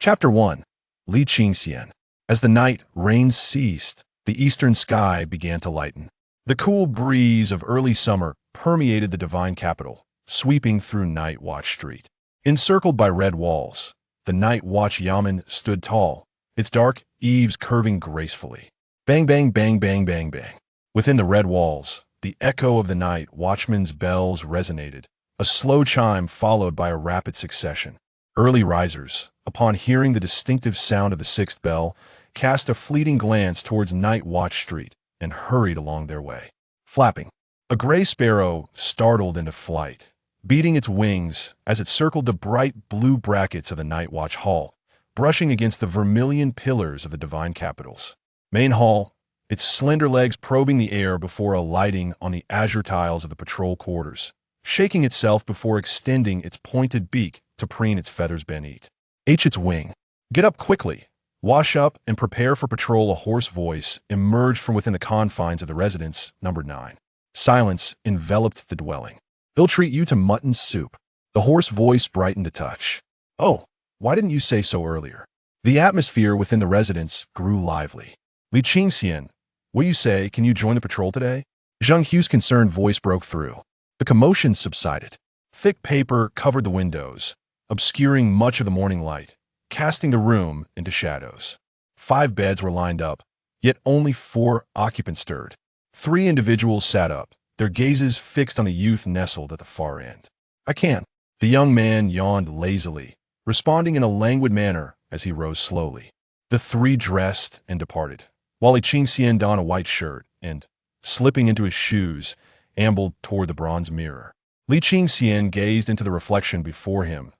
Chapter 1. Li Qingxian. As the night rains ceased, the eastern sky began to lighten. The cool breeze of early summer permeated the divine capital, sweeping through Night Watch Street. Encircled by red walls, the Night Watch Yamen stood tall, its dark eaves curving gracefully. Bang, bang, bang, bang, bang, bang. Within the red walls, the echo of the night watchman's bells resonated, a slow chime followed by a rapid succession. Early risers, upon hearing the distinctive sound of the sixth bell, cast a fleeting glance towards Night Watch Street and hurried along their way. Flapping, a gray sparrow startled into flight, beating its wings as it circled the bright blue brackets of the Night Watch Hall, brushing against the vermilion pillars of the divine capitals. Main Hall, its slender legs probing the air before alighting on the azure tiles of the patrol quarters, shaking itself before extending its pointed beak to preen its feathers beneath. Its wing. Get up quickly. Wash up and prepare for patrol. A hoarse voice emerged from within the confines of the residence, number 9. Silence enveloped the dwelling. They'll treat you to mutton soup. The hoarse voice brightened a touch. Oh, why didn't you say so earlier? The atmosphere within the residence grew lively. Li Qingxian, what do you say, can you join the patrol today? Zheng Hu's concerned voice broke through. The commotion subsided. Thick paper covered the windows, obscuring much of the morning light, casting the room into shadows. 5 beds were lined up, yet only 4 occupants stirred. 3 individuals sat up, their gazes fixed on the youth nestled at the far end. I can't. The young man yawned lazily, responding in a languid manner as he rose slowly. The 3 dressed and departed, while Li Qingxian donned a white shirt and, slipping into his shoes, ambled toward the bronze mirror. Li Qingxian gazed into the reflection before him,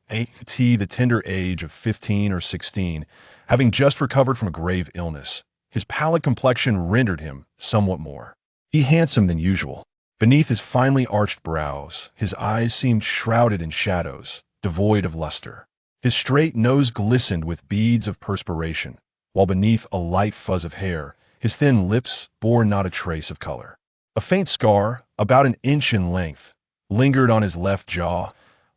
the tender age of 15 or 16, having just recovered from a grave illness. His pallid complexion rendered him somewhat more handsome than usual. Beneath his finely arched brows, his eyes seemed shrouded in shadows, devoid of luster. His straight nose glistened with beads of perspiration, while beneath a light fuzz of hair, his thin lips bore not a trace of color. A faint scar, about an inch in length, lingered on his left jaw,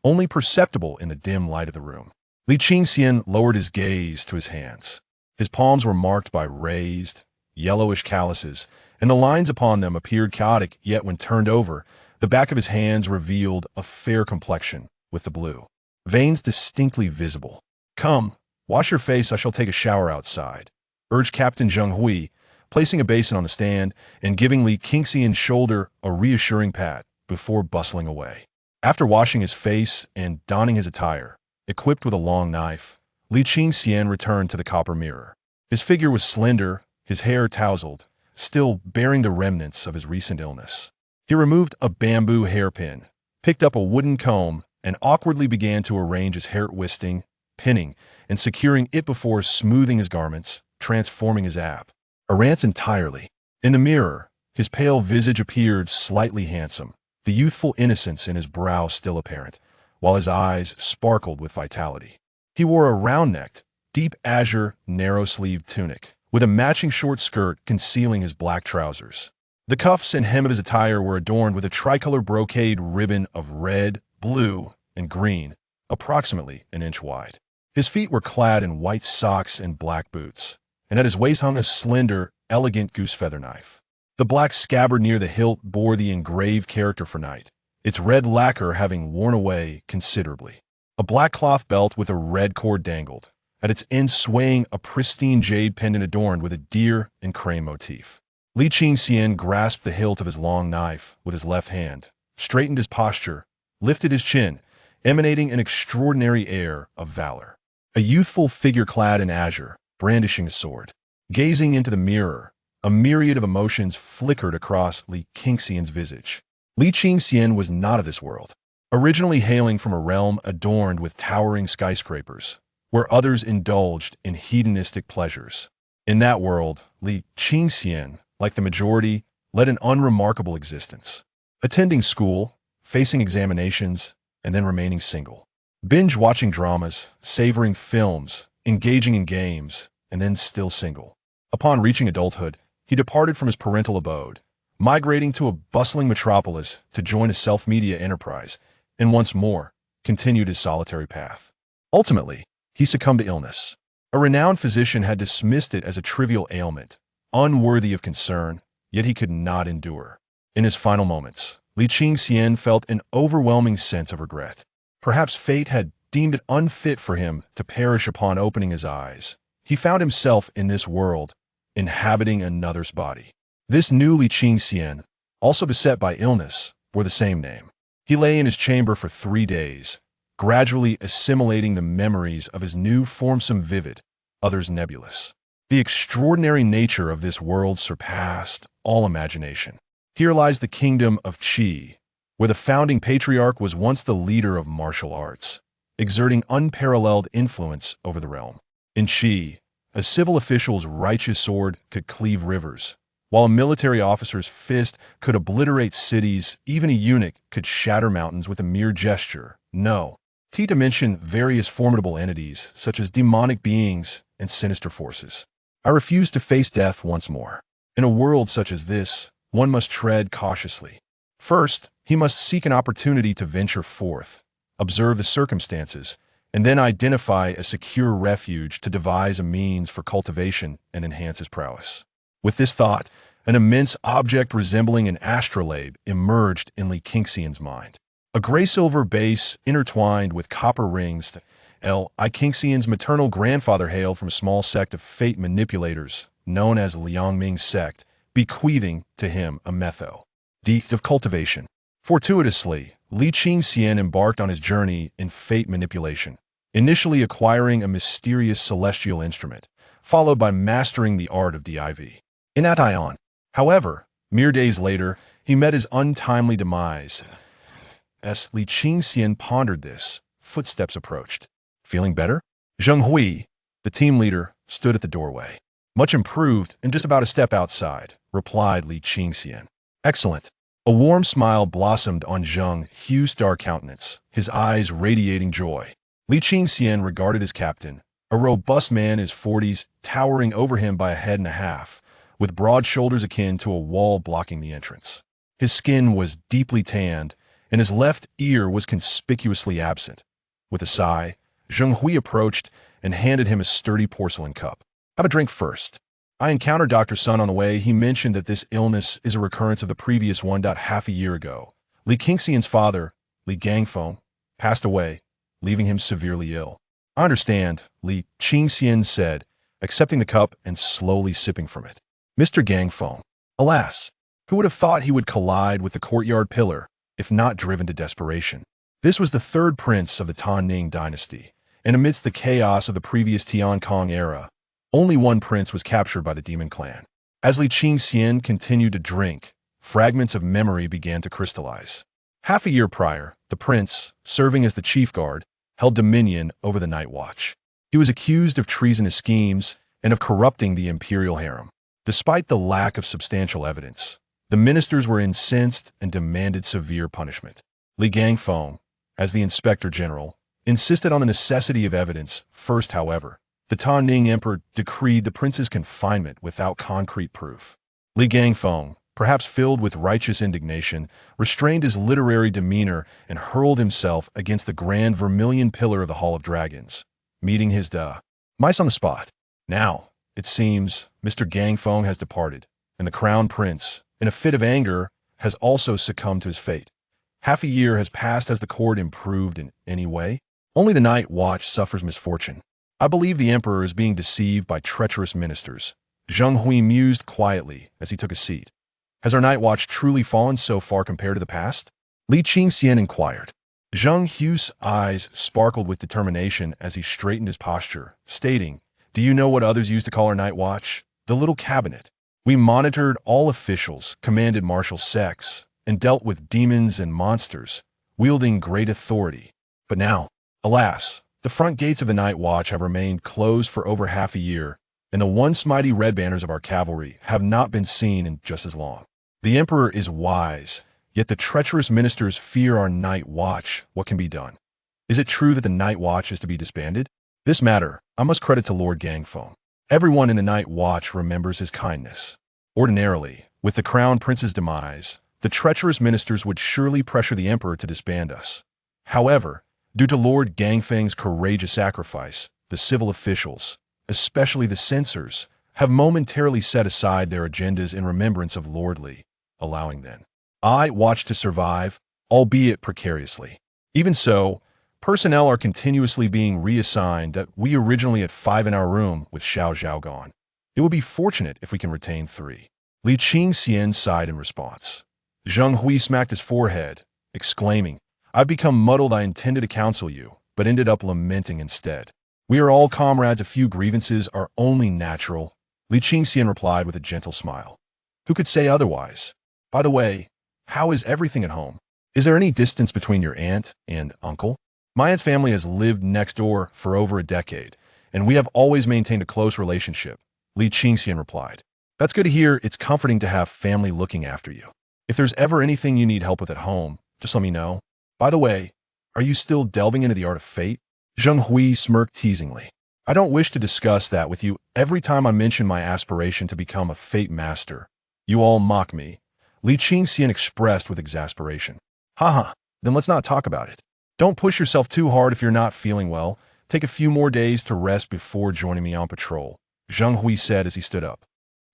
only perceptible in the dim light of the room. Li Qingxian lowered his gaze to his hands. His palms were marked by raised, yellowish calluses, and the lines upon them appeared chaotic, yet when turned over, the back of his hands revealed a fair complexion, with the blue veins distinctly visible. Come, wash your face, I shall take a shower outside, urged Captain Zheng Hui, placing a basin on the stand and giving Li Qingxian's shoulder a reassuring pat before bustling away. After washing his face and donning his attire, equipped with a long knife, Li Qingxian returned to the copper mirror. His figure was slender, his hair tousled, still bearing the remnants of his recent illness. He removed a bamboo hairpin, picked up a wooden comb, and awkwardly began to arrange his hair, twisting, pinning, and securing it before smoothing his garments, transforming his appearance entirely. In the mirror, his pale visage appeared slightly handsome, the youthful innocence in his brow still apparent, while his eyes sparkled with vitality. He wore a round-necked, deep azure, narrow-sleeved tunic, with a matching short skirt concealing his black trousers. The cuffs and hem of his attire were adorned with a tricolor brocade ribbon of red, blue, and green, approximately an inch wide. His feet were clad in white socks and black boots, and at his waist hung a slender, elegant goose-feather knife. The black scabbard near the hilt bore the engraved character for night, its red lacquer having worn away considerably. A black cloth belt with a red cord dangled, at its end swaying a pristine jade pendant adorned with a deer and crane motif. Li Qingxian grasped the hilt of his long knife with his left hand, straightened his posture, lifted his chin, emanating an extraordinary air of valor. A youthful figure clad in azure, brandishing a sword. Gazing into the mirror, a myriad of emotions flickered across Li Qingxian's visage. Li Qingxian was not of this world. Originally hailing from a realm adorned with towering skyscrapers, where others indulged in hedonistic pleasures. In that world, Li Qingxian, like the majority, led an unremarkable existence. Attending school, facing examinations, and then remaining single. Binge-watching dramas, savoring films, engaging in games, and then still single. Upon reaching adulthood, he departed from his parental abode, migrating to a bustling metropolis to join a self-media enterprise, and once more, continued his solitary path. Ultimately, he succumbed to illness. A renowned physician had dismissed it as a trivial ailment, unworthy of concern, yet he could not endure. In his final moments, Li Qingxian felt an overwhelming sense of regret. Perhaps fate had deemed it unfit for him to perish upon opening his eyes. He found himself in this world, inhabiting another's body. This new Li Qingxian, also beset by illness, bore the same name. He lay in his chamber for 3 days, gradually assimilating the memories of his new form, some vivid, others nebulous. The extraordinary nature of this world surpassed all imagination. Here lies the kingdom of Qi, where the founding patriarch was once the leader of martial arts, exerting unparalleled influence over the realm. In Qi, a civil official's righteous sword could cleave rivers, while a military officer's fist could obliterate cities. Even a eunuch could shatter mountains with a mere gesture. No. To mention various formidable entities, such as demonic beings and sinister forces. I refuse to face death once more. In a world such as this, one must tread cautiously. First, he must seek an opportunity to venture forth, observe the circumstances, and then identify a secure refuge to devise a means for cultivation and enhance his prowess. With this thought, an immense object resembling an astrolabe emerged in Li Qingxian's mind. A gray-silver base intertwined with copper rings. Li Qingxian's maternal grandfather hailed from a small sect of fate manipulators known as Liangming sect, bequeathing to him a method of cultivation. Fortuitously, Li Qingxian embarked on his journey in fate manipulation, initially acquiring a mysterious celestial instrument, followed by mastering the art of div. In Ation. However, mere days later, he met his untimely demise. As Li Qingxian pondered this, footsteps approached. Feeling better? Zheng Hui, the team leader, stood at the doorway. Much improved and just about a step outside, replied Li Qingxian. Excellent. A warm smile blossomed on Zheng Hui's dark countenance, his eyes radiating joy. Li Qingxian regarded his captain, a robust man in his 40s, towering over him by a head and a half, with broad shoulders akin to a wall blocking the entrance. His skin was deeply tanned, and his left ear was conspicuously absent. With a sigh, Zheng Hui approached and handed him a sturdy porcelain cup. Have a drink first. I encountered Dr. Sun on the way. He mentioned that this illness is a recurrence of the previous one. Half a year ago, Li Qingxian's father, Li Gangfeng, passed away, leaving him severely ill. I understand, Li Qingxian said, accepting the cup and slowly sipping from it. Mr. Gangfeng. Alas, who would have thought he would collide with the courtyard pillar, if not driven to desperation? This was the third prince of the Tan Ning dynasty, and amidst the chaos of the previous Tian Kong era, only one prince was captured by the demon clan. As Li Qingxian continued to drink, fragments of memory began to crystallize. Half a year prior, the prince, serving as the chief guard, held dominion over the night watch. He was accused of treasonous schemes and of corrupting the imperial harem. Despite the lack of substantial evidence, the ministers were incensed and demanded severe punishment. Li Gangfeng, as the inspector general, insisted on the necessity of evidence. First, however, the Tan Ning emperor decreed the prince's confinement without concrete proof. Li Gangfeng, perhaps filled with righteous indignation, restrained his literary demeanor and hurled himself against the grand vermilion pillar of the Hall of Dragons, meeting his mice on the spot. Now, it seems, Mr. Gangfeng has departed, and the crown prince, in a fit of anger, has also succumbed to his fate. Half a year has passed. Has the court improved in any way? Only the night watch suffers misfortune. I believe the emperor is being deceived by treacherous ministers. Zheng Hui mused quietly as he took a seat. Has our night watch truly fallen so far compared to the past? Li Qingxian inquired. Zheng Hui's eyes sparkled with determination as he straightened his posture, stating, Do you know what others used to call our night watch? The little cabinet. We monitored all officials, commanded martial sects, and dealt with demons and monsters, wielding great authority. But now, alas, the front gates of the night watch have remained closed for over half a year, and the once mighty red banners of our cavalry have not been seen in just as long. The emperor is wise, yet the treacherous ministers fear our night watch. What can be done? Is it true that the night watch is to be disbanded? This matter, I must credit to Lord Gangfeng. Everyone in the night watch remembers his kindness. Ordinarily, with the crown prince's demise, the treacherous ministers would surely pressure the emperor to disband us. However, due to Lord Gangfeng's courageous sacrifice, the civil officials, especially the censors, have momentarily set aside their agendas in remembrance of Lord Li, allowing them. I watch to survive, albeit precariously. Even so, personnel are continuously being reassigned that we originally had 5 in our room with Xiao Zhao gone. It would be fortunate if we can retain 3. Li Qingxian sighed in response. Zheng Hui smacked his forehead, exclaiming, I've become muddled. I intended to counsel you, but ended up lamenting instead. We are all comrades. A few grievances are only natural. Li Qingxian replied with a gentle smile. Who could say otherwise? By the way, how is everything at home? Is there any distance between your aunt and uncle? My aunt's family has lived next door for over a decade, and we have always maintained a close relationship, Li Qingxian replied. That's good to hear. It's comforting to have family looking after you. If there's ever anything you need help with at home, just let me know. By the way, are you still delving into the art of fate? Zheng Hui smirked teasingly. I don't wish to discuss that with you. Every time I mention my aspiration to become a fate master, you all mock me. Li Qingxian expressed with exasperation. Haha, then let's not talk about it. Don't push yourself too hard if you're not feeling well. Take a few more days to rest before joining me on patrol, Zheng Hui said as he stood up.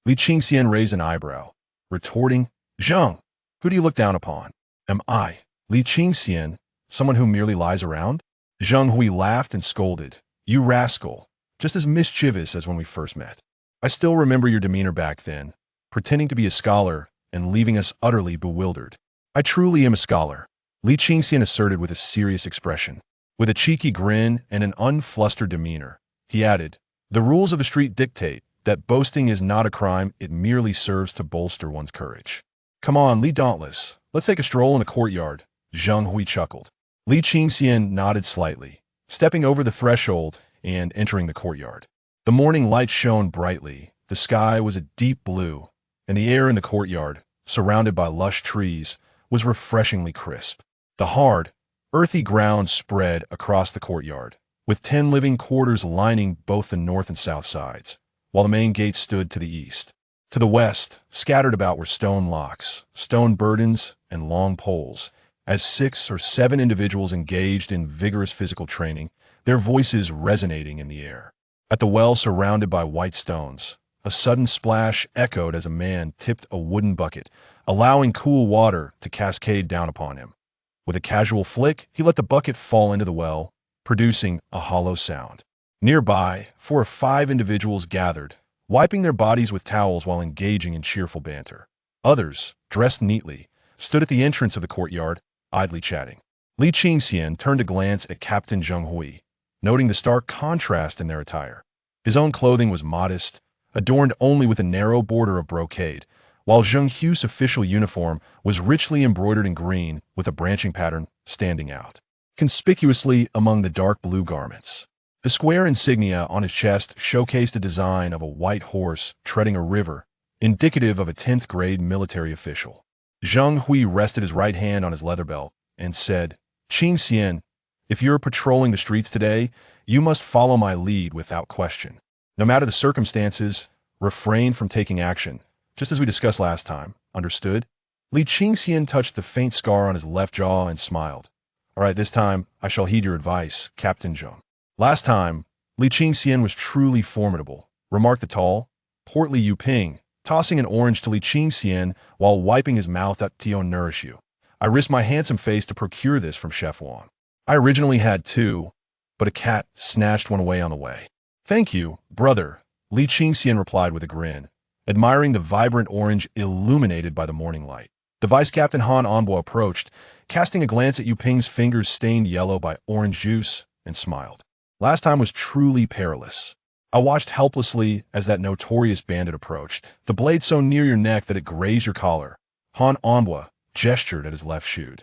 Li Qingxian raised an eyebrow, retorting, Zheng, who do you look down upon? Am I, Li Qingxian, someone who merely lies around? Zheng Hui laughed and scolded, You rascal, just as mischievous as when we first met. I still remember your demeanor back then, pretending to be a scholar and leaving us utterly bewildered. I truly am a scholar, Li Qingxian asserted with a serious expression. With a cheeky grin and an unflustered demeanor, he added, The rules of the street dictate that boasting is not a crime, it merely serves to bolster one's courage. Come on, Li Dauntless, let's take a stroll in the courtyard, Zheng Hui chuckled. Li Qingxian nodded slightly, stepping over the threshold and entering the courtyard. The morning light shone brightly, the sky was a deep blue, and the air in the courtyard, surrounded by lush trees, was refreshingly crisp. The hard, earthy ground spread across the courtyard, with 10 living quarters lining both the north and south sides, while the main gate stood to the east. To the west, scattered about were stone locks, stone burdens, and long poles, as 6 or 7 individuals engaged in vigorous physical training, their voices resonating in the air. At the well surrounded by white stones, a sudden splash echoed as a man tipped a wooden bucket, allowing cool water to cascade down upon him. With a casual flick, he let the bucket fall into the well, producing a hollow sound. Nearby, 4 or 5 individuals gathered, wiping their bodies with towels while engaging in cheerful banter. Others, dressed neatly, stood at the entrance of the courtyard, idly chatting. Li Qingxian turned to glance at Captain Zheng Hui, noting the stark contrast in their attire. His own clothing was modest, adorned only with a narrow border of brocade, while Zheng Hui's official uniform was richly embroidered in green with a branching pattern standing out conspicuously among the dark blue garments. The square insignia on his chest showcased a design of a white horse treading a river, indicative of a 10th grade military official. Zheng Hui rested his right hand on his leather belt and said, Qingxian, if you're patrolling the streets today, you must follow my lead without question. No matter the circumstances, refrain from taking action, just as we discussed last time. Understood? Li Qingxian touched the faint scar on his left jaw and smiled. All right, this time I shall heed your advice, Captain Zheng. Last time, Li Qingxian was truly formidable, remarked the tall, portly Yu Ping, tossing an orange to Li Qingxian while wiping his mouth at Tio Nourish You. I risked my handsome face to procure this from Chef Wang. I originally had 2, but a cat snatched one away on the way. Thank you, brother, Li Qingxian replied with a grin, admiring the vibrant orange illuminated by the morning light. The Vice Captain Han Anbo approached, casting a glance at Yu Ping's fingers stained yellow by orange juice, and smiled. Last time was truly perilous. I watched helplessly as that notorious bandit approached, the blade so near your neck that it grazed your collar. Han Anbo gestured at his left shoe.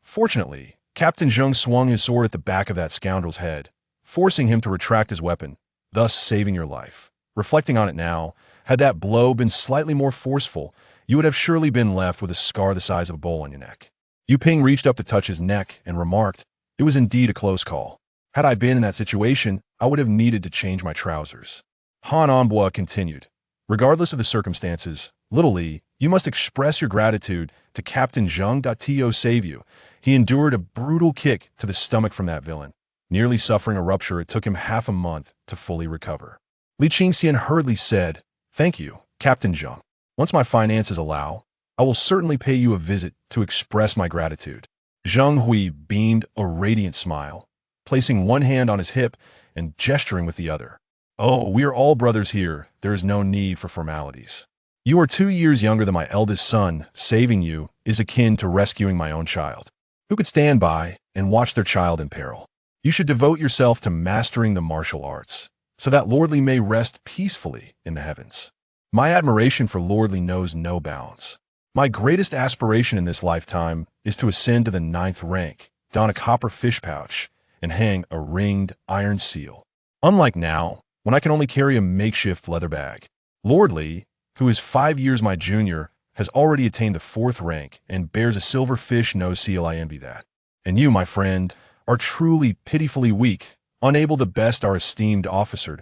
Fortunately, Captain Zheng swung his sword at the back of that scoundrel's head, forcing him to retract his weapon, thus saving your life. Reflecting on it now, had that blow been slightly more forceful, you would have surely been left with a scar the size of a bowl on your neck. Yu Ping reached up to touch his neck and remarked, It was indeed a close call. Had I been in that situation, I would have needed to change my trousers. Han Anbo continued, Regardless of the circumstances, little Li, you must express your gratitude to Captain Zheng. To save you. He endured a brutal kick to the stomach from that villain. Nearly suffering a rupture, it took him half a month to fully recover. Li Qingxian hurriedly said, "Thank you, Captain Zheng. Once my finances allow, I will certainly pay you a visit to express my gratitude." Zheng Hui beamed a radiant smile, placing one hand on his hip and gesturing with the other. "Oh, we are all brothers here. There is no need for formalities. You are 2 years younger than my eldest son. Saving you is akin to rescuing my own child. Who could stand by and watch their child in peril? You should devote yourself to mastering the martial arts, so that Lordly may rest peacefully in the heavens. My admiration for Lordly knows no bounds. My greatest aspiration in this lifetime is to ascend to the 9th rank, don a copper fish pouch, and hang a ringed iron seal. Unlike now, when I can only carry a makeshift leather bag. Lordly, who is 5 years my junior, has already attained the 4th rank and bears a silver fish nose seal. I envy that. And you, my friend, are truly pitifully weak, unable to best our esteemed officer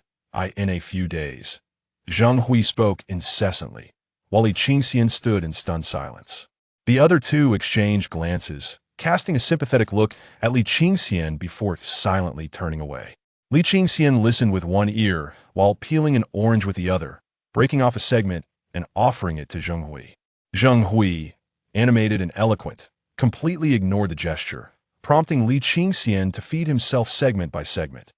in a few days." Zheng Hui spoke incessantly, while Li Qingxian stood in stunned silence. The other two exchanged glances, casting a sympathetic look at Li Qingxian before silently turning away. Li Qingxian listened with one ear while peeling an orange with the other, breaking off a segment and offering it to Zheng Hui. Zheng Hui, animated and eloquent, completely ignored the gesture, prompting Li Qingxian to feed himself segment by segment.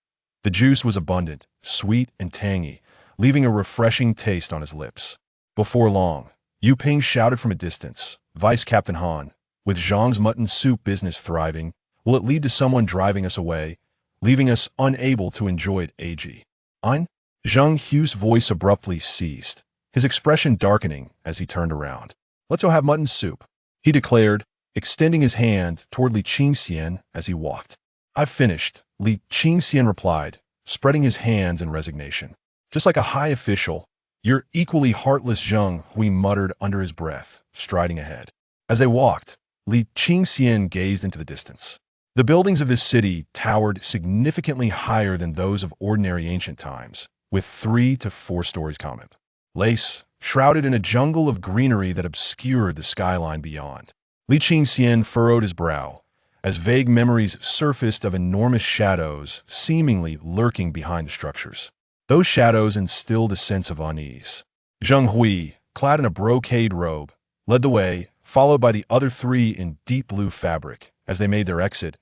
The juice was abundant, sweet and tangy, leaving a refreshing taste on his lips. Before long, Yu Ping shouted from a distance, "Vice Captain Han, with Zhang's mutton soup business thriving, will it lead to someone driving us away, leaving us unable to enjoy it ag? Ein?" Zheng Hu's voice abruptly ceased, his expression darkening as he turned around. "Let's go have mutton soup," he declared, extending his hand toward Li Qingxian as he walked. "I've finished," Li Qingxian replied, spreading his hands in resignation. "Just like a high official, you're equally heartless," Zheng Hui muttered under his breath, striding ahead. As they walked, Li Qingxian gazed into the distance. The buildings of this city towered significantly higher than those of ordinary ancient times, with 3 to 4 stories common. Lace, shrouded in a jungle of greenery that obscured the skyline beyond. Li Qingxian furrowed his brow, as vague memories surfaced of enormous shadows seemingly lurking behind the structures. Those shadows instilled a sense of unease. Zheng Hui, clad in a brocade robe, led the way, followed by the other 3 in deep blue fabric, as they made their exit.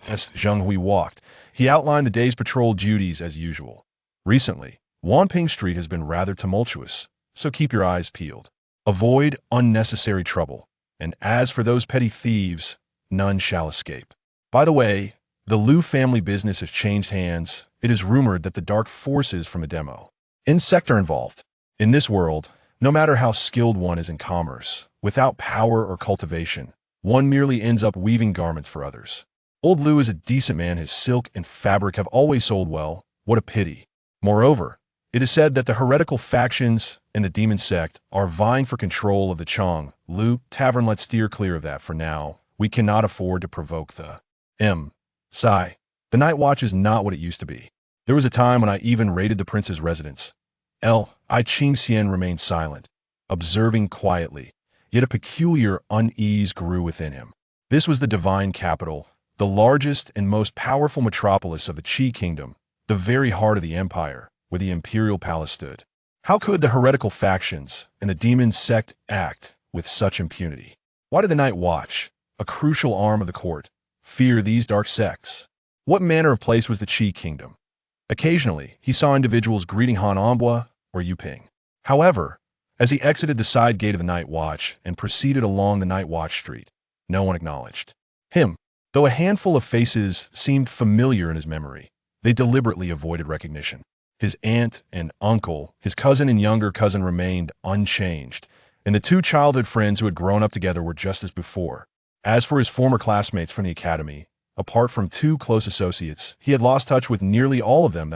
As Zheng Hui walked, he outlined the day's patrol duties as usual. Recently, Wanping Street has been rather tumultuous, so keep your eyes peeled. Avoid unnecessary trouble, and as for those petty thieves, none shall escape. By the way, the Liu family business has changed hands. It is rumored that the dark forces from a demo insect are involved. In this world, no matter how skilled one is in commerce, without power or cultivation, one merely ends up weaving garments for others. Old Liu is a decent man. His silk and fabric have always sold well. What a pity. Moreover, it is said that the heretical factions and the demon sect are vying for control of the Chong Liu Tavern. Let's steer clear of that for now. We cannot afford to provoke the Sigh. The night watch is not what it used to be. There was a time when I even raided the prince's residence. Li Qingxian remained silent, observing quietly, yet a peculiar unease grew within him. This was the divine capital, the largest and most powerful metropolis of the Qi kingdom, the very heart of the empire, where the imperial palace stood. How could the heretical factions and the demon sect act with such impunity? Why did the night watch, a crucial arm of the court, fear these dark sects? What manner of place was the Qi kingdom? Occasionally, he saw individuals greeting Han Ambua or Yu Ping. However, as he exited the side gate of the night watch and proceeded along the night watch street, no one acknowledged him. Though a handful of faces seemed familiar in his memory, they deliberately avoided recognition. His aunt and uncle, his cousin and younger cousin remained unchanged, and the 2 childhood friends who had grown up together were just as before. As for his former classmates from the academy, apart from 2 close associates, he had lost touch with nearly all of them.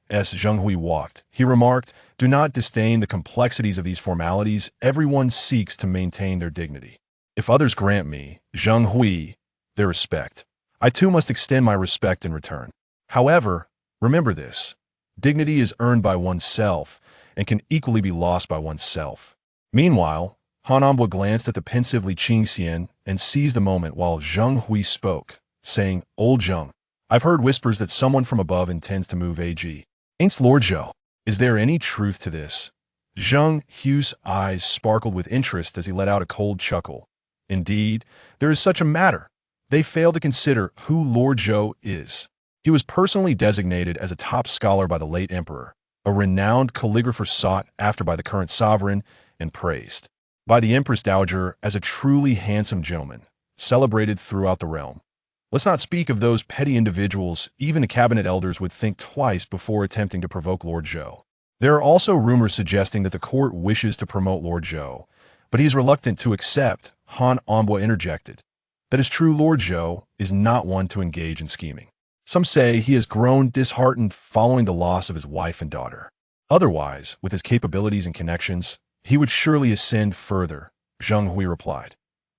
As Zheng Hui walked, he remarked, "Do not disdain the complexities of these formalities. Everyone seeks to maintain their dignity. If others grant me, Zheng Hui, their respect, I too must extend my respect in return. However, remember this. Dignity is earned by oneself and can equally be lost by oneself." Meanwhile, Han Ambua glanced at the pensive Li Qingxian and seized the moment while Zheng Hui spoke, saying, "Old Zheng, I've heard whispers that someone from above intends to move AG. Ain't Lord Zhou? Is there any truth to this? Zheng Hu's eyes sparkled with interest as he let out a cold chuckle. Indeed, there is such a matter. They fail to consider who Lord Zhou is. He was personally designated as a top scholar by the late emperor, a renowned calligrapher sought after by the current sovereign and praised by the Empress Dowager as a truly handsome gentleman, celebrated throughout the realm. Let's not speak of those petty individuals. Even the cabinet elders would think twice before attempting to provoke Lord Zhou. There are also rumors suggesting that the court wishes to promote Lord Zhou, but he is reluctant to accept. Han Envoy interjected. That is true. Lord Zhou is not one to engage in scheming. Some say he has grown disheartened following the loss of his wife and daughter. Otherwise, with his capabilities and connections, he would surely ascend further, Zheng Hui replied.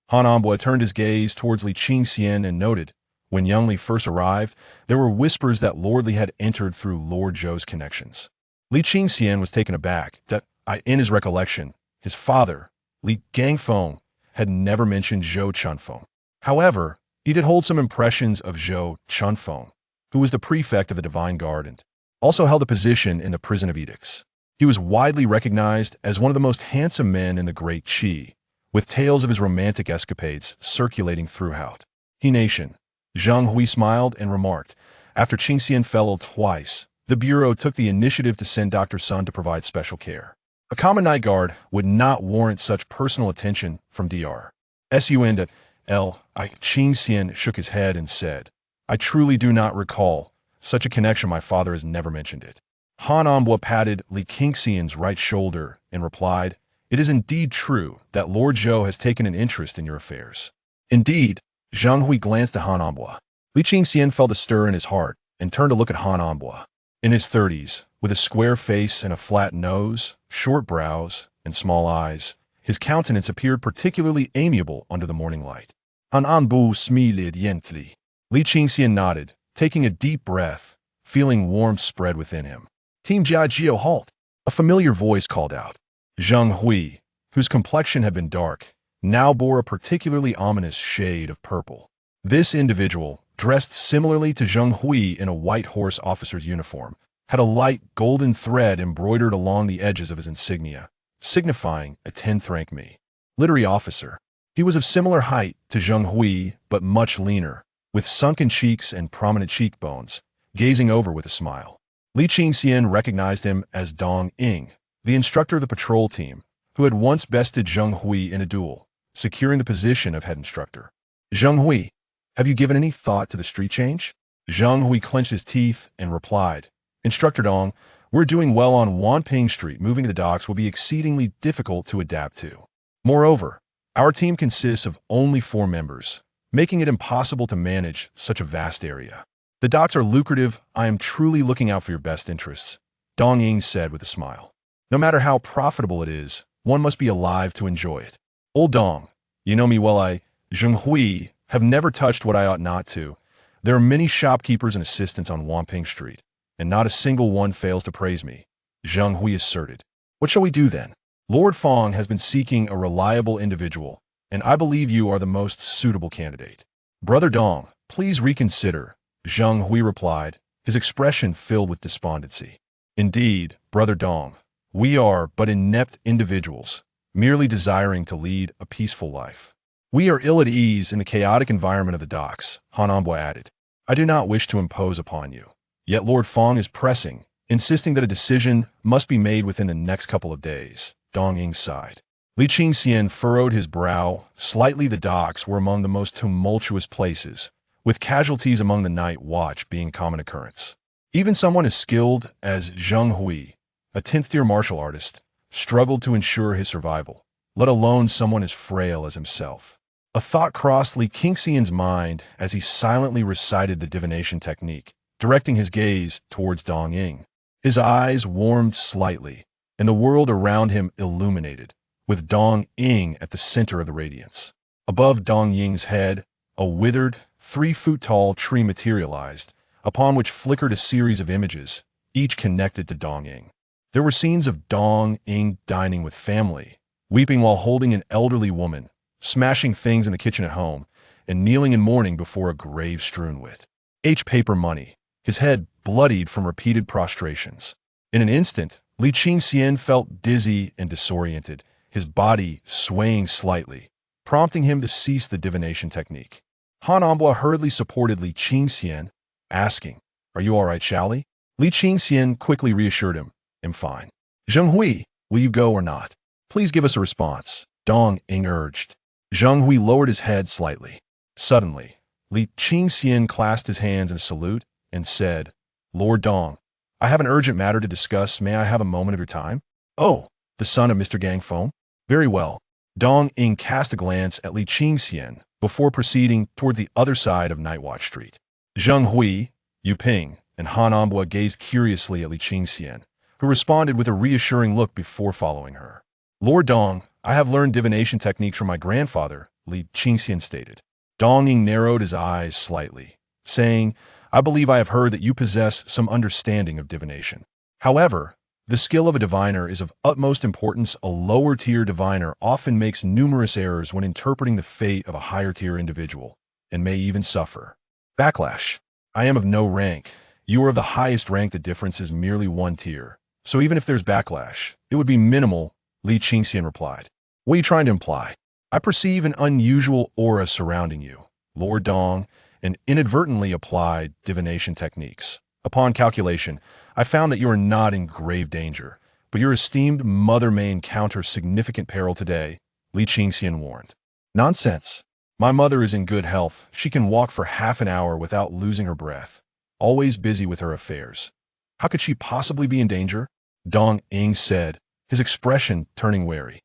Han Envoy turned his gaze towards Li Qingxian and noted, when young Li first arrived, there were whispers that Lord Li had entered through Lord Zhou's connections. Li Qingxian was taken aback that, in his recollection, his father, Li Gangfeng, had never mentioned Zhou Chunfeng. However, he did hold some impressions of Zhou Chunfeng, who was the prefect of the Divine Guard and also held a position in the Prison of Edicts. He was widely recognized as one of the most handsome men in the Great Qi, with tales of his romantic escapades circulating throughout He Nation. Zheng Hui smiled and remarked, after Qingxian fell twice, the Bureau took the initiative to send Dr. Sun to provide special care. A common night guard would not warrant such personal attention from Dr. Sun. Qingxian shook his head and said, I truly do not recall such a connection. My father has never mentioned it. Han Envoy patted Li Qingxian's right shoulder and replied, It is indeed true that Lord Zhou has taken an interest in your affairs. Indeed, Zheng Hui glanced at Han Envoy. Li Qingxian felt a stir in his heart and turned to look at Han Envoy. In his 30s, with a square face and a flat nose, short brows, and small eyes, his countenance appeared particularly amiable under the morning light. Han Envoy smiled gently. Li Qingxian nodded, taking a deep breath, feeling warmth spread within him. Team Jiajio halt! A familiar voice called out. Zheng Hui, whose complexion had been dark, now bore a particularly ominous shade of purple. This individual, dressed similarly to Zheng Hui in a white horse officer's uniform, had a light golden thread embroidered along the edges of his insignia, signifying a 10th rank Mi. Literary officer. He was of similar height to Zheng Hui, but much leaner, with sunken cheeks and prominent cheekbones, gazing over with a smile. Li Qingxian recognized him as Dong Ying, the instructor of the patrol team, who had once bested Zheng Hui in a duel, securing the position of head instructor. Zheng Hui, have you given any thought to the street change? Zheng Hui clenched his teeth and replied, Instructor Dong, we're doing well on Wanping Street. Moving the docks will be exceedingly difficult to adapt to. Moreover, our team consists of only 4 members, making it impossible to manage such a vast area. The docks are lucrative. I am truly looking out for your best interests, Dong Ying said with a smile. No matter how profitable it is, one must be alive to enjoy it. Old Dong, you know me well. Zheng Hui, have never touched what I ought not to. There are many shopkeepers and assistants on Wanping Street, and not a single one fails to praise me, Zheng Hui asserted. What shall we do then? Lord Fong has been seeking a reliable individual, and I believe you are the most suitable candidate. Brother Dong, please reconsider, Zheng Hui replied, his expression filled with despondency. Indeed, Brother Dong, we are but inept individuals, merely desiring to lead a peaceful life. We are ill at ease in the chaotic environment of the docks, Han Envoy added. I do not wish to impose upon you. Yet Lord Fong is pressing, insisting that a decision must be made within the next couple of days, Dong Ying sighed. Li Qingxian furrowed his brow. Slightly, the docks were among the most tumultuous places, with casualties among the night watch being a common occurrence. Even someone as skilled as Zheng Hui, a 10th-tier martial artist, struggled to ensure his survival, let alone someone as frail as himself. A thought crossed Li Qingxian's mind as he silently recited the divination technique, directing his gaze towards Dong Ying. His eyes warmed slightly, and the world around him illuminated, with Dong Ying at the center of the radiance. Above Dong Ying's head, a withered, 3-foot-tall tree materialized, upon which flickered a series of images, each connected to Dong Ying. There were scenes of Dong Ying dining with family, weeping while holding an elderly woman, smashing things in the kitchen at home, and kneeling in mourning before a grave strewn with paper money, his head bloodied from repeated prostrations. In an instant, Li Qingxian felt dizzy and disoriented, his body swaying slightly, prompting him to cease the divination technique. Han Ambua hurriedly supported Li Qingxian, asking, "Are you all right, shall we?" Li Qingxian quickly reassured him, "I'm fine." "Zheng Hui, will you go or not? Please give us a response," Dong Ying urged. Zheng Hui lowered his head slightly. Suddenly, Li Qingxian clasped his hands in a salute and said, "Lord Dong, I have an urgent matter to discuss. May I have a moment of your time?" "Oh, the son of Mr. Gang Feng? Very well." Dong Ying cast a glance at Li Qingxian before proceeding toward the other side of Nightwatch Street. Zheng Hui, Yu Ping, and Han Ambua gazed curiously at Li Qingxian, who responded with a reassuring look before following her. "Lord Dong, I have learned divination techniques from my grandfather," Li Qingxian stated. Dong Ying narrowed his eyes slightly, saying, "I believe I have heard that you possess some understanding of divination. However, the skill of a diviner is of utmost importance. A lower-tier diviner often makes numerous errors when interpreting the fate of a higher-tier individual, and may even suffer backlash. I am of no rank. You are of the highest rank. The difference is merely one tier. So even if there's backlash, it would be minimal," Li Qingxian replied. "What are you trying to imply?" "I perceive an unusual aura surrounding you, Lord Dong, and inadvertently applied divination techniques. Upon calculation, I found that you are not in grave danger, but your esteemed mother may encounter significant peril today," Li Qingxian warned. "Nonsense. My mother is in good health. She can walk for half an hour without losing her breath, always busy with her affairs. How could she possibly be in danger?" Dong Ying said, his expression turning wary.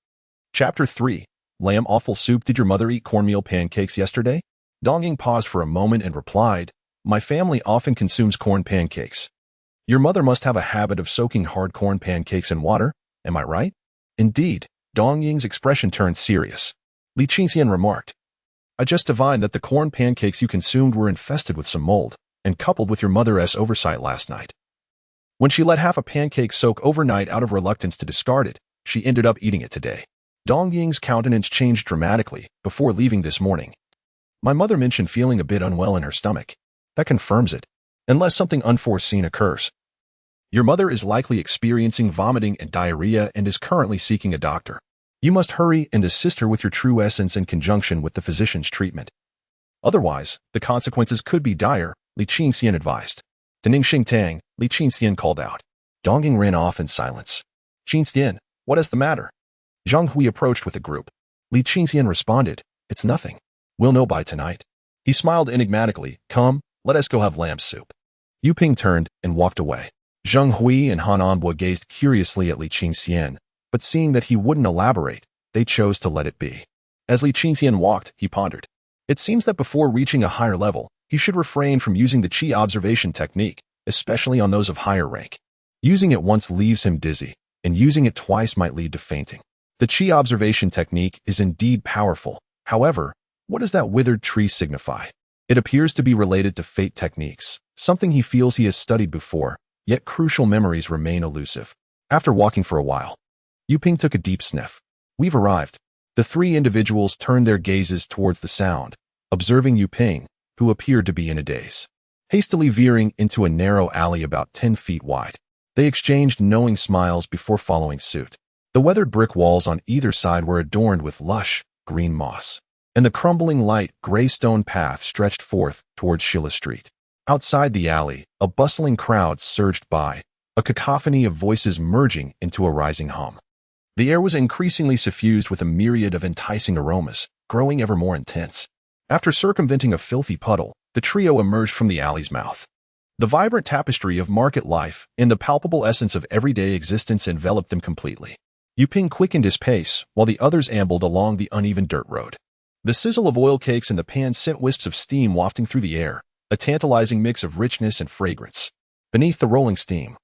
Chapter 3. Lamb Offal Soup. Did your mother eat cornmeal pancakes yesterday? Dong Ying paused for a moment and replied, "My family often consumes corn pancakes." "Your mother must have a habit of soaking hard corn pancakes in water, am I right?" "Indeed." Dong Ying's expression turned serious. Li Qingxian remarked, "I just divined that the corn pancakes you consumed were infested with some mold, and coupled with your mother's oversight last night. When she let half a pancake soak overnight out of reluctance to discard it, she ended up eating it today." Dong Ying's countenance changed dramatically before leaving this morning. "My mother mentioned feeling a bit unwell in her stomach. That confirms it, unless something unforeseen occurs. Your mother is likely experiencing vomiting and diarrhea and is currently seeking a doctor. You must hurry and assist her with your true essence in conjunction with the physician's treatment. Otherwise, the consequences could be dire," Li Qingxian advised. "Tening Xing Tang," Li Qingxian called out. Dong Ying ran off in silence. "Qingxian, what is the matter?" Zheng Hui approached with the group. Li Qingxian responded, "It's nothing. We'll know by tonight." He smiled enigmatically. "Come, let us go have lamb soup." Yu Ping turned and walked away. Zheng Hui and Han Anbo gazed curiously at Li Qingxian, but seeing that he wouldn't elaborate, they chose to let it be. As Li Qingxian walked, he pondered. It seems that before reaching a higher level, he should refrain from using the qi observation technique, especially on those of higher rank. Using it once leaves him dizzy, and using it twice might lead to fainting. The qi observation technique is indeed powerful. However, what does that withered tree signify? It appears to be related to fate techniques, something he feels he has studied before, yet crucial memories remain elusive. After walking for a while, Yu Ping took a deep sniff. "We've arrived." The three individuals turned their gazes towards the sound, observing Yu Ping, who appeared to be in a daze. Hastily veering into a narrow alley about 10 feet wide, they exchanged knowing smiles before following suit. The weathered brick walls on either side were adorned with lush, green moss, and the crumbling light gray stone path stretched forth towards Shilla Street. Outside the alley, a bustling crowd surged by, a cacophony of voices merging into a rising hum. The air was increasingly suffused with a myriad of enticing aromas, growing ever more intense. After circumventing a filthy puddle, the trio emerged from the alley's mouth. The vibrant tapestry of market life and the palpable essence of everyday existence enveloped them completely. Yu Ping quickened his pace, while the others ambled along the uneven dirt road. The sizzle of oil cakes in the pan sent wisps of steam wafting through the air, a tantalizing mix of richness and fragrance. Beneath the rolling steam,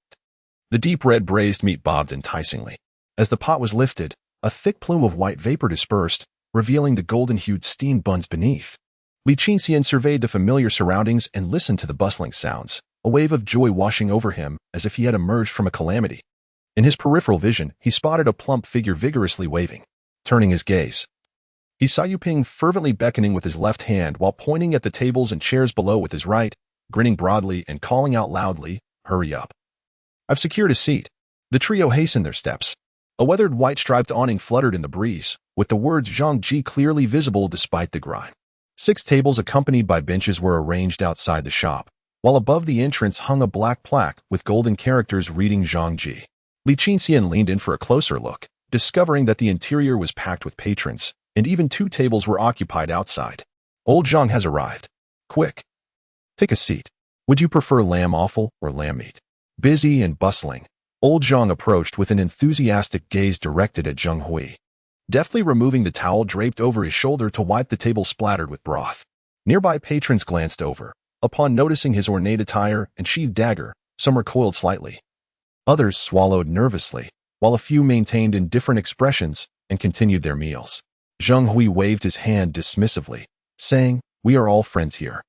the deep red braised meat bobbed enticingly. As the pot was lifted, a thick plume of white vapor dispersed, revealing the golden-hued steamed buns beneath. Li Qingxian surveyed the familiar surroundings and listened to the bustling sounds, a wave of joy washing over him as if he had emerged from a calamity. In his peripheral vision, he spotted a plump figure vigorously waving. Turning his gaze, he saw Yu Ping fervently beckoning with his left hand while pointing at the tables and chairs below with his right, grinning broadly and calling out loudly, "Hurry up. I've secured a seat." The trio hastened their steps. A weathered white striped awning fluttered in the breeze, with the words Zhangji clearly visible despite the grime. 6 tables accompanied by benches were arranged outside the shop, while above the entrance hung a black plaque with golden characters reading Zhangji. Li Qingxian leaned in for a closer look, discovering that the interior was packed with patrons, and even 2 tables were occupied outside. "Old Zhang has arrived. Quick. Take a seat. Would you prefer lamb offal or lamb meat?" Busy and bustling, Old Zhang approached with an enthusiastic gaze directed at Zheng Hui, deftly removing the towel draped over his shoulder to wipe the table splattered with broth. Nearby patrons glanced over. Upon noticing his ornate attire and sheathed dagger, some recoiled slightly. Others swallowed nervously, while a few maintained indifferent expressions and continued their meals. Zheng Hui waved his hand dismissively, saying, "We are all friends here,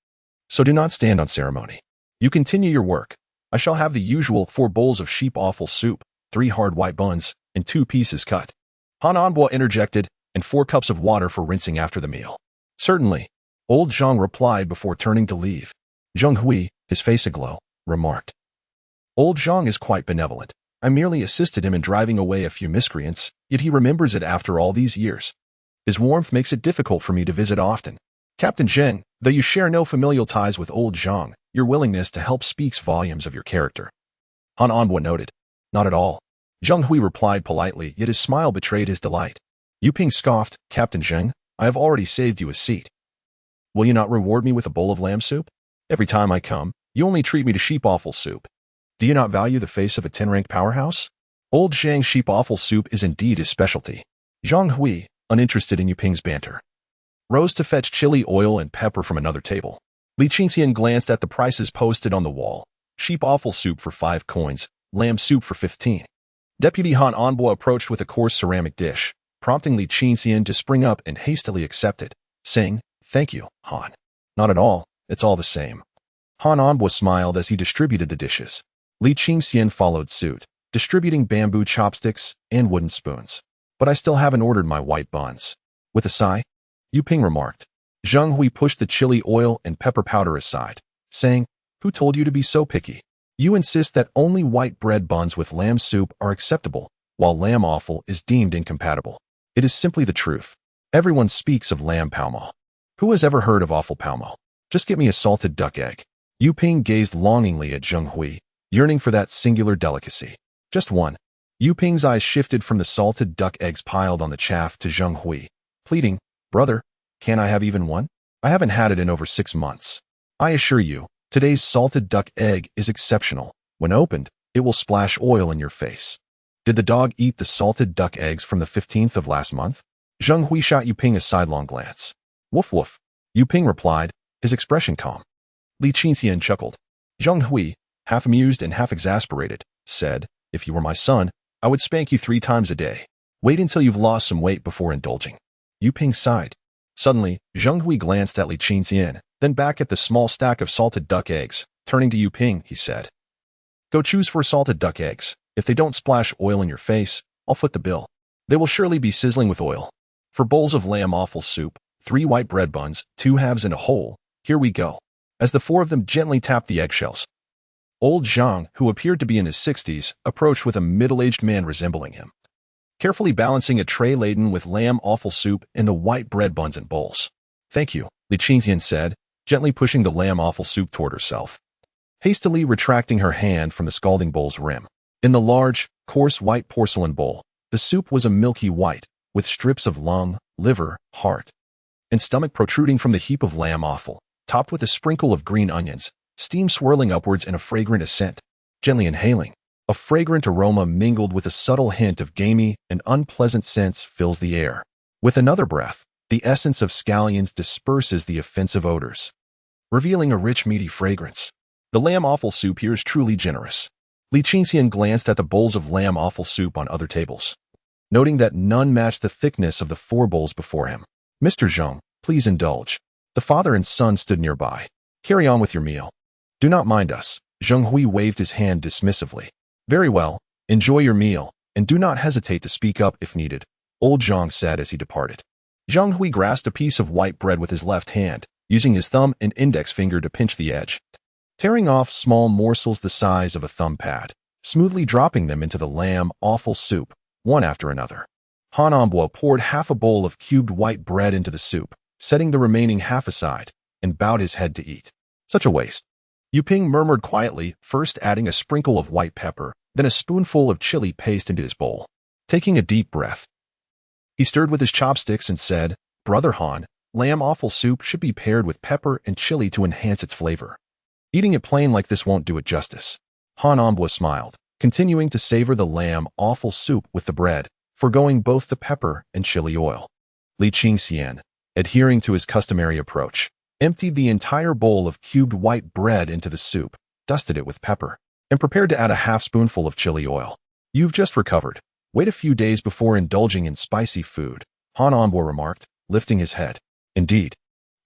so do not stand on ceremony. You continue your work. I shall have the usual 4 bowls of sheep offal soup, 3 hard white buns, and 2 pieces cut." Han Anbo interjected, "and 4 cups of water for rinsing after the meal." "Certainly," Old Zhang replied before turning to leave. Zheng Hui, his face aglow, remarked, "Old Zhang is quite benevolent. I merely assisted him in driving away a few miscreants, yet he remembers it after all these years. His warmth makes it difficult for me to visit often. Captain Zheng, though you share no familial ties with Old Zhang, your willingness to help speaks volumes of your character." Han Anbo noted, "Not at all." Zheng Hui replied politely, yet his smile betrayed his delight. Yu Ping scoffed, "Captain Zheng, I have already saved you a seat. Will you not reward me with a bowl of lamb soup? Every time I come, you only treat me to sheep offal soup. Do you not value the face of a 10-rank powerhouse? Old Zhang's sheep offal soup is indeed his specialty." Zheng Hui, uninterested in Yu Ping's banter, rose to fetch chili oil and pepper from another table. Li Qingxian glanced at the prices posted on the wall. Sheep offal soup for 5 coins, lamb soup for 15. Deputy Han Anbo approached with a coarse ceramic dish, prompting Li Qingxian to spring up and hastily accept it, saying, "Thank you, Han." "Not at all, it's all the same." Han Anbo smiled as he distributed the dishes. Li Qingxian followed suit, distributing bamboo chopsticks and wooden spoons. "But I still haven't ordered my white buns." With a sigh, Yu Ping remarked. Zheng Hui pushed the chili oil and pepper powder aside, saying, "Who told you to be so picky? You insist that only white bread buns with lamb soup are acceptable, while lamb offal is deemed incompatible. It is simply the truth. Everyone speaks of lamb palmo. Who has ever heard of offal palmo? Just get me a salted duck egg." Yu Ping gazed longingly at Zheng Hui, yearning for that singular delicacy. "Just one." Yu Ping's eyes shifted from the salted duck eggs piled on the chaff to Zheng Hui, pleading, "Brother, can't I have even one? I haven't had it in over 6 months. I assure you, today's salted duck egg is exceptional. When opened, it will splash oil in your face." "Did the dog eat the salted duck eggs from the 15th of last month?" Zheng Hui shot Yu Ping a sidelong glance. "Woof woof," Yu Ping replied, his expression calm. Li Qingxian chuckled. Zheng Hui, half amused and half exasperated, said, "If you were my son, I would spank you 3 times a day. Wait until you've lost some weight before indulging." Yu Ping sighed. Suddenly, Zheng Hui glanced at Li Qingxian, then back at the small stack of salted duck eggs. Turning to Yu Ping, he said, "Go choose 4 salted duck eggs. If they don't splash oil in your face, I'll foot the bill. They will surely be sizzling with oil. For bowls of lamb offal soup, 3 white bread buns, 2 halves and a whole. Here we go." As the 4 of them gently tapped the eggshells, Old Zhang, who appeared to be in his 60s, approached with a middle-aged man resembling him, carefully balancing a tray laden with lamb offal soup and the white bread buns and bowls. "Thank you," Li Qingxian said, gently pushing the lamb offal soup toward herself, hastily retracting her hand from the scalding bowl's rim. In the large, coarse white porcelain bowl, the soup was a milky white, with strips of lung, liver, heart, and stomach protruding from the heap of lamb offal, topped with a sprinkle of green onions, steam swirling upwards in a fragrant ascent. Gently inhaling, a fragrant aroma mingled with a subtle hint of gamey and unpleasant scents fills the air. With another breath, the essence of scallions disperses the offensive odors, revealing a rich meaty fragrance. The lamb offal soup here is truly generous. Li Qingxian glanced at the bowls of lamb offal soup on other tables, noting that none matched the thickness of the 4 bowls before him. "Mr. Zheng, please indulge." The father and son stood nearby. "Carry on with your meal. Do not mind us." Zheng Hui waved his hand dismissively. "Very well, enjoy your meal, and do not hesitate to speak up if needed," Old Zhang said as he departed. Zheng Hui grasped a piece of white bread with his left hand, using his thumb and index finger to pinch the edge. tearing off small morsels the size of a thumb pad, smoothly dropping them into the lamb offal soup, one after another. Han Ambo poured half a bowl of cubed white bread into the soup, setting the remaining half aside, and bowed his head to eat. Such a waste. Yu Ping murmured quietly, first adding a sprinkle of white pepper, then a spoonful of chili paste into his bowl. Taking a deep breath, he stirred with his chopsticks and said, "Brother Han, lamb offal soup should be paired with pepper and chili to enhance its flavor. Eating it plain like this won't do it justice." Han Ambo smiled, continuing to savor the lamb offal soup with the bread, forgoing both the pepper and chili oil. Li Qingxian, adhering to his customary approach, emptied the entire bowl of cubed white bread into the soup, dusted it with pepper, and prepared to add a half-spoonful of chili oil. "You've just recovered. Wait a few days before indulging in spicy food," Han Ambo remarked, lifting his head. "Indeed.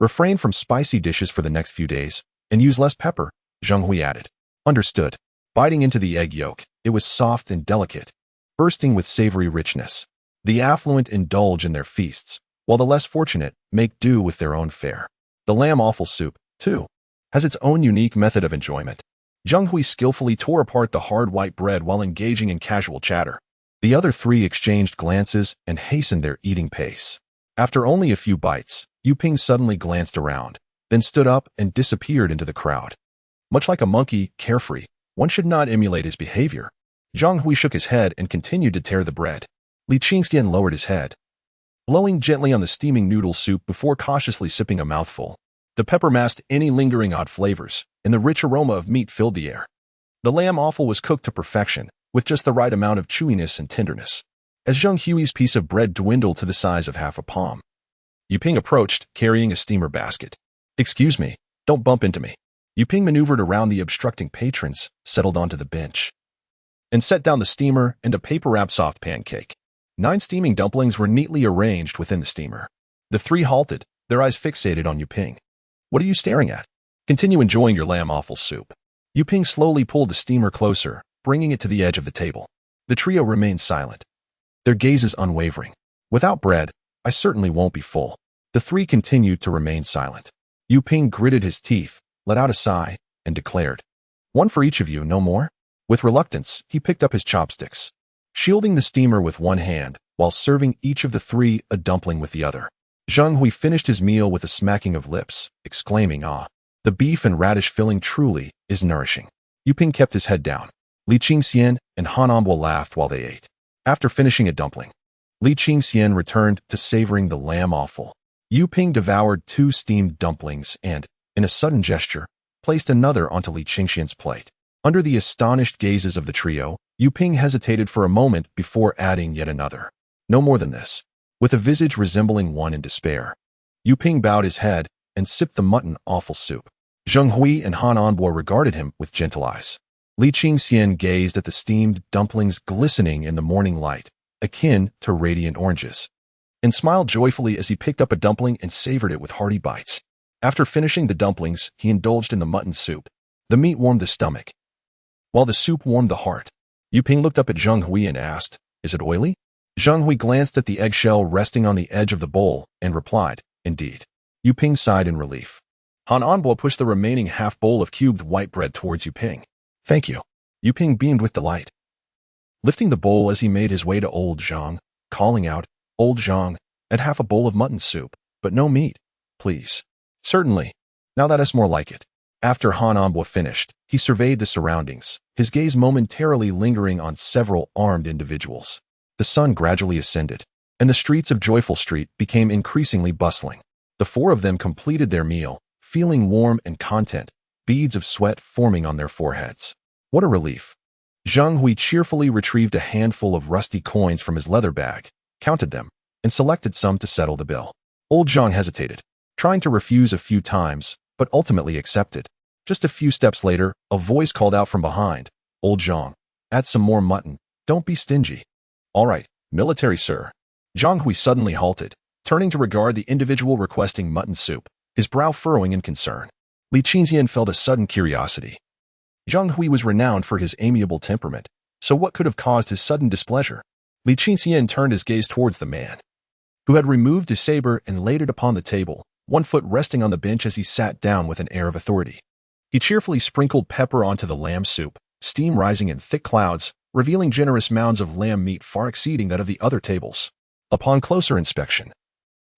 Refrain from spicy dishes for the next few days, and use less pepper," Zheng Hui added. "Understood." Biting into the egg yolk, it was soft and delicate, bursting with savory richness. The affluent indulge in their feasts, while the less fortunate make do with their own fare. The lamb offal soup, too, has its own unique method of enjoyment. Zheng Hui skillfully tore apart the hard white bread while engaging in casual chatter. The other three exchanged glances and hastened their eating pace. After only a few bites, Yu Ping suddenly glanced around, then stood up and disappeared into the crowd. Much like a monkey, carefree, one should not emulate his behavior. Zheng Hui shook his head and continued to tear the bread. Li Qingxian lowered his head, blowing gently on the steaming noodle soup before cautiously sipping a mouthful. The pepper masked any lingering odd flavors, and the rich aroma of meat filled the air. The lamb offal was cooked to perfection, with just the right amount of chewiness and tenderness. As Zheng Hui's piece of bread dwindled to the size of half a palm, Yu Ping approached, carrying a steamer basket. "Excuse me, don't bump into me." Yu Ping maneuvered around the obstructing patrons, settled onto the bench, and set down the steamer and a paper-wrapped soft pancake. 9 steaming dumplings were neatly arranged within the steamer. The 3 halted, their eyes fixated on Yu Ping. "What are you staring at? Continue enjoying your lamb offal soup." Yu Ping slowly pulled the steamer closer, bringing it to the edge of the table. The trio remained silent, their gazes unwavering. "Without bread, I certainly won't be full." The 3 continued to remain silent. Yu Ping gritted his teeth, let out a sigh, and declared, "One for each of you, no more?" With reluctance, he picked up his chopsticks, shielding the steamer with one hand, while serving each of the 3 a dumpling with the other. Zheng Hui finished his meal with a smacking of lips, exclaiming, "Ah, the beef and radish filling truly is nourishing." Yu Ping kept his head down. Li Qingxian and Han Ambo laughed while they ate. After finishing a dumpling, Li Qingxian returned to savoring the lamb offal. Yu Ping devoured 2 steamed dumplings and, in a sudden gesture, placed another onto Li Qingxian's plate. Under the astonished gazes of the trio, Yu Ping hesitated for a moment before adding yet another. No more than this. With a visage resembling one in despair, Yu Ping bowed his head and sipped the mutton offal soup. Zheng Hui and Han Ambo regarded him with gentle eyes. Li Qingxian gazed at the steamed dumplings glistening in the morning light, akin to radiant oranges, and smiled joyfully as he picked up a dumpling and savored it with hearty bites. After finishing the dumplings, he indulged in the mutton soup. The meat warmed the stomach, while the soup warmed the heart. Yu Ping looked up at Zheng Hui and asked, "Is it oily?" Zheng Hui glanced at the eggshell resting on the edge of the bowl and replied, "Indeed." Yu Ping sighed in relief. Han Ambo pushed the remaining half bowl of cubed white bread towards Yu Ping. "Thank you." Yu Ping beamed with delight, lifting the bowl as he made his way to Old Zhang, calling out, "Old Zhang, add half a bowl of mutton soup, but no meat, please." "Certainly. Now that is more like it." After Han Ambo finished, he surveyed the surroundings, his gaze momentarily lingering on several armed individuals. The sun gradually ascended, and the streets of Joyful Street became increasingly bustling. The 4 of them completed their meal, feeling warm and content, beads of sweat forming on their foreheads. What a relief. Zheng Hui cheerfully retrieved a handful of rusty coins from his leather bag, counted them, and selected some to settle the bill. Old Zhang hesitated, trying to refuse a few times, but ultimately accepted. Just a few steps later, a voice called out from behind, "Old Zhang, add some more mutton, don't be stingy." "All right, military sir." Zheng Hui suddenly halted, turning to regard the individual requesting mutton soup, his brow furrowing in concern. Li Qingxian felt a sudden curiosity. Zheng Hui was renowned for his amiable temperament, so what could have caused his sudden displeasure? Li Qingxian turned his gaze towards the man, who had removed his saber and laid it upon the table, one foot resting on the bench as he sat down with an air of authority. He cheerfully sprinkled pepper onto the lamb soup, steam rising in thick clouds, revealing generous mounds of lamb meat far exceeding that of the other tables. Upon closer inspection,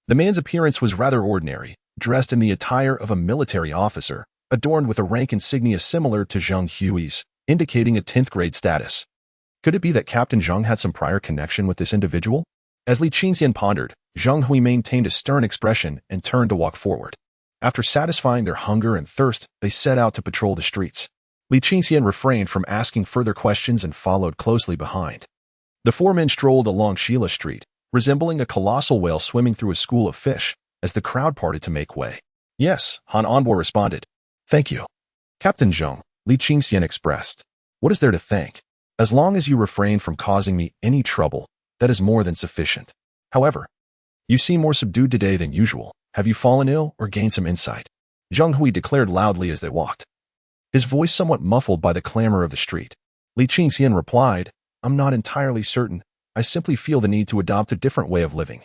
the man's appearance was rather ordinary, dressed in the attire of a military officer, adorned with a rank insignia similar to Zheng Hui's, indicating a 10th grade status. Could it be that Captain Zheng had some prior connection with this individual? As Li Qingxian pondered, Zheng Hui maintained a stern expression and turned to walk forward. After satisfying their hunger and thirst, they set out to patrol the streets. Li Qingxian refrained from asking further questions and followed closely behind. The four men strolled along Sheila Street, resembling a colossal whale swimming through a school of fish, as the crowd parted to make way. Yes, Han Anbo responded. Thank you. Captain Zheng, Li Qingxian expressed. What is there to thank? As long as you refrain from causing me any trouble, that is more than sufficient. However, you seem more subdued today than usual. Have you fallen ill or gained some insight? Zheng Hui declared loudly as they walked, his voice somewhat muffled by the clamor of the street. Li Qingxian replied, I'm not entirely certain. I simply feel the need to adopt a different way of living.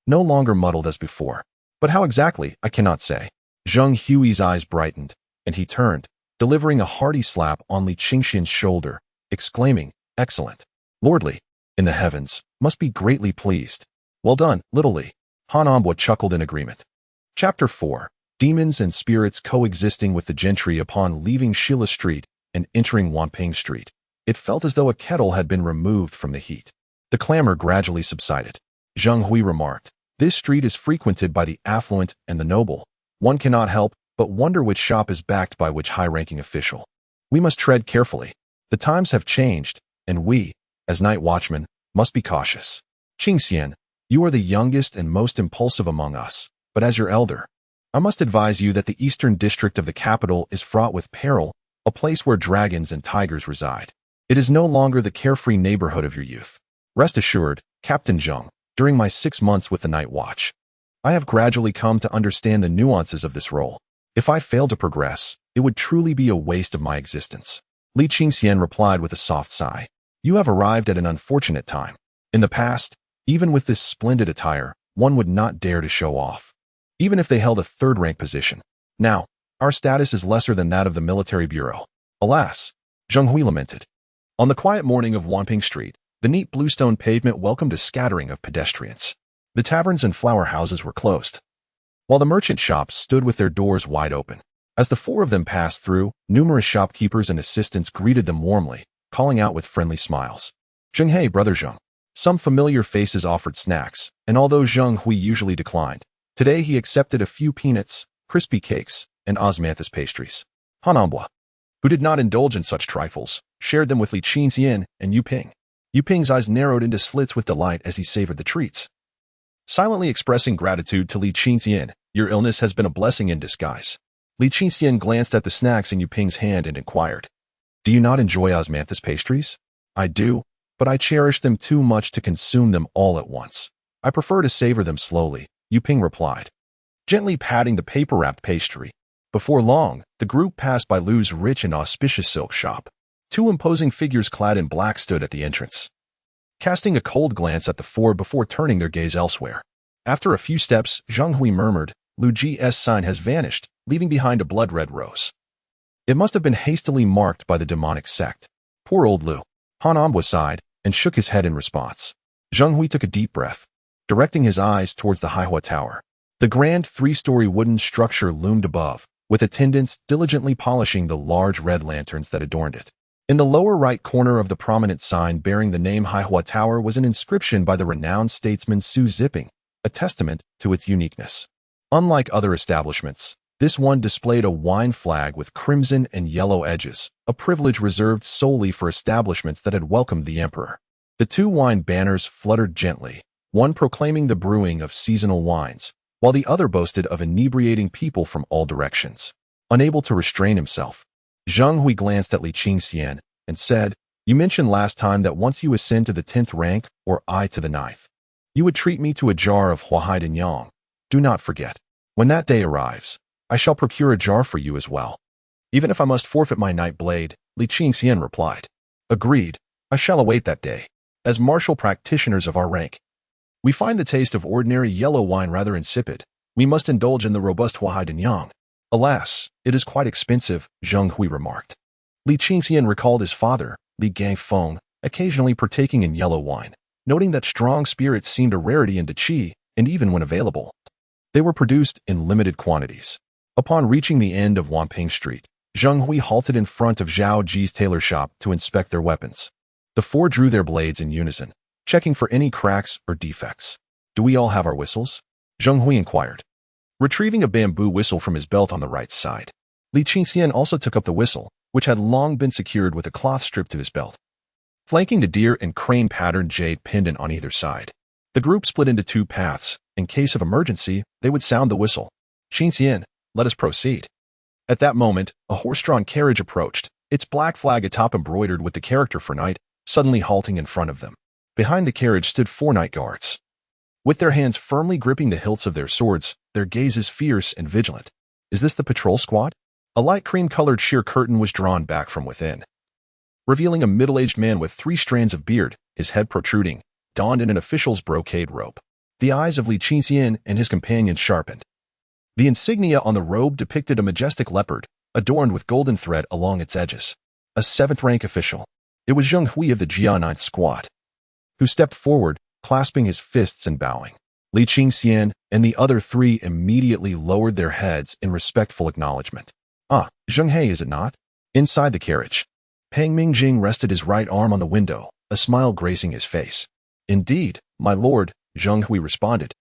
No longer muddled as before. But how exactly, I cannot say. Zheng Hui's eyes brightened, and he turned, delivering a hearty slap on Li Qingxian's shoulder, exclaiming, Excellent. Lord Li, in the heavens, must be greatly pleased. Well done, little Li. Han Anbo chuckled in agreement. Chapter 4. Demons and Spirits Coexisting with the Gentry. Upon leaving Sheila Street and entering Wanping Street, it felt as though a kettle had been removed from the heat. The clamor gradually subsided. Zheng Hui remarked, This street is frequented by the affluent and the noble. One cannot help but wonder which shop is backed by which high-ranking official. We must tread carefully. The times have changed, and we, as night watchmen, must be cautious. Qingxian, you are the youngest and most impulsive among us, but as your elder, I must advise you that the eastern district of the capital is fraught with peril, a place where dragons and tigers reside. It is no longer the carefree neighborhood of your youth. Rest assured, Captain Zheng, during my 6 months with the Night Watch, I have gradually come to understand the nuances of this role. If I fail to progress, it would truly be a waste of my existence. Li Qingxian replied with a soft sigh. You have arrived at an unfortunate time. In the past, even with this splendid attire, one would not dare to show off, even if they held a third-rank position. Now, our status is lesser than that of the military bureau. Alas, Zheng Hui lamented. On the quiet morning of Wanping Street, the neat bluestone pavement welcomed a scattering of pedestrians. The taverns and flower houses were closed, while the merchant shops stood with their doors wide open. As the four of them passed through, numerous shopkeepers and assistants greeted them warmly, calling out with friendly smiles. Zheng brother Zheng. Some familiar faces offered snacks, and although Zheng Hui usually declined, today he accepted a few peanuts, crispy cakes, and osmanthus pastries. Han Anbo, who did not indulge in such trifles, shared them with Li Qingxian and Yu Ping. Yu Ping's eyes narrowed into slits with delight as he savored the treats. Silently expressing gratitude to Li Qingxian, your illness has been a blessing in disguise. Li Qingxian glanced at the snacks in Yu Ping's hand and inquired, Do you not enjoy osmanthus pastries? I do, but I cherish them too much to consume them all at once. I prefer to savor them slowly, Yu Ping replied, gently patting the paper-wrapped pastry. Before long, the group passed by Lu's rich and auspicious silk shop. Two imposing figures clad in black stood at the entrance, casting a cold glance at the four before turning their gaze elsewhere. After a few steps, Zheng Hui murmured, Lu Ji's sign has vanished, leaving behind a blood-red rose. It must have been hastily marked by the demonic sect. Poor old Lu. Han Anbo sighed and shook his head in response. Zheng Hui took a deep breath, directing his eyes towards the Haihua Tower. The grand 3-story wooden structure loomed above, with attendants diligently polishing the large red lanterns that adorned it. In the lower right corner of the prominent sign bearing the name Haihua Tower was an inscription by the renowned statesman Su Ziping, a testament to its uniqueness. Unlike other establishments, this one displayed a wine flag with crimson and yellow edges, a privilege reserved solely for establishments that had welcomed the emperor. The two wine banners fluttered gently, one proclaiming the brewing of seasonal wines, while the other boasted of inebriating people from all directions. Unable to restrain himself, Zheng Hui glanced at Li Qingxian and said, You mentioned last time that once you ascend to the 10th rank, or I to the 9th, you would treat me to a jar of Huahai Dinyang. Do not forget. When that day arrives, I shall procure a jar for you as well. Even if I must forfeit my night blade, Li Qingxian replied. Agreed. I shall await that day. As martial practitioners of our rank, we find the taste of ordinary yellow wine rather insipid. We must indulge in the robust Huahai Dinyang. Alas, it is quite expensive, Zheng Hui remarked. Li Qingxian recalled his father, Li Gangfeng, occasionally partaking in yellow wine, noting that strong spirits seemed a rarity in Deqi, and even when available, they were produced in limited quantities. Upon reaching the end of Wanping Street, Zheng Hui halted in front of Zhao Ji's tailor shop to inspect their weapons. The four drew their blades in unison, checking for any cracks or defects. Do we all have our whistles? Zheng Hui inquired, retrieving a bamboo whistle from his belt on the right side. Li Qingxian also took up the whistle, which had long been secured with a cloth strip to his belt, flanking the deer and crane-patterned jade pendant on either side. The group split into two paths. In case of emergency, they would sound the whistle. Qingxian, let us proceed. At that moment, a horse-drawn carriage approached, its black flag atop embroidered with the character for night, suddenly halting in front of them. Behind the carriage stood four night guards. With their hands firmly gripping the hilts of their swords, their gazes fierce and vigilant. Is this the patrol squad? A light cream-colored sheer curtain was drawn back from within, revealing a middle-aged man with 3 strands of beard, his head protruding, donned in an official's brocade robe. The eyes of Li Qingxian and his companions sharpened. The insignia on the robe depicted a majestic leopard, adorned with golden thread along its edges. A 7th-rank official. It was Zheng Hui of the Jia 9th Squad, who stepped forward, clasping his fists and bowing. Li Qingxian and the other 3 immediately lowered their heads in respectful acknowledgement. Ah, Zheng He, is it not? Inside the carriage, Peng Mingjing rested his right arm on the window, a smile gracing his face. Indeed, my lord, Zheng Hui responded.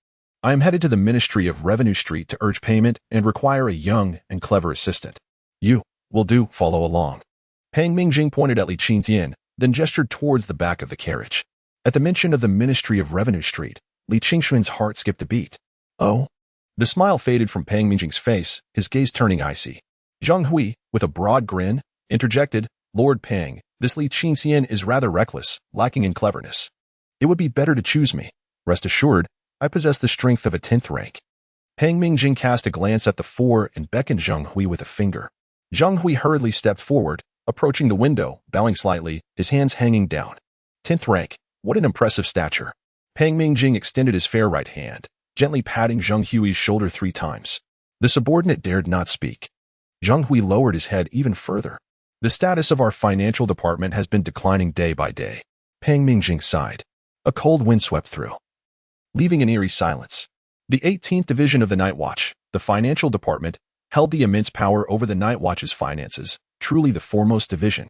I am headed to the Ministry of Revenue Street to urge payment and require a young and clever assistant. You will do, follow along. Peng Mingjing pointed at Li Qingxian, then gestured towards the back of the carriage. At the mention of the Ministry of Revenue Street, Li Qingxian's heart skipped a beat. Oh? The smile faded from Peng Mingjing's face, his gaze turning icy. Zheng Hui, with a broad grin, interjected, Lord Peng, this Li Qingxian is rather reckless, lacking in cleverness. It would be better to choose me. Rest assured, I possess the strength of a 10th rank. Peng Mingjing cast a glance at the 4 and beckoned Zheng Hui with a finger. Zheng Hui hurriedly stepped forward, approaching the window, bowing slightly, his hands hanging down. 10th rank, what an impressive stature. Peng Mingjing extended his fair right hand, gently patting Zheng Hui's shoulder 3 times. The subordinate dared not speak. Zheng Hui lowered his head even further. The status of our financial department has been declining day by day. Peng Mingjing sighed. A cold wind swept through, leaving an eerie silence. The 18th Division of the Night Watch, the financial department, held the immense power over the Night Watch's finances, truly the foremost division.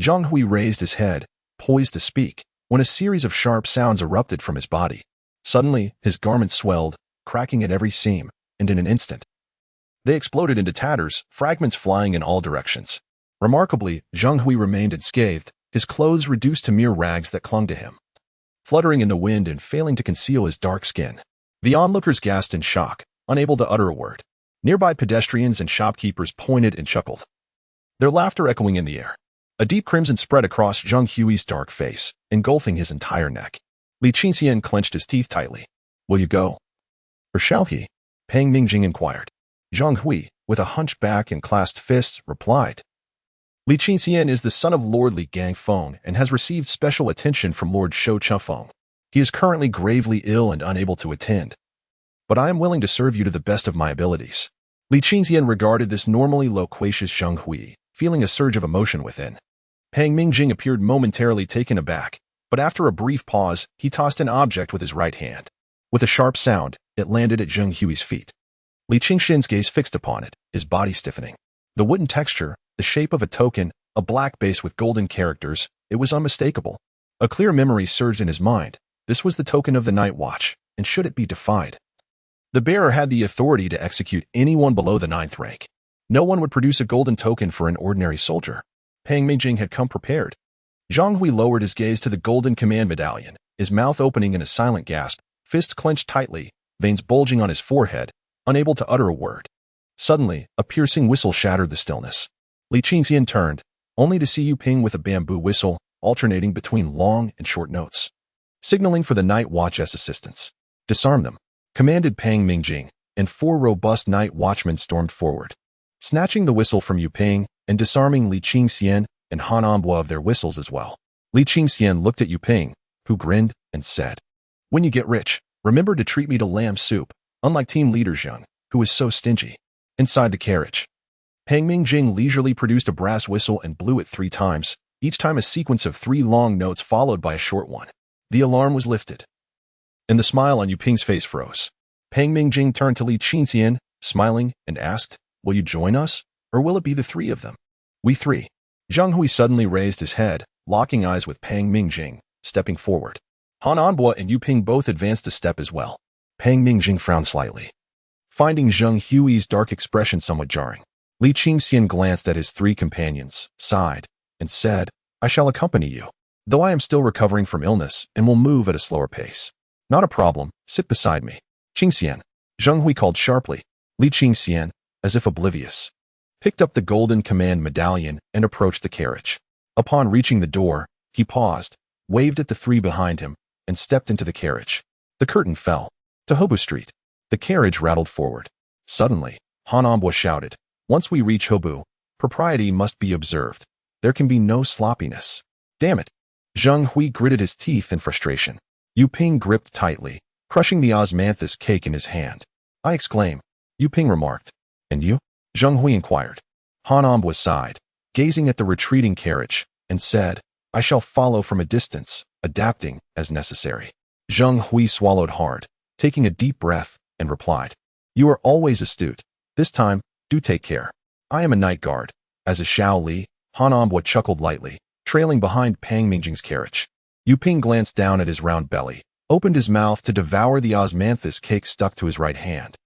Zheng Hui raised his head, poised to speak, when a series of sharp sounds erupted from his body. Suddenly, his garments swelled, cracking at every seam, and in an instant, they exploded into tatters, fragments flying in all directions. Remarkably, Zheng Hui remained unscathed, his clothes reduced to mere rags that clung to him, fluttering in the wind and failing to conceal his dark skin. The onlookers gasped in shock, unable to utter a word. Nearby pedestrians and shopkeepers pointed and chuckled, their laughter echoing in the air. A deep crimson spread across Zheng Hui's dark face, engulfing his entire neck. Li Qingxian clenched his teeth tightly. Will you go? Or shall he? Peng Mingjing inquired. Zheng Hui, with a hunched back and clasped fists, replied. Li Qingxian is the son of Lord Li Gangfeng and has received special attention from Lord Shou Chufeng. He is currently gravely ill and unable to attend, but I am willing to serve you to the best of my abilities. Li Qingxian regarded this normally loquacious Zheng Hui, feeling a surge of emotion within. Peng Mingjing appeared momentarily taken aback, but after a brief pause, he tossed an object with his right hand. With a sharp sound, it landed at Zheng Hui's feet. Li Qingxian's gaze fixed upon it, his body stiffening. The wooden texture, the shape of a token, a black base with golden characters, it was unmistakable. A clear memory surged in his mind. This was the token of the Night Watch, and should it be defied, the bearer had the authority to execute anyone below the 9th rank. No one would produce a golden token for an ordinary soldier. Peng Mingjing had come prepared. Zheng Hui lowered his gaze to the golden command medallion, his mouth opening in a silent gasp, fists clenched tightly, veins bulging on his forehead, unable to utter a word. Suddenly, a piercing whistle shattered the stillness. Li Qingxian turned, only to see Yu Ping with a bamboo whistle, alternating between long and short notes, signaling for the Night Watch's assistants. Disarm them, commanded Peng Mingjing, and 4 robust night watchmen stormed forward, snatching the whistle from Yu Ping and disarming Li Qingxian and Han Ambua of their whistles as well. Li Qingxian looked at Yu Ping, who grinned and said, When you get rich, remember to treat me to lamb soup, unlike team leader Zheng, who is so stingy. Inside the carriage, Peng Mingjing leisurely produced a brass whistle and blew it 3 times, each time a sequence of 3 long notes followed by a short one. The alarm was lifted, and the smile on Yu Ping's face froze. Peng Mingjing turned to Li Qingxian, smiling, and asked, "Will you join us, or will it be the 3 of them?" "We 3. Zhang Hui suddenly raised his head, locking eyes with Peng Mingjing, stepping forward. Han Anbo and Yu Ping both advanced a step as well. Peng Mingjing frowned slightly, finding Zhang Hui's dark expression somewhat jarring. Li Qingxian glanced at his 3 companions, sighed, and said, "I shall accompany you, though I am still recovering from illness and will move at a slower pace." "Not a problem, sit beside me." "Qingxian," Zhang Hui called sharply. Li Qingxian, as if oblivious, picked up the golden command medallion and approached the carriage. Upon reaching the door, he paused, waved at the 3 behind him, and stepped into the carriage. The curtain fell. To Hobu Street. The carriage rattled forward. Suddenly, Han Anbo shouted, "Once we reach Hobu, propriety must be observed. There can be no sloppiness." "Damn it!" Zhang Hui gritted his teeth in frustration. Yu Ping gripped tightly, crushing the osmanthus cake in his hand. "I exclaimed." Yu Ping remarked. "And you?" Zhang Hui inquired. Han Anbo sighed, gazing at the retreating carriage, and said, "I shall follow from a distance, adapting as necessary." Zhang Hui swallowed hard, taking a deep breath, and replied, "You are always astute. This time, do take care. I am a night guard." As a Xiao Li, Han Anbo chuckled lightly, trailing behind Peng Mingjing's carriage. Yu Ping glanced down at his round belly, opened his mouth to devour the osmanthus cake stuck to his right hand,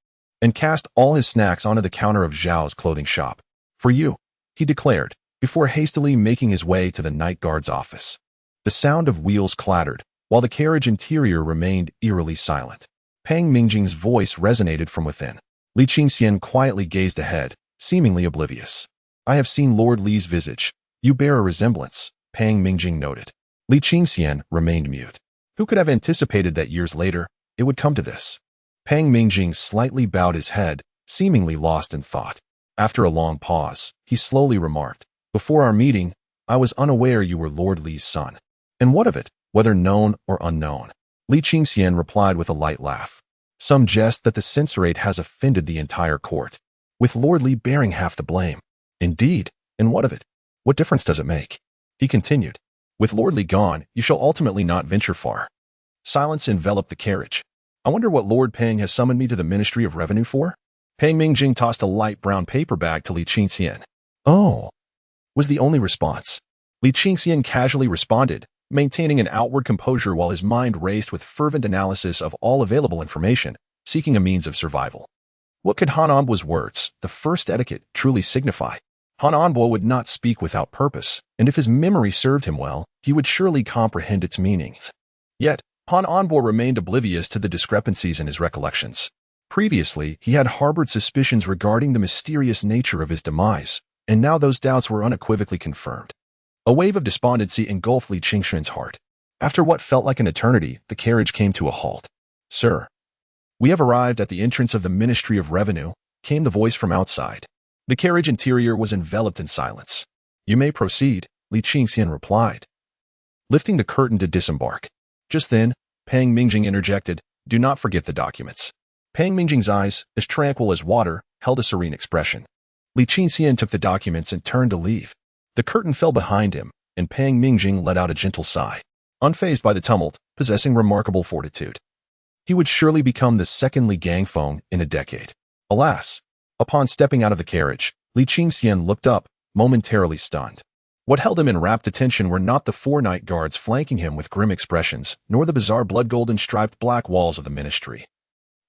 and cast all his snacks onto the counter of Zhao's clothing shop. "For you," he declared, before hastily making his way to the night guard's office. The sound of wheels clattered, while the carriage interior remained eerily silent. Peng Mingjing's voice resonated from within. Li Qingxian quietly gazed ahead, seemingly oblivious. "I have seen Lord Li's visage. You bear a resemblance," Peng Mingjing noted. Li Qingxian remained mute. Who could have anticipated that years later, it would come to this? Peng Mingjing slightly bowed his head, seemingly lost in thought. After a long pause, he slowly remarked, "Before our meeting, I was unaware you were Lord Li's son." "And what of it, whether known or unknown?" Li Qingxian replied with a light laugh. "Some jest that the censorate has offended the entire court, with Lord Li bearing half the blame." "Indeed, and what of it? What difference does it make?" He continued, "With Lord Li gone, you shall ultimately not venture far." Silence enveloped the carriage. "I wonder what Lord Peng has summoned me to the Ministry of Revenue for?" Peng Mingjing tossed a light brown paper bag to Li Qingxian. "Oh," was the only response. Li Qingxian casually responded, maintaining an outward composure while his mind raced with fervent analysis of all available information, seeking a means of survival. What could Han Anbo's words, the first etiquette, truly signify? Han Anbo would not speak without purpose, and if his memory served him well, he would surely comprehend its meaning. Yet, Han Anbo remained oblivious to the discrepancies in his recollections. Previously, he had harbored suspicions regarding the mysterious nature of his demise, and now those doubts were unequivocally confirmed. A wave of despondency engulfed Li Qingxian's heart. After what felt like an eternity, the carriage came to a halt. "Sir, we have arrived at the entrance of the Ministry of Revenue," came the voice from outside. The carriage interior was enveloped in silence. "You may proceed," Li Qingxian replied, lifting the curtain to disembark. Just then, Peng Mingjing interjected, "Do not forget the documents." Peng Mingjing's eyes, as tranquil as water, held a serene expression. Li Qingxian took the documents and turned to leave. The curtain fell behind him, and Peng Mingjing let out a gentle sigh, unfazed by the tumult, possessing remarkable fortitude. He would surely become the second Li Gangfeng in a decade. Alas! Upon stepping out of the carriage, Li Qingxian looked up, momentarily stunned. What held him in rapt attention were not the 4 night guards flanking him with grim expressions, nor the bizarre blood-golden striped black walls of the ministry,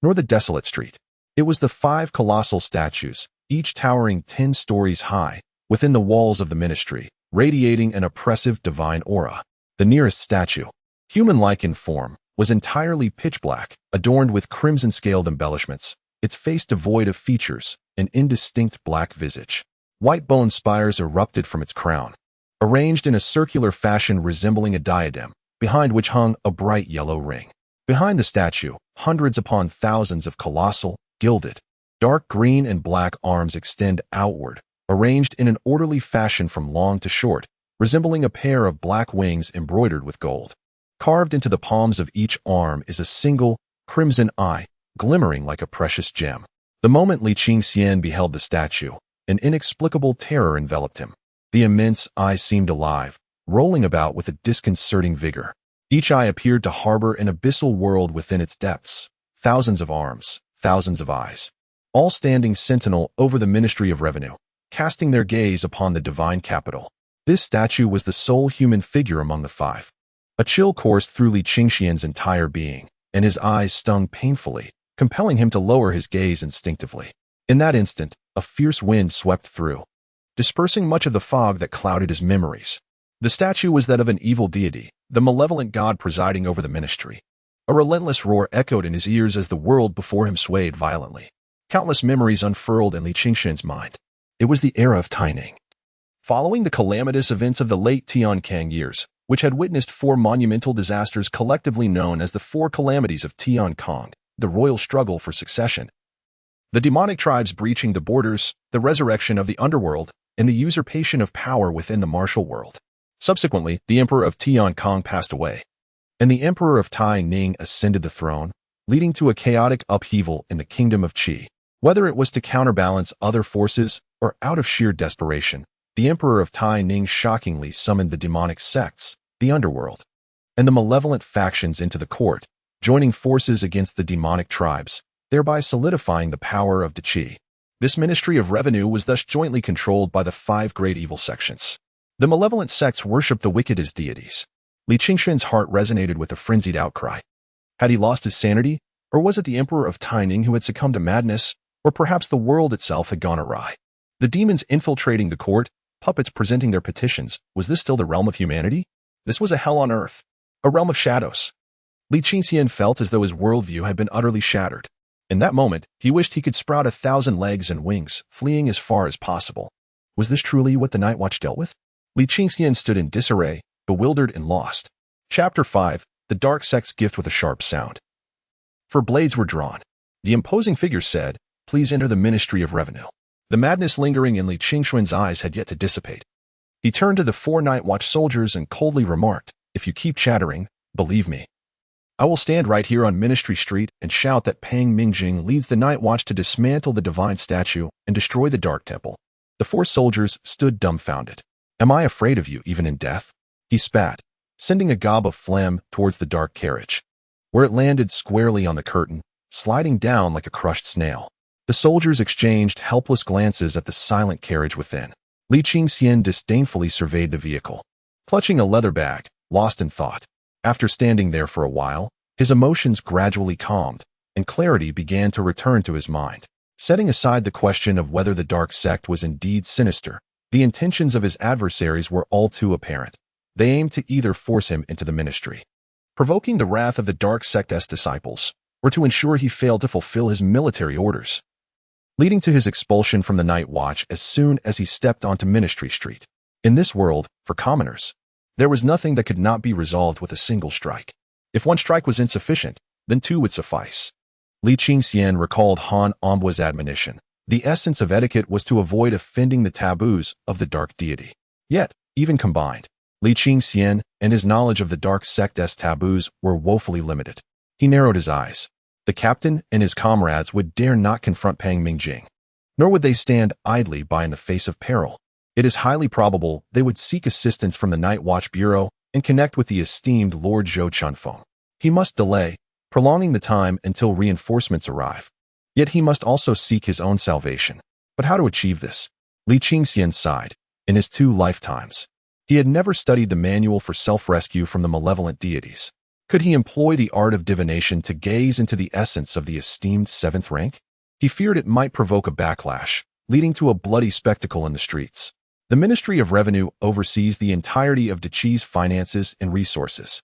nor the desolate street. It was the 5 colossal statues, each towering 10 stories high, within the walls of the ministry, radiating an oppressive divine aura. The nearest statue, human-like in form, was entirely pitch black, adorned with crimson-scaled embellishments, its face devoid of features, an indistinct black visage. White bone spires erupted from its crown, arranged in a circular fashion resembling a diadem, behind which hung a bright yellow ring. Behind the statue, hundreds upon thousands of colossal, gilded, dark green and black arms extend outward, arranged in an orderly fashion from long to short, resembling a pair of black wings embroidered with gold. Carved into the palms of each arm is a single, crimson eye, glimmering like a precious gem. The moment Li Qingxian beheld the statue, an inexplicable terror enveloped him. The immense eyes seemed alive, rolling about with a disconcerting vigor. Each eye appeared to harbor an abyssal world within its depths, thousands of arms, thousands of eyes, all standing sentinel over the Ministry of Revenue, casting their gaze upon the divine capital. This statue was the sole human figure among the five. A chill coursed through Li Qingxian's entire being, and his eyes stung painfully, compelling him to lower his gaze instinctively. In that instant, a fierce wind swept through, dispersing much of the fog that clouded his memories. The statue was that of an evil deity, the malevolent god presiding over the ministry. A relentless roar echoed in his ears as the world before him swayed violently. Countless memories unfurled in Li Qingxian's mind. It was the era of Taining. Following the calamitous events of the late Tiankang years, which had witnessed four monumental disasters collectively known as the Four Calamities of Tiankang, the royal struggle for succession, the demonic tribes breaching the borders, the resurrection of the underworld, and the usurpation of power within the martial world. Subsequently, the emperor of Tiankang passed away, and the emperor of Tai Ning ascended the throne, leading to a chaotic upheaval in the kingdom of Qi. Whether it was to counterbalance other forces or out of sheer desperation, the emperor of Tai Ning shockingly summoned the demonic sects, the underworld, and the malevolent factions into the court, joining forces against the demonic tribes, thereby solidifying the power of the Qi. This Ministry of Revenue was thus jointly controlled by the five great evil sections. The malevolent sects worshipped the wicked as deities. Li Qingxian's heart resonated with a frenzied outcry. Had he lost his sanity, or was it the emperor of Taining who had succumbed to madness, or perhaps the world itself had gone awry? The demons infiltrating the court, puppets presenting their petitions, was this still the realm of humanity? This was a hell on earth, a realm of shadows. Li Qingxian felt as though his worldview had been utterly shattered. In that moment, he wished he could sprout 1,000 legs and wings, fleeing as far as possible. Was this truly what the Night Watch dealt with? Li Qingxian stood in disarray, bewildered and lost. Chapter 5, The Dark Sect's Gift with a Sharp Sound. For blades were drawn. The imposing figure said, "Please enter the Ministry of Revenue." The madness lingering in Li Qingxian's eyes had yet to dissipate. He turned to the four Night Watch soldiers and coldly remarked, "If you keep chattering, believe me, I will stand right here on Ministry Street and shout that Pang Mingjing leads the Night Watch to dismantle the divine statue and destroy the Dark Temple." The four soldiers stood dumbfounded. "Am I afraid of you even in death?" He spat, sending a gob of phlegm towards the dark carriage, where it landed squarely on the curtain, sliding down like a crushed snail. The soldiers exchanged helpless glances at the silent carriage within. Li Qingxian disdainfully surveyed the vehicle, clutching a leather bag, lost in thought. After standing there for a while, his emotions gradually calmed, and clarity began to return to his mind. Setting aside the question of whether the dark sect was indeed sinister, the intentions of his adversaries were all too apparent. They aimed to either force him into the ministry, provoking the wrath of the dark sect's disciples, or to ensure he failed to fulfill his military orders, leading to his expulsion from the Night Watch as soon as he stepped onto Ministry Street. In this world, for commoners, there was nothing that could not be resolved with a single strike. If one strike was insufficient, then two would suffice. Li Qingxian recalled Han Ombu's admonition. The essence of etiquette was to avoid offending the taboos of the dark deity. Yet, even combined, Li Qingxian and his knowledge of the dark sect's taboos were woefully limited. He narrowed his eyes. The captain and his comrades would dare not confront Pang Mingjing, nor would they stand idly by in the face of peril. It is highly probable they would seek assistance from the Night Watch Bureau and connect with the esteemed Lord Zhou Chunfeng. He must delay, prolonging the time until reinforcements arrive. Yet he must also seek his own salvation. But how to achieve this? Li Qingxian sighed. In his 2 lifetimes, he had never studied the manual for self-rescue from the malevolent deities. Could he employ the art of divination to gaze into the essence of the esteemed 7th rank? He feared it might provoke a backlash, leading to a bloody spectacle in the streets. The Ministry of Revenue oversees the entirety of Deqi's finances and resources.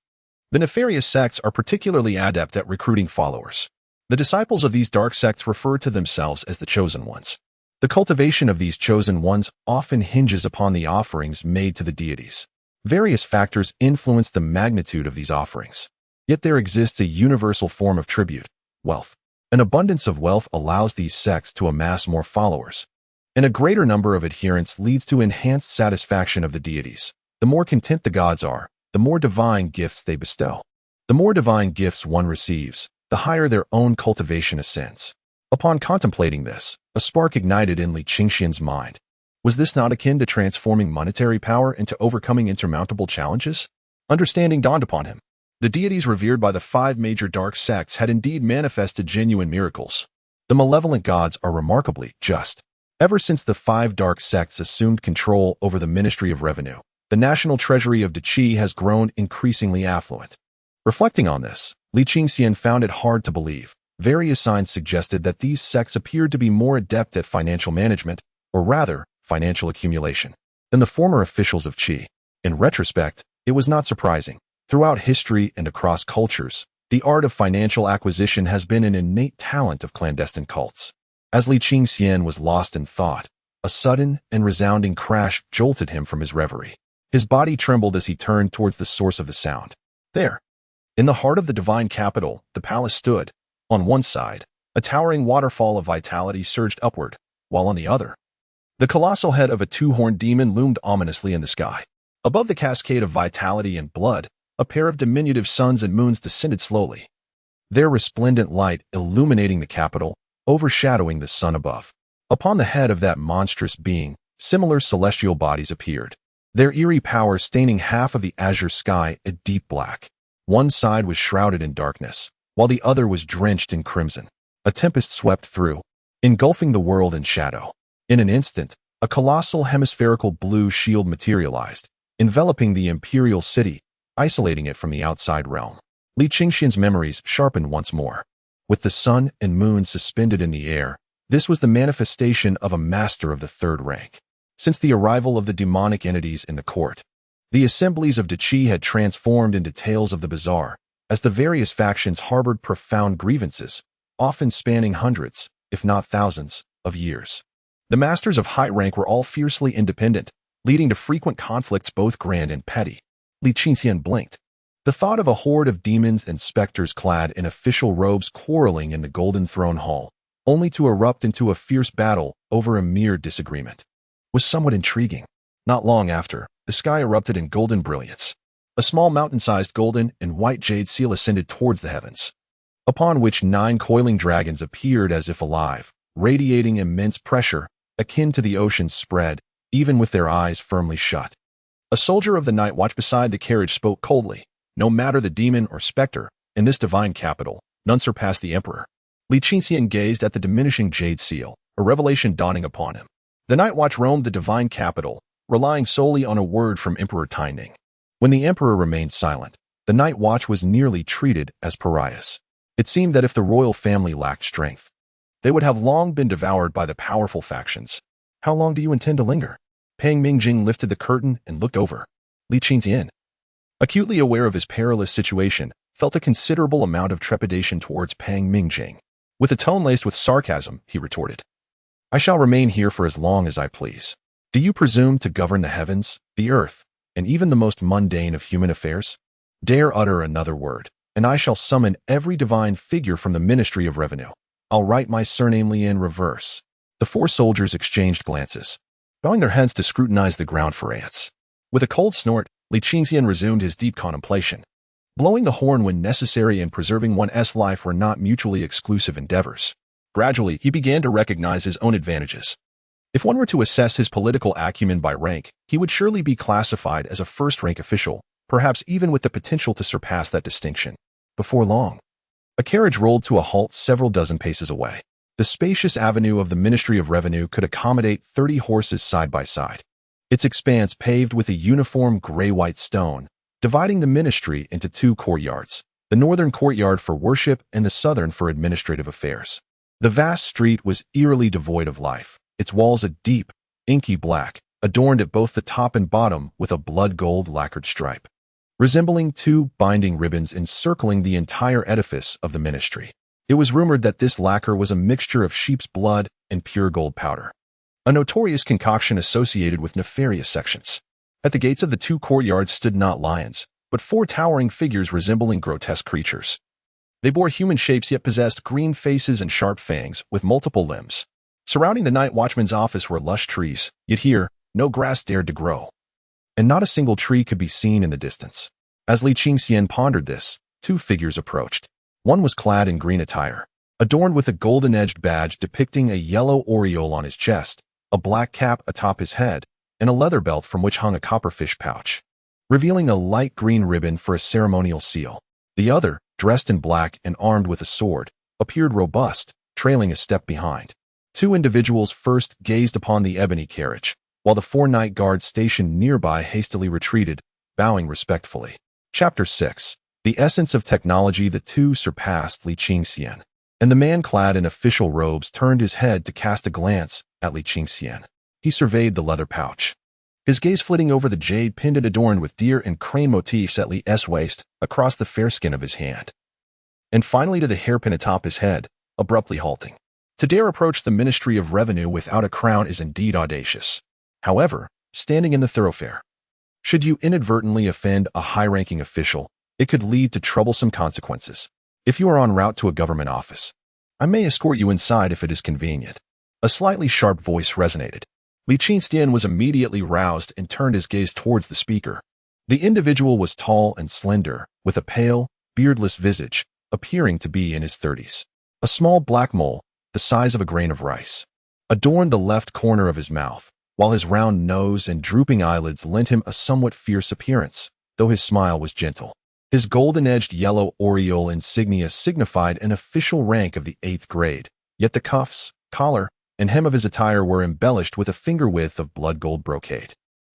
The nefarious sects are particularly adept at recruiting followers. The disciples of these dark sects refer to themselves as the Chosen Ones. The cultivation of these Chosen Ones often hinges upon the offerings made to the deities. Various factors influence the magnitude of these offerings. Yet there exists a universal form of tribute, wealth. An abundance of wealth allows these sects to amass more followers, and a greater number of adherents leads to enhanced satisfaction of the deities. The more content the gods are, the more divine gifts they bestow. The more divine gifts one receives, the higher their own cultivation ascends. Upon contemplating this, a spark ignited in Li Qingxian's mind. Was this not akin to transforming monetary power into overcoming insurmountable challenges? Understanding dawned upon him. The deities revered by the 5 major dark sects had indeed manifested genuine miracles. The malevolent gods are remarkably just. Ever since the 5 dark sects assumed control over the Ministry of Revenue, the national treasury of Deqi has grown increasingly affluent. Reflecting on this, Li Qingxian found it hard to believe. Various signs suggested that these sects appeared to be more adept at financial management, or rather, financial accumulation, than the former officials of Qi. In retrospect, it was not surprising. Throughout history and across cultures, the art of financial acquisition has been an innate talent of clandestine cults. As Li Qingxian was lost in thought, a sudden and resounding crash jolted him from his reverie. His body trembled as he turned towards the source of the sound. There, in the heart of the divine capital, the palace stood. On one side, a towering waterfall of vitality surged upward, while on the other, the colossal head of a 2-horned demon loomed ominously in the sky. Above the cascade of vitality and blood, a pair of diminutive suns and moons descended slowly, their resplendent light illuminating the capital, overshadowing the sun above. Upon the head of that monstrous being, similar celestial bodies appeared, their eerie power staining half of the azure sky a deep black. One side was shrouded in darkness, while the other was drenched in crimson. A tempest swept through, engulfing the world in shadow. In an instant, a colossal hemispherical blue shield materialized, enveloping the imperial city, isolating it from the outside realm. Li Qingxian's memories sharpened once more. With the sun and moon suspended in the air, this was the manifestation of a master of the 3rd rank. Since the arrival of the demonic entities in the court, the assemblies of Deqi had transformed into tales of the bizarre, as the various factions harbored profound grievances, often spanning hundreds, if not thousands, of years. The masters of high rank were all fiercely independent, leading to frequent conflicts both grand and petty. Li Qingxian blinked. The thought of a horde of demons and specters clad in official robes quarreling in the Golden Throne Hall, only to erupt into a fierce battle over a mere disagreement, was somewhat intriguing. Not long after, the sky erupted in golden brilliance. A small mountain-sized golden and white jade seal ascended towards the heavens, upon which 9 coiling dragons appeared as if alive, radiating immense pressure, akin to the ocean's spread, even with their eyes firmly shut. A soldier of the night watch beside the carriage spoke coldly. No matter the demon or specter, in this divine capital, none surpassed the emperor. Li Qingxian gazed at the diminishing jade seal, a revelation dawning upon him. The night watch roamed the divine capital, relying solely on a word from Emperor Taining. When the emperor remained silent, the night watch was nearly treated as pariahs. It seemed that if the royal family lacked strength, they would have long been devoured by the powerful factions. How long do you intend to linger? Pang Mingjing lifted the curtain and looked over. Li Qingxian, acutely aware of his perilous situation, felt a considerable amount of trepidation towards Pang Mingjing. With a tone laced with sarcasm, he retorted, I shall remain here for as long as I please. Do you presume to govern the heavens, the earth, and even the most mundane of human affairs? Dare utter another word, and I shall summon every divine figure from the Ministry of Revenue. I'll write my surname Li in reverse. The 4 soldiers exchanged glances, bowing their heads to scrutinize the ground for ants. With a cold snort, Li Qingxian resumed his deep contemplation. Blowing the horn when necessary and preserving one's life were not mutually exclusive endeavors. Gradually, he began to recognize his own advantages. If one were to assess his political acumen by rank, he would surely be classified as a 1st-rank official, perhaps even with the potential to surpass that distinction. Before long, a carriage rolled to a halt several dozen paces away. The spacious avenue of the Ministry of Revenue could accommodate 30 horses side by side. Its expanse paved with a uniform gray-white stone, dividing the ministry into 2 courtyards, the northern courtyard for worship and the southern for administrative affairs. The vast street was eerily devoid of life, its walls a deep, inky black, adorned at both the top and bottom with a blood-gold lacquered stripe, resembling 2 binding ribbons encircling the entire edifice of the ministry. It was rumored that this lacquer was a mixture of sheep's blood and pure gold powder, a notorious concoction associated with nefarious sections. At the gates of the 2 courtyards stood not lions, but 4 towering figures resembling grotesque creatures. They bore human shapes yet possessed green faces and sharp fangs with multiple limbs. Surrounding the night watchman's office were lush trees, yet here, no grass dared to grow, and not a single tree could be seen in the distance. As Li Qingxian pondered this, 2 figures approached. One was clad in green attire, adorned with a golden-edged badge depicting a yellow aureole on his chest, a black cap atop his head, and a leather belt from which hung a copperfish pouch, revealing a light green ribbon for a ceremonial seal. The other, dressed in black and armed with a sword, appeared robust, trailing a step behind. Two individuals first gazed upon the ebony carriage, while the 4 night guards stationed nearby hastily retreated, bowing respectfully. Chapter 6. The essence of technology. The two surpassed Li Qingxian, and the man clad in official robes turned his head to cast a glance at Li Qingxian. He surveyed the leather pouch, his gaze flitting over the jade pendant adorned with deer and crane motifs at Li's waist, across the fair skin of his hand, and finally to the hairpin atop his head, abruptly halting. To dare approach the Ministry of Revenue without a crown is indeed audacious. However, standing in the thoroughfare, should you inadvertently offend a high-ranking official, it could lead to troublesome consequences. If you are en route to a government office, I may escort you inside if it is convenient. A slightly sharp voice resonated. Li Qingxian was immediately roused and turned his gaze towards the speaker. The individual was tall and slender, with a pale, beardless visage, appearing to be in his 30s. A small black mole, the size of a grain of rice, adorned the left corner of his mouth, while his round nose and drooping eyelids lent him a somewhat fierce appearance, though his smile was gentle. His golden-edged yellow aureole insignia signified an official rank of the 8th grade, yet the cuffs, collar, and hem of his attire were embellished with a finger-width of blood gold brocade,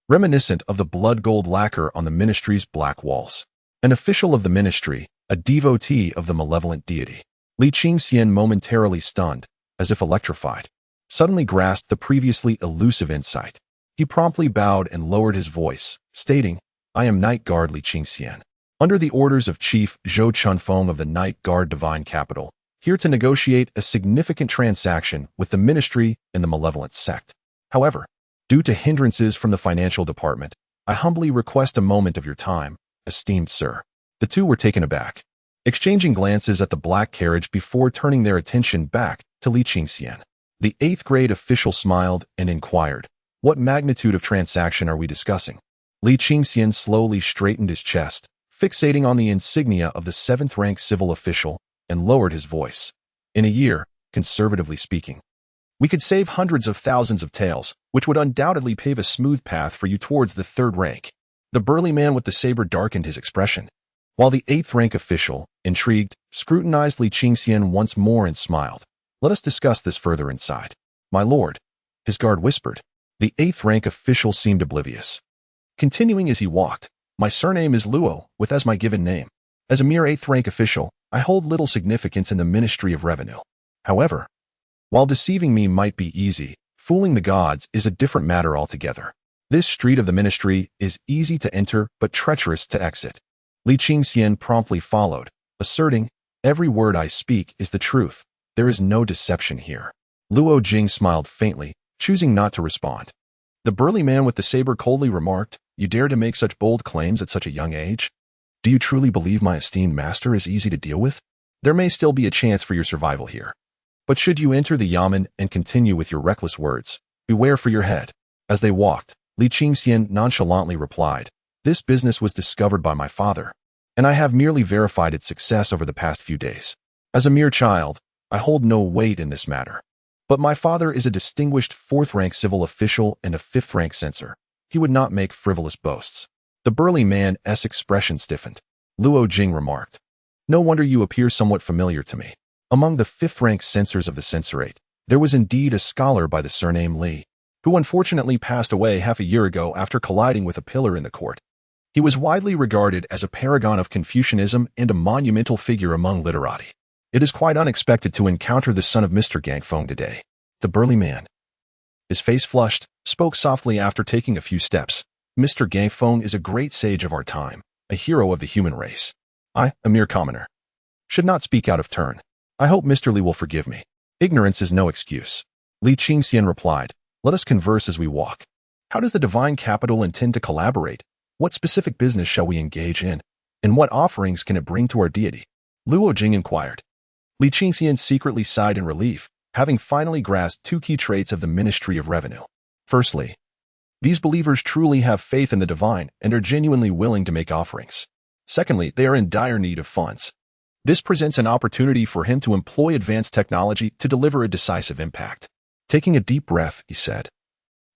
reminiscent of the blood gold lacquer on the ministry's black walls. An official of the ministry, a devotee of the malevolent deity. Li Qingxian, momentarily stunned, as if electrified, suddenly grasped the previously elusive insight. He promptly bowed and lowered his voice, stating, "I am Night Guard Li Qingxian, under the orders of Chief Zhou Chunfeng of the Night Guard Divine Capital, here to negotiate a significant transaction with the ministry and the malevolent sect. However, due to hindrances from the financial department, I humbly request a moment of your time, esteemed sir." The two were taken aback, exchanging glances at the black carriage before turning their attention back to Li Qingxian. The 8th grade official smiled and inquired, "What magnitude of transaction are we discussing?" Li Qingxian slowly straightened his chest, fixating on the insignia of the 7th rank civil official, and lowered his voice. "In a year, conservatively speaking, we could save hundreds of thousands of taels, which would undoubtedly pave a smooth path for you towards the 3rd rank. The burly man with the saber darkened his expression, while the 8th rank official, intrigued, scrutinized Li Qingxian once more and smiled. "Let us discuss this further inside." "My lord," his guard whispered. The 8th rank official seemed oblivious, continuing as he walked, "My surname is Luo, with as my given name. As a mere 8th rank official, I hold little significance in the Ministry of Revenue. However, while deceiving me might be easy, fooling the gods is a different matter altogether. This street of the ministry is easy to enter but treacherous to exit." Li Qingxian promptly followed, asserting, "Every word I speak is the truth. There is no deception here." Luo Jing smiled faintly, choosing not to respond. The burly man with the saber coldly remarked, "You dare to make such bold claims at such a young age? Do you truly believe my esteemed master is easy to deal with? There may still be a chance for your survival here. But should you enter the yamen and continue with your reckless words, beware for your head." As they walked, Li Qingxian nonchalantly replied, "This business was discovered by my father, and I have merely verified its success over the past few days. As a mere child, I hold no weight in this matter. But my father is a distinguished 4th rank civil official and a 5th rank censor. He would not make frivolous boasts." The burly man's expression stiffened. Luo Jing remarked, "No wonder you appear somewhat familiar to me. Among the 5th rank censors of the censorate, there was indeed a scholar by the surname Li, who unfortunately passed away half a year ago after colliding with a pillar in the court. He was widely regarded as a paragon of Confucianism and a monumental figure among literati. It is quite unexpected to encounter the son of Mr. Gangfeng today." The burly man, his face flushed, spoke softly after taking a few steps. "Mr. Gangfeng is a great sage of our time, a hero of the human race. I, a mere commoner, should not speak out of turn. I hope Mr. Li will forgive me. Ignorance is no excuse." Li Qingxian replied, "Let us converse as we walk. How does the divine capital intend to collaborate? What specific business shall we engage in? And what offerings can it bring to our deity?" Luo Jing inquired. Li Qingxian secretly sighed in relief, having finally grasped 2 key traits of the Ministry of Revenue. Firstly, these believers truly have faith in the divine and are genuinely willing to make offerings. Secondly, they are in dire need of funds. This presents an opportunity for him to employ advanced technology to deliver a decisive impact. Taking a deep breath, he said,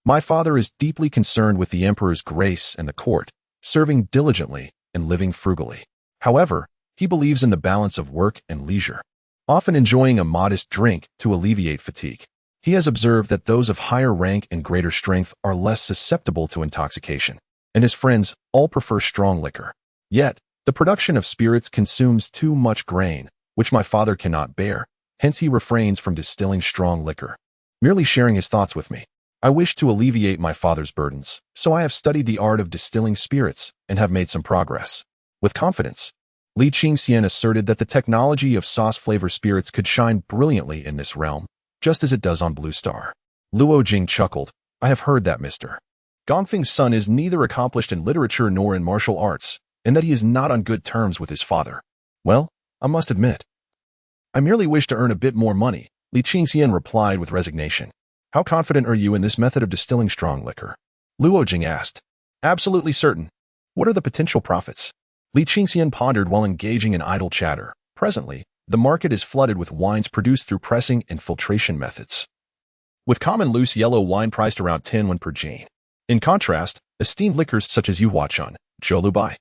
"My father is deeply concerned with the emperor's grace and the court, serving diligently and living frugally. However, he believes in the balance of work and leisure, often enjoying a modest drink to alleviate fatigue. He has observed that those of higher rank and greater strength are less susceptible to intoxication, and his friends all prefer strong liquor. Yet, the production of spirits consumes too much grain, which my father cannot bear, hence he refrains from distilling strong liquor, merely sharing his thoughts with me. I wish to alleviate my father's burdens, so I have studied the art of distilling spirits and have made some progress." With confidence, Li Qingxian asserted that the technology of sauce-flavor spirits could shine brilliantly in this realm, just as it does on Blue Star. Luo Jing chuckled, "I have heard that Mr. Gongfeng's son is neither accomplished in literature nor in martial arts, and that he is not on good terms with his father. Well, I must admit, I merely wish to earn a bit more money," Li Qingxian replied with resignation. "How confident are you in this method of distilling strong liquor?" Luo Jing asked. "Absolutely certain. What are the potential profits?" Li Qingxian pondered while engaging in idle chatter. Presently, the market is flooded with wines produced through pressing and filtration methods, with common loose yellow wine priced around 10 won per jin. In contrast, esteemed liquors such as Yuhuachan, Zholubai,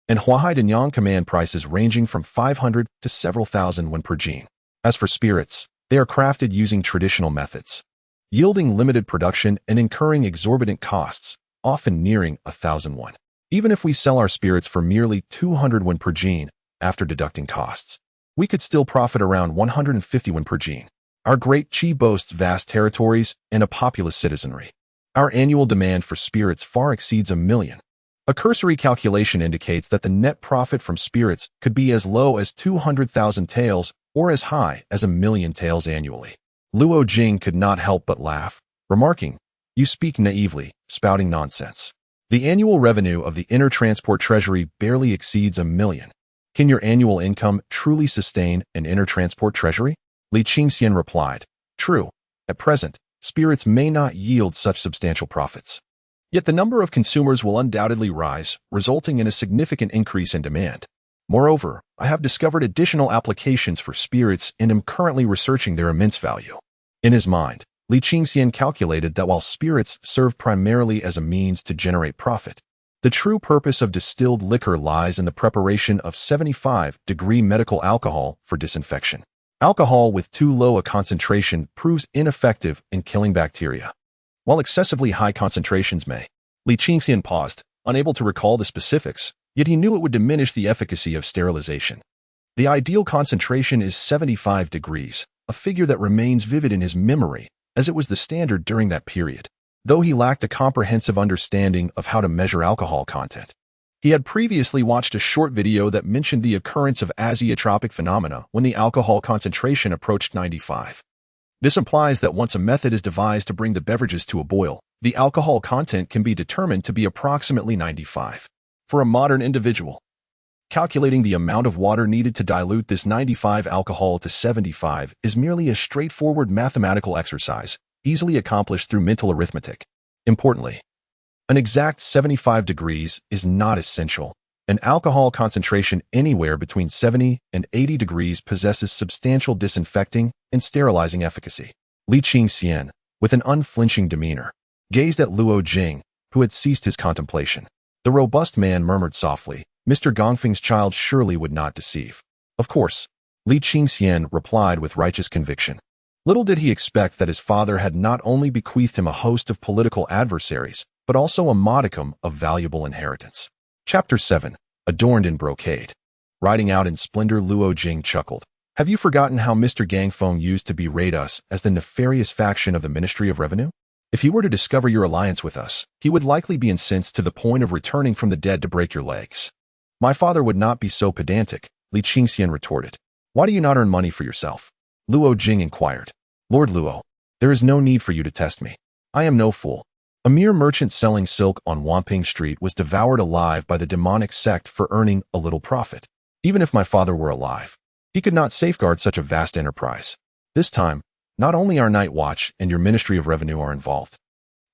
and Huahai Danyang command prices ranging from 500 to several thousand won per jin. As for spirits, they are crafted using traditional methods, yielding limited production and incurring exorbitant costs, often nearing 1,000 won. Even if we sell our spirits for merely 200 won per jin, after deducting costs, we could still profit around 150 won per jin. Our great Qi boasts vast territories and a populous citizenry. Our annual demand for spirits far exceeds 1 million. A cursory calculation indicates that the net profit from spirits could be as low as 200,000 taels or as high as 1 million taels annually. Luo Jing could not help but laugh, remarking, "You speak naively, spouting nonsense. The annual revenue of the inner transport treasury barely exceeds 1 million. Can your annual income truly sustain an inner transport treasury?" Li Qingxian replied, "True, at present, spirits may not yield such substantial profits. Yet the number of consumers will undoubtedly rise, resulting in a significant increase in demand. Moreover, I have discovered additional applications for spirits and am currently researching their immense value." In his mind, Li Qingxian calculated that while spirits serve primarily as a means to generate profit, the true purpose of distilled liquor lies in the preparation of 75-degree medical alcohol for disinfection. Alcohol with too low a concentration proves ineffective in killing bacteria, while excessively high concentrations may. Li Qingxian paused, unable to recall the specifics, yet he knew it would diminish the efficacy of sterilization. The ideal concentration is 75 degrees, a figure that remains vivid in his memory, as it was the standard during that period, though he lacked a comprehensive understanding of how to measure alcohol content. He had previously watched a short video that mentioned the occurrence of azeotropic phenomena when the alcohol concentration approached 95. This implies that once a method is devised to bring the beverages to a boil, the alcohol content can be determined to be approximately 95. For a modern individual, calculating the amount of water needed to dilute this 95 alcohol to 75 is merely a straightforward mathematical exercise, easily accomplished through mental arithmetic. Importantly, an exact 75 degrees is not essential. An alcohol concentration anywhere between 70 and 80 degrees possesses substantial disinfecting and sterilizing efficacy. Li Qingxian, with an unflinching demeanor, gazed at Luo Jing, who had ceased his contemplation. The robust man murmured softly, "Mr. Gongfeng's child surely would not deceive." "Of course," Li Qingxian replied with righteous conviction. Little did he expect that his father had not only bequeathed him a host of political adversaries, but also a modicum of valuable inheritance. Chapter 7. Adorned in brocade. Riding out in splendor, Luo Jing chuckled. "Have you forgotten how Mr. Gangfeng used to berate us as the nefarious faction of the Ministry of Revenue? If he were to discover your alliance with us, he would likely be incensed to the point of returning from the dead to break your legs." "My father would not be so pedantic," Li Qingxian retorted. "Why do you not earn money for yourself?" Luo Jing inquired. "Lord Luo, there is no need for you to test me. I am no fool. A mere merchant selling silk on Wanping Street was devoured alive by the demonic sect for earning a little profit. Even if my father were alive, he could not safeguard such a vast enterprise. This time, not only our night watch and your Ministry of Revenue are involved,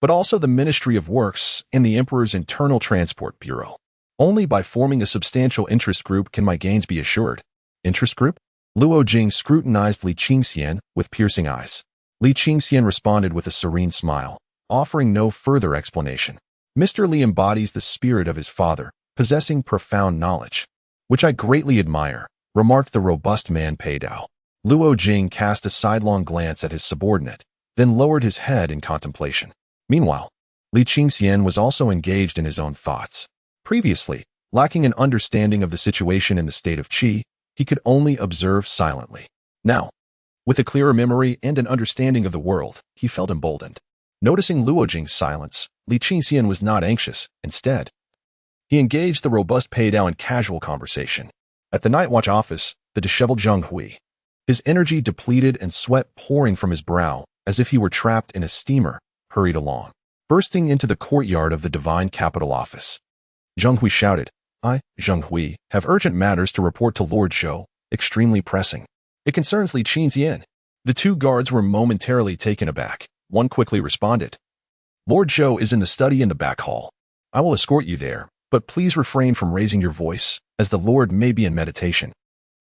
but also the Ministry of Works and the Emperor's Internal Transport Bureau. Only by forming a substantial interest group can my gains be assured." Interest group? Luo Jing scrutinized Li Qingxian with piercing eyes. Li Qingxian responded with a serene smile, offering no further explanation. Mr. Li embodies the spirit of his father, possessing profound knowledge, which I greatly admire, remarked the robust man Pei Dao. Luo Jing cast a sidelong glance at his subordinate, then lowered his head in contemplation. Meanwhile, Li Qingxian was also engaged in his own thoughts. Previously, lacking an understanding of the situation in the state of Qi, he could only observe silently. Now, with a clearer memory and an understanding of the world, he felt emboldened. Noticing Luo Jing's silence, Li Qingxian was not anxious. Instead, he engaged the robust Pei Dao in casual conversation. At the night watch office, the disheveled Zheng Hui, his energy depleted and sweat pouring from his brow, as if he were trapped in a steamer, hurried along. Bursting into the courtyard of the divine capital office, Zheng Hui shouted, "I, Zheng Hui, have urgent matters to report to Lord Zhou, extremely pressing. It concerns Li Qingxian." The two guards were momentarily taken aback. One quickly responded, "Lord Zhou is in the study in the back hall. I will escort you there, but please refrain from raising your voice, as the Lord may be in meditation."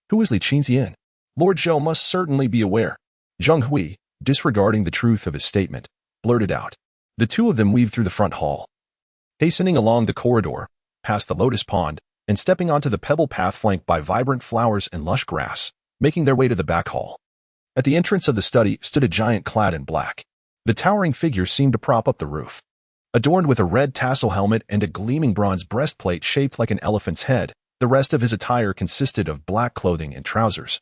Who is Li Qingxian? Lord Zhou must certainly be aware. Zheng Hui, disregarding the truth of his statement, blurted out. The two of them weaved through the front hall, hastening along the corridor, past the lotus pond, and stepping onto the pebble path flanked by vibrant flowers and lush grass, making their way to the back hall. At the entrance of the study stood a giant clad in black. The towering figure seemed to prop up the roof. Adorned with a red tassel helmet and a gleaming bronze breastplate shaped like an elephant's head, the rest of his attire consisted of black clothing and trousers,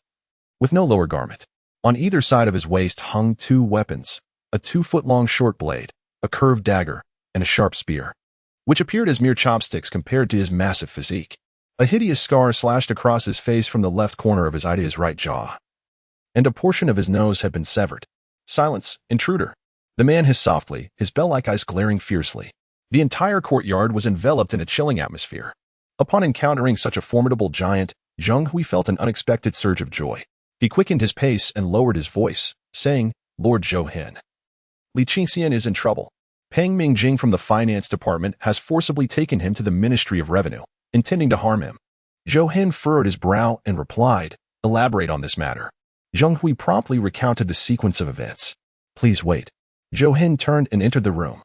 with no lower garment. On either side of his waist hung two weapons, a 2-foot-long short blade, a curved dagger, and a sharp spear, which appeared as mere chopsticks compared to his massive physique. A hideous scar slashed across his face from the left corner of his right jaw, and a portion of his nose had been severed. "Silence, intruder!" The man hissed softly, his bell-like eyes glaring fiercely. The entire courtyard was enveloped in a chilling atmosphere. Upon encountering such a formidable giant, Zheng Hui felt an unexpected surge of joy. He quickened his pace and lowered his voice, saying, "Lord Zhou Hin, Li Qingxian is in trouble. Peng Mingjing from the finance department has forcibly taken him to the Ministry of Revenue, intending to harm him." Zhou Hin furrowed his brow and replied, "Elaborate on this matter." Zheng Hui promptly recounted the sequence of events. "Please wait." Zhou Hin turned and entered the room,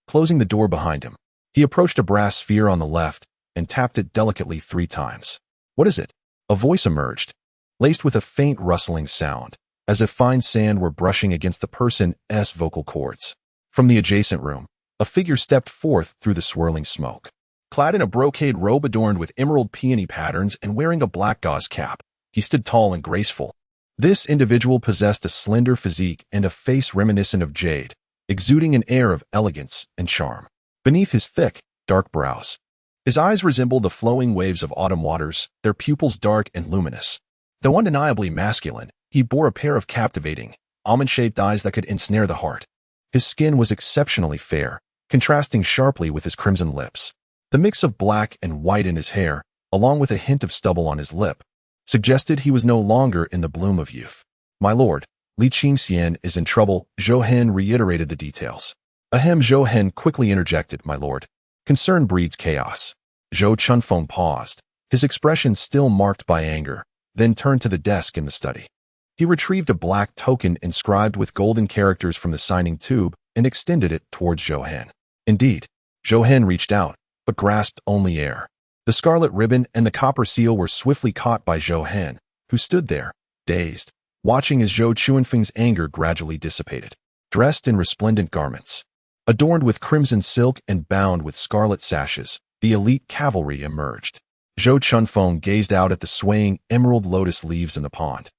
closing the door behind him. He approached a brass sphere on the left and tapped it delicately 3 times. "What is it?" A voice emerged, laced with a faint rustling sound, as if fine sand were brushing against the person's vocal cords. From the adjacent room, a figure stepped forth through the swirling smoke. Clad in a brocade robe adorned with emerald peony patterns and wearing a black gauze cap, he stood tall and graceful. This individual possessed a slender physique and a face reminiscent of jade, exuding an air of elegance and charm. Beneath his thick, dark brows, his eyes resembled the flowing waves of autumn waters, their pupils dark and luminous. Though undeniably masculine, he bore a pair of captivating, almond-shaped eyes that could ensnare the heart. His skin was exceptionally fair, contrasting sharply with his crimson lips. The mix of black and white in his hair, along with a hint of stubble on his lip, suggested he was no longer in the bloom of youth. "My lord, Li Qingxian is in trouble." Zhou Hin reiterated the details. Ahem. Zhou Hin quickly interjected, "My lord, concern breeds chaos." Zhou Chunfeng paused, his expression still marked by anger, then turned to the desk in the study. He retrieved a black token inscribed with golden characters from the signing tube and extended it towards Zhou Hin. Indeed, Zhou Hin reached out, but grasped only air. The scarlet ribbon and the copper seal were swiftly caught by Zhou Hin, who stood there, dazed, watching as Zhou Chunfeng's anger gradually dissipated. Dressed in resplendent garments, adorned with crimson silk and bound with scarlet sashes, the elite cavalry emerged. Zhou Chunfeng gazed out at the swaying emerald lotus leaves in the pond,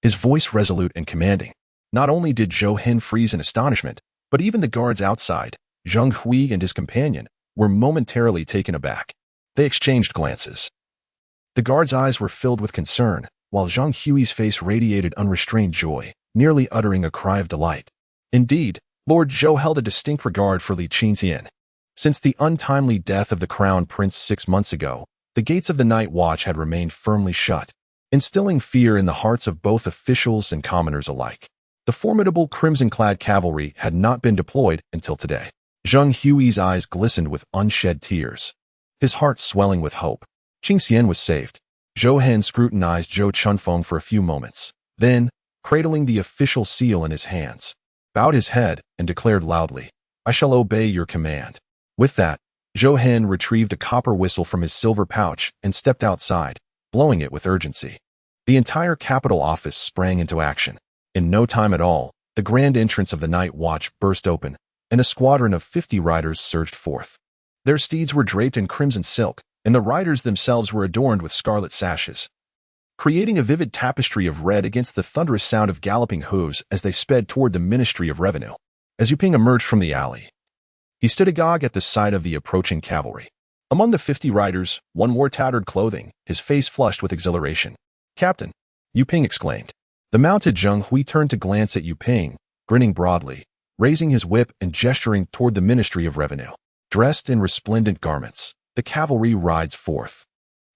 his voice resolute and commanding. Not only did Zhou Hin freeze in astonishment, but even the guards outside, Zheng Hui and his companion, were momentarily taken aback. They exchanged glances. The guard's eyes were filled with concern, while Zheng Hui's face radiated unrestrained joy, nearly uttering a cry of delight. Indeed, Lord Zhou held a distinct regard for Li Qingxian. Since the untimely death of the crown prince 6 months ago, the gates of the night watch had remained firmly shut, instilling fear in the hearts of both officials and commoners alike. The formidable crimson-clad cavalry had not been deployed until today. Zheng Hui's eyes glistened with unshed tears, his heart swelling with hope. Qingxian was saved. Zhou Hen scrutinized Zhou Chunfeng for a few moments, then, cradling the official seal in his hands, bowed his head and declared loudly, "I shall obey your command." With that, Zhou Hen retrieved a copper whistle from his silver pouch and stepped outside, blowing it with urgency. The entire capital office sprang into action. In no time at all, the grand entrance of the night watch burst open, and a squadron of 50 riders surged forth. Their steeds were draped in crimson silk, and the riders themselves were adorned with scarlet sashes, creating a vivid tapestry of red against the thunderous sound of galloping hooves as they sped toward the Ministry of Revenue. As Yuping emerged from the alley, he stood agog at the sight of the approaching cavalry. Among the 50 riders, one wore tattered clothing, his face flushed with exhilaration. "Captain!" Yuping exclaimed. The mounted Zheng Hui turned to glance at Yuping, grinning broadly, raising his whip and gesturing toward the Ministry of Revenue. Dressed in resplendent garments, the cavalry rides forth.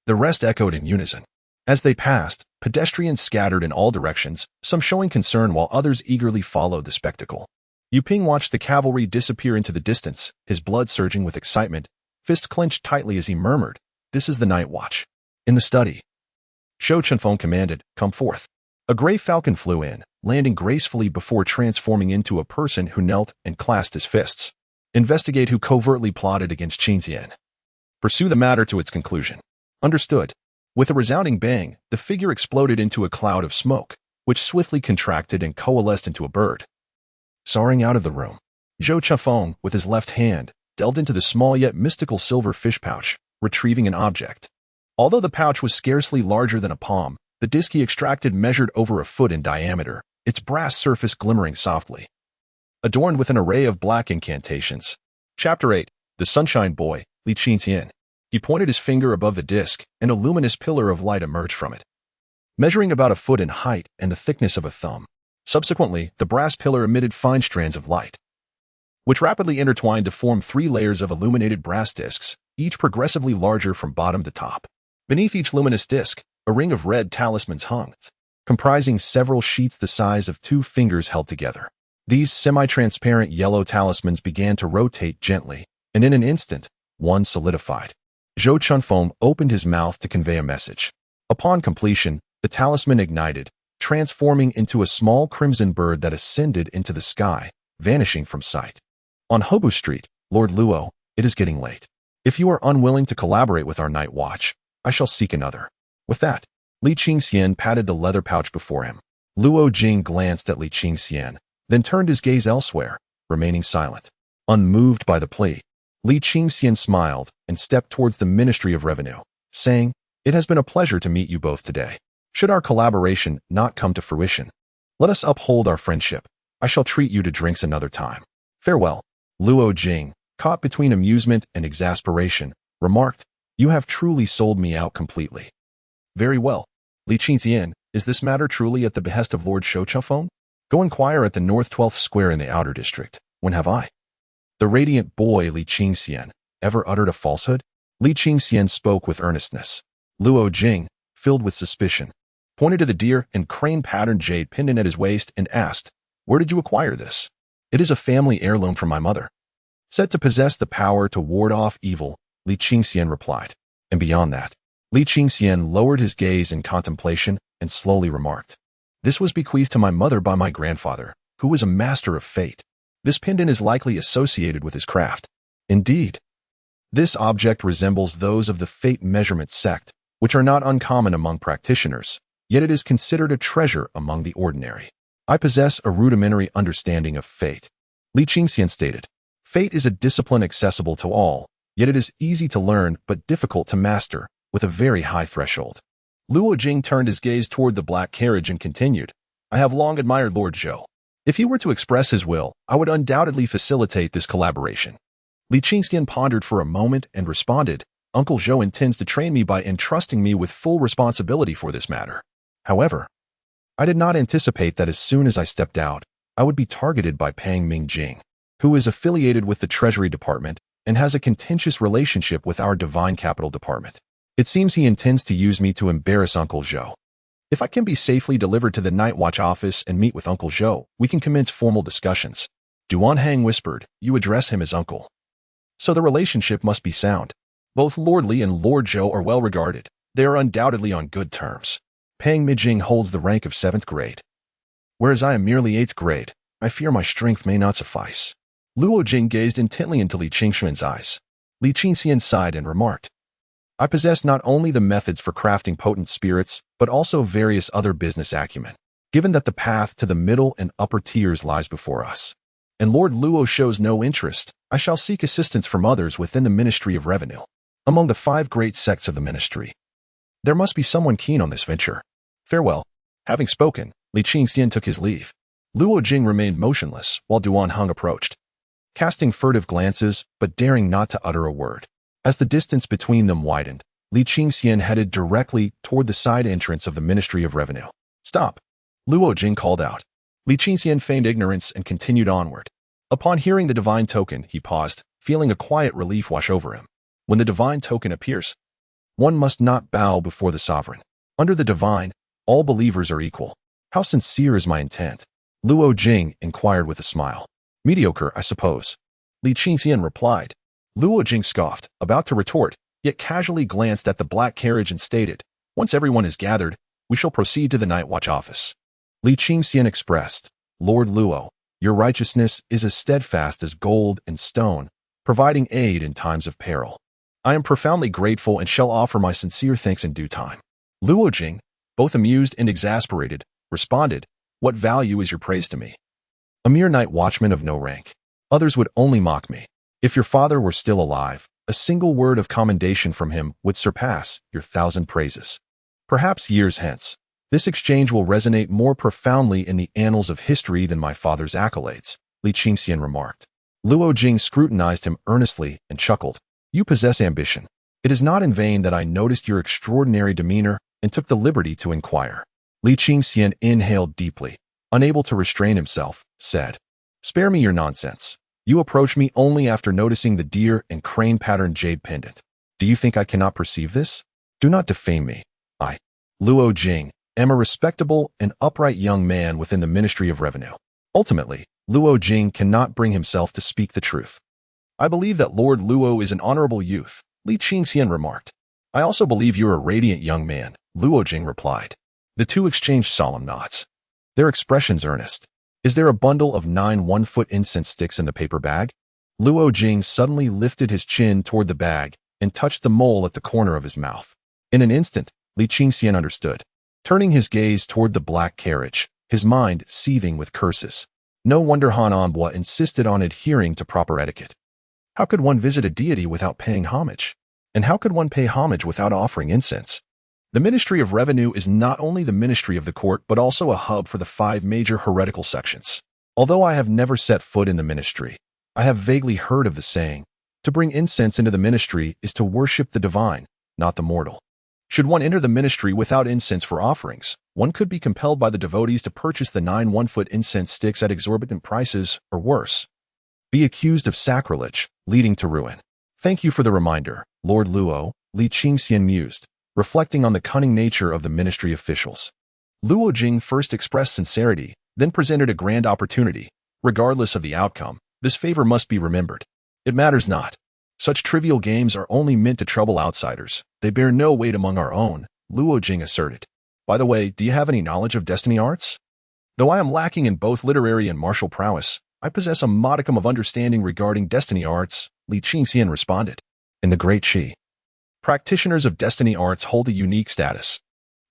The rest echoed in unison. As they passed, pedestrians scattered in all directions, some showing concern while others eagerly followed the spectacle. Yuping watched the cavalry disappear into the distance, his blood surging with excitement, fist clenched tightly as he murmured, "This is the night watch." In the study, Zhou Chunfeng commanded, "Come forth." A gray falcon flew in, landing gracefully before transforming into a person who knelt and clasped his fists. "Investigate who covertly plotted against Qingxian. Pursue the matter to its conclusion." "Understood." With a resounding bang, the figure exploded into a cloud of smoke, which swiftly contracted and coalesced into a bird. Soaring out of the room, Zhou Chunfeng, with his left hand, delved into the small yet mystical silver fish pouch, retrieving an object. Although the pouch was scarcely larger than a palm, the disc he extracted measured over a foot in diameter, its brass surface glimmering softly. Adorned with an array of black incantations. Chapter 8, The Sunshine Boy, Li Qingxian. He pointed his finger above the disc, and a luminous pillar of light emerged from it, measuring about a foot in height and the thickness of a thumb. Subsequently, the brass pillar emitted fine strands of light, which rapidly intertwined to form 3 layers of illuminated brass discs, each progressively larger from bottom to top. Beneath each luminous disc, a ring of red talismans hung, comprising several sheets the size of 2 fingers held together. These semi-transparent yellow talismans began to rotate gently, and in an instant, one solidified. Zhou Chunfeng opened his mouth to convey a message. Upon completion, the talisman ignited, transforming into a small crimson bird that ascended into the sky, vanishing from sight. "On Hobu Street, Lord Luo, it is getting late. If you are unwilling to collaborate with our night watch, I shall seek another." With that, Li Qingxian patted the leather pouch before him. Luo Jing glanced at Li Qingxian, then turned his gaze elsewhere, remaining silent. Unmoved by the plea, Li Qingxian smiled and stepped towards the Ministry of Revenue, saying, "It has been a pleasure to meet you both today. Should our collaboration not come to fruition, let us uphold our friendship. I shall treat you to drinks another time. Farewell." Luo Jing, caught between amusement and exasperation, remarked, "You have truly sold me out completely." "Very well. Li Qingxian, is this matter truly at the behest of Lord Zhou Chunfeng? Go inquire at the North 12th Square in the Outer District. When have I, the radiant boy Li Qingxian, ever uttered a falsehood?" Li Qingxian spoke with earnestness. Luo Jing, filled with suspicion, pointed to the deer and crane-patterned jade pendant at his waist and asked, "Where did you acquire this?" "It is a family heirloom from my mother. Said to possess the power to ward off evil," Li Qingxian replied. "And beyond that?" Li Qingxian lowered his gaze in contemplation and slowly remarked, "This was bequeathed to my mother by my grandfather, who was a master of fate. This pendant is likely associated with his craft." "Indeed. This object resembles those of the fate measurement sect, which are not uncommon among practitioners, yet it is considered a treasure among the ordinary. I possess a rudimentary understanding of fate," Li Qingxian stated. "Fate is a discipline accessible to all, yet it is easy to learn but difficult to master, with a very high threshold." Luo Jing turned his gaze toward the black carriage and continued, "I have long admired Lord Zhou. If he were to express his will, I would undoubtedly facilitate this collaboration." Li Qingxian pondered for a moment and responded, "Uncle Zhou intends to train me by entrusting me with full responsibility for this matter. However, I did not anticipate that as soon as I stepped out, I would be targeted by Pang Mingjing, who is affiliated with the Treasury Department and has a contentious relationship with our Divine Capital Department. It seems he intends to use me to embarrass Uncle Zhou. If I can be safely delivered to the Night Watch office and meet with Uncle Zhou, we can commence formal discussions." Duan Hang whispered, "You address him as uncle. So the relationship must be sound. Both Lord Li and Lord Zhou are well regarded. They are undoubtedly on good terms. Pang Mijing holds the rank of 7th grade, whereas I am merely 8th grade. I fear my strength may not suffice. Luo Jing gazed intently into Li Qingxuan's eyes. Li Qingxian sighed and remarked, I possess not only the methods for crafting potent spirits, but also various other business acumen. Given that the path to the middle and upper tiers lies before us, and Lord Luo shows no interest, I shall seek assistance from others within the Ministry of Revenue. Among the 5 great sects of the ministry, there must be someone keen on this venture. Farewell. Having spoken, Li Qingxian took his leave. Luo Jing remained motionless while Duan Heng approached, casting furtive glances but daring not to utter a word. As the distance between them widened, Li Qingxian headed directly toward the side entrance of the Ministry of Revenue. Stop! Luo Jing called out. Li Qingxian feigned ignorance and continued onward. Upon hearing the divine token, he paused, feeling a quiet relief wash over him. When the divine token appears, one must not bow before the sovereign. Under the divine, all believers are equal. How sincere is my intent? Luo Jing inquired with a smile. Mediocre, I suppose. Li Qingxian replied. Luo Jing scoffed, about to retort, yet casually glanced at the black carriage and stated, Once everyone is gathered, we shall proceed to the night watch office. Li Qingxian expressed, Lord Luo, your righteousness is as steadfast as gold and stone, providing aid in times of peril. I am profoundly grateful and shall offer my sincere thanks in due time. Luo Jing, both amused and exasperated, responded, What value is your praise to me? A mere night watchman of no rank. Others would only mock me. If your father were still alive, a single word of commendation from him would surpass your 1,000 praises. Perhaps years hence, this exchange will resonate more profoundly in the annals of history than my father's accolades, Li Qingxian remarked. Luo Jing scrutinized him earnestly and chuckled. You possess ambition. It is not in vain that I noticed your extraordinary demeanor and took the liberty to inquire. Li Qingxian inhaled deeply. Unable to restrain himself, said, Spare me your nonsense. You approach me only after noticing the deer and crane-patterned jade pendant. Do you think I cannot perceive this? Do not defame me. I, Luo Jing, am a respectable and upright young man within the Ministry of Revenue. Ultimately, Luo Jing cannot bring himself to speak the truth. I believe that Lord Luo is an honorable youth, Li Qingxian remarked. I also believe you're a radiant young man, Luo Jing replied. The two exchanged solemn nods. Their expressions earnest. Is there a bundle of 9 1-foot incense sticks in the paper bag? Luo Jing suddenly lifted his chin toward the bag and touched the mole at the corner of his mouth. In an instant, Li Qingxian understood. Turning his gaze toward the black carriage, his mind seething with curses. No wonder Han Anbua insisted on adhering to proper etiquette. How could one visit a deity without paying homage? And how could one pay homage without offering incense? The Ministry of Revenue is not only the ministry of the court, but also a hub for the 5 major heretical sections. Although I have never set foot in the ministry, I have vaguely heard of the saying, to bring incense into the ministry is to worship the divine, not the mortal. Should one enter the ministry without incense for offerings, one could be compelled by the devotees to purchase the 9 1-foot incense sticks at exorbitant prices, or worse, be accused of sacrilege, leading to ruin. Thank you for the reminder, Lord Luo, Li Qingxian mused, reflecting on the cunning nature of the ministry officials. Luo Jing first expressed sincerity, then presented a grand opportunity. Regardless of the outcome, this favor must be remembered. It matters not. Such trivial games are only meant to trouble outsiders. They bear no weight among our own, Luo Jing asserted. By the way, do you have any knowledge of destiny arts? Though I am lacking in both literary and martial prowess, I possess a modicum of understanding regarding destiny arts, Li Qingxian responded. In the Great Qi, practitioners of destiny arts hold a unique status.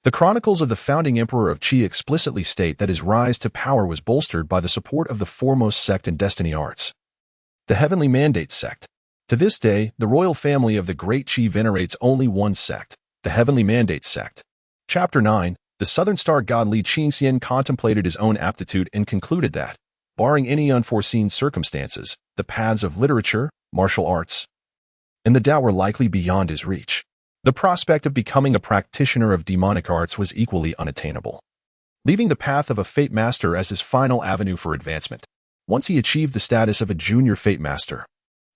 The chronicles of the founding emperor of Qi explicitly state that his rise to power was bolstered by the support of the foremost sect in destiny arts, the Heavenly Mandate sect. To this day, the royal family of the Great Qi venerates only one sect, the Heavenly Mandate sect. Chapter 9, the Southern Star god Li Qingxian contemplated his own aptitude and concluded that, barring any unforeseen circumstances, the paths of literature, martial arts, and the Tao were likely beyond his reach. The prospect of becoming a practitioner of demonic arts was equally unattainable, leaving the path of a Fate Master as his final avenue for advancement. Once he achieved the status of a junior Fate Master,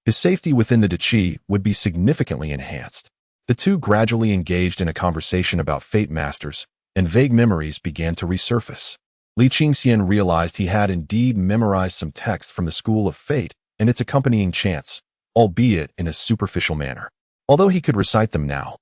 his safety within the Qi would be significantly enhanced. The two gradually engaged in a conversation about Fate Masters, and vague memories began to resurface. Li Qingxian realized he had indeed memorized some text from the School of Fate and its accompanying chants, albeit in a superficial manner. Although he could recite them now,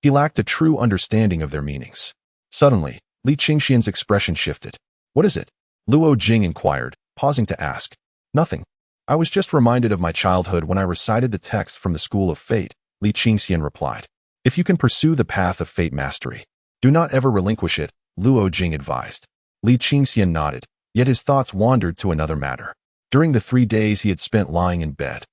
He lacked a true understanding of their meanings. Suddenly, Li Qingxian's expression shifted. "What is it?" Luo Jing inquired, pausing to ask. "Nothing. I was just reminded of my childhood when I recited the text from the School of Fate," Li Qingxian replied. "If you can pursue the path of fate mastery, do not ever relinquish it," Luo Jing advised. Li Qingxian nodded, yet his thoughts wandered to another matter. During the 3 days he had spent lying in bed,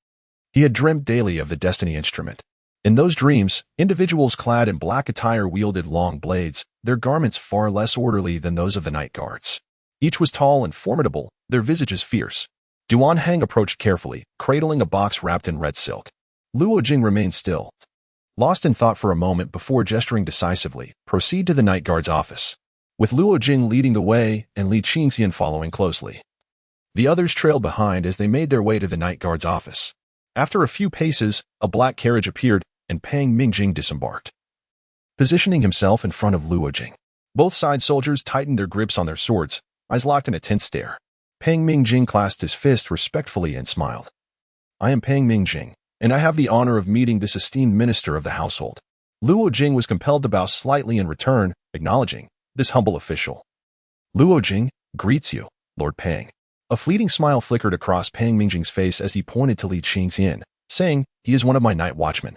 he had dreamt daily of the destiny instrument. In those dreams, individuals clad in black attire wielded long blades, their garments far less orderly than those of the night guards. Each was tall and formidable, their visages fierce. Duan Heng approached carefully, cradling a box wrapped in red silk. Luo Jing remained still, lost in thought for a moment before gesturing decisively. "Proceed to the night guard's office," with Luo Jing leading the way and Li Qingxian following closely. The others trailed behind as they made their way to the night guard's office. After a few paces, a black carriage appeared, and Pang Mingjing disembarked, positioning himself in front of Luo Jing. Both side soldiers tightened their grips on their swords, eyes locked in a tense stare. Pang Mingjing clasped his fist respectfully and smiled. "I am Pang Mingjing, and I have the honor of meeting this esteemed minister of the household." Luo Jing was compelled to bow slightly in return, acknowledging this humble official. "Luo Jing greets you, Lord Pang." A fleeting smile flickered across Pang Mingjing's face as he pointed to Li Qingxian, saying, "He is one of my night watchmen,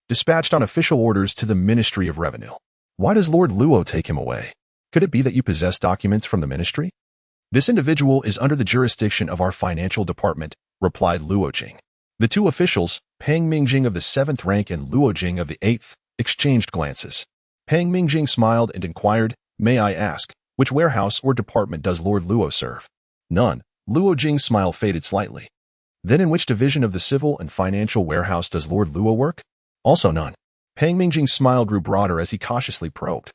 dispatched on official orders to the Ministry of Revenue." "Why does Lord Luo take him away? Could it be that you possess documents from the ministry?" "This individual is under the jurisdiction of our financial department," replied Luo Jing. The two officials, Pang Mingjing of the 7th rank and Luo Jing of the 8th, exchanged glances. Pang Mingjing smiled and inquired, "May I ask, which warehouse or department does Lord Luo serve?" "None." Luo Jing's smile faded slightly. "Then in which division of the civil and financial warehouse does Lord Luo work?" "Also none." Pang Mingjing's smile grew broader as he cautiously probed.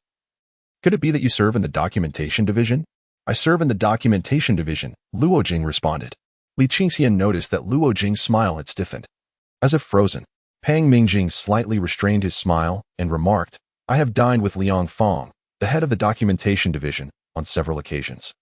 "Could it be that you serve in the documentation division?" "I serve in the documentation division," Luo Jing responded. Li Qingxian noticed that Luo Jing's smile had stiffened, as if frozen. Pang Mingjing slightly restrained his smile and remarked, "I have dined with Liang Fong, the head of the documentation division, on several occasions.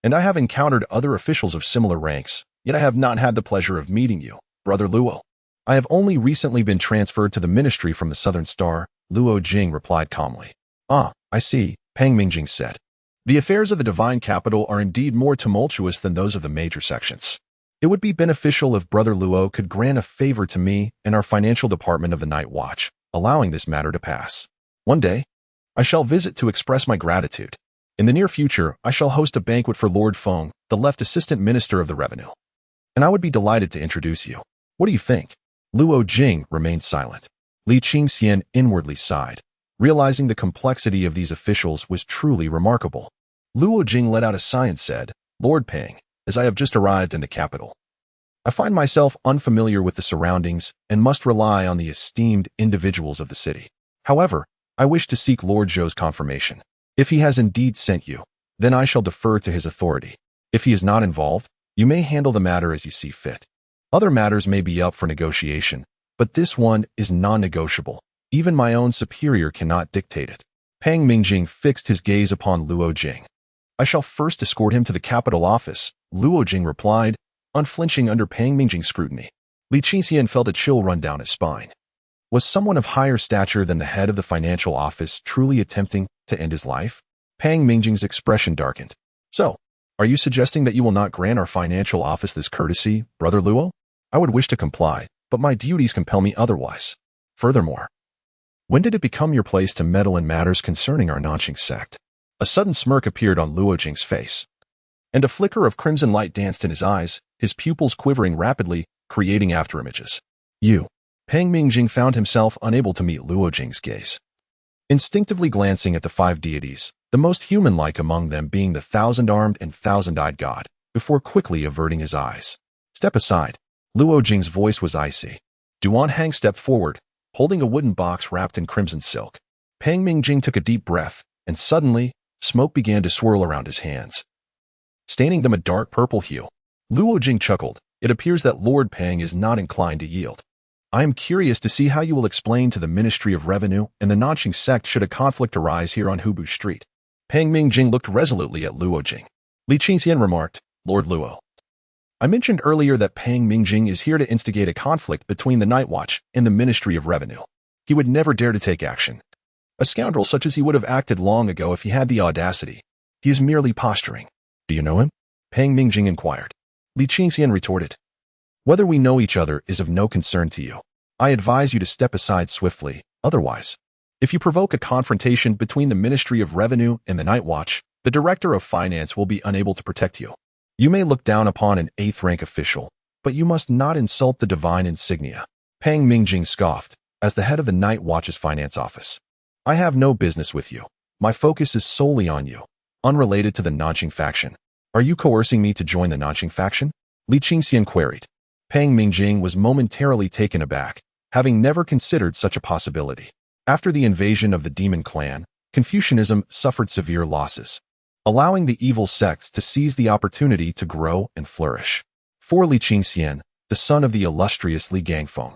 And I have encountered other officials of similar ranks, yet I have not had the pleasure of meeting you, Brother Luo." "I have only recently been transferred to the ministry from the Southern Star," Luo Jing replied calmly. "Ah, I see," Pang Mingjing said. "The affairs of the divine capital are indeed more tumultuous than those of the major sections. It would be beneficial if Brother Luo could grant a favor to me and our financial department of the Night Watch, allowing this matter to pass. One day, I shall visit to express my gratitude. In the near future, I shall host a banquet for Lord Feng, the left Assistant Minister of the Revenue. And I would be delighted to introduce you. What do you think?" Luo Jing remained silent. Li Qingxian inwardly sighed, realizing the complexity of these officials was truly remarkable. Luo Jing let out a sigh and said, "Lord Pang, as I have just arrived in the capital, I find myself unfamiliar with the surroundings and must rely on the esteemed individuals of the city. However, I wish to seek Lord Zhou's confirmation. If he has indeed sent you, then I shall defer to his authority. If he is not involved, you may handle the matter as you see fit. Other matters may be up for negotiation, but this one is non-negotiable. Even my own superior cannot dictate it." Pang Mingjing fixed his gaze upon Luo Jing. "I shall first escort him to the capital office," Luo Jing replied, unflinching under Pang Mingjing's scrutiny. Li Qingxian felt a chill run down his spine. Was someone of higher stature than the head of the financial office truly attempting to end his life? Pang Mingjing's expression darkened. "So, are you suggesting that you will not grant our financial office this courtesy, Brother Luo? I would wish to comply, but my duties compel me otherwise. Furthermore, when did it become your place to meddle in matters concerning our Nanqing sect?" A sudden smirk appeared on Luo Jing's face, and a flicker of crimson light danced in his eyes, his pupils quivering rapidly, creating afterimages. "You." Pang Mingjing found himself unable to meet Luo Jing's gaze. Instinctively glancing at the 5 deities, the most human-like among them being the 1,000-armed and 1,000-eyed god, before quickly averting his eyes. "Step aside." Luo Jing's voice was icy. Duan Heng stepped forward, holding a wooden box wrapped in crimson silk. Pang Mingjing took a deep breath, and suddenly, smoke began to swirl around his hands, staining them a dark purple hue. Luo Jing chuckled. "It appears that Lord Pang is not inclined to yield. I am curious to see how you will explain to the Ministry of Revenue and the Nanqing sect should a conflict arise here on Hubu Street." Pang Mingjing looked resolutely at Luo Jing. Li Qingxian remarked, "Lord Luo, I mentioned earlier that Pang Mingjing is here to instigate a conflict between the Night Watch and the Ministry of Revenue. He would never dare to take action A scoundrel such as he would have acted long ago if he had the audacity. He is merely posturing. Do you know him? Pang Mingjing inquired. Li Qingxian retorted. Whether we know each other is of no concern to you. I advise you to step aside swiftly, otherwise. If you provoke a confrontation between the Ministry of Revenue and the Night Watch, the Director of Finance will be unable to protect you. You may look down upon an 8th rank official, but you must not insult the divine insignia. Pang Mingjing scoffed, as the head of the Night Watch's finance office. I have no business with you. My focus is solely on you, unrelated to the Nanqing faction. Are you coercing me to join the Nanqing faction? Li Qingxian queried. Pang Mingjing was momentarily taken aback, having never considered such a possibility. After the invasion of the Demon Clan, Confucianism suffered severe losses, allowing the evil sects to seize the opportunity to grow and flourish. For Li Qingxian, the son of the illustrious Li Gangfeng,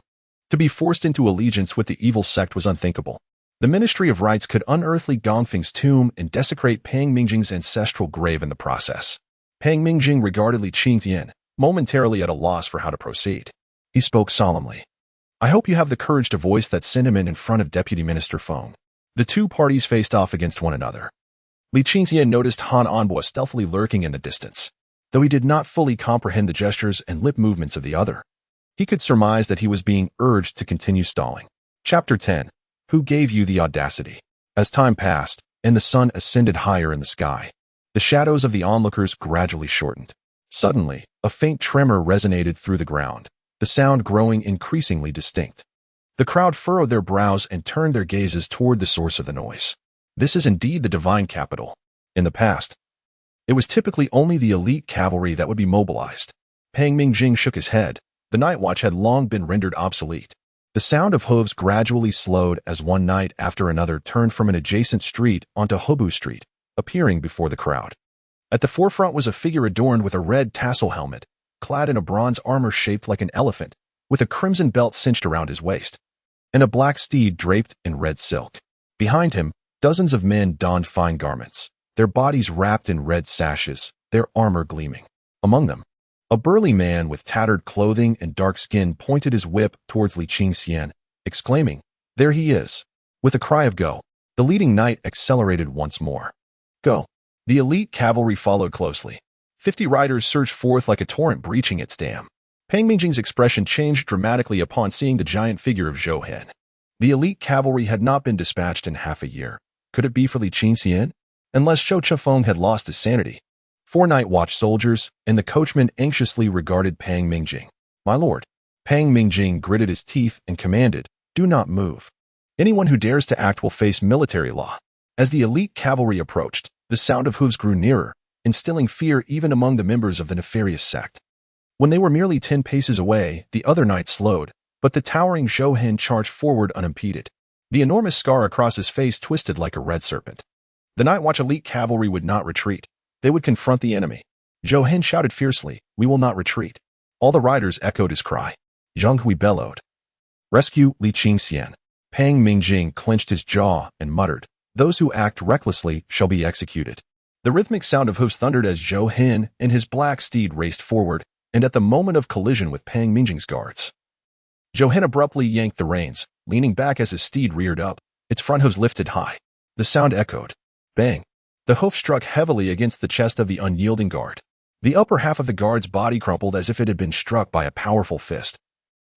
to be forced into allegiance with the evil sect was unthinkable. The Ministry of Rites could unearth Li Gangfeng's tomb and desecrate Pang Mingjing's ancestral grave in the process. Pang Mingjing regarded Li Qingxian, momentarily at a loss for how to proceed. He spoke solemnly. I hope you have the courage to voice that sentiment in front of Deputy Minister Feng. The two parties faced off against one another. Li Qingxian noticed Han Anbo stealthily lurking in the distance. Though he did not fully comprehend the gestures and lip movements of the other, he could surmise that he was being urged to continue stalling. Chapter 10. Who gave you the audacity? As time passed, and the sun ascended higher in the sky, the shadows of the onlookers gradually shortened. Suddenly, a faint tremor resonated through the ground, the sound growing increasingly distinct. The crowd furrowed their brows and turned their gazes toward the source of the noise. This is indeed the divine capital. In the past, it was typically only the elite cavalry that would be mobilized. Pang Mingjing shook his head. The Night Watch had long been rendered obsolete. The sound of hooves gradually slowed as one knight after another turned from an adjacent street onto Hubu Street, appearing before the crowd. At the forefront was a figure adorned with a red tassel helmet, clad in a bronze armor shaped like an elephant, with a crimson belt cinched around his waist, and a black steed draped in red silk. Behind him, dozens of men donned fine garments, their bodies wrapped in red sashes, their armor gleaming. Among them, a burly man with tattered clothing and dark skin pointed his whip towards Li Qingxian, exclaiming, There he is. With a cry of go, the leading knight accelerated once more. Go. The elite cavalry followed closely. 50 riders surged forth like a torrent breaching its dam. Pang Mingjing's expression changed dramatically upon seeing the giant figure of Zhou Hen. The elite cavalry had not been dispatched in half a year. Could it be for Li Qingxian? Unless Zhou Chifeng had lost his sanity. 4 Night Watch soldiers and the coachman anxiously regarded Pang Mingjing. My lord. Pang Mingjing gritted his teeth and commanded, Do not move. Anyone who dares to act will face military law. As the elite cavalry approached, the sound of hooves grew nearer, instilling fear even among the members of the nefarious sect. When they were merely 10 paces away, the other knights slowed, but the towering Zhou Hen charged forward unimpeded. The enormous scar across his face twisted like a red serpent. The Night Watch elite cavalry would not retreat. They would confront the enemy. Zhou Hen shouted fiercely, We will not retreat. All the riders echoed his cry. Zhang Hui bellowed. Rescue Li Qingxian. Pang Mingjing clenched his jaw and muttered, Those who act recklessly shall be executed. The rhythmic sound of hooves thundered as Zhou Hen and his black steed raced forward, and at the moment of collision with Pang Mingjing's guards, Zhou Hen abruptly yanked the reins, leaning back as his steed reared up, its front hooves lifted high. The sound echoed. Bang! The hoof struck heavily against the chest of the unyielding guard. The upper half of the guard's body crumpled as if it had been struck by a powerful fist,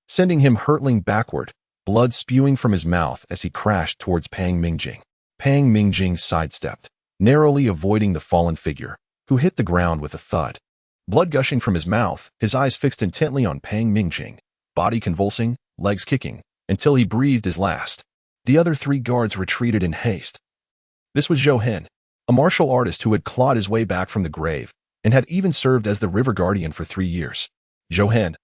sending him hurtling backward, blood spewing from his mouth as he crashed towards Pang Mingjing. Pang Mingjing sidestepped, narrowly avoiding the fallen figure, who hit the ground with a thud. Blood gushing from his mouth, his eyes fixed intently on Pang Mingjing, body convulsing, legs kicking, until he breathed his last. The other 3 guards retreated in haste. This was Zhou Hen, a martial artist who had clawed his way back from the grave and had even served as the river guardian for 3 years. Zhou Hen,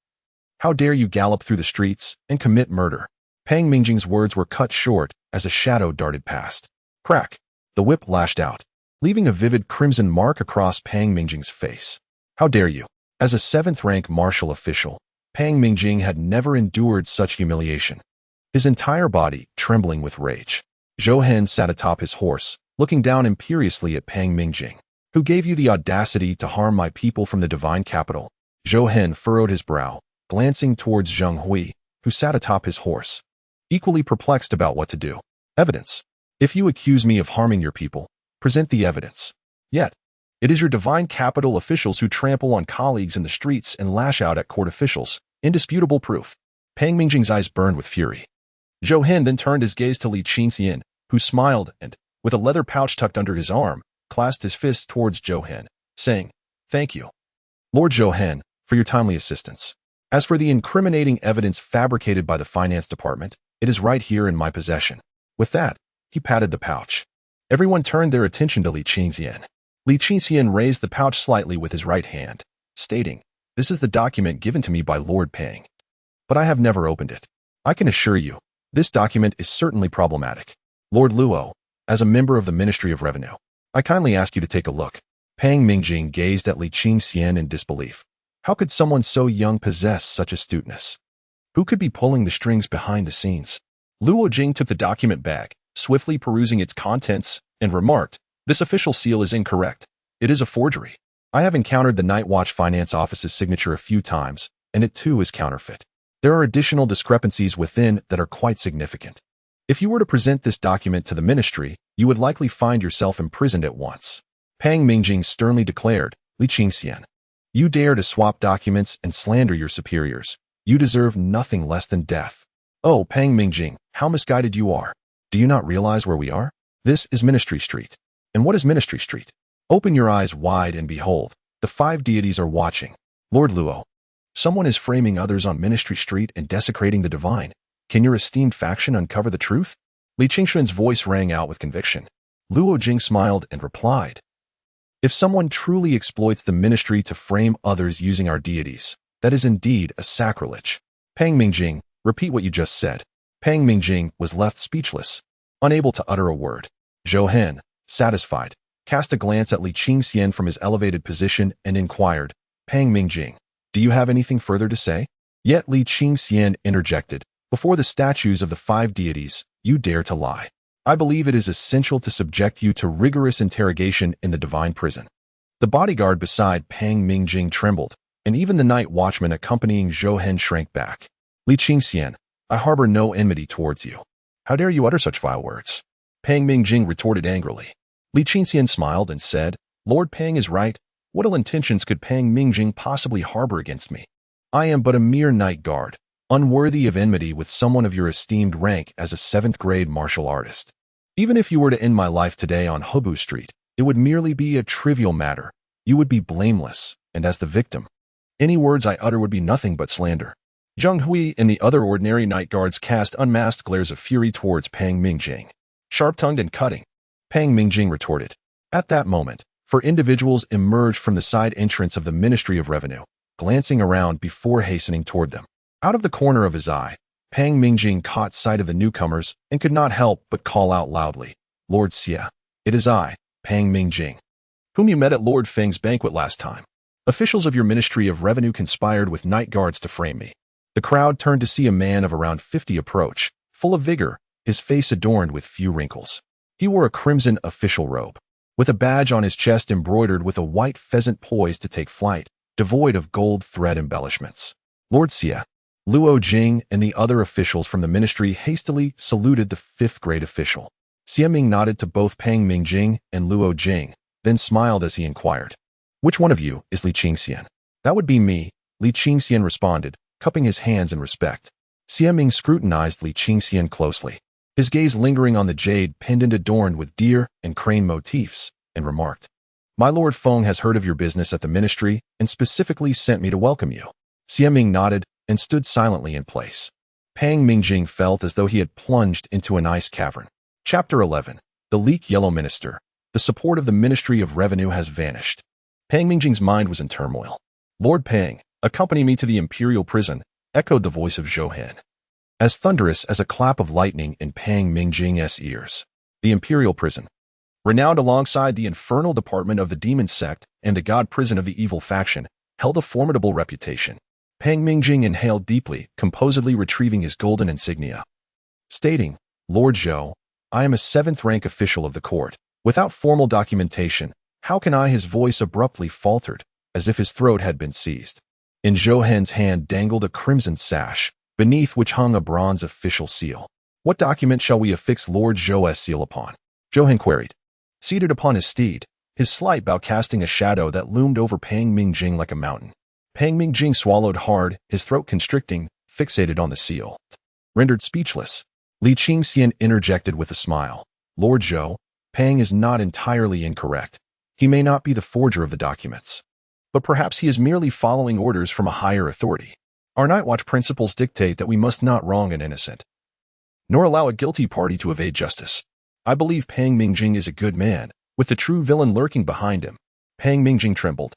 how dare you gallop through the streets and commit murder? Pang Mingjing's words were cut short as a shadow darted past. Crack! The whip lashed out, leaving a vivid crimson mark across Pang Mingjing's face. How dare you? As a 7th rank martial official, Pang Mingjing had never endured such humiliation, his entire body trembling with rage. Zhou Hen sat atop his horse, looking down imperiously at Pang Mingjing. Who gave you the audacity to harm my people from the divine capital? Zhou Hen furrowed his brow, glancing towards Zhang Hui, who sat atop his horse, equally perplexed about what to do. Evidence. If you accuse me of harming your people, present the evidence. Yet, it is your divine capital officials who trample on colleagues in the streets and lash out at court officials. Indisputable proof. Pang Mingjing's eyes burned with fury. Zhou Hen then turned his gaze to Li Qingxian, who smiled and, with a leather pouch tucked under his arm, clasped his fist towards Zhou Hen, saying, "Thank you, Lord Zhou Hen, for your timely assistance. As for the incriminating evidence fabricated by the finance department, it is right here in my possession." With that, he patted the pouch. Everyone turned their attention to Li Qingxian. Li Qingxian raised the pouch slightly with his right hand, stating, "This is the document given to me by Lord Pang. But I have never opened it. I can assure you, this document is certainly problematic. Lord Luo, as a member of the Ministry of Revenue, I kindly ask you to take a look." Pang Mingjing gazed at Li Qingxian in disbelief. How could someone so young possess such astuteness? Who could be pulling the strings behind the scenes? Luo Jing took the document back, swiftly perusing its contents, and remarked, "This official seal is incorrect. It is a forgery. I have encountered the Night Watch Finance Office's signature a few times, and it too is counterfeit. There are additional discrepancies within that are quite significant. If you were to present this document to the ministry, you would likely find yourself imprisoned at once." Pang Mingjing sternly declared, "Li Qingxian, you dare to swap documents and slander your superiors. You deserve nothing less than death." "Oh, Pang Mingjing, how misguided you are. Do you not realize where we are? This is Ministry Street." "And what is Ministry Street?" "Open your eyes wide and behold, the 5 deities are watching. Lord Luo, someone is framing others on Ministry Street and desecrating the divine. Can your esteemed faction uncover the truth?" Li Qingxian's voice rang out with conviction. Luo Jing smiled and replied, "If someone truly exploits the ministry to frame others using our deities, that is indeed a sacrilege." "Pang Mingjing, repeat what you just said." Pang Mingjing was left speechless, unable to utter a word. Zhou Hen, satisfied, cast a glance at Li Qingxian from his elevated position and inquired, "Pang Mingjing, do you have anything further to say?" Yet Li Qingxian interjected, "Before the statues of the 5 deities, you dare to lie. I believe it is essential to subject you to rigorous interrogation in the divine prison." The bodyguard beside Pang Mingjing trembled, and even the night watchman accompanying Zhou Hen shrank back. "Li Qingxian, I harbor no enmity towards you. How dare you utter such vile words?" Pang Mingjing retorted angrily. Li Qingxian smiled and said, "Lord Pang is right. What ill intentions could Pang Mingjing possibly harbor against me? I am but a mere night guard, unworthy of enmity with someone of your esteemed rank as a 7th-grade martial artist. Even if you were to end my life today on Hubu Street, it would merely be a trivial matter. You would be blameless, and as the victim, any words I utter would be nothing but slander." Zheng Hui and the other ordinary night guards cast unmasked glares of fury towards Pang Mingjing. Sharp-tongued and cutting, Pang Mingjing retorted. At that moment, 4 individuals emerged from the side entrance of the Ministry of Revenue, glancing around before hastening toward them. Out of the corner of his eye, Pang Mingjing caught sight of the newcomers and could not help but call out loudly, "Lord Xia, it is I, Pang Mingjing, whom you met at Lord Feng's banquet last time. Officials of your Ministry of Revenue conspired with night guards to frame me." The crowd turned to see a man of around 50 approach, full of vigor, his face adorned with few wrinkles. He wore a crimson official robe, with a badge on his chest embroidered with a white pheasant poised to take flight, devoid of gold thread embellishments. Lord Xia, Luo Jing, and the other officials from the ministry hastily saluted the 5th-grade official. Xia Ming nodded to both Pang Mingjing and Luo Jing, then smiled as he inquired, "Which one of you is Li Qingxian?" "That would be me," Li Qingxian responded, cupping his hands in respect. Xia Ming scrutinized Li Qingxian closely, his gaze lingering on the jade pendant adorned with deer and crane motifs, and remarked, "My Lord Feng has heard of your business at the ministry and specifically sent me to welcome you." Xia Ming nodded and stood silently in place. Pang Mingjing felt as though he had plunged into an ice cavern. Chapter 11. The Leak Yellow Minister. The support of the Ministry of Revenue has vanished. Pang Mingjing's mind was in turmoil. "Lord Pang, accompany me to the Imperial Prison," echoed the voice of Zhou Hen, as thunderous as a clap of lightning in Pang Mingjing's ears. The Imperial Prison, renowned alongside the infernal department of the demon sect and the god prison of the evil faction, held a formidable reputation. Pang Mingjing inhaled deeply, composedly retrieving his golden insignia, stating, "Lord Zhou, I am a 7th-rank official of the court. Without formal documentation, how can I?" His voice abruptly faltered, as if his throat had been seized. In Zhou Hen's hand dangled a crimson sash, beneath which hung a bronze official seal. What document shall we affix Lord Zhou's seal upon? Zhou Hen queried. Seated upon his steed, his slight bow casting a shadow that loomed over Pang Mingjing like a mountain. Pang Mingjing swallowed hard, his throat constricting, fixated on the seal. Rendered speechless, Li Qingxian interjected with a smile. Lord Zhou, Pang is not entirely incorrect. He may not be the forger of the documents, but perhaps he is merely following orders from a higher authority. Our Night Watch principles dictate that we must not wrong an innocent, nor allow a guilty party to evade justice. I believe Pang Mingjing is a good man, with the true villain lurking behind him. Pang Mingjing trembled,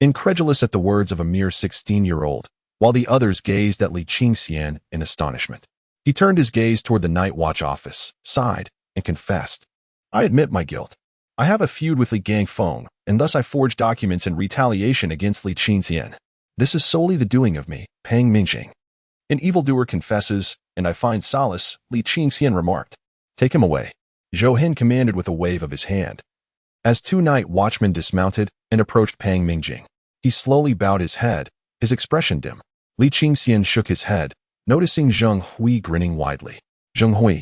incredulous at the words of a mere 16-year-old, while the others gazed at Li Qingxian in astonishment. He turned his gaze toward the Night Watch office, sighed, and confessed. I admit my guilt. I have a feud with Li Gangfeng, and thus I forged documents in retaliation against Li Qingxian. This is solely the doing of me, Pang Mingjing. An evildoer confesses, and I find solace, Li Qingxian remarked. Take him away. Zhou Hen commanded with a wave of his hand. As two night watchmen dismounted and approached Pang Mingjing, he slowly bowed his head, his expression dim. Li Qingxian shook his head, noticing Zheng Hui grinning widely. Zheng Hui,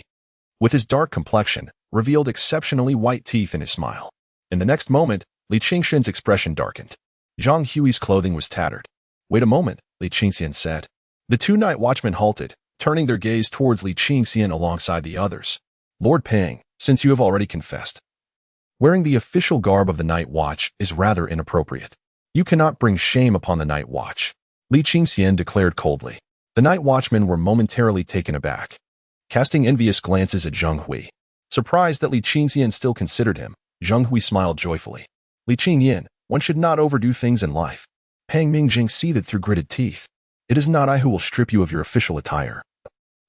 with his dark complexion, revealed exceptionally white teeth in his smile. In the next moment, Li Qingxian's expression darkened. Zheng Hui's clothing was tattered. Wait a moment, Li Qingxian said. The two night watchmen halted, turning their gaze towards Li Qingxian alongside the others. Lord Pang, since you have already confessed, wearing the official garb of the Night Watch is rather inappropriate. You cannot bring shame upon the Night Watch, Li Qingxian declared coldly. The night watchmen were momentarily taken aback, casting envious glances at Zheng Hui. Surprised that Li Qingxian still considered him, Zheng Hui smiled joyfully. Li Qingyan, one should not overdo things in life. Pang Mingjing seethed through gritted teeth. It is not I who will strip you of your official attire,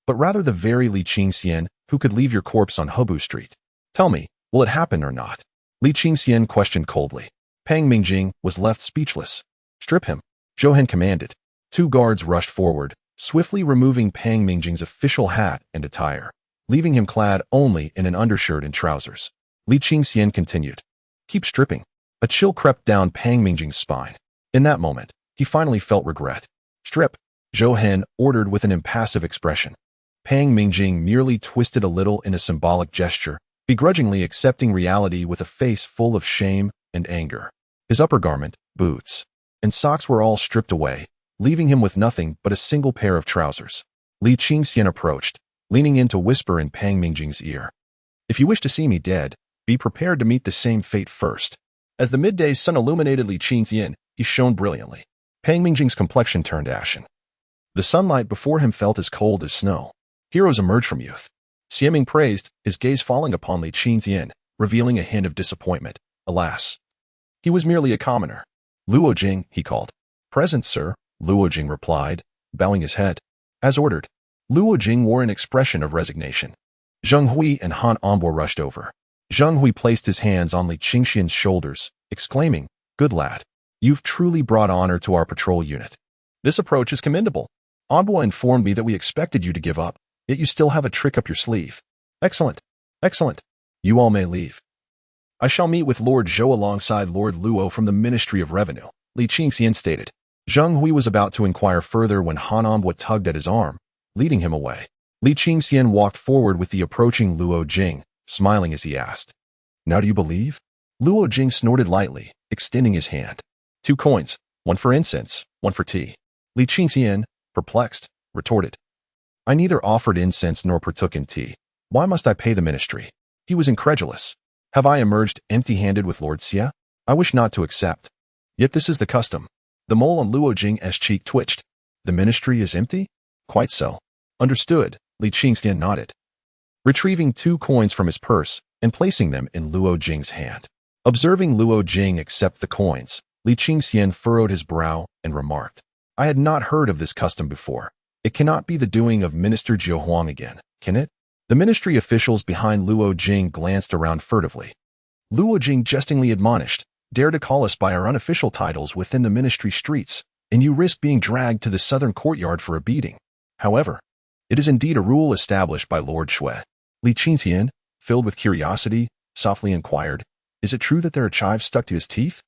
but rather the very Li Qingxian who could leave your corpse on Hebu Street. Tell me, will it happen or not? Li Qingxian questioned coldly. Pang Mingjing was left speechless. Strip him, Zhou Hen commanded. Two guards rushed forward, swiftly removing Pang Mingjing's official hat and attire, leaving him clad only in an undershirt and trousers. Li Qingxian continued. Keep stripping. A chill crept down Pang Mingjing's spine. In that moment, he finally felt regret. Strip, Zhou Hen ordered with an impassive expression. Pang Mingjing merely twisted a little in a symbolic gesture, begrudgingly accepting reality with a face full of shame and anger. His upper garment, boots, and socks were all stripped away, leaving him with nothing but a single pair of trousers. Li Qingxian approached, leaning in to whisper in Pang Mingjing's ear. If you wish to see me dead, be prepared to meet the same fate first. As the midday sun illuminated Li Qingxian, he shone brilliantly. Pang Mingjing's complexion turned ashen. The sunlight before him felt as cold as snow. Heroes emerged from youth. Xieming praised, his gaze falling upon Li Qingxian, revealing a hint of disappointment. Alas, he was merely a commoner. Luo Jing, he called. Present, sir, Luo Jing replied, bowing his head. As ordered. Luo Jing wore an expression of resignation. Zheng Hui and Han Ambo rushed over. Zheng Hui placed his hands on Li Qingxian's shoulders, exclaiming, Good lad. You've truly brought honor to our patrol unit. This approach is commendable. Ambo informed me that we expected you to give up, yet you still have a trick up your sleeve. Excellent. Excellent. You all may leave. I shall meet with Lord Zhou alongside Lord Luo from the Ministry of Revenue, Li Qingxian stated. Zheng Hui was about to inquire further when Han Ambo tugged at his arm, leading him away. Li Qingxian walked forward with the approaching Luo Jing, smiling as he asked, Now do you believe? Luo Jing snorted lightly, extending his hand. 2 coins, one for incense, one for tea. Li Qingxian, perplexed, retorted. I neither offered incense nor partook in tea. Why must I pay the ministry? He was incredulous. Have I emerged empty-handed with Lord Xia? I wish not to accept. Yet this is the custom. The mole on Luo Jing's cheek twitched. The ministry is empty? Quite so. Understood, Li Qingxian nodded, retrieving 2 coins from his purse and placing them in Luo Jing's hand. Observing Luo Jing accept the coins, Li Qingxian furrowed his brow and remarked, I had not heard of this custom before. It cannot be the doing of Minister Jiu Huang again, can it? The ministry officials behind Luo Jing glanced around furtively. Luo Jing jestingly admonished, Dare to call us by our unofficial titles within the ministry streets, and you risk being dragged to the southern courtyard for a beating. However, it is indeed a rule established by Lord Shui. Li Qingxian, filled with curiosity, softly inquired, Is it true that there are chives stuck to his teeth?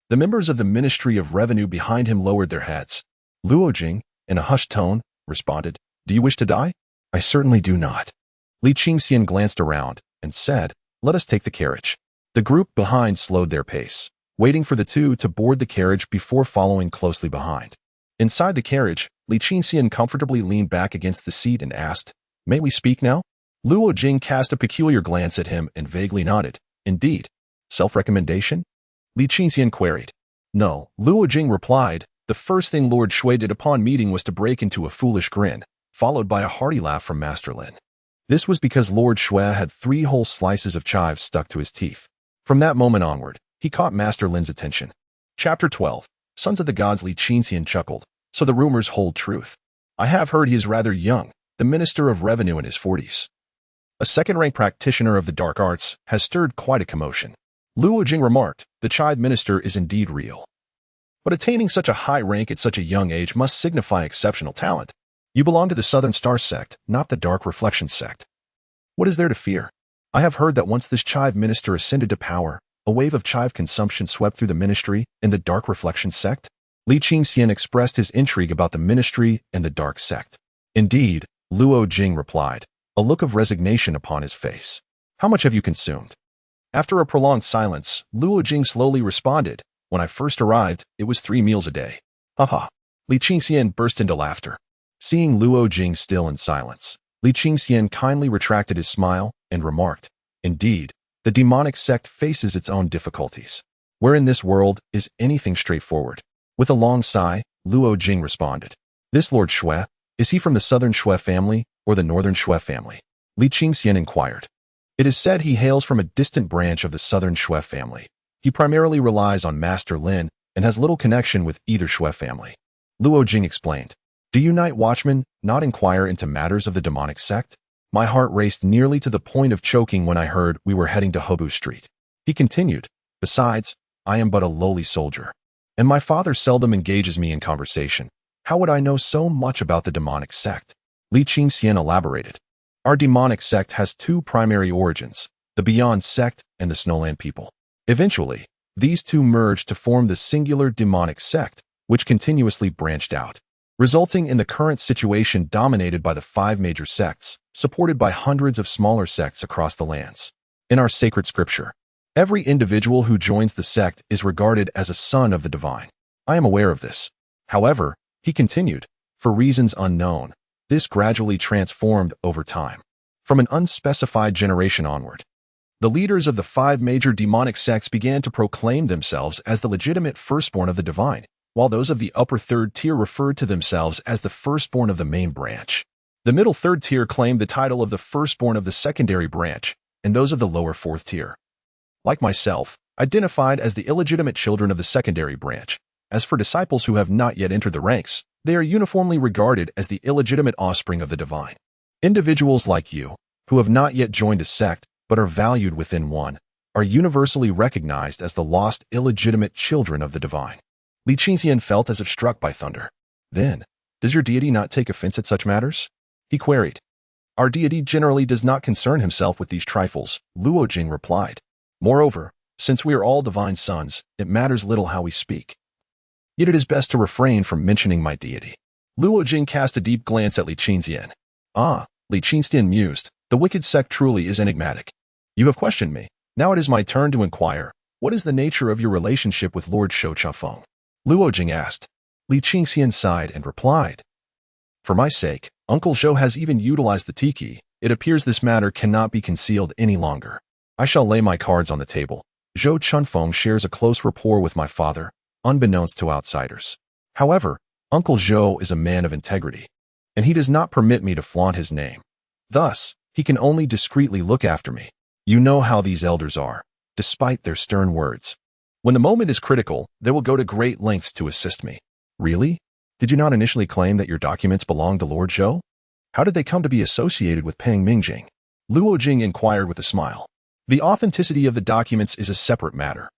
The members of the Ministry of Revenue behind him lowered their heads. Luo Jing, in a hushed tone, responded, Do you wish to die? I certainly do not. Li Qingxian glanced around and said, "Let us take the carriage." The group behind slowed their pace, waiting for the two to board the carriage before following closely behind. Inside the carriage, Li Qingxian comfortably leaned back against the seat and asked, "May we speak now?" Luo Jing cast a peculiar glance at him and vaguely nodded. "Indeed. Self-recommendation?" Li Qingxian queried. "No," Luo Jing replied. The first thing Lord Shui did upon meeting was to break into a foolish grin, followed by a hearty laugh from Master Lin. This was because Lord Shui had 3 whole slices of chives stuck to his teeth. From that moment onward, he caught Master Lin's attention. Chapter 12. Sons of the Gods. Li Qingxian chuckled. "So the rumors hold truth. I have heard he is rather young, the Minister of Revenue in his 40s. A second-rank practitioner of the dark arts has stirred quite a commotion." Luo Jing remarked, "The child minister is indeed real. But attaining such a high rank at such a young age must signify exceptional talent. You belong to the Southern Star sect, not the Dark Reflection sect. What is there to fear? I have heard that once this child minister ascended to power, a wave of chive consumption swept through the ministry in the Dark Reflection sect." Li Qingxian expressed his intrigue about the ministry and the dark sect. "Indeed," Luo Jing replied, a look of resignation upon his face. "How much have you consumed?" After a prolonged silence, Luo Jing slowly responded, "When I first arrived, it was 3 meals a day." "Haha." Li Qingxian burst into laughter. Seeing Luo Jing still in silence, Li Qingxian kindly retracted his smile and remarked, "Indeed, the demonic sect faces its own difficulties. Where in this world is anything straightforward?" With a long sigh, Luo Jing responded, "This Lord Shui, is he from the Southern Shui family or the Northern Shui family?" Li Qingxian inquired. "It is said he hails from a distant branch of the Southern Shui family. He primarily relies on Master Lin and has little connection with either Shui family." Luo Jing explained, "Do you night watchmen not inquire into matters of the demonic sect?" My heart raced nearly to the point of choking when I heard we were heading to Hobu Street. He continued, "Besides, I am but a lowly soldier, and my father seldom engages me in conversation. How would I know so much about the demonic sect?" Li Qingxian elaborated, "Our demonic sect has 2 primary origins, the Beyond sect and the Snowland people. Eventually, these 2 merged to form the singular demonic sect, which continuously branched out, resulting in the current situation dominated by the 5 major sects, supported by hundreds of smaller sects across the lands. In our sacred scripture, every individual who joins the sect is regarded as a son of the divine. I am aware of this. However," he continued, "for reasons unknown, this gradually transformed over time. From an unspecified generation onward, the leaders of the 5 major demonic sects began to proclaim themselves as the legitimate firstborn of the divine, while those of the upper 3rd tier referred to themselves as the firstborn of the main branch. The middle 3rd tier claimed the title of the firstborn of the secondary branch, and those of the lower 4th tier, like myself, identified as the illegitimate children of the secondary branch. As for disciples who have not yet entered the ranks, they are uniformly regarded as the illegitimate offspring of the divine. Individuals like you, who have not yet joined a sect, but are valued within one, are universally recognized as the lost illegitimate children of the divine." Li Qingxian felt as if struck by thunder. "Then, does your deity not take offense at such matters?" he queried. "Our deity generally does not concern himself with these trifles," Luo Jing replied. "Moreover, since we are all divine sons, it matters little how we speak. Yet it is best to refrain from mentioning my deity." Luo Jing cast a deep glance at Li Qingxian. "Ah," Li Qingxian mused, "the wicked sect truly is enigmatic. You have questioned me. Now it is my turn to inquire. What is the nature of your relationship with Lord Shou Chafeng?" Luo Jing asked. Li Qingxian sighed and replied, "For my sake, Uncle Zhou has even utilized the tiki. It appears this matter cannot be concealed any longer. I shall lay my cards on the table. Zhou Chunfeng shares a close rapport with my father, unbeknownst to outsiders. However, Uncle Zhou is a man of integrity, and he does not permit me to flaunt his name. Thus, he can only discreetly look after me. You know how these elders are, despite their stern words. When the moment is critical, they will go to great lengths to assist me." "Really? Did you not initially claim that your documents belonged to Lord Zhou? How did they come to be associated with Peng Mingjing?" Luo Jing inquired with a smile. "The authenticity of the documents is a separate matter.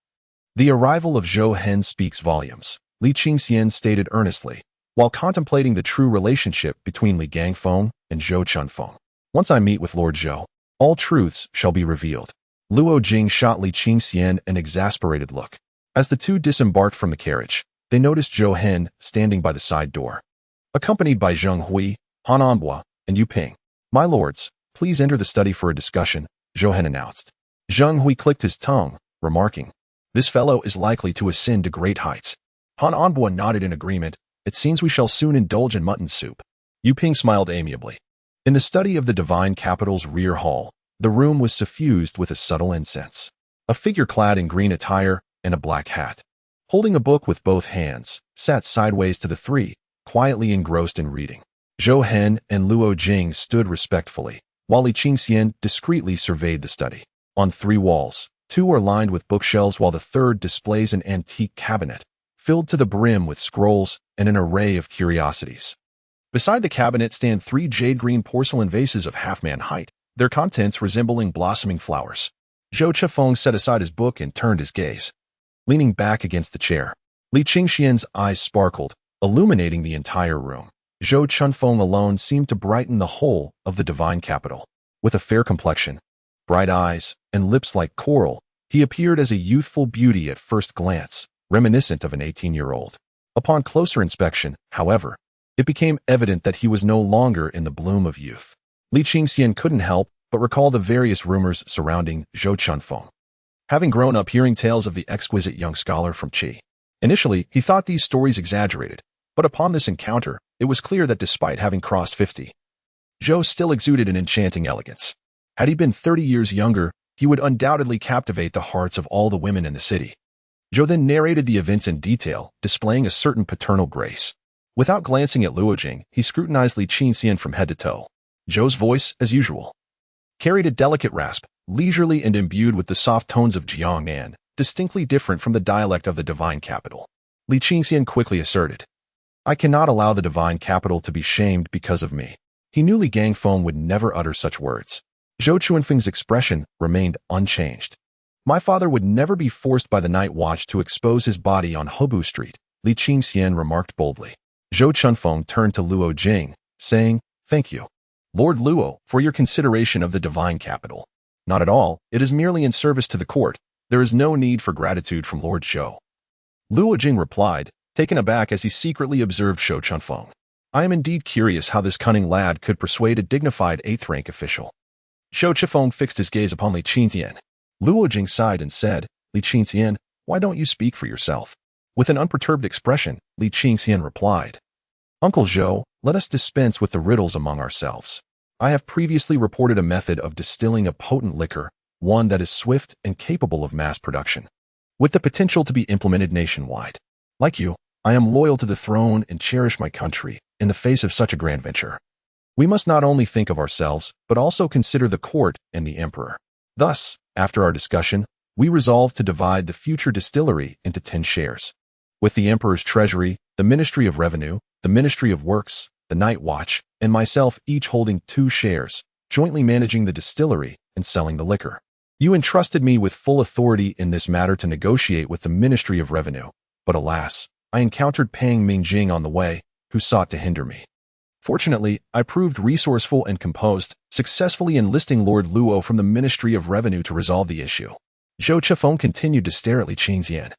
The arrival of Zhou Hen speaks volumes," Li Qingxian stated earnestly, while contemplating the true relationship between Li Gangfeng and Zhou Chunfeng. "Once I meet with Lord Zhou, all truths shall be revealed." Luo Jing shot Li Qingxian an exasperated look. As the 2 disembarked from the carriage, they noticed Zhou Hen standing by the side door, accompanied by Zheng Hui, Han Anbua, and Yu Ping. "My lords, Please enter the study for a discussion, Zhou Hen announced. Zheng Hui clicked his tongue, remarking, "This fellow is likely to ascend to great heights." Han Anbo nodded in agreement. "It seems we shall soon indulge in mutton soup." Yu Ping smiled amiably. In the study of the divine capital's rear hall, the room was suffused with a subtle incense. A figure clad in green attire and a black hat, holding a book with both hands, sat sideways to the three, quietly engrossed in reading. Zhou Hen and Luo Jing stood respectfully, while Li Qingxian discreetly surveyed the study. On 3 walls, 2 are lined with bookshelves while the third displays an antique cabinet, filled to the brim with scrolls and an array of curiosities. Beside the cabinet stand 3 jade-green porcelain vases of half-man height, their contents resembling blossoming flowers. Zhou Chifeng set aside his book and turned his gaze. Leaning back against the chair, Li Qingxian's eyes sparkled, illuminating the entire room. Zhou Chunfeng alone seemed to brighten the whole of the divine capital. With a fair complexion, bright eyes, and lips like coral, he appeared as a youthful beauty at first glance, reminiscent of an 18-year-old. Upon closer inspection, however, it became evident that he was no longer in the bloom of youth. Li Qingxian couldn't help but recall the various rumors surrounding Zhou Chunfeng. Having grown up hearing tales of the exquisite young scholar from Qi, initially he thought these stories exaggerated, but upon this encounter, it was clear that despite having crossed 50, Zhou still exuded an enchanting elegance. Had he been 30 years younger, he would undoubtedly captivate the hearts of all the women in the city. Zhou then narrated the events in detail, displaying a certain paternal grace. Without glancing at Luo Jing, he scrutinized Li Qingxian from head to toe. Zhou's voice, as usual, carried a delicate rasp, leisurely and imbued with the soft tones of Jiangnan, distinctly different from the dialect of the divine capital. Li Qingxian quickly asserted, "I cannot allow the divine capital to be shamed because of me." He knew Li Gangfeng would never utter such words. Zhou Chuanfeng's expression remained unchanged. "My father would never be forced by the night watch to expose his body on Hebu Street," Li Qingxian remarked boldly. Zhou Chunfeng turned to Luo Jing, saying, "Thank you, Lord Luo, for your consideration of the divine capital." "Not at all, it is merely in service to the court. There is no need for gratitude from Lord Zhou." Luo Jing replied, taken aback as he secretly observed Zhou Chunfeng. "I am indeed curious how this cunning lad could persuade a dignified 8th-rank official." Zhou Chifeng fixed his gaze upon Li Qingxian. Luo Jing sighed and said, "Li Qingxian, why don't you speak for yourself?" With an unperturbed expression, Li Qingxian replied, "Uncle Zhou, let us dispense with the riddles among ourselves. I have previously reported a method of distilling a potent liquor, one that is swift and capable of mass production, with the potential to be implemented nationwide. Like you, I am loyal to the throne and cherish my country in the face of such a grand venture. We must not only think of ourselves, but also consider the court and the emperor. Thus, after our discussion, we resolved to divide the future distillery into 10 shares. With the emperor's treasury, the Ministry of Revenue, the Ministry of Works, the Night Watch, and myself each holding 2 shares, jointly managing the distillery and selling the liquor. You entrusted me with full authority in this matter to negotiate with the Ministry of Revenue, but alas, I encountered Pang Mingjing on the way, who sought to hinder me. Fortunately, I proved resourceful and composed, successfully enlisting Lord Luo from the Ministry of Revenue to resolve the issue." Zhou Chifeng continued to stare at Li Qingxian.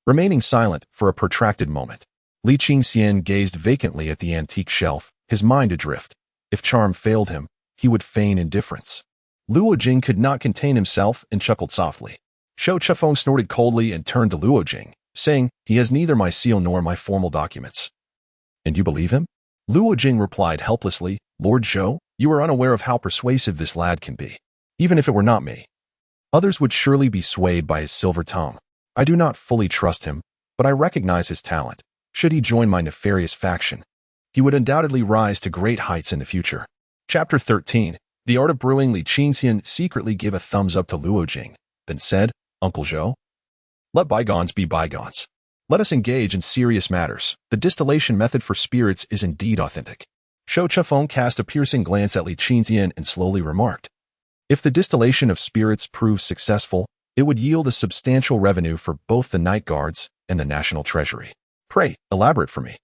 Remaining silent for a protracted moment, Li Qingxian gazed vacantly at the antique shelf, his mind adrift. If charm failed him, he would feign indifference. Luo Jing could not contain himself and chuckled softly. Zhou Chifeng snorted coldly and turned to Luo Jing, saying, "He has neither my seal nor my formal documents." "And you believe him?" Luo Jing replied helplessly, "Lord Zhou, you are unaware of how persuasive this lad can be. Even if it were not me, others would surely be swayed by his silver tongue. I do not fully trust him, but I recognize his talent. Should he join my nefarious faction, he would undoubtedly rise to great heights in the future." Chapter 13. The Art of Brewing. Li Qingxian secretly gave a thumbs up to Luo Jing, then said, "Uncle Zhou, let bygones be bygones. Let us engage in serious matters. The distillation method for spirits is indeed authentic." Zhou Chifeng cast a piercing glance at Li Qingxian and slowly remarked, "If the distillation of spirits proves successful, it would yield a substantial revenue for both the Night Guards and the National Treasury. Pray, elaborate for me."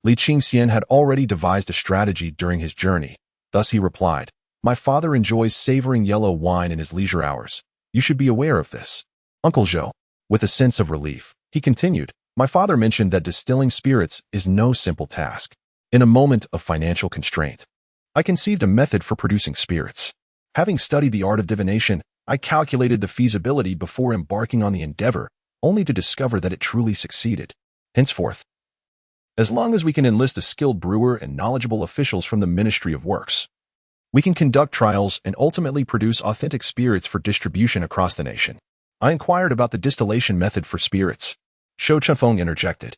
Li Qingxian had already devised a strategy during his journey. Thus he replied, "My father enjoys savoring yellow wine in his leisure hours. You should be aware of this." Uncle Zhou, with a sense of relief, he continued, "My father mentioned that distilling spirits is no simple task. In a moment of financial constraint, I conceived a method for producing spirits. Having studied the art of divination, I calculated the feasibility before embarking on the endeavor, only to discover that it truly succeeded. Henceforth, as long as we can enlist a skilled brewer and knowledgeable officials from the Ministry of Works, we can conduct trials and ultimately produce authentic spirits for distribution across the nation. I inquired about the distillation method for spirits. Shou Chunfeng interjected.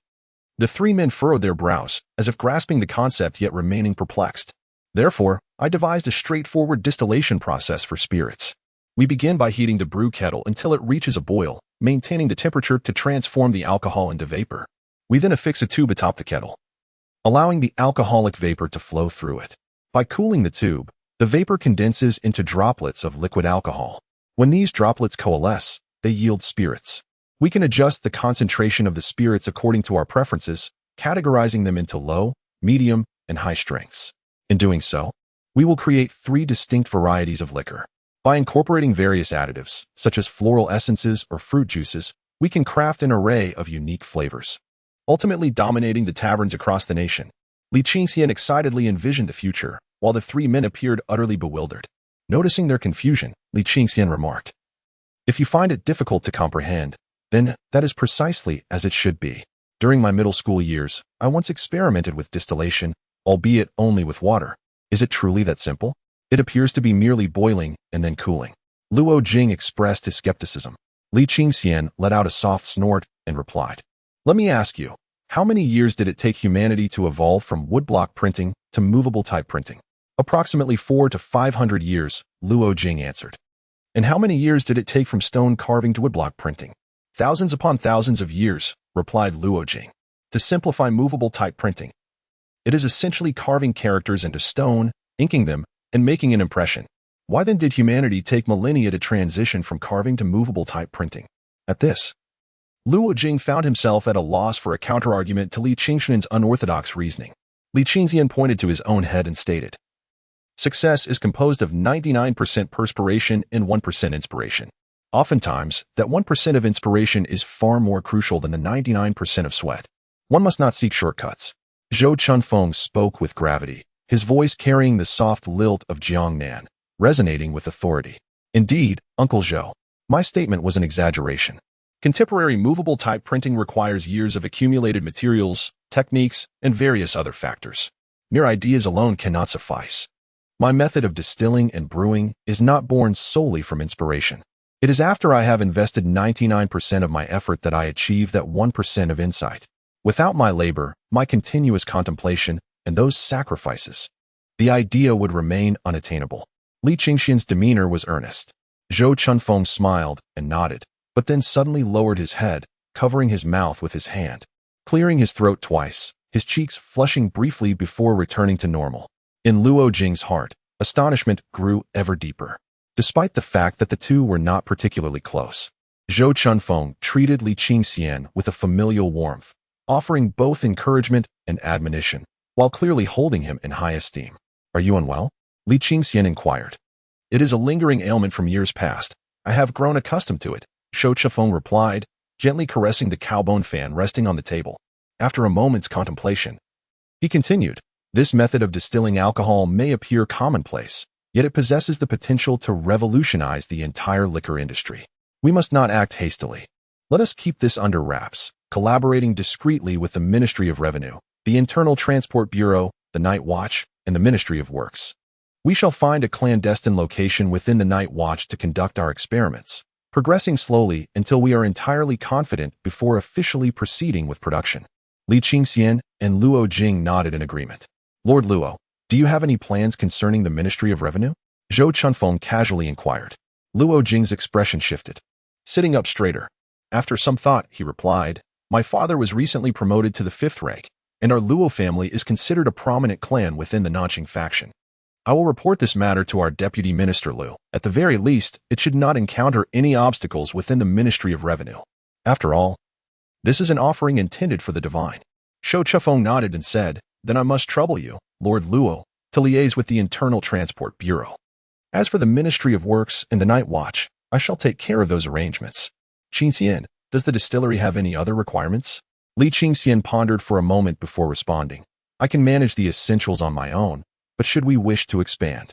The three men furrowed their brows, as if grasping the concept yet remaining perplexed. Therefore, I devised a straightforward distillation process for spirits. We begin by heating the brew kettle until it reaches a boil, maintaining the temperature to transform the alcohol into vapor. We then affix a tube atop the kettle, allowing the alcoholic vapor to flow through it. By cooling the tube, the vapor condenses into droplets of liquid alcohol. When these droplets coalesce, they yield spirits. We can adjust the concentration of the spirits according to our preferences, categorizing them into low, medium, and high strengths. In doing so, we will create 3 distinct varieties of liquor. By incorporating various additives, such as floral essences or fruit juices, we can craft an array of unique flavors, ultimately dominating the taverns across the nation. Li Qingxian excitedly envisioned the future, while the 3 men appeared utterly bewildered. Noticing their confusion, Li Qingxian remarked, "If you find it difficult to comprehend, then that is precisely as it should be. During my middle school years, I once experimented with distillation, albeit only with water. Is it truly that simple? It appears to be merely boiling and then cooling." Luo Jing expressed his skepticism. Li Qingxian let out a soft snort and replied, "Let me ask you, how many years did it take humanity to evolve from woodblock printing to movable type printing?" "Approximately 400 to 500 years, Luo Jing answered. "And how many years did it take from stone carving to woodblock printing?" "Thousands upon thousands of years," replied Luo Jing. "To simplify movable type printing, it is essentially carving characters into stone, inking them, and making an impression. Why then did humanity take millennia to transition from carving to movable type printing?" At this, Luo Jing found himself at a loss for a counterargument to Li Qingxian's unorthodox reasoning. Li Qingxian pointed to his own head and stated, "Success is composed of 99% perspiration and 1% inspiration. Oftentimes, that 1% of inspiration is far more crucial than the 99% of sweat. One must not seek shortcuts." Zhou Chunfeng spoke with gravity, his voice carrying the soft lilt of Jiangnan, resonating with authority. "Indeed, Uncle Zhou, my statement was an exaggeration. Contemporary movable type printing requires years of accumulated materials, techniques, and various other factors. Mere ideas alone cannot suffice. My method of distilling and brewing is not born solely from inspiration. It is after I have invested 99% of my effort that I achieve that 1% of insight. Without my labor, my continuous contemplation, and those sacrifices, the idea would remain unattainable." Li Qingxian's demeanor was earnest. Zhou Chunfeng smiled and nodded, but then suddenly lowered his head, covering his mouth with his hand, clearing his throat twice, his cheeks flushing briefly before returning to normal. In Luo Jing's heart, astonishment grew ever deeper. Despite the fact that the two were not particularly close, Zhou Chunfeng treated Li Qingxian with a familial warmth, offering both encouragement and admonition, while clearly holding him in high esteem. "Are you unwell?" Li Qingxian inquired. "It is a lingering ailment from years past. I have grown accustomed to it," Shou Chunfeng replied, gently caressing the cowbone fan resting on the table. After a moment's contemplation, he continued, "This method of distilling alcohol may appear commonplace, yet it possesses the potential to revolutionize the entire liquor industry. We must not act hastily. Let us keep this under wraps, collaborating discreetly with the Ministry of Revenue, the Internal Transport Bureau, the Night Watch, and the Ministry of Works. We shall find a clandestine location within the Night Watch to conduct our experiments, progressing slowly until we are entirely confident before officially proceeding with production." Li Qingxian and Luo Jing nodded in agreement. "Lord Luo, do you have any plans concerning the Ministry of Revenue?" Zhou Chunfeng casually inquired. Luo Jing's expression shifted, sitting up straighter. After some thought, he replied, "My father was recently promoted to the 5th rank, and our Luo family is considered a prominent clan within the Nanqing faction. I will report this matter to our Deputy Minister Liu. At the very least, it should not encounter any obstacles within the Ministry of Revenue. After all, this is an offering intended for the divine." Shou Chunfeng nodded and said, "Then I must trouble you, Lord Luo, to liaise with the Internal Transport Bureau. As for the Ministry of Works and the Night Watch, I shall take care of those arrangements. Qingxian, does the distillery have any other requirements?" Li Qingxian pondered for a moment before responding. "I can manage the essentials on my own, but should we wish to expand,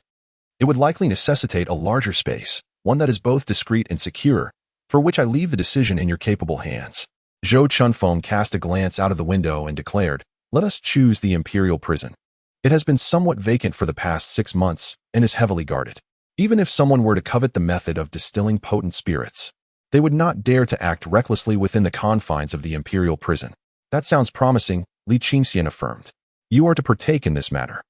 It would likely necessitate a larger space, one that is both discreet and secure, for which I leave the decision in your capable hands. Zhou Chunfeng cast a glance out of the window and declared, "Let us choose the Imperial Prison. It has been somewhat vacant for the past 6 months and is heavily guarded. Even if someone were to covet the method of distilling potent spirits, they would not dare to act recklessly within the confines of the Imperial Prison." "That sounds promising," Li Qingxian affirmed. "You are to partake in this matter.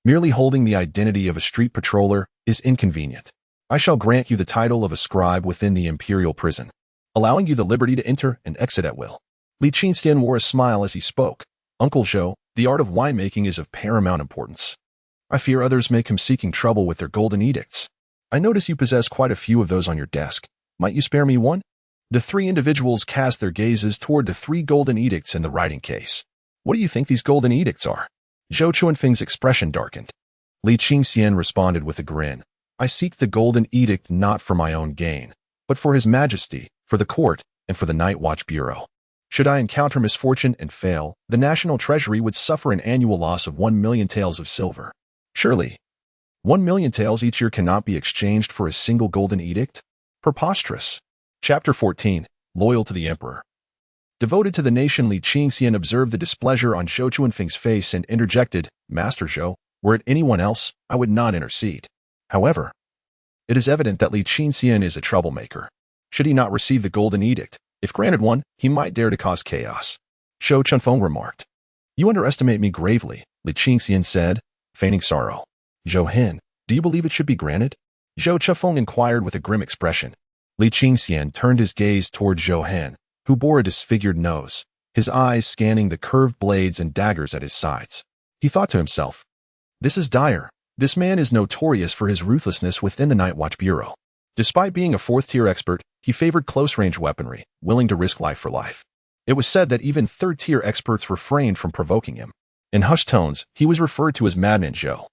Merely holding the identity of a street patroller is inconvenient. I shall grant you the title of a scribe within the Imperial Prison, allowing you the liberty to enter and exit at will." Li Qingxian wore a smile as he spoke. "Uncle Zhou, the art of winemaking is of paramount importance. I fear others may come seeking trouble with their golden edicts. I notice you possess quite a few of those on your desk. Might you spare me one?" The three individuals cast their gazes toward the 3 golden edicts in the writing case. "What do you think these golden edicts are?" Zhou Chunfeng's expression darkened. Li Qingxian responded with a grin. "I seek the golden edict not for my own gain, but for His Majesty, for the court, and for the Night Watch Bureau. Should I encounter misfortune and fail, the National Treasury would suffer an annual loss of 1 million taels of silver. Surely, 1 million taels each year cannot be exchanged for a single golden edict? Preposterous." Chapter 14. Loyal to the Emperor. Devoted to the nation, Li Qingxian observed the displeasure on Zhou Chunfeng's face and interjected, "Master Zhou, were it anyone else, I would not intercede. However, it is evident that Li Qingxian is a troublemaker. Should he not receive the golden edict, if granted one, he might dare to cause chaos." Zhou Chunfeng remarked. "You underestimate me gravely," Li Qingxian said, feigning sorrow. "Zhou Hen, do you believe it should be granted?" Zhou Chunfeng inquired with a grim expression. Li Qingxian turned his gaze toward Zhou Hen, who bore a disfigured nose, his eyes scanning the curved blades and daggers at his sides. He thought to himself, "This is dire. This man is notorious for his ruthlessness within the Night Watch Bureau. Despite being a 4th-tier expert, he favored close-range weaponry, willing to risk life for life. It was said that even 3rd-tier experts refrained from provoking him. In hushed tones, he was referred to as Madman Zhou.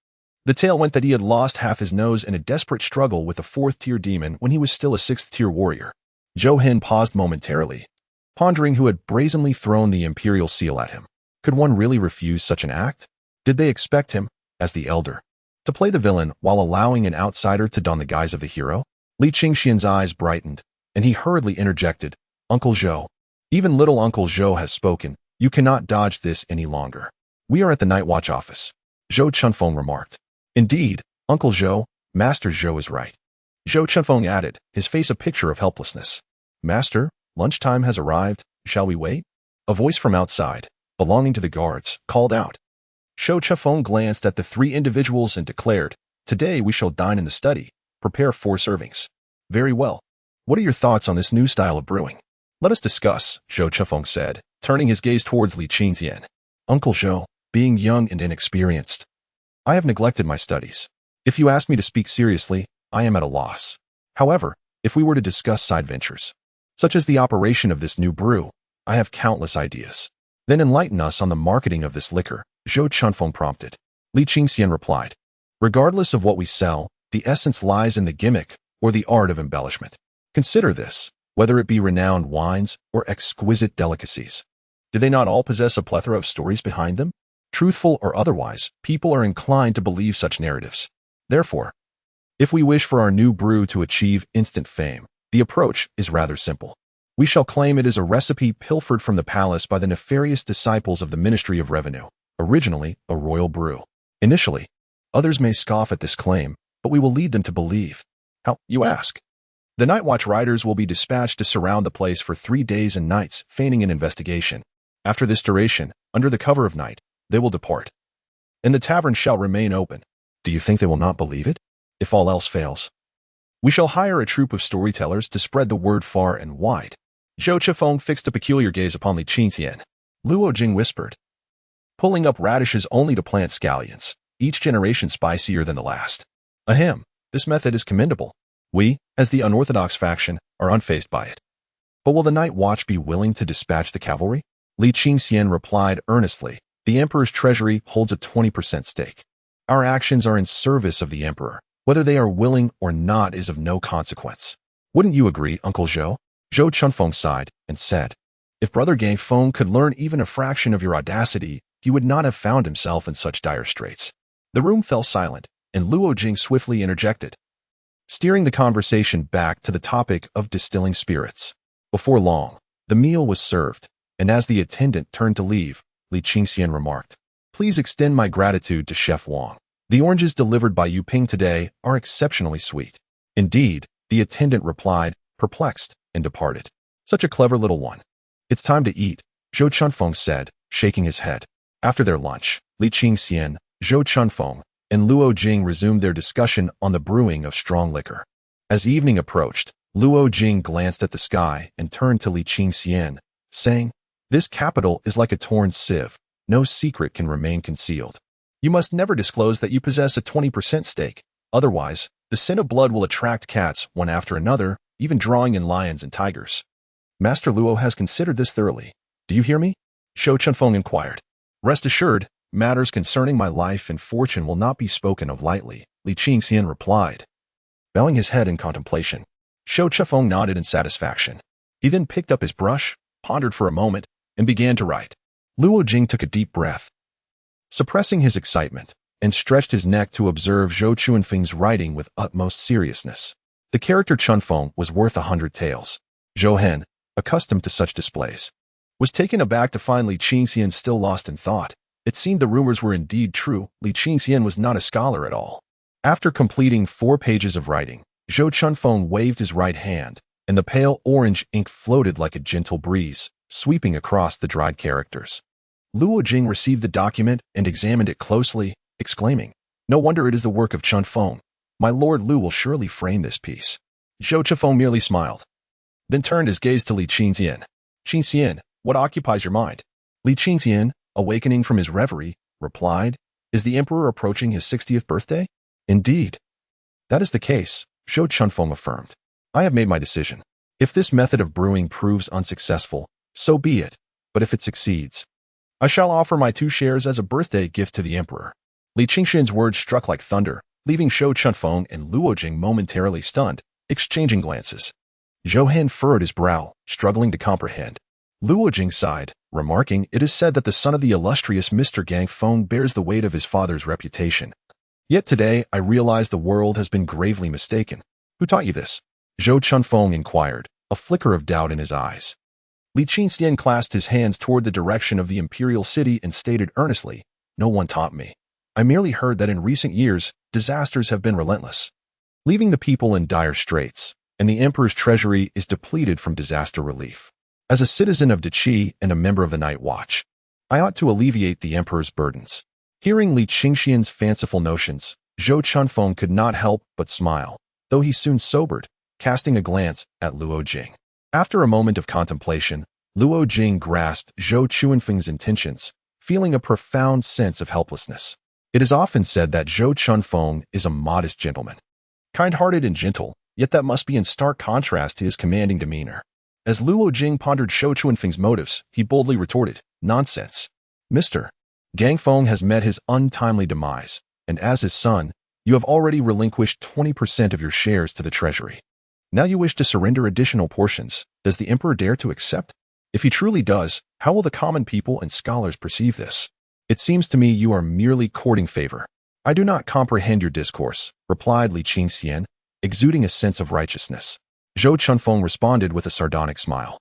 The tale went that he had lost half his nose in a desperate struggle with a 4th-tier demon when he was still a 6th-tier warrior." Zhou Hen paused momentarily, pondering who had brazenly thrown the imperial seal at him. Could one really refuse such an act? Did they expect him, as the elder, to play the villain while allowing an outsider to don the guise of the hero? Li Qingxian's eyes brightened, and he hurriedly interjected, "Uncle Zhou, even little Uncle Zhou has spoken. You cannot dodge this any longer. We are at the Night Watch office." Zhou Chunfeng remarked. "Indeed, Uncle Zhou, Master Zhou is right." Zhou Chunfeng added, his face a picture of helplessness. "Master, lunchtime has arrived. Shall we wait?" A voice from outside, belonging to the guards, called out. Zhou Chunfeng glanced at the 3 individuals and declared, "Today we shall dine in the study. Prepare 4 servings." "Very well. What are your thoughts on this new style of brewing?" "Let us discuss," Zhou Chunfeng said, turning his gaze towards Li Qingxian. "Uncle Zhou, being young and inexperienced, I have neglected my studies. If you ask me to speak seriously, I am at a loss. However, if we were to discuss side ventures, such as the operation of this new brew, I have countless ideas." "Then enlighten us on the marketing of this liquor," Zhou Chunfeng prompted. Li Qingxian replied, "Regardless of what we sell, the essence lies in the gimmick or the art of embellishment. Consider this, whether it be renowned wines or exquisite delicacies. Do they not all possess a plethora of stories behind them? Truthful or otherwise, people are inclined to believe such narratives. Therefore, if we wish for our new brew to achieve instant fame, the approach is rather simple. We shall claim it is a recipe pilfered from the palace by the nefarious disciples of the Ministry of Revenue, originally a royal brew. Initially, others may scoff at this claim, but we will lead them to believe." "How, you ask?" "The Night Watch riders will be dispatched to surround the place for 3 days and nights, feigning an investigation. After this duration, under the cover of night, they will depart, and the tavern shall remain open. Do you think they will not believe it? If all else fails, we shall hire a troupe of storytellers to spread the word far and wide." Zhou Chunfeng fixed a peculiar gaze upon Li Qingxian. Luo Jing whispered, "Pulling up radishes only to plant scallions, each generation spicier than the last. Ahem, this method is commendable. We, as the unorthodox faction, are unfazed by it. But will the Night Watch be willing to dispatch the cavalry?" Li Qingxian replied earnestly, "The Emperor's treasury holds a 20% stake. Our actions are in service of the Emperor. Whether they are willing or not is of no consequence. Wouldn't you agree, Uncle Zhou?" Zhou Chunfeng sighed and said, "If Brother Gang Feng could learn even a fraction of your audacity, he would not have found himself in such dire straits." The room fell silent, and Luo Jing swiftly interjected, steering the conversation back to the topic of distilling spirits. Before long, the meal was served, and as the attendant turned to leave, Li Qingxian remarked, "Please extend my gratitude to Chef Wang. The oranges delivered by Yu Ping today are exceptionally sweet." "Indeed," the attendant replied, perplexed, and departed. "Such a clever little one." "It's time to eat," Zhou Chunfeng said, shaking his head. After their lunch, Li Qingxian, Zhou Chunfeng, and Luo Jing resumed their discussion on the brewing of strong liquor. As evening approached, Luo Jing glanced at the sky and turned to Li Qingxian, saying, "This capital is like a torn sieve. No secret can remain concealed. You must never disclose that you possess a 20% stake. Otherwise, the scent of blood will attract cats one after another, even drawing in lions and tigers." "Master Luo has considered this thoroughly. Do you hear me?" Zhou Chunfeng inquired. "Rest assured, matters concerning my life and fortune will not be spoken of lightly," Li Qingxian replied. Bowing his head in contemplation, Zhou Chunfeng nodded in satisfaction. He then picked up his brush, pondered for a moment, and began to write. Luo Jing took a deep breath, suppressing his excitement, and stretched his neck to observe Zhou Chunfeng's writing with utmost seriousness. The character Chunfeng was worth 100 taels. Zhou Hen, accustomed to such displays, was taken aback to find Li Qingxian still lost in thought. It seemed the rumors were indeed true. Li Qingxian was not a scholar at all. After completing 4 pages of writing, Zhou Chunfeng waved his right hand, and the pale orange ink floated like a gentle breeze, sweeping across the dried characters. Luo Jing received the document and examined it closely, exclaiming, "No wonder it is the work of Chunfeng. My lord Lu will surely frame this piece." Zhou Chunfeng merely smiled, then turned his gaze to Li Qingxian. "Qingxian, what occupies your mind?" Li Qingxian, awakening from his reverie, replied, "Is the emperor approaching his 60th birthday?" "Indeed." "That is the case," Zhou Chunfeng affirmed. "I have made my decision. If this method of brewing proves unsuccessful, so be it, but if it succeeds, I shall offer my 2 shares as a birthday gift to the emperor." Li Qingxian's words struck like thunder, leaving Zhou Chunfeng and Luo Jing momentarily stunned, exchanging glances. Zhou Hen furrowed his brow, struggling to comprehend. Luo Jing sighed, remarking, "It is said that the son of the illustrious Mr. Gang Feng bears the weight of his father's reputation. Yet today I realize the world has been gravely mistaken. Who taught you this?" Zhou Chunfeng inquired, a flicker of doubt in his eyes. Li Qingxian clasped his hands toward the direction of the imperial city and stated earnestly, "No one taught me. I merely heard that in recent years, disasters have been relentless, leaving the people in dire straits, and the emperor's treasury is depleted from disaster relief. As a citizen of Deqi and a member of the Night Watch, I ought to alleviate the emperor's burdens." Hearing Li Qingxian's fanciful notions, Zhou Chunfeng could not help but smile, though he soon sobered, casting a glance at Luo Jing. After a moment of contemplation, Luo Jing grasped Zhou Chunfeng's intentions, feeling a profound sense of helplessness. It is often said that Zhou Chunfeng is a modest gentleman, kind-hearted and gentle, yet that must be in stark contrast to his commanding demeanor. As Luo Jing pondered Zhou Chunfeng's motives, he boldly retorted, "Nonsense. Mr. Gang Feng has met his untimely demise, and as his son, you have already relinquished 20% of your shares to the treasury. Now you wish to surrender additional portions. Does the emperor dare to accept? If he truly does, how will the common people and scholars perceive this? It seems to me you are merely courting favor." "I do not comprehend your discourse," replied Li Qingxian, exuding a sense of righteousness. Zhou Chunfeng responded with a sardonic smile.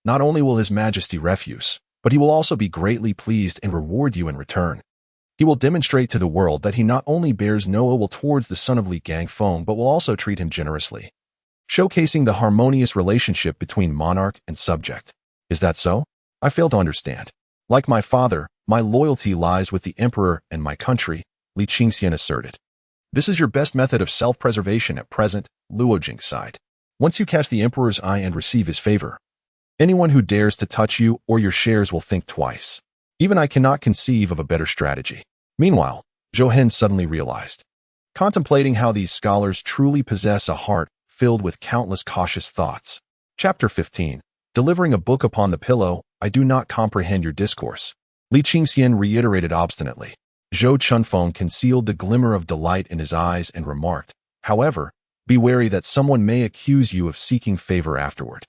"Not only will His Majesty refuse, but he will also be greatly pleased and reward you in return. He will demonstrate to the world that he not only bears no ill will towards the son of Li Gangfeng, but will also treat him generously, showcasing the harmonious relationship between monarch and subject. Is that so? I fail to understand. Like my father, my loyalty lies with the emperor and my country," Li Qingxian asserted. "This is your best method of self-preservation at present," Luo Jing sighed. "Once you catch the emperor's eye and receive his favor, anyone who dares to touch you or your shares will think twice. Even I cannot conceive of a better strategy." Meanwhile, Zhou Hen suddenly realized, contemplating how these scholars truly possess a heart filled with countless cautious thoughts. Chapter 15. Delivering a book upon the pillow. "I do not comprehend your discourse," Li Qingxian reiterated obstinately. Zhou Chunfeng concealed the glimmer of delight in his eyes and remarked, "However, be wary that someone may accuse you of seeking favor afterward.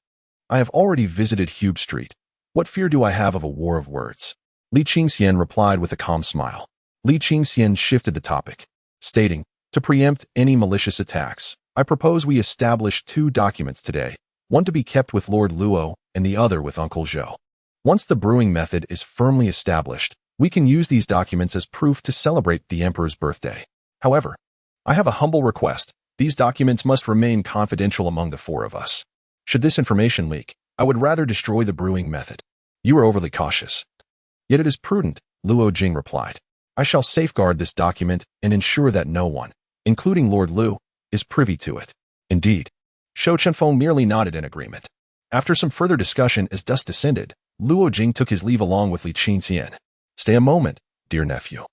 I have already visited Hube Street. What fear do I have of a war of words?" Li Qingxian replied with a calm smile. Li Qingxian shifted the topic, stating, To preempt any malicious attacks, I propose we establish 2 documents today, one to be kept with Lord Luo and the other with Uncle Zhou. Once the brewing method is firmly established, we can use these documents as proof to celebrate the Emperor's birthday. However, I have a humble request. These documents must remain confidential among the 4 of us. Should this information leak, I would rather destroy the brewing method. You are overly cautious. Yet it is prudent, Luo Jing replied. I shall safeguard this document and ensure that no one, including Lord Lu, is privy to it. Indeed. Shou Chunfeng merely nodded in agreement. After some further discussion as dusk descended, Luo Jing took his leave along with Li Qingxian. Stay a moment, dear nephew.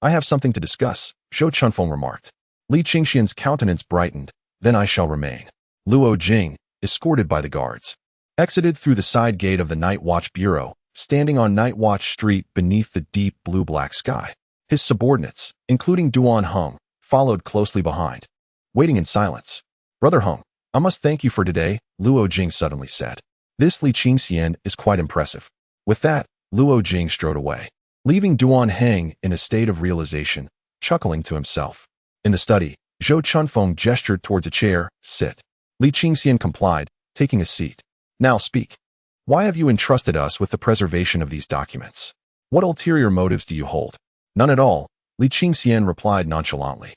I have something to discuss, Shou Chunfeng remarked. Li Qingxian's countenance brightened. Then I shall remain. Luo Jing, escorted by the guards, exited through the side gate of the Night Watch Bureau, standing on Night Watch Street beneath the deep blue-black sky. His subordinates, including Duan Heng, followed closely behind, waiting in silence. Brother Heng, I must thank you for today, Luo Jing suddenly said. This Li Qingxian is quite impressive. With that, Luo Jing strode away, leaving Duan Heng in a state of realization, chuckling to himself. In the study, Zhou Chunfeng gestured towards a chair. Sit. Li Qingxian complied, taking a seat. Now speak. Why have you entrusted us with the preservation of these documents? What ulterior motives do you hold? None at all, Li Qingxian replied nonchalantly.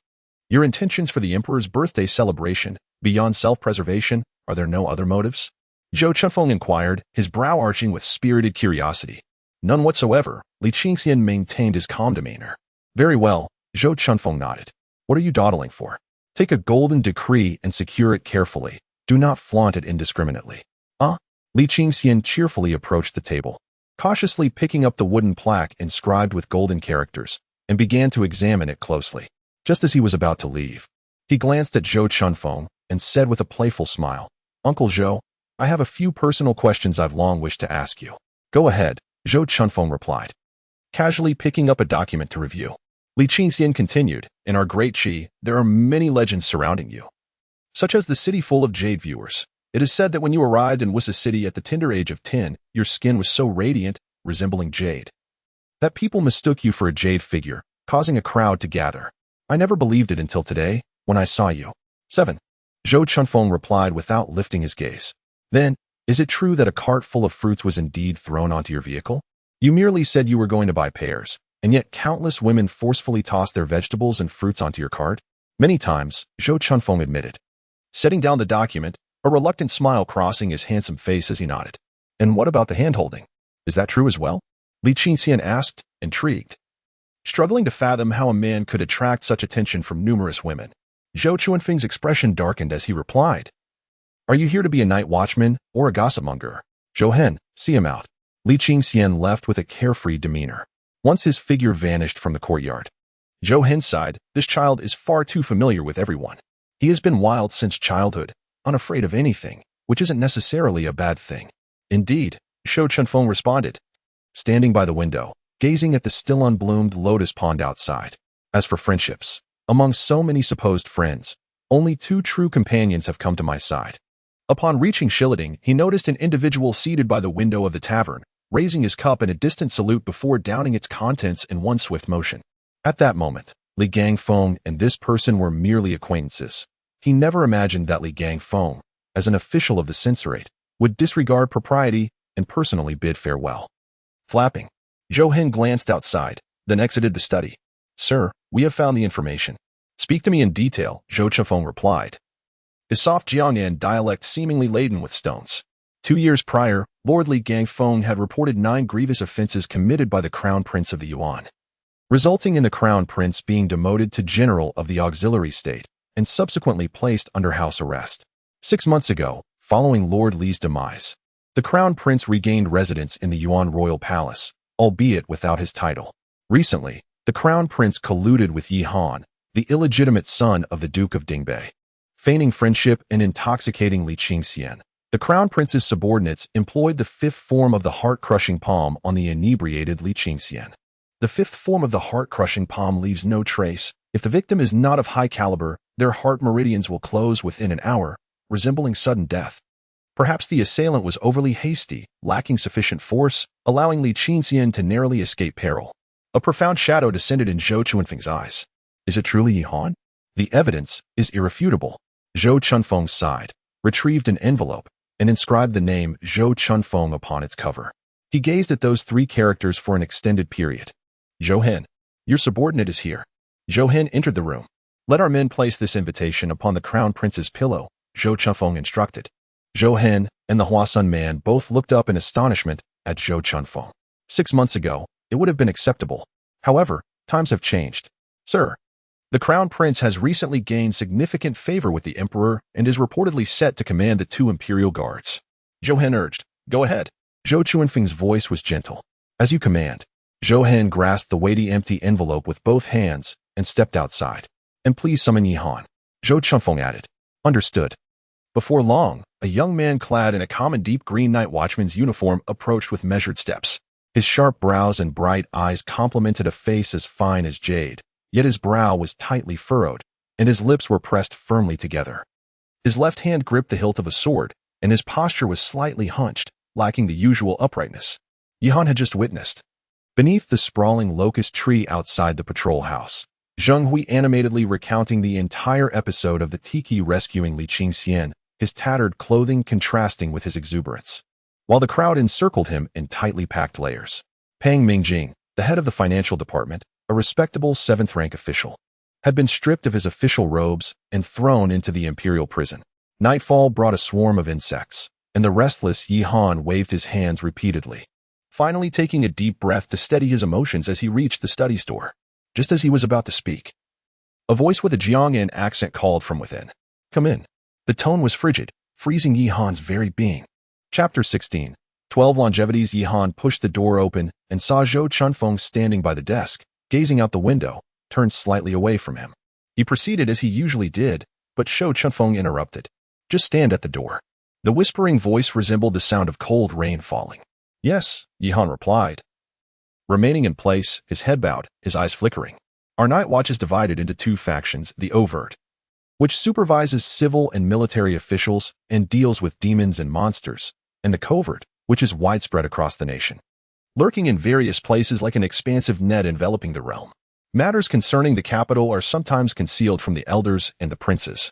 Your intentions for the Emperor's birthday celebration, beyond self-preservation, are there no other motives? Zhou Chunfeng inquired, his brow arching with spirited curiosity. None whatsoever, Li Qingxian maintained his calm demeanor. Very well, Zhou Chunfeng nodded. What are you dawdling for? Take a golden decree and secure it carefully. Do not flaunt it indiscriminately. Li Qingxian cheerfully approached the table, cautiously picking up the wooden plaque inscribed with golden characters, and began to examine it closely. Just as he was about to leave, he glanced at Zhou Chunfeng and said with a playful smile, Uncle Zhou, I have a few personal questions I've long wished to ask you. Go ahead, Zhou Chunfeng replied, casually picking up a document to review. Li Qingxian continued, in our great Qi, there are many legends surrounding you, such as the city full of jade viewers. It is said that when you arrived in Wissa City at the tender age of 10, your skin was so radiant, resembling jade, that people mistook you for a jade figure, causing a crowd to gather. I never believed it until today, when I saw you. 7. Zhou Chunfeng replied without lifting his gaze. Then, is it true that a cart full of fruits was indeed thrown onto your vehicle? You merely said you were going to buy pears, and yet countless women forcefully tossed their vegetables and fruits onto your cart? Many times, Zhou Chunfeng admitted, setting down the document, a reluctant smile crossing his handsome face as he nodded. And what about the hand-holding? Is that true as well? Li Qingxian asked, intrigued. Struggling to fathom how a man could attract such attention from numerous women, Zhou Chunfeng's expression darkened as he replied, Are you here to be a night watchman or a gossipmonger? Zhou Hen, see him out. Li Qingxian left with a carefree demeanor. Once his figure vanished from the courtyard, Zhou Hen sighed, this child is far too familiar with everyone. He has been wild since childhood, unafraid of anything, which isn't necessarily a bad thing. Indeed, Zhou Chunfeng responded, standing by the window, gazing at the still unbloomed lotus pond outside. As for friendships, among so many supposed friends, only 2 true companions have come to my side. Upon reaching Shiliding, he noticed an individual seated by the window of the tavern, raising his cup in a distant salute before downing its contents in one swift motion. At that moment, Li Gangfeng and this person were merely acquaintances. He never imagined that Li Gangfeng, as an official of the censorate, would disregard propriety and personally bid farewell. Flapping, Zhou Hen glanced outside, then exited the study. Sir, we have found the information. Speak to me in detail, Zhou Chunfeng replied, his soft Jiangnan dialect seemingly laden with stones. 2 years prior, Lord Li Gangfeng had reported 9 grievous offenses committed by the Crown Prince of the Yuan, resulting in the Crown Prince being demoted to General of the Auxiliary State and subsequently placed under house arrest. 6 months ago, following Lord Li's demise, the Crown Prince regained residence in the Yuan Royal Palace, albeit without his title. Recently, the Crown Prince colluded with Yi Han, the illegitimate son of the Duke of Dingbei. Feigning friendship and intoxicating Li Qingxian, the Crown Prince's subordinates employed the 5th form of the heart-crushing palm on the inebriated Li Qingxian. The 5th form of the heart-crushing palm leaves no trace. If the victim is not of high caliber, their heart meridians will close within an hour, resembling sudden death. Perhaps the assailant was overly hasty, lacking sufficient force, allowing Li Qingxian to narrowly escape peril. A profound shadow descended in Zhou Chunfeng's eyes. Is it truly Yi Han? The evidence is irrefutable. Zhou Chunfeng sighed, retrieved an envelope, and inscribed the name Zhou Chunfeng upon its cover. He gazed at those 3 characters for an extended period. Zhou Hen, your subordinate is here. Zhou Hen entered the room. Let our men place this invitation upon the crown prince's pillow, Zhou Chunfeng instructed. Zhou Hen and the Huasun man both looked up in astonishment at Zhou Chunfeng. 6 months ago, it would have been acceptable. However, times have changed. Sir, the crown prince has recently gained significant favor with the emperor and is reportedly set to command the 2 imperial guards. Zhou Hen urged, go ahead. Zhou Chunfeng's voice was gentle. As you command. Zhou Hen grasped the weighty empty envelope with both hands and stepped outside. And please summon Yi Han. Zhou Chunfeng added. Understood. Before long, a young man clad in a common deep green night watchman's uniform approached with measured steps. His sharp brows and bright eyes complemented a face as fine as jade, yet his brow was tightly furrowed, and his lips were pressed firmly together. His left hand gripped the hilt of a sword, and his posture was slightly hunched, lacking the usual uprightness. Yi Han had just witnessed. Beneath the sprawling locust tree outside the patrol house, Zheng Hui animatedly recounting the entire episode of the Tiki rescuing Li Qingxian, his tattered clothing contrasting with his exuberance. While the crowd encircled him in tightly packed layers. Pang Mingjing, the head of the financial department, a respectable 7th-rank official, had been stripped of his official robes and thrown into the imperial prison. Nightfall brought a swarm of insects, and the restless Yi Han waved his hands repeatedly, finally taking a deep breath to steady his emotions as he reached the studies door. Just as he was about to speak, a voice with a Jiangyan accent called from within. Come in. The tone was frigid, freezing Yi Han's very being. Chapter 16. 12 Longevities. Yi Han pushed the door open and saw Zhou Chunfeng standing by the desk, gazing out the window, turned slightly away from him. He proceeded as he usually did, but Zhou Chunfeng interrupted. Just stand at the door. The whispering voice resembled the sound of cold rain falling. Yes, Yi Han replied. Remaining in place, his head bowed, his eyes flickering. Our night watch is divided into 2 factions, the overt, which supervises civil and military officials and deals with demons and monsters, and the covert, which is widespread across the nation, lurking in various places like an expansive net enveloping the realm. Matters concerning the capital are sometimes concealed from the elders and the princes.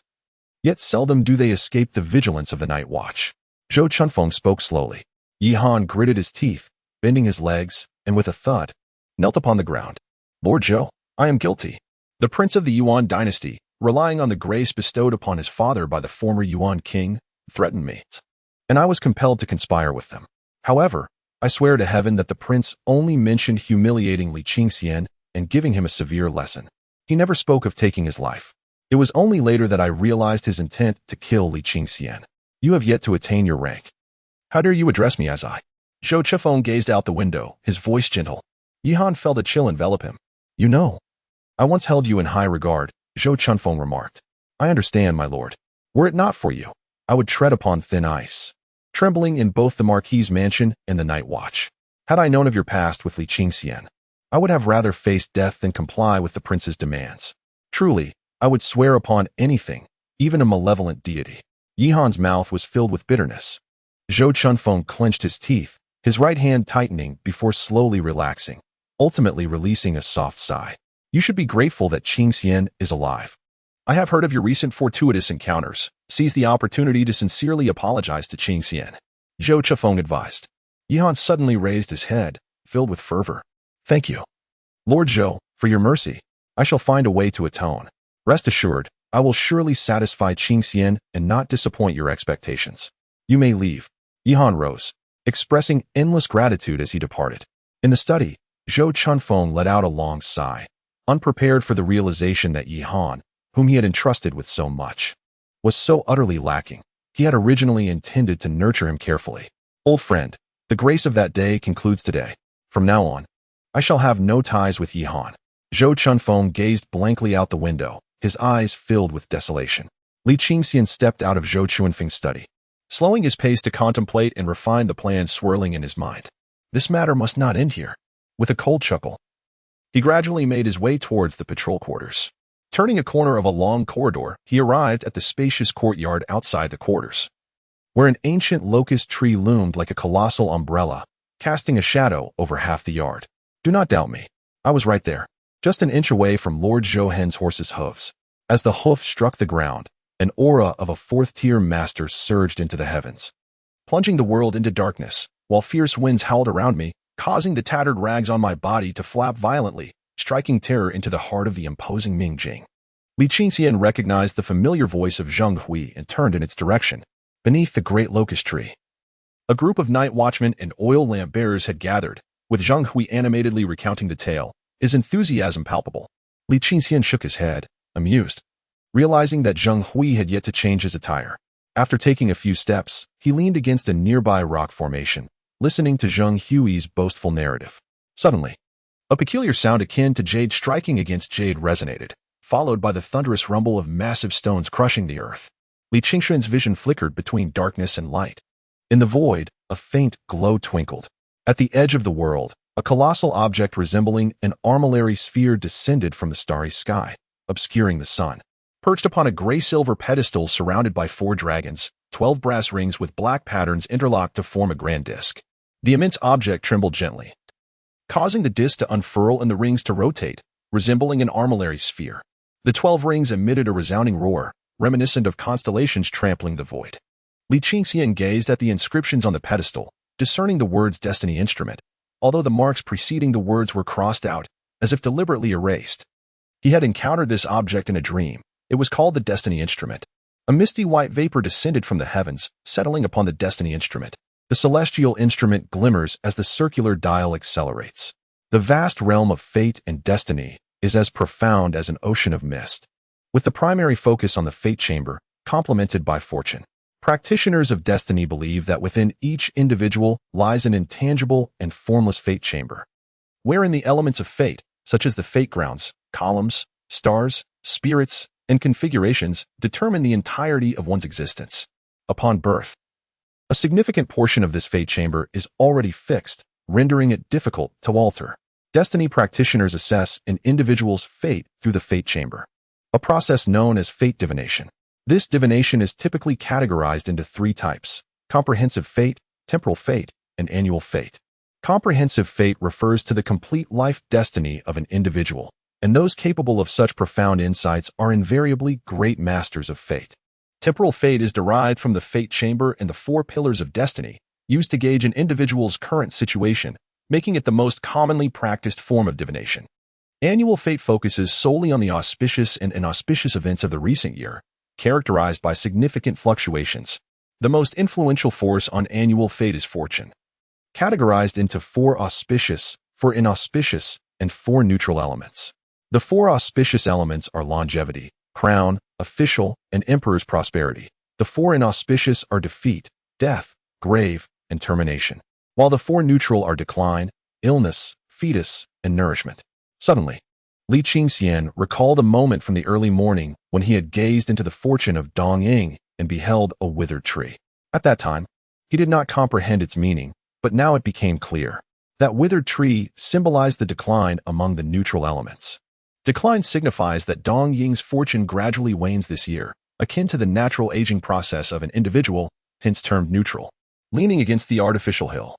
Yet seldom do they escape the vigilance of the night watch. Zhou Chunfeng spoke slowly. Yi Han gritted his teeth, bending his legs, and with a thud, knelt upon the ground. Lord Zhou, I am guilty. The prince of the Yuan dynasty, relying on the grace bestowed upon his father by the former Yuan king, threatened me, and I was compelled to conspire with them. However, I swear to heaven that the prince only mentioned humiliating Li Qingxian and giving him a severe lesson. He never spoke of taking his life. It was only later that I realized his intent to kill Li Qingxian. You have yet to attain your rank. How dare you address me as I? Zhou Chunfeng gazed out the window, his voice gentle. Yi Han felt a chill envelop him. You know, I once held you in high regard, Zhou Chunfeng remarked. I understand, my lord. Were it not for you, I would tread upon thin ice, trembling in both the Marquis Mansion and the Night Watch. Had I known of your past with Li Qingxian, I would have rather faced death than comply with the prince's demands. Truly, I would swear upon anything, even a malevolent deity. Yi Han's mouth was filled with bitterness. Zhou Chunfeng clenched his teeth, his right hand tightening before slowly relaxing, ultimately releasing a soft sigh. You should be grateful that Qingxian is alive. I have heard of your recent fortuitous encounters. Seize the opportunity to sincerely apologize to Qingxian. Zhou Chunfeng advised. Yi Han suddenly raised his head, filled with fervor. Thank you, Lord Zhou, for your mercy. I shall find a way to atone. Rest assured, I will surely satisfy Qingxian and not disappoint your expectations. You may leave. Yi Han rose, expressing endless gratitude as he departed. In the study, Zhou Chunfeng let out a long sigh, unprepared for the realization that Yi Han, whom he had entrusted with so much, was so utterly lacking. He had originally intended to nurture him carefully. Old friend, the grace of that day concludes today. From now on, I shall have no ties with Yi Han. Zhou Chunfeng gazed blankly out the window, his eyes filled with desolation. Li Qingxian stepped out of Zhou Chunfeng's study, slowing his pace to contemplate and refine the plans swirling in his mind. This matter must not end here. With a cold chuckle, he gradually made his way towards the patrol quarters. Turning a corner of a long corridor, he arrived at the spacious courtyard outside the quarters, where an ancient locust tree loomed like a colossal umbrella, casting a shadow over half the yard. Do not doubt me. I was right there, just an inch away from Lord Zhou Hen's horse's hooves. As the hoof struck the ground, an aura of a fourth-tier master surged into the heavens, plunging the world into darkness, while fierce winds howled around me, causing the tattered rags on my body to flap violently, striking terror into the heart of the imposing Mingjing. Li Qingxian recognized the familiar voice of Zheng Hui and turned in its direction. Beneath the great locust tree, a group of night watchmen and oil lamp bearers had gathered, with Zheng Hui animatedly recounting the tale, his enthusiasm palpable. Li Qingxian shook his head, amused, realizing that Zheng Hui had yet to change his attire. After taking a few steps, he leaned against a nearby rock formation, listening to Zheng Hui's boastful narrative. Suddenly, a peculiar sound akin to jade striking against jade resonated, followed by the thunderous rumble of massive stones crushing the earth. Li Qingxian's vision flickered between darkness and light. In the void, a faint glow twinkled. At the edge of the world, a colossal object resembling an armillary sphere descended from the starry sky, obscuring the sun. Perched upon a gray-silver pedestal surrounded by 4 dragons, 12 brass rings with black patterns interlocked to form a grand disk. The immense object trembled gently, causing the disk to unfurl and the rings to rotate, resembling an armillary sphere. The 12 rings emitted a resounding roar, reminiscent of constellations trampling the void. Li Qingxian gazed at the inscriptions on the pedestal, discerning the words Destiny Instrument, although the marks preceding the words were crossed out, as if deliberately erased. He had encountered this object in a dream. It was called the Destiny Instrument. A misty white vapor descended from the heavens, settling upon the Destiny Instrument. The celestial instrument glimmers as the circular dial accelerates. The vast realm of fate and destiny is as profound as an ocean of mist, with the primary focus on the fate chamber, complemented by fortune. Practitioners of destiny believe that within each individual lies an intangible and formless fate chamber, wherein the elements of fate, such as the fate grounds, columns, stars, spirits, and configurations, determine the entirety of one's existence. Upon birth, a significant portion of this fate chamber is already fixed, rendering it difficult to alter. Destiny practitioners assess an individual's fate through the fate chamber, a process known as fate divination. This divination is typically categorized into 3 types: comprehensive fate, temporal fate, and annual fate. Comprehensive fate refers to the complete life destiny of an individual, and those capable of such profound insights are invariably great masters of fate. Temporal fate is derived from the fate chamber and the 4 pillars of destiny, used to gauge an individual's current situation, making it the most commonly practiced form of divination. Annual fate focuses solely on the auspicious and inauspicious events of the recent year, characterized by significant fluctuations. The most influential force on annual fate is fortune, categorized into 4 auspicious, 4 inauspicious, and 4 neutral elements. The 4 auspicious elements are longevity, crown, official, and emperor's prosperity. The 4 inauspicious are defeat, death, grave, and termination, while the 4 neutral are decline, illness, fetus, and nourishment. Suddenly, Li Qingxian recalled a moment from the early morning when he had gazed into the fortune of Dong Ying and beheld a withered tree. At that time, he did not comprehend its meaning, but now it became clear. That withered tree symbolized the decline among the neutral elements. Decline signifies that Dong Ying's fortune gradually wanes this year, akin to the natural aging process of an individual, hence termed neutral. Leaning against the artificial hill,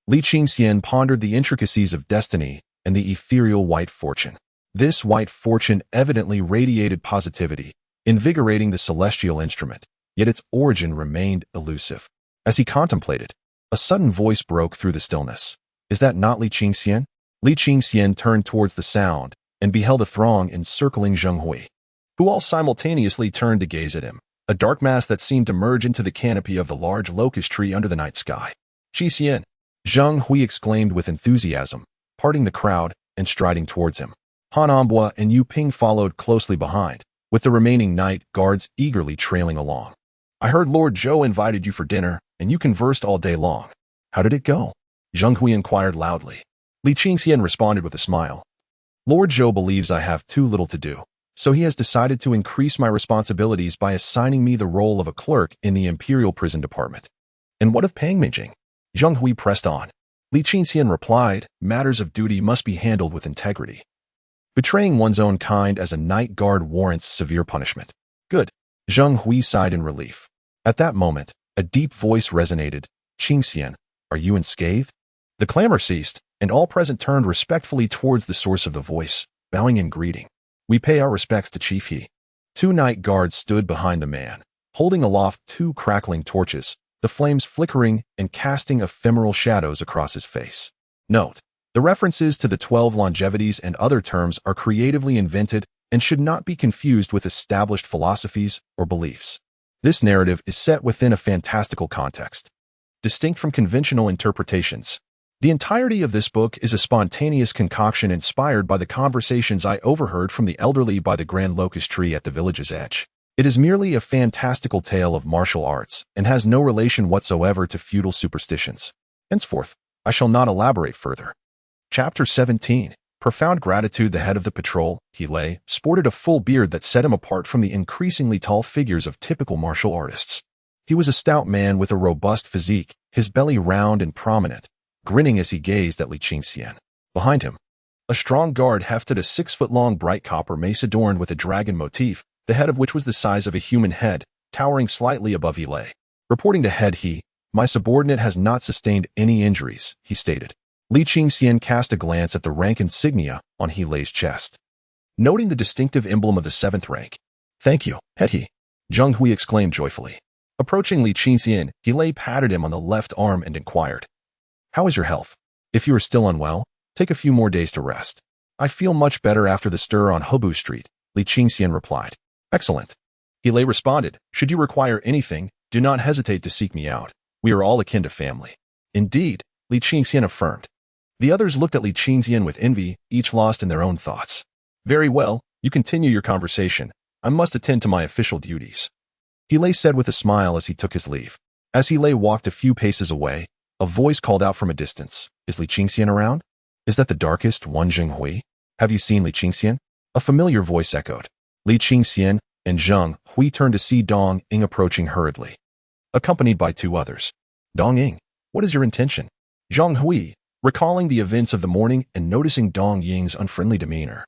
Li Qingxian pondered the intricacies of destiny and the ethereal white fortune. This white fortune evidently radiated positivity, invigorating the celestial instrument, yet its origin remained elusive. As he contemplated, a sudden voice broke through the stillness. "Is that not Li Qingxian?" Li Qingxian turned towards the sound and beheld a throng encircling Zheng Hui, who all simultaneously turned to gaze at him, a dark mass that seemed to merge into the canopy of the large locust tree under the night sky. "Qi, Zheng Hui exclaimed with enthusiasm, parting the crowd and striding towards him. Han Ambua and Yu Ping followed closely behind, with the remaining night guards eagerly trailing along. "I heard Lord Zhou invited you for dinner, and you conversed all day long. How did it go?" Zheng Hui inquired loudly. Li Qingxian responded with a smile. "Lord Zhou believes I have too little to do, so he has decided to increase my responsibilities by assigning me the role of a clerk in the Imperial Prison Department." "And what of Pang Mingjing?" Zheng Hui pressed on. Li Qingxian replied, "Matters of duty must be handled with integrity. Betraying one's own kind as a night guard warrants severe punishment." "Good." Zheng Hui sighed in relief. At that moment, a deep voice resonated. "Qingxian, are you unscathed?" The clamor ceased, and all present turned respectfully towards the source of the voice, bowing in greeting. "We pay our respects to Chief He." Two night guards stood behind the man, holding aloft two crackling torches, the flames flickering and casting ephemeral shadows across his face. Note: the references to the 12 longevities and other terms are creatively invented and should not be confused with established philosophies or beliefs. This narrative is set within a fantastical context, distinct from conventional interpretations. The entirety of this book is a spontaneous concoction inspired by the conversations I overheard from the elderly by the grand locust tree at the village's edge. It is merely a fantastical tale of martial arts and has no relation whatsoever to feudal superstitions. Henceforth, I shall not elaborate further. Chapter 17. Profound gratitude. The head of the patrol, Li, sported a full beard that set him apart from the increasingly tall figures of typical martial artists. He was a stout man with a robust physique, his belly round and prominent, grinning as he gazed at Li Qingxian. Behind him, a strong guard hefted a 6-foot-long bright copper mace adorned with a dragon motif, the head of which was the size of a human head, towering slightly above Li. Reporting to head my subordinate has not sustained any injuries, he stated. Li Qingxian cast a glance at the rank insignia on Li's chest, noting the distinctive emblem of the 7th rank. Thank you, head Zheng Hui exclaimed joyfully. Approaching Li Qingxian, Li patted him on the left arm and inquired, "How is your health? If you are still unwell, take a few more days to rest." "I feel much better after the stir on Hobu Street," Li Qingxian replied. "Excellent." Li responded, "Should you require anything, do not hesitate to seek me out. We are all akin to family." "Indeed," Li Qingxian affirmed. The others looked at Li Qingxian with envy, each lost in their own thoughts. "Very well, you continue your conversation. I must attend to my official duties," Li said with a smile as he took his leave. As Li walked a few paces away, a voice called out from a distance, "Is Li Qingxian around? Is that the darkest one, Zheng Hui? Have you seen Li Qingxian?" A familiar voice echoed. Li Qingxian and Zheng Hui turned to see Dong Ying approaching hurriedly, accompanied by two others. "Dong Ying, what is your intention?" Zheng Hui, recalling the events of the morning and noticing Dong Ying's unfriendly demeanor,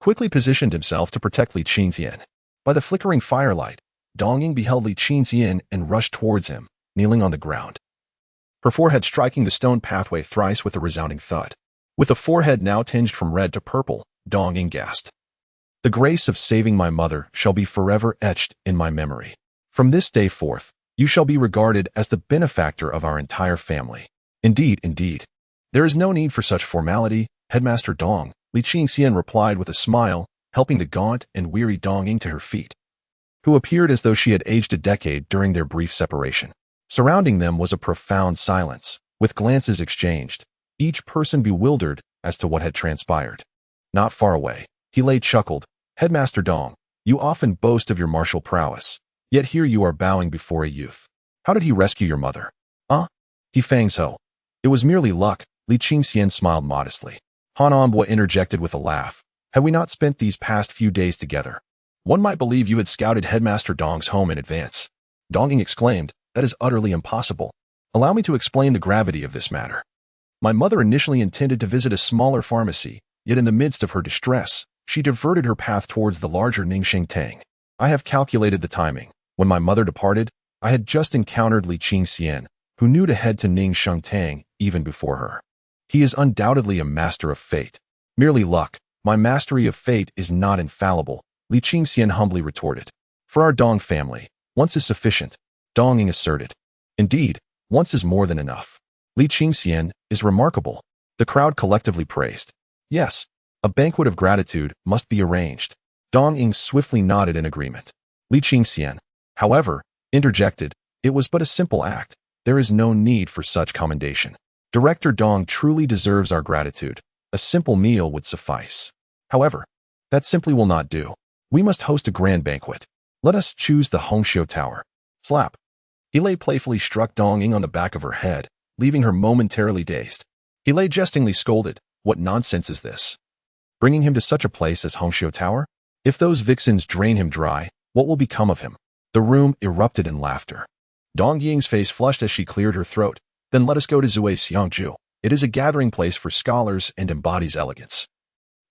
quickly positioned himself to protect Li Qingxian. By the flickering firelight, Dong Ying beheld Li Qingxian and rushed towards him, kneeling on the ground, her forehead striking the stone pathway thrice with a resounding thud. With a forehead now tinged from red to purple, Dong Ying gasped, "The grace of saving my mother shall be forever etched in my memory. From this day forth, you shall be regarded as the benefactor of our entire family." "Indeed, indeed. There is no need for such formality, Headmaster Dong," Li Qingxian replied with a smile, helping the gaunt and weary Dong Ying to her feet, who appeared as though she had aged a decade during their brief separation. Surrounding them was a profound silence, with glances exchanged, each person bewildered as to what had transpired. Not far away, Li chuckled, "Headmaster Dong, you often boast of your martial prowess, yet here you are bowing before a youth. How did he rescue your mother?" "He fangs ho. It was merely luck," Li Qingxian smiled modestly. Han Envoy interjected with a laugh. "Had we not spent these past few days together, one might believe you had scouted Headmaster Dong's home in advance." Dong Ying exclaimed, "That is utterly impossible. Allow me to explain the gravity of this matter. My mother initially intended to visit a smaller pharmacy, yet in the midst of her distress, she diverted her path towards the larger Ningxing Tang. I have calculated the timing. When my mother departed, I had just encountered Li Qingxian, who knew to head to Ningxing Tang even before her. He is undoubtedly a master of fate." "Merely luck. My mastery of fate is not infallible," Li Qingxian humbly retorted. "For our Dong family, once is sufficient," Dong Ying asserted. "Indeed, once is more than enough. Li Qingxian is remarkable," the crowd collectively praised. "Yes, a banquet of gratitude must be arranged." Dong Ying swiftly nodded in agreement. Li Qingxian, however, interjected, "It was but a simple act. There is no need for such commendation. Director Dong truly deserves our gratitude. A simple meal would suffice. However, that simply will not do. We must host a grand banquet. Let us choose the Hongxiu Tower." Slap. Li playfully struck Dong Ying on the back of her head, leaving her momentarily dazed. Li jestingly scolded, "What nonsense is this? Bringing him to such a place as Hongxiu Tower? If those vixens drain him dry, what will become of him?" The room erupted in laughter. Dong Ying's face flushed as she cleared her throat. "Then let us go to Zui Xiangju. It is a gathering place for scholars and embodies elegance.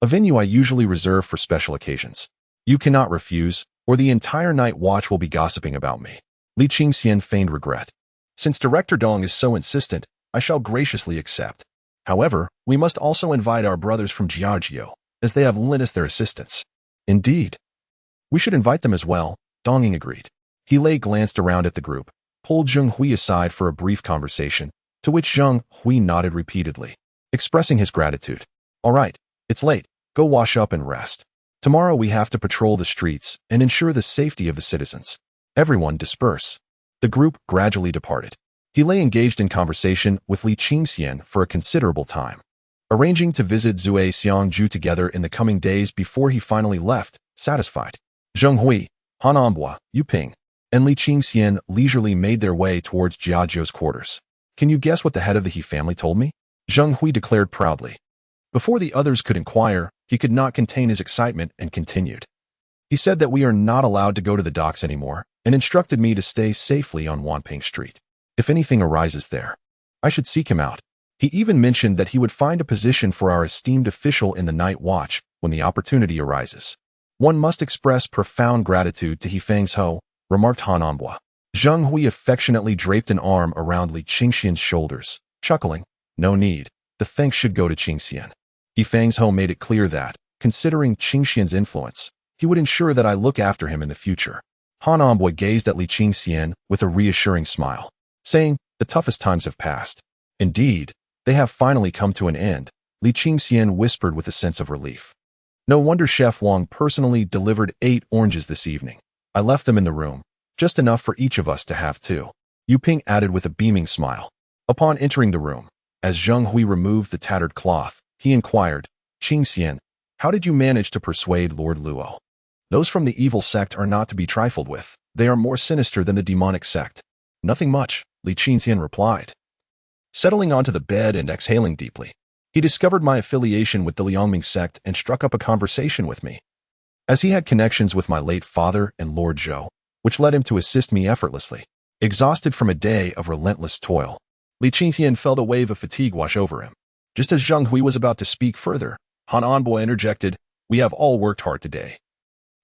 A venue I usually reserve for special occasions. You cannot refuse, or the entire night watch will be gossiping about me." Li Qingxian feigned regret. "Since Director Dong is so insistent, I shall graciously accept. However, we must also invite our brothers from Jiajiu, as they have lent us their assistance." "Indeed." We should invite them as well, Dongying agreed. He glanced around at the group, pulled Zheng Hui aside for a brief conversation, to which Zheng Hui nodded repeatedly, expressing his gratitude. All right, it's late. Go wash up and rest. Tomorrow we have to patrol the streets and ensure the safety of the citizens. Everyone disperse. The group gradually departed. He engaged in conversation with Li Qingxian for a considerable time, arranging to visit Zue Xiangju together in the coming days before he finally left, satisfied. Zheng Hui, Han Ambua, Yu Ping, and Li Qingxian leisurely made their way towards Jiazhou's quarters. Can you guess what the head of the He family told me? Zheng Hui declared proudly. Before the others could inquire, he could not contain his excitement and continued. He said that we are not allowed to go to the docks anymore and instructed me to stay safely on Wanping Street. If anything arises there, I should seek him out. He even mentioned that he would find a position for our esteemed official in the night watch when the opportunity arises. One must express profound gratitude to He Feng's Ho, remarked Han Ambua. Zheng Hui affectionately draped an arm around Li Qingxian's shoulders, chuckling, no need, the thanks should go to Qingxian. He Feng's Ho made it clear that, considering Qingxian's influence, he would ensure that I look after him in the future. Han Ambua gazed at Li Qingxian with a reassuring smile, saying, the toughest times have passed. Indeed, they have finally come to an end, Li Qingxian whispered with a sense of relief. No wonder Chef Wang personally delivered 8 oranges this evening. I left them in the room, just enough for each of us to have 2. Yu Ping added with a beaming smile. Upon entering the room, as Zheng Hui removed the tattered cloth, he inquired, Qingxian, how did you manage to persuade Lord Luo? Those from the evil sect are not to be trifled with. They are more sinister than the demonic sect. Nothing much, Li Qingxian replied. Settling onto the bed and exhaling deeply, he discovered my affiliation with the Liangming sect and struck up a conversation with me. As he had connections with my late father and Lord Zhou, which led him to assist me effortlessly. Exhausted from a day of relentless toil, Li Qingxian felt a wave of fatigue wash over him. Just as Zheng Hui was about to speak further, Han Envoy interjected, we have all worked hard today.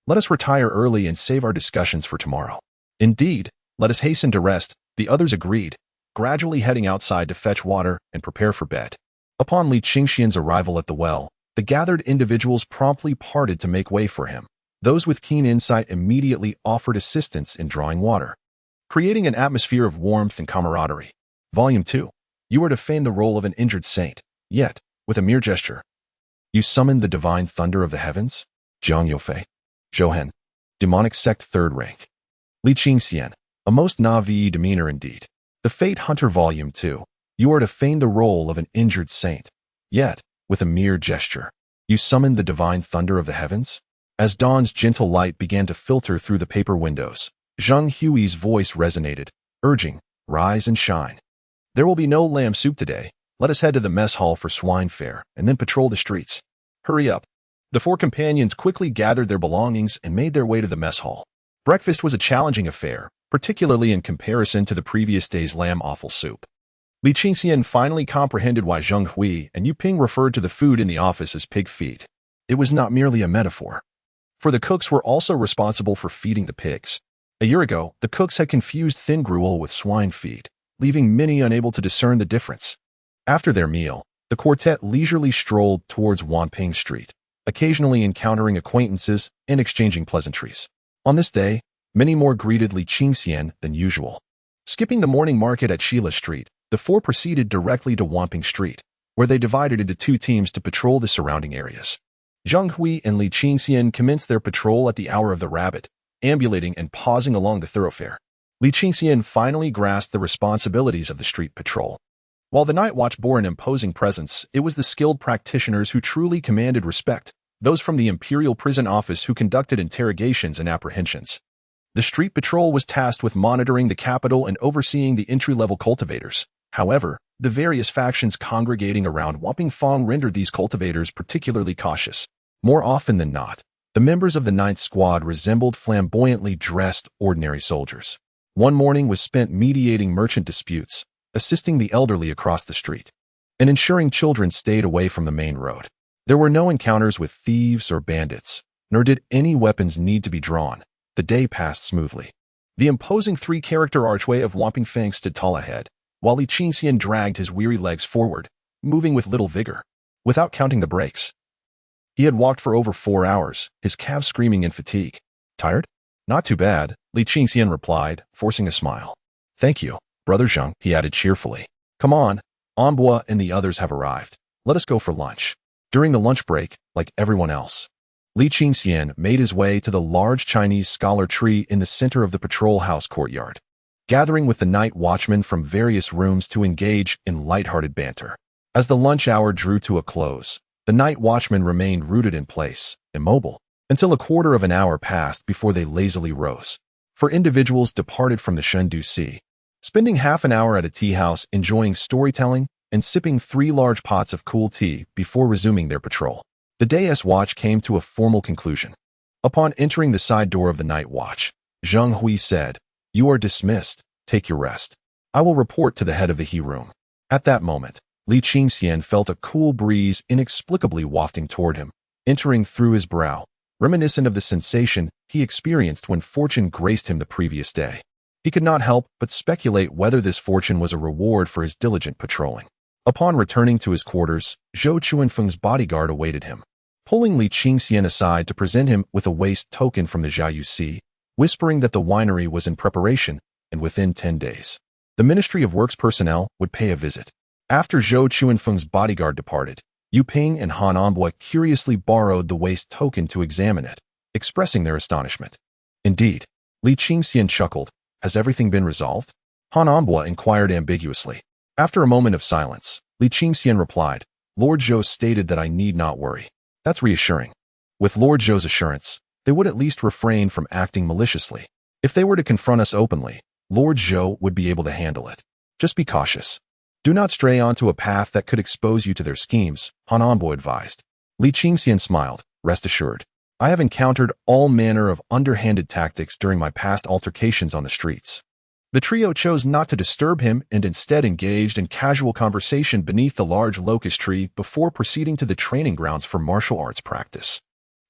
Let us retire early and save our discussions for tomorrow. Indeed, let us hasten to rest, the others agreed, gradually heading outside to fetch water and prepare for bed. Upon Li Qingxian's arrival at the well, the gathered individuals promptly parted to make way for him. Those with keen insight immediately offered assistance in drawing water, creating an atmosphere of warmth and camaraderie. Volume 2. You are to feign the role of an injured saint, yet, with a mere gesture, you summoned the divine thunder of the heavens? Jiang Yofei. Zhouhen. Demonic sect 3rd rank. Li Qingxian. A most Navi demeanor indeed. The Fate Hunter Volume 2. You are to feign the role of an injured saint, yet, with a mere gesture, you summoned the divine thunder of the heavens? As dawn's gentle light began to filter through the paper windows, Zheng Hui's voice resonated, urging, rise and shine. There will be no lamb soup today. Let us head to the mess hall for swine fare and then patrol the streets. Hurry up. The 4 companions quickly gathered their belongings and made their way to the mess hall. Breakfast was a challenging affair, particularly in comparison to the previous day's lamb offal soup. Li Qingxian finally comprehended why Zheng Hui and Yu Ping referred to the food in the office as pig feed. It was not merely a metaphor, for the cooks were also responsible for feeding the pigs. A year ago, the cooks had confused thin gruel with swine feed, leaving many unable to discern the difference. After their meal, the quartet leisurely strolled towards Wanping Street, occasionally encountering acquaintances and exchanging pleasantries. On this day, many more greeted Li Qingxian than usual. Skipping the morning market at Sheila Street, the 4 proceeded directly to Wanping Street, where they divided into 2 teams to patrol the surrounding areas. Zheng Hui and Li Qingxian commenced their patrol at the hour of the rabbit, ambulating and pausing along the thoroughfare. Li Qingxian finally grasped the responsibilities of the street patrol. While the night watch bore an imposing presence, it was the skilled practitioners who truly commanded respect, those from the Imperial Prison Office who conducted interrogations and apprehensions. The street patrol was tasked with monitoring the capital and overseeing the entry-level cultivators. However, the various factions congregating around Wanping Fong rendered these cultivators particularly cautious. More often than not, the members of the 9th Squad resembled flamboyantly dressed ordinary soldiers. One morning was spent mediating merchant disputes, assisting the elderly across the street, and ensuring children stayed away from the main road. There were no encounters with thieves or bandits, nor did any weapons need to be drawn. The day passed smoothly. The imposing 3-character archway of Wanping Fang stood tall ahead, while Li Qingxian dragged his weary legs forward, moving with little vigor, without counting the breaks. He had walked for over 4 hours, his calves screaming in fatigue. Tired? Not too bad, Li Qingxian replied, forcing a smile. Thank you, Brother Zheng, he added cheerfully. Come on, Anbua and the others have arrived. Let us go for lunch. During the lunch break, like everyone else, Li Qingxian made his way to the large Chinese scholar tree in the center of the patrol house courtyard, gathering with the night watchmen from various rooms to engage in lighthearted banter. As the lunch hour drew to a close, the night watchmen remained rooted in place, immobile, until a quarter of an hour passed before they lazily rose. For individuals departed from the Shendu Sea, spending half an hour at a tea house enjoying storytelling and sipping 3 large pots of cool tea before resuming their patrol. The day's watch came to a formal conclusion. Upon entering the side door of the night watch, Zheng Hui said, "You are dismissed. Take your rest. I will report to the head of the He room." At that moment, Li Qingxian felt a cool breeze inexplicably wafting toward him, entering through his brow, reminiscent of the sensation he experienced when fortune graced him the previous day. He could not help but speculate whether this fortune was a reward for his diligent patrolling. Upon returning to his quarters, Zhou Chuanfeng's bodyguard awaited him, pulling Li Qingxian aside to present him with a waste token from the Jiayu Sea, whispering that the winery was in preparation and within 10 days, the Ministry of Works personnel would pay a visit. After Zhou Chuanfeng's bodyguard departed, Yu Ping and Han Anbua curiously borrowed the waste token to examine it, expressing their astonishment. Indeed, Li Qingxian chuckled. Has everything been resolved? Han Anbua inquired ambiguously. After a moment of silence, Li Qingxian replied, Lord Zhou stated that I need not worry. That's reassuring. With Lord Zhou's assurance, they would at least refrain from acting maliciously. If they were to confront us openly, Lord Zhou would be able to handle it. Just be cautious. Do not stray onto a path that could expose you to their schemes, Han Anbua advised. Li Qingxian smiled, rest assured. I have encountered all manner of underhanded tactics during my past altercations on the streets. The trio chose not to disturb him and instead engaged in casual conversation beneath the large locust tree before proceeding to the training grounds for martial arts practice.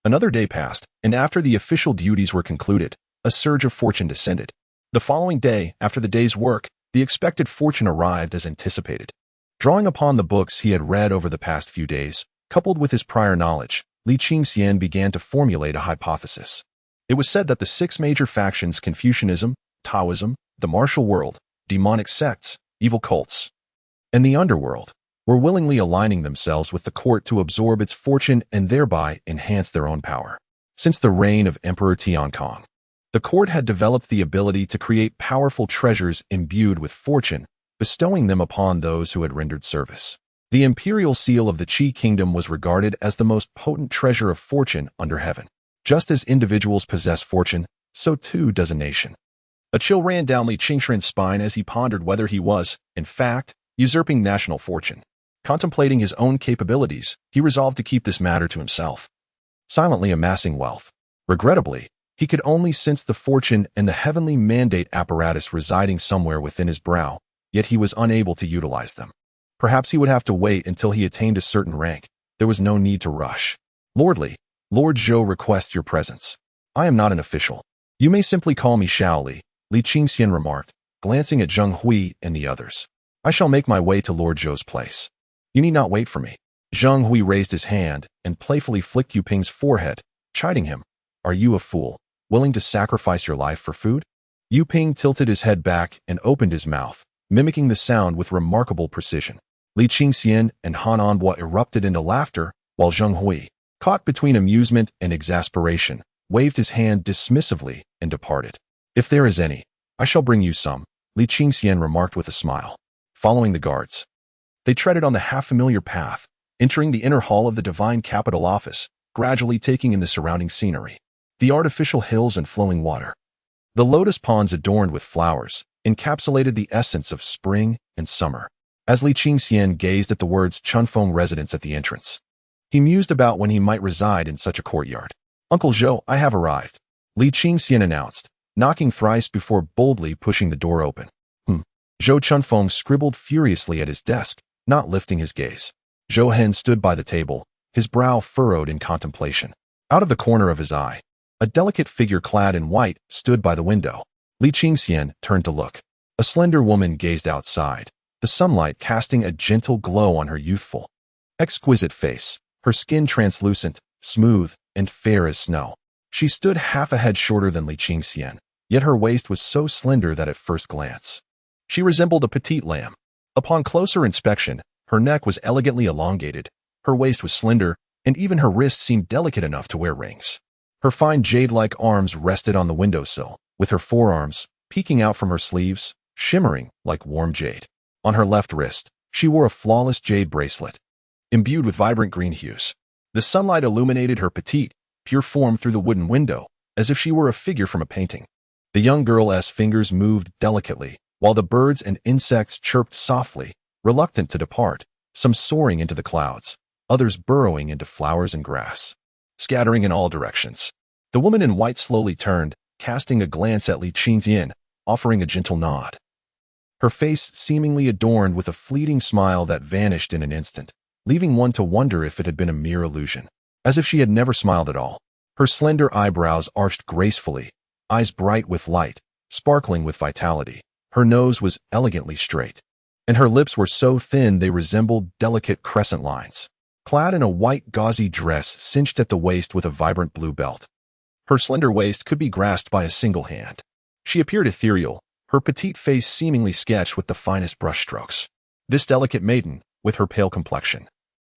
Another day passed, and after the official duties were concluded, a surge of fortune descended. The following day, after the day's work, the expected fortune arrived as anticipated. Drawing upon the books he had read over the past few days, coupled with his prior knowledge, Li Qingxian began to formulate a hypothesis. It was said that the 6 major factions, Confucianism, Taoism, the martial world, demonic sects, evil cults, and the underworld, were willingly aligning themselves with the court to absorb its fortune and thereby enhance their own power. Since the reign of Emperor Tiankong, the court had developed the ability to create powerful treasures imbued with fortune, bestowing them upon those who had rendered service. The imperial seal of the Qi kingdom was regarded as the most potent treasure of fortune under heaven. Just as individuals possess fortune, so too does a nation. A chill ran down Li Qingxian's spine as he pondered whether he was, in fact, usurping national fortune. Contemplating his own capabilities, he resolved to keep this matter to himself, silently amassing wealth. Regrettably, he could only sense the fortune and the heavenly mandate apparatus residing somewhere within his brow, yet he was unable to utilize them. Perhaps he would have to wait until he attained a certain rank. There was no need to rush. Lord Zhou requests your presence. I am not an official. You may simply call me Shaoli, Li Qingxian remarked, glancing at Zheng Hui and the others. I shall make my way to Lord Zhou's place. You need not wait for me. Zheng Hui raised his hand and playfully flicked Yu Ping's forehead, chiding him. Are you a fool, willing to sacrifice your life for food? Yu Ping tilted his head back and opened his mouth, mimicking the sound with remarkable precision. Li Qingxian and Han Anbua erupted into laughter, while Zheng Hui, caught between amusement and exasperation, waved his hand dismissively and departed. If there is any, I shall bring you some, Li Qingxian remarked with a smile. Following the guards, they treaded on the half-familiar path, entering the inner hall of the Divine Capital Office, gradually taking in the surrounding scenery. The artificial hills and flowing water. The lotus ponds adorned with flowers encapsulated the essence of spring and summer. As Li Qingxian gazed at the words Chunfeng residence at the entrance, he mused about when he might reside in such a courtyard. Uncle Zhou, I have arrived, Li Qingxian announced, knocking thrice before boldly pushing the door open. Zhou Chunfeng scribbled furiously at his desk, not lifting his gaze. Zhou Hen stood by the table, his brow furrowed in contemplation. Out of the corner of his eye, a delicate figure clad in white stood by the window. Li Qingxian turned to look. A slender woman gazed outside, the sunlight casting a gentle glow on her youthful, exquisite face, her skin translucent, smooth, and fair as snow. She stood half a head shorter than Li Qingxian, yet her waist was so slender that at first glance, she resembled a petite lamb. Upon closer inspection, her neck was elegantly elongated, her waist was slender, and even her wrists seemed delicate enough to wear rings. Her fine jade-like arms rested on the windowsill, with her forearms, peeking out from her sleeves, shimmering like warm jade. On her left wrist, she wore a flawless jade bracelet, imbued with vibrant green hues. The sunlight illuminated her petite, pure form through the wooden window, as if she were a figure from a painting. The young girl's fingers moved delicately, while the birds and insects chirped softly, reluctant to depart, some soaring into the clouds, others burrowing into flowers and grass, scattering in all directions. The woman in white slowly turned, casting a glance at Li Qingxian, offering a gentle nod. Her face seemingly adorned with a fleeting smile that vanished in an instant, leaving one to wonder if it had been a mere illusion, as if she had never smiled at all. Her slender eyebrows arched gracefully, eyes bright with light, sparkling with vitality. Her nose was elegantly straight, and her lips were so thin they resembled delicate crescent lines. Clad in a white gauzy dress cinched at the waist with a vibrant blue belt, her slender waist could be grasped by a single hand. She appeared ethereal, her petite face seemingly sketched with the finest brushstrokes. This delicate maiden, with her pale complexion,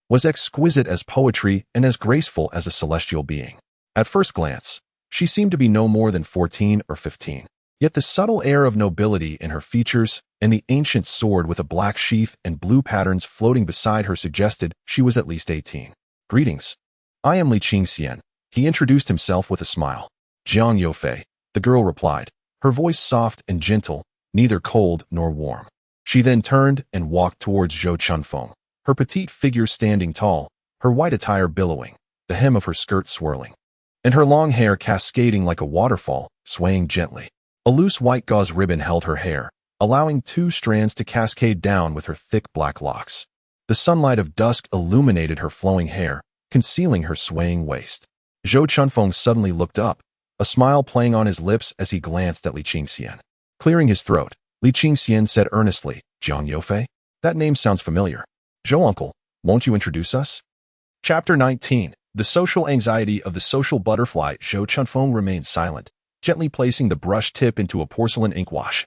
was exquisite as poetry and as graceful as a celestial being. At first glance, she seemed to be no more than 14 or 15. Yet the subtle air of nobility in her features and the ancient sword with a black sheath and blue patterns floating beside her suggested she was at least 18. Greetings. I am Li Qingxian. He introduced himself with a smile. Jiang Youfei, the girl replied, her voice soft and gentle, neither cold nor warm. She then turned and walked towards Zhou Chunfeng, her petite figure standing tall, her white attire billowing, the hem of her skirt swirling, and her long hair cascading like a waterfall, swaying gently. A loose white gauze ribbon held her hair, allowing 2 strands to cascade down with her thick black locks. The sunlight of dusk illuminated her flowing hair, concealing her swaying waist. Zhou Chunfeng suddenly looked up, a smile playing on his lips as he glanced at Li Qingxian. Clearing his throat, Li Qingxian said earnestly, Jiang Youfei? That name sounds familiar. Zhou uncle, won't you introduce us? Chapter 19. The social anxiety of the social butterfly. Zhou Chunfeng remained silent, gently placing the brush tip into a porcelain ink wash,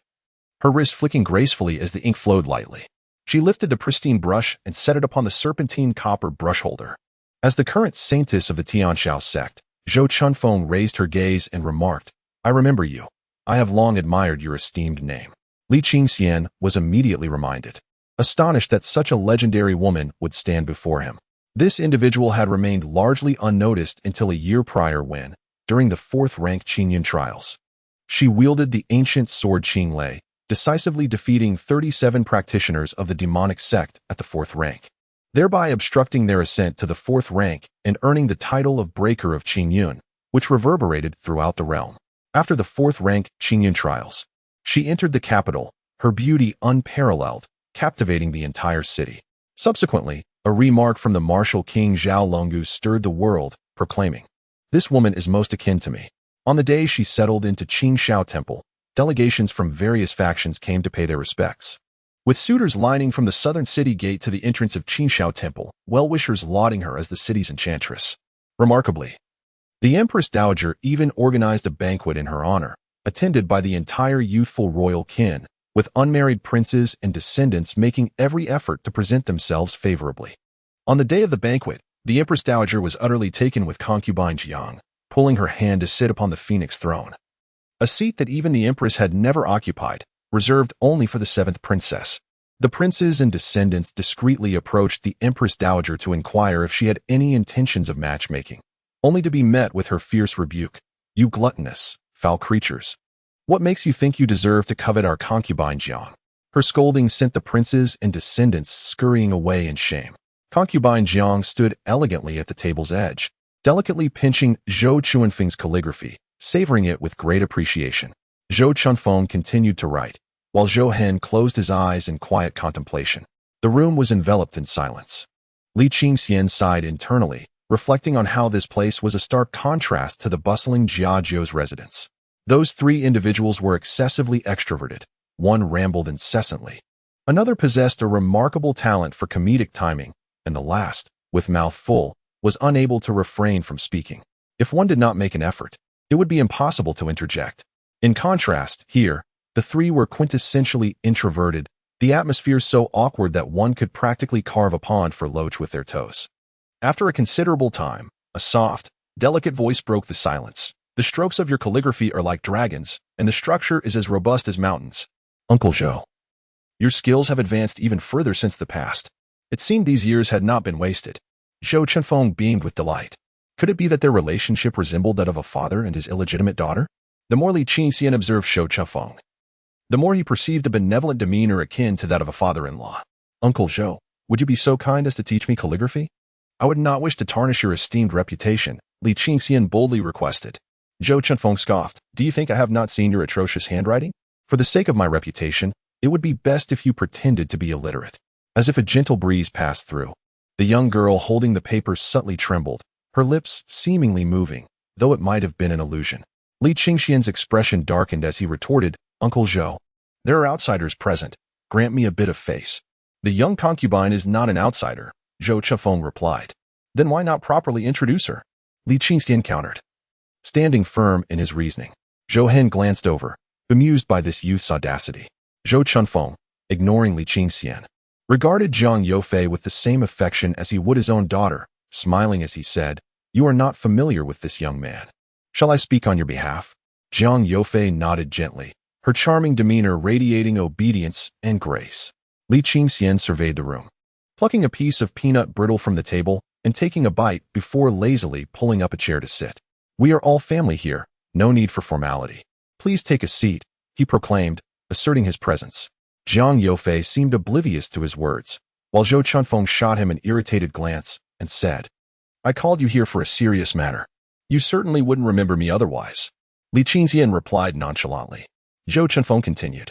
her wrist flicking gracefully as the ink flowed lightly. She lifted the pristine brush and set it upon the serpentine copper brush holder. As the current saintess of the Tianshao sect, Zhou Chunfeng raised her gaze and remarked, I remember you. I have long admired your esteemed name. Li Qingxian was immediately reminded, astonished that such a legendary woman would stand before him. This individual had remained largely unnoticed until a year prior when, during the 4th rank Qingyun trials, she wielded the ancient sword Qinglei, decisively defeating 37 practitioners of the demonic sect at the 4th rank, thereby obstructing their ascent to the 4th rank and earning the title of Breaker of Qingyun, which reverberated throughout the realm. After the 4th rank Qingyun trials, she entered the capital, her beauty unparalleled, captivating the entire city. Subsequently, a remark from the martial king Zhao Longu stirred the world, proclaiming, This woman is most akin to me. On the day she settled into Qingshao Temple, delegations from various factions came to pay their respects, with suitors lining from the southern city gate to the entrance of Qingshao Temple, well-wishers lauding her as the city's enchantress. Remarkably, the Empress Dowager even organized a banquet in her honor, attended by the entire youthful royal kin, with unmarried princes and descendants making every effort to present themselves favorably. On the day of the banquet, the Empress Dowager was utterly taken with concubine Jiang, pulling her hand to sit upon the phoenix throne, a seat that even the Empress had never occupied, reserved only for the 7th princess. The princes and descendants discreetly approached the Empress Dowager to inquire if she had any intentions of matchmaking, only to be met with her fierce rebuke. You gluttonous, foul creatures. What makes you think you deserve to covet our concubine Jiang? Her scolding sent the princes and descendants scurrying away in shame. Concubine Jiang stood elegantly at the table's edge, delicately pinching Zhou Chunfeng's calligraphy, savoring it with great appreciation. Zhou Chunfeng continued to write, while Zhou Hen closed his eyes in quiet contemplation. The room was enveloped in silence. Li Qingxian sighed internally, reflecting on how this place was a stark contrast to the bustling Jiazhou's residence. Those 3 individuals were excessively extroverted. One rambled incessantly. Another possessed a remarkable talent for comedic timing, and the last, with mouth full, was unable to refrain from speaking. If one did not make an effort, it would be impossible to interject. In contrast, here, the three were quintessentially introverted, the atmosphere so awkward that one could practically carve a pond for Loach with their toes. After a considerable time, a soft, delicate voice broke the silence. The strokes of your calligraphy are like dragons, and the structure is as robust as mountains. Uncle Zhou, your skills have advanced even further since the past. It seemed these years had not been wasted. Zhou Chunfeng beamed with delight. Could it be that their relationship resembled that of a father and his illegitimate daughter? The more Li Qingxian observed Zhou Chunfeng, the more he perceived a benevolent demeanor akin to that of a father-in-law. Uncle Zhou, would you be so kind as to teach me calligraphy? I would not wish to tarnish your esteemed reputation, Li Qingxian boldly requested. Zhou Chunfeng scoffed. Do you think I have not seen your atrocious handwriting? For the sake of my reputation, it would be best if you pretended to be illiterate. As if a gentle breeze passed through, the young girl holding the paper subtly trembled, her lips seemingly moving, though it might have been an illusion. Li Qingxian's expression darkened as he retorted, Uncle Zhou, there are outsiders present. Grant me a bit of face. The young concubine is not an outsider, Zhou Chunfeng replied. Then why not properly introduce her? Li Qingxian countered. Standing firm in his reasoning, Zhou Hen glanced over, bemused by this youth's audacity. Zhou Chunfeng, ignoring Li Qingxian, regarded Jiang Youfei with the same affection as he would his own daughter, smiling as he said, You are not familiar with this young man. Shall I speak on your behalf? Jiang Youfei nodded gently, her charming demeanor radiating obedience and grace. Li Qingxian surveyed the room, plucking a piece of peanut brittle from the table and taking a bite before lazily pulling up a chair to sit. We are all family here, no need for formality. Please take a seat, he proclaimed, asserting his presence. Jiang Youfei seemed oblivious to his words, while Zhou Chunfeng shot him an irritated glance and said, I called you here for a serious matter. You certainly wouldn't remember me otherwise. Li Qingxian replied nonchalantly. Zhou Chunfeng continued.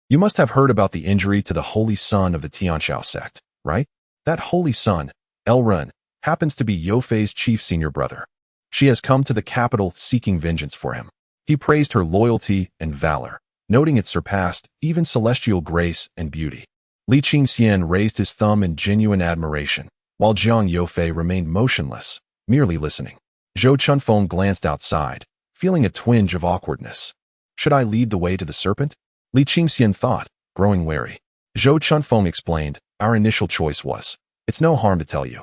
You must have heard about the injury to the holy son of the Tianxiao sect, right? That holy son, El Run, happens to be Youfei's chief senior brother. She has come to the capital seeking vengeance for him. He praised her loyalty and valor, noting it surpassed even celestial grace and beauty. Li Qingxian raised his thumb in genuine admiration, while Jiang Youfei remained motionless, merely listening. Zhou Chunfeng glanced outside, feeling a twinge of awkwardness. Should I lead the way to the serpent? Li Qingxian thought, growing wary. Zhou Chunfeng explained, Our initial choice was, it's no harm to tell you.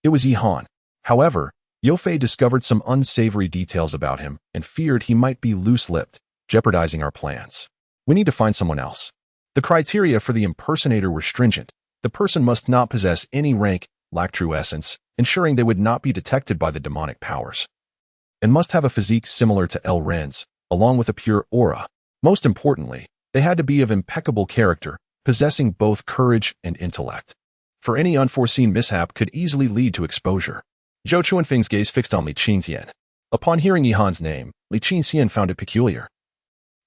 It was Yi Han. However, Youfei discovered some unsavory details about him and feared he might be loose-lipped, jeopardizing our plans. We need to find someone else. The criteria for the impersonator were stringent. The person must not possess any rank, lack true essence, ensuring they would not be detected by the demonic powers, and must have a physique similar to El Ren's, along with a pure aura. Most importantly, they had to be of impeccable character, possessing both courage and intellect. For any unforeseen mishap could easily lead to exposure. Zhou Chunfeng's gaze fixed on Li Qingxian. Upon hearing Yi Han's name, Li Qingxian found it peculiar.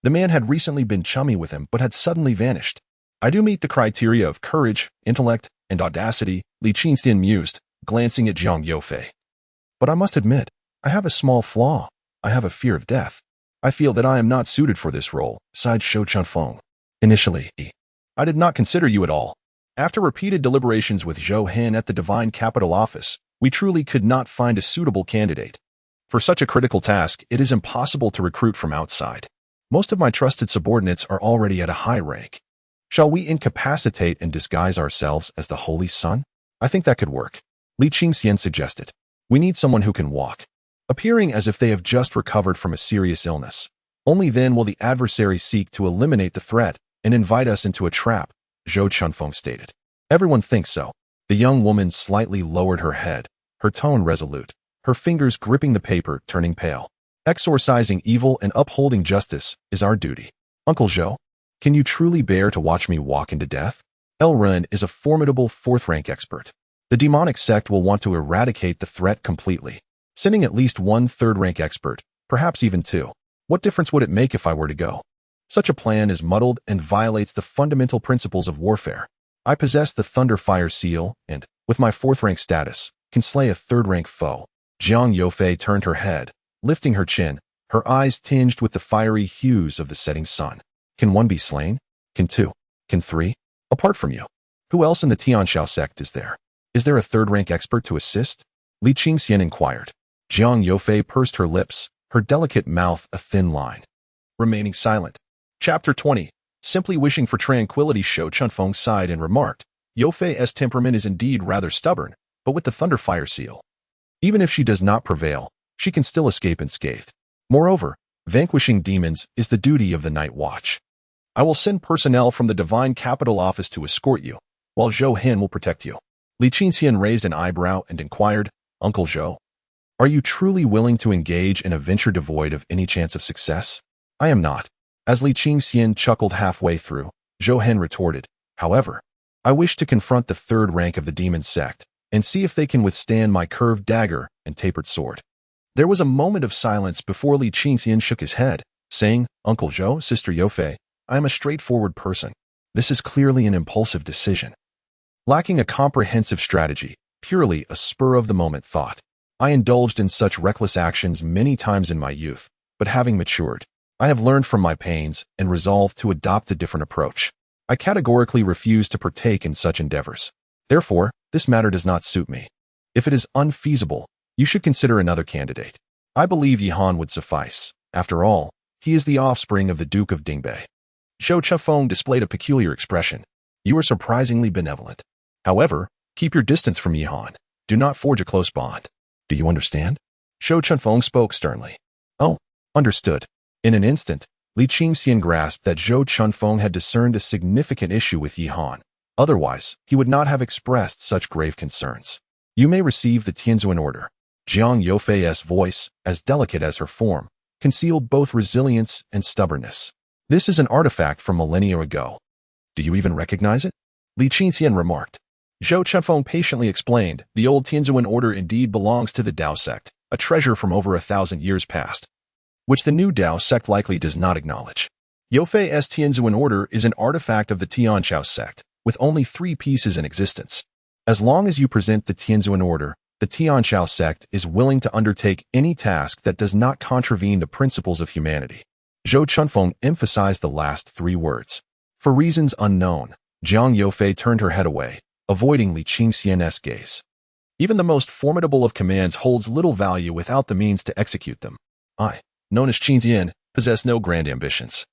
The man had recently been chummy with him but had suddenly vanished. I do meet the criteria of courage, intellect, and audacity, Li Qingxian mused, glancing at Jiang Youfei. But I must admit, I have a small flaw. I have a fear of death. I feel that I am not suited for this role, sighed Zhou Chunfeng. Initially, I did not consider you at all. After repeated deliberations with Zhou Hen at the Divine Capital Office, we truly could not find a suitable candidate. For such a critical task, it is impossible to recruit from outside. Most of my trusted subordinates are already at a high rank. Shall we incapacitate and disguise ourselves as the Holy Sun? I think that could work. Li Qingxian suggested. We need someone who can walk, appearing as if they have just recovered from a serious illness. Only then will the adversary seek to eliminate the threat and invite us into a trap, Zhou Chunfeng stated. Everyone thinks so. The young woman slightly lowered her head, her tone resolute, her fingers gripping the paper, turning pale. Exorcising evil and upholding justice is our duty. Uncle Zhou, can you truly bear to watch me walk into death? El Run is a formidable fourth-rank expert. The demonic sect will want to eradicate the threat completely, sending at least one third-rank expert, perhaps even two. What difference would it make if I were to go? Such a plan is muddled and violates the fundamental principles of warfare. I possess the Thunder Fire Seal and, with my fourth-rank status, can slay a third-rank foe. Jiang Youfei turned her head, lifting her chin, her eyes tinged with the fiery hues of the setting sun. Can one be slain? Can two? Can three? Apart from you, who else in the Tianxiao sect is there? Is there a third-rank expert to assist? Li Qingxian inquired. Jiang Youfei pursed her lips, her delicate mouth a thin line. Remaining silent. Chapter 20. Simply wishing for tranquility. Shou Chunfeng sighed and remarked, Yue Fei's temperament is indeed rather stubborn, but with the Thunderfire seal. Even if she does not prevail, she can still escape unscathed. Moreover, vanquishing demons is the duty of the Night Watch. I will send personnel from the Divine Capital Office to escort you, while Zhou Hin will protect you. Li Qingxian raised an eyebrow and inquired, Uncle Zhou, are you truly willing to engage in a venture devoid of any chance of success? I am not. As Li Qingxian chuckled halfway through, Zhou Hin retorted, however, I wish to confront the third rank of the demon sect, and see if they can withstand my curved dagger and tapered sword. There was a moment of silence before Li Qingxian shook his head, saying, Uncle Zhou, Sister Yue Fei, I am a straightforward person. This is clearly an impulsive decision. Lacking a comprehensive strategy, purely a spur-of-the-moment thought. I indulged in such reckless actions many times in my youth, but having matured, I have learned from my pains and resolved to adopt a different approach. I categorically refuse to partake in such endeavors. Therefore, this matter does not suit me. If it is unfeasible, you should consider another candidate. I believe Yihan would suffice. After all, he is the offspring of the Duke of Dingbei. Zhou Chunfeng displayed a peculiar expression. You are surprisingly benevolent. However, keep your distance from Yihan. Do not forge a close bond. Do you understand? Zhou Chunfeng spoke sternly. Oh, understood. In an instant, Li Qingxian grasped that Zhou Chunfeng had discerned a significant issue with Yihan. Otherwise, he would not have expressed such grave concerns. You may receive the Tianzuan order. Jiang Yufei's voice, as delicate as her form, concealed both resilience and stubbornness. This is an artifact from millennia ago. Do you even recognize it? Li Qingxian remarked. Zhou Chunfeng patiently explained, the old Tianzuan order indeed belongs to the Dao sect, a treasure from over 1,000 years past, which the new Dao sect likely does not acknowledge. Yue Fei's Tianzuan order is an artifact of the Tianchao sect, with only 3 pieces in existence. As long as you present the Tianzuan order, the Tianchao sect is willing to undertake any task that does not contravene the principles of humanity. Zhou Chunfeng emphasized the last 3 words. For reasons unknown, Jiang Yufei turned her head away, avoiding Li Qingxian's gaze. Even the most formidable of commands holds little value without the means to execute them. I, known as Qingxian, possess no grand ambitions.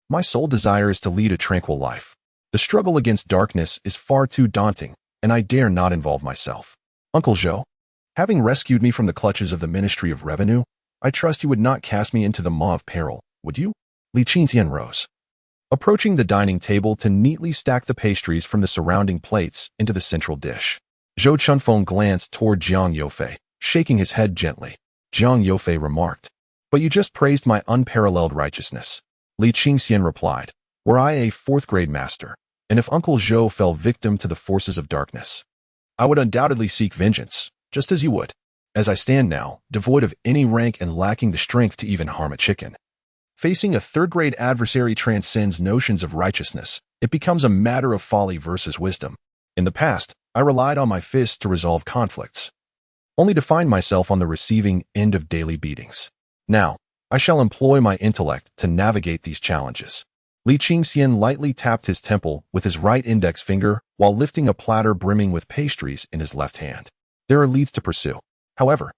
My sole desire is to lead a tranquil life. The struggle against darkness is far too daunting, and I dare not involve myself. Uncle Zhou, having rescued me from the clutches of the Ministry of Revenue, I trust you would not cast me into the maw of peril, would you? Li Qingxian rose, approaching the dining table to neatly stack the pastries from the surrounding plates into the central dish. Zhou Chunfeng glanced toward Jiang Yufei, shaking his head gently. Jiang Yufei remarked, but you just praised my unparalleled righteousness. Li Qingxian replied, were I a 4th-grade master, and if Uncle Zhou fell victim to the forces of darkness, I would undoubtedly seek vengeance, just as you would. As I stand now, devoid of any rank and lacking the strength to even harm a chicken. Facing a 3rd-grade adversary transcends notions of righteousness. It becomes a matter of folly versus wisdom. In the past, I relied on my fists to resolve conflicts, only to find myself on the receiving end of daily beatings. Now, I shall employ my intellect to navigate these challenges. Li Qingxian lightly tapped his temple with his right index finger while lifting a platter brimming with pastries in his left hand. There are leads to pursue. However,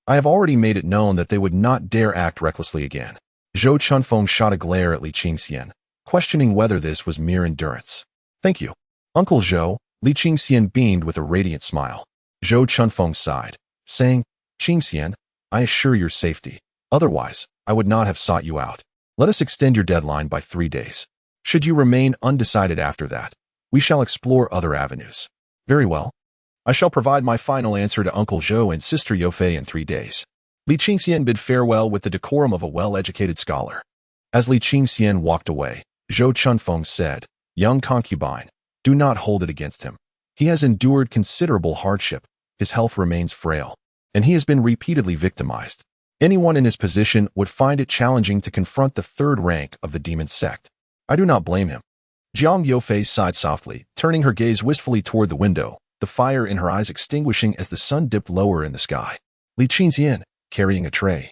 I have already made it known that they would not dare act recklessly again. Zhou Chunfeng shot a glare at Li Qingxian, questioning whether this was mere endurance. Thank you, Uncle Zhou. Li Qingxian beamed with a radiant smile. Zhou Chunfeng sighed, saying, Qingxian, I assure your safety. Otherwise, I would not have sought you out. Let us extend your deadline by 3 days. Should you remain undecided after that, we shall explore other avenues. Very well. I shall provide my final answer to Uncle Zhou and Sister Yue Fei in 3 days. Li Qingxian bid farewell with the decorum of a well-educated scholar. As Li Qingxian walked away, Zhou Chunfeng said, young concubine, do not hold it against him. He has endured considerable hardship, his health remains frail, and he has been repeatedly victimized. Anyone in his position would find it challenging to confront the 3rd rank of the demon sect. I do not blame him. Jiang Yufei sighed softly, turning her gaze wistfully toward the window, the fire in her eyes extinguishing as the sun dipped lower in the sky. Li Qingxian, carrying a tray,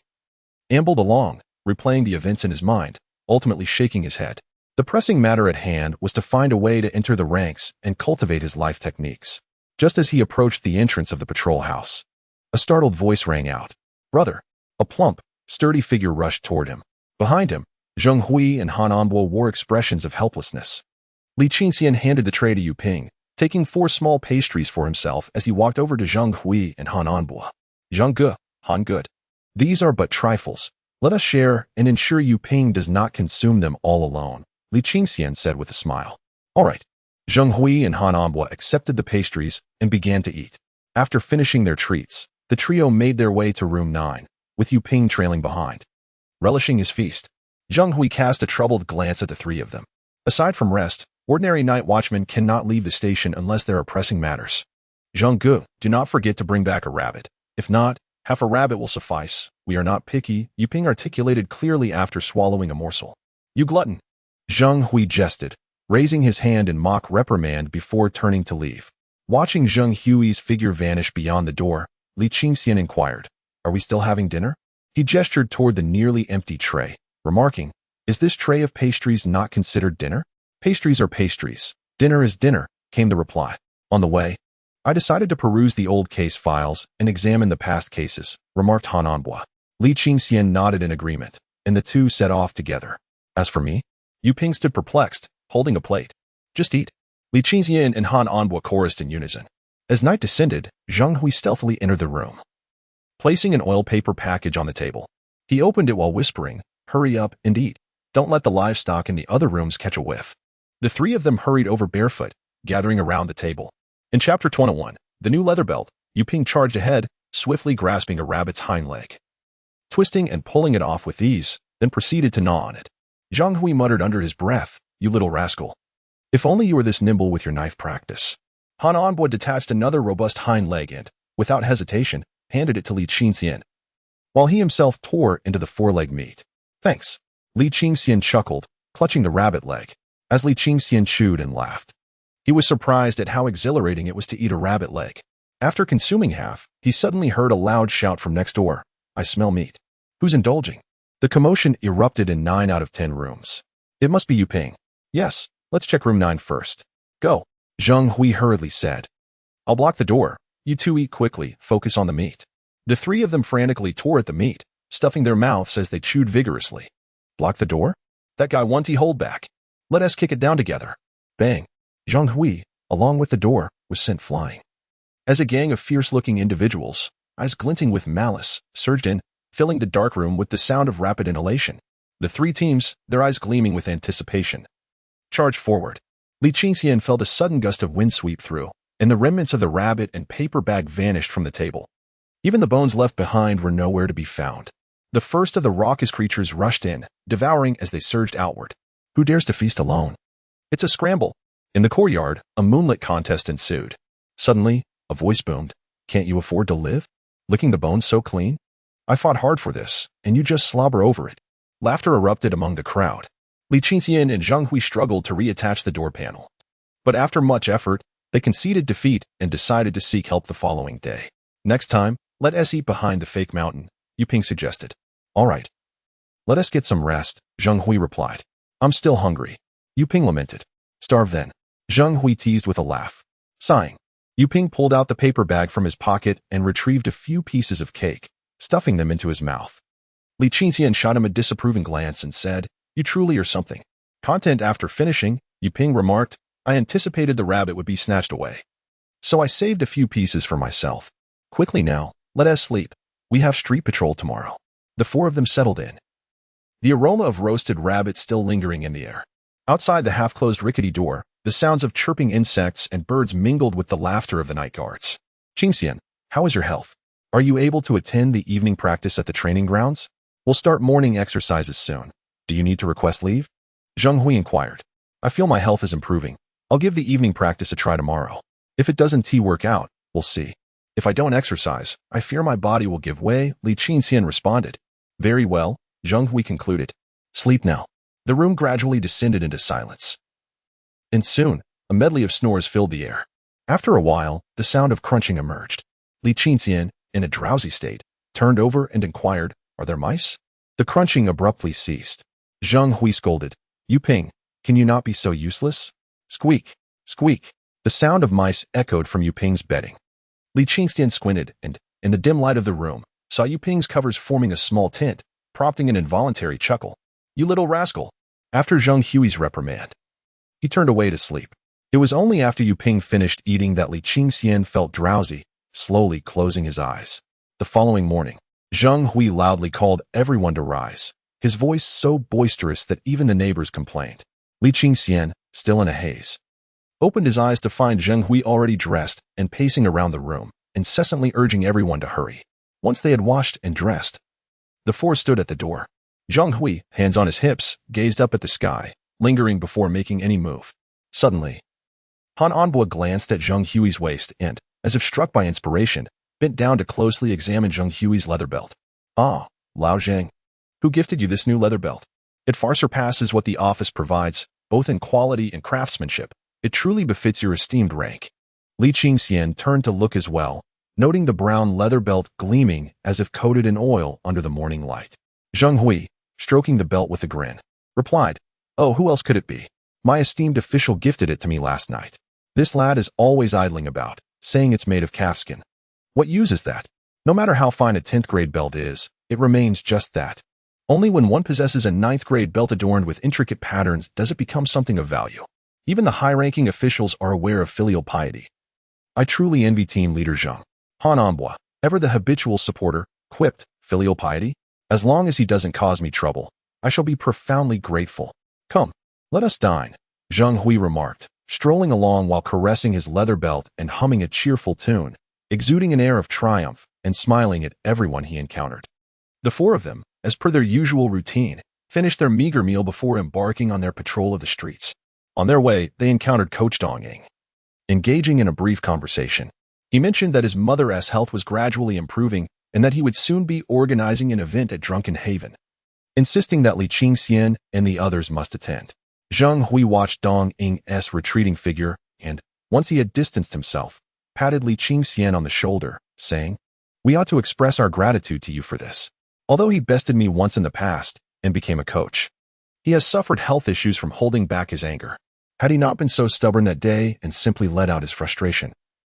ambled along, replaying the events in his mind, ultimately shaking his head. The pressing matter at hand was to find a way to enter the ranks and cultivate his life techniques. Just as he approached the entrance of the patrol house, a startled voice rang out. Brother! A plump, sturdy figure rushed toward him. Behind him, Zheng Hui and Han Anbo wore expressions of helplessness. Li Qingxian handed the tray to Yu Ping, taking 4 small pastries for himself as he walked over to Zheng Hui and Han Anbo. Zheng Ge, Han Good. These are but trifles. Let us share and ensure Yu Ping does not consume them all alone, Li Qingxian said with a smile. All right. Zheng Hui and Han Anbo accepted the pastries and began to eat. After finishing their treats, the trio made their way to room 9, with Yu Ping trailing behind. Relishing his feast, Zheng Hui cast a troubled glance at the 3 of them. Aside from rest, ordinary night watchmen cannot leave the station unless there are pressing matters. Zheng Ge, do not forget to bring back a rabbit. If not, half a rabbit will suffice. We are not picky, Yu Ping articulated clearly after swallowing a morsel. You glutton. Zheng Hui jested, raising his hand in mock reprimand before turning to leave. Watching Zheng Hui's figure vanish beyond the door, Li Qingxian inquired, Are we still having dinner? He gestured toward the nearly empty tray, remarking, Is this tray of pastries not considered dinner? Pastries are pastries. Dinner is dinner, came the reply. On the way, I decided to peruse the old case files and examine the past cases, remarked Han Anbo. Li Qingxian nodded in agreement, and the two set off together. As for me, Yu Ping stood perplexed, holding a plate. Just eat. Li Qingxian and Han Anbo chorused in unison. As night descended, Zheng Hui stealthily entered the room. Placing an oil paper package on the table, he opened it while whispering, Hurry up and eat. Don't let the livestock in the other rooms catch a whiff. The 3 of them hurried over barefoot, gathering around the table. In Chapter 21, the new leather belt, Yu Ping charged ahead, swiftly grasping a rabbit's hind leg. Twisting and pulling it off with ease, then proceeded to gnaw on it. Zheng Hui muttered under his breath, You little rascal. If only you were this nimble with your knife practice. Han Anbo detached another robust hind leg and, without hesitation, handed it to Li Qingxian, while he himself tore into the foreleg meat. Thanks. Li Qingxian chuckled, clutching the rabbit leg, as Li Qingxian chewed and laughed. He was surprised at how exhilarating it was to eat a rabbit leg. After consuming half, he suddenly heard a loud shout from next door, I smell meat. Who's indulging? The commotion erupted in 9 out of 10 rooms. It must be Yu Ping. Yes, let's check room 9 first. Go. Zheng Hui hurriedly said. I'll block the door. You two eat quickly, focus on the meat. The 3 of them frantically tore at the meat, stuffing their mouths as they chewed vigorously. Block the door? That guy won't hold back. Let us kick it down together. Bang. Zheng Hui, along with the door, was sent flying. As a gang of fierce-looking individuals, eyes glinting with malice, surged in, filling the dark room with the sound of rapid inhalation. The 3 teams, their eyes gleaming with anticipation, charged forward. Li Qingxian felt a sudden gust of wind sweep through, and the remnants of the rabbit and paper bag vanished from the table. Even the bones left behind were nowhere to be found. The first of the raucous creatures rushed in, devouring as they surged outward. Who dares to feast alone? It's a scramble. In the courtyard, a moonlit contest ensued. Suddenly, a voice boomed. Can't you afford to live? Licking the bones so clean? I fought hard for this, and you just slobber over it. Laughter erupted among the crowd. Li Qingxian and Zheng Hui struggled to reattach the door panel. But after much effort, they conceded defeat and decided to seek help the following day. Next time, let us eat behind the fake mountain, Yu Ping suggested. All right. Let us get some rest, Zheng Hui replied. I'm still hungry. Yu Ping lamented. Starve then. Zheng Hui teased with a laugh. Sighing, Yu Ping pulled out the paper bag from his pocket and retrieved a few pieces of cake, stuffing them into his mouth. Li Qingxian shot him a disapproving glance and said, You truly are something. Content after finishing, Yu Ping remarked, I anticipated the rabbit would be snatched away. So I saved a few pieces for myself. Quickly now, let us sleep. We have street patrol tomorrow. The 4 of them settled in. The aroma of roasted rabbit still lingering in the air. Outside the half-closed rickety door, the sounds of chirping insects and birds mingled with the laughter of the night guards. Qingxian, how is your health? Are you able to attend the evening practice at the training grounds? We'll start morning exercises soon. Do you need to request leave? Zheng Hui inquired. I feel my health is improving. I'll give the evening practice a try tomorrow. If it doesn't work out, we'll see. If I don't exercise, I fear my body will give way, Li Qingxian responded. Very well, Zheng Hui concluded. Sleep now. The room gradually descended into silence. And soon, a medley of snores filled the air. After a while, the sound of crunching emerged. Li Qingxian, in a drowsy state, turned over and inquired, Are there mice? The crunching abruptly ceased. Zheng Hui scolded. Yu Ping, can you not be so useless? Squeak, squeak. The sound of mice echoed from Yu Ping's bedding. Li Qingxian squinted and, in the dim light of the room, saw Yu Ping's covers forming a small tent, prompting an involuntary chuckle. "You little rascal." After Zheng Hui's reprimand, he turned away to sleep. It was only after Yu Ping finished eating that Li Qingxian felt drowsy, slowly closing his eyes. The following morning, Zheng Hui loudly called everyone to rise, his voice so boisterous that even the neighbors complained. Li Qingxian, still in a haze, opened his eyes to find Zheng Hui already dressed and pacing around the room, incessantly urging everyone to hurry. Once they had washed and dressed, the four stood at the door. Zheng Hui, hands on his hips, gazed up at the sky, lingering before making any move. Suddenly, Han Anbo glanced at Zheng Hui's waist and, as if struck by inspiration, bent down to closely examine Zheng Hui's leather belt. "Ah, Lao Zhang, who gifted you this new leather belt? It far surpasses what the office provides, both in quality and craftsmanship. It truly befits your esteemed rank." Li Qingxian turned to look as well, noting the brown leather belt gleaming as if coated in oil under the morning light. Zheng Hui, stroking the belt with a grin, replied, "Oh, who else could it be? My esteemed official gifted it to me last night. This lad is always idling about, saying it's made of calfskin. What use is that? No matter how fine a 10th grade belt is, it remains just that. Only when one possesses a 9th grade belt adorned with intricate patterns does it become something of value. Even the high-ranking officials are aware of filial piety. I truly envy team leader Zheng." Han Anbo, ever the habitual supporter, quipped, "Filial piety? As long as he doesn't cause me trouble, I shall be profoundly grateful. Come, let us dine," Zheng Hui remarked, strolling along while caressing his leather belt and humming a cheerful tune, exuding an air of triumph and smiling at everyone he encountered. The four of them, as per their usual routine, finished their meager meal before embarking on their patrol of the streets. On their way, they encountered Coach Dongying. Engaging in a brief conversation, he mentioned that his mother's health was gradually improving and that he would soon be organizing an event at Drunken Haven, insisting that Li Qingxian and the others must attend. Zheng Hui watched Dong Ying's retreating figure and, once he had distanced himself, patted Li Qingxian on the shoulder, saying, "We ought to express our gratitude to you for this. Although he bested me once in the past and became a coach, he has suffered health issues from holding back his anger. Had he not been so stubborn that day and simply let out his frustration,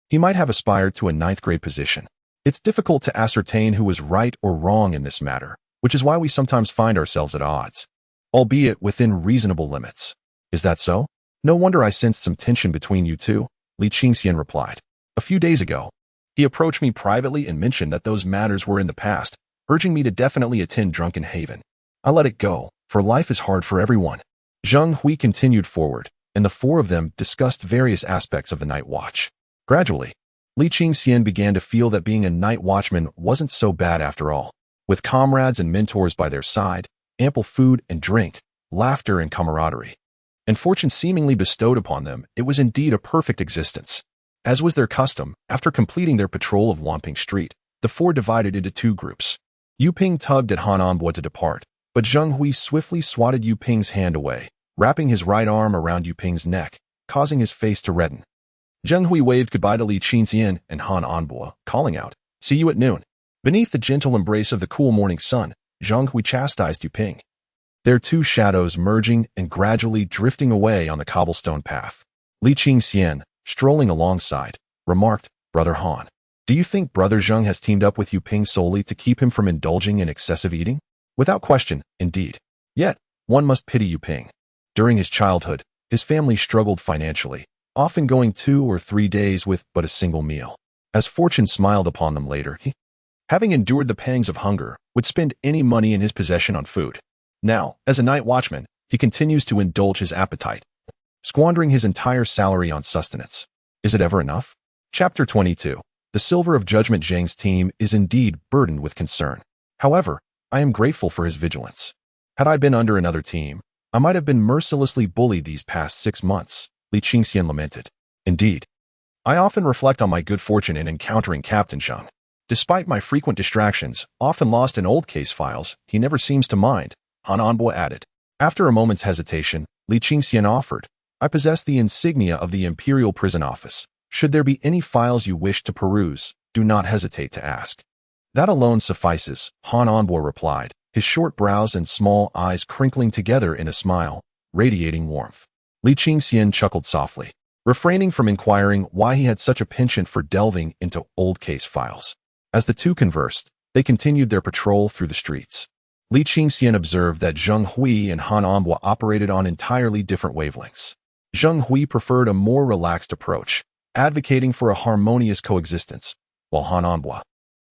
he might have aspired to a 9th grade position. It's difficult to ascertain who was right or wrong in this matter, which is why we sometimes find ourselves at odds, albeit within reasonable limits." "Is that so? No wonder I sensed some tension between you two," Li Qingxian replied. "A few days ago, he approached me privately and mentioned that those matters were in the past, urging me to definitely attend Drunken Haven. I let it go, for life is hard for everyone." Zheng Hui continued forward, and the four of them discussed various aspects of the night watch. Gradually, Li Qingxian began to feel that being a night watchman wasn't so bad after all. With comrades and mentors by their side, ample food and drink, laughter and camaraderie, and fortune seemingly bestowed upon them, it was indeed a perfect existence. As was their custom, after completing their patrol of Wanping Street, the four divided into two groups. Yu Ping tugged at Han Anbo to depart, but Zheng Hui swiftly swatted Yu Ping's hand away, wrapping his right arm around Yu Ping's neck, causing his face to redden. Zheng Hui waved goodbye to Li Qingxian and Han Anbo, calling out, "See you at noon." Beneath the gentle embrace of the cool morning sun, Zheng Hui chastised Yu Ping, their two shadows merging and gradually drifting away on the cobblestone path. Li Qingxian, strolling alongside, remarked, "Brother Han, do you think Brother Zheng has teamed up with Yu Ping solely to keep him from indulging in excessive eating?" "Without question, indeed. Yet, one must pity Yu Ping. During his childhood, his family struggled financially, often going 2 or 3 days with but a single meal. As fortune smiled upon them later, he, having endured the pangs of hunger, would spend any money in his possession on food. Now, as a night watchman, he continues to indulge his appetite, squandering his entire salary on sustenance. Is it ever enough?" Chapter 22. The Silver of Judgment. Zhang's team is indeed burdened with concern. However, I am grateful for his vigilance. Had I been under another team, I might have been mercilessly bullied these past 6 months, Li Qingxian lamented. Indeed, I often reflect on my good fortune in encountering Captain Zheng. Despite my frequent distractions, often lost in old case files, he never seems to mind, Han Anbo added. After a moment's hesitation, Li Qingxian offered, "I possess the insignia of the Imperial Prison Office. Should there be any files you wish to peruse, do not hesitate to ask." "That alone suffices," Han Anbo replied, his short brows and small eyes crinkling together in a smile, radiating warmth. Li Qingxian chuckled softly, refraining from inquiring why he had such a penchant for delving into old case files. As the two conversed, they continued their patrol through the streets. Li Qingxian observed that Zheng Hui and Han Anbua operated on entirely different wavelengths. Zheng Hui preferred a more relaxed approach, advocating for a harmonious coexistence, while Han Anbua,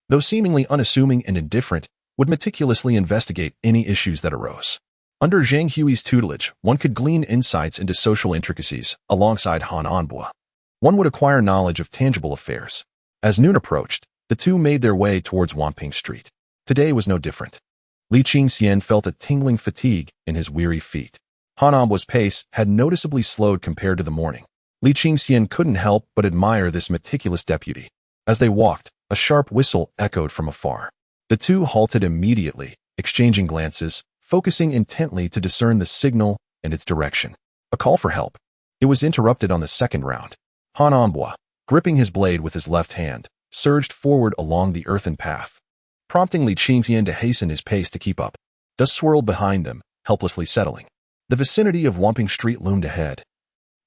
though seemingly unassuming and indifferent, would meticulously investigate any issues that arose. Under Zhang Hui's tutelage, one could glean insights into social intricacies alongside Han Anbua. One would acquire knowledge of tangible affairs. As noon approached, the two made their way towards Wanping Street. Today was no different. Li Qingxian felt a tingling fatigue in his weary feet. Han Anbua's pace had noticeably slowed compared to the morning. Li Qingxian couldn't help but admire this meticulous deputy. As they walked, a sharp whistle echoed from afar. The two halted immediately, exchanging glances, focusing intently to discern the signal and its direction. A call for help. It was interrupted on the second round. Han Anbua, gripping his blade with his left hand, surged forward along the earthen path, prompting Li Qingxian to hasten his pace to keep up. Dust swirled behind them, helplessly settling. The vicinity of Wanping Street loomed ahead,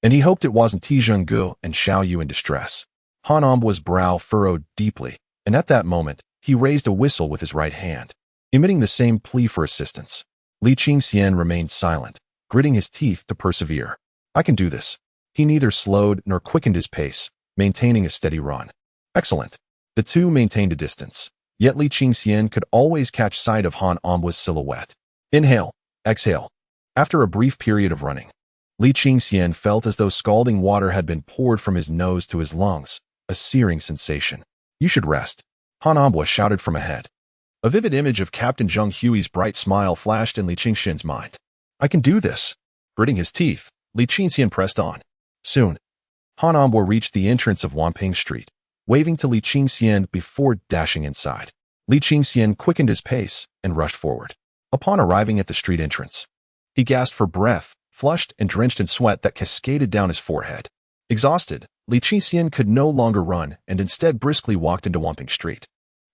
and he hoped it wasn't Tizhenggu and Xiaoyu in distress. Han Anbua's brow furrowed deeply, and at that moment, he raised a whistle with his right hand, emitting the same plea for assistance. Li Qingxian remained silent, gritting his teeth to persevere. I can do this. He neither slowed nor quickened his pace, maintaining a steady run. Excellent. The two maintained a distance, yet Li Qingxian could always catch sight of Han Anbua's silhouette. Inhale, exhale. After a brief period of running, Li Qingxian felt as though scalding water had been poured from his nose to his lungs, a searing sensation. You should rest, Han Anbua shouted from ahead. A vivid image of Captain Zheng Hui's bright smile flashed in Li Qingxian's mind. I can do this. Gritting his teeth, Li Qingxian pressed on. Soon, Han Anbua reached the entrance of Wanping Street, waving to Li Qingxian before dashing inside. Li Qingxian quickened his pace and rushed forward. Upon arriving at the street entrance, he gasped for breath, flushed and drenched in sweat that cascaded down his forehead. Exhausted, Li Qingxian could no longer run and instead briskly walked into Wanping Street.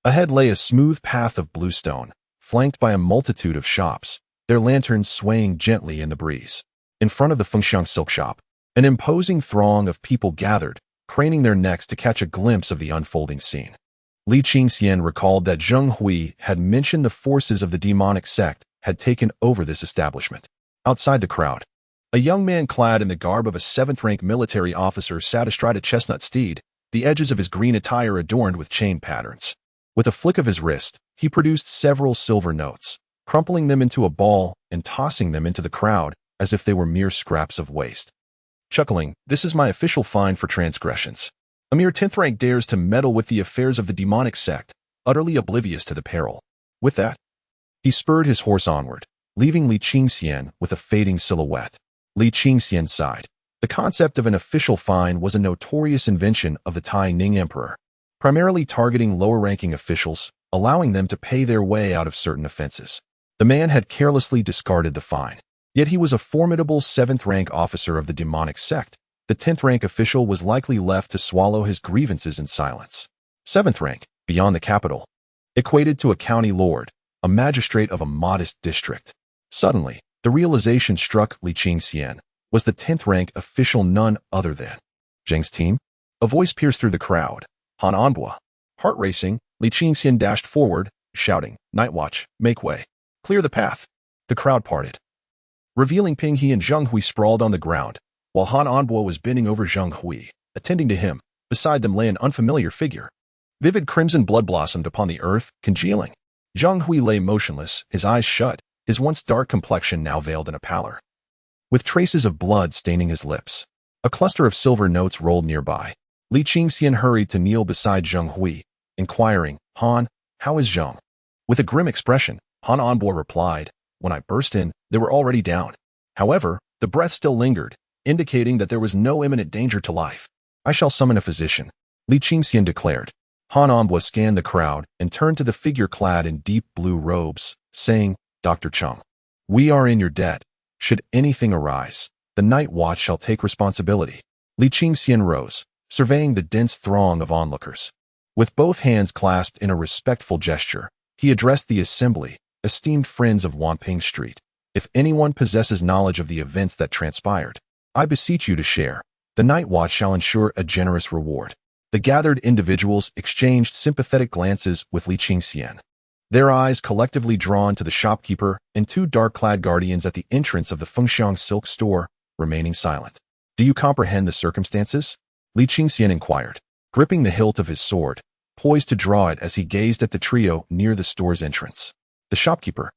Ahead lay a smooth path of blue stone, flanked by a multitude of shops, their lanterns swaying gently in the breeze. In front of the Fengxiang silk shop, an imposing throng of people gathered, craning their necks to catch a glimpse of the unfolding scene. Li Qingxian recalled that Zheng Hui had mentioned the forces of the demonic sect had taken over this establishment. Outside the crowd, a young man clad in the garb of a 7th-rank military officer sat astride a chestnut steed, the edges of his green attire adorned with chain patterns. With a flick of his wrist, he produced several silver notes, crumpling them into a ball and tossing them into the crowd as if they were mere scraps of waste. Chuckling, this is my official fine for transgressions. A mere 10th rank dares to meddle with the affairs of the demonic sect, utterly oblivious to the peril. With that, he spurred his horse onward, leaving Li Qingxian with a fading silhouette. Li Qingxian sighed. The concept of an official fine was a notorious invention of the Tai Ning Emperor, primarily targeting lower-ranking officials, allowing them to pay their way out of certain offenses. The man had carelessly discarded the fine. Yet he was a formidable 7th-rank officer of the demonic sect. The 10th-rank official was likely left to swallow his grievances in silence. 7th rank, beyond the capital, equated to a county lord, a magistrate of a modest district. Suddenly, the realization struck Li Qingxian. Was the 10th-rank official none other than Zheng's team? A voice pierced through the crowd. Han Anbua. Heart racing, Li Qingxian dashed forward, shouting, Night Watch, make way. Clear the path. The crowd parted, revealing Ping He and Zheng Hui sprawled on the ground, while Han Anbua was bending over Zheng Hui, attending to him. Beside them lay an unfamiliar figure. Vivid crimson blood blossomed upon the earth, congealing. Zheng Hui lay motionless, his eyes shut, his once dark complexion now veiled in a pallor, with traces of blood staining his lips. A cluster of silver notes rolled nearby. Li Qingxian hurried to kneel beside Zheng Hui, inquiring, Han, how is Zheng? With a grim expression, Han Anbua replied, when I burst in, they were already down. However, the breath still lingered, indicating that there was no imminent danger to life. I shall summon a physician, Li Qingxian declared. Han Anbua scanned the crowd and turned to the figure clad in deep blue robes, saying, Dr. Chung, we are in your debt. Should anything arise, the Night Watch shall take responsibility. Li Qingxian rose, surveying the dense throng of onlookers. With both hands clasped in a respectful gesture, he addressed the assembly, esteemed friends of Wanping Street. If anyone possesses knowledge of the events that transpired, I beseech you to share. The Night Watch shall ensure a generous reward. The gathered individuals exchanged sympathetic glances with Li Qingxian. their eyes collectively drawn to the shopkeeper and two dark-clad guardians at the entrance of the Fengxiang silk store, remaining silent. Do you comprehend the circumstances? Li Qingxian inquired, gripping the hilt of his sword, poised to draw it as he gazed at the trio near the store's entrance. The shopkeeper,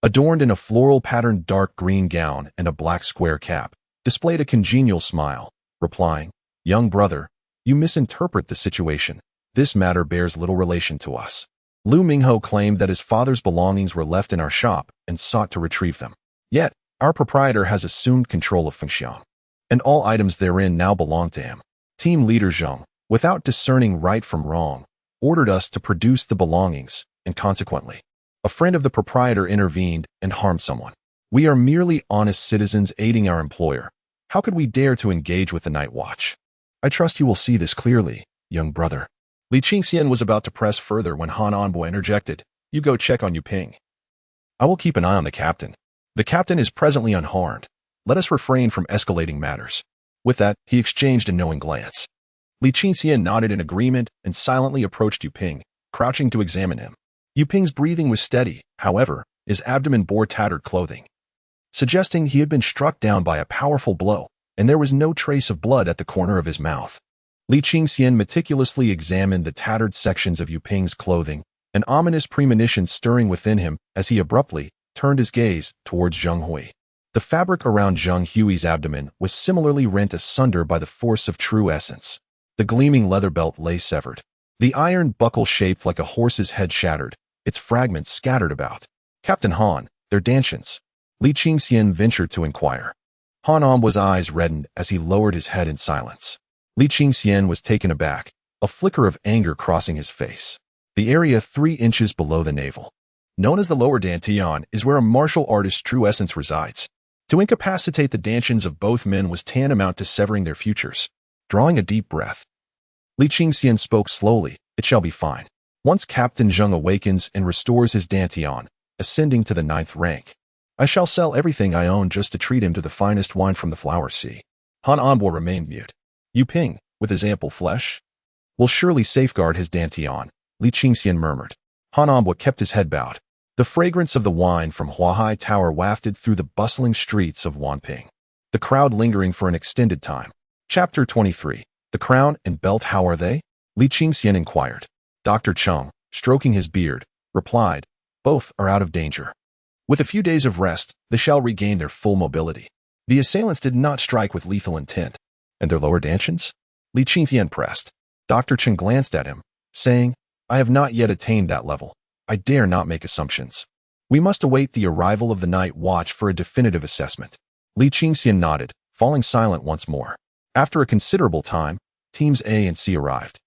adorned in a floral-patterned dark green gown and a black square cap, displayed a congenial smile, replying, "Young brother, you misinterpret the situation. This matter bears little relation to us. Lu Mingho claimed that his father's belongings were left in our shop and sought to retrieve them. Yet, our proprietor has assumed control of Fengxiang, and all items therein now belong to him. Team leader Zheng, without discerning right from wrong, ordered us to produce the belongings, and consequently, a friend of the proprietor intervened and harmed someone. We are merely honest citizens aiding our employer. How could we dare to engage with the night watch? I trust you will see this clearly, young brother." Li Qingxian was about to press further when Han Envoy interjected, "You go check on Yu Ping. I will keep an eye on the captain. The captain is presently unharmed. Let us refrain from escalating matters." With that, he exchanged a knowing glance. Li Qingxian nodded in agreement and silently approached Yu Ping, crouching to examine him. Yu Ping's breathing was steady, however, his abdomen bore tattered clothing, suggesting he had been struck down by a powerful blow, and there was no trace of blood at the corner of his mouth. Li Qingxian meticulously examined the tattered sections of Yu Ping's clothing, an ominous premonition stirring within him as he abruptly turned his gaze towards Zheng Hui. The fabric around Zheng Hui's abdomen was similarly rent asunder by the force of true essence. The gleaming leather belt lay severed, the iron buckle shaped like a horse's head shattered, its fragments scattered about. "Captain Han, their dantians," Li Qingxian ventured to inquire. Han Envoy's eyes reddened as he lowered his head in silence. Li Qingxian was taken aback, a flicker of anger crossing his face. The area 3 inches below the navel, known as the lower dantian, is where a martial artist's true essence resides. To incapacitate the dantians of both men was tantamount to severing their futures. Drawing a deep breath, Li Qingxian spoke slowly, "It shall be fine. Once Captain Zheng awakens and restores his dantian, ascending to the 9th rank, I shall sell everything I own just to treat him to the finest wine from the flower sea." Han Envoy remained mute. Yu Ping, with his ample flesh, will surely safeguard his dantian, Li Qingxian murmured. Han Envoy kept his head bowed. The fragrance of the wine from Huahai Tower wafted through the bustling streets of Wanping, the crowd lingering for an extended time. Chapter 23. The crown and belt, how are they? Li Qingxian inquired. Dr. Cheng, stroking his beard, replied, "Both are out of danger. With a few days of rest, they shall regain their full mobility." The assailants did not strike with lethal intent. "And their lower dantians?" Li Qingxian pressed. Dr. Cheng glanced at him, saying, "I have not yet attained that level. I dare not make assumptions. We must await the arrival of the night watch for a definitive assessment." Li Qingxian nodded, falling silent once more. After a considerable time, teams A and C arrived,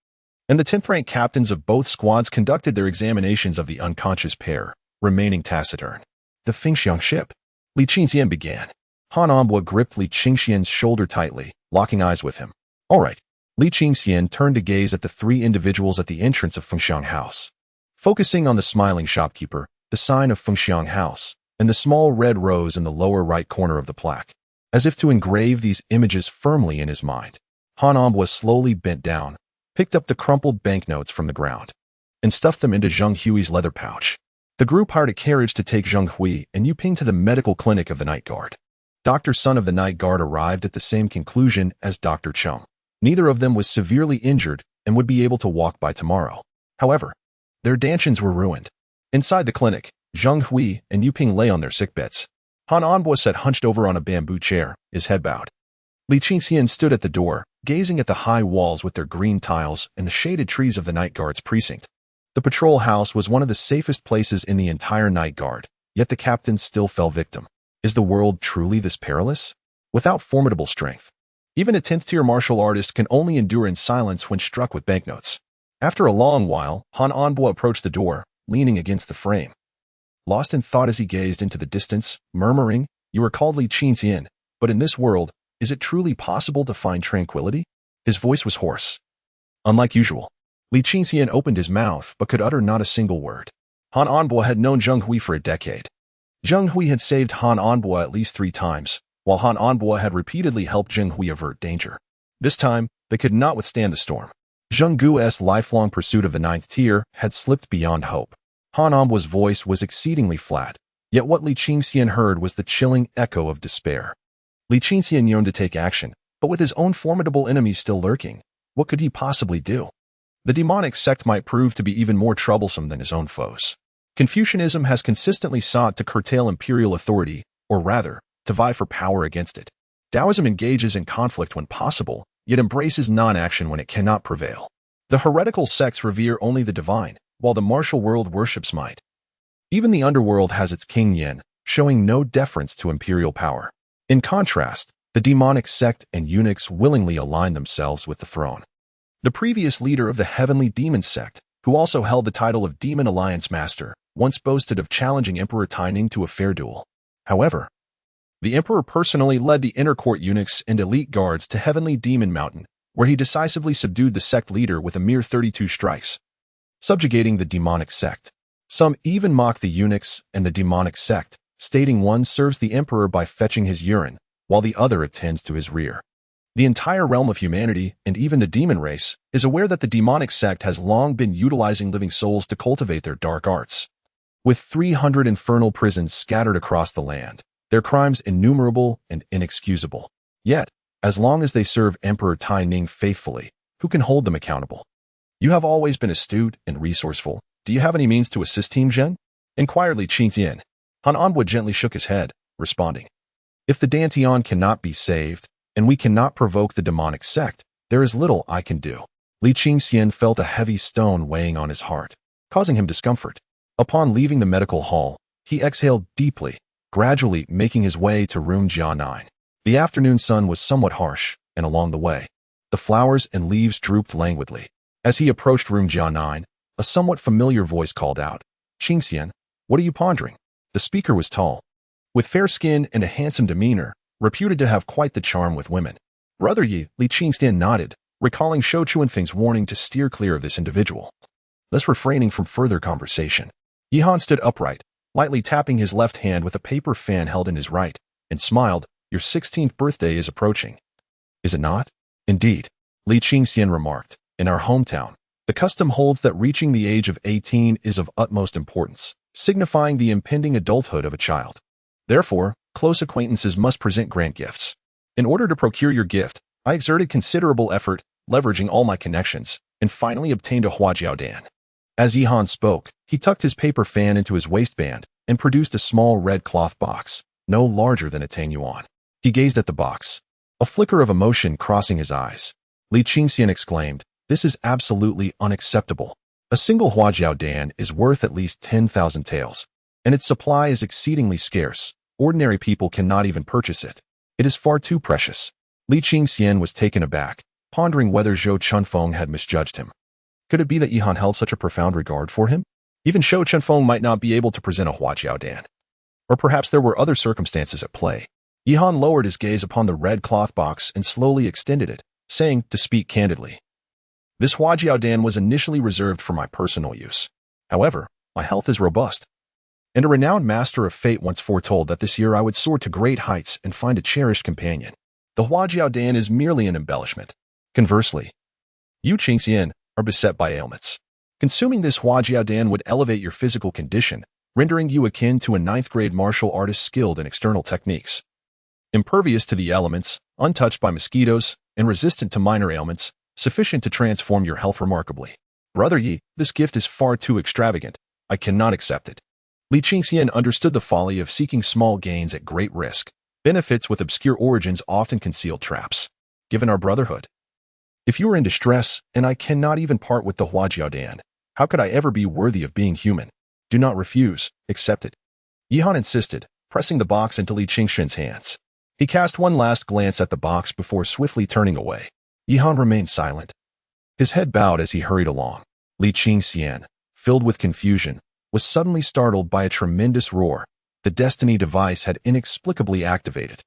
and the 10th rank captains of both squads conducted their examinations of the unconscious pair, remaining taciturn. "The Fengxiang ship," Li Qingxian began. Han Envoy gripped Li Qingxian's shoulder tightly, locking eyes with him. "All right." Li Qingxian turned to gaze at the 3 individuals at the entrance of Fengxiang House, focusing on the smiling shopkeeper, the sign of Fengxiang House, and the small red rose in the lower right corner of the plaque. As if to engrave these images firmly in his mind, Han Envoy slowly bent down, picked up the crumpled banknotes from the ground, and stuffed them into Zheng Hui's leather pouch. The group hired a carriage to take Zheng Hui and Yu Ping to the medical clinic of the Night Guard. Dr. Sun of the Night Guard arrived at the same conclusion as Dr. Cheng. Neither of them was severely injured and would be able to walk by tomorrow. However, their dantians were ruined. Inside the clinic, Zheng Hui and Yu Ping lay on their sickbeds. Han Envoy sat hunched over on a bamboo chair, his head bowed. Li Qingxian stood at the door, gazing at the high walls with their green tiles and the shaded trees of the Night Guard's precinct. The patrol house was one of the safest places in the entire Night Guard, yet the captain still fell victim. Is the world truly this perilous? Without formidable strength, even a 10th-tier martial artist can only endure in silence when struck with banknotes. After a long while, Han Envoy approached the door, leaning against the frame, lost in thought as he gazed into the distance, murmuring, "You are called Li Qingxian, but in this world, is it truly possible to find tranquility?" His voice was hoarse. Unlike usual, Li Qingxian opened his mouth but could utter not a single word. Han Envoy had known Zheng Hui for a decade. Zheng Hui had saved Han Envoy at least 3 times, while Han Envoy had repeatedly helped Zheng Hui avert danger. This time, they could not withstand the storm. Zheng Gui's lifelong pursuit of the 9th tier had slipped beyond hope. Han Ambo's voice was exceedingly flat, yet what Li Qingxian heard was the chilling echo of despair. Li Qingxian yearned to take action, but with his own formidable enemies still lurking, what could he possibly do? The demonic sect might prove to be even more troublesome than his own foes. Confucianism has consistently sought to curtail imperial authority, or rather, to vie for power against it. Taoism engages in conflict when possible, yet embraces non-action when it cannot prevail. The heretical sects revere only the divine, while the martial world worships might. Even the underworld has its king yin, showing no deference to imperial power. In contrast, the demonic sect and eunuchs willingly align themselves with the throne. The previous leader of the heavenly demon sect, who also held the title of Demon Alliance Master, once boasted of challenging Emperor Taining to a fair duel. However, the emperor personally led the inner court eunuchs and elite guards to Heavenly Demon Mountain, where he decisively subdued the sect leader with a mere 32 strikes, subjugating the demonic sect. Some even mock the eunuchs and the demonic sect, stating one serves the emperor by fetching his urine, while the other attends to his rear. The entire realm of humanity, and even the demon race, is aware that the demonic sect has long been utilizing living souls to cultivate their dark arts. With 300 infernal prisons scattered across the land, their crimes innumerable and inexcusable. Yet, as long as they serve Emperor Tai Ning faithfully, who can hold them accountable? You have always been astute and resourceful. Do you have any means to assist Team Zhen? Inquired Li Qingxian. Han Anbo gently shook his head, responding, If the Dantian cannot be saved, and we cannot provoke the demonic sect, there is little I can do. Li Qingxian felt a heavy stone weighing on his heart, causing him discomfort. Upon leaving the medical hall, he exhaled deeply, gradually making his way to room Jia 9. The afternoon sun was somewhat harsh, and along the way, the flowers and leaves drooped languidly. As he approached room Jia 9, a somewhat familiar voice called out, Qingxian, what are you pondering? The speaker was tall, with fair skin and a handsome demeanor, reputed to have quite the charm with women. Brother Yi, Li Qingxian nodded, recalling Shou Chuanfeng's warning to steer clear of this individual, thus refraining from further conversation. Yihan stood upright, lightly tapping his left hand with a paper fan held in his right, and smiled, Your 16th birthday is approaching. Is it not? Indeed, Li Qingxian remarked. In our hometown, the custom holds that reaching the age of 18 is of utmost importance, signifying the impending adulthood of a child. Therefore, close acquaintances must present grant gifts. In order to procure your gift, I exerted considerable effort, leveraging all my connections, and finally obtained a huajiaodan. As Yihan spoke, he tucked his paper fan into his waistband and produced a small red cloth box, no larger than a 10 yuan. He gazed at the box, a flicker of emotion crossing his eyes. Li Qingxian exclaimed, This is absolutely unacceptable. A single huajiaodan is worth at least 10,000 taels, and its supply is exceedingly scarce. Ordinary people cannot even purchase it. It is far too precious. Li Qingxian was taken aback, pondering whether Zhou Chunfeng had misjudged him. Could it be that Yihan held such a profound regard for him? Even Zhou Chunfeng might not be able to present a huajiaodan. Or perhaps there were other circumstances at play. Yihan lowered his gaze upon the red cloth box and slowly extended it, saying, to speak candidly, This huajiaodan was initially reserved for my personal use. However, my health is robust, and a renowned master of fate once foretold that this year I would soar to great heights and find a cherished companion. The huajiaodan is merely an embellishment. Conversely, you Qingxian are beset by ailments. Consuming this huajiaodan would elevate your physical condition, rendering you akin to a 9th-grade martial artist skilled in external techniques. Impervious to the elements, untouched by mosquitoes, and resistant to minor ailments, sufficient to transform your health remarkably. Brother Yi, this gift is far too extravagant. I cannot accept it. Li Qingxian understood the folly of seeking small gains at great risk. Benefits with obscure origins often conceal traps. Given our brotherhood, if you are in distress and I cannot even part with the huajiaodan, how could I ever be worthy of being human? Do not refuse, accept it. Yihan insisted, pressing the box into Li Qingxian's hands. He cast one last glance at the box before swiftly turning away. Yihan remained silent, his head bowed as he hurried along. Li Qingxian, filled with confusion, was suddenly startled by a tremendous roar. The destiny device had inexplicably activated,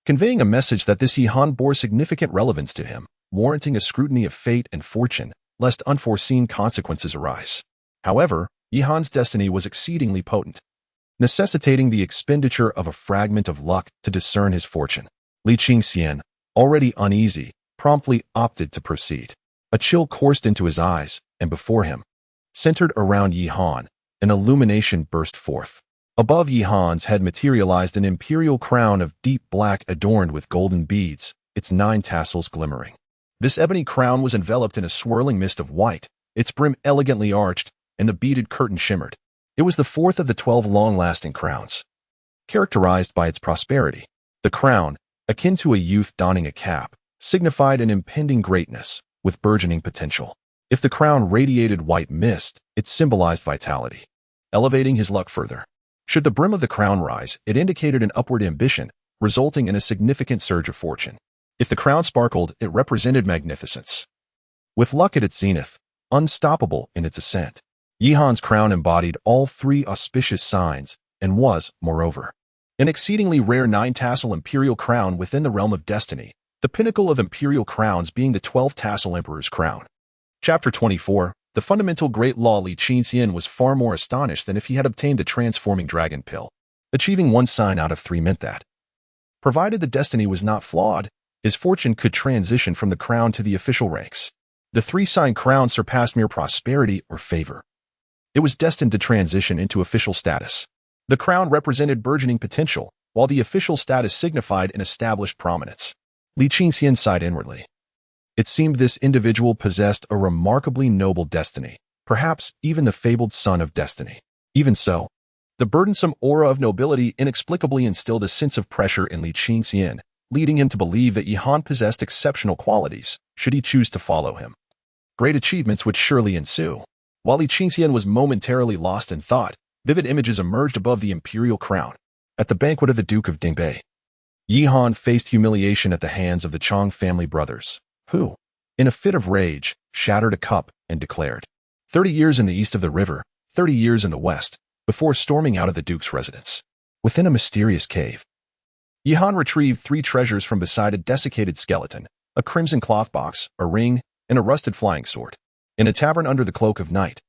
conveying a message that this Yihan bore significant relevance to him, warranting a scrutiny of fate and fortune, lest unforeseen consequences arise. However, Yihan's destiny was exceedingly potent, necessitating the expenditure of a fragment of luck to discern his fortune. Li Qingxian, already uneasy, promptly opted to proceed. A chill coursed into his eyes, and before him, centered around Yihan, an illumination burst forth. Above Yihan's head materialized an imperial crown of deep black adorned with golden beads, its 9 tassels glimmering. This ebony crown was enveloped in a swirling mist of white, its brim elegantly arched, and the beaded curtain shimmered. It was the 4th of the 12 long-lasting crowns. Characterized by its prosperity, the crown, akin to a youth donning a cap, signified an impending greatness with burgeoning potential. If the crown radiated white mist, it symbolized vitality, elevating his luck further. Should the brim of the crown rise, it indicated an upward ambition, resulting in a significant surge of fortune. If the crown sparkled, it represented magnificence. With luck at its zenith, unstoppable in its ascent, Yihan's crown embodied all 3 auspicious signs and was, moreover, an exceedingly rare 9-tassel imperial crown within the realm of destiny, the pinnacle of imperial crowns being the 12-tassel emperor's crown. Chapter 24. The fundamental great law. Li Qingxian was far more astonished than if he had obtained the transforming dragon pill. Achieving 1 sign out of 3 meant that, provided the destiny was not flawed, his fortune could transition from the crown to the official ranks. The 3-sign crown surpassed mere prosperity or favor. It was destined to transition into official status. The crown represented burgeoning potential, while the official status signified an established prominence. Li Qingxian sighed inwardly. It seemed this individual possessed a remarkably noble destiny, perhaps even the fabled son of destiny. Even so, the burdensome aura of nobility inexplicably instilled a sense of pressure in Li Qingxian, leading him to believe that Yihan possessed exceptional qualities, should he choose to follow him. Great achievements would surely ensue. While Li Qingxian was momentarily lost in thought, vivid images emerged above the imperial crown. At the banquet of the Duke of Dingbei, Yihan faced humiliation at the hands of the Chong family brothers, who, in a fit of rage, shattered a cup and declared, 30 years in the east of the river, 30 years in the west, before storming out of the Duke's residence. Within a mysterious cave, Yihan retrieved 3 treasures from beside a desiccated skeleton, a crimson cloth box, a ring, and a rusted flying sword. In a tavern under the cloak of night,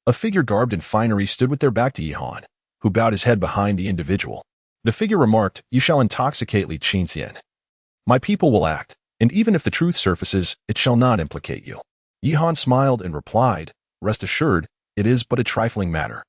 a figure garbed in finery stood with their back to Yihan, who bowed his head behind the individual. The figure remarked, "You shall intoxicate Li Qingxian. My people will act, and even if the truth surfaces, it shall not implicate you." Yihan smiled and replied, "Rest assured, it is but a trifling matter."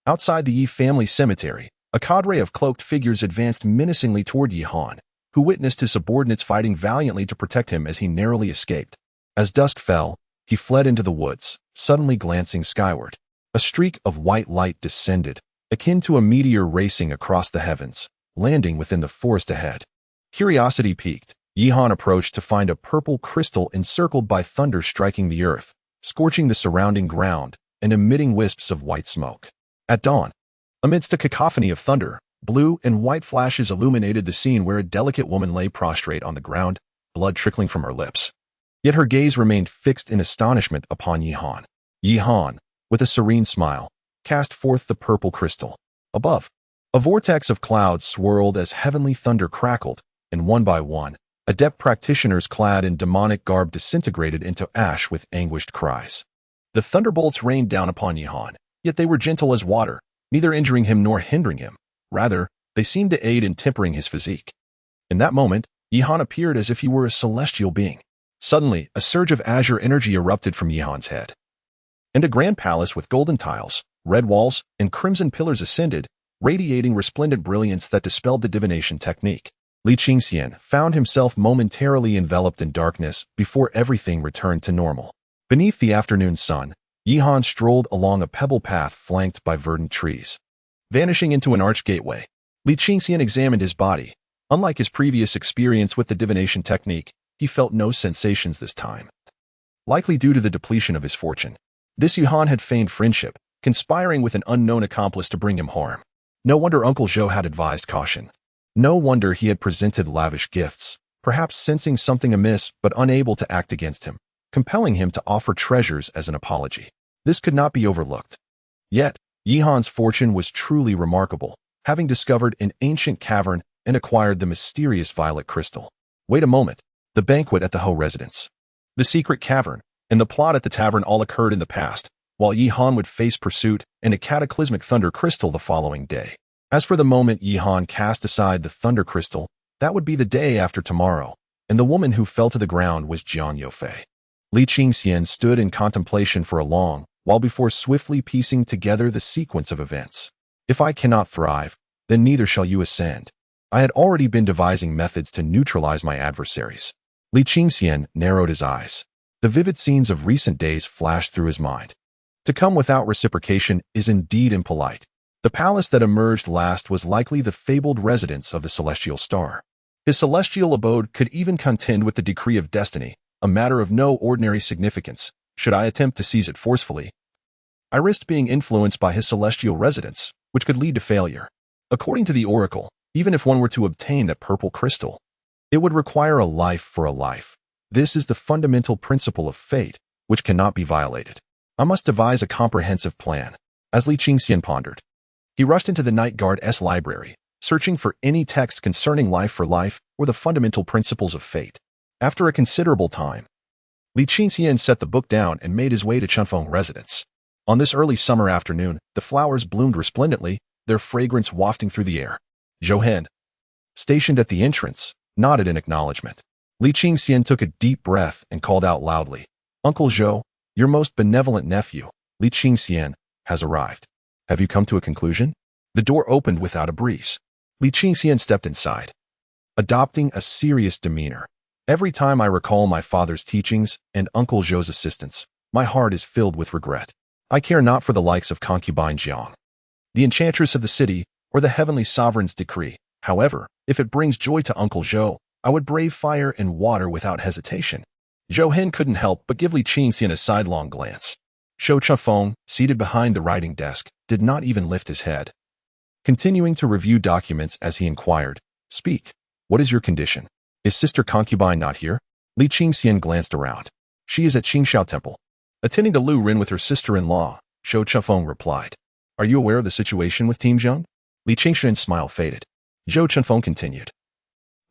Outside the Yi family cemetery, a cadre of cloaked figures advanced menacingly toward Yihan, who witnessed his subordinates fighting valiantly to protect him as he narrowly escaped. As dusk fell, he fled into the woods, suddenly glancing skyward. A streak of white light descended, akin to a meteor racing across the heavens, landing within the forest ahead. Curiosity piqued, Yihan approached to find a purple crystal encircled by thunder striking the earth, scorching the surrounding ground, and emitting wisps of white smoke. At dawn, amidst a cacophony of thunder, blue and white flashes illuminated the scene where a delicate woman lay prostrate on the ground, blood trickling from her lips. Yet her gaze remained fixed in astonishment upon Yihan. Yihan, with a serene smile, cast forth the purple crystal. Above, a vortex of clouds swirled as heavenly thunder crackled, and one by one, adept practitioners clad in demonic garb disintegrated into ash with anguished cries. The thunderbolts rained down upon Yihan, yet they were gentle as water, neither injuring him nor hindering him. Rather, they seemed to aid in tempering his physique. In that moment, Yihan appeared as if he were a celestial being. Suddenly, a surge of azure energy erupted from Yihan's head, and a grand palace with golden tiles, red walls, and crimson pillars ascended, radiating resplendent brilliance that dispelled the divination technique. Li Qingxian found himself momentarily enveloped in darkness before everything returned to normal. Beneath the afternoon sun, Yihan strolled along a pebble path flanked by verdant trees. Vanishing into an arched gateway, Li Qingxian examined his body. Unlike his previous experience with the divination technique, he felt no sensations this time. Likely due to the depletion of his fortune, this Yihan had feigned friendship, conspiring with an unknown accomplice to bring him harm. No wonder Uncle Zhou had advised caution. No wonder he had presented lavish gifts, perhaps sensing something amiss but unable to act against him, compelling him to offer treasures as an apology. This could not be overlooked. Yet, Yihan's fortune was truly remarkable, having discovered an ancient cavern and acquired the mysterious violet crystal. Wait a moment, the banquet at the Ho residence, the secret cavern, and the plot at the tavern all occurred in the past, while Yihan would face pursuit and a cataclysmic thunder crystal the following day. As for the moment Yihan cast aside the thunder crystal, that would be the day after tomorrow, and the woman who fell to the ground was Jian Yofei. Li Qingxian stood in contemplation for a long, while before swiftly piecing together the sequence of events. If I cannot thrive, then neither shall you ascend. I had already been devising methods to neutralize my adversaries. Li Qingxian narrowed his eyes. The vivid scenes of recent days flashed through his mind. To come without reciprocation is indeed impolite. The palace that emerged last was likely the fabled residence of the celestial star. His celestial abode could even contend with the decree of destiny, a matter of no ordinary significance, should I attempt to seize it forcefully. I risked being influenced by his celestial residence, which could lead to failure. According to the oracle, even if one were to obtain that purple crystal, it would require a life for a life. This is the fundamental principle of fate, which cannot be violated. I must devise a comprehensive plan. As Li Qingxian pondered, he rushed into the Night Guard's library, searching for any text concerning life for life or the fundamental principles of fate. After a considerable time, Li Qingxian set the book down and made his way to Chunfeng residence. On this early summer afternoon, the flowers bloomed resplendently, their fragrance wafting through the air. Zhou Hen, stationed at the entrance, nodded in acknowledgement. Li Qingxian took a deep breath and called out loudly, "Uncle Zhou, your most benevolent nephew, Li Qingxian, has arrived. Have you come to a conclusion?" The door opened without a breeze. Li Qingxian stepped inside, adopting a serious demeanor. "Every time I recall my father's teachings and Uncle Zhou's assistance, my heart is filled with regret. I care not for the likes of concubine Jiang, the enchantress of the city, or the heavenly sovereign's decree. However, if it brings joy to Uncle Zhou, I would brave fire and water without hesitation." Zhou Hen couldn't help but give Li Qingxian a sidelong glance. Shou Chunfeng, seated behind the writing desk, did not even lift his head. Continuing to review documents as he inquired, "Speak. What is your condition? Is Sister Concubine not here?" Li Qingxian glanced around. "She is at Qingxiao Temple, attending to Lu Ren with her sister-in-law," Shou Chunfeng replied. "Are you aware of the situation with Team Zhang?" Li Qingxian's smile faded. Zhou Chunfeng continued.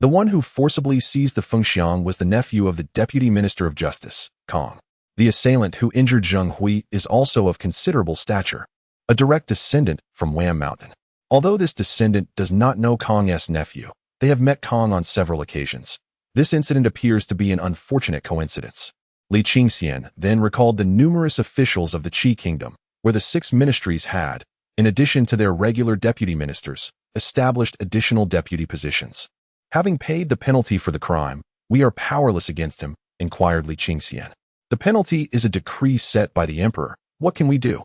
"The one who forcibly seized the Fengxiang was the nephew of the Deputy Minister of Justice, Kong. The assailant who injured Zheng Hui is also of considerable stature, a direct descendant from Wam Mountain. Although this descendant does not know Kong's nephew, they have met Kong on several occasions. This incident appears to be an unfortunate coincidence." Li Qingxian then recalled the numerous officials of the Qi Kingdom, where the 6 ministries had, in addition to their regular deputy ministers, established additional deputy positions. "Having paid the penalty for the crime, we are powerless against him," inquired Li Qingxian. "The penalty is a decree set by the emperor. What can we do?"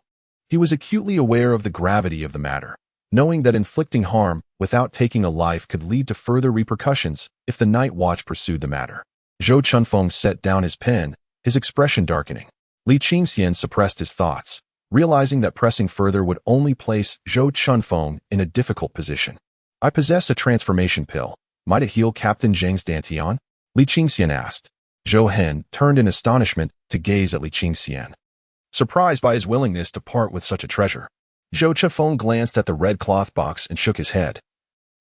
He was acutely aware of the gravity of the matter, knowing that inflicting harm without taking a life could lead to further repercussions if the Night Watch pursued the matter. Zhou Chunfeng set down his pen, his expression darkening. Li Qingxian suppressed his thoughts, realizing that pressing further would only place Zhou Chunfeng in a difficult position. "I possess a transformation pill. Might it heal Captain Zhang's Dantian?" Li Qingxian asked. Zhou Hen turned in astonishment to gaze at Li Qingxian, surprised by his willingness to part with such a treasure. Zhou Chunfeng glanced at the red cloth box and shook his head,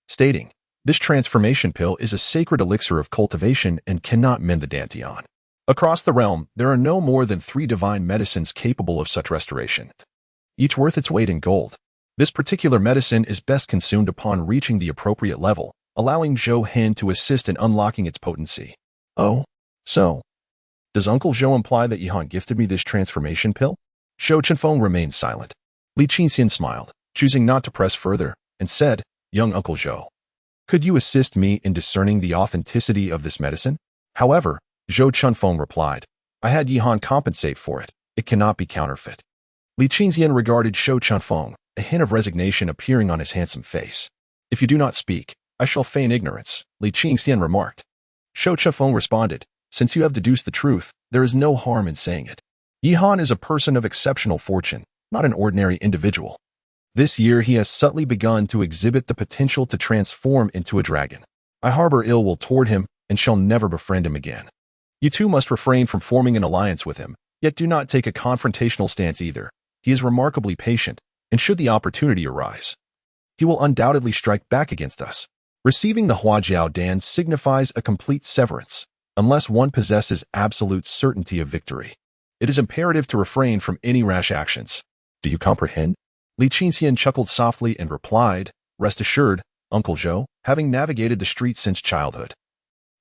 stating, "This transformation pill is a sacred elixir of cultivation and cannot mend the Dantian. Across the realm, there are no more than 3 divine medicines capable of such restoration, each worth its weight in gold. This particular medicine is best consumed upon reaching the appropriate level, allowing Zhou Hen to assist in unlocking its potency." "Oh, so. Does Uncle Zhou imply that Yihan gifted me this transformation pill?" Shou Chunfeng remained silent. Li Qingxian smiled, choosing not to press further, and said, "Young Uncle Zhou, could you assist me in discerning the authenticity of this medicine?" However, Zhou Chunfeng replied, "I had Yihan compensate for it. It cannot be counterfeit." Li Qingxian regarded Shou Chunfeng, a hint of resignation appearing on his handsome face. "If you do not speak, I shall feign ignorance," Li Qingxian remarked. Shou Chunfeng responded, "Since you have deduced the truth, there is no harm in saying it. Yihan is a person of exceptional fortune, not an ordinary individual. This year he has subtly begun to exhibit the potential to transform into a dragon. I harbor ill will toward him and shall never befriend him again. You too must refrain from forming an alliance with him, yet do not take a confrontational stance either. He is remarkably patient, and should the opportunity arise, he will undoubtedly strike back against us. Receiving the Huajiao Dan signifies a complete severance, unless one possesses absolute certainty of victory. It is imperative to refrain from any rash actions. Do you comprehend?" Li Qingxian chuckled softly and replied, "Rest assured, Uncle Zhou, having navigated the streets since childhood,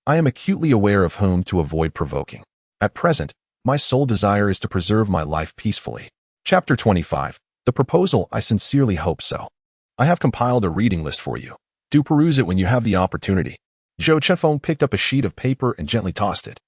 I am acutely aware of whom to avoid provoking. At present, my sole desire is to preserve my life peacefully. Chapter 25. The Proposal. I sincerely hope so. I have compiled a reading list for you. Do peruse it when you have the opportunity. Zhou Chunfeng picked up a sheet of paper and gently tossed it.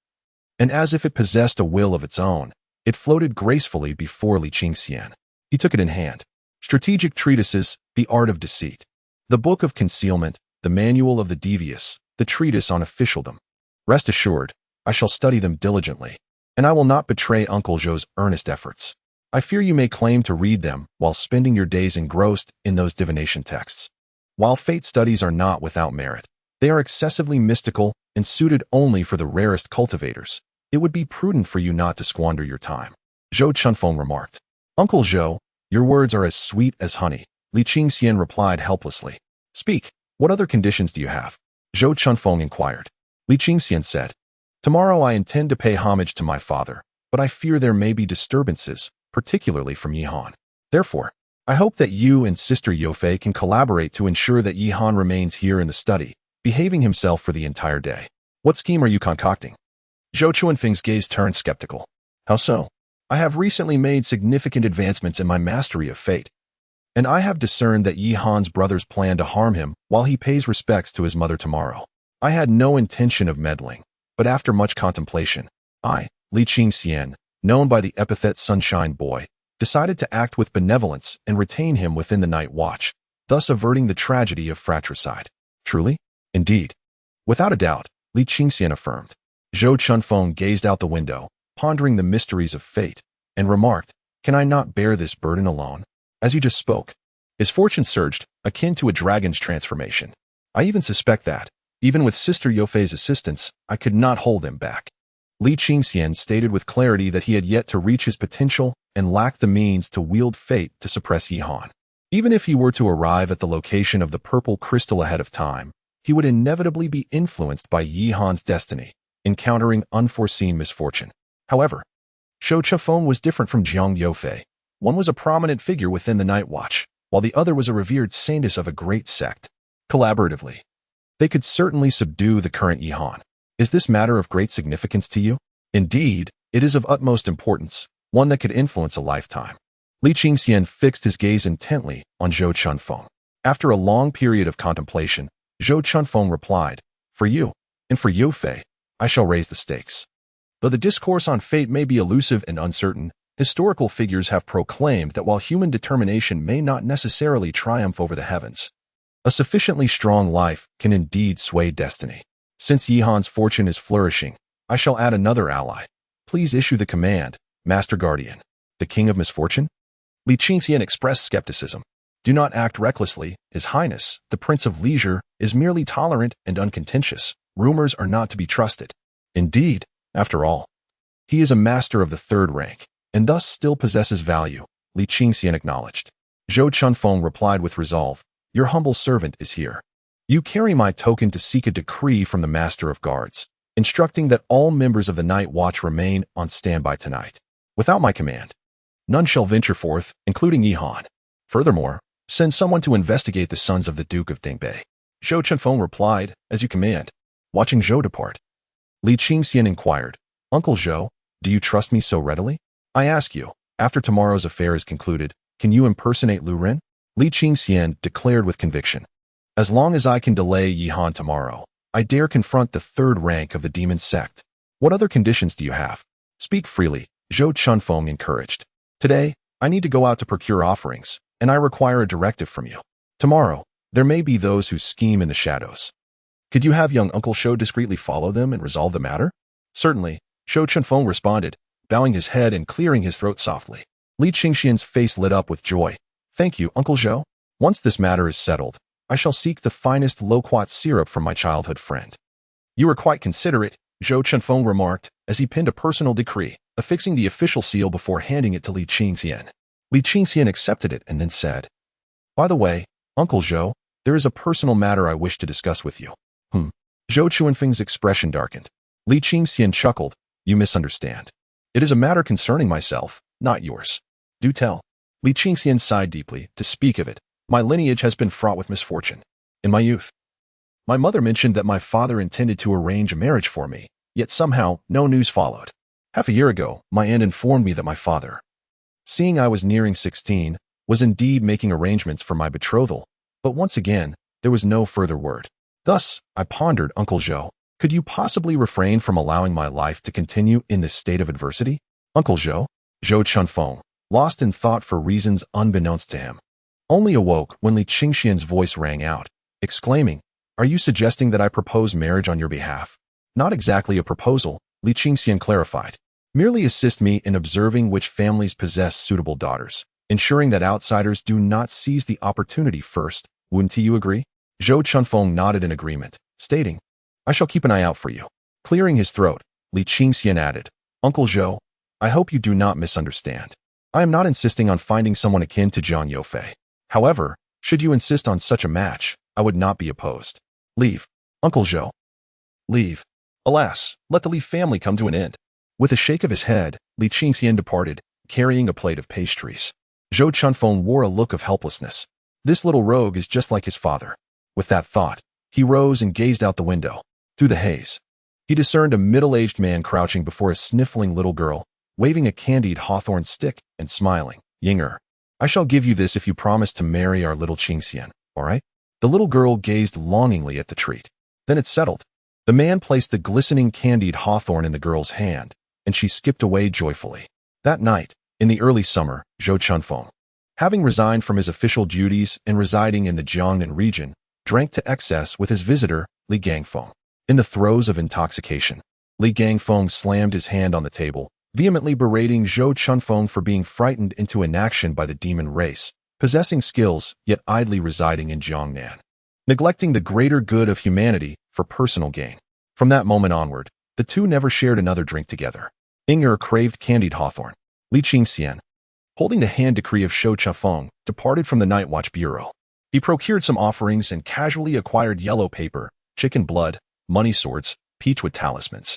And as if it possessed a will of its own, it floated gracefully before Li Qingxian. He took it in hand. Strategic Treatises, The Art of Deceit. The Book of Concealment, The Manual of the Devious, the Treatise on Officialdom. Rest assured, I shall study them diligently, and I will not betray Uncle Zhou's earnest efforts. I fear you may claim to read them while spending your days engrossed in those divination texts. While fate studies are not without merit, they are excessively mystical and suited only for the rarest cultivators. It would be prudent for you not to squander your time. Zhou Chunfeng remarked. Uncle Zhou, your words are as sweet as honey. Li Qingxian replied helplessly. Speak, what other conditions do you have? Zhou Chunfeng inquired. Li Qingxian said, Tomorrow I intend to pay homage to my father, but I fear there may be disturbances, particularly from Yihan. Therefore, I hope that you and Sister Yofei can collaborate to ensure that Yihan remains here in the study, behaving himself for the entire day. What scheme are you concocting? Zhou Chunfeng's gaze turned skeptical. How so? I have recently made significant advancements in my mastery of fate, and I have discerned that Yihan's brothers plan to harm him while he pays respects to his mother tomorrow. I had no intention of meddling, but after much contemplation, I, Li Qingxian, known by the epithet Sunshine Boy, decided to act with benevolence and retain him within the night watch, thus averting the tragedy of fratricide. Truly? Indeed. Without a doubt, Li Qingxian affirmed. Zhou Chunfeng gazed out the window, pondering the mysteries of fate, and remarked, Can I not bear this burden alone? As you just spoke. His fortune surged, akin to a dragon's transformation. I even suspect that, even with Sister Yofei's assistance, I could not hold him back. Li Qingxian stated with clarity that he had yet to reach his potential and lacked the means to wield fate to suppress Yihan. Even if he were to arrive at the location of the purple crystal ahead of time, he would inevitably be influenced by Yihan's destiny, encountering unforeseen misfortune. However, Zhou Chunfeng was different from Jiang Yofei. One was a prominent figure within the Night Watch, while the other was a revered saintess of a great sect. Collaboratively, they could certainly subdue the current Yihan. Is this matter of great significance to you? Indeed, it is of utmost importance, one that could influence a lifetime. Li Qingxian fixed his gaze intently on Zhou Chunfeng. After a long period of contemplation, Zhou Chunfeng replied, For you, and for Yofei, I shall raise the stakes. Though the discourse on fate may be elusive and uncertain, historical figures have proclaimed that while human determination may not necessarily triumph over the heavens, a sufficiently strong life can indeed sway destiny. Since Yihan's fortune is flourishing, I shall add another ally. Please issue the command, Master Guardian. The King of Misfortune? Li Qingxian expressed skepticism. Do not act recklessly. His Highness, the Prince of Leisure, is merely tolerant and uncontentious. Rumors are not to be trusted. Indeed, after all, he is a master of the third rank, and thus still possesses value, Li Qingxian acknowledged. Zhou Chunfeng replied with resolve, Your humble servant is here. You carry my token to seek a decree from the Master of Guards, instructing that all members of the Night Watch remain on standby tonight. Without my command, none shall venture forth, including Yihan. Furthermore, send someone to investigate the sons of the Duke of Dingbei. Zhou Chunfeng replied, As you command. Watching Zhou depart, Li Qingxian inquired, Uncle Zhou, do you trust me so readily? I ask you, after tomorrow's affair is concluded, can you impersonate Lu Ren? Li Qingxian declared with conviction. As long as I can delay Yihan tomorrow, I dare confront the third rank of the demon sect. What other conditions do you have? Speak freely, Zhou Chunfeng encouraged. Today, I need to go out to procure offerings, and I require a directive from you. Tomorrow, there may be those who scheme in the shadows. Could you have young Uncle Zhou discreetly follow them and resolve the matter? Certainly, Zhou Chunfeng responded, bowing his head and clearing his throat softly. Li Qingxian's face lit up with joy. Thank you, Uncle Zhou. Once this matter is settled, I shall seek the finest loquat syrup from my childhood friend. You are quite considerate, Zhou Chunfeng remarked, as he pinned a personal decree, affixing the official seal before handing it to Li Qingxian. Li Qingxian accepted it and then said, By the way, Uncle Zhou, there is a personal matter I wish to discuss with you. Zhou Chunfeng's expression darkened. Li Qingxian chuckled, You misunderstand. It is a matter concerning myself, not yours. Do tell. Li Qingxian sighed deeply. To speak of it, my lineage has been fraught with misfortune. In my youth, my mother mentioned that my father intended to arrange a marriage for me, yet somehow no news followed. Half a year ago, my aunt informed me that my father seeing I was nearing 16, was indeed making arrangements for my betrothal, but once again, there was no further word. Thus, I pondered, Uncle Zhou, could you possibly refrain from allowing my life to continue in this state of adversity? Uncle Zhou, Zhou Chunfeng, lost in thought for reasons unbeknownst to him, only awoke when Li Qingxian's voice rang out, exclaiming, "Are you suggesting that I propose marriage on your behalf?" "Not exactly a proposal," Li Qingxian clarified. "Merely assist me in observing which families possess suitable daughters, ensuring that outsiders do not seize the opportunity first. Wouldn't you agree?" Zhou Chunfeng nodded in agreement, stating, "I shall keep an eye out for you." Clearing his throat, Li Qingxian added, "Uncle Zhou, I hope you do not misunderstand. I am not insisting on finding someone akin to Zhang Youfei. However, should you insist on such a match, I would not be opposed." "Leave, Uncle Zhou. Leave. Alas, let the Li family come to an end." With a shake of his head, Li Qingxian departed, carrying a plate of pastries. Zhou Chunfeng wore a look of helplessness. This little rogue is just like his father. With that thought, he rose and gazed out the window. Through the haze, he discerned a middle-aged man crouching before a sniffling little girl, waving a candied hawthorn stick and smiling. "Yinger, I shall give you this if you promise to marry our little Qingxian, all right?" The little girl gazed longingly at the treat. Then it settled. The man placed the glistening candied hawthorn in the girl's hand, and she skipped away joyfully. That night, in the early summer, Zhou Chunfeng, having resigned from his official duties and residing in the Jiangnan region, drank to excess with his visitor, Li Gangfeng. In the throes of intoxication, Li Gangfeng slammed his hand on the table, vehemently berating Zhou Chunfeng for being frightened into inaction by the demon race, possessing skills yet idly residing in Jiangnan, neglecting the greater good of humanity for personal gain. From that moment onward, the two never shared another drink together. Inger craved candied hawthorn. Li Qingxian, holding the hand decree of Zhou Chunfeng, departed from the night watch bureau. He procured some offerings and casually acquired yellow paper, chicken blood, money swords, peachwood talismans,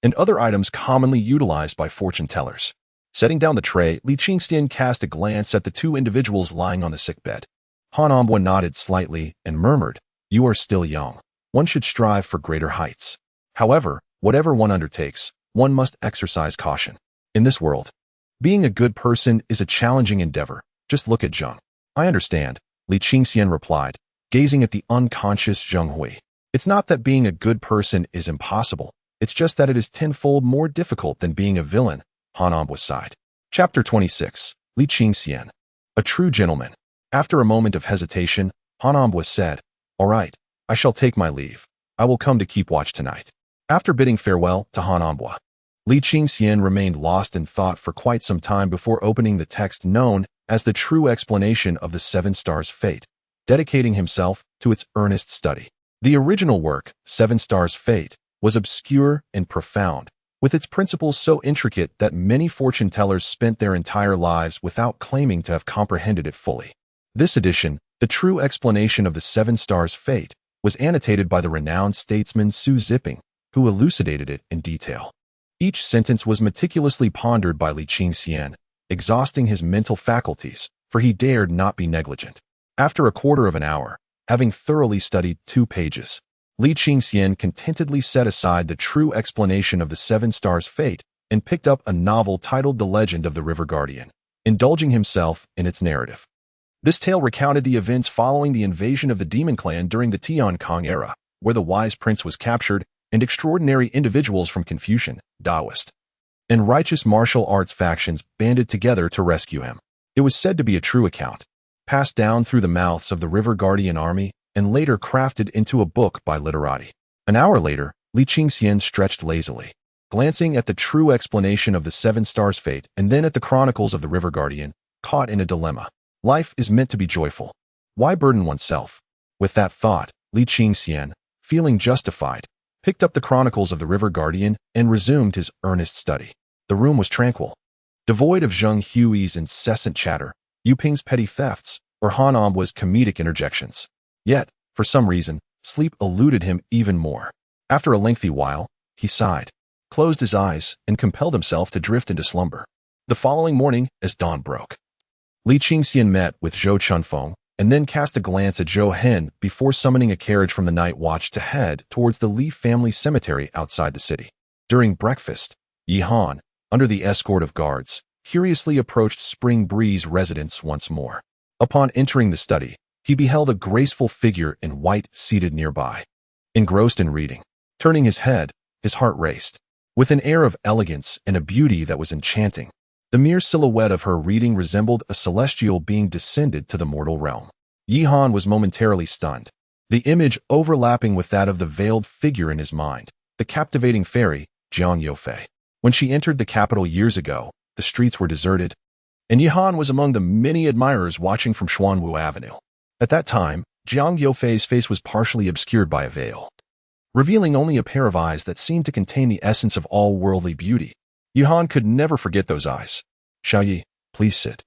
and other items commonly utilized by fortune tellers. Setting down the tray, Li Qingxian cast a glance at the two individuals lying on the sickbed. Han Ambwa nodded slightly and murmured, "You are still young. One should strive for greater heights. However, whatever one undertakes, one must exercise caution. In this world, being a good person is a challenging endeavor. Just look at Zheng." "I understand," Li Qingxian replied, gazing at the unconscious Zheng Hui. "It's not that being a good person is impossible. It's just that it is tenfold more difficult than being a villain." Han Ambwa sighed. Chapter 26. Li Qingxian, a true gentleman. After a moment of hesitation, Han Ambwa said, "All right, I shall take my leave. I will come to keep watch tonight." After bidding farewell to Han Ambwa, Li Qingxian remained lost in thought for quite some time before opening the text known as the true explanation of the Seven Stars' Fate, dedicating himself to its earnest study. The original work, Seven Stars' Fate, was obscure and profound, with its principles so intricate that many fortune tellers spent their entire lives without claiming to have comprehended it fully. This edition, the true explanation of the Seven Stars' Fate, was annotated by the renowned statesman Su Ziping, who elucidated it in detail. Each sentence was meticulously pondered by Li Qingxian, exhausting his mental faculties, for he dared not be negligent. After a quarter of an hour, having thoroughly studied 2 pages, Li Qingxian contentedly set aside the true explanation of the Seven Stars' Fate and picked up a novel titled The Legend of the River Guardian, indulging himself in its narrative. This tale recounted the events following the invasion of the Demon Clan during the Tian Kong era, where the wise prince was captured and extraordinary individuals from Confucian, Taoist, and righteous martial arts factions banded together to rescue him. It was said to be a true account, passed down through the mouths of the River Guardian army and later crafted into a book by literati. An hour later, Li Qingxian stretched lazily, glancing at the true explanation of the Seven Stars' Fate and then at the chronicles of the River Guardian, caught in a dilemma. Life is meant to be joyful. Why burden oneself? With that thought, Li Qingxian, feeling justified, picked up the chronicles of the River Guardian and resumed his earnest study. The room was tranquil, devoid of Zheng Hui's incessant chatter, Yu Ping's petty thefts, or Han Ambwa's comedic interjections. Yet, for some reason, sleep eluded him even more. After a lengthy while, he sighed, closed his eyes, and compelled himself to drift into slumber. The following morning, as dawn broke, Li Qingxian met with Zhou Chunfeng and then cast a glance at Zhou Hen before summoning a carriage from the night watch to head towards the Li family cemetery outside the city. During breakfast, Yi Han, under the escort of guards, curiously approached Spring Breeze residence once more. Upon entering the study, he beheld a graceful figure in white seated nearby. Engrossed in reading, turning his head, his heart raced. With an air of elegance and a beauty that was enchanting, the mere silhouette of her reading resembled a celestial being descended to the mortal realm. Yi Han was momentarily stunned, the image overlapping with that of the veiled figure in his mind, the captivating fairy, Jiang Yofei. When she entered the capital years ago, the streets were deserted, and Yi Han was among the many admirers watching from Xuanwu Avenue. At that time, Jiang Yofei's face was partially obscured by a veil, revealing only a pair of eyes that seemed to contain the essence of all worldly beauty. Yi Han could never forget those eyes. Xiaoyi, please sit.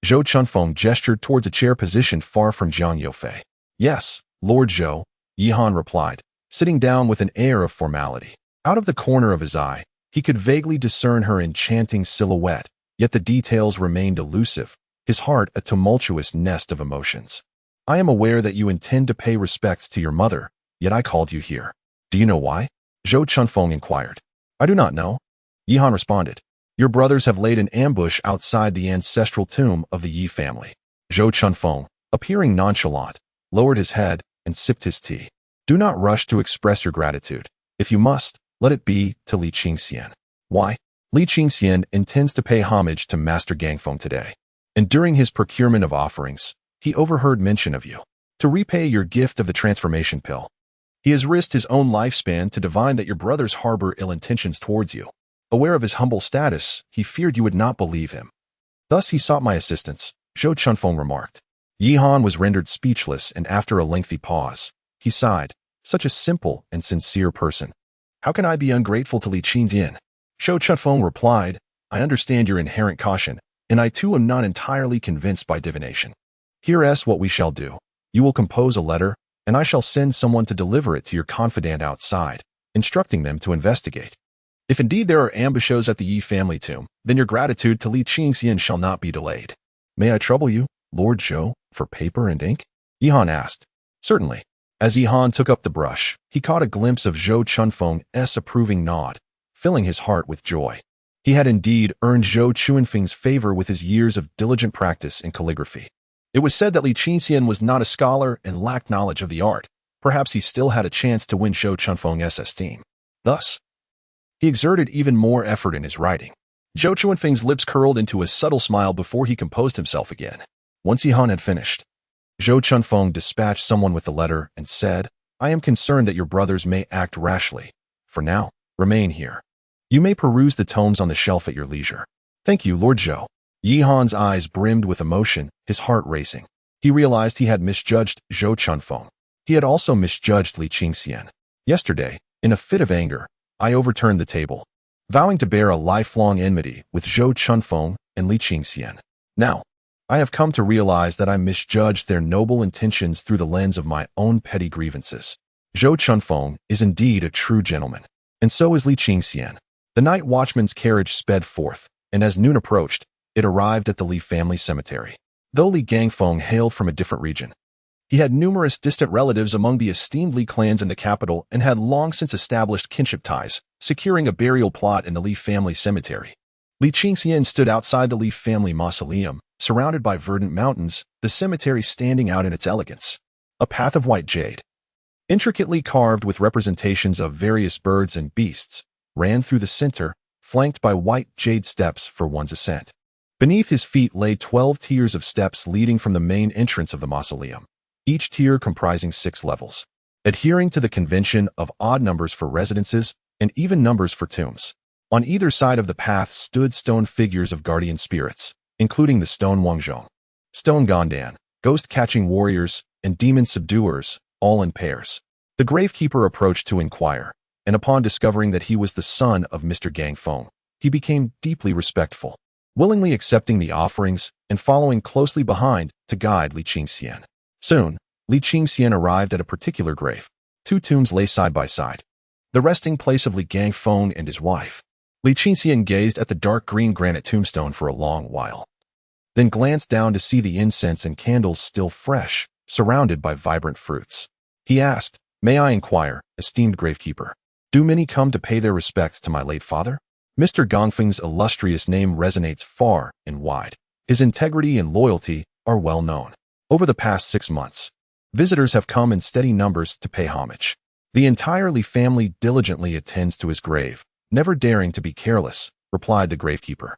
Zhou Chunfeng gestured towards a chair positioned far from Jiang Yofei. Yes, Lord Zhou, Yi Han replied, sitting down with an air of formality. Out of the corner of his eye, he could vaguely discern her enchanting silhouette, yet the details remained elusive, his heart a tumultuous nest of emotions. I am aware that you intend to pay respects to your mother, yet I called you here. Do you know why? Zhou Chunfeng inquired. I do not know. Yi Han responded. Your brothers have laid an ambush outside the ancestral tomb of the Yi family. Zhou Chunfeng, appearing nonchalant, lowered his head and sipped his tea. Do not rush to express your gratitude. If you must, let it be to Li Qingxian. Why? Li Qingxian intends to pay homage to Master Gangfeng today, and during his procurement of offerings, he overheard mention of you. To repay your gift of the transformation pill, he has risked his own lifespan to divine that your brothers harbor ill intentions towards you. Aware of his humble status, he feared you would not believe him. Thus he sought my assistance, Zhou Chunfeng remarked. Yi Han was rendered speechless, and after a lengthy pause, he sighed. Such a simple and sincere person. How can I be ungrateful to Li Qingxian? Zhou Chunfeng replied, I understand your inherent caution, and I too am not entirely convinced by divination. Here's what we shall do. You will compose a letter, and I shall send someone to deliver it to your confidant outside, instructing them to investigate. If indeed there are ambushos at the Yi family tomb, then your gratitude to Li Qingxian shall not be delayed. May I trouble you, Lord Zhou, for paper and ink? Yi Han asked. Certainly. As Yi Han took up the brush, he caught a glimpse of Zhou Chunfeng's approving nod, filling his heart with joy. He had indeed earned Zhou Chunfeng's favor with his years of diligent practice in calligraphy. It was said that Li Qingxian was not a scholar and lacked knowledge of the art. Perhaps he still had a chance to win Zhou Chunfeng's esteem. Thus, he exerted even more effort in his writing. Zhou Chunfeng's lips curled into a subtle smile before he composed himself again. Once Yi Han had finished, Zhou Chunfeng dispatched someone with the letter and said, I am concerned that your brothers may act rashly. For now, remain here. You may peruse the tomes on the shelf at your leisure. Thank you, Lord Zhou. Yi Han's eyes brimmed with emotion, his heart racing. He realized he had misjudged Zhou Chunfeng. He had also misjudged Li Qingxian. Yesterday, in a fit of anger, I overturned the table, vowing to bear a lifelong enmity with Zhou Chunfeng and Li Qingxian. Now, I have come to realize that I misjudged their noble intentions through the lens of my own petty grievances. Zhou Chunfeng is indeed a true gentleman, and so is Li Qingxian. The night watchman's carriage sped forth, and as noon approached, it arrived at the Li family cemetery. Though Li Gangfeng hailed from a different region, he had numerous distant relatives among the esteemed Li clans in the capital and had long since established kinship ties, securing a burial plot in the Li family cemetery. Li Qingxian stood outside the Li family mausoleum, surrounded by verdant mountains, the cemetery standing out in its elegance. A path of white jade, intricately carved with representations of various birds and beasts, ran through the center, flanked by white jade steps for one's ascent. Beneath his feet lay 12 tiers of steps leading from the main entrance of the mausoleum, each tier comprising 6 levels, adhering to the convention of odd numbers for residences and even numbers for tombs. On either side of the path stood stone figures of guardian spirits, including the stone Wangzhong, stone Gondan, ghost-catching warriors, and demon subduers, all in pairs. The gravekeeper approached to inquire, and upon discovering that he was the son of Mr. Gangfeng, he became deeply respectful, willingly accepting the offerings and following closely behind to guide Li Qingxian. Soon, Li Qingxian arrived at a particular grave. 2 tombs lay side by side, the resting place of Li Gangfeng and his wife. Li Qingxian gazed at the dark green granite tombstone for a long while, then glanced down to see the incense and candles still fresh, surrounded by vibrant fruits. He asked, May I inquire, esteemed gravekeeper, do many come to pay their respects to my late father? Mr. Gongfeng's illustrious name resonates far and wide. His integrity and loyalty are well known. Over the past 6 months, visitors have come in steady numbers to pay homage. The entire Li family diligently attends to his grave, never daring to be careless, replied the gravekeeper.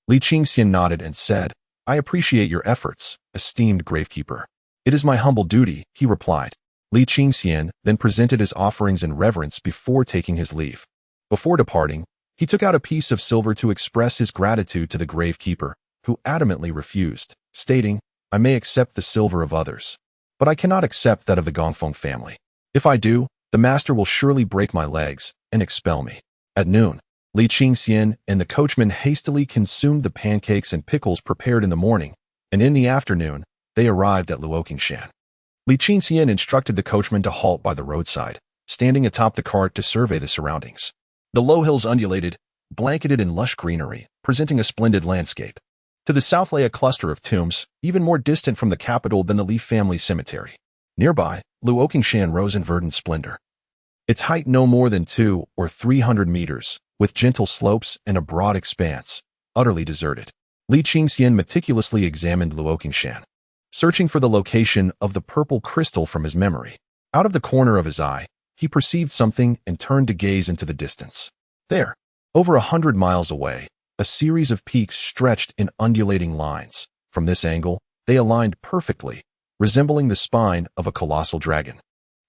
Li Qingxian nodded and said, I appreciate your efforts, esteemed gravekeeper. It is my humble duty, he replied. Li Qingxian then presented his offerings in reverence before taking his leave. Before departing, he took out a piece of silver to express his gratitude to the gravekeeper, who adamantly refused, stating, I may accept the silver of others, but I cannot accept that of the Gongfeng family. If I do, the master will surely break my legs and expel me. At noon, Li Qingxian and the coachman hastily consumed the pancakes and pickles prepared in the morning, and in the afternoon, they arrived at Luoqingshan. Li Qingxian instructed the coachman to halt by the roadside, standing atop the cart to survey the surroundings. The low hills undulated, blanketed in lush greenery, presenting a splendid landscape. To the south lay a cluster of tombs, even more distant from the capital than the Li family cemetery. Nearby, Luoqingshan rose in verdant splendor. Its height no more than 200 or 300 meters, with gentle slopes and a broad expanse, utterly deserted. Li Qingxian meticulously examined Luoqingshan, searching for the location of the purple crystal from his memory. Out of the corner of his eye, he perceived something and turned to gaze into the distance. There, over 100 miles away, a series of peaks stretched in undulating lines. From this angle, they aligned perfectly, resembling the spine of a colossal dragon.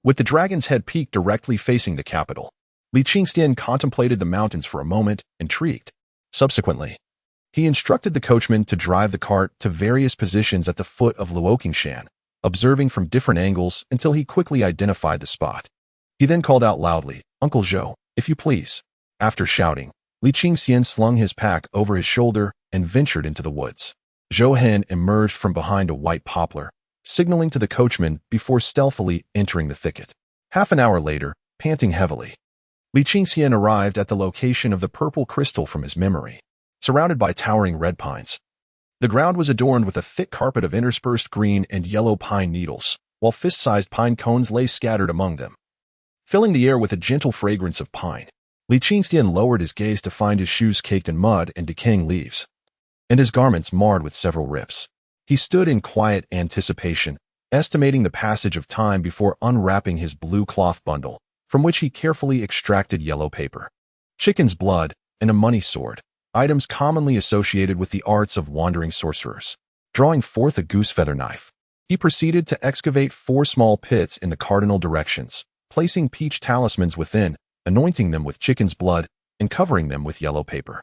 With the dragon's head peaked directly facing the capital, Li Qingxian contemplated the mountains for a moment, intrigued. Subsequently, he instructed the coachman to drive the cart to various positions at the foot of Luoqingshan, observing from different angles until he quickly identified the spot. He then called out loudly, Uncle Zhou, if you please. After shouting, Li Qingxian slung his pack over his shoulder and ventured into the woods. Zhou Hen emerged from behind a white poplar, signaling to the coachman before stealthily entering the thicket. Half an hour later, panting heavily, Li Qingxian arrived at the location of the purple crystal from his memory. Surrounded by towering red pines, the ground was adorned with a thick carpet of interspersed green and yellow pine needles, while fist-sized pine cones lay scattered among them. Filling the air with a gentle fragrance of pine, Li Qingxian lowered his gaze to find his shoes caked in mud and decaying leaves, and his garments marred with several rips. He stood in quiet anticipation, estimating the passage of time before unwrapping his blue cloth bundle, from which he carefully extracted yellow paper, chicken's blood, and a money sword, items commonly associated with the arts of wandering sorcerers. Drawing forth a goose-feather knife, he proceeded to excavate 4 small pits in the cardinal directions, placing peach talismans within, anointing them with chicken's blood, and covering them with yellow paper.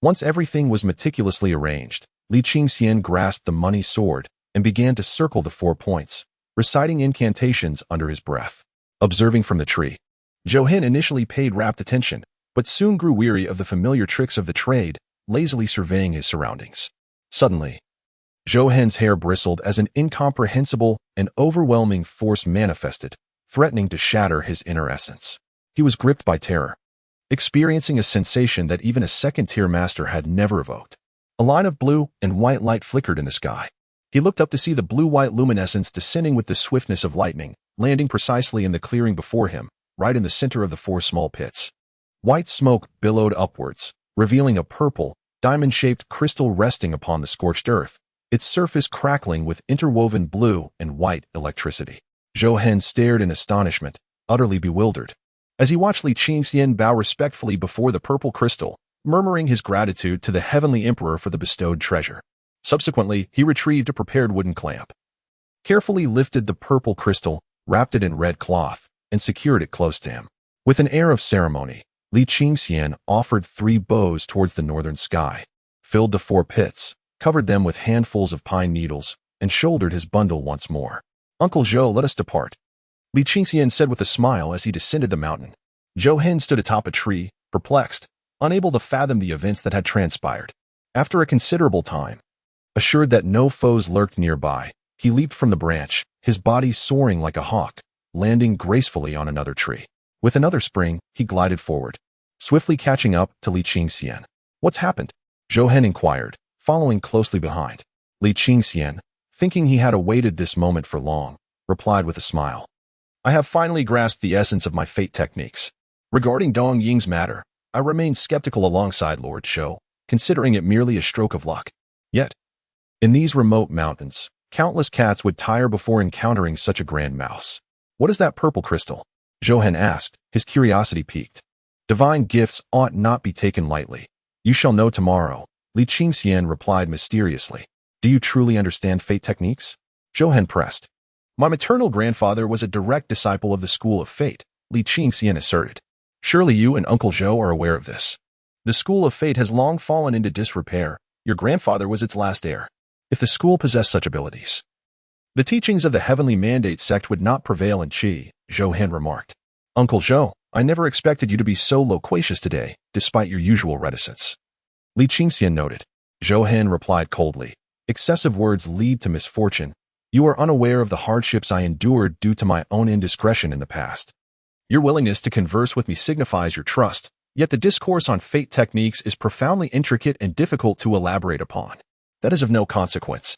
Once everything was meticulously arranged, Li Qingxian grasped the money sword and began to circle the 4 points, reciting incantations under his breath. Observing from the tree, Zhou Hen initially paid rapt attention, but soon grew weary of the familiar tricks of the trade, lazily surveying his surroundings. Suddenly, Zhou Hen's hair bristled as an incomprehensible and overwhelming force manifested, threatening to shatter his inner essence. He was gripped by terror, experiencing a sensation that even a second-tier master had never evoked. A line of blue and white light flickered in the sky. He looked up to see the blue-white luminescence descending with the swiftness of lightning, landing precisely in the clearing before him, right in the center of the 4 small pits. White smoke billowed upwards, revealing a purple, diamond-shaped crystal resting upon the scorched earth, its surface crackling with interwoven blue and white electricity. Zhou Hen stared in astonishment, utterly bewildered, as he watched Li Qingxian bow respectfully before the purple crystal, murmuring his gratitude to the heavenly emperor for the bestowed treasure. Subsequently, he retrieved a prepared wooden clamp, carefully lifted the purple crystal, wrapped it in red cloth, and secured it close to him. With an air of ceremony, Li Qingxian offered 3 bows towards the northern sky, filled the 4 pits, covered them with handfuls of pine needles, and shouldered his bundle once more. Uncle Zhou, let us depart, Li Qingxian said with a smile as he descended the mountain. Zhou Hen stood atop a tree, perplexed, unable to fathom the events that had transpired. After a considerable time, assured that no foes lurked nearby, he leaped from the branch, his body soaring like a hawk, landing gracefully on another tree. With another spring, he glided forward, swiftly catching up to Li Qingxian. What's happened? Zhou Hen inquired, following closely behind. Li Qingxian, thinking he had awaited this moment for long, replied with a smile. I have finally grasped the essence of my fate techniques. Regarding Dong Ying's matter, I remained skeptical alongside Lord Zhou, considering it merely a stroke of luck. Yet, in these remote mountains, countless cats would tire before encountering such a grand mouse. What is that purple crystal? Zhou Hen asked, his curiosity piqued. Divine gifts ought not be taken lightly. You shall know tomorrow, Li Qingxian replied mysteriously. Do you truly understand fate techniques? Zhou Hen pressed. My maternal grandfather was a direct disciple of the school of fate, Li Qingxian asserted. Surely you and Uncle Zhou are aware of this. The school of fate has long fallen into disrepair. Your grandfather was its last heir. If the school possessed such abilities, the teachings of the Heavenly Mandate sect would not prevail in Qi, Zhou Hen remarked. Uncle Zhou, I never expected you to be so loquacious today, despite your usual reticence. Li Qingxian noted. Zhou Hen replied coldly. Excessive words lead to misfortune. You are unaware of the hardships I endured due to my own indiscretion in the past. Your willingness to converse with me signifies your trust, yet the discourse on fate techniques is profoundly intricate and difficult to elaborate upon. That is of no consequence.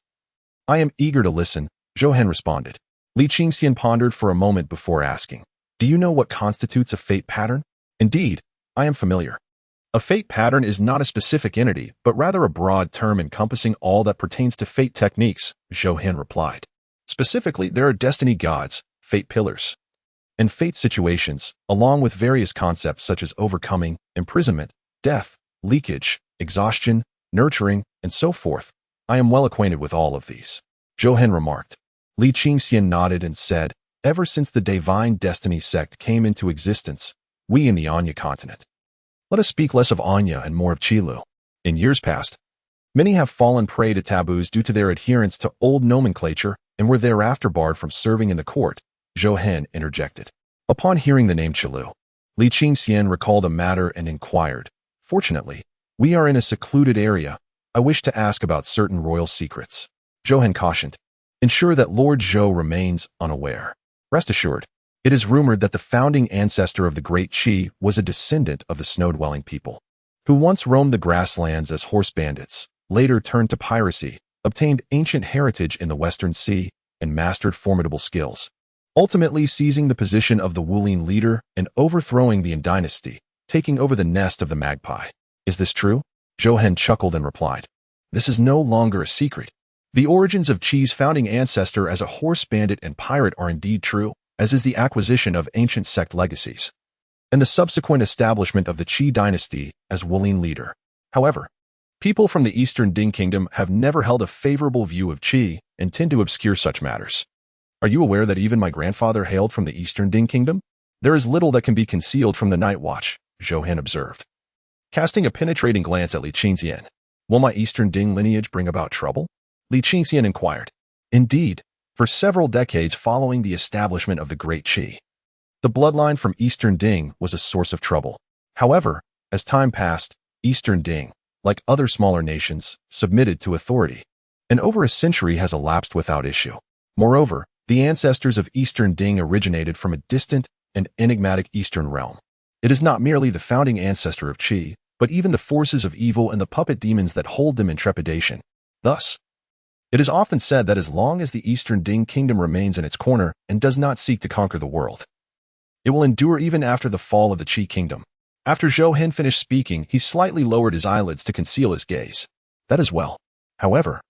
I am eager to listen, Zhou Hen responded. Li Qingxian pondered for a moment before asking, do you know what constitutes a fate pattern? Indeed, I am familiar. A fate pattern is not a specific entity, but rather a broad term encompassing all that pertains to fate techniques, Zhou Hen replied. Specifically, there are destiny gods, fate pillars, and fate situations, along with various concepts such as overcoming, imprisonment, death, leakage, exhaustion, nurturing, and so forth. I am well acquainted with all of these. Zhou Hen remarked. Li Qingxian nodded and said, ever since the Divine Destiny sect came into existence, we in the Anya continent. Let us speak less of Anya and more of Qilu. In years past, many have fallen prey to taboos due to their adherence to old nomenclature and were thereafter barred from serving in the court, Zhou Hen interjected. Upon hearing the name Qilu, Li Qingxian recalled a matter and inquired, fortunately, we are in a secluded area. I wish to ask about certain royal secrets. Zhou Hen cautioned. Ensure that Lord Zhou remains unaware. Rest assured, it is rumored that the founding ancestor of the Great Qi was a descendant of the snow-dwelling people, who once roamed the grasslands as horse bandits, later turned to piracy, obtained ancient heritage in the Western Sea, and mastered formidable skills, ultimately seizing the position of the Wulin leader and overthrowing the Yin dynasty, taking over the nest of the magpie. Is this true? Zhou Hen chuckled and replied. This is no longer a secret. The origins of Qi's founding ancestor as a horse bandit and pirate are indeed true, as is the acquisition of ancient sect legacies, and the subsequent establishment of the Qi dynasty as Wulin leader. However, people from the Eastern Ding Kingdom have never held a favorable view of Qi and tend to obscure such matters. Are you aware that even my grandfather hailed from the Eastern Ding Kingdom? There is little that can be concealed from the Night Watch, Zhou Hen observed. Casting a penetrating glance at Li Qingxian, will my Eastern Ding lineage bring about trouble? Li Qingxian inquired. Indeed, for several decades following the establishment of the Great Qi, the bloodline from Eastern Ding was a source of trouble. However, as time passed, Eastern Ding, like other smaller nations, submitted to authority, and over a century has elapsed without issue. Moreover, the ancestors of Eastern Ding originated from a distant and enigmatic Eastern realm. It is not merely the founding ancestor of Qi, but even the forces of evil and the puppet demons that hold them in trepidation. Thus, it is often said that as long as the Eastern Ding Kingdom remains in its corner and does not seek to conquer the world, it will endure even after the fall of the Qi Kingdom. After Zhou Hen finished speaking, he slightly lowered his eyelids to conceal his gaze. That is well. However,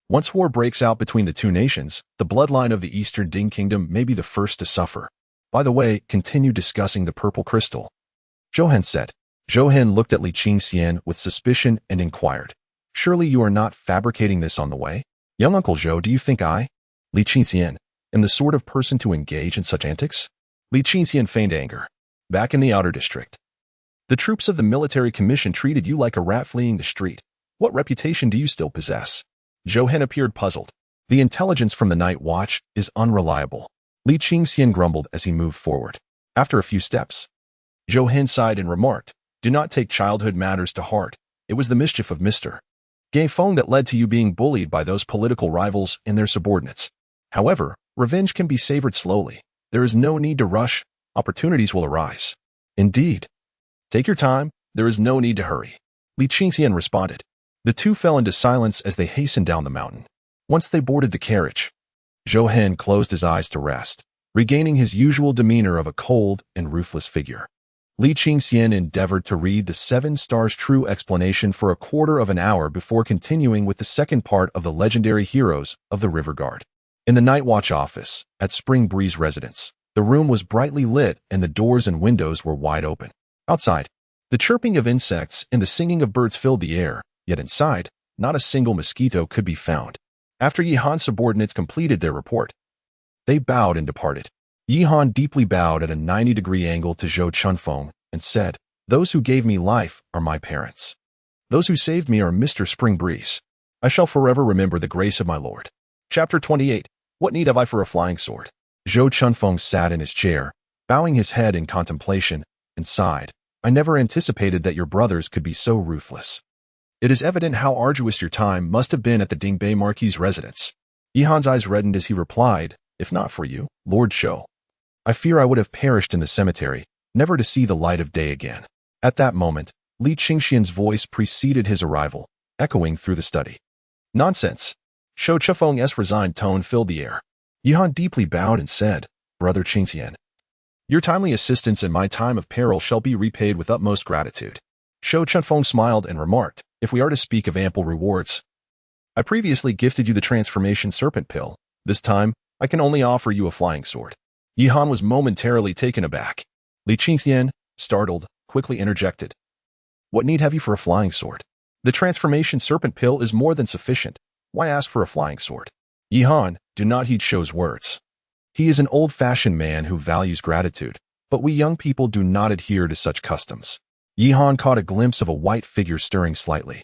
once war breaks out between the two nations, the bloodline of the Eastern Ding Kingdom may be the first to suffer. By the way, continue discussing the purple crystal, Zhou Hen said. Zhou Hen looked at Li Qingxian with suspicion and inquired, surely you are not fabricating this on the way? Young Uncle Zhou, do you think I, Li Qingxian, am the sort of person to engage in such antics? Li Qingxian feigned anger. Back in the outer district, the troops of the military commission treated you like a rat fleeing the street. What reputation do you still possess? Zhou Hen appeared puzzled. The intelligence from the Night Watch is unreliable, Li Qingxian grumbled as he moved forward. After a few steps, Zhou Hen sighed and remarked, do not take childhood matters to heart. It was the mischief of Mr. Gay Feng that led to you being bullied by those political rivals and their subordinates. However, revenge can be savored slowly. There is no need to rush. Opportunities will arise. Indeed. Take your time. There is no need to hurry, Li Qingxian responded. The two fell into silence as they hastened down the mountain. Once they boarded the carriage, Zhou Hen closed his eyes to rest, regaining his usual demeanor of a cold and ruthless figure. Li Qingxian endeavored to read the 7 stars true explanation for a quarter of an hour before continuing with the second part of the legendary heroes of the River Guard. In the Night Watch office, at Spring Breeze residence, the room was brightly lit and the doors and windows were wide open. Outside, the chirping of insects and the singing of birds filled the air, yet inside, not a single mosquito could be found. After Yi Han's subordinates completed their report, they bowed and departed. Yi Han deeply bowed at a 90-degree angle to Zhou Chunfeng and said, "Those who gave me life are my parents. Those who saved me are Mr. Spring Breeze. I shall forever remember the grace of my lord." Chapter 28. What need have I for a flying sword? Zhou Chunfeng sat in his chair, bowing his head in contemplation, and sighed. "I never anticipated that your brothers could be so ruthless. It is evident how arduous your time must have been at the Dingbei Marquis residence." Yi Han's eyes reddened as he replied, "If not for you, Lord Zhou, I fear I would have perished in the cemetery, never to see the light of day again." At that moment, Li Qingxian's voice preceded his arrival, echoing through the study. "Nonsense." Zhou Chunfeng's resigned tone filled the air. Yi Han deeply bowed and said, "Brother Qingxian, your timely assistance in my time of peril shall be repaid with utmost gratitude." Zhou Chunfeng smiled and remarked, "If we are to speak of ample rewards, I previously gifted you the transformation serpent pill. This time, I can only offer you a flying sword." Yi Han was momentarily taken aback. Li Qingxian, startled, quickly interjected, "What need have you for a flying sword? The transformation serpent pill is more than sufficient. Why ask for a flying sword?" Yi Han, do not heed Zhou's words. He is an old-fashioned man who values gratitude, but we young people do not adhere to such customs. Yi Han caught a glimpse of a white figure stirring slightly,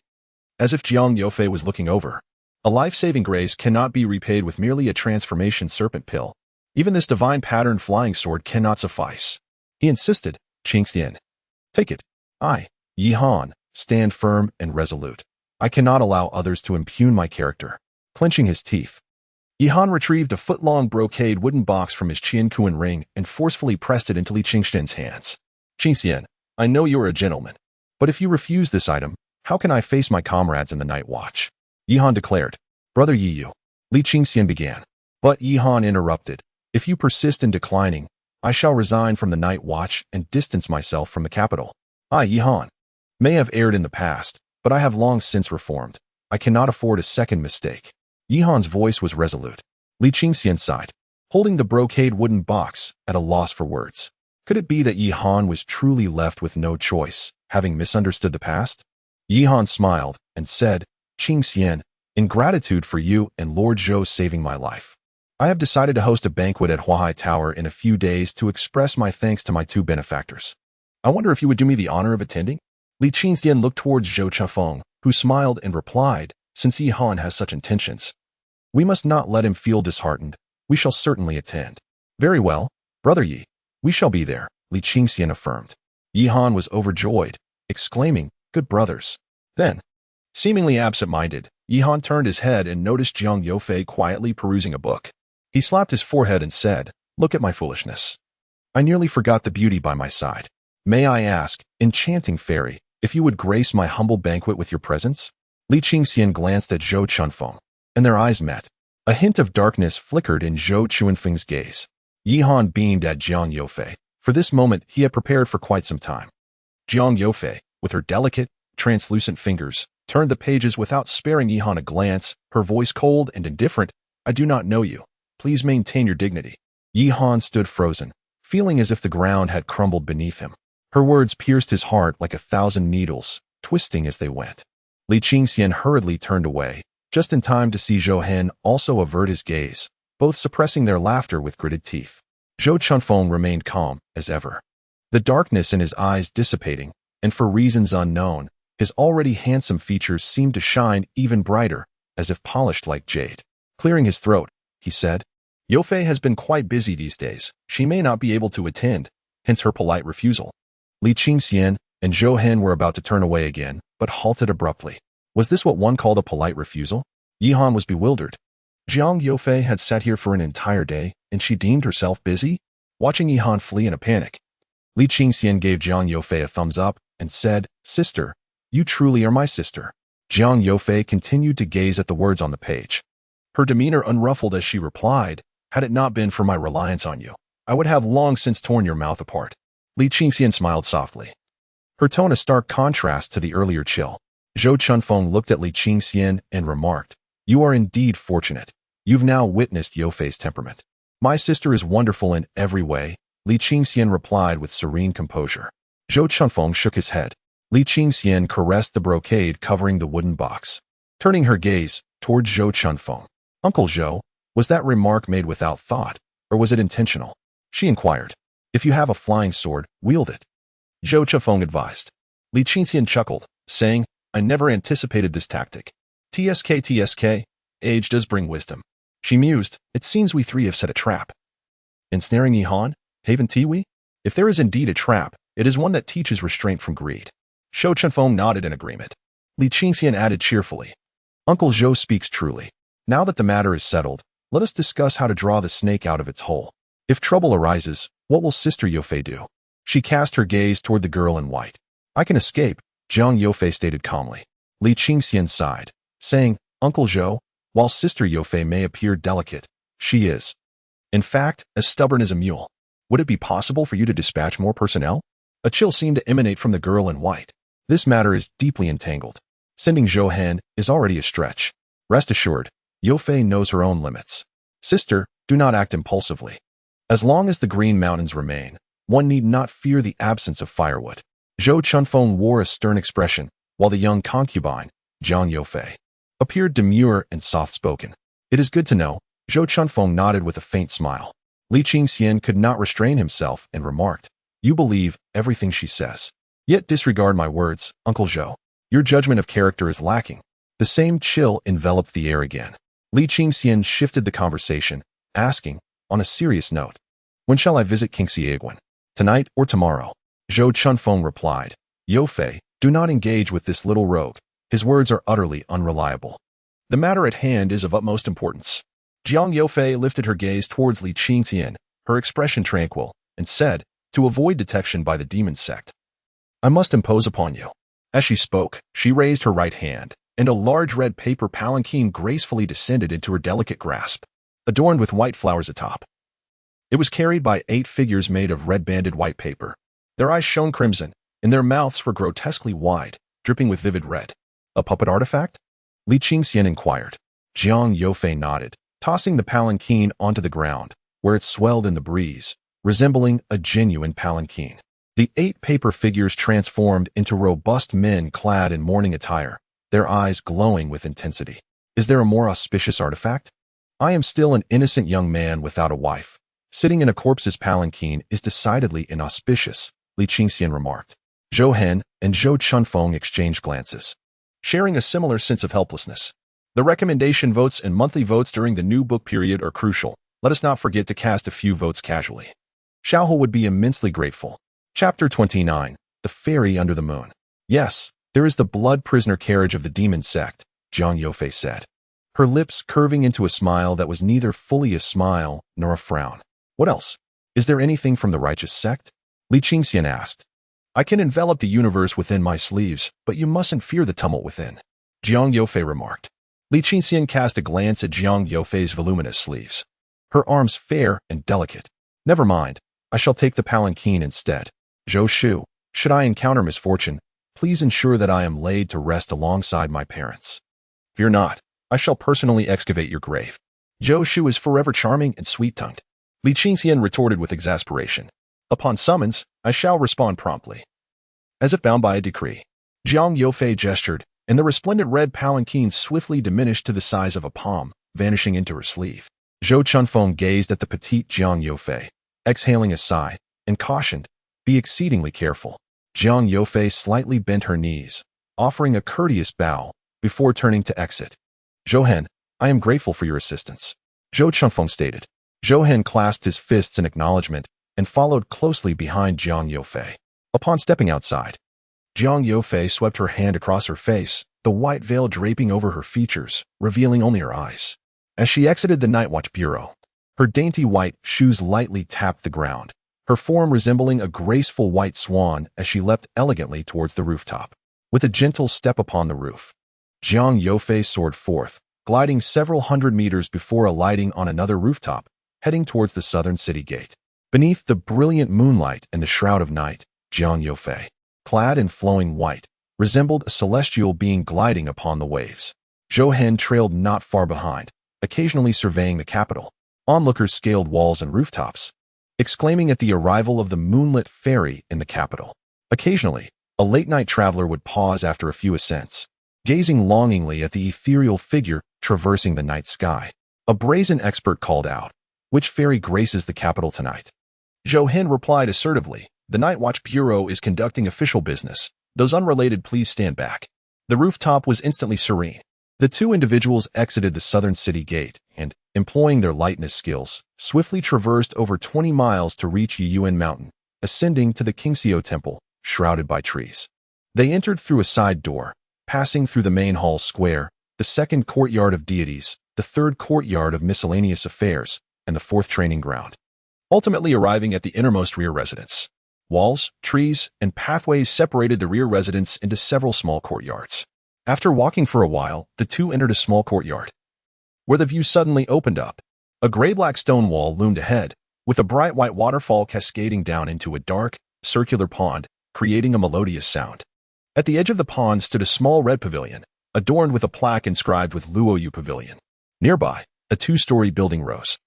as if Jiang Yofei was looking over. A life-saving grace cannot be repaid with merely a transformation serpent pill. Even this divine pattern flying sword cannot suffice. He insisted, "Qingxian, take it. I, Yi Han, stand firm and resolute. I cannot allow others to impugn my character." Clenching his teeth, Yi Han retrieved a foot-long brocade wooden box from his Qiankuan ring and forcefully pressed it into Li Qingxian's hands. "Qingxian, I know you are a gentleman, but if you refuse this item, how can I face my comrades in the Night Watch?" Yi Han declared. "Brother Yi Yu," Li Qingxian began. But Yi Han interrupted, "If you persist in declining, I shall resign from the Night Watch and distance myself from the capital. I, Yi Han, may have erred in the past, but I have long since reformed. I cannot afford a second mistake." Yi Han's voice was resolute. Li Qingxian sighed, holding the brocade wooden box, at a loss for words. Could it be that Yi Han was truly left with no choice, having misunderstood the past? Yi Han smiled and said, "Qingxian, in gratitude for you and Lord Zhou saving my life, I have decided to host a banquet at Huahai Tower in a few days to express my thanks to my 2 benefactors. I wonder if you would do me the honor of attending?" Li Qingxian looked towards Zhou Chunfeng, who smiled and replied, "Since Yi Han has such intentions, we must not let him feel disheartened. We shall certainly attend." "Very well, Brother Yi, we shall be there," Li Qingxian affirmed. Yi Han was overjoyed, exclaiming, "Good brothers." Then, seemingly absent-minded, Yi Han turned his head and noticed Jiang Yofei quietly perusing a book. He slapped his forehead and said, "Look at my foolishness. I nearly forgot the beauty by my side. May I ask, enchanting fairy, if you would grace my humble banquet with your presence?" Li Qingxian glanced at Zhou Chunfeng, and their eyes met. A hint of darkness flickered in Zhou Chunfeng's gaze. Yi Han beamed at Jiang Yofei. For this moment he had prepared for quite some time. Jiang Yofei, with her delicate, translucent fingers, turned the pages without sparing Yi Han a glance, her voice cold and indifferent. "I do not know you. Please maintain your dignity." Yi Han stood frozen, feeling as if the ground had crumbled beneath him. Her words pierced his heart like 1,000 needles, twisting as they went. Li Qingxian hurriedly turned away, just in time to see Zhou Hen also avert his gaze, both suppressing their laughter with gritted teeth. Zhou Chunfeng remained calm, as ever, the darkness in his eyes dissipating, and for reasons unknown, his already handsome features seemed to shine even brighter, as if polished like jade. Clearing his throat, he said, "Yofei has been quite busy these days. She may not be able to attend, hence her polite refusal." Li Qingxian and Zhou Hen were about to turn away again, but halted abruptly. Was this what one called a polite refusal? Yi Han was bewildered. Jiang Yofei had sat here for an entire day, and she deemed herself busy? Watching Yi Han flee in a panic, Li Qingxian gave Jiang Yofei a thumbs up and said, "Sister, you truly are my sister." Jiang Yofei continued to gaze at the words on the page, her demeanor unruffled as she replied, "Had it not been for my reliance on you, I would have long since torn your mouth apart." Li Qingxian smiled softly, her tone a stark contrast to the earlier chill. Zhou Chunfeng looked at Li Qingxian and remarked, "You are indeed fortunate. You've now witnessed Youfei's temperament." "My sister is wonderful in every way," Li Qingxian replied with serene composure. Zhou Chunfeng shook his head. Li Qingxian caressed the brocade covering the wooden box, turning her gaze toward Zhou Chunfeng. "Uncle Zhou, was that remark made without thought, or was it intentional?" she inquired. "If you have a flying sword, wield it," Zhou Chunfeng advised. Li Qingxian chuckled, saying, "I never anticipated this tactic. TSK, age does bring wisdom." She mused, "It seems we three have set a trap. Ensnaring Yihan, Haven Tiwi? If there is indeed a trap, it is one that teaches restraint from greed." Zhou Chunfeng nodded in agreement. Li Qingxian added cheerfully, "Uncle Zhou speaks truly. Now that the matter is settled, let us discuss how to draw the snake out of its hole. If trouble arises, what will Sister Youfei do?" She cast her gaze toward the girl in white. "I can escape," Jiang Youfei stated calmly. Li Qingxian sighed, saying, "Uncle Zhou, while Sister Youfei may appear delicate, she is, in fact, as stubborn as a mule. Would it be possible for you to dispatch more personnel?" A chill seemed to emanate from the girl in white. "This matter is deeply entangled. Sending Zhou Hen is already a stretch. Rest assured, Youfei knows her own limits. Sister, do not act impulsively. As long as the Green Mountains remain, one need not fear the absence of firewood." Zhou Chunfeng wore a stern expression, while the young concubine, Jiang Youfei, appeared demure and soft-spoken. "It is good to know," Zhou Chunfeng nodded with a faint smile. Li Qingxian could not restrain himself and remarked, "You believe everything she says. Yet disregard my words, Uncle Zhou. Your judgment of character is lacking." The same chill enveloped the air again. Li Qingxian shifted the conversation, asking, on a serious note, "When shall I visit King Xieguan? Tonight or tomorrow?" Zhou Chunfeng replied, "Youfei, do not engage with this little rogue. His words are utterly unreliable. The matter at hand is of utmost importance." Jiang Youfei lifted her gaze towards Li Qingxian, her expression tranquil, and said, "To avoid detection by the demon sect, I must impose upon you." As she spoke, she raised her right hand, and a large red paper palanquin gracefully descended into her delicate grasp, adorned with white flowers atop. It was carried by 8 figures made of red-banded white paper. Their eyes shone crimson, and their mouths were grotesquely wide, dripping with vivid red. "A puppet artifact?" Li Qingxian inquired. Jiang Youfei nodded, tossing the palanquin onto the ground, where it swelled in the breeze, resembling a genuine palanquin. The 8 paper figures transformed into robust men clad in mourning attire, their eyes glowing with intensity. "Is there a more auspicious artifact? I am still an innocent young man without a wife. Sitting in a corpse's palanquin is decidedly inauspicious," Li Qingxian remarked. Zhou Hen and Zhou Chunfeng exchanged glances, sharing a similar sense of helplessness. The recommendation votes and monthly votes during the new book period are crucial. Let us not forget to cast a few votes casually. Xiaohu would be immensely grateful. Chapter 29, The Fairy Under the Moon. "Yes, there is the blood prisoner carriage of the demon sect," Jiang Youfei said, her lips curving into a smile that was neither fully a smile nor a frown. "What else? Is there anything from the righteous sect?" Li Qingxian asked. "I can envelop the universe within my sleeves, but you mustn't fear the tumult within," Jiang Youfei remarked. Li Qingxian cast a glance at Jiang Youfei's voluminous sleeves, her arms fair and delicate. "Never mind, I shall take the palanquin instead. Zhou Shu, should I encounter misfortune, please ensure that I am laid to rest alongside my parents. Fear not, I shall personally excavate your grave." "Zhou Shu is forever charming and sweet-tongued," Li Qingxian retorted with exasperation. "Upon summons, I shall respond promptly." As if bound by a decree, Jiang Youfei gestured, and the resplendent red palanquin swiftly diminished to the size of a palm, vanishing into her sleeve. Zhou Chunfeng gazed at the petite Jiang Youfei, exhaling a sigh, and cautioned, "Be exceedingly careful." Jiang Youfei slightly bent her knees, offering a courteous bow, before turning to exit. "Zhou Hen, I am grateful for your assistance," Zhou Chunfeng stated. Zhou Hen clasped his fists in acknowledgement and followed closely behind Jiang Youfei. Upon stepping outside, Jiang Youfei swept her hand across her face, the white veil draping over her features, revealing only her eyes. As she exited the Night Watch Bureau, her dainty white shoes lightly tapped the ground, her form resembling a graceful white swan as she leapt elegantly towards the rooftop. With a gentle step upon the roof, Jiang Youfei soared forth, gliding several hundred meters before alighting on another rooftop, heading towards the southern city gate. Beneath the brilliant moonlight and the shroud of night, Jiang Yofei, clad in flowing white, resembled a celestial being gliding upon the waves. Zhou Hen trailed not far behind, occasionally surveying the capital. Onlookers scaled walls and rooftops, exclaiming at the arrival of the moonlit fairy in the capital. Occasionally, a late-night traveler would pause after a few ascents, gazing longingly at the ethereal figure traversing the night sky. A brazen expert called out, "Which fairy graces the capital tonight?" Zhou Hen replied assertively, "The Night Watch Bureau is conducting official business. Those unrelated please stand back." The rooftop was instantly serene. The two individuals exited the southern city gate and, employing their lightness skills, swiftly traversed over 20 miles to reach Yiyuan Mountain, ascending to the Qingxiu Temple, shrouded by trees. They entered through a side door, passing through the main hall square, the second courtyard of deities, the third courtyard of miscellaneous affairs, and the fourth training ground, ultimately arriving at the innermost rear residence. Walls, trees, and pathways separated the rear residence into several small courtyards. After walking for a while, the two entered a small courtyard, where the view suddenly opened up. A gray-black stone wall loomed ahead, with a bright white waterfall cascading down into a dark, circular pond, creating a melodious sound. At the edge of the pond stood a small red pavilion, adorned with a plaque inscribed with Luoyu Pavilion. Nearby, a two-story building rose,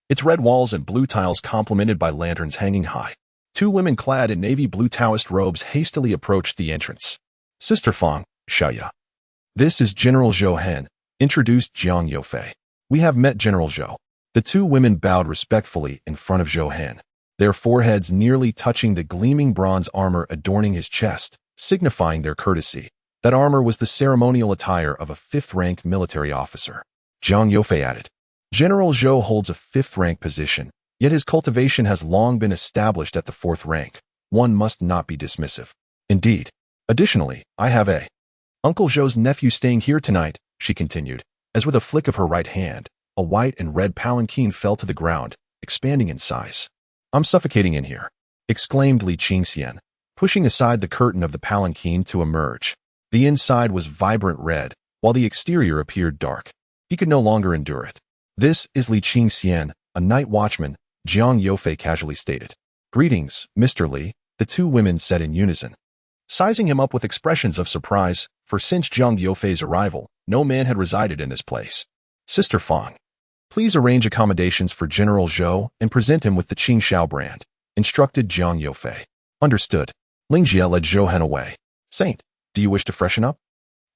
its red walls and blue tiles complemented by lanterns hanging high. Two women clad in navy blue Taoist robes hastily approached the entrance. "Sister Fang, Xiaoya. This is General Zhou Hen," introduced Jiang Yofei. "We have met General Zhou." The two women bowed respectfully in front of Zhou Hen, their foreheads nearly touching the gleaming bronze armor adorning his chest, signifying their courtesy. That armor was the ceremonial attire of a fifth-rank military officer. Jiang Yofei added, "General Zhou holds a fifth-rank position, yet his cultivation has long been established at the fourth rank. One must not be dismissive. Indeed. Additionally, I have a Uncle Zhou's nephew staying here tonight," she continued, as with a flick of her right hand, a white and red palanquin fell to the ground, expanding in size. "I'm suffocating in here," exclaimed Li Qingxian, pushing aside the curtain of the palanquin to emerge. The inside was vibrant red, while the exterior appeared dark. He could no longer endure it. "This is Li Qingxian, a night watchman," Jiang Yofei casually stated. "Greetings, Mr. Li," the two women said in unison, sizing him up with expressions of surprise, for since Jiang Yofei's arrival, no man had resided in this place. "Sister Fang, please arrange accommodations for General Zhou and present him with the Qingxiao brand," instructed Jiang Yofei. "Understood." Ling Jie led Zhou Hen away. "Saint, do you wish to freshen up?"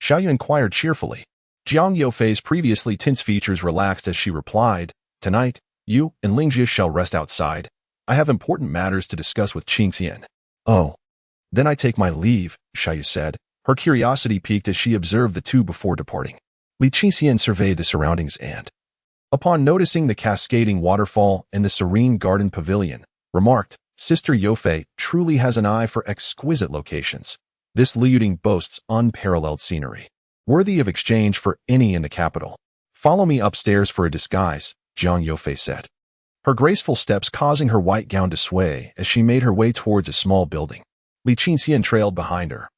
Xiaoyu inquired cheerfully. Jiang Yofei's previously tense features relaxed as she replied, "Tonight, you and Ling Jie shall rest outside. I have important matters to discuss with Qingxian." "Oh, then I take my leave," Xiaoyu said, her curiosity piqued as she observed the two before departing. Li Qingxian surveyed the surroundings and, upon noticing the cascading waterfall and the serene garden pavilion, remarked, "Sister Yofei truly has an eye for exquisite locations. This Liuding boasts unparalleled scenery, worthy of exchange for any in the capital." "Follow me upstairs for a disguise," Jiang Yofei said, her graceful steps causing her white gown to sway as she made her way towards a small building. Li Qingxian trailed behind her,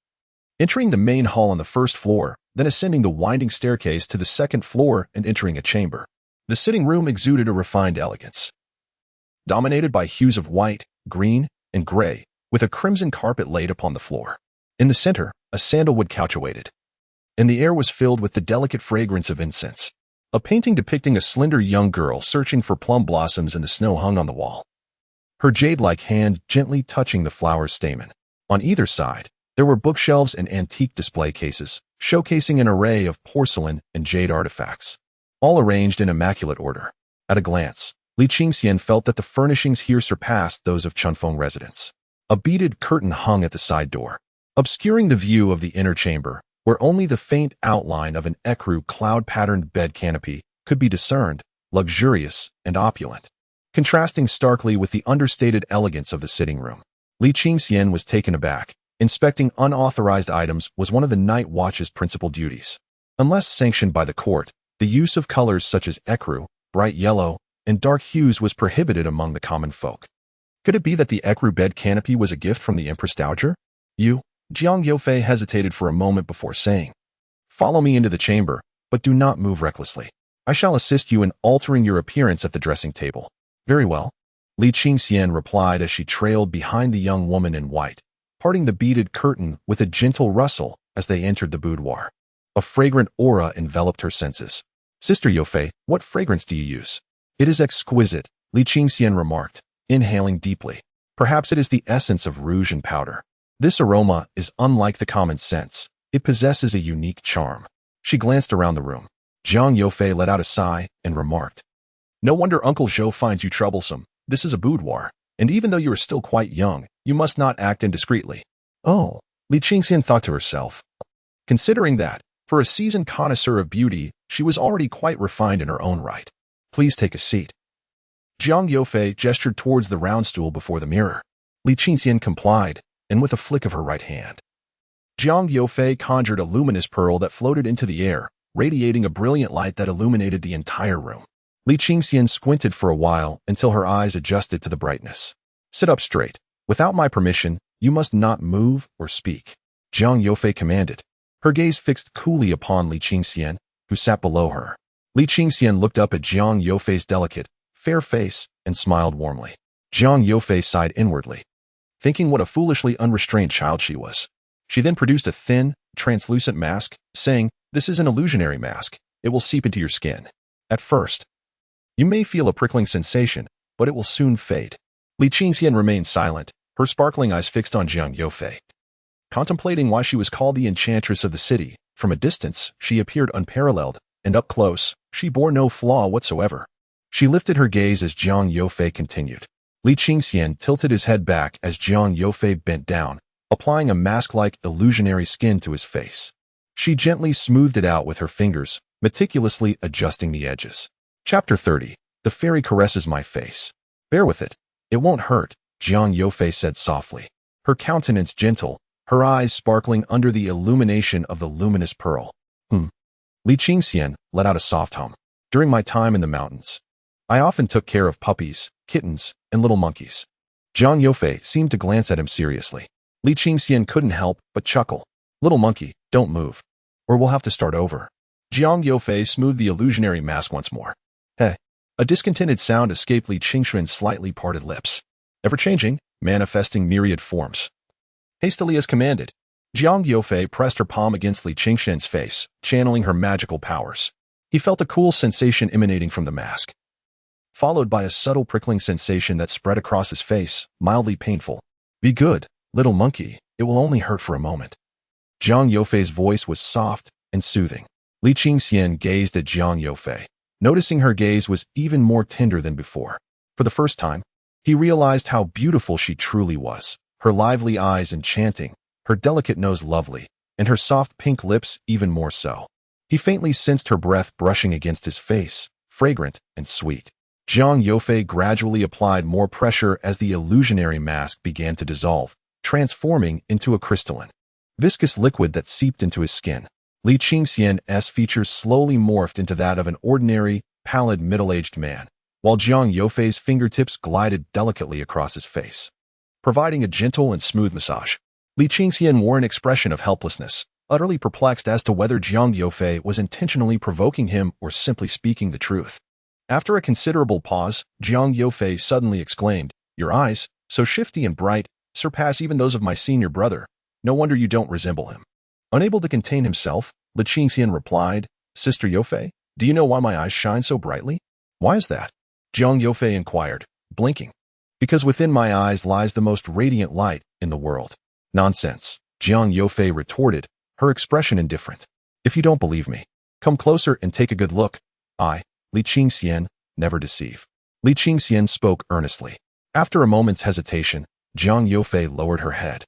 entering the main hall on the first floor, then ascending the winding staircase to the second floor and entering a chamber. The sitting room exuded a refined elegance, dominated by hues of white, green, and gray, with a crimson carpet laid upon the floor. In the center, a sandalwood couch awaited, and the air was filled with the delicate fragrance of incense. A painting depicting a slender young girl searching for plum blossoms in the snow hung on the wall, her jade-like hand gently touching the flower's stamen. On either side, there were bookshelves and antique display cases, showcasing an array of porcelain and jade artifacts, all arranged in immaculate order. At a glance, Li Qingxian felt that the furnishings here surpassed those of Chunfeng residence. A beaded curtain hung at the side door, obscuring the view of the inner chamber, where only the faint outline of an ecru cloud-patterned bed canopy could be discerned, luxurious and opulent, contrasting starkly with the understated elegance of the sitting room. Li Qingxian was taken aback. Inspecting unauthorized items was one of the Night Watch's principal duties. Unless sanctioned by the court, the use of colors such as ecru, bright yellow, and dark hues was prohibited among the common folk. Could it be that the ecru bed canopy was a gift from the Empress Dowager? Jiang Yofei hesitated for a moment before saying, "Follow me into the chamber, but do not move recklessly. I shall assist you in altering your appearance at the dressing table." "Very well." Li Qingxian replied as she trailed behind the young woman in white, parting the beaded curtain with a gentle rustle as they entered the boudoir. A fragrant aura enveloped her senses. Sister Yofei, what fragrance do you use? It is exquisite, Li Qingxian remarked, inhaling deeply. Perhaps it is the essence of rouge and powder. This aroma is unlike the common scents. It possesses a unique charm. She glanced around the room. Jiang Yofei let out a sigh and remarked, No wonder Uncle Zhou finds you troublesome. This is a boudoir, and even though you are still quite young, you must not act indiscreetly. Oh, Li Qingxian thought to herself. Considering that, for a seasoned connoisseur of beauty, she was already quite refined in her own right. Please take a seat. Jiang Yofei gestured towards the round stool before the mirror. Li Qingxian complied, and with a flick of her right hand, Jiang Yofei conjured a luminous pearl that floated into the air, radiating a brilliant light that illuminated the entire room. Li Qingxian squinted for a while until her eyes adjusted to the brightness. Sit up straight. Without my permission, you must not move or speak, Jiang Yofei commanded. Her gaze fixed coolly upon Li Qingxian, who sat below her. Li Qingxian looked up at Jiang Yofei's delicate, fair face and smiled warmly. Jiang Yofei sighed inwardly, thinking what a foolishly unrestrained child she was. She then produced a thin, translucent mask, saying, This is an illusionary mask. It will seep into your skin. At first, you may feel a prickling sensation, but it will soon fade. Li Qingxian remained silent, her sparkling eyes fixed on Jiang Yofei. Contemplating why she was called the enchantress of the city, from a distance, she appeared unparalleled, and up close, she bore no flaw whatsoever. She lifted her gaze as Jiang Yofei continued. Li Qingxian tilted his head back as Jiang Yofei bent down, applying a mask-like illusionary skin to his face. She gently smoothed it out with her fingers, meticulously adjusting the edges. Chapter 30. The fairy caresses my face. Bear with it. It won't hurt, Jiang Yofei said softly. Her countenance gentle, her eyes sparkling under the illumination of the luminous pearl. Li Qingxian let out a soft hum. During my time in the mountains, I often took care of puppies, kittens, and little monkeys. Jiang Yofei seemed to glance at him seriously. Li Qingxian couldn't help but chuckle. Little monkey, don't move, or we'll have to start over. Jiang Yofei smoothed the illusionary mask once more. Hey. A discontented sound escaped Li Qingxian's slightly parted lips. Ever-changing, manifesting myriad forms. Hastily as commanded, Jiang Yofei pressed her palm against Li Qingxian's face, channeling her magical powers. He felt a cool sensation emanating from the mask, followed by a subtle prickling sensation that spread across his face, mildly painful. Be good, little monkey, it will only hurt for a moment. Jiang Yofei's voice was soft and soothing. Li Qingxian gazed at Jiang Yofei, noticing her gaze was even more tender than before. For the first time, he realized how beautiful she truly was, her lively eyes enchanting, her delicate nose lovely, and her soft pink lips even more so. He faintly sensed her breath brushing against his face, fragrant and sweet. Jiang Yofei gradually applied more pressure as the illusionary mask began to dissolve, transforming into a crystalline, viscous liquid that seeped into his skin. Li Qingxian's features slowly morphed into that of an ordinary, pallid middle-aged man, while Jiang Yofei's fingertips glided delicately across his face, providing a gentle and smooth massage. Li Qingxian wore an expression of helplessness, utterly perplexed as to whether Jiang Yofei was intentionally provoking him or simply speaking the truth. After a considerable pause, Jiang Yofei suddenly exclaimed, Your eyes, so shifty and bright, surpass even those of my senior brother. No wonder you don't resemble him. Unable to contain himself, Li Qingxian replied, Sister Yofei, do you know why my eyes shine so brightly? Why is that? Jiang Yofei inquired, blinking. Because within my eyes lies the most radiant light in the world. Nonsense, Jiang Yofei retorted, her expression indifferent. If you don't believe me, come closer and take a good look. I, Li Qingxian, never deceive. Li Qingxian spoke earnestly. After a moment's hesitation, Jiang Yofei lowered her head,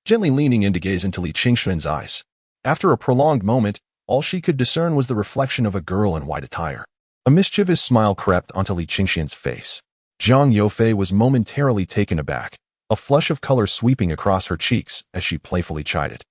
gently leaning in to gaze into Li Qingxian's eyes. After a prolonged moment, all she could discern was the reflection of a girl in white attire. A mischievous smile crept onto Li Qingxian's face. Jiang Yofei was momentarily taken aback, a flush of color sweeping across her cheeks as she playfully chided.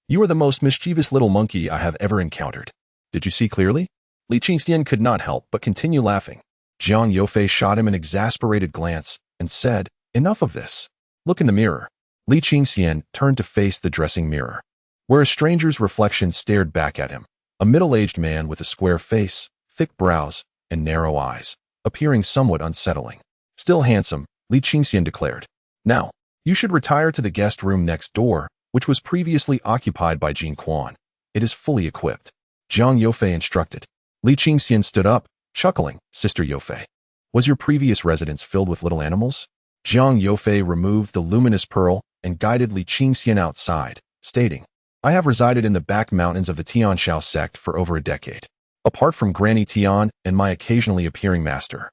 You are the most mischievous little monkey I have ever encountered. Did you see clearly? Li Qingxian could not help but continue laughing. Jiang Yofei shot him an exasperated glance and said, Enough of this. Look in the mirror. Li Qingxian turned to face the dressing mirror, where a stranger's reflection stared back at him, a middle-aged man with a square face, thick brows, and narrow eyes, appearing somewhat unsettling. Still handsome, Li Qingxian declared. Now, you should retire to the guest room next door, which was previously occupied by Jin Quan. It is fully equipped. Jiang Youfei instructed. Li Qingxian stood up, chuckling. Sister Youfei, was your previous residence filled with little animals? Jiang Youfei removed the luminous pearl and guided Li Qingxian outside, stating, I have resided in the back mountains of the Tianshao sect for over a decade. Apart from Granny Tian and my occasionally appearing master,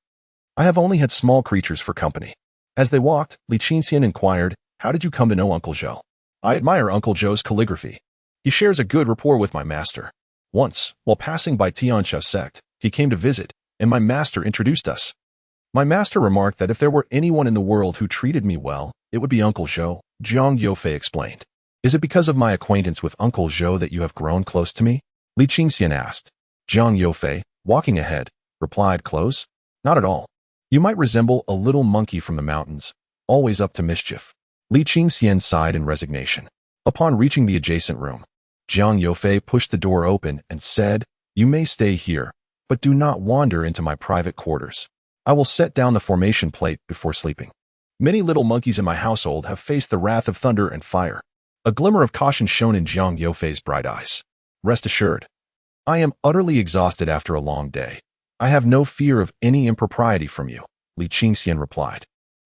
I have only had small creatures for company. As they walked, Li Qingxian inquired, how did you come to know Uncle Zhou? I admire Uncle Zhou's calligraphy. He shares a good rapport with my master. Once, while passing by Tianshao sect, he came to visit, and my master introduced us. My master remarked that if there were anyone in the world who treated me well, it would be Uncle Zhou, Jiang Youfei explained. Is it because of my acquaintance with Uncle Zhou that you have grown close to me? Li Qingxian asked. Jiang Youfei, walking ahead, replied, close? Not at all. You might resemble a little monkey from the mountains, always up to mischief. Li Qingxian sighed in resignation. Upon reaching the adjacent room, Jiang Youfei pushed the door open and said, you may stay here, but do not wander into my private quarters. I will set down the formation plate before sleeping. Many little monkeys in my household have faced the wrath of thunder and fire. A glimmer of caution shone in Jiang Youfei's bright eyes. Rest assured, I am utterly exhausted after a long day. I have no fear of any impropriety from you, Li Qingxian replied.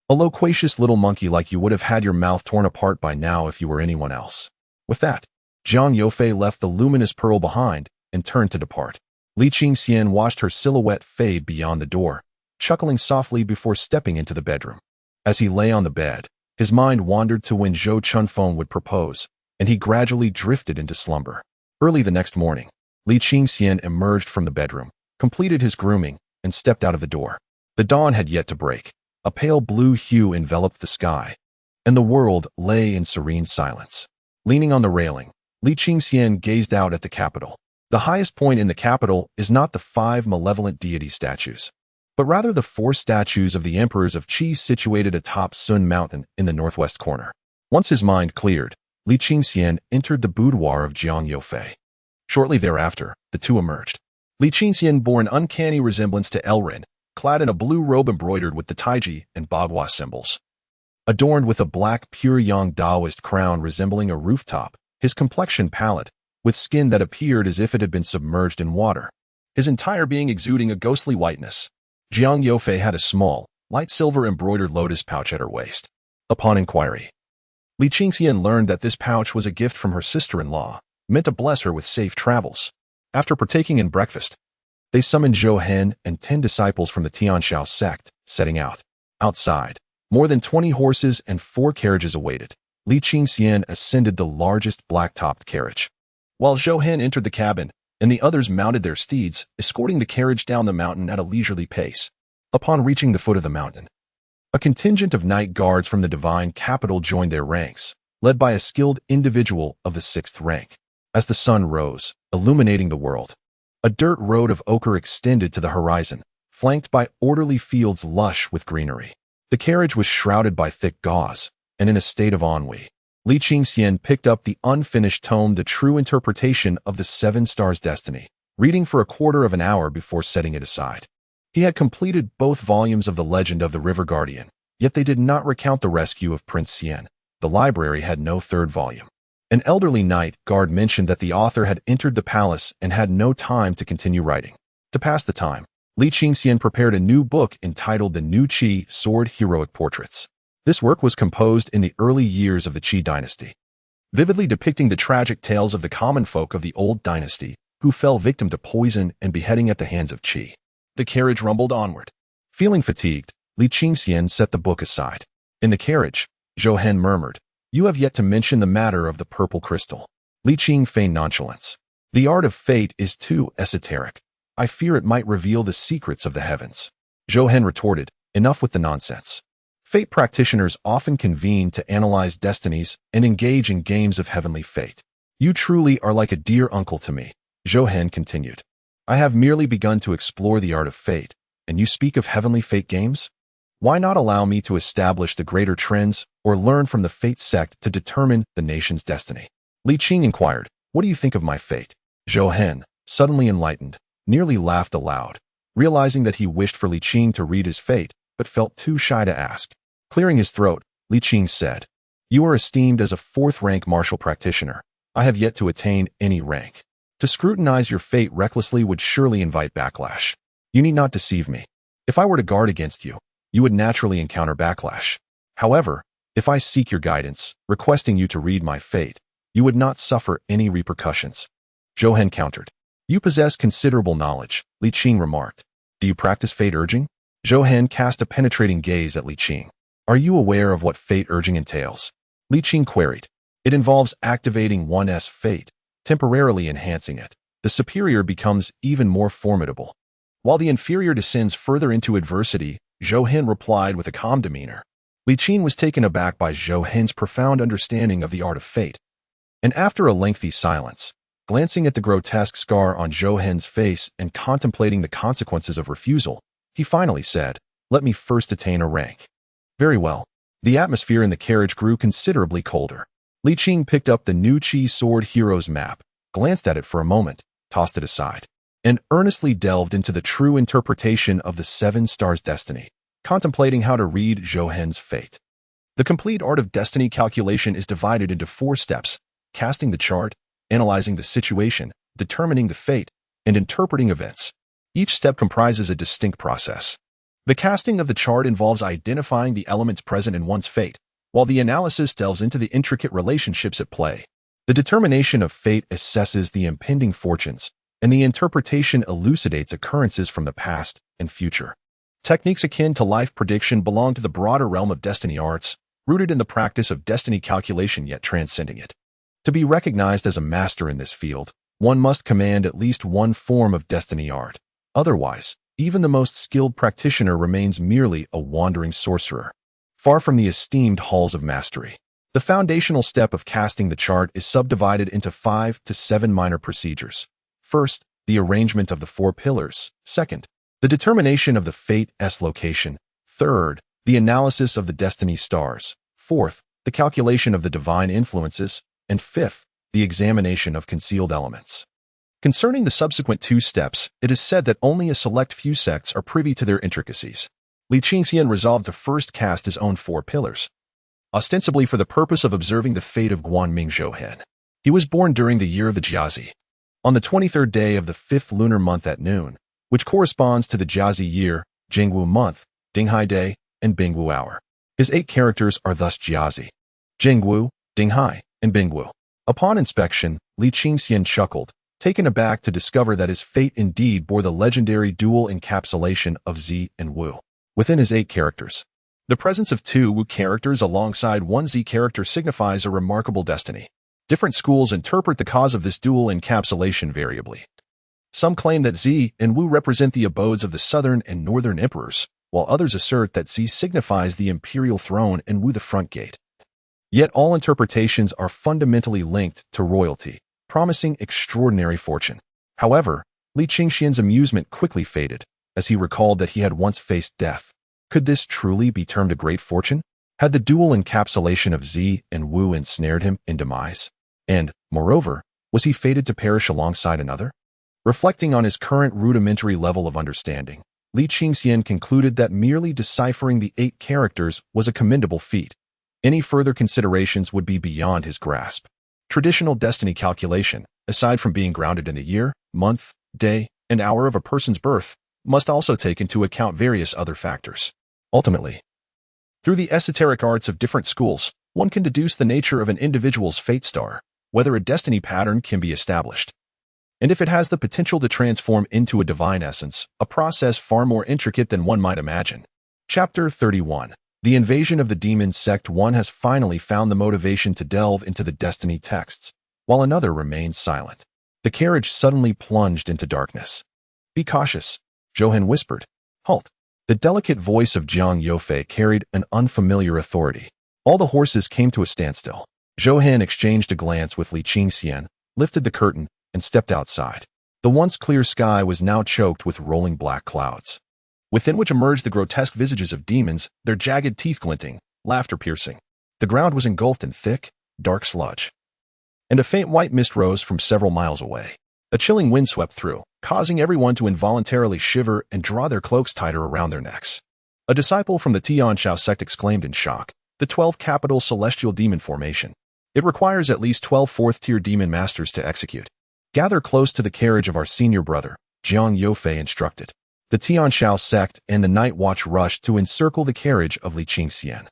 A loquacious little monkey like you would have had your mouth torn apart by now if you were anyone else. With that, Jiang Youfei left the luminous pearl behind and turned to depart. Li Qingxian watched her silhouette fade beyond the door, chuckling softly before stepping into the bedroom. As he lay on the bed, his mind wandered to when Zhou Chunfeng would propose, and he gradually drifted into slumber. Early the next morning, Li Qingxian emerged from the bedroom, completed his grooming, and stepped out of the door. The dawn had yet to break. A pale blue hue enveloped the sky, and the world lay in serene silence. Leaning on the railing, Li Qingxian gazed out at the capital. The highest point in the capital is not the 5 malevolent deity statues, but rather the 4 statues of the emperors of Qi situated atop Sun Mountain in the northwest corner. Once his mind cleared, Li Qingxian entered the boudoir of Jiang Youfei. Shortly thereafter, the two emerged. Li Qingxian bore an uncanny resemblance to Elrin, clad in a blue robe embroidered with the Taiji and Bagua symbols. Adorned with a black pure yang Taoist crown resembling a rooftop, his complexion pallid, with skin that appeared as if it had been submerged in water, his entire being exuding a ghostly whiteness. Jiang Youfei had a small, light silver embroidered lotus pouch at her waist. Upon inquiry, Li Qingxian learned that this pouch was a gift from her sister-in-law, meant to bless her with safe travels. After partaking in breakfast, they summoned Zhou Hen and 10 disciples from the Tianshao sect, setting out. Outside, more than 20 horses and 4 carriages awaited. Li Qingxian ascended the largest black-topped carriage, while Zhou Hen entered the cabin, and the others mounted their steeds, escorting the carriage down the mountain at a leisurely pace. Upon reaching the foot of the mountain, a contingent of night guards from the divine capital joined their ranks, led by a skilled individual of the 6th rank. As the sun rose, illuminating the world, a dirt road of ochre extended to the horizon, flanked by orderly fields lush with greenery. The carriage was shrouded by thick gauze, and in a state of ennui. Li Qingxian picked up the unfinished tome The True Interpretation of the 7 Stars' Destiny, reading for a quarter of an hour before setting it aside. He had completed both volumes of The Legend of the River Guardian, yet they did not recount the rescue of Prince Xian. The library had no 3rd volume. An elderly knight guard mentioned that the author had entered the palace and had no time to continue writing. To pass the time, Li Qingxian prepared a new book entitled The New Qi Sword Heroic Portraits. This work was composed in the early years of the Qi dynasty, vividly depicting the tragic tales of the common folk of the old dynasty who fell victim to poison and beheading at the hands of Qi. The carriage rumbled onward. Feeling fatigued, Li Qingxian set the book aside. In the carriage, Zhou Hen murmured, "You have yet to mention the matter of the purple crystal." Li Qing feigned nonchalance. "The art of fate is too esoteric. I fear it might reveal the secrets of the heavens." Zhou Hen retorted, "Enough with the nonsense. Fate practitioners often convene to analyze destinies and engage in games of heavenly fate. You truly are like a dear uncle to me." Zhou Hen continued, "I have merely begun to explore the art of fate, and you speak of heavenly fate games? Why not allow me to establish the greater trends or learn from the fate sect to determine the nation's destiny?" Li Qing inquired, "What do you think of my fate?" Zhou Hen, suddenly enlightened, nearly laughed aloud, realizing that he wished for Li Qing to read his fate, but felt too shy to ask. Clearing his throat, Li Qing said, "You are esteemed as a fourth-rank martial practitioner. I have yet to attain any rank. To scrutinize your fate recklessly would surely invite backlash. You need not deceive me. If I were to guard against you, you would naturally encounter backlash. However, if I seek your guidance, requesting you to read my fate, you would not suffer any repercussions." Zhou Hen countered. "You possess considerable knowledge," Li Qing remarked. "Do you practice fate urging?" Zhou Hen cast a penetrating gaze at Li Qing. "Are you aware of what fate urging entails?" Li Qing queried. "It involves activating one's fate, temporarily enhancing it. The superior becomes even more formidable, while the inferior descends further into adversity," Zhou Hen replied with a calm demeanor. Li Qing was taken aback by Zhou Hen's profound understanding of the art of fate. And after a lengthy silence, glancing at the grotesque scar on Zhou Hen's face and contemplating the consequences of refusal, he finally said, "Let me first attain a rank." "Very well." The atmosphere in the carriage grew considerably colder. Li Qing picked up the new Qi Sword Heroes map, glanced at it for a moment, tossed it aside, and earnestly delved into the true interpretation of the 7 stars' destiny, contemplating how to read Zhou Hen's fate. The complete art of destiny calculation is divided into 4 steps: casting the chart, analyzing the situation, determining the fate, and interpreting events. Each step comprises a distinct process. The casting of the chart involves identifying the elements present in one's fate, while the analysis delves into the intricate relationships at play. The determination of fate assesses the impending fortunes, and the interpretation elucidates occurrences from the past and future. Techniques akin to life prediction belong to the broader realm of destiny arts, rooted in the practice of destiny calculation yet transcending it. To be recognized as a master in this field, one must command at least one form of destiny art. Otherwise, even the most skilled practitioner remains merely a wandering sorcerer, far from the esteemed halls of mastery. The foundational step of casting the chart is subdivided into 5 to 7 minor procedures. First, the arrangement of the 4 pillars. Second, the determination of the fate's location. Third, the analysis of the destiny stars. Fourth, the calculation of the divine influences. And fifth, the examination of concealed elements. Concerning the subsequent 2 steps, it is said that only a select few sects are privy to their intricacies. Li Qingxian resolved to first cast his own 4 pillars, ostensibly for the purpose of observing the fate of Guanming Zhou Hen. He was born during the year of the Jiazi, on the 23rd day of the 5th lunar month at noon, which corresponds to the Jiazi year, Jingwu month, Dinghai day, and Bingwu hour. His 8 characters are thus Jiazi, Jingwu, Dinghai, and Bingwu. Upon inspection, Li Qingxian chuckled, taken aback to discover that his fate indeed bore the legendary dual encapsulation of Zi and Wu. Within his 8 characters, the presence of 2 Wu characters alongside 1 Zi character signifies a remarkable destiny. Different schools interpret the cause of this dual encapsulation variably. Some claim that Zi and Wu represent the abodes of the southern and northern emperors, while others assert that Zi signifies the imperial throne and Wu the front gate. Yet all interpretations are fundamentally linked to royalty, promising extraordinary fortune. However, Li Qingxian's amusement quickly faded, as he recalled that he had once faced death. Could this truly be termed a great fortune? Had the dual encapsulation of Zi and Wu ensnared him in demise? And, moreover, was he fated to perish alongside another? Reflecting on his current rudimentary level of understanding, Li Qingxian concluded that merely deciphering the 8 characters was a commendable feat. Any further considerations would be beyond his grasp. Traditional destiny calculation, aside from being grounded in the year, month, day, and hour of a person's birth, must also take into account various other factors. Ultimately, through the esoteric arts of different schools, one can deduce the nature of an individual's fate star, whether a destiny pattern can be established, and if it has the potential to transform into a divine essence, a process far more intricate than one might imagine. Chapter 31. The invasion of the demon sect. One has finally found the motivation to delve into the destiny texts, while another remains silent. The carriage suddenly plunged into darkness. "Be cautious," Zhou Hen whispered. "Halt." The delicate voice of Jiang Yofei carried an unfamiliar authority. All the horses came to a standstill. Zhou Hen exchanged a glance with Li Qingxian, lifted the curtain, and stepped outside. The once clear sky was now choked with rolling black clouds, within which emerged the grotesque visages of demons, their jagged teeth glinting, laughter piercing. The ground was engulfed in thick, dark sludge, and a faint white mist rose from several miles away. A chilling wind swept through, causing everyone to involuntarily shiver and draw their cloaks tighter around their necks. A disciple from the Tianshao sect exclaimed in shock. The 12 capital celestial demon formation. It requires at least 12 fourth-tier demon masters to execute. Gather close to the carriage of our senior brother, Jiang Youfei instructed. The Tianshao sect and the Night Watch rushed to encircle the carriage of Li Qingxian.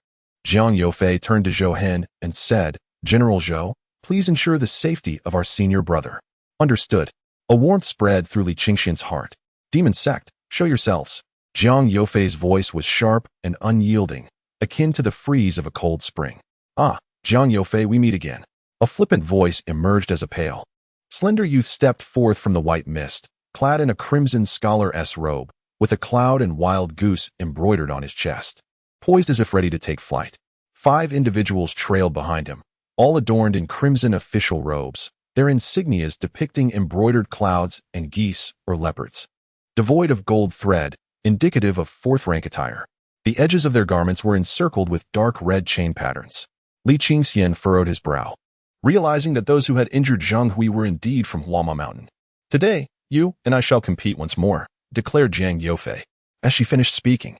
Jiang Youfei turned to Zhou Hen and said, General Zhou, please ensure the safety of our senior brother. Understood. A warmth spread through Li Qingxian's heart. Demon sect, show yourselves. Jiang Youfei's voice was sharp and unyielding, akin to the freeze of a cold spring. Ah, Jiang Youfei, we meet again. A flippant voice emerged as a pale, slender youth stepped forth from the white mist, clad in a crimson scholar-esque robe, with a cloud and wild goose embroidered on his chest. Poised as if ready to take flight. 5 individuals trailed behind him, all adorned in crimson official robes, their insignias depicting embroidered clouds and geese or leopards. Devoid of gold thread, indicative of 4th-rank attire. The edges of their garments were encircled with dark red chain patterns. Li Qingxian furrowed his brow, realizing that those who had injured Zhang Hui were indeed from Huama Mountain. Today, you and I shall compete once more, declared Jiang Youfei. As she finished speaking,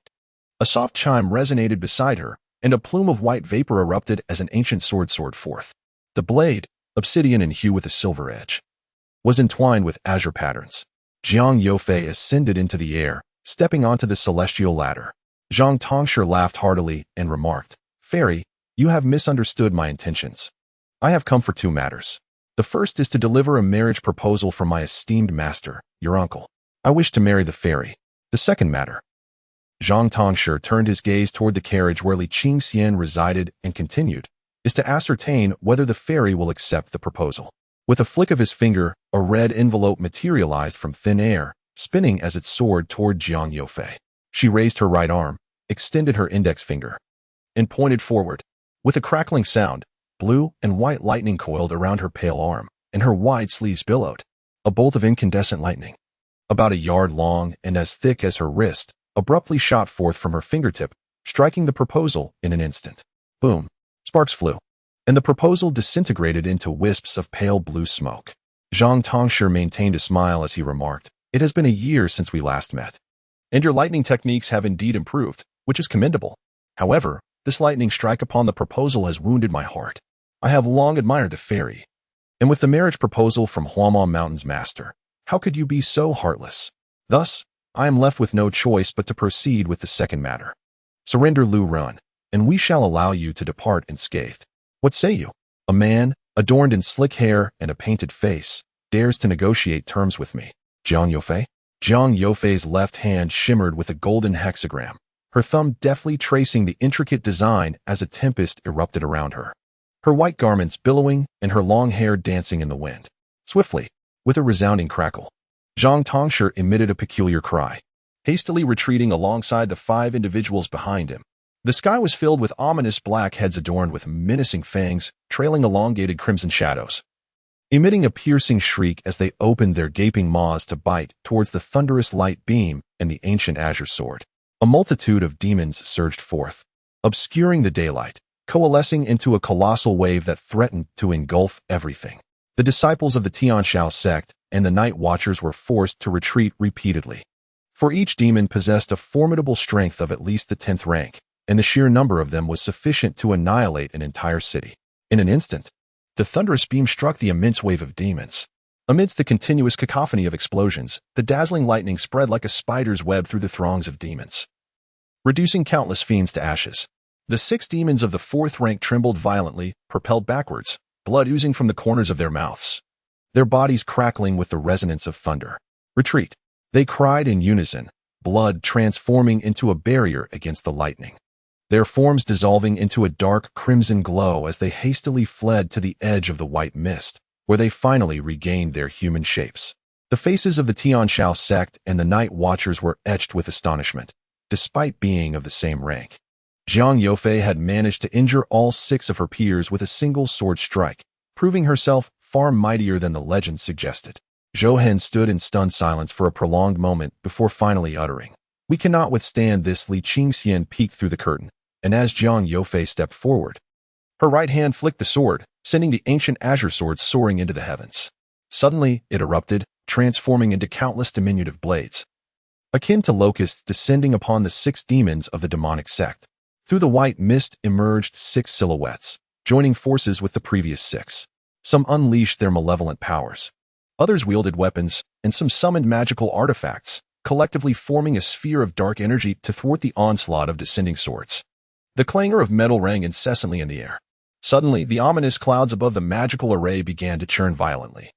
a soft chime resonated beside her, and a plume of white vapor erupted as an ancient sword soared forth. The blade, obsidian in hue with a silver edge, was entwined with azure patterns. Jiang Youfei ascended into the air, stepping onto the celestial ladder. Zhang Tongshi laughed heartily and remarked, Fairy, you have misunderstood my intentions. I have come for 2 matters. The first is to deliver a marriage proposal from my esteemed master, your uncle. I wish to marry the fairy. The second matter. Zhang Tongshi turned his gaze toward the carriage where Li Qingxian resided and continued, is to ascertain whether the fairy will accept the proposal. With a flick of his finger, a red envelope materialized from thin air, spinning as it soared toward Jiang Youfei. She raised her right arm, extended her index finger, and pointed forward. With a crackling sound, blue and white lightning coiled around her pale arm, and her wide sleeves billowed. A bolt of incandescent lightning, about a yard long and as thick as her wrist, abruptly shot forth from her fingertip, striking the proposal in an instant. Boom. Sparks flew, and the proposal disintegrated into wisps of pale blue smoke. Zhang Tongshi maintained a smile as he remarked, It has been a year since we last met, and your lightning techniques have indeed improved, which is commendable. However, this lightning strike upon the proposal has wounded my heart. I have long admired the fairy, and with the marriage proposal from Huama Mountain's master, how could you be so heartless? Thus, I am left with no choice but to proceed with the second matter. Surrender Lu Run, and we shall allow you to depart unscathed. What say you? A man, adorned in slick hair and a painted face, dares to negotiate terms with me. Jiang Youfei? Jiang Youfei's left hand shimmered with a golden hexagram, her thumb deftly tracing the intricate design as a tempest erupted around her. Her white garments billowing and her long hair dancing in the wind. Swiftly, with a resounding crackle, Zhang Tongshi emitted a peculiar cry, hastily retreating alongside the 5 individuals behind him. The sky was filled with ominous black heads adorned with menacing fangs, trailing elongated crimson shadows, emitting a piercing shriek as they opened their gaping maws to bite towards the thunderous light beam and the ancient azure sword. A multitude of demons surged forth, obscuring the daylight, coalescing into a colossal wave that threatened to engulf everything. The disciples of the Tianshao sect and the Night Watchers were forced to retreat repeatedly, for each demon possessed a formidable strength of at least the 10th rank, and the sheer number of them was sufficient to annihilate an entire city. In an instant, the thunderous beam struck the immense wave of demons. Amidst the continuous cacophony of explosions, the dazzling lightning spread like a spider's web through the throngs of demons, reducing countless fiends to ashes. The 6 demons of the 4th rank trembled violently, propelled backwards, blood oozing from the corners of their mouths, their bodies crackling with the resonance of thunder. Retreat, they cried in unison, blood transforming into a barrier against the lightning, their forms dissolving into a dark crimson glow as they hastily fled to the edge of the white mist, where they finally regained their human shapes. The faces of the Tianshao sect and the Night Watchers were etched with astonishment, despite being of the same rank. Jiang Youfei had managed to injure all 6 of her peers with a single sword strike, proving herself far mightier than the legend suggested. Zhou Hen stood in stunned silence for a prolonged moment before finally uttering, "We cannot withstand this." Li Qingxian peeked through the curtain, and as Jiang Youfei stepped forward, her right hand flicked the sword, sending the ancient azure sword soaring into the heavens. Suddenly, it erupted, transforming into countless diminutive blades. akin to locusts descending upon the 6 demons of the demonic sect. Through the white mist emerged 6 silhouettes, joining forces with the previous 6. Some unleashed their malevolent powers. Others wielded weapons, and some summoned magical artifacts, collectively forming a sphere of dark energy to thwart the onslaught of descending swords. The clangor of metal rang incessantly in the air. Suddenly, the ominous clouds above the magical array began to churn violently,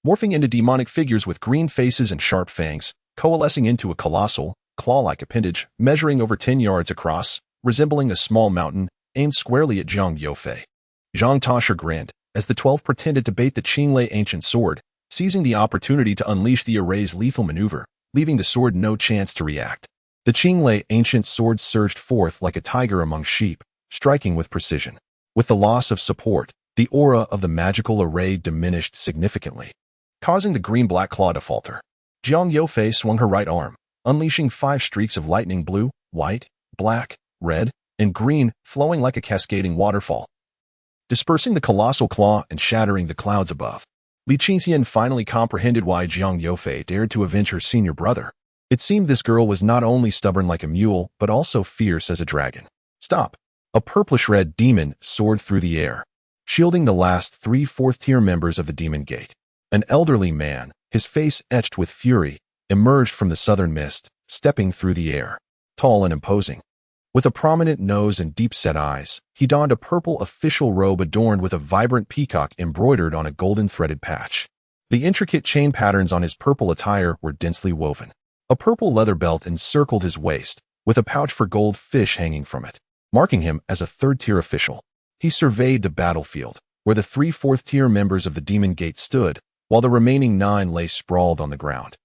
morphing into demonic figures with green faces and sharp fangs, coalescing into a colossal, claw-like appendage measuring over 10 yards across, resembling a small mountain, aimed squarely at Zhang Yufei. Zhang Tasher grinned, as the 12 pretended to bait the Qinglei ancient sword, seizing the opportunity to unleash the array's lethal maneuver, leaving the sword no chance to react. The Qinglei ancient sword surged forth like a tiger among sheep, striking with precision. With the loss of support, the aura of the magical array diminished significantly, causing the green-black claw to falter. Zhang Yufei swung her right arm, unleashing 5 streaks of lightning blue, white, black, red, and green, flowing like a cascading waterfall, dispersing the colossal claw and shattering the clouds above. Li Qingxian finally comprehended why Zhang Yufei dared to avenge her senior brother. It seemed this girl was not only stubborn like a mule, but also fierce as a dragon. Stop! A purplish-red demon soared through the air, shielding the last 3 fourth-tier members of the demon gate. An elderly man, his face etched with fury, emerged from the southern mist, stepping through the air, tall and imposing. With a prominent nose and deep-set eyes, he donned a purple official robe adorned with a vibrant peacock embroidered on a golden threaded patch. The intricate chain patterns on his purple attire were densely woven. A purple leather belt encircled his waist, with a pouch for gold fish hanging from it, marking him as a 3rd-tier official. He surveyed the battlefield, where the 3 fourth-tier members of the Demon Gate stood, while the remaining 9 lay sprawled on the ground.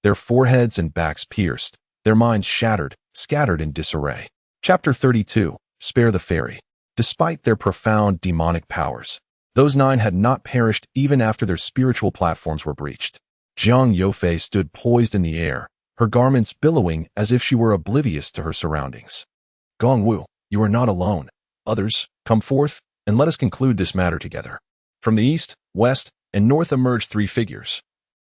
Their foreheads and backs pierced, their minds shattered, scattered in disarray. Chapter 32, Spare the Fairy. Despite their profound demonic powers, those 9 had not perished even after their spiritual platforms were breached. Zhang Yufei stood poised in the air, her garments billowing as if she were oblivious to her surroundings. Gongwu, you are not alone. Others, come forth, and let us conclude this matter together. From the east, west, and north emerged 3 figures,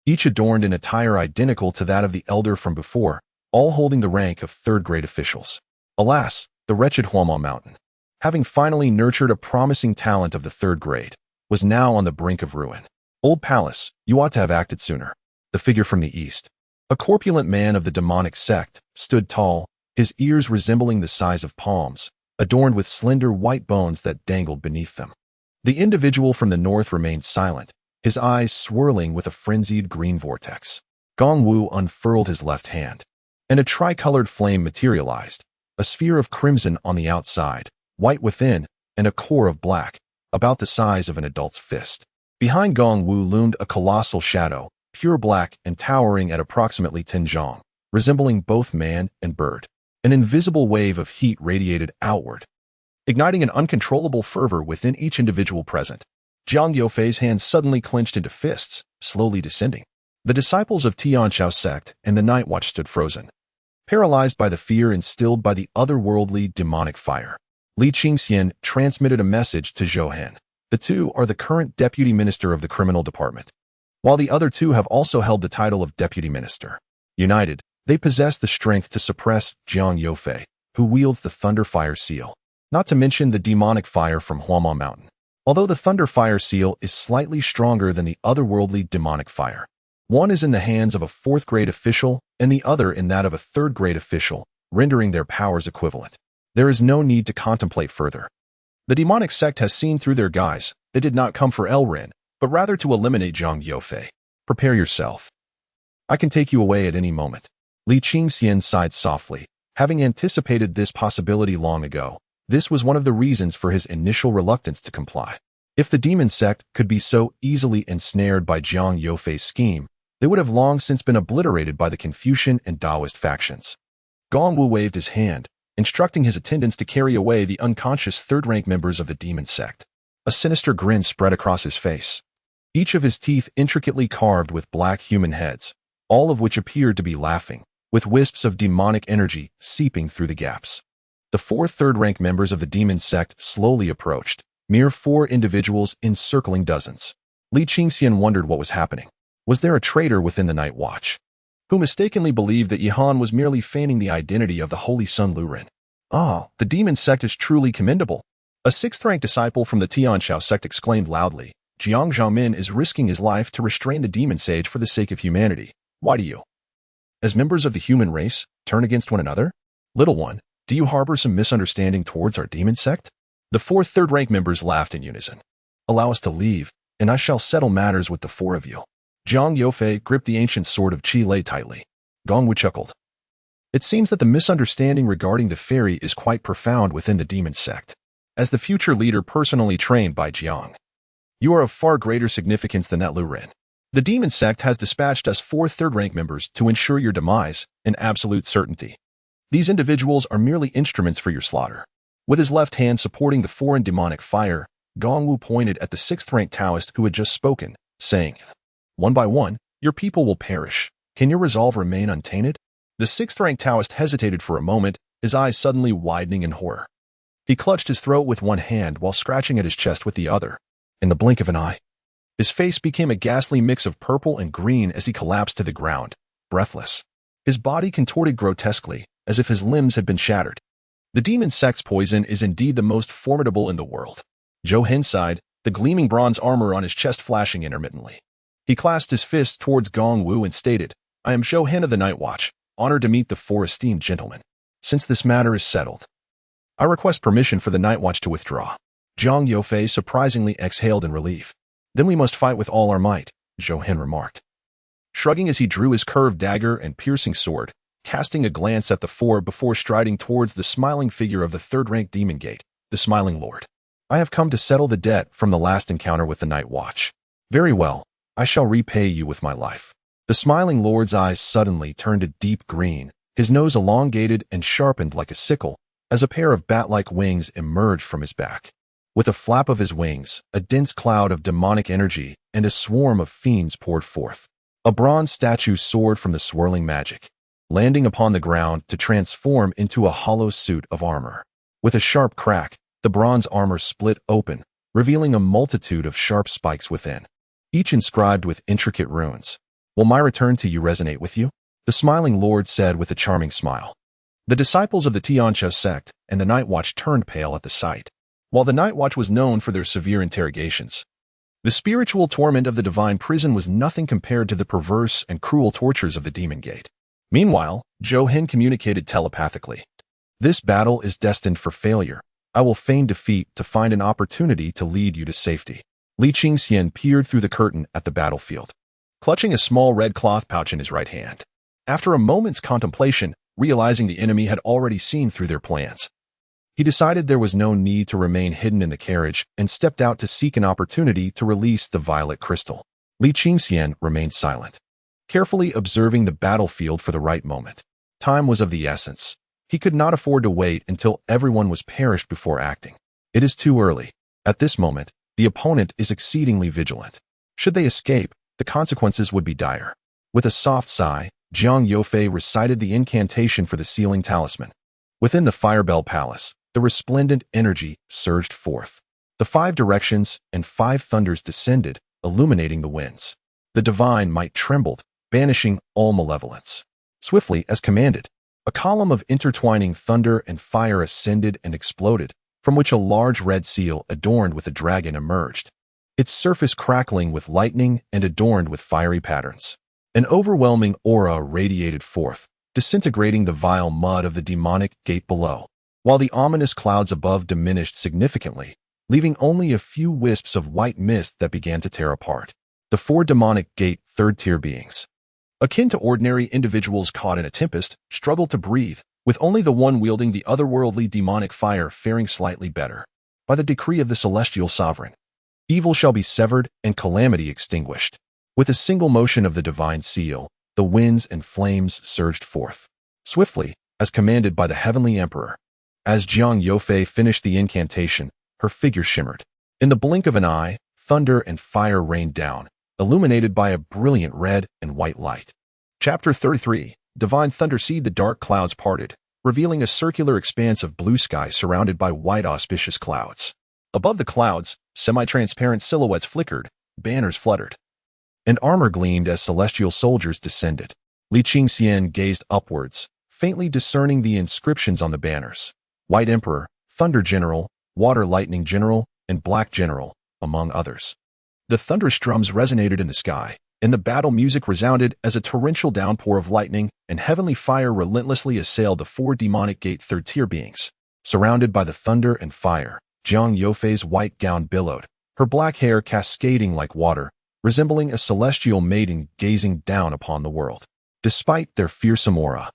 each adorned in attire identical to that of the elder from before, all holding the rank of 3rd-grade officials. Alas, the wretched Huama Mountain, having finally nurtured a promising talent of the 3rd grade, was now on the brink of ruin. Old Palace, you ought to have acted sooner. The figure from the east, a corpulent man of the demonic sect, stood tall, his ears resembling the size of palms, adorned with slender white bones that dangled beneath them. The individual from the north remained silent, his eyes swirling with a frenzied green vortex. Gongwu unfurled his left hand, and a tricolored flame materialized, a sphere of crimson on the outside, white within, and a core of black, about the size of an adult's fist. Behind Gongwu loomed a colossal shadow, pure black and towering at approximately 10 zhang, resembling both man and bird. An invisible wave of heat radiated outward, igniting an uncontrollable fervor within each individual present. Zhang Yufei's hands suddenly clenched into fists, slowly descending. The disciples of Tianqiao sect and the Night Watch stood frozen, paralyzed by the fear instilled by the otherworldly demonic fire. Li Qingxian transmitted a message to Zhou Han. The 2 are the current deputy minister of the criminal department, while the other 2 have also held the title of deputy minister. United, they possess the strength to suppress Zhang Yufei, who wields the Thunder Fire Seal, not to mention the demonic fire from Huama Mountain. Although the Thunder Fire Seal is slightly stronger than the otherworldly demonic fire, one is in the hands of a 4th-grade official and the other in that of a 3rd-grade official, rendering their powers equivalent. There is no need to contemplate further. The demonic sect has seen through their guise. They did not come for Elrin, but rather to eliminate Zhang Yufei. Prepare yourself. I can take you away at any moment. Li Qingxian sighed softly, having anticipated this possibility long ago. This was one of the reasons for his initial reluctance to comply. If the demon sect could be so easily ensnared by Zhang Yufei's scheme, they would have long since been obliterated by the Confucian and Taoist factions. Gongwu waved his hand, instructing his attendants to carry away the unconscious 3rd-rank members of the demon sect. A sinister grin spread across his face, each of his teeth intricately carved with black human heads, all of which appeared to be laughing, with wisps of demonic energy seeping through the gaps. The 4 3rd-rank members of the demon sect slowly approached, mere 4 individuals encircling dozens. Li Qingxian wondered what was happening. Was there a traitor within the Night Watch? who mistakenly believed that Yihan was merely feigning the identity of the Holy Sun Lurin. Ah, the demon sect is truly commendable. A sixth-rank disciple from the Tianqiao sect exclaimed loudly. Jiang Zhaomin is risking his life to restrain the demon sage for the sake of humanity. Why do you, as members of the human race, turn against one another? Little one, do you harbor some misunderstanding towards our demon sect? The four third-rank members laughed in unison. Allow us to leave, and I shall settle matters with the four of you. Jiang Yofei gripped the ancient sword of Qi Lei tightly. Gong Wu chuckled. It seems that the misunderstanding regarding the fairy is quite profound within the demon sect. As the future leader personally trained by Jiang, you are of far greater significance than that Lu Ren. The demon sect has dispatched us four third-rank members to ensure your demise and absolute certainty. These individuals are merely instruments for your slaughter. With his left hand supporting the foreign demonic fire, Gong Wu pointed at the sixth-rank Taoist who had just spoken, saying, "One by one, your people will perish. Can your resolve remain untainted?" The sixth-rank Taoist hesitated for a moment, his eyes suddenly widening in horror. He clutched his throat with one hand while scratching at his chest with the other. In the blink of an eye, his face became a ghastly mix of purple and green as he collapsed to the ground, breathless. His body contorted grotesquely, as if his limbs had been shattered. The demon sect's poison is indeed the most formidable in the world. Zhou Hen sighed, the gleaming bronze armor on his chest flashing intermittently. He clasped his fist towards Gong Wu and stated, "I am Zhou Hen of the Night Watch, honored to meet the four esteemed gentlemen. Since this matter is settled, I request permission for the Night Watch to withdraw." Jiang Yofei surprisingly exhaled in relief. "Then we must fight with all our might," Zhou Hen remarked, shrugging as he drew his curved dagger and piercing sword, casting a glance at the four before striding towards the smiling figure of the third-rank demon gate, the Smiling Lord. "I have come to settle the debt from the last encounter with the Night Watch. Very well, I shall repay you with my life." The Smiling Lord's eyes suddenly turned a deep green, his nose elongated and sharpened like a sickle, as a pair of bat-like wings emerged from his back. With a flap of his wings, a dense cloud of demonic energy and a swarm of fiends poured forth. A bronze statue soared from the swirling magic, landing upon the ground to transform into a hollow suit of armor. With a sharp crack, the bronze armor split open, revealing a multitude of sharp spikes within, each inscribed with intricate runes. "Will my return to you resonate with you?" the Smiling Lord said with a charming smile. The disciples of the Tianqiao sect and the Night Watch turned pale at the sight. While the Night Watch was known for their severe interrogations, the spiritual torment of the divine prison was nothing compared to the perverse and cruel tortures of the Demon Gate. Meanwhile, Zhou Hen communicated telepathically. "This battle is destined for failure. I will feign defeat to find an opportunity to lead you to safety." Li Qingxian peered through the curtain at the battlefield, clutching a small red cloth pouch in his right hand. After a moment's contemplation, realizing the enemy had already seen through their plans, he decided there was no need to remain hidden in the carriage and stepped out to seek an opportunity to release the violet crystal. Li Qingxian remained silent, carefully observing the battlefield for the right moment. Time was of the essence. He could not afford to wait until everyone was perished before acting. It is too early. At this moment, the opponent is exceedingly vigilant. Should they escape, the consequences would be dire. With a soft sigh, Jiang Yofei recited the incantation for the sealing talisman. Within the Firebell Palace, the resplendent energy surged forth. The 5 directions and 5 thunders descended, illuminating the winds. The divine might trembled, banishing all malevolence. Swiftly, as commanded, a column of intertwining thunder and fire ascended and exploded, from which a large red seal adorned with a dragon emerged, its surface crackling with lightning and adorned with fiery patterns. An overwhelming aura radiated forth, disintegrating the vile mud of the demonic gate below, while the ominous clouds above diminished significantly, leaving only a few wisps of white mist that began to tear apart. The 4 demonic gate third-tier beings, akin to ordinary individuals caught in a tempest, struggled to breathe, with only the one wielding the otherworldly demonic fire faring slightly better. By the decree of the celestial sovereign, evil shall be severed and calamity extinguished. With a single motion of the divine seal, the winds and flames surged forth. Swiftly, as commanded by the heavenly emperor. As Jiang Yofei finished the incantation, her figure shimmered. In the blink of an eye, thunder and fire rained down, illuminated by a brilliant red and white light. Chapter 33. Divine thunder seed. The dark clouds parted, revealing a circular expanse of blue sky surrounded by white auspicious clouds. Above the clouds, semi-transparent silhouettes flickered, banners fluttered, and armor gleamed as celestial soldiers descended. Li Qingxian gazed upwards, faintly discerning the inscriptions on the banners. White Emperor, Thunder General, Water Lightning General, and Black General, among others. The thunderous drums resonated in the sky, and the battle music resounded as a torrential downpour of lightning and heavenly fire relentlessly assailed the 4 demonic gate third-tier beings. Surrounded by the thunder and fire, Jiang Yofei's white gown billowed, her black hair cascading like water, resembling a celestial maiden gazing down upon the world. Despite their fearsome aura,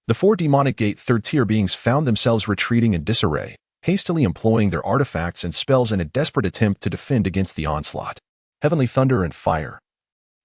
the 4 demonic gate third-tier beings found themselves retreating in disarray, hastily employing their artifacts and spells in a desperate attempt to defend against the onslaught. Heavenly thunder and fire,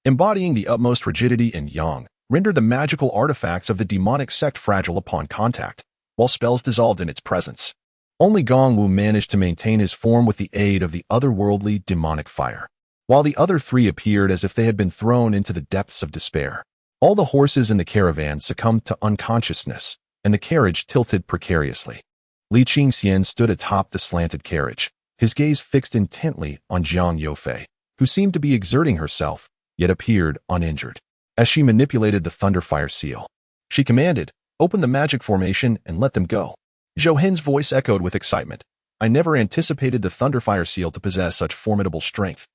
embodying the utmost rigidity and yang, rendered the magical artifacts of the demonic sect fragile upon contact, while spells dissolved in its presence. Only Gongwu managed to maintain his form with the aid of the otherworldly demonic fire, while the other 3 appeared as if they had been thrown into the depths of despair. All the horses in the caravan succumbed to unconsciousness, and the carriage tilted precariously. Li Qingxian stood atop the slanted carriage, his gaze fixed intently on Jiang Yofei, who seemed to be exerting herself, yet appeared uninjured. As she manipulated the Thunderfire seal, she commanded, "Open the magic formation and let them go." Zhou Hen's voice echoed with excitement. "I never anticipated the Thunderfire seal to possess such formidable strength,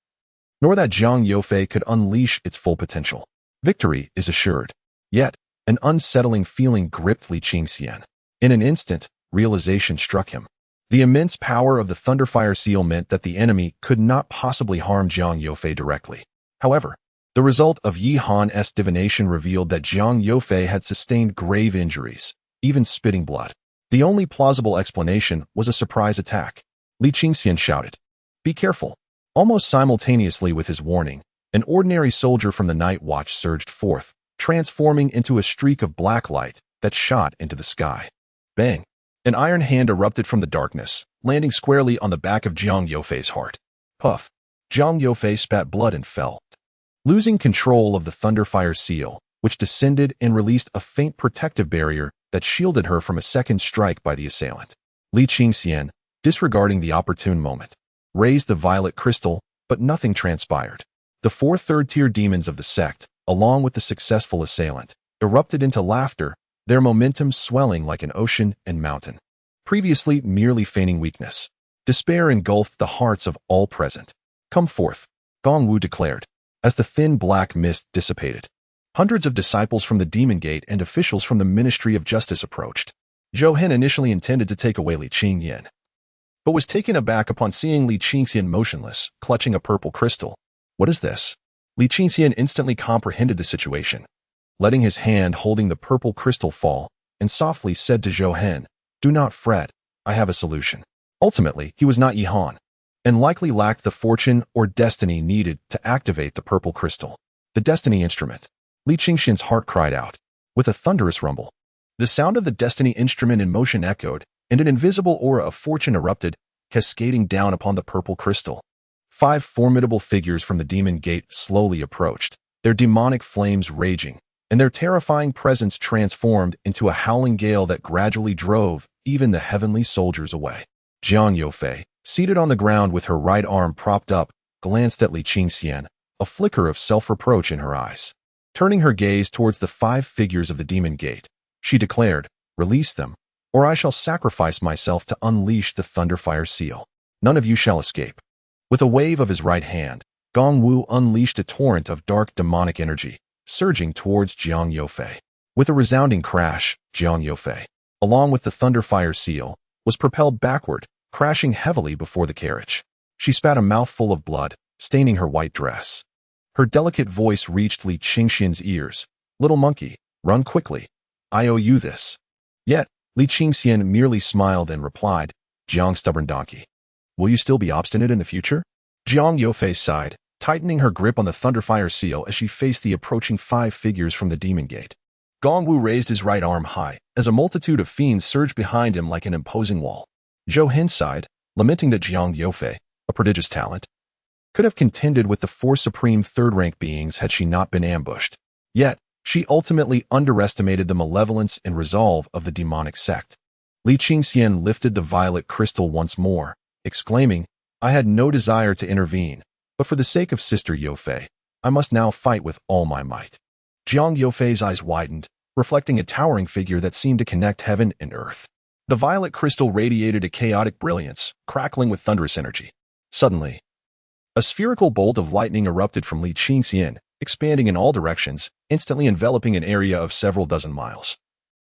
nor that Jiang Yofei could unleash its full potential. Victory is assured." Yet, an unsettling feeling gripped Li Qingxian. In an instant, realization struck him. The immense power of the Thunderfire seal meant that the enemy could not possibly harm Jiang Yofei directly. However, the result of Yi Han's divination revealed that Jiang Yofei had sustained grave injuries, even spitting blood. The only plausible explanation was a surprise attack. Li Qingxian shouted, "Be careful." Almost simultaneously with his warning, an ordinary soldier from the night watch surged forth, transforming into a streak of black light that shot into the sky. Bang! An iron hand erupted from the darkness, landing squarely on the back of Jiang Yofei's heart. Puff! Jiang Yofei spat blood and fell, losing control of the Thunderfire seal, which descended and released a faint protective barrier that shielded her from a second strike by the assailant. Li Qingxian, disregarding the opportune moment, raised the violet crystal, but nothing transpired. The 4 third-tier demons of the sect, along with the successful assailant, erupted into laughter, their momentum swelling like an ocean and mountain. Previously merely feigning weakness, despair engulfed the hearts of all present. "Come forth," Gongwu declared, as the thin black mist dissipated. Hundreds of disciples from the Demon Gate and officials from the Ministry of Justice approached. Zhou Hen initially intended to take away Li Qingxian, but was taken aback upon seeing Li Qingxian motionless, clutching a purple crystal. "What is this?" Li Qingxian instantly comprehended the situation, letting his hand holding the purple crystal fall, and softly said to Zhou Hen, "Do not fret, I have a solution." Ultimately, he was not Yi Han, and likely lacked the fortune or destiny needed to activate the purple crystal. The destiny instrument. Li Qingxian's heart cried out, with a thunderous rumble. The sound of the destiny instrument in motion echoed, and an invisible aura of fortune erupted, cascading down upon the purple crystal. 5 formidable figures from the Demon Gate slowly approached, their demonic flames raging, and their terrifying presence transformed into a howling gale that gradually drove even the heavenly soldiers away. Jiang Yofei, seated on the ground with her right arm propped up, glanced at Li Qingxian, a flicker of self-reproach in her eyes. Turning her gaze towards the 5 figures of the Demon Gate, she declared, "Release them, or I shall sacrifice myself to unleash the Thunderfire seal. None of you shall escape." With a wave of his right hand, Gongwu unleashed a torrent of dark demonic energy, surging towards Jiang Yofei. With a resounding crash, Jiang Yofei, along with the Thunderfire seal, was propelled backward, crashing heavily before the carriage. She spat a mouthful of blood, staining her white dress. Her delicate voice reached Li Qingxian's ears. "Little monkey, run quickly. I owe you this." Yet, Li Qingxian merely smiled and replied, "Jiang stubborn donkey. Will you still be obstinate in the future?" Jiang Yofei sighed, tightening her grip on the Thunderfire seal as she faced the approaching 5 figures from the Demon Gate. Gongwu raised his right arm high, as a multitude of fiends surged behind him like an imposing wall. Zhou Hen sighed, lamenting that Jiang Yofei, a prodigious talent, could have contended with the 4 supreme third-rank beings had she not been ambushed. Yet, she ultimately underestimated the malevolence and resolve of the demonic sect. Li Qingxian lifted the violet crystal once more, exclaiming, "I had no desire to intervene, but for the sake of Sister Yofei, I must now fight with all my might." Jiang Yofei's eyes widened, reflecting a towering figure that seemed to connect heaven and earth. The violet crystal radiated a chaotic brilliance, crackling with thunderous energy. Suddenly, a spherical bolt of lightning erupted from Li Qingxian, expanding in all directions, instantly enveloping an area of several dozen miles,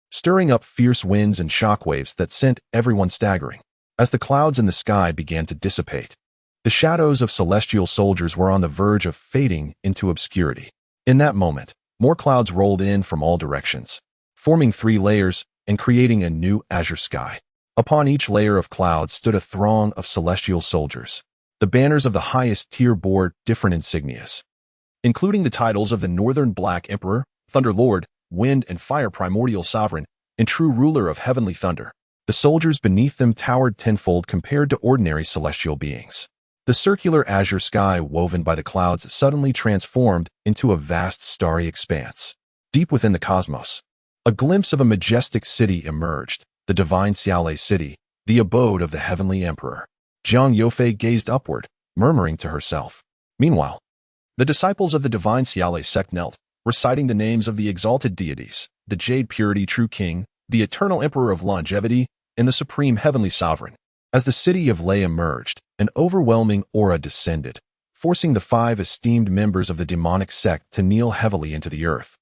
stirring up fierce winds and shockwaves that sent everyone staggering. As the clouds in the sky began to dissipate, the shadows of celestial soldiers were on the verge of fading into obscurity. In that moment, more clouds rolled in from all directions, forming 3 layers and creating a new azure sky. Upon each layer of clouds stood a throng of celestial soldiers. The banners of the highest tier bore different insignias, including the titles of the Northern Black Emperor, Thunder Lord, Wind and Fire Primordial Sovereign, and True Ruler of Heavenly Thunder. The soldiers beneath them towered tenfold compared to ordinary celestial beings. The circular azure sky woven by the clouds suddenly transformed into a vast starry expanse. Deep within the cosmos, a glimpse of a majestic city emerged, the divine Xiaolei city, the abode of the heavenly emperor. Jiang Yofei gazed upward, murmuring to herself. Meanwhile, the disciples of the divine Xiaolei sect knelt, reciting the names of the exalted deities, the Jade Purity True King, the Eternal Emperor of Longevity, and the Supreme Heavenly Sovereign. As the city of Lei emerged, an overwhelming aura descended, forcing the 5 esteemed members of the demonic sect to kneel heavily into the earth,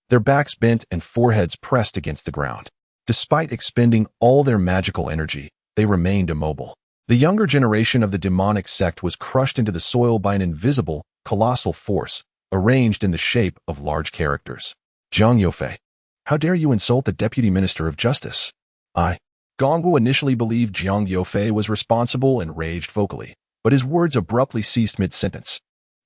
their backs bent and foreheads pressed against the ground. Despite expending all their magical energy, they remained immobile. The younger generation of the demonic sect was crushed into the soil by an invisible, colossal force, arranged in the shape of large characters. Jiang Yofei, how dare you insult the Deputy Minister of Justice? Gongwu initially believed Jiang Yofei was responsible and raged vocally, but his words abruptly ceased mid-sentence.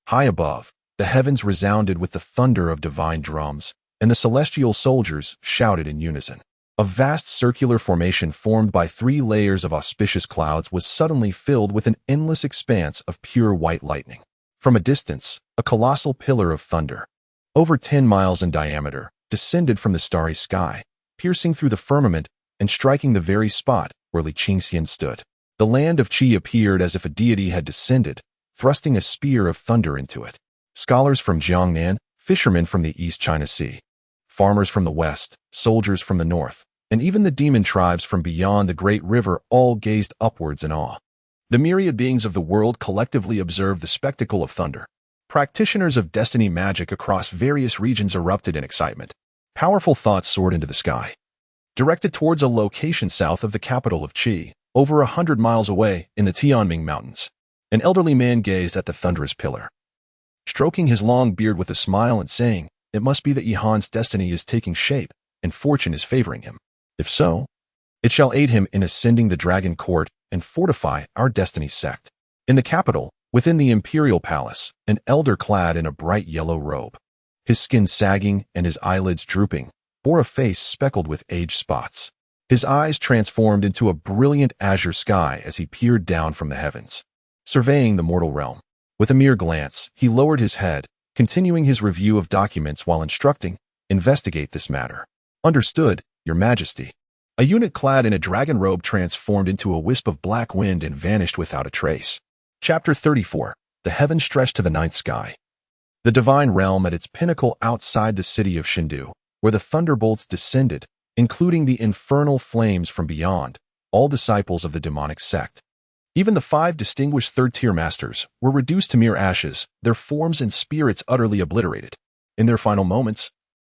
High above, the heavens resounded with the thunder of divine drums, and the celestial soldiers shouted in unison. A vast circular formation formed by 3 layers of auspicious clouds was suddenly filled with an endless expanse of pure white lightning. From a distance, a colossal pillar of thunder, over 10 miles in diameter, descended from the starry sky, piercing through the firmament and striking the very spot where Li Qingxian stood. The land of Qi appeared as if a deity had descended, thrusting a spear of thunder into it. Scholars from Jiangnan, fishermen from the East China Sea, farmers from the west, soldiers from the north, and even the demon tribes from beyond the great river all gazed upwards in awe. The myriad beings of the world collectively observed the spectacle of thunder. Practitioners of destiny magic across various regions erupted in excitement. Powerful thoughts soared into the sky, directed towards a location south of the capital of Qi, over 100 miles away in the Tianming Mountains. An elderly man gazed at the thunderous pillar, stroking his long beard with a smile and saying, "It must be that Yihan's destiny is taking shape, and fortune is favoring him. If so, it shall aid him in ascending the Dragon Court and fortify our destiny sect." In the capital, within the imperial palace, an elder clad in a bright yellow robe, his skin sagging and his eyelids drooping, bore a face speckled with age spots. His eyes transformed into a brilliant azure sky as he peered down from the heavens, surveying the mortal realm. With a mere glance, he lowered his head, continuing his review of documents while instructing, "Investigate this matter." "Understood, Your Majesty." A eunuch clad in a dragon robe transformed into a wisp of black wind and vanished without a trace. Chapter 34. The heavens stretched to the ninth sky. The divine realm at its pinnacle outside the city of Shindu, where the thunderbolts descended, including the infernal flames from beyond, all disciples of the demonic sect. Even the 5 distinguished third-tier masters were reduced to mere ashes, their forms and spirits utterly obliterated. In their final moments,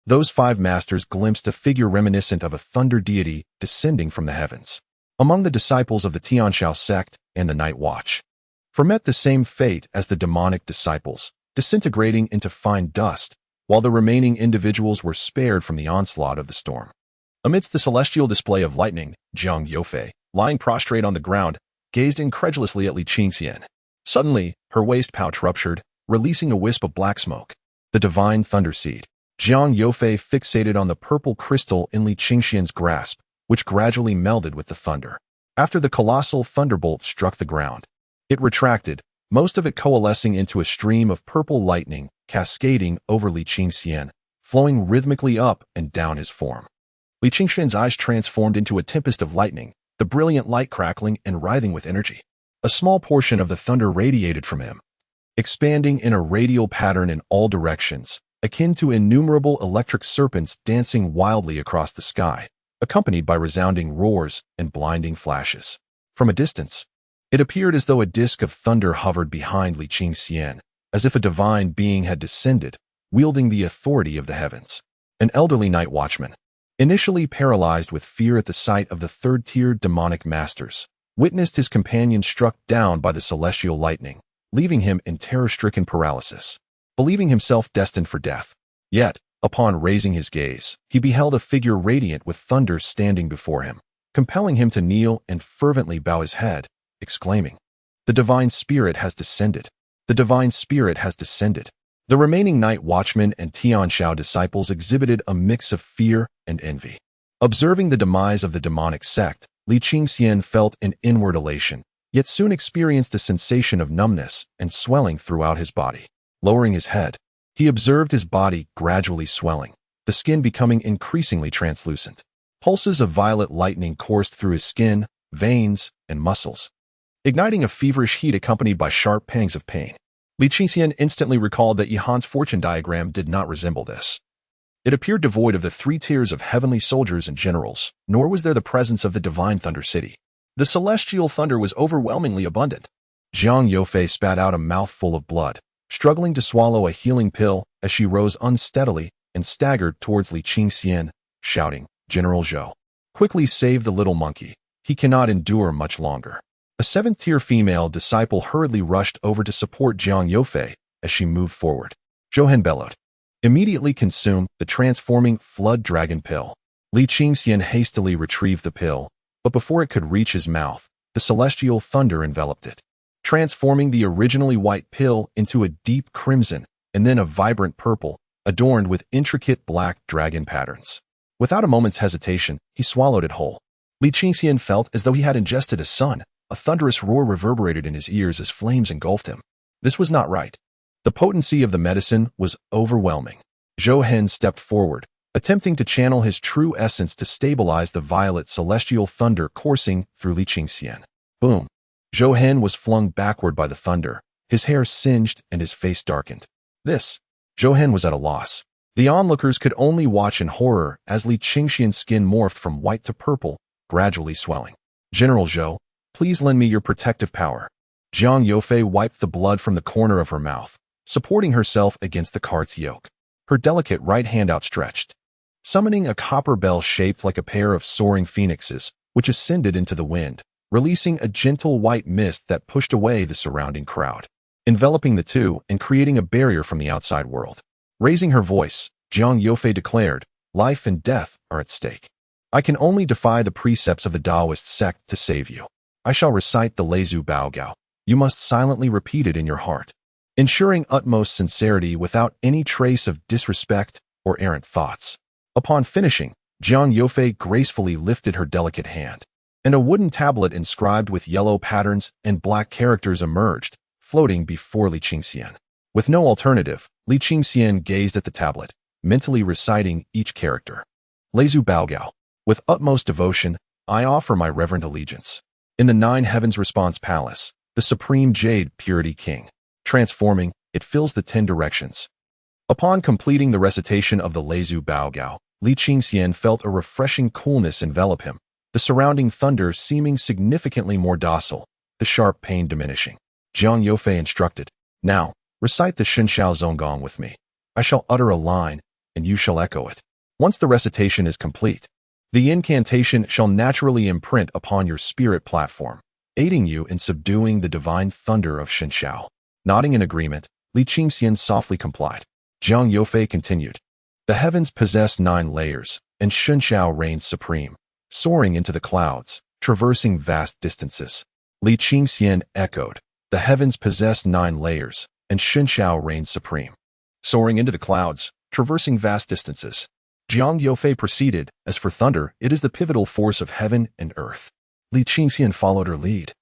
those 5 masters glimpsed a figure reminiscent of a thunder deity descending from the heavens. Among the disciples of the Tianshao sect and the Night Watch, for met the same fate as the demonic disciples, disintegrating into fine dust, while the remaining individuals were spared from the onslaught of the storm. Amidst the celestial display of lightning, Jiang Yofei, lying prostrate on the ground, gazed incredulously at Li Qingxian. Suddenly, her waist pouch ruptured, releasing a wisp of black smoke. The divine thunder seed. Jiang Yofei fixated on the purple crystal in Li Qingxian's grasp, which gradually melded with the thunder. After the colossal thunderbolt struck the ground, it retracted, most of it coalescing into a stream of purple lightning, cascading over Li Qingxian, flowing rhythmically up and down his form. Li Qingxian's eyes transformed into a tempest of lightning, the brilliant light crackling and writhing with energy. A small portion of the thunder radiated from him, expanding in a radial pattern in all directions, akin to innumerable electric serpents dancing wildly across the sky, accompanied by resounding roars and blinding flashes. From a distance, it appeared as though a disk of thunder hovered behind Li Qingxian, as if a divine being had descended, wielding the authority of the heavens. An elderly night watchman, initially paralyzed with fear at the sight of the third-tier demonic masters, witnessed his companion struck down by the celestial lightning, leaving him in terror-stricken paralysis, believing himself destined for death. Yet, upon raising his gaze, he beheld a figure radiant with thunder standing before him, compelling him to kneel and fervently bow his head, exclaiming, "The divine spirit has descended! The divine spirit has descended!" The remaining night watchmen and Tianshao disciples exhibited a mix of fear and envy. Observing the demise of the demonic sect, Li Qingxian felt an inward elation, yet soon experienced a sensation of numbness and swelling throughout his body. Lowering his head, he observed his body gradually swelling, the skin becoming increasingly translucent. Pulses of violet lightning coursed through his skin, veins, and muscles, igniting a feverish heat accompanied by sharp pangs of pain. Li Qingxian instantly recalled that Yihan's fortune diagram did not resemble this. It appeared devoid of the 3 tiers of heavenly soldiers and generals, nor was there the presence of the divine Thunder City. The celestial thunder was overwhelmingly abundant. Zhang Youfei spat out a mouthful of blood, struggling to swallow a healing pill as she rose unsteadily and staggered towards Li Qingxian, shouting, "General Zhou, quickly save the little monkey. He cannot endure much longer." A 7th-tier female disciple hurriedly rushed over to support Zhang Youfei as she moved forward. Zhou bellowed, "Immediately consume the transforming flood dragon pill." Li Qingxian hastily retrieved the pill, but before it could reach his mouth, the celestial thunder enveloped it, transforming the originally white pill into a deep crimson and then a vibrant purple, adorned with intricate black dragon patterns. Without a moment's hesitation, he swallowed it whole. Li Qingxian felt as though he had ingested a sun. A thunderous roar reverberated in his ears as flames engulfed him. This was not right. The potency of the medicine was overwhelming. Zhou stepped forward, attempting to channel his true essence to stabilize the violet celestial thunder coursing through Li Qingxian. Boom! Zhou was flung backward by the thunder, his hair singed and his face darkened. Zhou was at a loss. The onlookers could only watch in horror as Li Qingxian's skin morphed from white to purple, gradually swelling. "General Zhou, please lend me your protective power." Zhang Youfei wiped the blood from the corner of her mouth, supporting herself against the cart's yoke, her delicate right hand outstretched, summoning a copper bell shaped like a pair of soaring phoenixes, which ascended into the wind, releasing a gentle white mist that pushed away the surrounding crowd, enveloping the two and creating a barrier from the outside world. Raising her voice, Zhang Youfei declared, "Life and death are at stake. I can only defy the precepts of the Taoist sect to save you. I shall recite the Leizu Baogao. You must silently repeat it in your heart, ensuring utmost sincerity without any trace of disrespect or errant thoughts." Upon finishing, Zhang Youfei gracefully lifted her delicate hand, and a wooden tablet inscribed with yellow patterns and black characters emerged, floating before Li Qingxian. With no alternative, Li Qingxian gazed at the tablet, mentally reciting each character. "Leizu Baogao. With utmost devotion, I offer my reverent allegiance." In the 9 Heavens Response Palace, the Supreme Jade Purity King. Transforming, it fills the 10 directions. Upon completing the recitation of the Leizu Baogao, Li Qingxian felt a refreshing coolness envelop him, the surrounding thunder seeming significantly more docile, the sharp pain diminishing. Zhang Youfei instructed, "Now, recite the Shenshao Zonggong with me. I shall utter a line, and you shall echo it. Once the recitation is complete, the incantation shall naturally imprint upon your spirit platform, aiding you in subduing the divine thunder of Shenshao." Nodding in agreement, Li Qingxian softly complied. Zhang Youfei continued, "The heavens possess 9 layers, and Shenshao reigns supreme, soaring into the clouds, traversing vast distances." Li Qingxian echoed, "The heavens possess 9 layers, and Shenshao reigns supreme, soaring into the clouds, traversing vast distances." Zhang Youfei proceeded, "As for thunder, it is the pivotal force of heaven and earth." Li Qingxian followed her lead,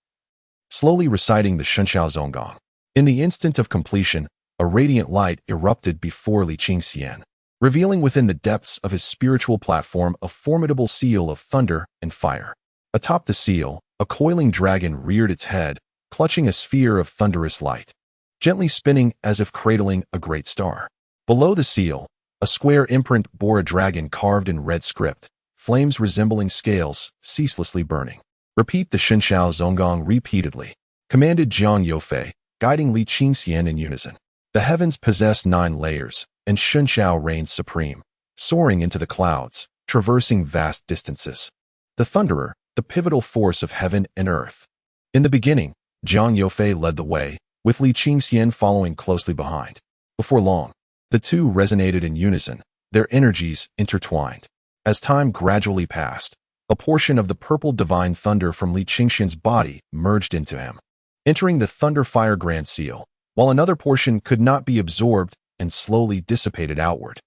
slowly reciting the Shenshao Zonggong. In the instant of completion, a radiant light erupted before Li Qingxian, revealing within the depths of his spiritual platform a formidable seal of thunder and fire. Atop the seal, a coiling dragon reared its head, clutching a sphere of thunderous light, gently spinning as if cradling a great star. Below the seal, a square imprint bore a dragon carved in red script, flames resembling scales, ceaselessly burning. Repeat the Shenshao Zonggong repeatedly, commanded Jiang Youfei, guiding Li Qingxian in unison. The heavens possess 9 layers, and Shenshao reigns supreme, soaring into the clouds, traversing vast distances. The Thunderer, the pivotal force of heaven and earth. In the beginning, Jiang Youfei led the way, with Li Qingxian following closely behind. Before long, the two resonated in unison, their energies intertwined. As time gradually passed, a portion of the purple divine thunder from Li Qingxian's body merged into him, entering the Thunder Fire Grand Seal, while another portion could not be absorbed and slowly dissipated outward.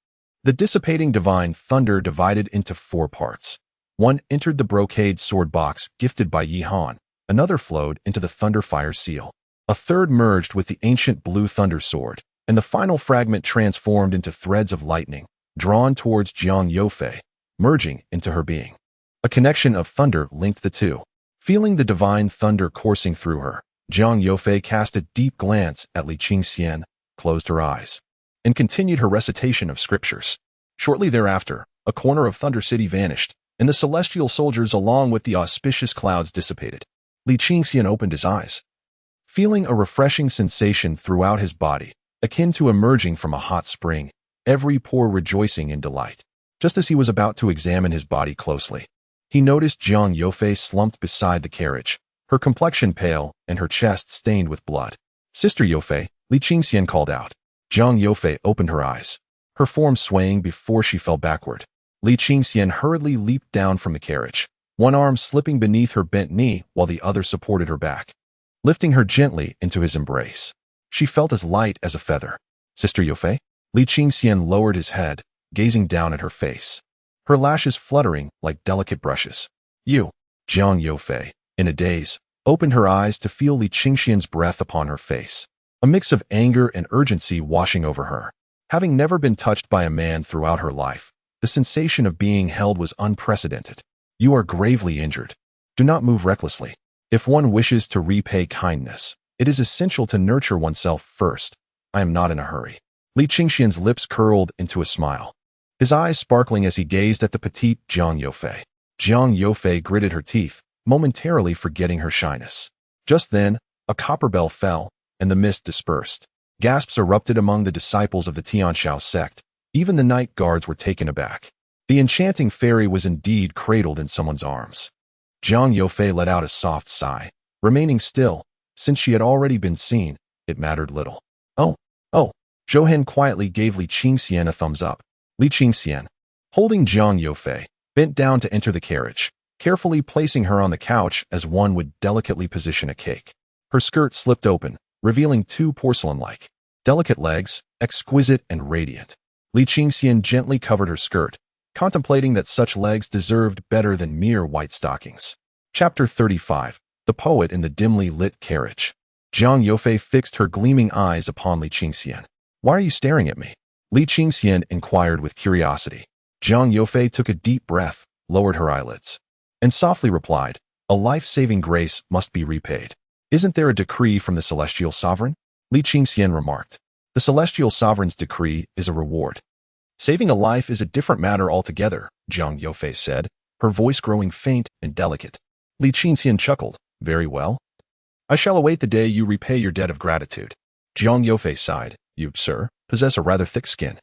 The dissipating divine thunder divided into 4 parts. One entered the brocade sword box gifted by Yi Han, another flowed into the Thunder Fire Seal. A third merged with the ancient blue thunder sword, and the final fragment transformed into threads of lightning, drawn towards Jiang Youfei, merging into her being. A connection of thunder linked the two. Feeling the divine thunder coursing through her, Jiang Youfei cast a deep glance at Li Qingxian, closed her eyes, and continued her recitation of scriptures. Shortly thereafter, a corner of Thunder City vanished, and the celestial soldiers along with the auspicious clouds dissipated. Li Qingxian opened his eyes, feeling a refreshing sensation throughout his body, akin to emerging from a hot spring, every pore rejoicing in delight. Just as he was about to examine his body closely, he noticed Jiang Youfei slumped beside the carriage, her complexion pale and her chest stained with blood. "Sister Youfei," Li Qingxian called out. Jiang Youfei opened her eyes, her form swaying before she fell backward. Li Qingxian hurriedly leaped down from the carriage, one arm slipping beneath her bent knee while the other supported her back, lifting her gently into his embrace. She felt as light as a feather. "Sister Youfei?" Li Qingxian lowered his head, gazing down at her face, her lashes fluttering like delicate brushes. "You," Jiang Youfei, in a daze, opened her eyes to feel Li Qingxian's breath upon her face, a mix of anger and urgency washing over her. Having never been touched by a man throughout her life, the sensation of being held was unprecedented. "You are gravely injured. Do not move recklessly. If one wishes to repay kindness, it is essential to nurture oneself first. I am not in a hurry." Li Qingxian's lips curled into a smile, his eyes sparkling as he gazed at the petite Jiang Youfei. Jiang Youfei gritted her teeth, momentarily forgetting her shyness. Just then, a copper bell fell, and the mist dispersed. Gasps erupted among the disciples of the Tianshao sect. Even the night guards were taken aback. The enchanting fairy was indeed cradled in someone's arms. Jiang Youfei let out a soft sigh, remaining still. Since she had already been seen, it mattered little. Oh, Zhou quietly gave Li Qingxian a thumbs up. Li Qingxian, holding Jiang Youfei, bent down to enter the carriage, carefully placing her on the couch as one would delicately position a cake. Her skirt slipped open, revealing 2 porcelain-like, delicate legs, exquisite and radiant. Li Qingxian gently covered her skirt, contemplating that such legs deserved better than mere white stockings. Chapter 35. The Poet in the Dimly Lit Carriage. Jiang Youfei fixed her gleaming eyes upon Li Qingxian. "Why are you staring at me?" Li Qingxian inquired with curiosity. Jiang Youfei took a deep breath, lowered her eyelids, and softly replied, "A life-saving grace must be repaid. Isn't there a decree from the Celestial Sovereign?" Li Qingxian remarked. "The Celestial Sovereign's decree is a reward. Saving a life is a different matter altogether," Jiang Youfei said, her voice growing faint and delicate. Li Qingxian chuckled. "Very well. I shall await the day you repay your debt of gratitude." Jiang Youfei sighed. "You, sir, possess a rather thick skin."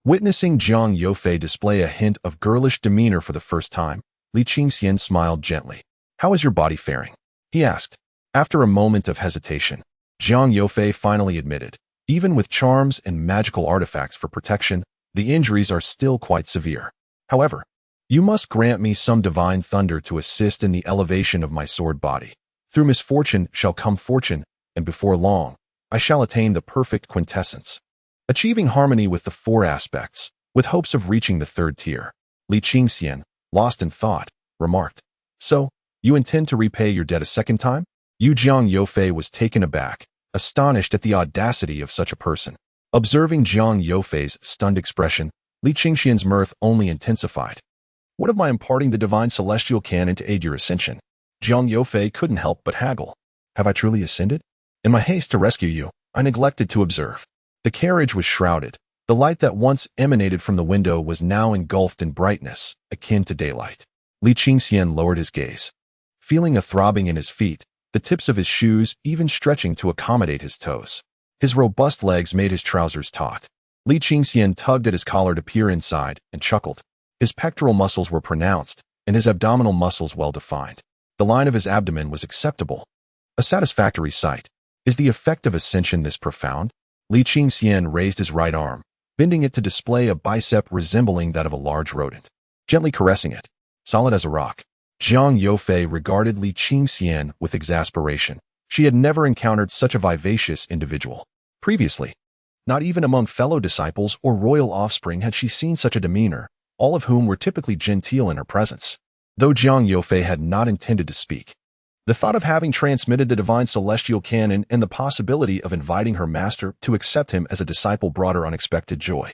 Witnessing Jiang Youfei display a hint of girlish demeanor for the first time, Li Qingxian smiled gently. "How is your body faring?" he asked. After a moment of hesitation, Jiang Youfei finally admitted, "Even with charms and magical artifacts for protection, the injuries are still quite severe. However, you must grant me some divine thunder to assist in the elevation of my sword body. Through misfortune shall come fortune, and before long, I shall attain the perfect quintessence, achieving harmony with the 4 aspects, with hopes of reaching the 3rd tier." Li Qingxian, lost in thought, remarked, "So, you intend to repay your debt a second time?" Jiang Youfei was taken aback, astonished at the audacity of such a person. Observing Jiang Youfei's stunned expression, Li Qingxian's mirth only intensified. "What of my imparting the divine celestial canon to aid your ascension?" Jiang Youfei couldn't help but haggle. "Have I truly ascended? In my haste to rescue you, I neglected to observe." The carriage was shrouded, The light that once emanated from the window was now engulfed in brightness, akin to daylight. Li Qingxian lowered his gaze, feeling a throbbing in his feet, the tips of his shoes even stretching to accommodate his toes. His robust legs made his trousers taut. Li Qingxian tugged at his collar to peer inside and chuckled. His pectoral muscles were pronounced, and his abdominal muscles well-defined. The line of his abdomen was acceptable. A satisfactory sight. Is the effect of ascension this profound? Li Qingxian raised his right arm, bending it to display a bicep resembling that of a large rodent, gently caressing it, solid as a rock. Zhang Youfei regarded Li Qingxian with exasperation. She had never encountered such a vivacious individual previously. Not even among fellow disciples or royal offspring had she seen such a demeanor, all of whom were typically genteel in her presence. Though Zhang Youfei had not intended to speak, the thought of having transmitted the divine celestial canon and the possibility of inviting her master to accept him as a disciple brought her unexpected joy.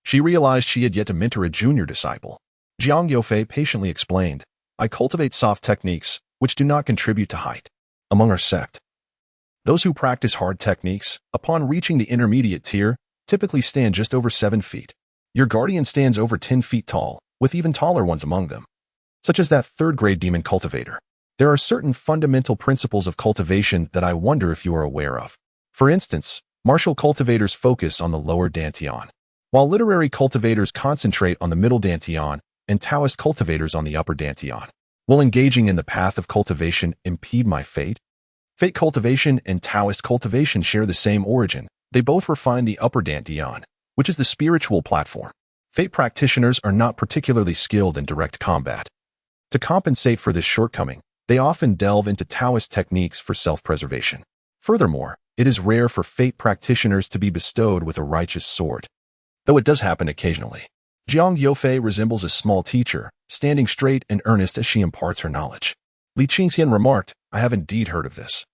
She realized she had yet to mentor a junior disciple. Zhang Youfei patiently explained, I cultivate soft techniques, which do not contribute to height. Among our sect, those who practice hard techniques, upon reaching the intermediate tier, typically stand just over 7 feet. Your guardian stands over 10 feet tall, with even taller ones among them, such as that third-grade demon cultivator. There are certain fundamental principles of cultivation that I wonder if you are aware of. For instance, martial cultivators focus on the lower dantian, while literary cultivators concentrate on the middle dantian, and Taoist cultivators on the upper dantian. Will engaging in the path of cultivation impede my fate? Fate cultivation and Taoist cultivation share the same origin. They both refine the upper dantian, which is the spiritual platform. Fate practitioners are not particularly skilled in direct combat. To compensate for this shortcoming, they often delve into Taoist techniques for self-preservation. Furthermore, it is rare for Fate practitioners to be bestowed with a righteous sword, though it does happen occasionally. Zhang Youfei resembles a small teacher, standing straight and earnest as she imparts her knowledge. Li Qingxian remarked, I have indeed heard of this,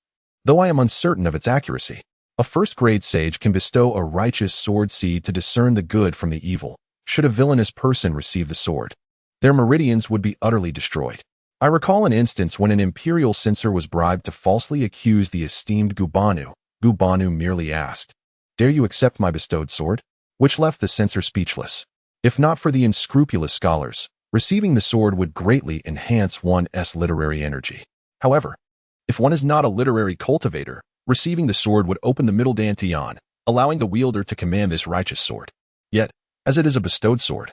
though I am uncertain of its accuracy. A first-grade sage can bestow a righteous sword seed to discern the good from the evil. Should a villainous person receive the sword, their meridians would be utterly destroyed. I recall an instance when an imperial censor was bribed to falsely accuse the esteemed Gubanu. Gubanu merely asked, Dare you accept my bestowed sword? Which left the censor speechless. If not for the unscrupulous scholars, receiving the sword would greatly enhance one's literary energy. However, if one is not a literary cultivator, receiving the sword would open the middle dantian, allowing the wielder to command this righteous sword. Yet, as it is a bestowed sword,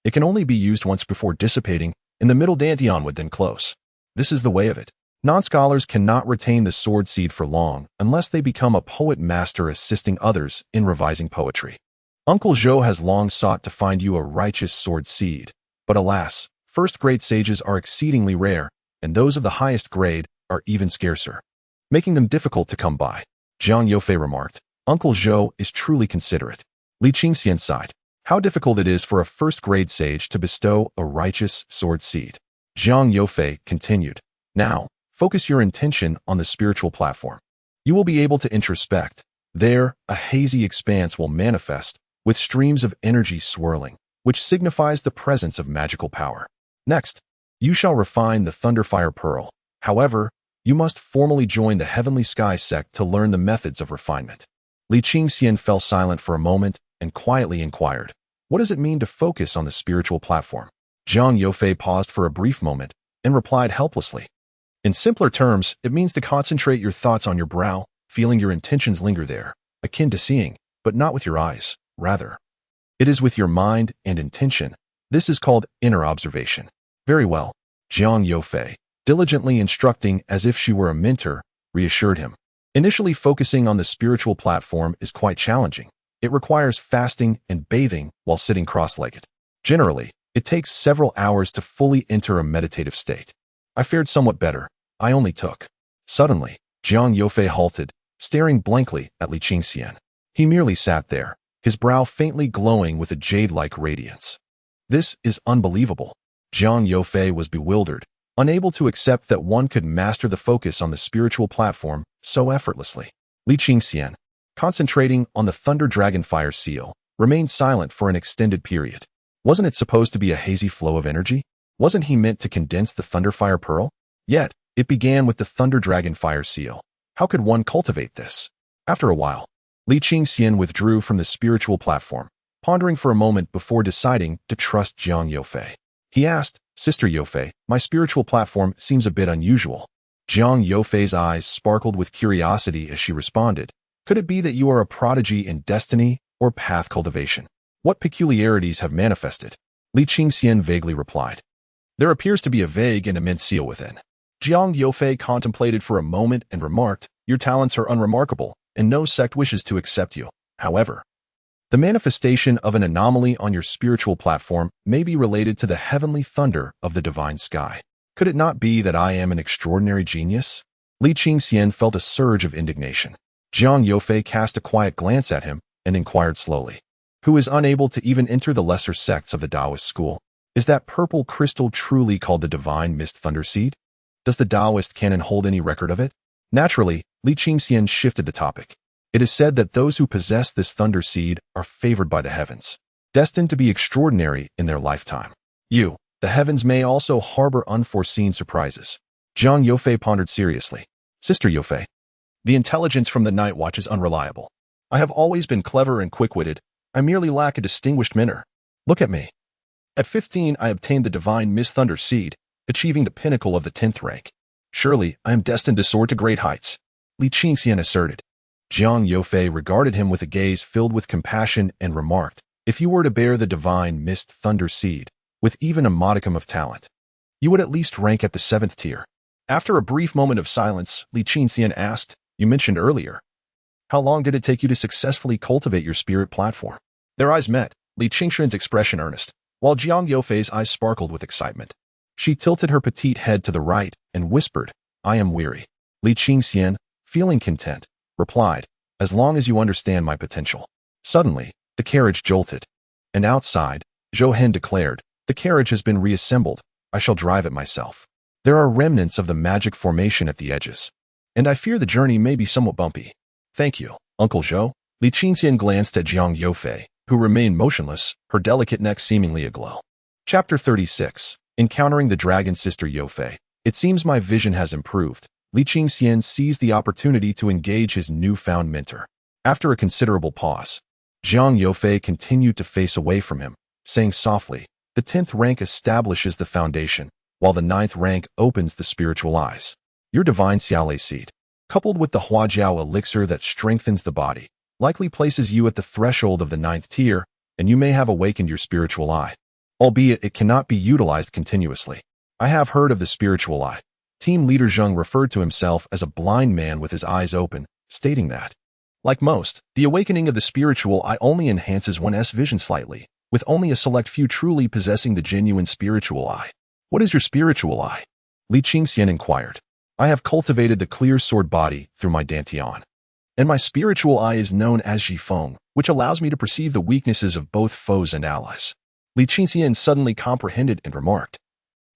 it can only be used once before dissipating, and the middle dantian would then close. This is the way of it. Non-scholars cannot retain the sword seed for long unless they become a poet master assisting others in revising poetry. Uncle Zhou has long sought to find you a righteous sword seed, but alas, first-grade sages are exceedingly rare, and those of the highest grade are even scarcer, making them difficult to come by. Zhang Youfei remarked, Uncle Zhou is truly considerate. Li Qingxian sighed. How difficult it is for a first-grade sage to bestow a righteous sword seed. Zhang Youfei continued, Now, focus your intention on the spiritual platform. You will be able to introspect. There, a hazy expanse will manifest, with streams of energy swirling, which signifies the presence of magical power. Next, you shall refine the Thunderfire Pearl. However, you must formally join the Heavenly Sky sect to learn the methods of refinement. Li Qingxian fell silent for a moment and quietly inquired, What does it mean to focus on the spiritual platform? Zhang Youfei paused for a brief moment and replied helplessly, In simpler terms, it means to concentrate your thoughts on your brow, feeling your intentions linger there, akin to seeing, but not with your eyes. Rather, it is with your mind and intention. This is called inner observation. Very well. Zhang Youfei, diligently instructing as if she were a mentor, reassured him. Initially focusing on the spiritual platform is quite challenging. It requires fasting and bathing while sitting cross-legged. Generally, it takes several hours to fully enter a meditative state. I fared somewhat better. I only took. Suddenly, Zhang Youfei halted, staring blankly at Li Qingxian. He merely sat there, his brow faintly glowing with a jade-like radiance. This is unbelievable. Zhang Youfei was bewildered, unable to accept that one could master the focus on the spiritual platform so effortlessly. Li Qingxian, concentrating on the Thunder Dragonfire seal, remained silent for an extended period. Wasn't it supposed to be a hazy flow of energy? Wasn't he meant to condense the Thunderfire Pearl? Yet, it began with the Thunder Dragonfire seal. How could one cultivate this? After a while, Li Qingxian withdrew from the spiritual platform, pondering for a moment before deciding to trust Jiang Youfei. He asked, "Sister Youfei, my spiritual platform seems a bit unusual." Jiang Youfei's eyes sparkled with curiosity as she responded, "Could it be that you are a prodigy in destiny or path cultivation? What peculiarities have manifested?" Li Qingxian vaguely replied, "There appears to be a vague and immense seal within." Jiang Youfei contemplated for a moment and remarked, "Your talents are unremarkable, and no sect wishes to accept you. However, the manifestation of an anomaly on your spiritual platform may be related to the heavenly thunder of the divine sky. Could it not be that I am an extraordinary genius?" Li Qingxian felt a surge of indignation. Jiang Youfei cast a quiet glance at him and inquired slowly, "Who is unable to even enter the lesser sects of the Taoist school? Is that purple crystal truly called the divine mist thunder seed? Does the Taoist canon hold any record of it?" Naturally, Li Qingxian shifted the topic. "It is said that those who possess this thunder seed are favored by the heavens, destined to be extraordinary in their lifetime. The heavens may also harbor unforeseen surprises." Jiang Youfei pondered seriously. "Sister Youfei, the intelligence from the night watch is unreliable. I have always been clever and quick-witted. I merely lack a distinguished manner. Look at me. At 15, I obtained the divine mist thunder seed, achieving the pinnacle of the 10th rank. Surely, I am destined to soar to great heights," Li Qingxian asserted. Jiang Youfei regarded him with a gaze filled with compassion and remarked, "If you were to bear the divine mist thunder seed, with even a modicum of talent, you would at least rank at the 7th tier." After a brief moment of silence, Li Qingxian asked, "You mentioned earlier. How long did it take you to successfully cultivate your spirit platform?" Their eyes met, Li Qingxian's expression earnest, while Jiang Youfei's eyes sparkled with excitement. She tilted her petite head to the right and whispered, "I am weary." Li Qingxian, feeling content, replied, "As long as you understand my potential." Suddenly, the carriage jolted. And outside, Zhou Hen declared, "The carriage has been reassembled. I shall drive it myself. There are remnants of the magic formation at the edges, and I fear the journey may be somewhat bumpy." "Thank you, Uncle Zhou." Li Qingxian glanced at Jiang Youfei, who remained motionless, her delicate neck seemingly aglow. Chapter 36. Encountering the Dragon. Sister Youfei, "It seems my vision has improved." Li Qingxian seized the opportunity to engage his newfound mentor. After a considerable pause, Jiang Youfei continued to face away from him, saying softly, "The 10th rank establishes the foundation, while the 9th rank opens the spiritual eyes. Your divine Xiaolei seed, coupled with the Huajiao elixir that strengthens the body, likely places you at the threshold of the 9th tier, and you may have awakened your spiritual eye. Albeit it cannot be utilized continuously. I have heard of the spiritual eye." Team leader Zheng referred to himself as a blind man with his eyes open, stating that, like most, the awakening of the spiritual eye only enhances one's vision slightly, with only a select few truly possessing the genuine spiritual eye. "What is your spiritual eye?" Li Qingxian inquired. "I have cultivated the clear sword body through my dantian, and my spiritual eye is known as Jifeng, which allows me to perceive the weaknesses of both foes and allies." Li Qingxian suddenly comprehended and remarked,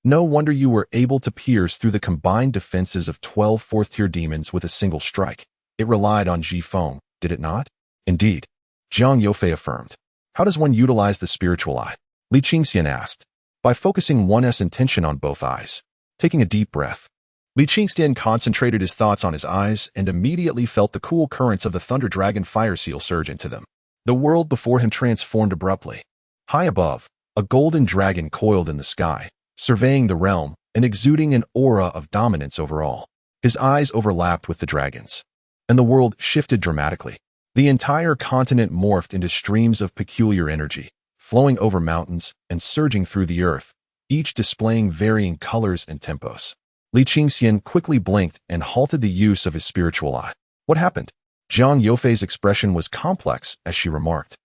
"No wonder you were able to pierce through the combined defenses of 12 4th-tier demons with a single strike. It relied on Jifeng, did it not?" "Indeed," Jiang Youfei affirmed. "How does one utilize the spiritual eye?" Li Qingxian asked. "By focusing one's intention on both eyes." Taking a deep breath, Li Qingxian concentrated his thoughts on his eyes and immediately felt the cool currents of the Thunder Dragon fire seal surge into them. The world before him transformed abruptly. High above, a golden dragon coiled in the sky, surveying the realm and exuding an aura of dominance over all. His eyes overlapped with the dragon's, and the world shifted dramatically. The entire continent morphed into streams of peculiar energy, flowing over mountains and surging through the earth, each displaying varying colors and tempos. Li Qingxian quickly blinked and halted the use of his spiritual eye. "What happened?" Jiang Youfei's expression was complex as she remarked,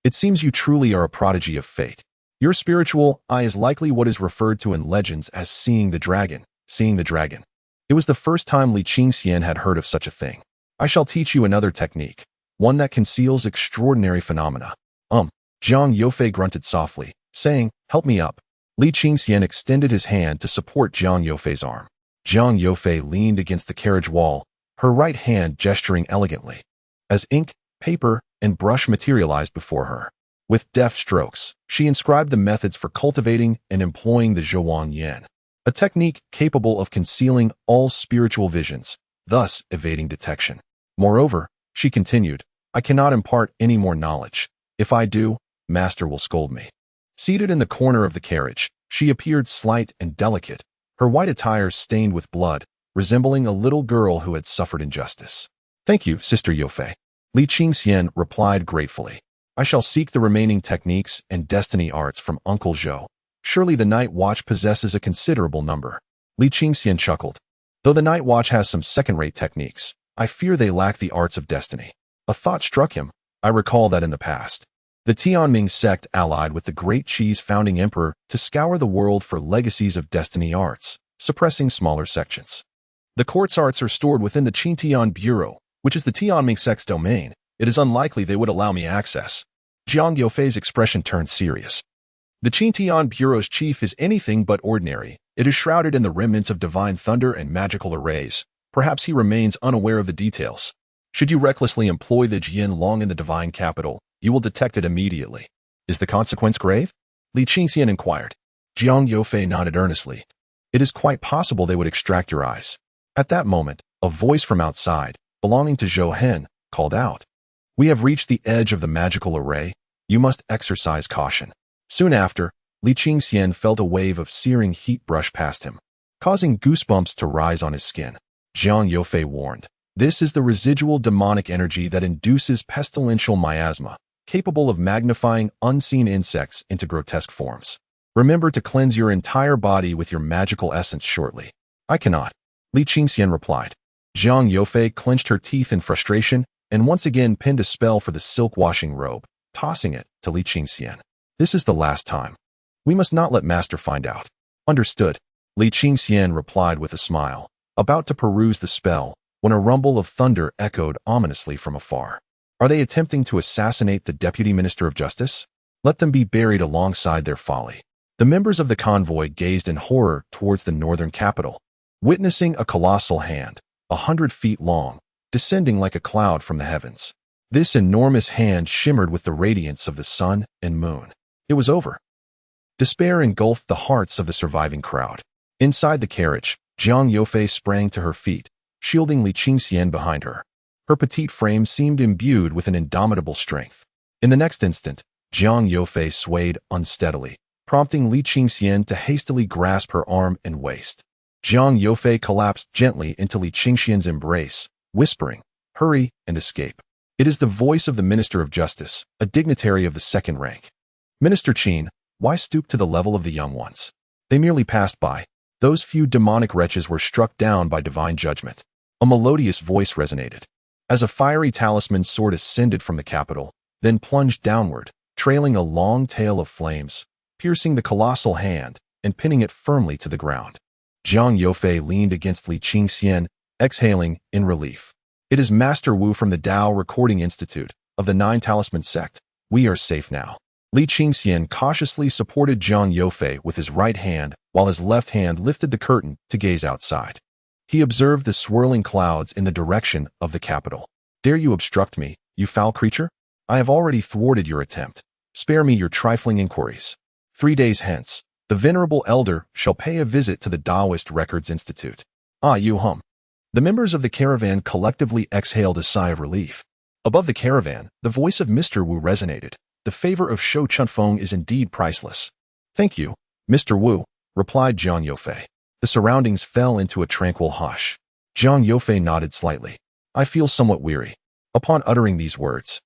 "It seems you truly are a prodigy of fate. Your spiritual eye is likely what is referred to in legends as seeing the dragon. It was the first time Li Qingxian had heard of such a thing. "I shall teach you another technique, one that conceals extraordinary phenomena." Jiang Youfei grunted softly, saying, "Help me up." Li Qingxian extended his hand to support Jiang Youfei's arm. Jiang Youfei leaned against the carriage wall, her right hand gesturing elegantly, as ink, paper, and brush materialized before her. With deft strokes, she inscribed the methods for cultivating and employing the Zhuang Yan, a technique capable of concealing all spiritual visions, thus evading detection. Moreover, she continued, "I cannot impart any more knowledge. If I do, Master will scold me. Seated in the corner of the carriage, she appeared slight and delicate, her white attire stained with blood, resembling a little girl who had suffered injustice. Thank you, Sister Yofei. Li Qingxian replied gratefully. I shall seek the remaining techniques and destiny arts from Uncle Zhou. Surely the Night Watch possesses a considerable number. Li Qingxian chuckled. Though the Night Watch has some second-rate techniques, I fear they lack the arts of destiny. A thought struck him. I recall that in the past, the Tianming sect allied with the Great Qi's founding emperor to scour the world for legacies of destiny arts, suppressing smaller sections. The quartz arts are stored within the Qintian Bureau, which is the Tianming sect's domain. It is unlikely they would allow me access. Jiang Yofei's expression turned serious. The Qintian Bureau's chief is anything but ordinary. It is shrouded in the remnants of divine thunder and magical arrays. Perhaps he remains unaware of the details. Should you recklessly employ the Jian Long in the divine capital, you will detect it immediately. Is the consequence grave? Li Qingxian inquired. Jiang Yofei nodded earnestly. It is quite possible they would extract your eyes. At that moment, a voice from outside, belonging to Zhou Hen, called out. We have reached the edge of the magical array. You must exercise caution. Soon after, Li Qingxian felt a wave of searing heat brush past him, causing goosebumps to rise on his skin. Jiang Yofei warned. This is the residual demonic energy that induces pestilential miasma, capable of magnifying unseen insects into grotesque forms. Remember to cleanse your entire body with your magical essence shortly. I cannot, Li Qingxian replied. Jiang Yofei clenched her teeth in frustration and once again pinned a spell for the silk washing robe, tossing it to Li Qingxian. This is the last time. We must not let Master find out. Understood, Li Qingxian replied with a smile, about to peruse the spell, when a rumble of thunder echoed ominously from afar. Are they attempting to assassinate the Deputy Minister of Justice? Let them be buried alongside their folly. The members of the convoy gazed in horror towards the northern capital, witnessing a colossal hand, 100 feet long, descending like a cloud from the heavens. This enormous hand shimmered with the radiance of the sun and moon. It was over. Despair engulfed the hearts of the surviving crowd. Inside the carriage, Jiang Yofei sprang to her feet, shielding Li Qingxian behind her. Her petite frame seemed imbued with an indomitable strength. In the next instant, Jiang Yofei swayed unsteadily, prompting Li Qingxian to hastily grasp her arm and waist. Jiang Yofei collapsed gently into Li Qingxian's embrace, whispering, "Hurry and escape." It is the voice of the Minister of Justice, a dignitary of the second rank. Minister Qin, why stoop to the level of the young ones? They merely passed by. Those few demonic wretches were struck down by divine judgment. A melodious voice resonated. As a fiery talisman sword ascended from the capital, then plunged downward, trailing a long tail of flames, piercing the colossal hand and pinning it firmly to the ground. Jiang Yofei leaned against Li Qingxian, exhaling in relief. It is Master Wu from the Dao Recording Institute of the Nine Talisman Sect. We are safe now. Li Qingxian cautiously supported Jiang Yofei with his right hand while his left hand lifted the curtain to gaze outside. He observed the swirling clouds in the direction of the capital. Dare you obstruct me, you foul creature? I have already thwarted your attempt. Spare me your trifling inquiries. 3 days hence, the venerable elder shall pay a visit to the Taoist Records Institute. Ah, you hum. The members of the caravan collectively exhaled a sigh of relief. Above the caravan, the voice of Mr. Wu resonated. The favor of Shou Chunfeng is indeed priceless. Thank you, Mr. Wu, replied Jiang Yofei. The surroundings fell into a tranquil hush. Jiang Yofei nodded slightly. I feel somewhat weary. Upon uttering these words,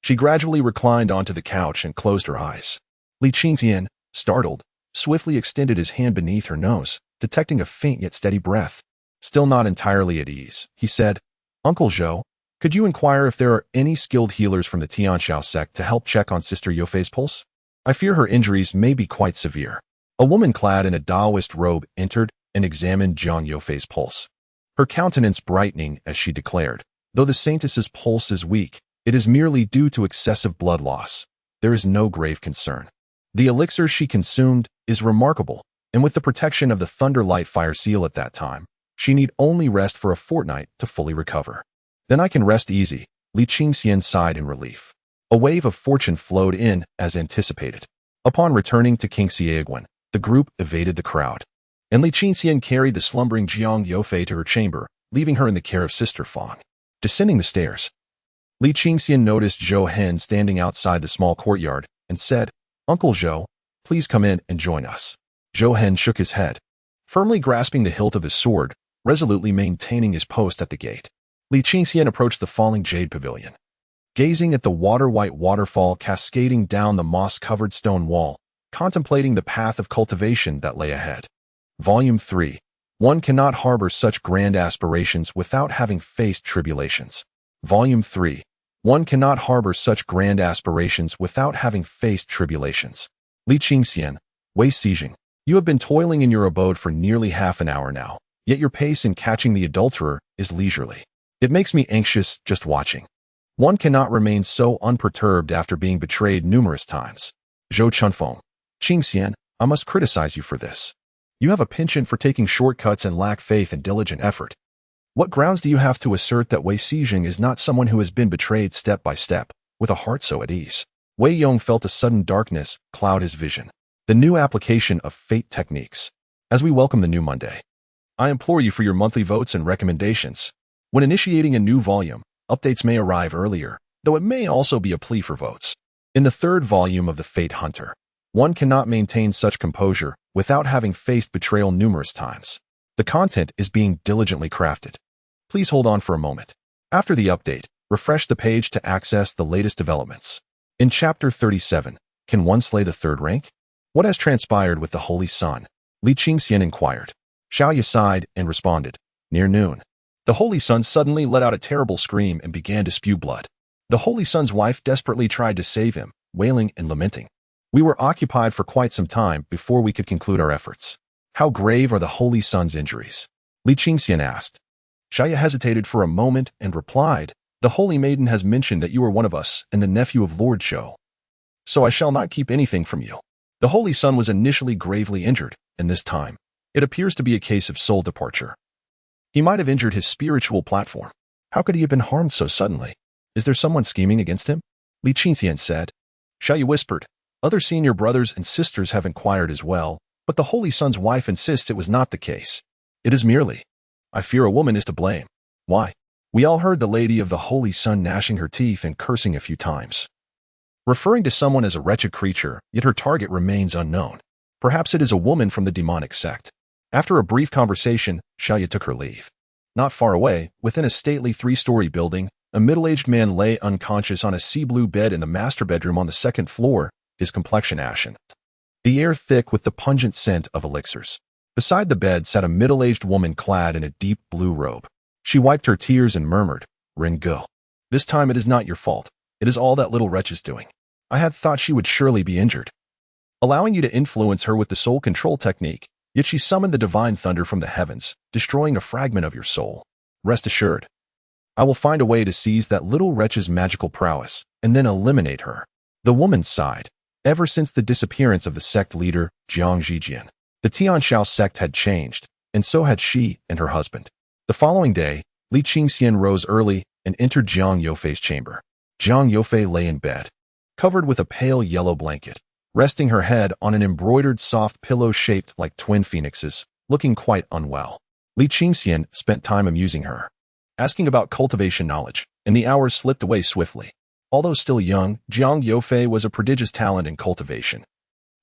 she gradually reclined onto the couch and closed her eyes. Li Qingxian, startled, swiftly extended his hand beneath her nose, detecting a faint yet steady breath. Still not entirely at ease, he said, Uncle Zhou, could you inquire if there are any skilled healers from the Tianxiao sect to help check on Sister Yofei's pulse? I fear her injuries may be quite severe. A woman clad in a Taoist robe entered and examined Jiang Yofei's pulse. Her countenance brightening as she declared, though the saintess's pulse is weak, it is merely due to excessive blood loss. There is no grave concern. The elixir she consumed is remarkable, and with the protection of the Thunder Light Fire Seal at that time, she need only rest for a fortnight to fully recover. Then I can rest easy, Li Qingxian sighed in relief. A wave of fortune flowed in as anticipated. Upon returning to King Xieguan, the group evaded the crowd, and Li Qingxian carried the slumbering Jiang Yofei to her chamber, leaving her in the care of Sister Fang. Descending the stairs, Li Qingxian noticed Zhou Hen standing outside the small courtyard, and said, "Uncle Zhou, please come in and join us." Zhou Hen shook his head, firmly grasping the hilt of his sword, resolutely maintaining his post at the gate. Li Qingxian approached the falling jade pavilion. Gazing at the water-white waterfall cascading down the moss-covered stone wall, contemplating the path of cultivation that lay ahead. Volume 3. One cannot harbor such grand aspirations without having faced tribulations. Volume 3. One cannot harbor such grand aspirations without having faced tribulations. Li Qingxian, Wei Xijing, you have been toiling in your abode for nearly half an hour now, yet your pace in catching the adulterer is leisurely. It makes me anxious just watching. One cannot remain so unperturbed after being betrayed numerous times. Zhou Chunfeng, Qingxian, I must criticize you for this. You have a penchant for taking shortcuts and lack faith in diligent effort. What grounds do you have to assert that Wei Xijing is not someone who has been betrayed step by step, with a heart so at ease? Wei Yong felt a sudden darkness cloud his vision. The new application of fate techniques. As we welcome the new Monday, I implore you for your monthly votes and recommendations. When initiating a new volume, updates may arrive earlier, though it may also be a plea for votes. In the third volume of The Fate Hunter, one cannot maintain such composure without having faced betrayal numerous times. The content is being diligently crafted. Please hold on for a moment. After the update, refresh the page to access the latest developments. In Chapter 37, can one slay the third rank? What has transpired with the Holy Sun? Li Qingxian inquired. Xiaoya sighed and responded, near noon. The Holy Sun suddenly let out a terrible scream and began to spew blood. The Holy Sun's wife desperately tried to save him, wailing and lamenting. We were occupied for quite some time before we could conclude our efforts. How grave are the Holy Sun's injuries? Li Qingxian asked. Xiaoya hesitated for a moment and replied, The Holy Maiden has mentioned that you are one of us and the nephew of Lord Zhou. So I shall not keep anything from you. The Holy Sun was initially gravely injured, and this time, it appears to be a case of soul departure. He might have injured his spiritual platform. How could he have been harmed so suddenly? Is there someone scheming against him? Li Qingxian said. Xiaoya whispered. Other senior brothers and sisters have inquired as well, but the Holy Sun's wife insists it was not the case. It is merely, I fear a woman is to blame. Why? We all heard the lady of the Holy Sun gnashing her teeth and cursing a few times, referring to someone as a wretched creature, yet her target remains unknown. Perhaps it is a woman from the demonic sect. After a brief conversation, Xiaoya took her leave. Not far away, within a stately 3-story building, a middle-aged man lay unconscious on a sea-blue bed in the master bedroom on the 2nd floor, his complexion ashen, the air thick with the pungent scent of elixirs. Beside the bed sat a middle-aged woman clad in a deep blue robe. She wiped her tears and murmured, Ringo. This time it is not your fault. It is all that little wretch is doing. I had thought she would surely be injured. Allowing you to influence her with the soul control technique, yet she summoned the divine thunder from the heavens, destroying a fragment of your soul. Rest assured, I will find a way to seize that little wretch's magical prowess, and then eliminate her. The woman sighed. Ever since the disappearance of the sect leader, Jiang Zhijian, the Tianshao sect had changed, and so had she and her husband. The following day, Li Qingxian rose early and entered Jiang Youfei's chamber. Jiang Youfei lay in bed, covered with a pale yellow blanket, resting her head on an embroidered soft pillow shaped like twin phoenixes, looking quite unwell. Li Qingxian spent time amusing her, asking about cultivation knowledge, and the hours slipped away swiftly. Although still young, Jiang Youfei was a prodigious talent in cultivation.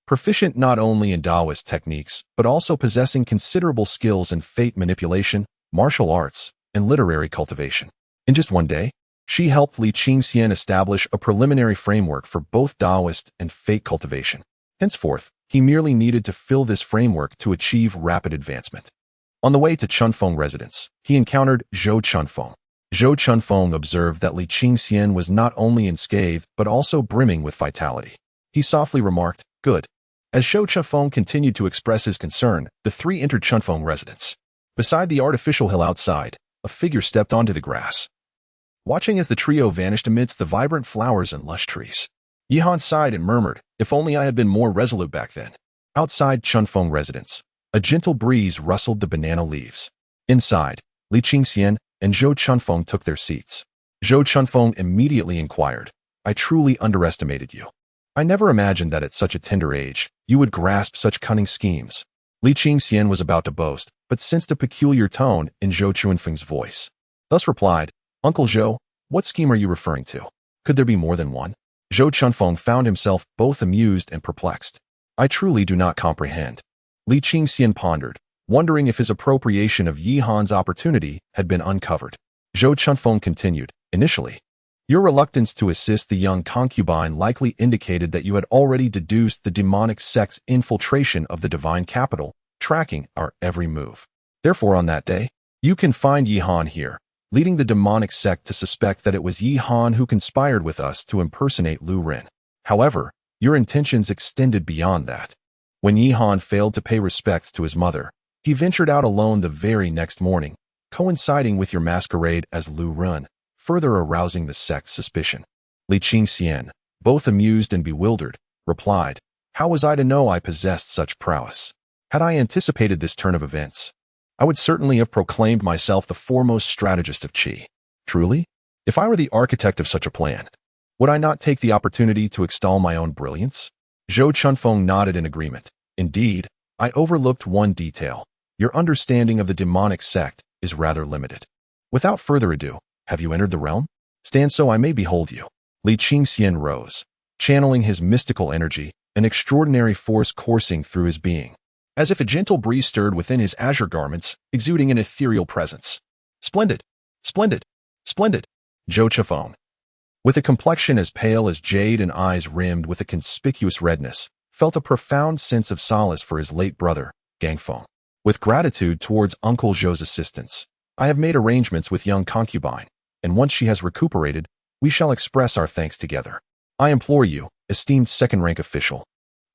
Proficient not only in Taoist techniques, but also possessing considerable skills in fate manipulation, martial arts, and literary cultivation. In just one day, she helped Li Qingxian establish a preliminary framework for both Taoist and fate cultivation. Henceforth, he merely needed to fill this framework to achieve rapid advancement. On the way to Chunfeng residence, he encountered Zhou Chunfeng. Zhou Chunfeng observed that Li Qingxian was not only unscathed but also brimming with vitality. He softly remarked, Good. As Zhou Chunfeng continued to express his concern, the three entered Chunfeng residence. Beside the artificial hill outside, a figure stepped onto the grass, watching as the trio vanished amidst the vibrant flowers and lush trees. Yihan sighed and murmured, If only I had been more resolute back then. Outside Chunfeng residence, a gentle breeze rustled the banana leaves. Inside, Li Qingxian and Zhou Chunfeng took their seats. Zhou Chunfeng immediately inquired, I truly underestimated you. I never imagined that at such a tender age, you would grasp such cunning schemes. Li Qingxian was about to boast, but sensed a peculiar tone in Zhou Chunfeng's voice. Thus replied, Uncle Zhou, what scheme are you referring to? Could there be more than one? Zhou Chunfeng found himself both amused and perplexed. I truly do not comprehend. Li Qingxian pondered, wondering if his appropriation of Yi Han's opportunity had been uncovered. Zhou Chunfeng continued, initially, your reluctance to assist the young concubine likely indicated that you had already deduced the demonic sect's infiltration of the divine capital, tracking our every move. Therefore, on that day, you can find Yi Han here, leading the demonic sect to suspect that it was Yi Han who conspired with us to impersonate Lu Ren. However, your intentions extended beyond that. When Yi Han failed to pay respects to his mother, he ventured out alone the very next morning, coinciding with your masquerade as Lu Ren, further arousing the sect's suspicion. Li Qingxian, both amused and bewildered, replied, how was I to know I possessed such prowess? Had I anticipated this turn of events, I would certainly have proclaimed myself the foremost strategist of Qi. Truly, if I were the architect of such a plan, would I not take the opportunity to extol my own brilliance? Zhou Chunfeng nodded in agreement. Indeed, I overlooked one detail. Your understanding of the demonic sect is rather limited. Without further ado, have you entered the realm? Stand so I may behold you. Li Qingxian rose, channeling his mystical energy, an extraordinary force coursing through his being, as if a gentle breeze stirred within his azure garments, exuding an ethereal presence. Splendid! Splendid! Splendid! Zhou Chunfeng, with a complexion as pale as jade and eyes rimmed with a conspicuous redness, felt a profound sense of solace for his late brother, Gangfeng. With gratitude towards Uncle Zhou's assistance, I have made arrangements with young concubine, and once she has recuperated, we shall express our thanks together. I implore you, esteemed second-rank official,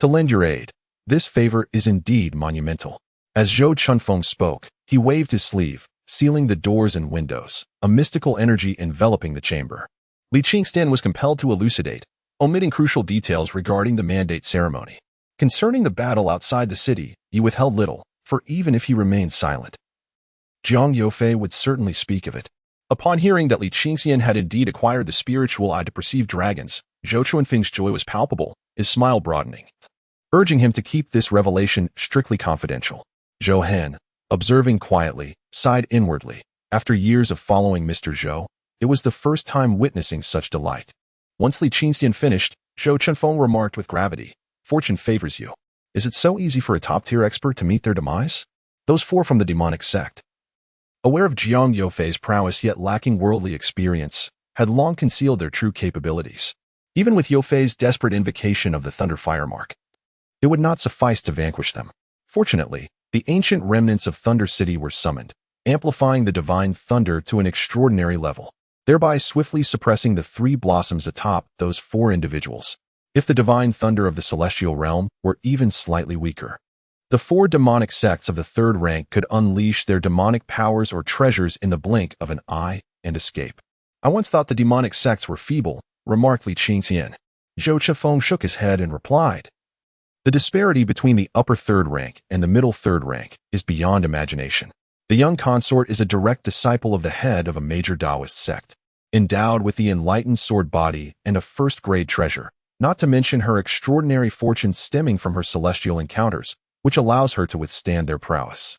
to lend your aid. This favor is indeed monumental. As Zhou Chunfeng spoke, he waved his sleeve, sealing the doors and windows, a mystical energy enveloping the chamber. Li Qingxian was compelled to elucidate, omitting crucial details regarding the mandate ceremony. Concerning the battle outside the city, he withheld little, for even if he remained silent, Jiang Youfei would certainly speak of it. Upon hearing that Li Qingxian had indeed acquired the spiritual eye to perceive dragons, Zhou Chunfeng's joy was palpable, his smile broadening, urging him to keep this revelation strictly confidential. Zhou Hen, observing quietly, sighed inwardly. After years of following Mr. Zhou, it was the first time witnessing such delight. Once Li Qingxian finished, Zhou Chunfeng remarked with gravity, fortune favors you. Is it so easy for a top-tier expert to meet their demise? Those four from the demonic sect, aware of Jiang Youfei's prowess yet lacking worldly experience, had long concealed their true capabilities. Even with Youfei's desperate invocation of the Thunder Fire Mark, it would not suffice to vanquish them. Fortunately, the ancient remnants of Thunder City were summoned, amplifying the divine thunder to an extraordinary level, thereby swiftly suppressing the three blossoms atop those four individuals. If the divine thunder of the celestial realm were even slightly weaker, the four demonic sects of the third rank could unleash their demonic powers or treasures in the blink of an eye and escape. I once thought the demonic sects were feeble, remarked Li Qingxian. Zhou Chunfeng shook his head and replied, the disparity between the upper third rank and the middle third rank is beyond imagination. The young consort is a direct disciple of the head of a major Taoist sect, endowed with the enlightened sword body and a first-grade treasure, not to mention her extraordinary fortune stemming from her celestial encounters, which allows her to withstand their prowess.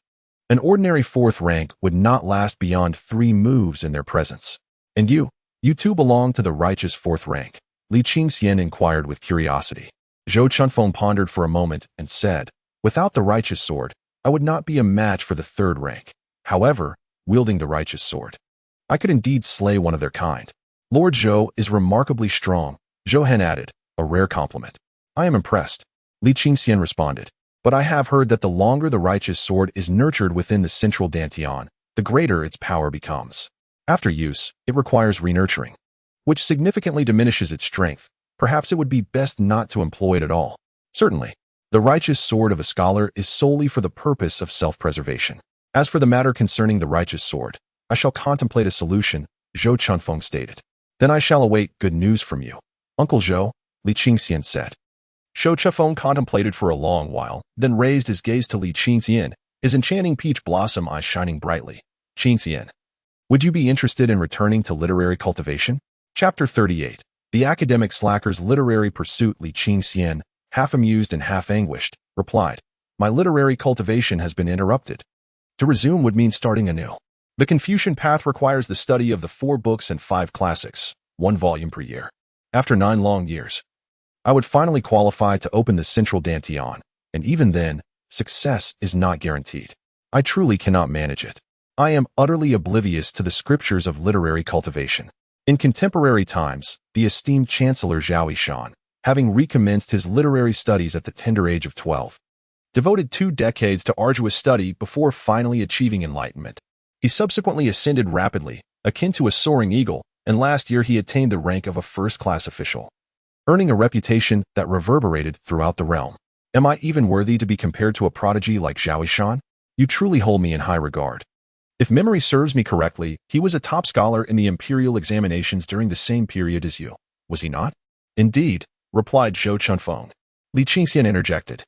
An ordinary fourth rank would not last beyond 3 moves in their presence. And you too belong to the righteous fourth rank? Li Qingxian inquired with curiosity. Zhou Chunfeng pondered for a moment and said, without the righteous sword, I would not be a match for the third rank. However, wielding the righteous sword, I could indeed slay one of their kind. Lord Zhou is remarkably strong, Zhou Hen added, a rare compliment. I am impressed, Li Qingxian responded. But I have heard that the longer the righteous sword is nurtured within the central dantian, the greater its power becomes. After use, it requires renurturing, which significantly diminishes its strength. Perhaps it would be best not to employ it at all. Certainly, the righteous sword of a scholar is solely for the purpose of self-preservation. As for the matter concerning the righteous sword, I shall contemplate a solution, Zhou Chunfeng stated. Then I shall await good news from you. Uncle Zhou, Li Qingxian said. Zhou Chunfeng contemplated for a long while, then raised his gaze to Li Qingxian, his enchanting peach blossom eyes shining brightly. Qingxian, would you be interested in returning to literary cultivation? Chapter 38. The academic slacker's literary pursuit. Li Qingxian, half amused and half anguished, replied, my literary cultivation has been interrupted. To resume would mean starting anew. The Confucian path requires the study of the 4 books and 5 classics, 1 volume per year. After 9 long years, I would finally qualify to open the central Dantian, and even then, success is not guaranteed. I truly cannot manage it. I am utterly oblivious to the scriptures of literary cultivation. In contemporary times, the esteemed Chancellor Zhao Yishan, having recommenced his literary studies at the tender age of 12, devoted 2 decades to arduous study before finally achieving enlightenment. He subsequently ascended rapidly, akin to a soaring eagle, and last year he attained the rank of a first-class official, earning a reputation that reverberated throughout the realm. Am I even worthy to be compared to a prodigy like Zhao Yishan? You truly hold me in high regard. If memory serves me correctly, he was a top scholar in the imperial examinations during the same period as you, was he not? Indeed, replied Zhou Chunfeng. Li Qingxian interjected.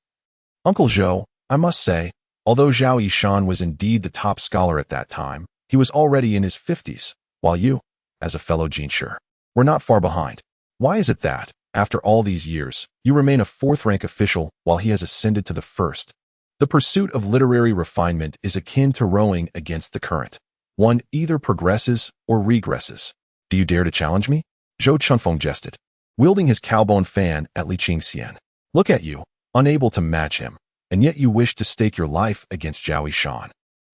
Uncle Zhou, I must say, although Zhao Yishan was indeed the top scholar at that time, he was already in his 50s, while you, as a fellow Jinshi, were not far behind. Why is it that, after all these years, you remain a 4th-rank official while he has ascended to the 1st? The pursuit of literary refinement is akin to rowing against the current. One either progresses or regresses. Do you dare to challenge me? Zhou Chunfeng jested, wielding his cowbone fan at Li Qingxian. Look at you, unable to match him, and yet you wish to stake your life against Zhao Yishan.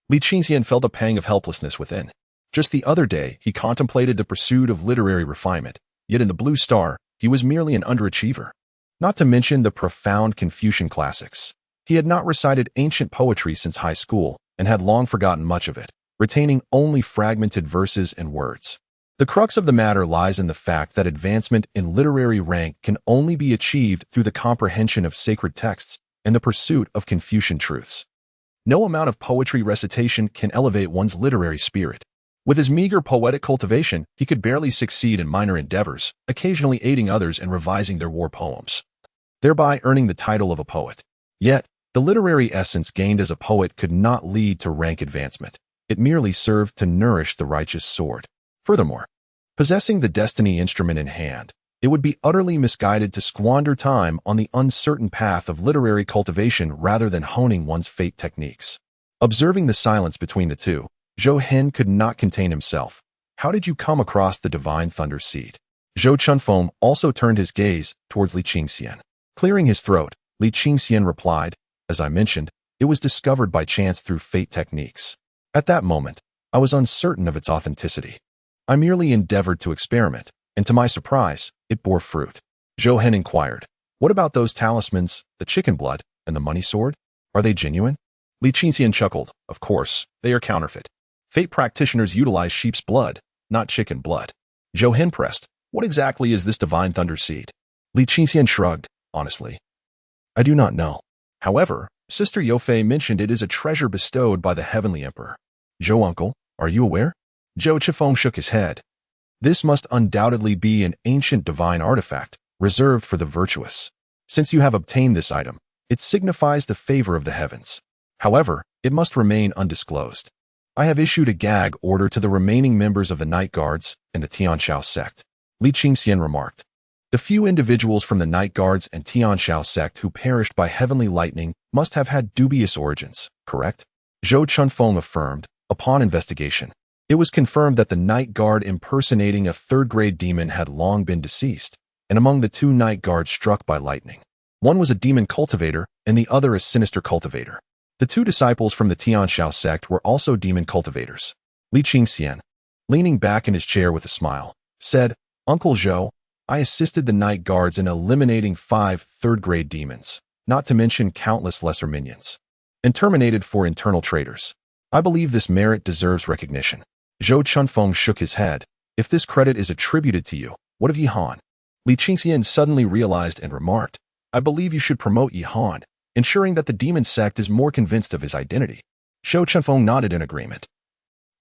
Li Qingxian felt a pang of helplessness within. Just the other day, he contemplated the pursuit of literary refinement, yet in the Blue Star, he was merely an underachiever. Not to mention the profound Confucian classics. He had not recited ancient poetry since high school and had long forgotten much of it, retaining only fragmented verses and words. The crux of the matter lies in the fact that advancement in literary rank can only be achieved through the comprehension of sacred texts and the pursuit of Confucian truths. No amount of poetry recitation can elevate one's literary spirit. With his meager poetic cultivation, he could barely succeed in minor endeavors, occasionally aiding others in revising their war poems, thereby earning the title of a poet. Yet, the literary essence gained as a poet could not lead to rank advancement. It merely served to nourish the righteous sword. Furthermore, possessing the destiny instrument in hand, it would be utterly misguided to squander time on the uncertain path of literary cultivation rather than honing one's fate techniques. Observing the silence between the two, Zhou Hen could not contain himself. How did you come across the divine thunder seed? Zhou Chunfeng also turned his gaze towards Li Qingxian. Clearing his throat, Li Qingxian replied, as I mentioned, it was discovered by chance through fate techniques. At that moment, I was uncertain of its authenticity. I merely endeavored to experiment, and to my surprise, it bore fruit. Zhou Hen inquired, what about those talismans, the chicken blood, and the money sword? Are they genuine? Li Qingxian chuckled, of course, they are counterfeit. Fate practitioners utilize sheep's blood, not chicken blood. Zhou Hen pressed, what exactly is this divine thunder seed? Li Qingxian shrugged, honestly, I do not know. However, Sister Youfei mentioned it is a treasure bestowed by the Heavenly Emperor. Zhou uncle, are you aware? Zhou Chifeng shook his head. This must undoubtedly be an ancient divine artifact, reserved for the virtuous. Since you have obtained this item, it signifies the favor of the heavens. However, it must remain undisclosed. I have issued a gag order to the remaining members of the Night Guards and the Tianshao sect, Li Qingxian remarked. The few individuals from the Night Guards and Tianshao sect who perished by heavenly lightning must have had dubious origins, correct? Zhou Chunfeng affirmed, upon investigation. It was confirmed that the Night Guard impersonating a 3rd-grade demon had long been deceased, and among the 2 Night Guards struck by lightning, one was a demon cultivator and the other a sinister cultivator. The 2 disciples from the Tianshao sect were also demon cultivators. Li Qingxian, leaning back in his chair with a smile, said, Uncle Zhou, I assisted the Night Guards in eliminating 5 3rd-grade demons, not to mention countless lesser minions, and terminated for internal traitors. I believe this merit deserves recognition. Zhou Chunfeng shook his head. If this credit is attributed to you, what of Yihan? Li Qingxian suddenly realized and remarked, I believe you should promote Yihan, ensuring that the demon sect is more convinced of his identity. Zhou Chunfeng nodded in agreement.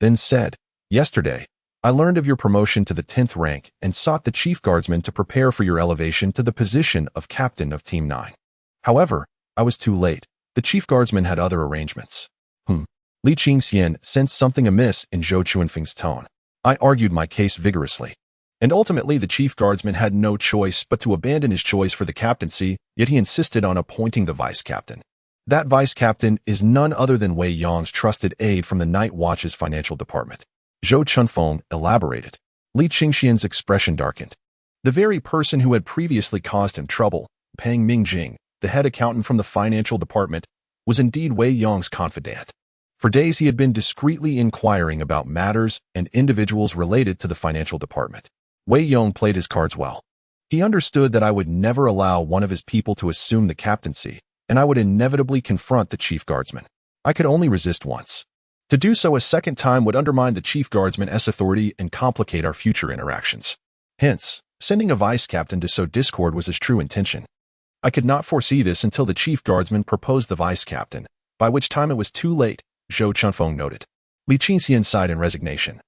Then said, yesterday, I learned of your promotion to the 10th rank and sought the chief guardsman to prepare for your elevation to the position of captain of Team 9. However, I was too late. The chief guardsman had other arrangements. Li Qingxian sensed something amiss in Zhou Chunfeng's tone. I argued my case vigorously, and ultimately the chief guardsman had no choice but to abandon his choice for the captaincy, yet he insisted on appointing the vice captain. That vice captain is none other than Wei Yang's trusted aide from the Night Watch's financial department. Zhou Chunfeng elaborated. Li Qingxian's expression darkened. The very person who had previously caused him trouble, Peng Mingjing, the head accountant from the financial department, was indeed Wei Yong's confidant. For days he had been discreetly inquiring about matters and individuals related to the financial department. Wei Yong played his cards well. He understood that I would never allow one of his people to assume the captaincy, and I would inevitably confront the chief guardsman. I could only resist once. To do so a second time would undermine the chief guardsman's authority and complicate our future interactions. Hence, sending a vice captain to sow discord was his true intention. I could not foresee this until the chief guardsman proposed the vice captain, by which time it was too late, Zhou Chunfeng noted. Li Qingxian sighed in resignation.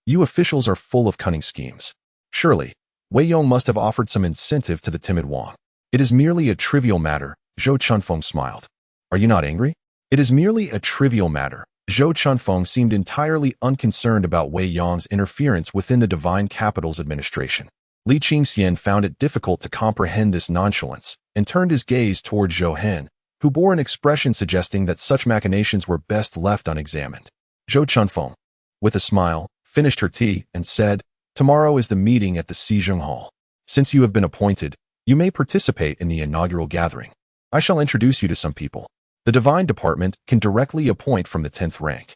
You officials are full of cunning schemes. Surely, Wei Yong must have offered some incentive to the timid Wang. It is merely a trivial matter, Zhou Chunfeng smiled. Are you not angry? It is merely a trivial matter. Zhou Chunfeng seemed entirely unconcerned about Wei Yong's interference within the divine capital's administration. Li Qingxian found it difficult to comprehend this nonchalance and turned his gaze toward Zhou Hen, who bore an expression suggesting that such machinations were best left unexamined. Zhou Chunfeng, with a smile, finished her tea and said, Tomorrow is the meeting at the Xizheng Hall. Since you have been appointed, you may participate in the inaugural gathering. I shall introduce you to some people. The Divine Department can directly appoint from the 10th rank.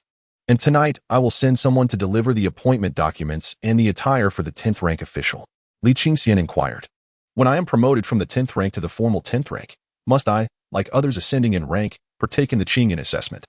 And tonight, I will send someone to deliver the appointment documents and the attire for the 10th rank official. Li Qingxian inquired. When I am promoted from the 10th rank to the formal 10th rank, must I, like others ascending in rank, partake in the Qingyan assessment?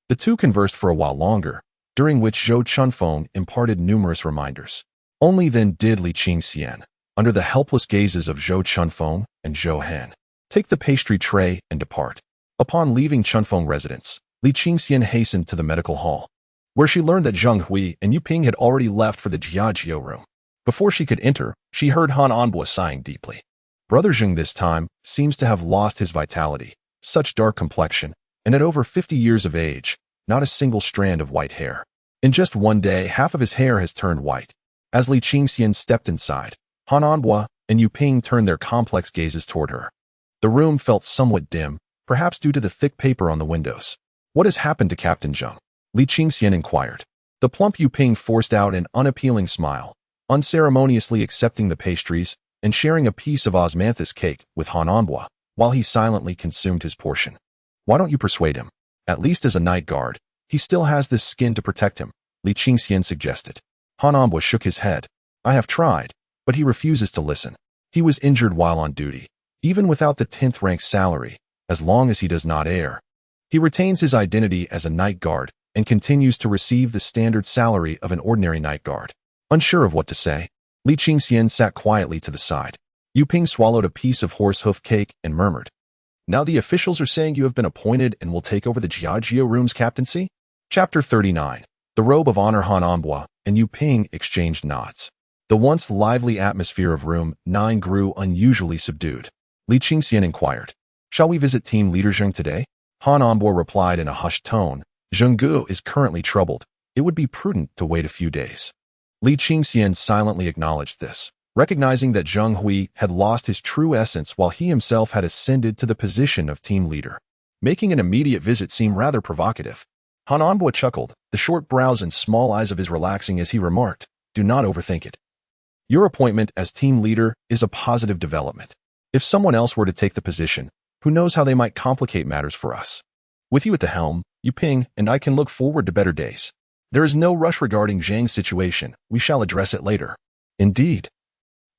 The two conversed for a while longer, during which Zhou Chunfeng imparted numerous reminders. Only then did Li Qingxian, under the helpless gazes of Zhou Chunfeng and Zhou Hen, take the pastry tray and depart. Upon leaving Chunfeng residence, Li Qingxian hastened to the medical hall, where she learned that Zheng Hui and Yu Ping had already left for the Jiajio room. Before she could enter, she heard Han Anbo sighing deeply. Brother Zheng this time seems to have lost his vitality, such dark complexion, and at over 50 years of age, not a single strand of white hair. In just one day, half of his hair has turned white. As Li Qingxian stepped inside, Han Anbo and Yu Ping turned their complex gazes toward her. The room felt somewhat dim, perhaps due to the thick paper on the windows. What has happened to Captain Zheng? Li Qingxian inquired. The plump Yu Ping forced out an unappealing smile, unceremoniously accepting the pastries and sharing a piece of osmanthus cake with Han Anbo, while he silently consumed his portion. Why don't you persuade him? At least as a night guard, he still has this skin to protect him, Li Qingxian suggested. Han Anbo shook his head. I have tried, but he refuses to listen. He was injured while on duty. Even without the 10th rank salary, as long as he does not err, he retains his identity as a night guard and continues to receive the standard salary of an ordinary night guard. Unsure of what to say, Li Qingxian sat quietly to the side. Yu Ping swallowed a piece of horsehoof cake and murmured. Now the officials are saying you have been appointed and will take over the Jiajio room's captaincy? Chapter 39. The robe of honor. Han Anbo and Yu Ping exchanged nods. The once lively atmosphere of room 9 grew unusually subdued. Li Qingxian inquired. Shall we visit team leader Zheng today? Han Anbo replied in a hushed tone. Zheng Gu is currently troubled. It would be prudent to wait a few days. Li Qingxian silently acknowledged this, recognizing that Zheng Hui had lost his true essence while he himself had ascended to the position of team leader. Making an immediate visit seemed rather provocative. Han Anbo chuckled, the short brows and small eyes of his relaxing as he remarked, do not overthink it. Your appointment as team leader is a positive development. If someone else were to take the position, who knows how they might complicate matters for us. With you at the helm, Yu Ping and I can look forward to better days. There is no rush regarding Zhang's situation. We shall address it later. Indeed.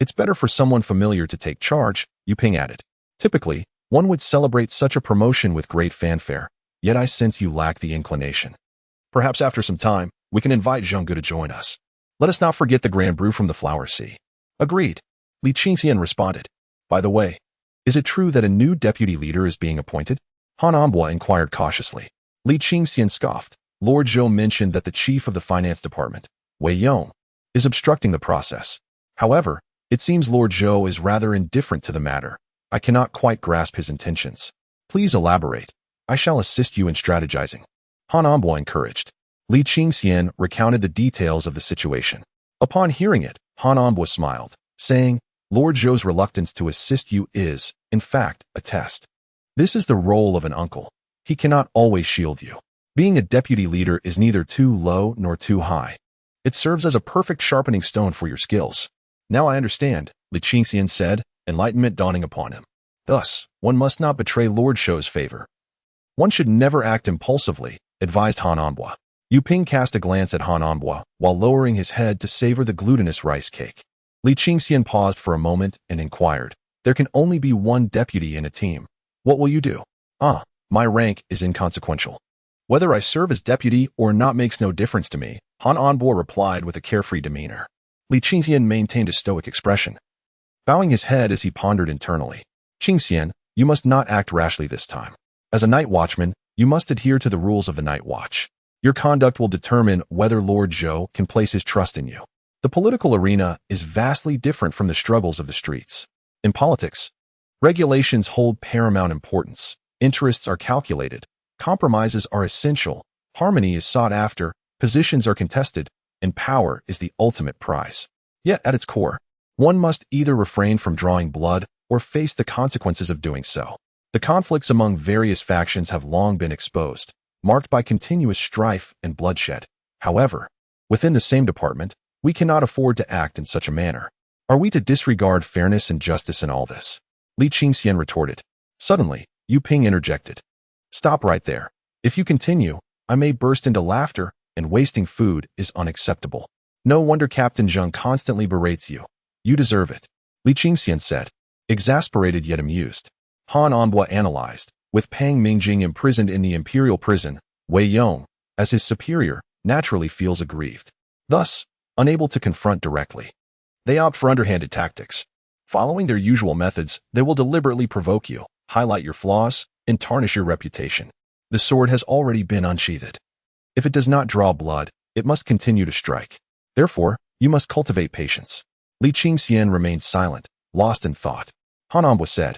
It's better for someone familiar to take charge, Yu Ping added. Typically, one would celebrate such a promotion with great fanfare, yet I sense you lack the inclination. Perhaps after some time, we can invite Zheng Gu to join us. Let us not forget the Grand Brew from the Flower Sea. Agreed. Li Qingxian responded. By the way, is it true that a new deputy leader is being appointed? Han Anbo inquired cautiously. Li Qingxian scoffed. Lord Zhou mentioned that the chief of the finance department, Wei Yong, is obstructing the process. However, it seems Lord Zhou is rather indifferent to the matter. I cannot quite grasp his intentions. Please elaborate. I shall assist you in strategizing. Han Anbo encouraged. Li Qingxian recounted the details of the situation. Upon hearing it, Han Anbo smiled, saying, Lord Zhou's reluctance to assist you is, in fact, a test. This is the role of an uncle. He cannot always shield you. Being a deputy leader is neither too low nor too high. It serves as a perfect sharpening stone for your skills. Now I understand, Li Qingxian said, enlightenment dawning upon him. Thus, one must not betray Lord Shou's favor. One should never act impulsively, advised Han Anbo. Yu Ping cast a glance at Han Anbo while lowering his head to savor the glutinous rice cake. Li Qingxian paused for a moment and inquired, there can only be one deputy in a team. What will you do? My rank is inconsequential. Whether I serve as deputy or not makes no difference to me, Han Anbo replied with a carefree demeanor. Li Qingxian maintained a stoic expression, bowing his head as he pondered internally. Qingxian, you must not act rashly this time. As a night watchman, you must adhere to the rules of the night watch. Your conduct will determine whether Lord Zhou can place his trust in you. The political arena is vastly different from the struggles of the streets. In politics, regulations hold paramount importance. Interests are calculated. Compromises are essential. Harmony is sought after. Positions are contested. And power is the ultimate prize. Yet, at its core, one must either refrain from drawing blood or face the consequences of doing so. The conflicts among various factions have long been exposed, marked by continuous strife and bloodshed. However, within the same department, we cannot afford to act in such a manner. Are we to disregard fairness and justice in all this? Li Qingxian retorted. Suddenly, Yu Ping interjected. Stop right there. If you continue, I may burst into laughter, and wasting food is unacceptable. No wonder Captain Zheng constantly berates you. You deserve it. Li Qingxian said, exasperated yet amused. Han Anbo analyzed, with Pang Mingjing imprisoned in the imperial prison, Wei Yong, as his superior, naturally feels aggrieved. Thus, unable to confront directly, they opt for underhanded tactics. Following their usual methods, they will deliberately provoke you, highlight your flaws, and tarnish your reputation. The sword has already been unsheathed. If it does not draw blood, it must continue to strike. Therefore, you must cultivate patience. Li Qingxian remained silent, lost in thought. Han Anbo said,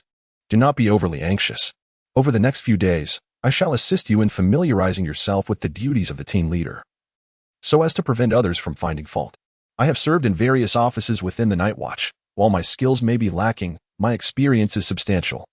do not be overly anxious. Over the next few days, I shall assist you in familiarizing yourself with the duties of the team leader, so as to prevent others from finding fault. I have served in various offices within the Night Watch. While my skills may be lacking, my experience is substantial.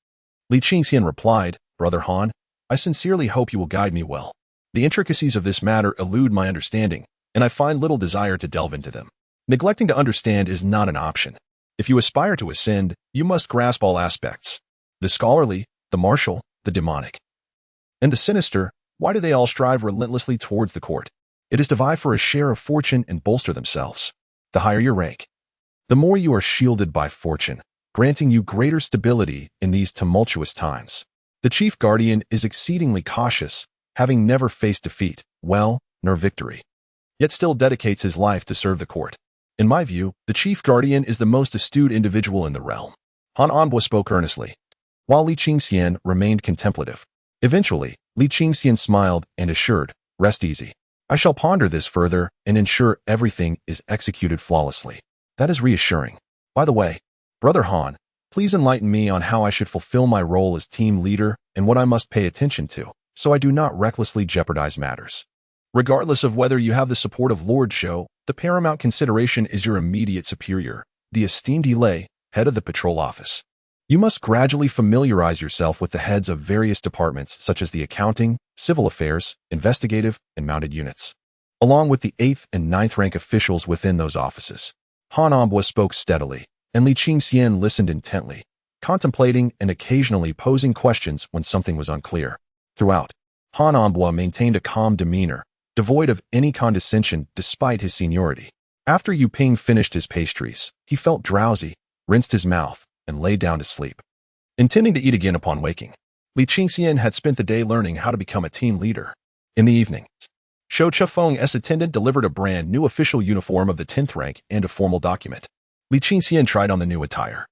Li Qingxian replied, Brother Han, I sincerely hope you will guide me well. The intricacies of this matter elude my understanding, and I find little desire to delve into them. Neglecting to understand is not an option. If you aspire to ascend, you must grasp all aspects. The scholarly, the martial, the demonic, and the sinister. Why do they all strive relentlessly towards the court? It is to vie for a share of fortune and bolster themselves. The higher your rank, the more you are shielded by fortune, granting you greater stability in these tumultuous times. The chief guardian is exceedingly cautious, having never faced defeat, nor victory, yet still dedicates his life to serve the court. In my view, the chief guardian is the most astute individual in the realm. Han Anbo spoke earnestly, while Li Qingxian remained contemplative. Eventually, Li Qingxian smiled and assured, rest easy. I shall ponder this further and ensure everything is executed flawlessly. That is reassuring. By the way, Brother Han, please enlighten me on how I should fulfill my role as team leader and what I must pay attention to, so I do not recklessly jeopardize matters. Regardless of whether you have the support of Lord Zhou, the paramount consideration is your immediate superior, the esteemed Li, head of the patrol office. You must gradually familiarize yourself with the heads of various departments such as the accounting, civil affairs, investigative, and mounted units, along with the 8th and 9th rank officials within those offices. Han Anbo spoke steadily, and Li Qingxian listened intently, contemplating and occasionally posing questions when something was unclear. Throughout, Han Anbo maintained a calm demeanor, devoid of any condescension despite his seniority. After Yu Ping finished his pastries, he felt drowsy, rinsed his mouth, and lay down to sleep, intending to eat again upon waking. Li Qingxian had spent the day learning how to become a team leader. In the evening, Shou Chefeng's attendant delivered a brand new official uniform of the 10th rank and a formal document. Li Qingxian tried on the new attire,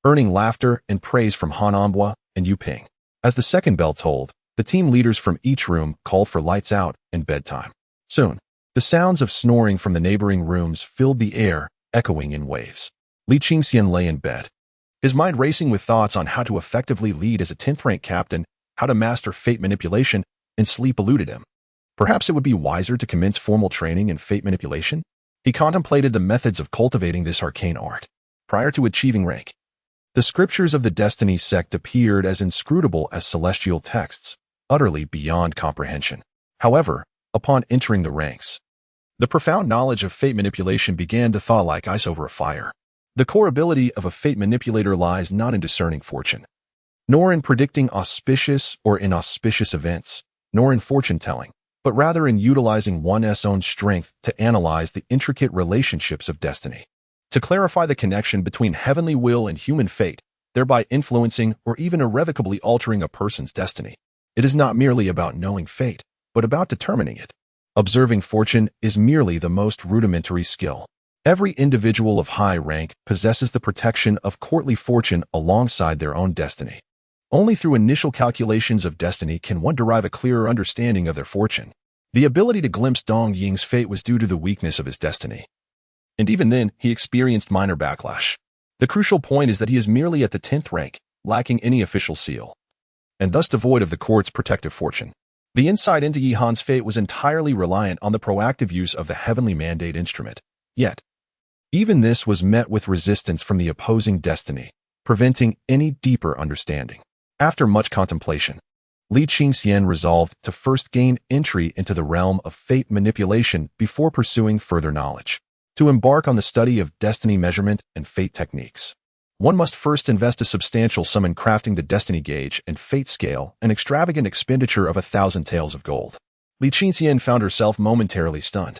earning laughter and praise from Han Anbo and Yu Ping. As the second bell tolled, the team leaders from each room called for lights out and bedtime. Soon, the sounds of snoring from the neighboring rooms filled the air, echoing in waves. Li Qingxian lay in bed, his mind racing with thoughts on how to effectively lead as a 10th rank captain, how to master fate manipulation, and sleep eluded him. Perhaps it would be wiser to commence formal training in fate manipulation? He contemplated the methods of cultivating this arcane art. Prior to achieving rank, the scriptures of the Destiny sect appeared as inscrutable as celestial texts, utterly beyond comprehension. However, upon entering the ranks, the profound knowledge of fate manipulation began to thaw like ice over a fire. The core ability of a fate manipulator lies not in discerning fortune, nor in predicting auspicious or inauspicious events, nor in fortune-telling, but rather in utilizing one's own strength to analyze the intricate relationships of destiny, to clarify the connection between heavenly will and human fate, thereby influencing or even irrevocably altering a person's destiny. It is not merely about knowing fate, but about determining it. Observing fortune is merely the most rudimentary skill. Every individual of high rank possesses the protection of courtly fortune alongside their own destiny. Only through initial calculations of destiny can one derive a clearer understanding of their fortune. The ability to glimpse Dong Ying's fate was due to the weakness of his destiny. And even then, he experienced minor backlash. The crucial point is that he is merely at the 10th rank, lacking any official seal, and thus devoid of the court's protective fortune. The insight into Yihan's fate was entirely reliant on the proactive use of the heavenly mandate instrument. Yet, even this was met with resistance from the opposing destiny, preventing any deeper understanding. After much contemplation, Li Qingxian resolved to first gain entry into the realm of fate manipulation before pursuing further knowledge. To embark on the study of destiny measurement and fate techniques, one must first invest a substantial sum in crafting the destiny gauge and fate scale, an extravagant expenditure of 1,000 taels of gold. Li Qingxian found herself momentarily stunned.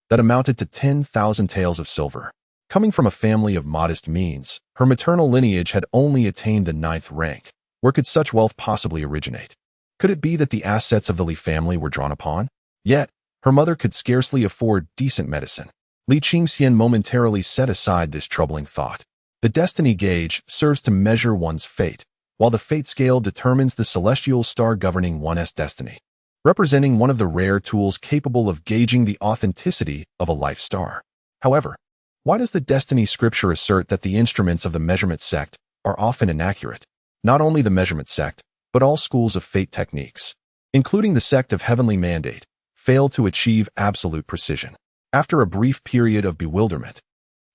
That amounted to 10,000 taels of silver. Coming from a family of modest means, her maternal lineage had only attained the 9th rank. Where could such wealth possibly originate? Could it be that the assets of the Li family were drawn upon? Yet, her mother could scarcely afford decent medicine. Li Qingxian momentarily set aside this troubling thought. The destiny gauge serves to measure one's fate, while the fate scale determines the celestial star governing one's destiny, representing one of the rare tools capable of gauging the authenticity of a life star. However, why does the destiny scripture assert that the instruments of the measurement sect are often inaccurate? Not only the measurement sect, but all schools of fate techniques, including the sect of heavenly mandate, fail to achieve absolute precision. After a brief period of bewilderment,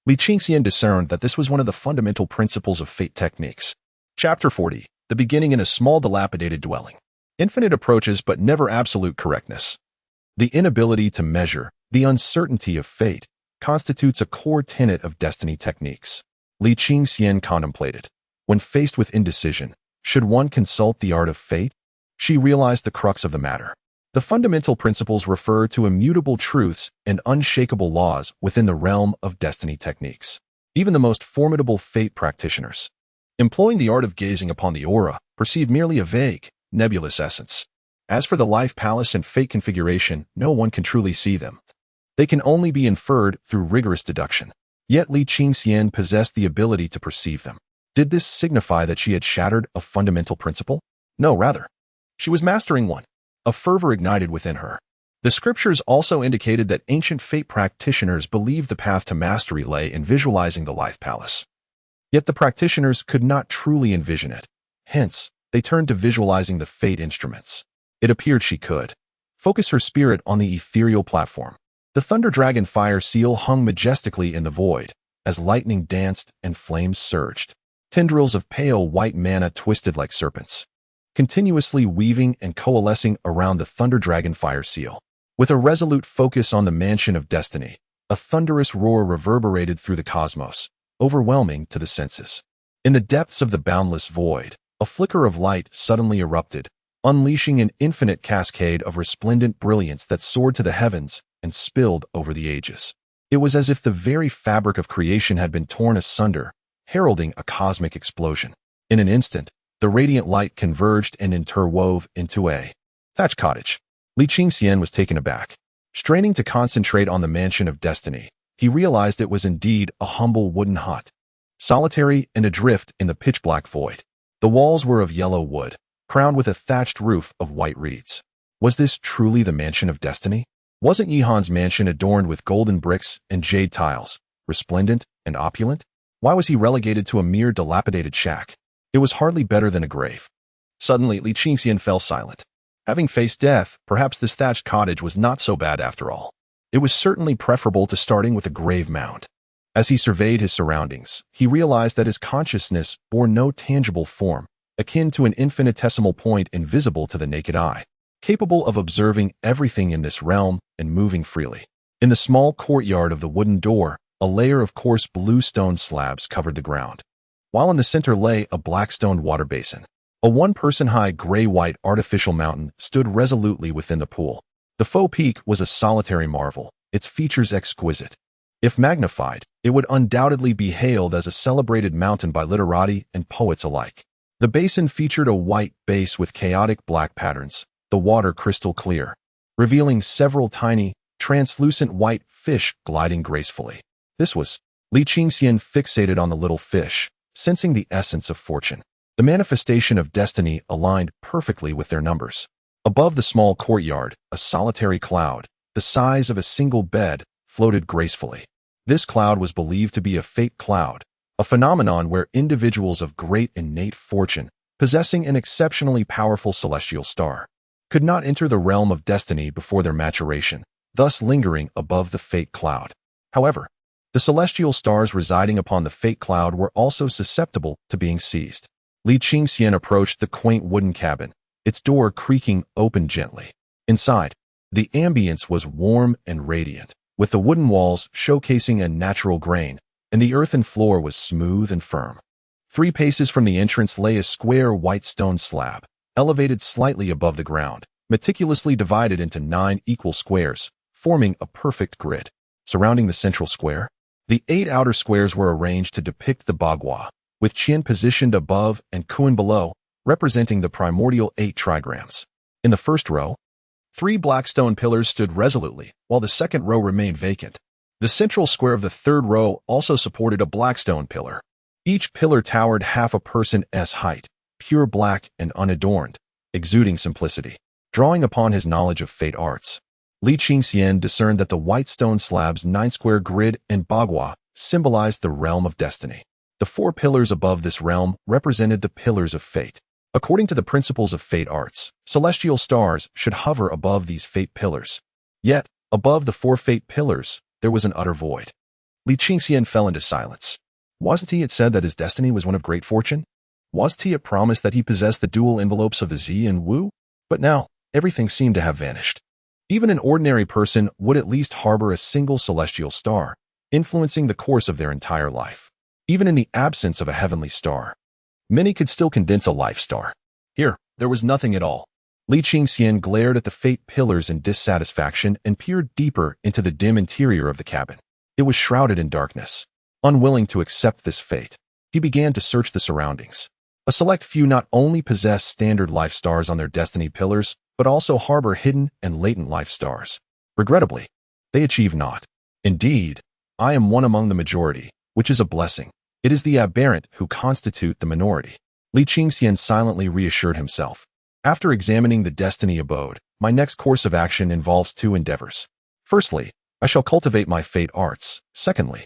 Li Qingxian discerned that this was one of the fundamental principles of fate techniques. Chapter 40. The beginning in a small dilapidated dwelling. Infinite approaches but never absolute correctness. The inability to measure, the uncertainty of fate, constitutes a core tenet of destiny techniques. Li Qingxian contemplated. When faced with indecision, should one consult the art of fate? She realized the crux of the matter. The fundamental principles refer to immutable truths and unshakable laws within the realm of destiny techniques. Even the most formidable fate practitioners, employing the art of gazing upon the aura, perceive merely a vague, nebulous essence. As for the life palace and fate configuration, no one can truly see them. They can only be inferred through rigorous deduction. Yet Li Qingxian possessed the ability to perceive them. Did this signify that she had shattered a fundamental principle? No, rather, she was mastering one. A fervor ignited within her. The scriptures also indicated that ancient fate practitioners believed the path to mastery lay in visualizing the life palace. Yet the practitioners could not truly envision it. Hence, they turned to visualizing the fate instruments. It appeared she could focus her spirit on the ethereal platform. The Thunder Dragon Fire Seal hung majestically in the void, as lightning danced and flames surged. Tendrils of pale white mana twisted like serpents, continuously weaving and coalescing around the Thunder Dragon Fire Seal. With a resolute focus on the Mansion of Destiny, a thunderous roar reverberated through the cosmos, overwhelming to the senses. In the depths of the boundless void, a flicker of light suddenly erupted, unleashing an infinite cascade of resplendent brilliance that soared to the heavens and spilled over the ages. It was as if the very fabric of creation had been torn asunder, heralding a cosmic explosion. In an instant, the radiant light converged and interwove into a thatched cottage. Li Qingxian was taken aback. Straining to concentrate on the Mansion of Destiny, he realized it was indeed a humble wooden hut, solitary and adrift in the pitch-black void. The walls were of yellow wood, crowned with a thatched roof of white reeds. Was this truly the Mansion of Destiny? Wasn't Yihan's mansion adorned with golden bricks and jade tiles, resplendent and opulent? Why was he relegated to a mere dilapidated shack? It was hardly better than a grave. Suddenly, Li Qingxian fell silent. Having faced death, perhaps this thatched cottage was not so bad after all. It was certainly preferable to starting with a grave mound. As he surveyed his surroundings, he realized that his consciousness bore no tangible form, akin to an infinitesimal point invisible to the naked eye, capable of observing everything in this realm and moving freely. In the small courtyard of the wooden door, a layer of coarse blue stone slabs covered the ground, while in the center lay a black stone water basin. A one-person-high gray-white artificial mountain stood resolutely within the pool. The faux peak was a solitary marvel, its features exquisite. If magnified, it would undoubtedly be hailed as a celebrated mountain by literati and poets alike. The basin featured a white base with chaotic black patterns, the water crystal clear, revealing several tiny, translucent white fish gliding gracefully. This was Li Qingxian, fixated on the little fish, sensing the essence of fortune. The manifestation of destiny aligned perfectly with their numbers. Above the small courtyard, a solitary cloud, the size of a single bed, floated gracefully. This cloud was believed to be a fate cloud, a phenomenon where individuals of great innate fortune, possessing an exceptionally powerful celestial star, could not enter the realm of destiny before their maturation, thus lingering above the fate cloud. However, the celestial stars residing upon the fate cloud were also susceptible to being seized. Li Qingxian approached the quaint wooden cabin, its door creaking open gently. Inside, the ambience was warm and radiant, with the wooden walls showcasing a natural grain, and the earthen floor was smooth and firm. 3 paces from the entrance lay a square white stone slab, elevated slightly above the ground, meticulously divided into 9 equal squares, forming a perfect grid. Surrounding the central square, the 8 outer squares were arranged to depict the Bagua, with Qian positioned above and Kuan below, representing the primordial 8 trigrams. In the first row, 3 black stone pillars stood resolutely, while the second row remained vacant. The central square of the third row also supported a black stone pillar. Each pillar towered half a person's height, pure black and unadorned, exuding simplicity. Drawing upon his knowledge of fate arts, Li Qingxian discerned that the white stone slab's 9-square grid and bagua symbolized the realm of destiny. The 4 pillars above this realm represented the pillars of fate. According to the principles of fate arts, celestial stars should hover above these fate pillars. Yet, above the 4 fate pillars, there was an utter void. Li Qingxian fell into silence. Wasn't it said that his destiny was one of great fortune? Wasn't it promised that he possessed the dual envelopes of the Zi and Wu? But now, everything seemed to have vanished. Even an ordinary person would at least harbor a single celestial star, influencing the course of their entire life. Even in the absence of a heavenly star, many could still condense a life star. Here, there was nothing at all. Li Qingxian glared at the fate pillars in dissatisfaction and peered deeper into the dim interior of the cabin. It was shrouded in darkness. Unwilling to accept this fate, he began to search the surroundings. A select few not only possess standard life stars on their destiny pillars, but also harbor hidden and latent life stars. Regrettably, they achieve naught. Indeed, I am one among the majority, which is a blessing. It is the aberrant who constitute the minority. Li Qingxian silently reassured himself. After examining the destiny abode, my next course of action involves 2 endeavors. Firstly, I shall cultivate my fate arts. Secondly,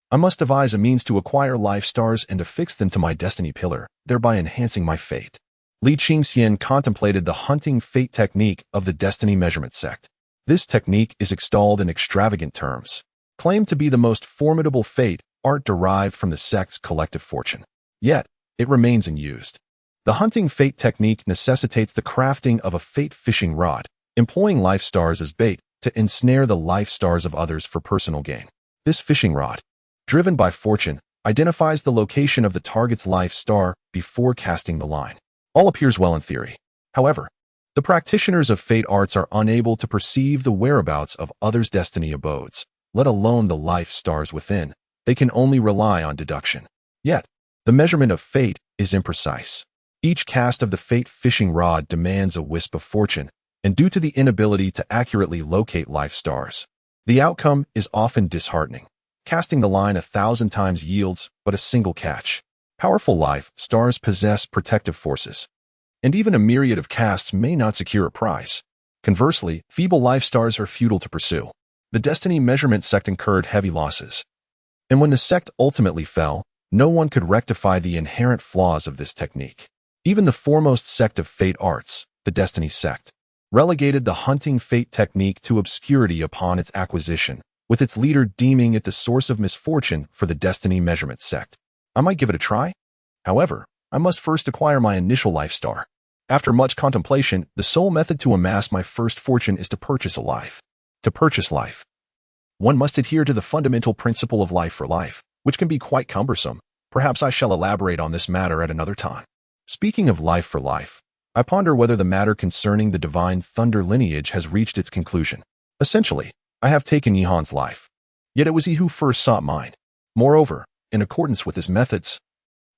I must devise a means to acquire life stars and affix them to my destiny pillar, thereby enhancing my fate. Li Qingxian contemplated the hunting fate technique of the destiny measurement sect. This technique is extolled in extravagant terms, claimed to be the most formidable fate art derived from the sect's collective fortune. Yet, it remains unused. The hunting fate technique necessitates the crafting of a fate fishing rod, employing life stars as bait to ensnare the life stars of others for personal gain. This fishing rod, driven by fortune, identifies the location of the target's life star before casting the line. All appears well in theory. However, the practitioners of fate arts are unable to perceive the whereabouts of others' destiny abodes, let alone the life stars within. They can only rely on deduction. Yet, the measurement of fate is imprecise. Each cast of the fate fishing rod demands a wisp of fortune, and due to the inability to accurately locate life stars, the outcome is often disheartening. Casting the line 1,000 times yields but a single catch. Powerful life stars possess protective forces, and even a myriad of casts may not secure a prize. Conversely, feeble life stars are futile to pursue. The destiny measurement sect incurred heavy losses, and when the sect ultimately fell, no one could rectify the inherent flaws of this technique. Even the foremost sect of fate arts, the destiny sect, relegated the hunting fate technique to obscurity upon its acquisition, with its leader deeming it the source of misfortune for the destiny measurement sect. I might give it a try. However, I must first acquire my initial life star. After much contemplation, the sole method to amass my first fortune is to purchase a life. To purchase life. one must adhere to the fundamental principle of life for life, which can be quite cumbersome. Perhaps I shall elaborate on this matter at another time. Speaking of life for life, I ponder whether the matter concerning the divine thunder lineage has reached its conclusion. Essentially, I have taken Yihan's life. Yet it was he who first sought mine. Moreover, in accordance with his methods,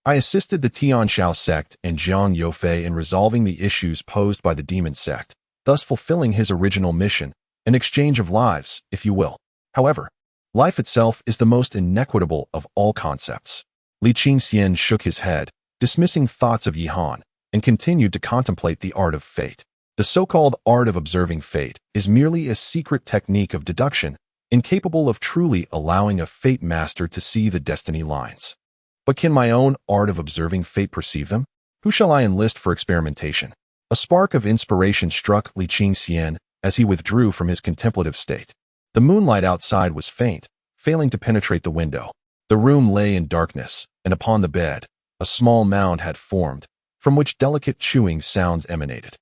I assisted the Tianxiao sect and Jiang Youfei in resolving the issues posed by the demon sect, thus fulfilling his original mission, an exchange of lives, if you will. However, life itself is the most inequitable of all concepts. Li Qingxian shook his head, dismissing thoughts of Yihan, and continued to contemplate the art of fate. The so-called art of observing fate is merely a secret technique of deduction, incapable of truly allowing a fate master to see the destiny lines. But can my own art of observing fate perceive them? Who shall I enlist for experimentation? A spark of inspiration struck Li Qingxian as he withdrew from his contemplative state. The moonlight outside was faint, failing to penetrate the window. The room lay in darkness, and upon the bed, a small mound had formed, from which delicate chewing sounds emanated.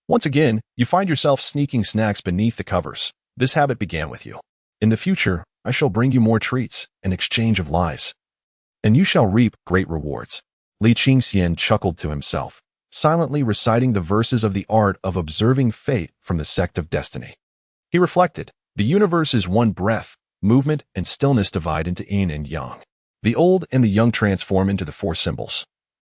Once again, you find yourself sneaking snacks beneath the covers. This habit began with you. In the future, I shall bring you more treats, an exchange of lives. And you shall reap great rewards. Li Qingxian chuckled to himself, silently reciting the verses of the art of observing fate from the sect of destiny. He reflected, the universe is one breath, movement and stillness divide into yin and yang. The old and the young transform into the four symbols,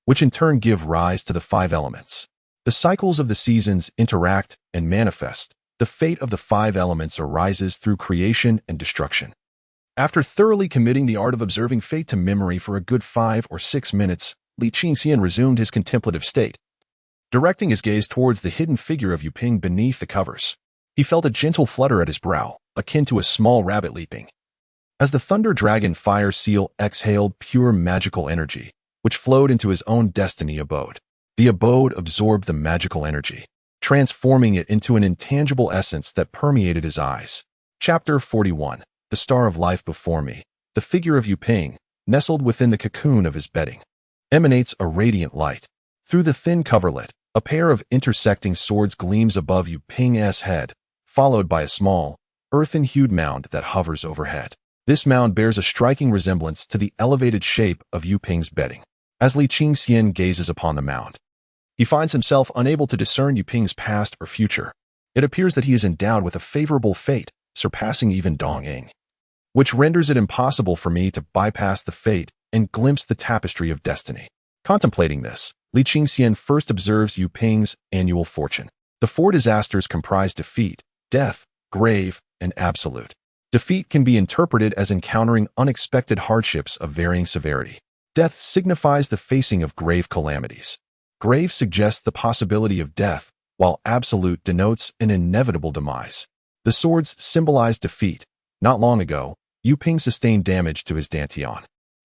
which in turn give rise to the five elements. The cycles of the seasons interact and manifest. The fate of the five elements arises through creation and destruction. After thoroughly committing the art of observing fate to memory for a good 5 or 6 minutes, Li Qingxian resumed his contemplative state, directing his gaze towards the hidden figure of Yuping beneath the covers. He felt a gentle flutter at his brow, akin to a small rabbit leaping. As the thunder dragon fire seal exhaled pure magical energy, which flowed into his own destiny abode. The abode absorbed the magical energy, transforming it into an intangible essence that permeated his eyes. Chapter 41. The star of life before me, the figure of Yuping, nestled within the cocoon of his bedding, emanates a radiant light. Through the thin coverlet, a pair of intersecting swords gleams above Yuping's head, followed by a small, earthen-hued mound that hovers overhead. This mound bears a striking resemblance to the elevated shape of Yuping's bedding. As Li Qingxian gazes upon the mound, he finds himself unable to discern Yuping's past or future. It appears that he is endowed with a favorable fate, surpassing even Dongying, which renders it impossible for me to bypass the fate and glimpse the tapestry of destiny. Contemplating this, Li Qingxian first observes Yuping's annual fortune. The four disasters comprise defeat, death, grave, and absolute. Defeat can be interpreted as encountering unexpected hardships of varying severity. Death signifies the facing of grave calamities. Grave suggests the possibility of death, while absolute denotes an inevitable demise. The swords symbolize defeat. Not long ago, Yuping sustained damage to his dantian,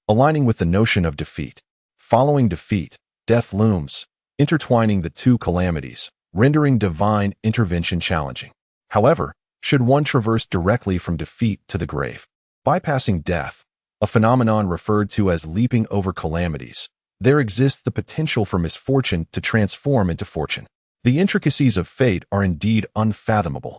aligning with the notion of defeat. Following defeat, death looms, intertwining the two calamities, rendering divine intervention challenging. However, should one traverse directly from defeat to the grave, bypassing death, a phenomenon referred to as leaping over calamities, there exists the potential for misfortune to transform into fortune. The intricacies of fate are indeed unfathomable.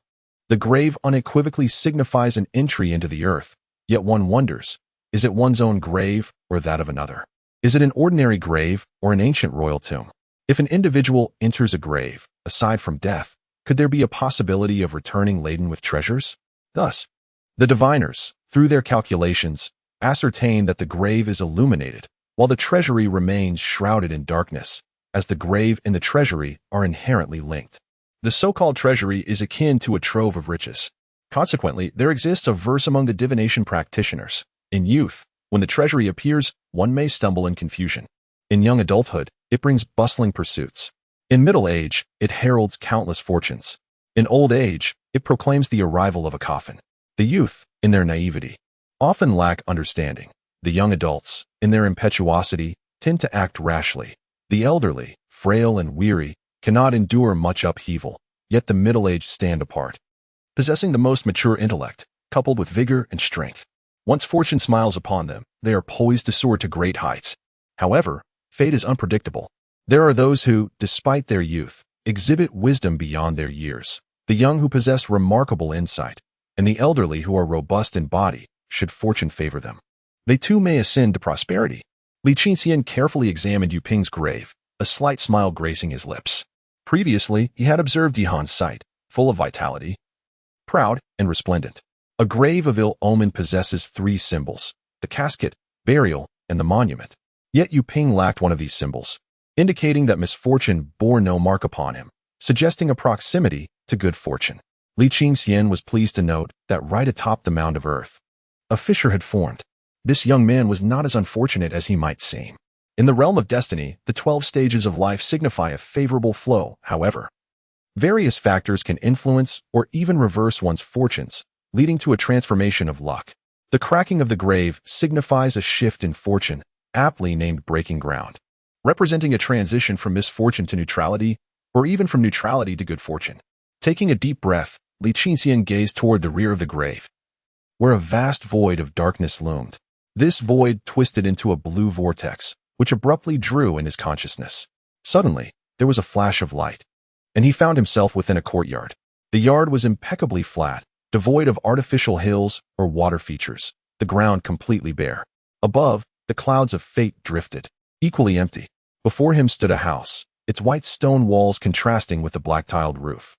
The grave unequivocally signifies an entry into the earth, yet one wonders, is it one's own grave or that of another? Is it an ordinary grave or an ancient royal tomb? If an individual enters a grave, aside from death, could there be a possibility of returning laden with treasures? Thus, the diviners, through their calculations, ascertain that the grave is illuminated, while the treasury remains shrouded in darkness, as the grave and the treasury are inherently linked. The so-called treasury is akin to a trove of riches. Consequently, there exists a verse among the divination practitioners. In youth, when the treasury appears, one may stumble in confusion. In young adulthood, it brings bustling pursuits. In middle age, it heralds countless fortunes. In old age, it proclaims the arrival of a coffin. The youth, in their naivety, often lack understanding. The young adults, in their impetuosity, tend to act rashly. The elderly, frail and weary, cannot endure much upheaval, yet the middle-aged stand apart, possessing the most mature intellect, coupled with vigor and strength. Once fortune smiles upon them, they are poised to soar to great heights. However, fate is unpredictable. There are those who, despite their youth, exhibit wisdom beyond their years. The young who possess remarkable insight, and the elderly who are robust in body, should fortune favor them. They too may ascend to prosperity. Li Qingxian carefully examined Yu Ping's grave, a slight smile gracing his lips. Previously, he had observed Yihan's site, full of vitality, proud and resplendent. A grave of ill omen possesses three symbols: the casket, burial, and the monument. Yet Yu Ping lacked one of these symbols, indicating that misfortune bore no mark upon him, suggesting a proximity to good fortune. Li Qingxian was pleased to note that right atop the mound of earth, a fissure had formed. This young man was not as unfortunate as he might seem. In the realm of destiny, the 12 stages of life signify a favorable flow. However, various factors can influence or even reverse one's fortunes, leading to a transformation of luck. The cracking of the grave signifies a shift in fortune, aptly named breaking ground, representing a transition from misfortune to neutrality, or even from neutrality to good fortune. Taking a deep breath, Li Qingxian gazed toward the rear of the grave, where a vast void of darkness loomed. This void twisted into a blue vortex, which abruptly drew in his consciousness. Suddenly, there was a flash of light, and he found himself within a courtyard. The yard was impeccably flat, devoid of artificial hills or water features, the ground completely bare. Above, the clouds of fate drifted, equally empty. Before him stood a house, its white stone walls contrasting with the black-tiled roof.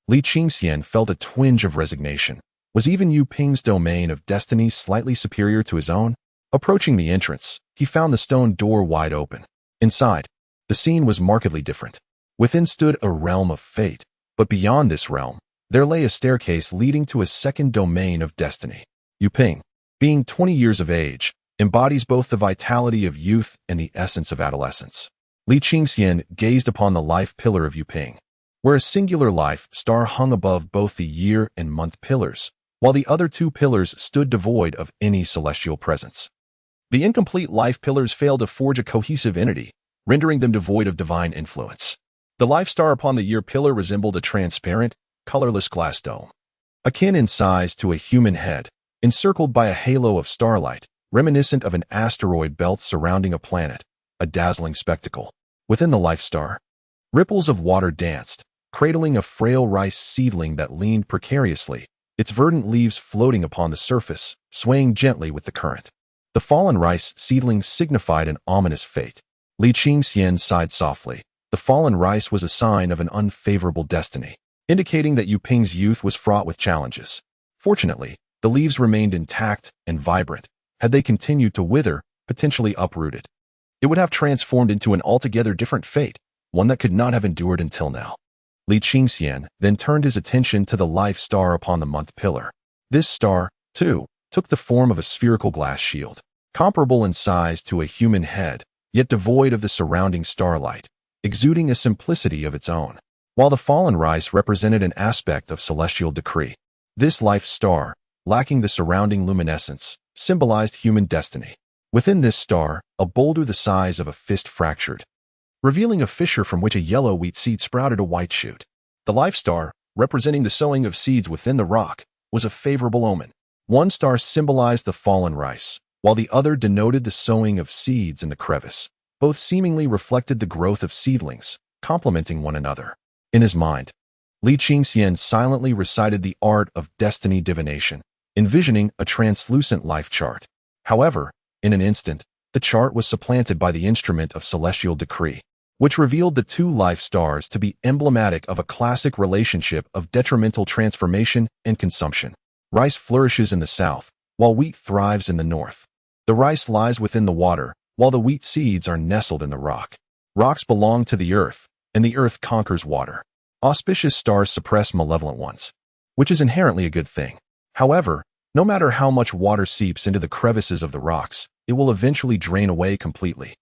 Li Qingxian felt a twinge of resignation. Was even Yu Ping's domain of destiny slightly superior to his own? Approaching the entrance, he found the stone door wide open. Inside, the scene was markedly different. Within stood a realm of fate, but beyond this realm, there lay a staircase leading to a second domain of destiny. Yu Ping, being 20 years of age, embodies both the vitality of youth and the essence of adolescence. Li Qingxian gazed upon the life pillar of Yu Ping, where a singular life star hung above both the year and month pillars, while the other two pillars stood devoid of any celestial presence. The incomplete life pillars failed to forge a cohesive entity, rendering them devoid of divine influence. The life star upon the year pillar resembled a transparent, colorless glass dome, akin in size to a human head, encircled by a halo of starlight, reminiscent of an asteroid belt surrounding a planet, a dazzling spectacle. Within the life star, ripples of water danced, cradling a frail rice seedling that leaned precariously, its verdant leaves floating upon the surface, swaying gently with the current. The fallen rice seedling signified an ominous fate. Li Qingxian sighed softly. The fallen rice was a sign of an unfavorable destiny, indicating that Yu Ping's youth was fraught with challenges. Fortunately, the leaves remained intact and vibrant. Had they continued to wither, potentially uprooted, it would have transformed into an altogether different fate, one that could not have endured until now. Li Qingxian then turned his attention to the life star upon the month pillar. This star, too, took the form of a spherical glass shield, comparable in size to a human head, yet devoid of the surrounding starlight, exuding a simplicity of its own. While the fallen rice represented an aspect of celestial decree, this life star, lacking the surrounding luminescence, symbolized human destiny. Within this star, a boulder the size of a fist fractured, revealing a fissure from which a yellow wheat seed sprouted a white shoot. The life star, representing the sowing of seeds within the rock, was a favorable omen. One star symbolized the fallen rice, while the other denoted the sowing of seeds in the crevice. Both seemingly reflected the growth of seedlings, complementing one another. In his mind, Li Qingxian silently recited the art of destiny divination, envisioning a translucent life chart. However, in an instant, the chart was supplanted by the instrument of celestial decree, which revealed the two life stars to be emblematic of a classic relationship of detrimental transformation and consumption. Rice flourishes in the south, while wheat thrives in the north. The rice lies within the water, while the wheat seeds are nestled in the rock. Rocks belong to the earth, and the earth conquers water. Auspicious stars suppress malevolent ones, which is inherently a good thing. However, no matter how much water seeps into the crevices of the rocks, it will eventually drain away completely,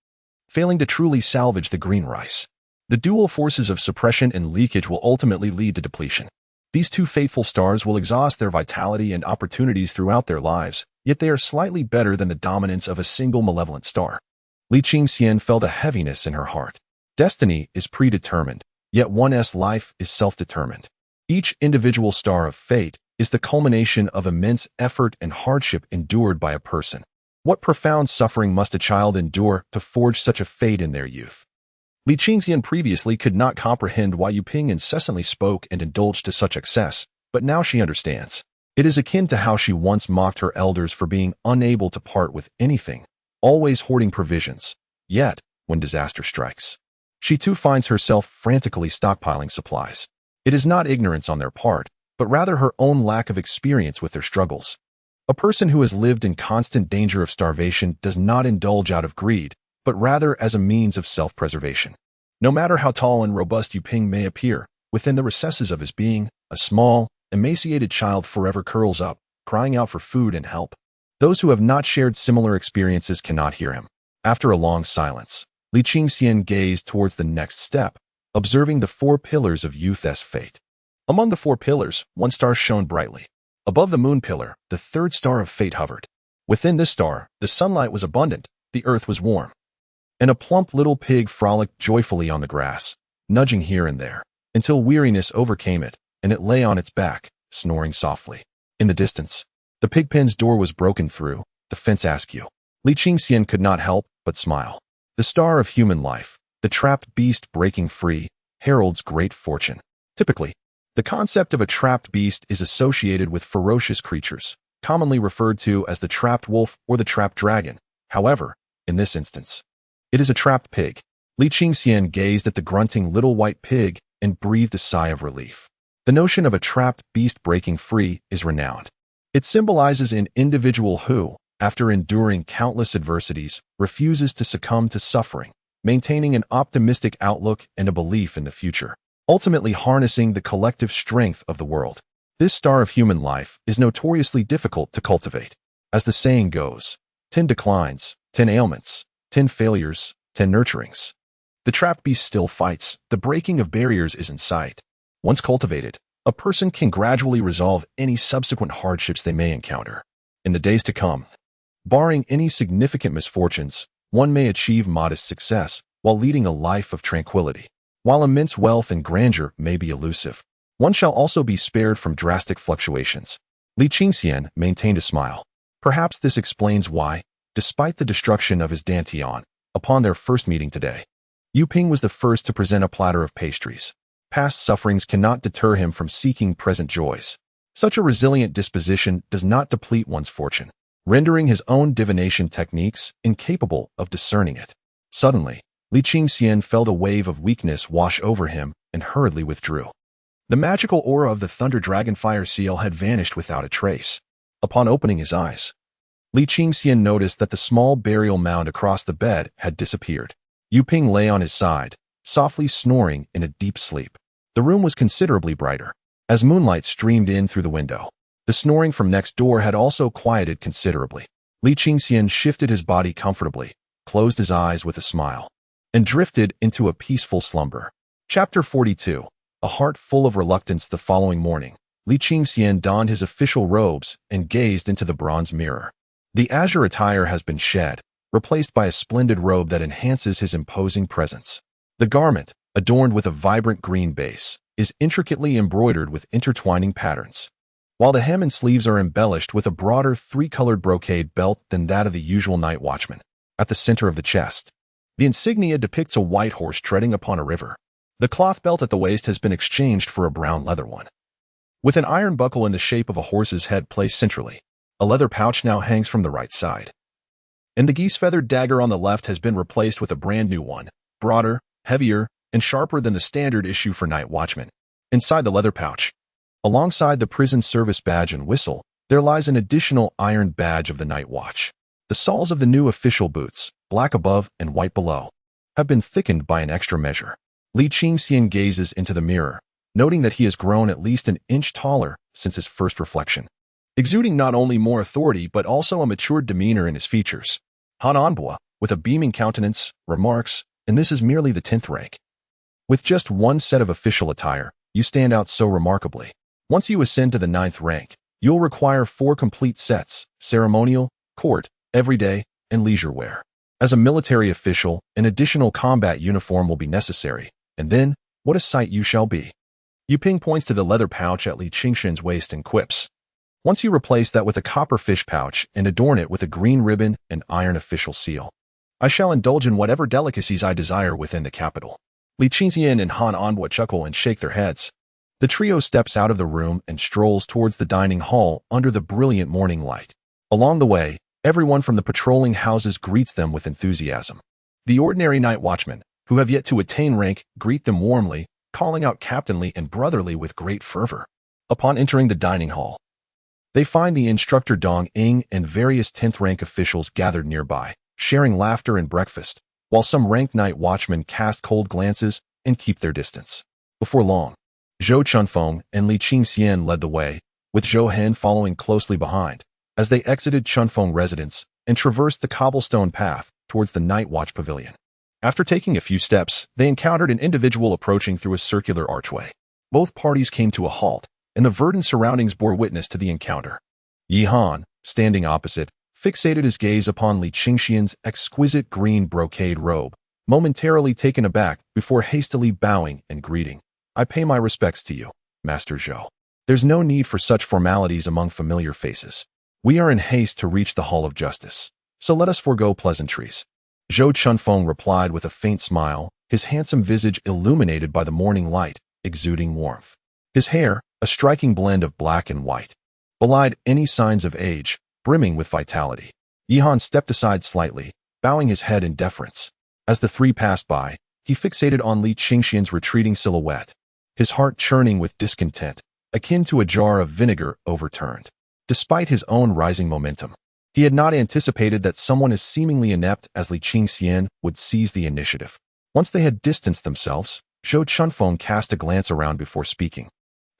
failing to truly salvage the green rice. The dual forces of suppression and leakage will ultimately lead to depletion. These two faithful stars will exhaust their vitality and opportunities throughout their lives, yet they are slightly better than the dominance of a single malevolent star. Li Qingxian felt a heaviness in her heart. Destiny is predetermined, yet one's life is self-determined. Each individual star of fate is the culmination of immense effort and hardship endured by a person. What profound suffering must a child endure to forge such a fate in their youth? Li Qingxian previously could not comprehend why Yu Ping incessantly spoke and indulged to such excess, but now she understands. It is akin to how she once mocked her elders for being unable to part with anything, always hoarding provisions. Yet, when disaster strikes, she too finds herself frantically stockpiling supplies. It is not ignorance on their part, but rather her own lack of experience with their struggles. A person who has lived in constant danger of starvation does not indulge out of greed, but rather as a means of self-preservation. No matter how tall and robust Yu Ping may appear, within the recesses of his being, a small, emaciated child forever curls up, crying out for food and help. Those who have not shared similar experiences cannot hear him. After a long silence, Li Qingxian gazed towards the next step, observing the 4 pillars of youth's fate. Among the 4 pillars, one star shone brightly. Above the moon pillar, the 3rd star of fate hovered. Within this star, the sunlight was abundant, the earth was warm, and a plump little pig frolicked joyfully on the grass, nudging here and there, until weariness overcame it, and it lay on its back, snoring softly. In the distance, the pig pen's door was broken through, the fence askew. Li Qingxian could not help but smile. The star of human life, the trapped beast breaking free, heralds great fortune. Typically, the concept of a trapped beast is associated with ferocious creatures, commonly referred to as the trapped wolf or the trapped dragon. However, in this instance, it is a trapped pig. Li Qingxian gazed at the grunting little white pig and breathed a sigh of relief. The notion of a trapped beast breaking free is renowned. It symbolizes an individual who, after enduring countless adversities, refuses to succumb to suffering, maintaining an optimistic outlook and a belief in the future, ultimately harnessing the collective strength of the world. This star of human life is notoriously difficult to cultivate. As the saying goes, 10 declines, 10 ailments, 10 failures, 10 nurturings. The trapped beast still fights, the breaking of barriers is in sight. Once cultivated, a person can gradually resolve any subsequent hardships they may encounter. In the days to come, barring any significant misfortunes, one may achieve modest success while leading a life of tranquility. While immense wealth and grandeur may be elusive, one shall also be spared from drastic fluctuations. Li Qingxian maintained a smile. Perhaps this explains why, despite the destruction of his Dantian, upon their first meeting today, Yu Ping was the first to present a platter of pastries. Past sufferings cannot deter him from seeking present joys. Such a resilient disposition does not deplete one's fortune, rendering his own divination techniques incapable of discerning it. Suddenly, Li Qingxian felt a wave of weakness wash over him and hurriedly withdrew. The magical aura of the Thunder Dragon Fire Seal had vanished without a trace. Upon opening his eyes, Li Qingxian noticed that the small burial mound across the bed had disappeared. Yu Ping lay on his side, softly snoring in a deep sleep. The room was considerably brighter, as moonlight streamed in through the window. The snoring from next door had also quieted considerably. Li Qingxian shifted his body comfortably, closed his eyes with a smile, and drifted into a peaceful slumber. Chapter 42. A heart full of reluctance. The following morning, Li Qingxian donned his official robes and gazed into the bronze mirror. The azure attire has been shed, replaced by a splendid robe that enhances his imposing presence. The garment, adorned with a vibrant green base, is intricately embroidered with intertwining patterns, while the hem and sleeves are embellished with a broader 3-colored brocade belt than that of the usual night watchman. At the center of the chest, the insignia depicts a white horse treading upon a river. The cloth belt at the waist has been exchanged for a brown leather one, with an iron buckle in the shape of a horse's head placed centrally. A leather pouch now hangs from the right side, and the geese-feathered dagger on the left has been replaced with a brand new one, broader, heavier, and sharper than the standard issue for night watchmen. Inside the leather pouch, alongside the prison service badge and whistle, there lies an additional iron badge of the night watch. The soles of the new official boots, black above and white below, have been thickened by an extra measure. Li Qingxian gazes into the mirror, noting that he has grown at least an inch taller since his first reflection, exuding not only more authority but also a matured demeanor in his features. Han Anbua, with a beaming countenance, remarks, "And this is merely the 10th rank. With just one set of official attire, you stand out so remarkably. Once you ascend to the 9th rank, you'll require 4 complete sets: ceremonial, court, everyday, and leisure wear. As a military official, an additional combat uniform will be necessary, and then, what a sight you shall be." Yu Ping points to the leather pouch at Li Qingxian's waist and quips, "Once you replace that with a copper fish pouch and adorn it with a green ribbon and iron official seal, I shall indulge in whatever delicacies I desire within the capital." Li Qingxian and Han Anbua chuckle and shake their heads. The trio steps out of the room and strolls towards the dining hall under the brilliant morning light. Along the way, everyone from the patrolling houses greets them with enthusiasm. The ordinary night watchmen, who have yet to attain rank, greet them warmly, calling out captainly and brotherly with great fervor. Upon entering the dining hall, they find the instructor Dong Ing and various 10th rank officials gathered nearby, sharing laughter and breakfast, while some ranked night watchmen cast cold glances and keep their distance. Before long, Zhou Chunfeng and Li Qingxian led the way, with Zhou Hen following closely behind, as they exited Chunfeng residence and traversed the cobblestone path towards the night watch pavilion. After taking a few steps, they encountered an individual approaching through a circular archway. Both parties came to a halt, and the verdant surroundings bore witness to the encounter. Yi Han, standing opposite, fixated his gaze upon Li Qingxian's exquisite green brocade robe, momentarily taken aback before hastily bowing and greeting. "I pay my respects to you, Master Zhou. There's no need for such formalities among familiar faces. We are in haste to reach the Hall of Justice, so let us forego pleasantries." Zhou Chunfeng replied with a faint smile, his handsome visage illuminated by the morning light, exuding warmth. His hair, a striking blend of black and white, belied any signs of age, brimming with vitality. Yi Han stepped aside slightly, bowing his head in deference. As the three passed by, he fixated on Li Qingxian's retreating silhouette, his heart churning with discontent, akin to a jar of vinegar overturned. Despite his own rising momentum, he had not anticipated that someone as seemingly inept as Li Qingxian would seize the initiative. Once they had distanced themselves, Zhou Chunfeng cast a glance around before speaking.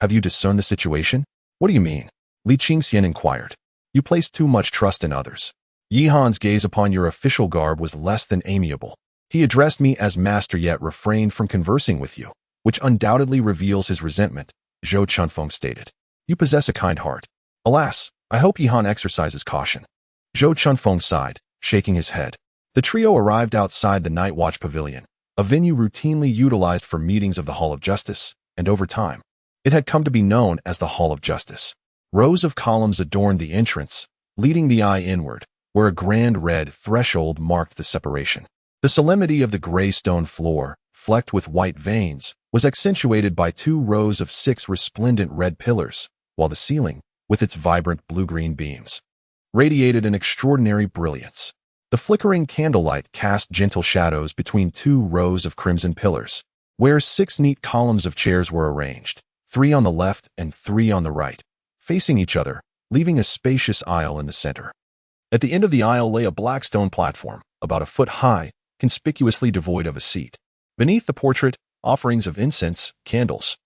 "Have you discerned the situation?" "What do you mean?" Li Qingxian inquired. "You place too much trust in others." Yi Han's gaze upon your official garb was less than amiable. "He addressed me as master yet refrained from conversing with you, which undoubtedly reveals his resentment," Zhou Chunfeng stated. "You possess a kind heart. Alas, I hope Yi Han exercises caution." Zhou Chunfeng sighed, shaking his head. The trio arrived outside the Night Watch Pavilion, a venue routinely utilized for meetings of the Hall of Justice, and over time, it had come to be known as the Hall of Justice. Rows of columns adorned the entrance, leading the eye inward, where a grand red threshold marked the separation. The solemnity of the gray stone floor, flecked with white veins, was accentuated by 2 rows of 6 resplendent red pillars, while the ceiling, with its vibrant blue-green beams, radiated an extraordinary brilliance. The flickering candlelight cast gentle shadows between 2 rows of crimson pillars, where 6 neat columns of chairs were arranged, 3 on the left and 3 on the right, facing each other, leaving a spacious aisle in the center. At the end of the aisle lay a black stone platform, about a foot high, conspicuously devoid of a seat. Beneath the portrait, offerings of incense, candles,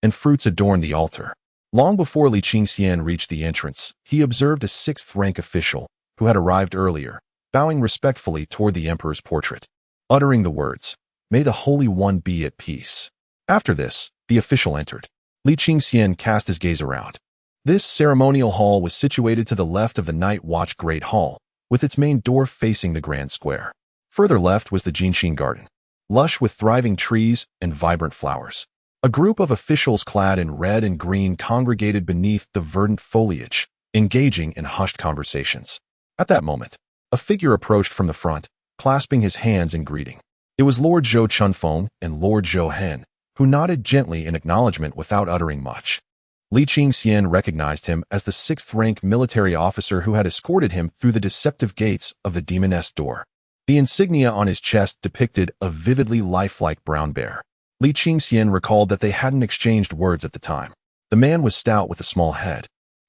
and fruits adorned the altar. Long before Li Qingxian reached the entrance, he observed a 6th-rank official, who had arrived earlier, bowing respectfully toward the emperor's portrait, uttering the words, "May the Holy One be at peace." After this, the official entered. Li Qingxian cast his gaze around. This ceremonial hall was situated to the left of the Night Watch Great Hall, with its main door facing the grand square. Further left was the Jinxin Garden, lush with thriving trees and vibrant flowers. A group of officials clad in red and green congregated beneath the verdant foliage, engaging in hushed conversations. At that moment, a figure approached from the front, clasping his hands in greeting. It was Lord Zhou Chunfeng and Lord Zhou Hen, who nodded gently in acknowledgement without uttering much. Li Qingxian recognized him as the 6th-rank military officer who had escorted him through the deceptive gates of the demoness door. The insignia on his chest depicted a vividly lifelike brown bear. Li Qingxian recalled that they hadn't exchanged words at the time. The man was stout with a small head,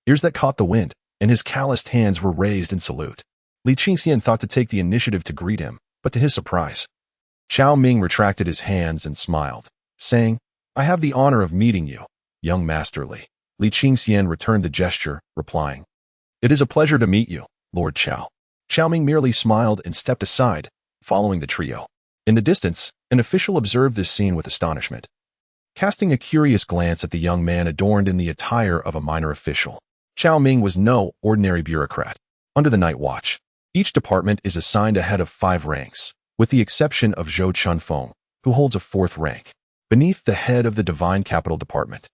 ears that caught the wind, and his calloused hands were raised in salute. Li Qingxian thought to take the initiative to greet him, but to his surprise, Chao Ming retracted his hands and smiled, saying, "I have the honor of meeting you, young Master Li." Li Qingxian returned the gesture, replying, "It is a pleasure to meet you, Lord Chao." Chao Ming merely smiled and stepped aside, following the trio. In the distance, an official observed this scene with astonishment, casting a curious glance at the young man adorned in the attire of a minor official. Chao Ming was no ordinary bureaucrat. Under the Night Watch, each department is assigned a head of 5 ranks, with the exception of Zhou Chunfeng, who holds a 4th rank. Beneath the head of the Divine Capital Department,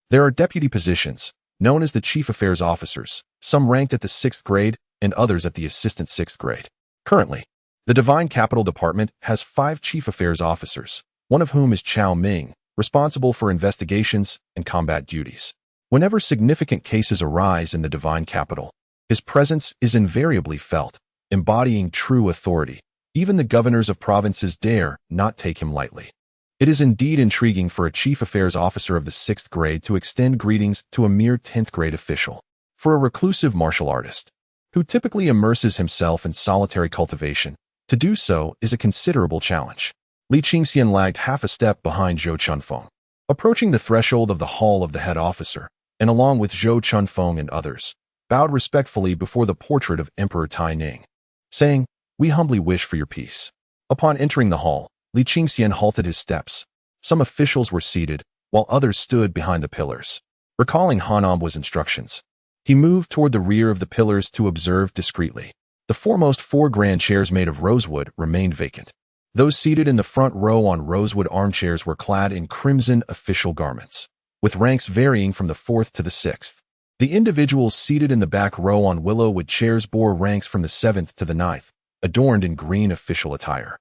there are deputy positions, known as the Chief Affairs Officers, some ranked at the 6th grade and others at the Assistant 6th grade. Currently, the Divine Capital Department has 5 Chief Affairs Officers, one of whom is Chao Ming, responsible for investigations and combat duties. Whenever significant cases arise in the divine capital, his presence is invariably felt, embodying true authority. Even the governors of provinces dare not take him lightly. It is indeed intriguing for a chief affairs officer of the 6th grade to extend greetings to a mere 10th grade official. For a reclusive martial artist, who typically immerses himself in solitary cultivation, to do so is a considerable challenge. Li Qingxian lagged half a step behind Zhou Chunfeng, approaching the threshold of the hall of the head officer, and along with Zhou Chunfeng and others, bowed respectfully before the portrait of Emperor Tai Ning, saying, "We humbly wish for your peace." Upon entering the hall, Li Qingxian halted his steps. Some officials were seated, while others stood behind the pillars. Recalling Han Ambo's instructions, he moved toward the rear of the pillars to observe discreetly. The foremost 4 grand chairs made of rosewood remained vacant. Those seated in the front row on rosewood armchairs were clad in crimson official garments, with ranks varying from the 4th to the 6th. The individuals seated in the back row on willowwood chairs bore ranks from the 7th to the 9th, adorned in green official attire,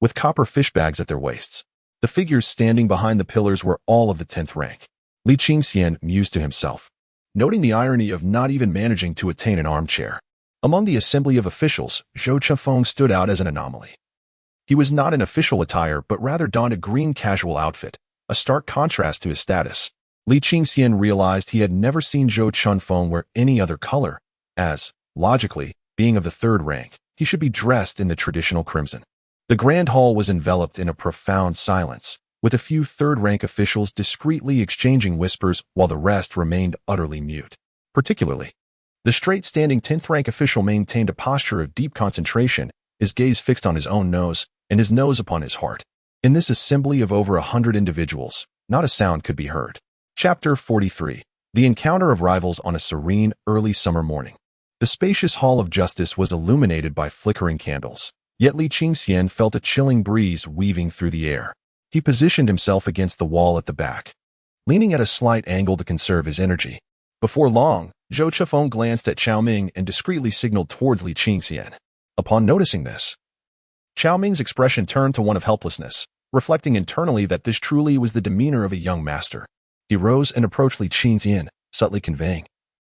with copper fish bags at their waists. The figures standing behind the pillars were all of the 10th rank. Li Qingxian mused to himself, noting the irony of not even managing to attain an armchair. Among the assembly of officials, Zhou Chunfeng stood out as an anomaly. He was not in official attire but rather donned a green casual outfit, a stark contrast to his status. Li Qingxian realized he had never seen Zhou Chunfeng wear any other color, as, logically, being of the 3rd rank, he should be dressed in the traditional crimson. The grand hall was enveloped in a profound silence, with a few 3rd rank officials discreetly exchanging whispers while the rest remained utterly mute. Particularly, the straight-standing 10th rank official maintained a posture of deep concentration, his gaze fixed on his own nose, and his nose upon his heart. In this assembly of over 100 individuals, not a sound could be heard. Chapter 43. The encounter of rivals on a serene, early summer morning. The spacious Hall of Justice was illuminated by flickering candles, yet Li Qingxian felt a chilling breeze weaving through the air. He positioned himself against the wall at the back, leaning at a slight angle to conserve his energy. Before long, Zhou Chunfeng glanced at Chao Ming and discreetly signaled towards Li Qingxian. Upon noticing this, Chao Ming's expression turned to one of helplessness, reflecting internally that this truly was the demeanor of a young master. He rose and approached Li Qingxian, subtly conveying,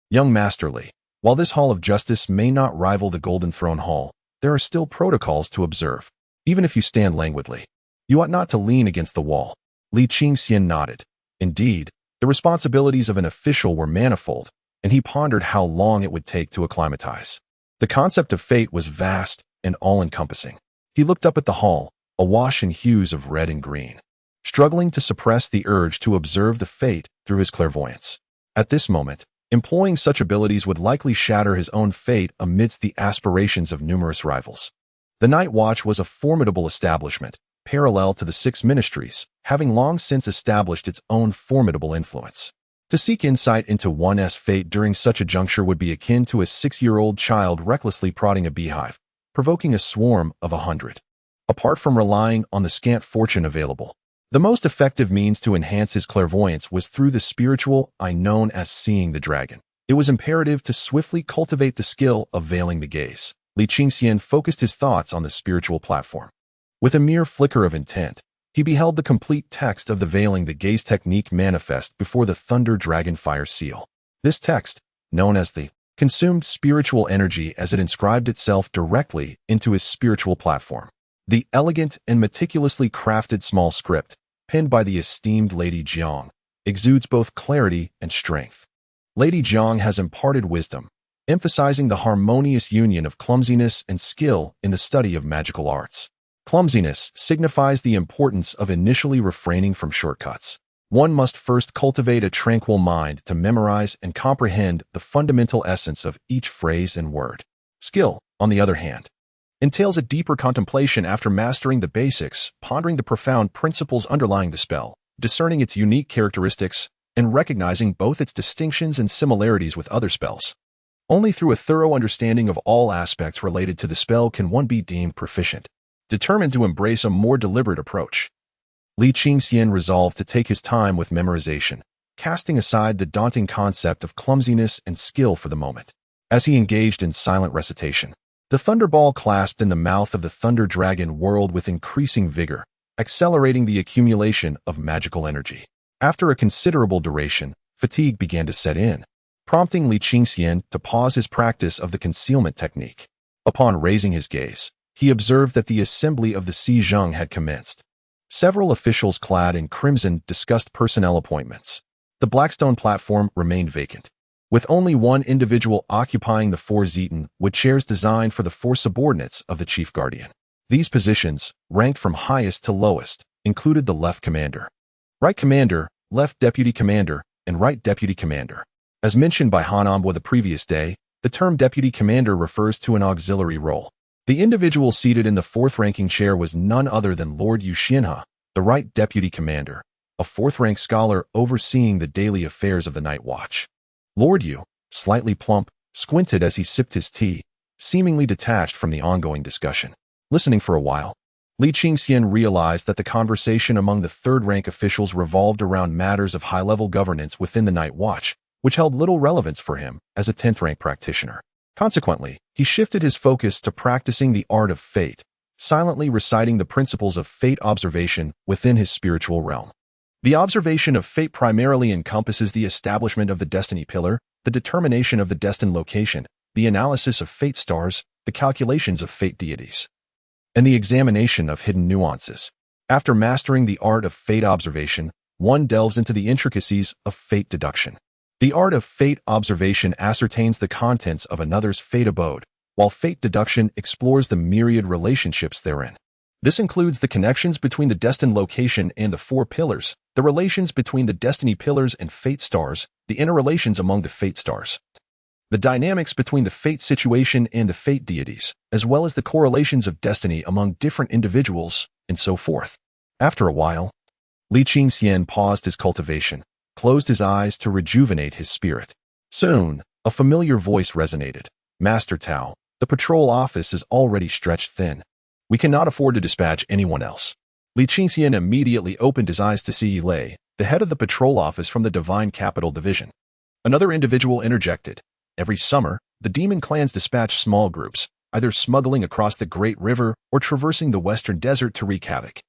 "Young Master Li, while this Hall of Justice may not rival the Golden Throne Hall, there are still protocols to observe. Even if you stand languidly, you ought not to lean against the wall." Li Qingxian nodded. Indeed, the responsibilities of an official were manifold, and he pondered how long it would take to acclimatize. The concept of fate was vast and all-encompassing. He looked up at the hall, awash in hues of red and green, struggling to suppress the urge to observe the fate through his clairvoyance. At this moment, employing such abilities would likely shatter his own fate amidst the aspirations of numerous rivals. The Night Watch was a formidable establishment, parallel to the 6 ministries, having long since established its own formidable influence. To seek insight into one's fate during such a juncture would be akin to a 6-year-old child recklessly prodding a beehive, provoking a swarm of 100. Apart from relying on the scant fortune available, the most effective means to enhance his clairvoyance was through the spiritual eye known as seeing the dragon. It was imperative to swiftly cultivate the skill of veiling the gaze. Li Qingxian focused his thoughts on the spiritual platform. With a mere flicker of intent, he beheld the complete text of the veiling the gaze technique manifest before the Thunder Dragon Fire seal. This text, known as the consumed spiritual energy as it inscribed itself directly into his spiritual platform. The elegant and meticulously crafted small script, penned by the esteemed Lady Jiang, exudes both clarity and strength. Lady Jiang has imparted wisdom, emphasizing the harmonious union of clumsiness and skill in the study of magical arts. Clumsiness signifies the importance of initially refraining from shortcuts. One must first cultivate a tranquil mind to memorize and comprehend the fundamental essence of each phrase and word. Skill, on the other hand, entails a deeper contemplation after mastering the basics, pondering the profound principles underlying the spell, discerning its unique characteristics, and recognizing both its distinctions and similarities with other spells. Only through a thorough understanding of all aspects related to the spell can one be deemed proficient. Determined to embrace a more deliberate approach, Li Qingxian resolved to take his time with memorization, casting aside the daunting concept of clumsiness and skill for the moment. As he engaged in silent recitation, the thunderball clasped in the mouth of the thunder dragon whirled with increasing vigor, accelerating the accumulation of magical energy. After a considerable duration, fatigue began to set in, prompting Li Qingxian to pause his practice of the concealment technique. Upon raising his gaze, he observed that the assembly of the Xizheng had commenced. Several officials clad in crimson discussed personnel appointments. The Blackstone platform remained vacant, with only one individual occupying the 4 Zetan-wood chairs designed for the 4 subordinates of the chief guardian. These positions, ranked from highest to lowest, included the left commander, right commander, left deputy commander, and right deputy commander. As mentioned by Han Ambwa the previous day, the term deputy commander refers to an auxiliary role. The individual seated in the 4th-ranking chair was none other than Lord Yu Xinhe, the right deputy commander, a 4th-rank scholar overseeing the daily affairs of the Night Watch. Lord Yu, slightly plump, squinted as he sipped his tea, seemingly detached from the ongoing discussion. Listening for a while, Li Qingxian realized that the conversation among the 3rd-rank officials revolved around matters of high-level governance within the Night Watch, which held little relevance for him as a 10th-rank practitioner. Consequently, he shifted his focus to practicing the art of fate, silently reciting the principles of fate observation within his spiritual realm. The observation of fate primarily encompasses the establishment of the destiny pillar, the determination of the destined location, the analysis of fate stars, the calculations of fate deities, and the examination of hidden nuances. After mastering the art of fate observation, one delves into the intricacies of fate deduction. The art of fate observation ascertains the contents of another's fate abode, while fate deduction explores the myriad relationships therein. This includes the connections between the destined location and the 4 pillars, the relations between the destiny pillars and fate stars, the interrelations among the fate stars, the dynamics between the fate situation and the fate deities, as well as the correlations of destiny among different individuals, and so forth. After a while, Li Qingxian paused his cultivation, closed his eyes to rejuvenate his spirit. Soon, a familiar voice resonated. Master Tao, the patrol office is already stretched thin. We cannot afford to dispatch anyone else. Li Qingxian immediately opened his eyes to see Lei, the head of the patrol office from the Divine Capital Division. Another individual interjected. Every summer, the demon clans dispatch small groups, either smuggling across the Great River or traversing the western desert to wreak havoc.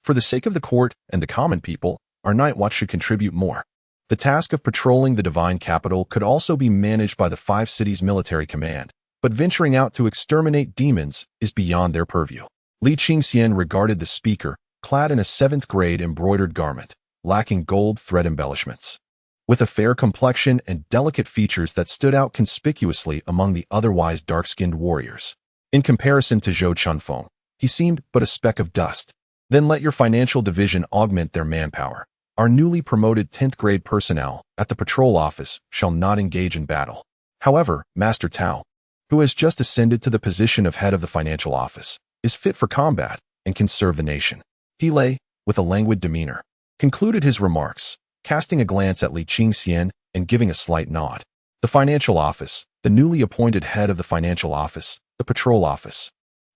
For the sake of the court and the common people, our Night Watch should contribute more. The task of patrolling the Divine Capital could also be managed by the 5 cities' military command, but venturing out to exterminate demons is beyond their purview. Li Qingxian regarded the speaker, clad in a 7th-grade embroidered garment, lacking gold thread embellishments, with a fair complexion and delicate features that stood out conspicuously among the otherwise dark-skinned warriors. In comparison to Zhou Chunfeng, he seemed but a speck of dust. Then let your financial division augment their manpower. Our newly promoted 10th-grade personnel at the patrol office shall not engage in battle. However, Master Tao, who has just ascended to the position of head of the financial office, is fit for combat and can serve the nation. He lay, with a languid demeanor, concluded his remarks, casting a glance at Li Qingxian and giving a slight nod. The financial office, the newly appointed head of the financial office, the patrol office,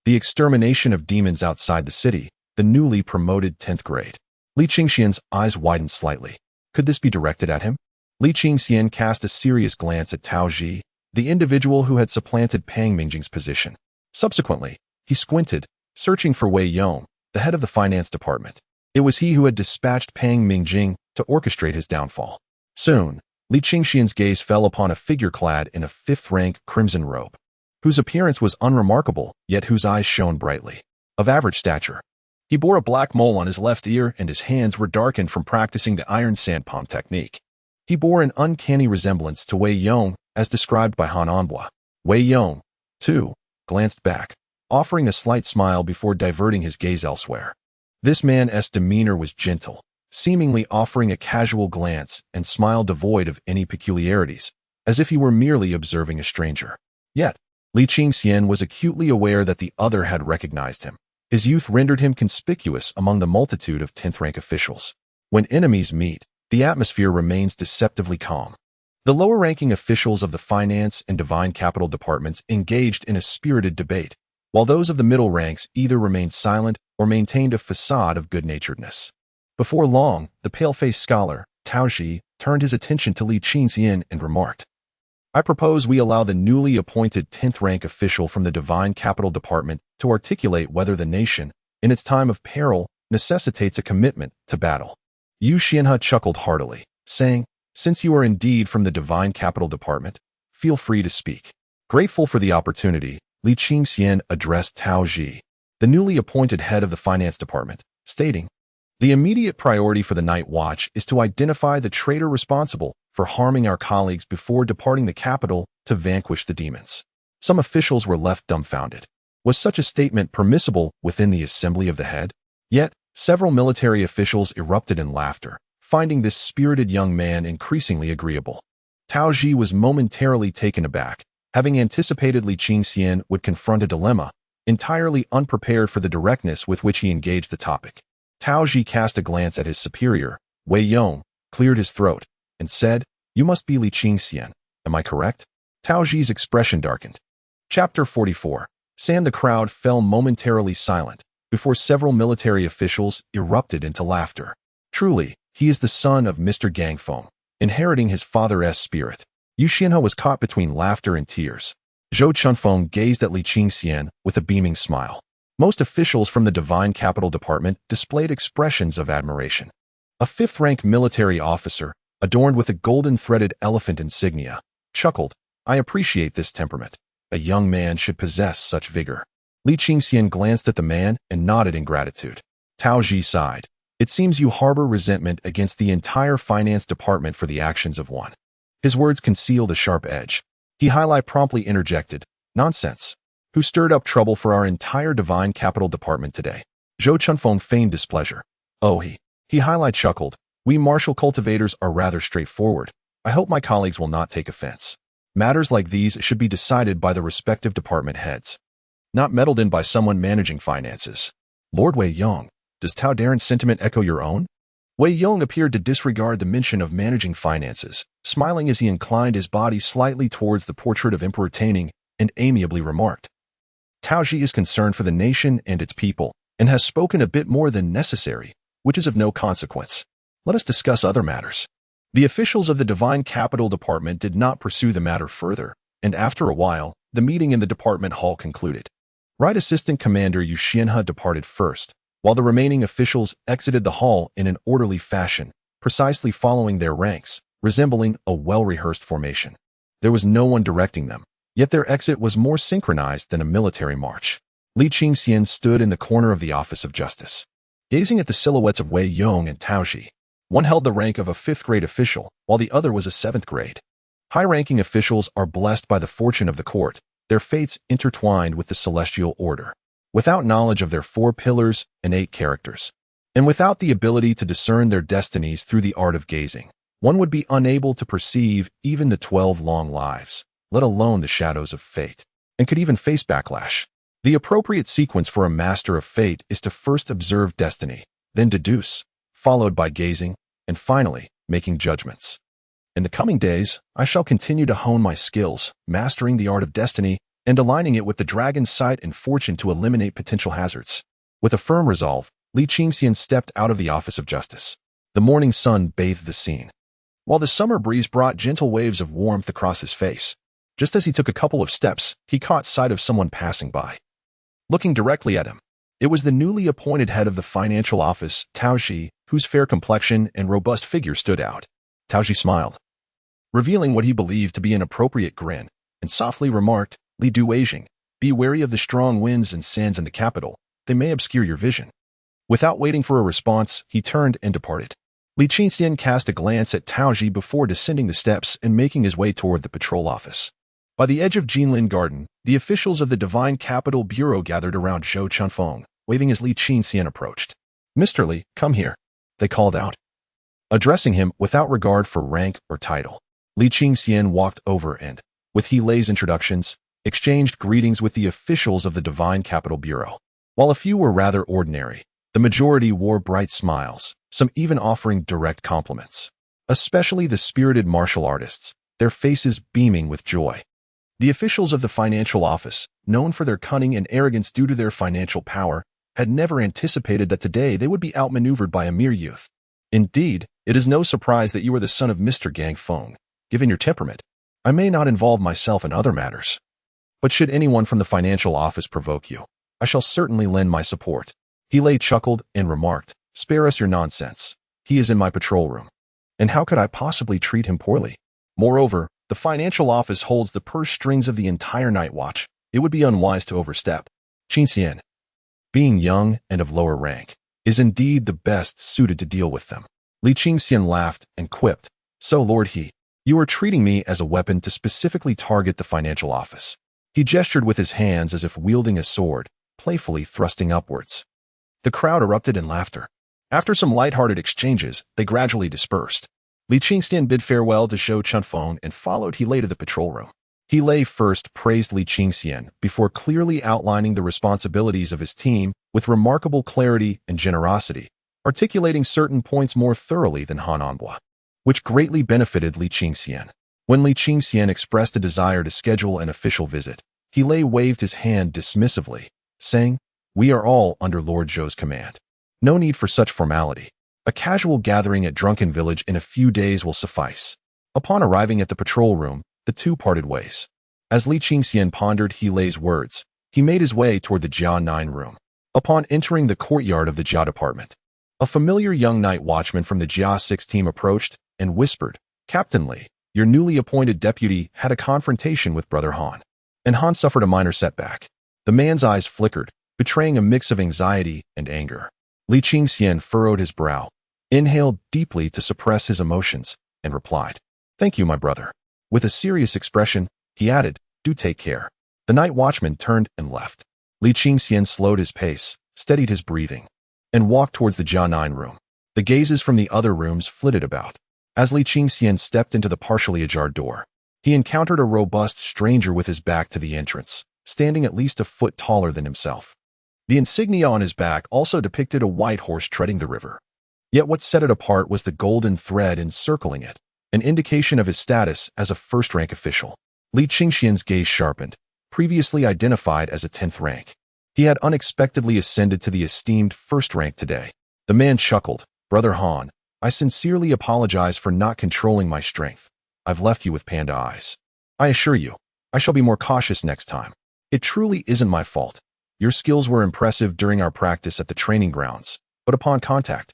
the extermination of demons outside the city, the newly promoted 10th grade. Li Qingxian's eyes widened slightly. Could this be directed at him? Li Qingxian cast a serious glance at Tao Ji, the individual who had supplanted Pang Mingjing's position. Subsequently, he squinted, searching for Wei Yong, the head of the finance department. It was he who had dispatched Pang Mingjing to orchestrate his downfall. Soon, Li Qingxian's gaze fell upon a figure clad in a 5th-rank crimson robe, whose appearance was unremarkable, yet whose eyes shone brightly. Of average stature, he bore a black mole on his left ear and his hands were darkened from practicing the iron sandpalm technique. He bore an uncanny resemblance to Wei Yong, as described by Han Anbua. Wei Yong, too, glanced back, offering a slight smile before diverting his gaze elsewhere. This man's demeanor was gentle, seemingly offering a casual glance and smile devoid of any peculiarities, as if he were merely observing a stranger. Yet, Li Qingxian was acutely aware that the other had recognized him. His youth rendered him conspicuous among the multitude of 10th-rank officials. When enemies meet, the atmosphere remains deceptively calm. The lower-ranking officials of the finance and divine capital departments engaged in a spirited debate, while those of the middle ranks either remained silent or maintained a facade of good-naturedness. Before long, the pale-faced scholar, Tao Ji, turned his attention to Li Qingxian and remarked, I propose we allow the newly appointed 10th-rank official from the Divine Capital Department to articulate whether the nation, in its time of peril, necessitates a commitment to battle. Yu Xianhe chuckled heartily, saying, "Since you are indeed from the Divine Capital Department, feel free to speak." Grateful for the opportunity, Li Qingxian addressed Tao Ji, the newly appointed head of the finance department, stating, "The immediate priority for the night watch is to identify the traitor responsible for harming our colleagues before departing the capital to vanquish the demons." Some officials were left dumbfounded. Was such a statement permissible within the assembly of the head? Yet, several military officials erupted in laughter, finding this spirited young man increasingly agreeable. Tao Ji was momentarily taken aback, having anticipated Li Qingxian would confront a dilemma, entirely unprepared for the directness with which he engaged the topic. Tao Ji cast a glance at his superior, Wei Yong, cleared his throat, and said, "You must be Li Qingxian, am I correct?" Tao Ji's expression darkened. Chapter 44. The crowd fell momentarily silent before several military officials erupted into laughter. Truly, he is the son of Mr. Gangfeng, inheriting his father's spirit. Yu Xianhe was caught between laughter and tears. Zhou Chunfeng gazed at Li Qingxian with a beaming smile. Most officials from the Divine Capital Department displayed expressions of admiration. A fifth-rank military officer, adorned with a golden-threaded elephant insignia, chuckled, "I appreciate this temperament. A young man should possess such vigor." Li Qingxian glanced at the man and nodded in gratitude. Tao Ji sighed. "It seems you harbor resentment against the entire finance department for the actions of one." His words concealed a sharp edge. He promptly interjected, "Nonsense. Who stirred up trouble for our entire Divine Capital Department today?" Zhou Chunfeng feigned displeasure. "Oh, he chuckled. "We martial cultivators are rather straightforward. I hope my colleagues will not take offense. Matters like these should be decided by the respective department heads, not meddled in by someone managing finances." "Lord Wei Yong, does Tao Darren's sentiment echo your own?" Wei Yong appeared to disregard the mention of managing finances, smiling as he inclined his body slightly towards the portrait of Emperor Taining and amiably remarked, "Tao Ji is concerned for the nation and its people, and has spoken a bit more than necessary, which is of no consequence. Let us discuss other matters." The officials of the Divine Capital Department did not pursue the matter further, and after a while, the meeting in the department hall concluded. Right Assistant Commander Yu Xianhe departed first, while the remaining officials exited the hall in an orderly fashion, precisely following their ranks, resembling a well-rehearsed formation. There was no one directing them, yet their exit was more synchronized than a military march. Li Qingxian stood in the corner of the Office of Justice, gazing at the silhouettes of Wei Yong and Tao Ji. One held the rank of a fifth-grade official, while the other was a seventh-grade. High-ranking officials are blessed by the fortune of the court, their fates intertwined with the celestial order. Without knowledge of their 4 pillars and 8 characters, and without the ability to discern their destinies through the art of gazing, one would be unable to perceive even the 12 long lives, let alone the shadows of fate, and could even face backlash. The appropriate sequence for a master of fate is to first observe destiny, then deduce, followed by gazing, and finally, making judgments. In the coming days, I shall continue to hone my skills, mastering the art of destiny and aligning it with the dragon's sight and fortune to eliminate potential hazards. With a firm resolve, Li Qingxian stepped out of the Office of Justice. The morning sun bathed the scene, while the summer breeze brought gentle waves of warmth across his face. Just as he took a couple of steps, he caught sight of someone passing by. Looking directly at him, it was the newly appointed head of the financial office, Tao Ji, whose fair complexion and robust figure stood out. Tao Ji smiled, revealing what he believed to be an appropriate grin, and softly remarked, "Li Duweijing, be wary of the strong winds and sands in the capital. They may obscure your vision." Without waiting for a response, he turned and departed. Li Qingxian cast a glance at Tao Ji before descending the steps and making his way toward the patrol office. By the edge of Jinlin Garden, the officials of the Divine Capital Bureau gathered around Zhou Chunfeng, waving as Li Qingxian approached. "Mr. Li, come here," they called out, addressing him without regard for rank or title. Li Qingxian walked over and, with He Lei's introductions, exchanged greetings with the officials of the Divine Capital Bureau. While a few were rather ordinary, the majority wore bright smiles, some even offering direct compliments. Especially the spirited martial artists, their faces beaming with joy. The officials of the financial office, known for their cunning and arrogance due to their financial power, had never anticipated that today they would be outmaneuvered by a mere youth. Indeed, it is no surprise that you are the son of Mr. Gangfeng. Given your temperament, I may not involve myself in other matters. But should anyone from the financial office provoke you, I shall certainly lend my support. Li chuckled and remarked, "Spare us your nonsense. He is in my patrol room. And how could I possibly treat him poorly? Moreover, the financial office holds the purse strings of the entire night watch. It would be unwise to overstep. Qinxian, being young and of lower rank, is indeed the best suited to deal with them." Li Qingxian laughed and quipped, "So Lord He, you are treating me as a weapon to specifically target the financial office." He gestured with his hands as if wielding a sword, playfully thrusting upwards. The crowd erupted in laughter. After some light-hearted exchanges, they gradually dispersed. Li Qingxian bid farewell to Zhou Chunfeng and followed He to the patrol room. He first praised Li Qingxian before clearly outlining the responsibilities of his team with remarkable clarity and generosity, articulating certain points more thoroughly than Han Anbo, which greatly benefited Li Qingxian. When Li Qingxian expressed a desire to schedule an official visit, He waved his hand dismissively, saying, "We are all under Lord Zhou's command. No need for such formality. A casual gathering at Drunken Village in a few days will suffice." Upon arriving at the patrol room, the two parted ways. As Li Qingxian pondered Li's words, he made his way toward the Jia 9 room. Upon entering the courtyard of the Jia department, a familiar young night watchman from the Jia 6 team approached and whispered, "Captain Li, your newly appointed deputy had a confrontation with Brother Han, and Han suffered a minor setback." The man's eyes flickered, betraying a mix of anxiety and anger. Li Qingxian furrowed his brow, inhaled deeply to suppress his emotions, and replied, "Thank you, my brother." With a serious expression, he added, "Do take care." The night watchman turned and left. Li Qingxian slowed his pace, steadied his breathing, and walked towards the Jia 9 room. The gazes from the other rooms flitted about. As Li Qingxian stepped into the partially ajar door, he encountered a robust stranger with his back to the entrance, standing at least a foot taller than himself. The insignia on his back also depicted a white horse treading the river. Yet what set it apart was the golden thread encircling it, an indication of his status as a first-rank official. Li Qingxian's gaze sharpened, previously identified as a 10th rank. He had unexpectedly ascended to the esteemed first rank today. The man chuckled, "Brother Han, I sincerely apologize for not controlling my strength. I've left you with panda eyes. I assure you, I shall be more cautious next time. It truly isn't my fault. Your skills were impressive during our practice at the training grounds, but upon contact,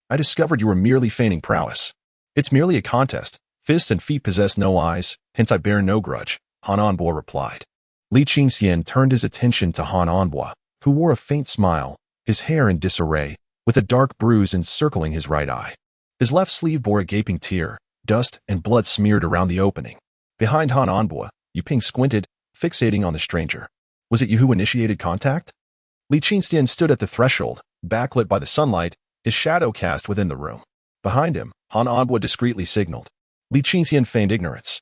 I discovered you were merely feigning prowess. It's merely a contest. Fists and feet possess no eyes, hence I bear no grudge," Han Anbo replied. Li Qingxian turned his attention to Han Anbo, who wore a faint smile, his hair in disarray, with a dark bruise encircling his right eye. His left sleeve bore a gaping tear, dust and blood smeared around the opening. Behind Han Anbo, Yu Ping squinted, fixating on the stranger. "Was it you who initiated contact?" Li Qingxian stood at the threshold, backlit by the sunlight, his shadow cast within the room. Behind him, Han Anbo discreetly signaled. Li Qingxian feigned ignorance,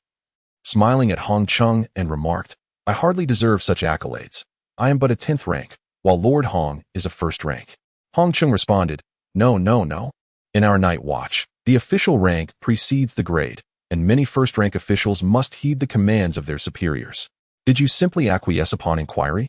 smiling at Hong Chung, and remarked, "I hardly deserve such accolades. I am but a 10th rank, while Lord Hong is a first rank." Hong Chung responded, No. In our night watch, the official rank precedes the grade, and many first-rank officials must heed the commands of their superiors. Did you simply acquiesce upon inquiry?"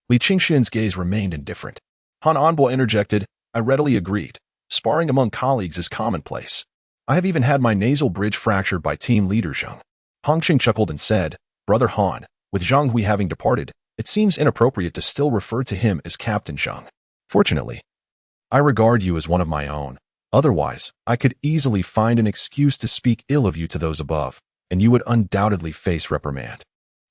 Li Qingxian's gaze remained indifferent. Han Anbo interjected, "I readily agreed. Sparring among colleagues is commonplace. I have even had my nasal bridge fractured by team leader Zhang." Hong Qing chuckled and said, "Brother Han, with Zhang Hui having departed, it seems inappropriate to still refer to him as Captain Zhang. Fortunately, I regard you as one of my own. Otherwise, I could easily find an excuse to speak ill of you to those above, and you would undoubtedly face reprimand."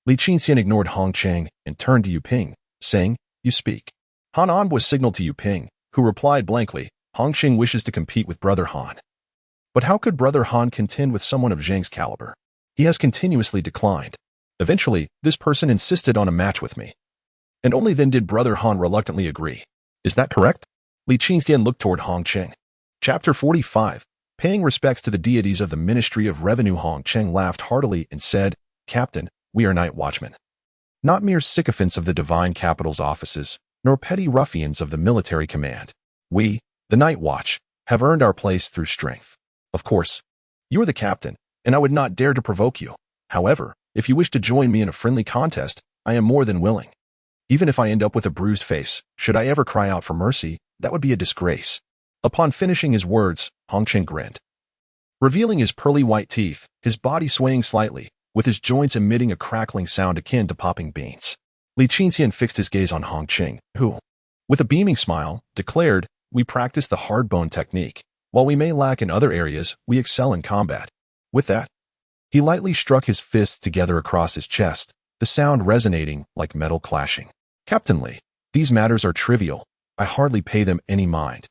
Li Qingxian ignored Hong Cheng and turned to Yu Ping, saying, "You speak." Han Anbo signaled to Yu Ping, who replied blankly, "Hong Cheng wishes to compete with Brother Han." But how could Brother Han contend with someone of Zhang's caliber? He has continuously declined. Eventually, this person insisted on a match with me. And only then did Brother Han reluctantly agree. Is that correct? Li Qingxian looked toward Hong Cheng. Chapter 45. Paying respects to the deities of the Ministry of Revenue. Hong Cheng laughed heartily and said, "Captain, we are night watchmen. Not mere sycophants of the divine capital's offices, nor petty ruffians of the military command. We, the night watch, have earned our place through strength. Of course, you are the captain, and I would not dare to provoke you. However, if you wish to join me in a friendly contest, I am more than willing. Even if I end up with a bruised face, should I ever cry out for mercy, that would be a disgrace." Upon finishing his words, Hong Cheng grinned, revealing his pearly white teeth, his body swaying slightly, with his joints emitting a crackling sound akin to popping beans. Li Qingxian fixed his gaze on Hong Cheng, who, With a beaming smile, declared, "We practice the hard-bone technique. While we may lack in other areas, we excel in combat." With that, he lightly struck his fists together across his chest, the sound resonating like metal clashing. "Captain Li, these matters are trivial. I hardly pay them any mind,"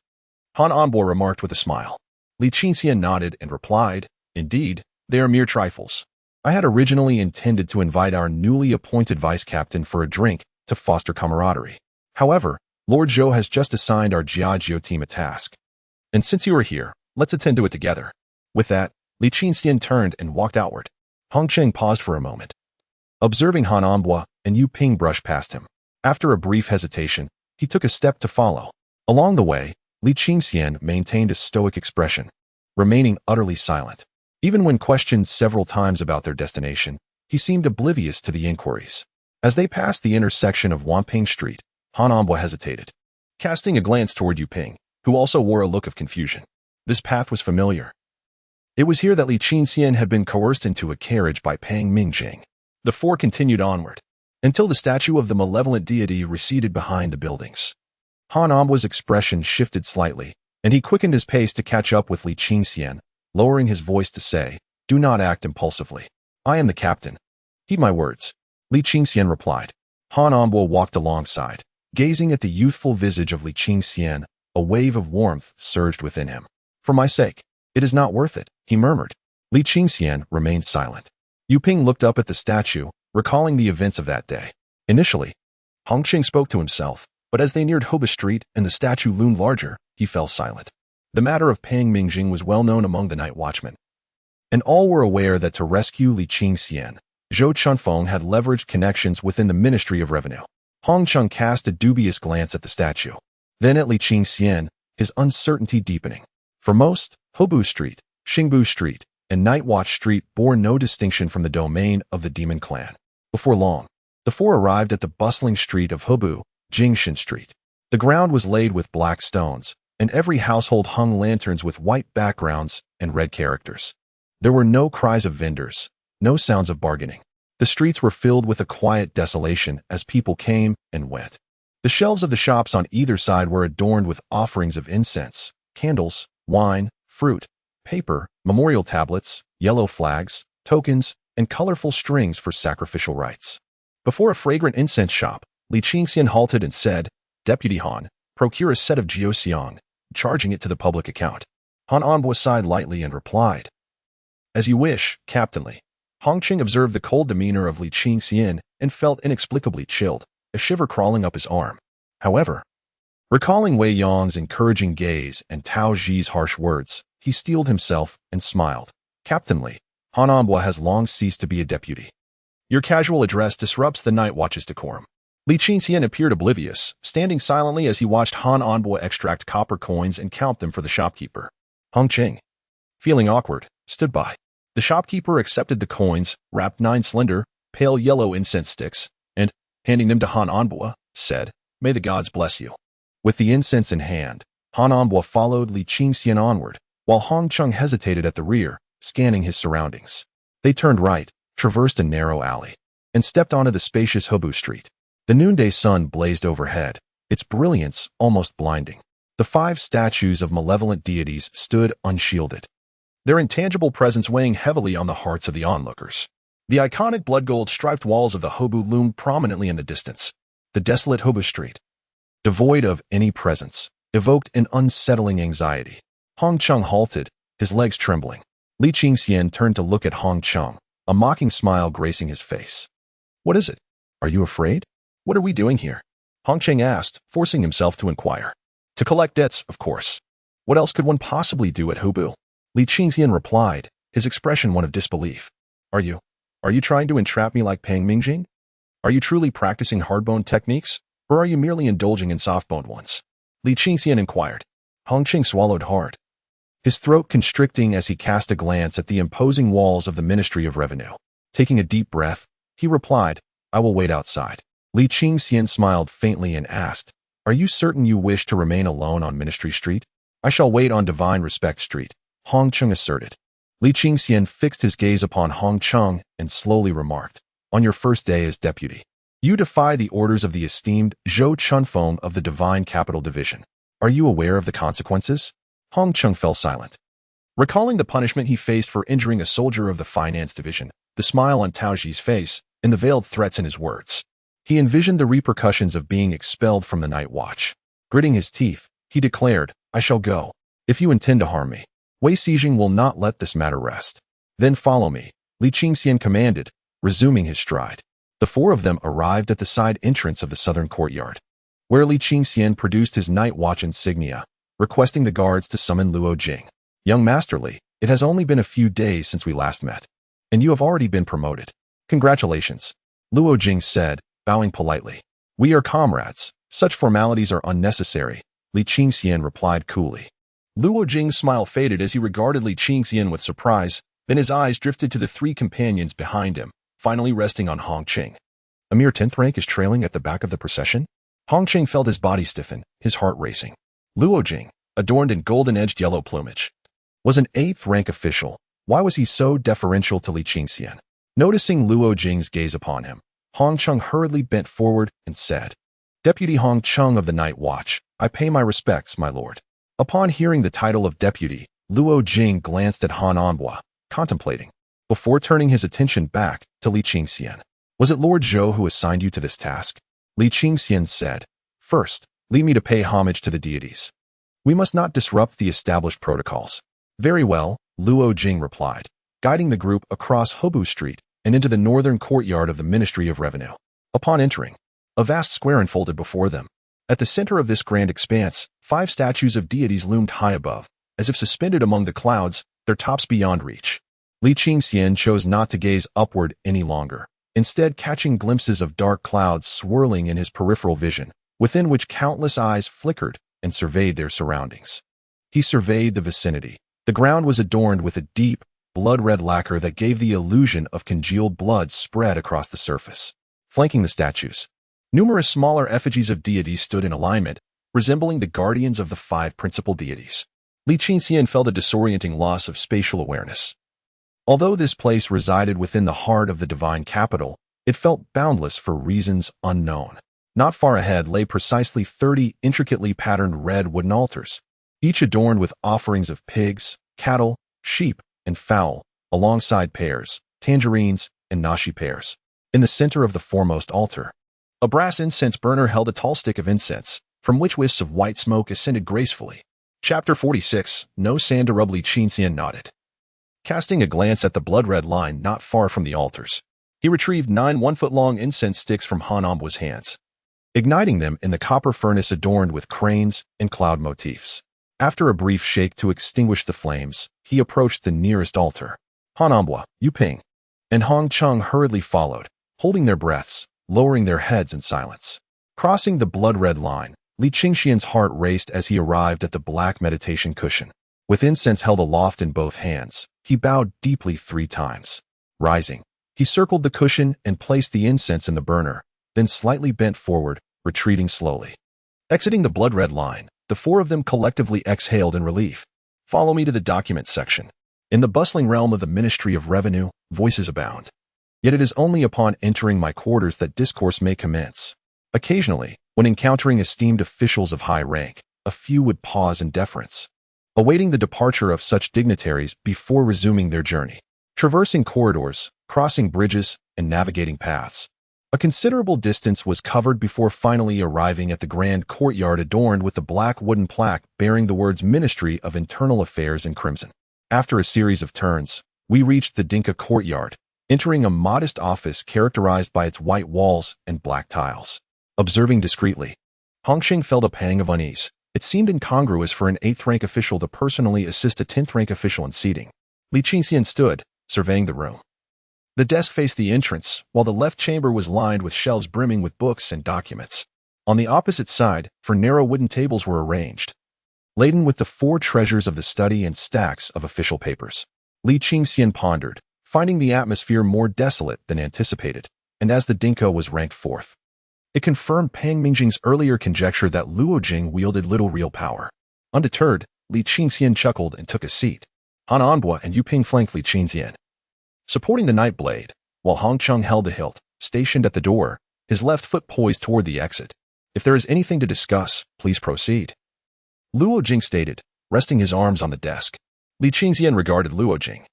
Han Anbo remarked with a smile. Li Qingxian nodded and replied, "Indeed, they are mere trifles. I had originally intended to invite our newly appointed vice-captain for a drink to foster camaraderie. However, Lord Zhou has just assigned our Jiajio team a task. And since you are here, let's attend to it together." With that, Li Qingxian turned and walked outward. Hong Cheng paused for a moment, observing Han Anbo, and Yu Ping brushed past him. After a brief hesitation, he took a step to follow. Along the way, Li Qingxian maintained a stoic expression, remaining utterly silent. Even when questioned several times about their destination, he seemed oblivious to the inquiries. As they passed the intersection of Wanping Street, Han Anbo hesitated, casting a glance toward Yu Ping, who also wore a look of confusion. This path was familiar. It was here that Li Qingxian had been coerced into a carriage by Pang Mingjing. The four continued onward, until the statue of the malevolent deity receded behind the buildings. Han Anbo's expression shifted slightly, and he quickened his pace to catch up with Li Qingxian, lowering his voice to say, "Do not act impulsively. I am the captain. Heed my words." Li Qingxian replied. Han Anbo walked alongside, gazing at the youthful visage of Li Qingxian. A wave of warmth surged within him. "For my sake, it is not worth it," he murmured. Li Qingxian remained silent. Yu Ping looked up at the statue, recalling the events of that day. Initially, Hong Cheng spoke to himself, but as they neared Hoba Street and the statue loomed larger, he fell silent. The matter of Pang Mingjing was well known among the night watchmen, and all were aware that to rescue Li Qingxian, Zhou Chunfeng had leveraged connections within the Ministry of Revenue. Hong Cheng cast a dubious glance at the statue, then at Li Qingxian, his uncertainty deepening. For most, Hobu Street, Xingbu Street, and Night Watch Street bore no distinction from the domain of the Demon Clan. Before long, the four arrived at the bustling street of Hobu, Jingshan Street. The ground was laid with black stones, and every household hung lanterns with white backgrounds and red characters. There were no cries of vendors, no sounds of bargaining. The streets were filled with a quiet desolation as people came and went. The shelves of the shops on either side were adorned with offerings of incense, candles, wine, fruit, paper, memorial tablets, yellow flags, tokens, and colorful strings for sacrificial rites. Before a fragrant incense shop, Li Qingxian halted and said, "Deputy Han, procure a set of jiuxiang, charging it to the public account." Han Anbo sighed lightly and replied, "As you wish, Captain Li." Hong Cheng observed the cold demeanor of Li Qingxian and felt inexplicably chilled, a shiver crawling up his arm. However, recalling Wei Yong's encouraging gaze and Tao Zhi's harsh words, he steeled himself and smiled. "Captain Li, Han Anbo has long ceased to be a deputy. Your casual address disrupts the night watch's decorum." Li Qingxian appeared oblivious, standing silently as he watched Han Anbo extract copper coins and count them for the shopkeeper. Hong Cheng, feeling awkward, stood by. The shopkeeper accepted the coins, wrapped 9 slender, pale yellow incense sticks, and, handing them to Han Anbo, said, "May the gods bless you." With the incense in hand, Han Anbo followed Li Qingxian onward, while Hong Cheng hesitated at the rear, scanning his surroundings. They turned right, traversed a narrow alley, and stepped onto the spacious Hobu Street. The noonday sun blazed overhead, its brilliance almost blinding. The 5 statues of malevolent deities stood unshielded, their intangible presence weighing heavily on the hearts of the onlookers. The iconic blood-gold striped walls of the Hobu loomed prominently in the distance. The desolate Hobu Street, devoid of any presence, evoked an unsettling anxiety. Hong Cheng halted, his legs trembling. Li Qingxian turned to look at Hong Cheng, a mocking smile gracing his face. "What is it? Are you afraid? What are we doing here?" Hong Cheng asked, forcing himself to inquire. "To collect debts, of course. What else could one possibly do at Hobu?" Li Qingxian replied, his expression one of disbelief. Are you trying to entrap me like Pang Mingjing? Are you truly practicing hardbone techniques, or are you merely indulging in softboned ones?" Li Qingxian inquired. Hong Cheng swallowed hard, his throat constricting as he cast a glance at the imposing walls of the Ministry of Revenue. Taking a deep breath, he replied, "I will wait outside." Li Qingxian smiled faintly and asked, "Are you certain you wish to remain alone on Ministry Street?" "I shall wait on Divine Respect Street," Hong Cheng asserted. Li Qingxian fixed his gaze upon Hong Cheng and slowly remarked, "On your first day as deputy, You defy the orders of the esteemed Zhou Chunfeng of the Divine Capital Division. Are you aware of the consequences? Hong Chung fell silent. Recalling the punishment he faced for injuring a soldier of the Finance Division, the smile on Tao Ji's face, and the veiled threats in his words, he envisioned the repercussions of being expelled from the night watch. Gritting his teeth, he declared, I shall go. If you intend to harm me, Wei Xijing will not let this matter rest. Then follow me, Li Qingxian commanded, resuming his stride. The four of them arrived at the side entrance of the southern courtyard, where Li Qingxian produced his night watch insignia, requesting the guards to summon Luo Jing. Young Master Li, it has only been a few days since we last met, and you have already been promoted. Congratulations, Luo Jing said, bowing politely. We are comrades. Such formalities are unnecessary, Li Qingxian replied coolly. Luo Jing's smile faded as he regarded Li Qingxian with surprise, then his eyes drifted to the three companions behind him, finally resting on Hong Qing. A mere 10th rank is trailing at the back of the procession? Hong Qing felt his body stiffen, his heart racing. Luo Jing, adorned in golden-edged yellow plumage, was an 8th rank official. Why was he so deferential to Li Qingxian? Noticing Luo Jing's gaze upon him, Hong Chung hurriedly bent forward and said, Deputy Hong Chung of the Night Watch, I pay my respects, my lord. Upon hearing the title of deputy, Luo Jing glanced at Han Anbua, contemplating, before turning his attention back to Li Qingxian. Was it Lord Zhou who assigned you to this task? Li Qingxian said, First, leave me to pay homage to the deities. We must not disrupt the established protocols. Very well, Luo Jing replied, guiding the group across Hobu Street and into the northern courtyard of the Ministry of Revenue. Upon entering, a vast square unfolded before them. At the center of this grand expanse, 5 statues of deities loomed high above, as if suspended among the clouds, their tops beyond reach. Li Qingxian chose not to gaze upward any longer, instead catching glimpses of dark clouds swirling in his peripheral vision, within which countless eyes flickered and surveyed their surroundings. He surveyed the vicinity. The ground was adorned with a deep, blood-red lacquer that gave the illusion of congealed blood spread across the surface. Flanking the statues, numerous smaller effigies of deities stood in alignment, resembling the guardians of the 5 principal deities. Li Qingxian felt a disorienting loss of spatial awareness. Although this place resided within the heart of the divine capital, it felt boundless for reasons unknown. Not far ahead lay precisely 30 intricately patterned red wooden altars, each adorned with offerings of pigs, cattle, sheep, and fowl, alongside pears, tangerines, and nashi pears. In the center of the foremost altar, a brass incense burner held a tall stick of incense, from which wisps of white smoke ascended gracefully. Chapter 46, No Sand to Rub. Li Qingxian nodded. Casting a glance at the blood-red line not far from the altars, he retrieved 9 one-foot-long incense sticks from Han Ambua's hands, igniting them in the copper furnace adorned with cranes and cloud motifs. After a brief shake to extinguish the flames, he approached the nearest altar. Han Anbua, Yu Ping, and Hong Chung hurriedly followed, holding their breaths, lowering their heads in silence. Crossing the blood-red line, Li Qingxian's heart raced as he arrived at the black meditation cushion. With incense held aloft in both hands, he bowed deeply 3 times. Rising, he circled the cushion and placed the incense in the burner, then slightly bent forward, retreating slowly. Exiting the blood-red line, the 4 of them collectively exhaled in relief. Follow me to the document section. In the bustling realm of the Ministry of Revenue, voices abound. Yet it is only upon entering my quarters that discourse may commence. Occasionally, when encountering esteemed officials of high rank, a few would pause in deference, awaiting the departure of such dignitaries before resuming their journey. Traversing corridors, crossing bridges, and navigating paths, a considerable distance was covered before finally arriving at the grand courtyard adorned with the black wooden plaque bearing the words Ministry of Internal Affairs in crimson. After a series of turns, we reached the Dinka courtyard, entering a modest office characterized by its white walls and black tiles. Observing discreetly, Hong Qing felt a pang of unease. It seemed incongruous for an 8th rank official to personally assist a 10th rank official in seating. Li Qingxian stood, surveying the room. The desk faced the entrance, while the left chamber was lined with shelves brimming with books and documents. On the opposite side, 4 narrow wooden tables were arranged, laden with the 4 treasures of the study and stacks of official papers. Li Qingxian pondered, finding the atmosphere more desolate than anticipated, and as the Dinka was ranked 4th, it confirmed Pang Mingjing's earlier conjecture that Luo Jing wielded little real power. Undeterred, Li Qingxian chuckled and took a seat. Han Anbua and Yu Ping flanked Li Qingxian, supporting the night blade, while Hong Chung held the hilt, stationed at the door, his left foot poised toward the exit. "If there is anything to discuss, please proceed," Luo Jing stated, resting his arms on the desk. Li Qingxian regarded Luo Jing,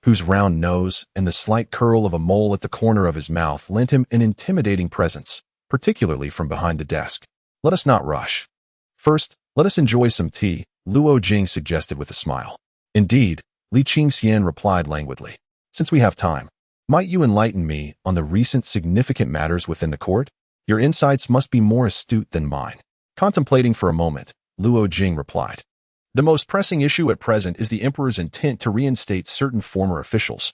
whose round nose and the slight curl of a mole at the corner of his mouth lent him an intimidating presence, particularly from behind the desk. "Let us not rush. First, let us enjoy some tea," Luo Jing suggested with a smile. "Indeed," Li Qingxian replied languidly. "Since we have time, might you enlighten me on the recent significant matters within the court? Your insights must be more astute than mine." Contemplating for a moment, Luo Jing replied, "The most pressing issue at present is the emperor's intent to reinstate certain former officials,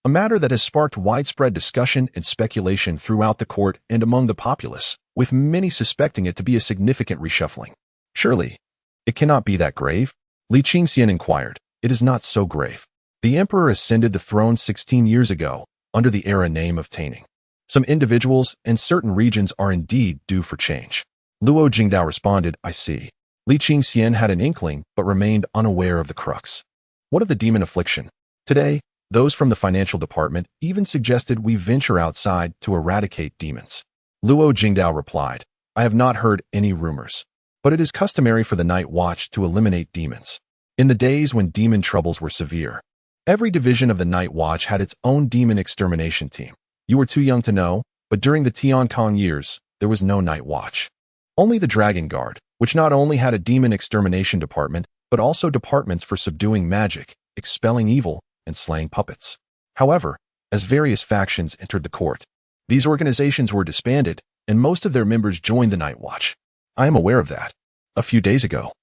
a matter that has sparked widespread discussion and speculation throughout the court and among the populace, with many suspecting it to be a significant reshuffling." "Surely, it cannot be that grave?" Li Qingxian inquired. "It is not so grave. The emperor ascended the throne 16 years ago, under the era name of Taining. Some individuals and certain regions are indeed due for change." Luo Jingdao responded, "I see." Li Qingxian had an inkling, but remained unaware of the crux. "What of the demon affliction? Today, those from the financial department even suggested we venture outside to eradicate demons." Luo Jingdao replied, "I have not heard any rumors, but it is customary for the night watch to eliminate demons. In the days when demon troubles were severe, every division of the night watch had its own demon extermination team. You were too young to know, but during the Tiancong years, there was no night watch. Only the Dragon Guard, which not only had a demon extermination department, but also departments for subduing magic, expelling evil, and slaying puppets. However, as various factions entered the court, these organizations were disbanded, and most of their members joined the Night Watch. I am aware of that. A few days ago,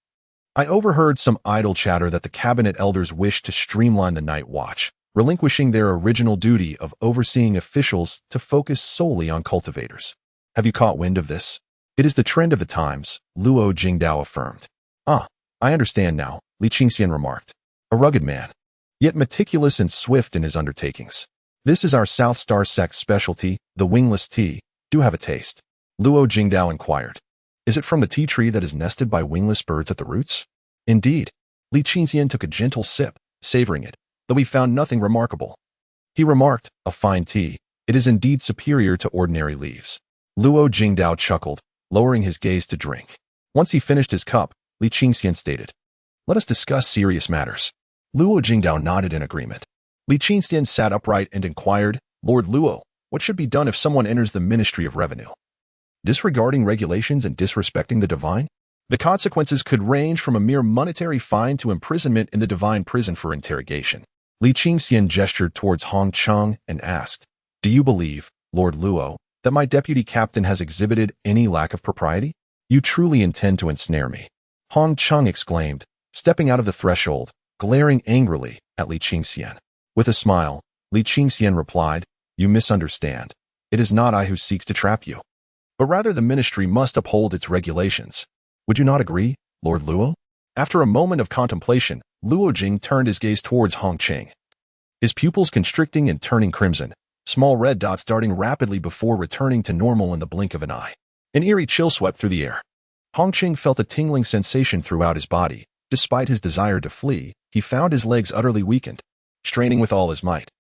I overheard some idle chatter that the cabinet elders wished to streamline the Night Watch, relinquishing their original duty of overseeing officials to focus solely on cultivators. Have you caught wind of this? It is the trend of the times, Luo Jingdao affirmed. "Ah, I understand now," Li Qingxian remarked. "A rugged man, yet meticulous and swift in his undertakings. This is our South Star sect's specialty, the wingless tea. Do have a taste?" Luo Jingdao inquired. "Is it from the tea tree that is nested by wingless birds at the roots?" "Indeed." Li Qingxian took a gentle sip, savoring it, though he found nothing remarkable. He remarked, "A fine tea. It is indeed superior to ordinary leaves." Luo Jingdao chuckled, lowering his gaze to drink. Once he finished his cup, Li Qingxian stated, "Let us discuss serious matters." Luo Jingdao nodded in agreement. Li Qingxian sat upright and inquired, "Lord Luo, what should be done if someone enters the Ministry of Revenue, disregarding regulations and disrespecting the divine? The consequences could range from a mere monetary fine to imprisonment in the divine prison for interrogation." Li Qingxian gestured towards Hong Cheng and asked, "Do you believe, Lord Luo, that my deputy captain has exhibited any lack of propriety? You truly intend to ensnare me?" Hong Cheng exclaimed, stepping out of the threshold, glaring angrily at Li Qingxian. With a smile, Li Qingxian replied, "You misunderstand. It is not I who seeks to trap you, but rather the ministry must uphold its regulations. Would you not agree, Lord Luo?" After a moment of contemplation, Luo Jing turned his gaze towards Hong Cheng, his pupils constricting and turning crimson, small red dots darting rapidly before returning to normal in the blink of an eye. An eerie chill swept through the air. Hong Cheng felt a tingling sensation throughout his body. Despite his desire to flee, he found his legs utterly weakened, straining with all his might.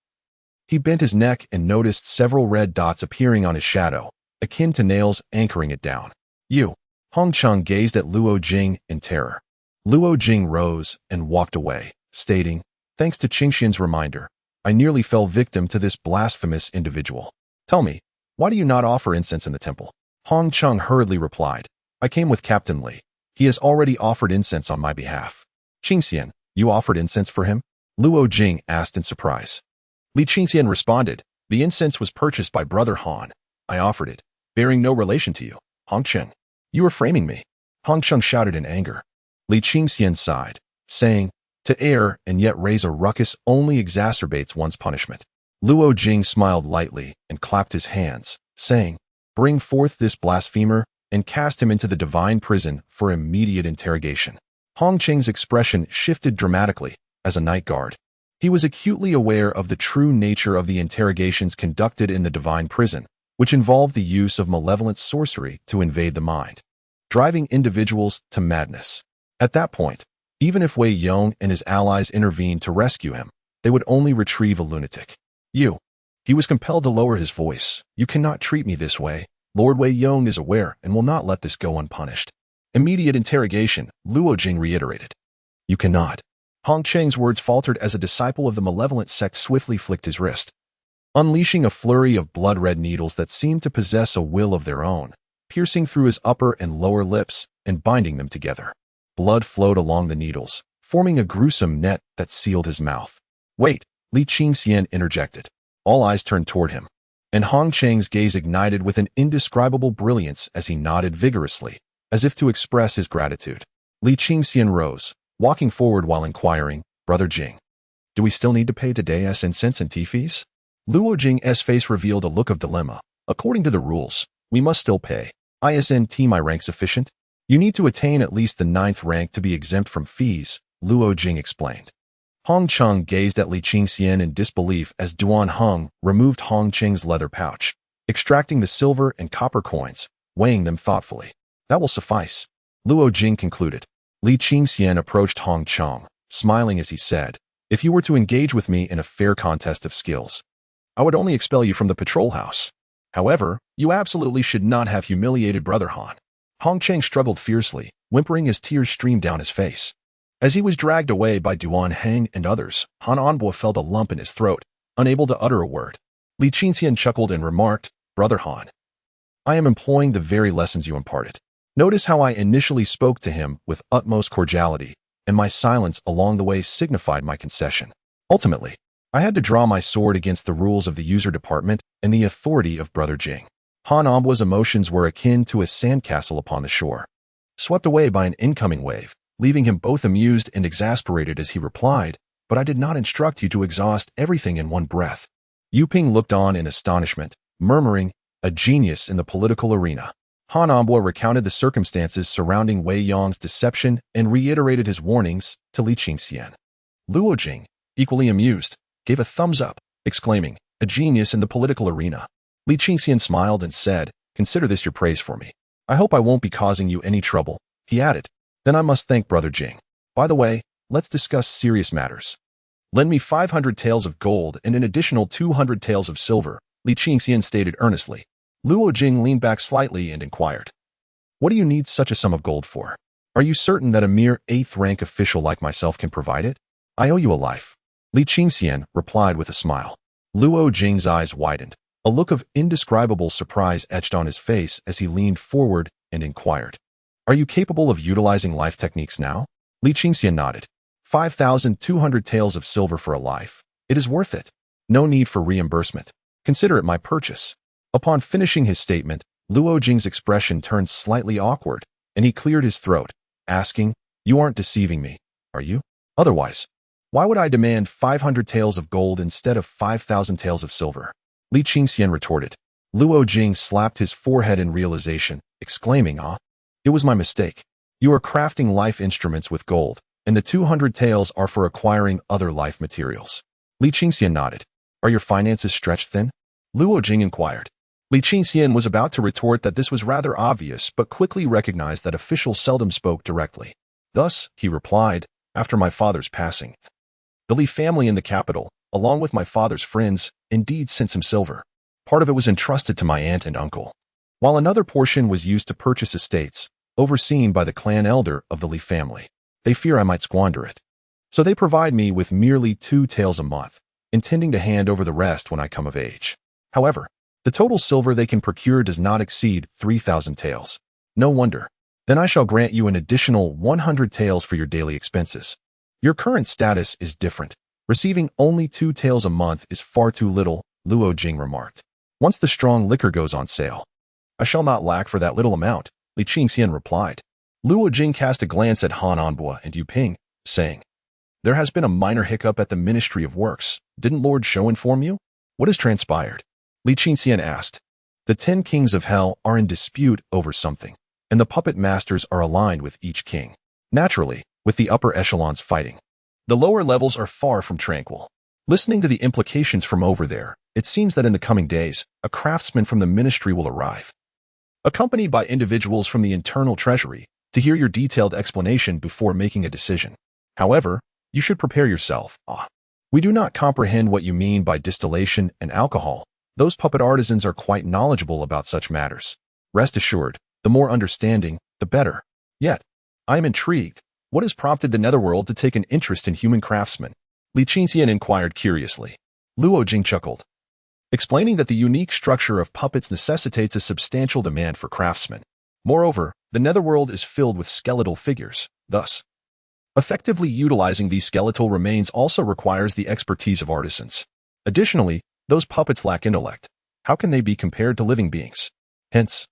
He bent his neck and noticed several red dots appearing on his shadow, akin to nails anchoring it down. "You." Hong Cheng gazed at Luo Jing in terror. Luo Jing rose and walked away, stating, "Thanks to Qingxian's reminder, I nearly fell victim to this blasphemous individual. Tell me, why do you not offer incense in the temple?" Hong Cheng hurriedly replied, "I came with Captain Li. He has already offered incense on my behalf." "Qingxian, you offered incense for him?" Luo Jing asked in surprise. Li Qingxian responded, "The incense was purchased by Brother Han. I offered it, bearing no relation to you, Hong Cheng. You are framing me." Hong Cheng shouted in anger. Li Qingxian sighed, saying, "To err and yet raise a ruckus only exacerbates one's punishment." Luo Jing smiled lightly and clapped his hands, saying, "Bring forth this blasphemer and cast him into the divine prison for immediate interrogation." Hong Cheng's expression shifted dramatically as a night guard. He was acutely aware of the true nature of the interrogations conducted in the divine prison, which involved the use of malevolent sorcery to invade the mind, driving individuals to madness. At that point, even if Wei Yong and his allies intervened to rescue him, they would only retrieve a lunatic. "You." He was compelled to lower his voice. "You cannot treat me this way. Lord Wei Yong is aware and will not let this go unpunished. Immediate interrogation, Luo Jing reiterated. You cannot. Hong Cheng's words faltered as a disciple of the malevolent sect swiftly flicked his wrist, unleashing a flurry of blood-red needles that seemed to possess a will of their own, piercing through his upper and lower lips and binding them together. Blood flowed along the needles, forming a gruesome net that sealed his mouth. Wait, Li Qingxian interjected. All eyes turned toward him, and Hong Cheng's gaze ignited with an indescribable brilliance as he nodded vigorously, as if to express his gratitude. Li Qingxian rose, walking forward while inquiring, Brother Jing, do we still need to pay today's incense and tea fees? Luo Jing's face revealed a look of dilemma. According to the rules, we must still pay. Isn't my rank sufficient? You need to attain at least the 9th rank to be exempt from fees, Luo Jing explained. Hong Cheng gazed at Li Qingxian in disbelief as Duan Heng removed Hong Cheng's leather pouch, extracting the silver and copper coins, weighing them thoughtfully. That will suffice, Luo Jing concluded. Li Qingxian approached Hong Cheng, smiling as he said, if you were to engage with me in a fair contest of skills, I would only expel you from the patrol house. However, you absolutely should not have humiliated Brother Han. Hong Cheng struggled fiercely, whimpering as tears streamed down his face. As he was dragged away by Duan Heng and others, Han Anbo felt a lump in his throat, unable to utter a word. Li Qingxian chuckled and remarked, Brother Han, I am employing the very lessons you imparted. Notice how I initially spoke to him with utmost cordiality, and my silence along the way signified my concession. Ultimately, I had to draw my sword against the rules of the user department and the authority of Brother Jing. Han Anbo's emotions were akin to a sandcastle upon the shore, swept away by an incoming wave, leaving him both amused and exasperated as he replied, but I did not instruct you to exhaust everything in one breath. Yu Ping looked on in astonishment, murmuring, a genius in the political arena. Han Anbo recounted the circumstances surrounding Wei Yong's deception and reiterated his warnings to Li Qingxian. Luo Jing, equally amused, gave a thumbs up, exclaiming, a genius in the political arena. Li Qingxian smiled and said, consider this your praise for me. I hope I won't be causing you any trouble, he added. Then I must thank Brother Jing. By the way, let's discuss serious matters. Lend me 500 taels of gold and an additional 200 taels of silver, Li Qingxian stated earnestly. Luo Jing leaned back slightly and inquired, what do you need such a sum of gold for? Are you certain that a mere 8th rank official like myself can provide it? I owe you a life. Li Qingxian replied with a smile. Luo Jing's eyes widened. A look of indescribable surprise etched on his face as he leaned forward and inquired, are you capable of utilizing life techniques now? Li Qingxian nodded. 5,200 taels of silver for a life. It is worth it. No need for reimbursement. Consider it my purchase. Upon finishing his statement, Luo Jing's expression turned slightly awkward, and he cleared his throat, asking, you aren't deceiving me, are you? Otherwise, why would I demand 500 taels of gold instead of 5,000 taels of silver? Li Qingxian retorted. Luo Jing slapped his forehead in realization, exclaiming, it was my mistake. You are crafting life instruments with gold, and the 200 taels are for acquiring other life materials. Li Qingxian nodded. Are your finances stretched thin? Luo Jing inquired. Li Qingxian was about to retort that this was rather obvious, but quickly recognized that officials seldom spoke directly. Thus, he replied, after my father's passing, the Li family in the capital, along with my father's friends, indeed sent some silver. Part of it was entrusted to my aunt and uncle, while another portion was used to purchase estates, overseen by the clan elder of the Li family. They fear I might squander it. So they provide me with merely 2 taels a month, intending to hand over the rest when I come of age. However, the total silver they can procure does not exceed 3,000 taels. No wonder. Then I shall grant you an additional 100 taels for your daily expenses. Your current status is different. Receiving only 2 taels a month is far too little, Luo Jing remarked. Once the strong liquor goes on sale, I shall not lack for that little amount, Li Qingxian replied. Luo Jing cast a glance at Han Anbo and Yu Ping, saying, there has been a minor hiccup at the Ministry of Works. Didn't Lord Shou inform you? What has transpired? Li Qingxian asked. The 10 kings of hell are in dispute over something, and the puppet masters are aligned with each king. Naturally, with the upper echelons fighting. The lower levels are far from tranquil. Listening to the implications from over there, it seems that in the coming days, a craftsman from the ministry will arrive, accompanied by individuals from the internal treasury, to hear your detailed explanation before making a decision. However, you should prepare yourself. We do not comprehend what you mean by distillation and alcohol. Those puppet artisans are quite knowledgeable about such matters. Rest assured, the more understanding, the better. Yet, I am intrigued. What has prompted the Netherworld to take an interest in human craftsmen? Li Qingxian inquired curiously. Luo Jing chuckled, explaining that the unique structure of puppets necessitates a substantial demand for craftsmen. Moreover, the Netherworld is filled with skeletal figures. Thus, effectively utilizing these skeletal remains also requires the expertise of artisans. Additionally, those puppets lack intellect. How can they be compared to living beings? Hence,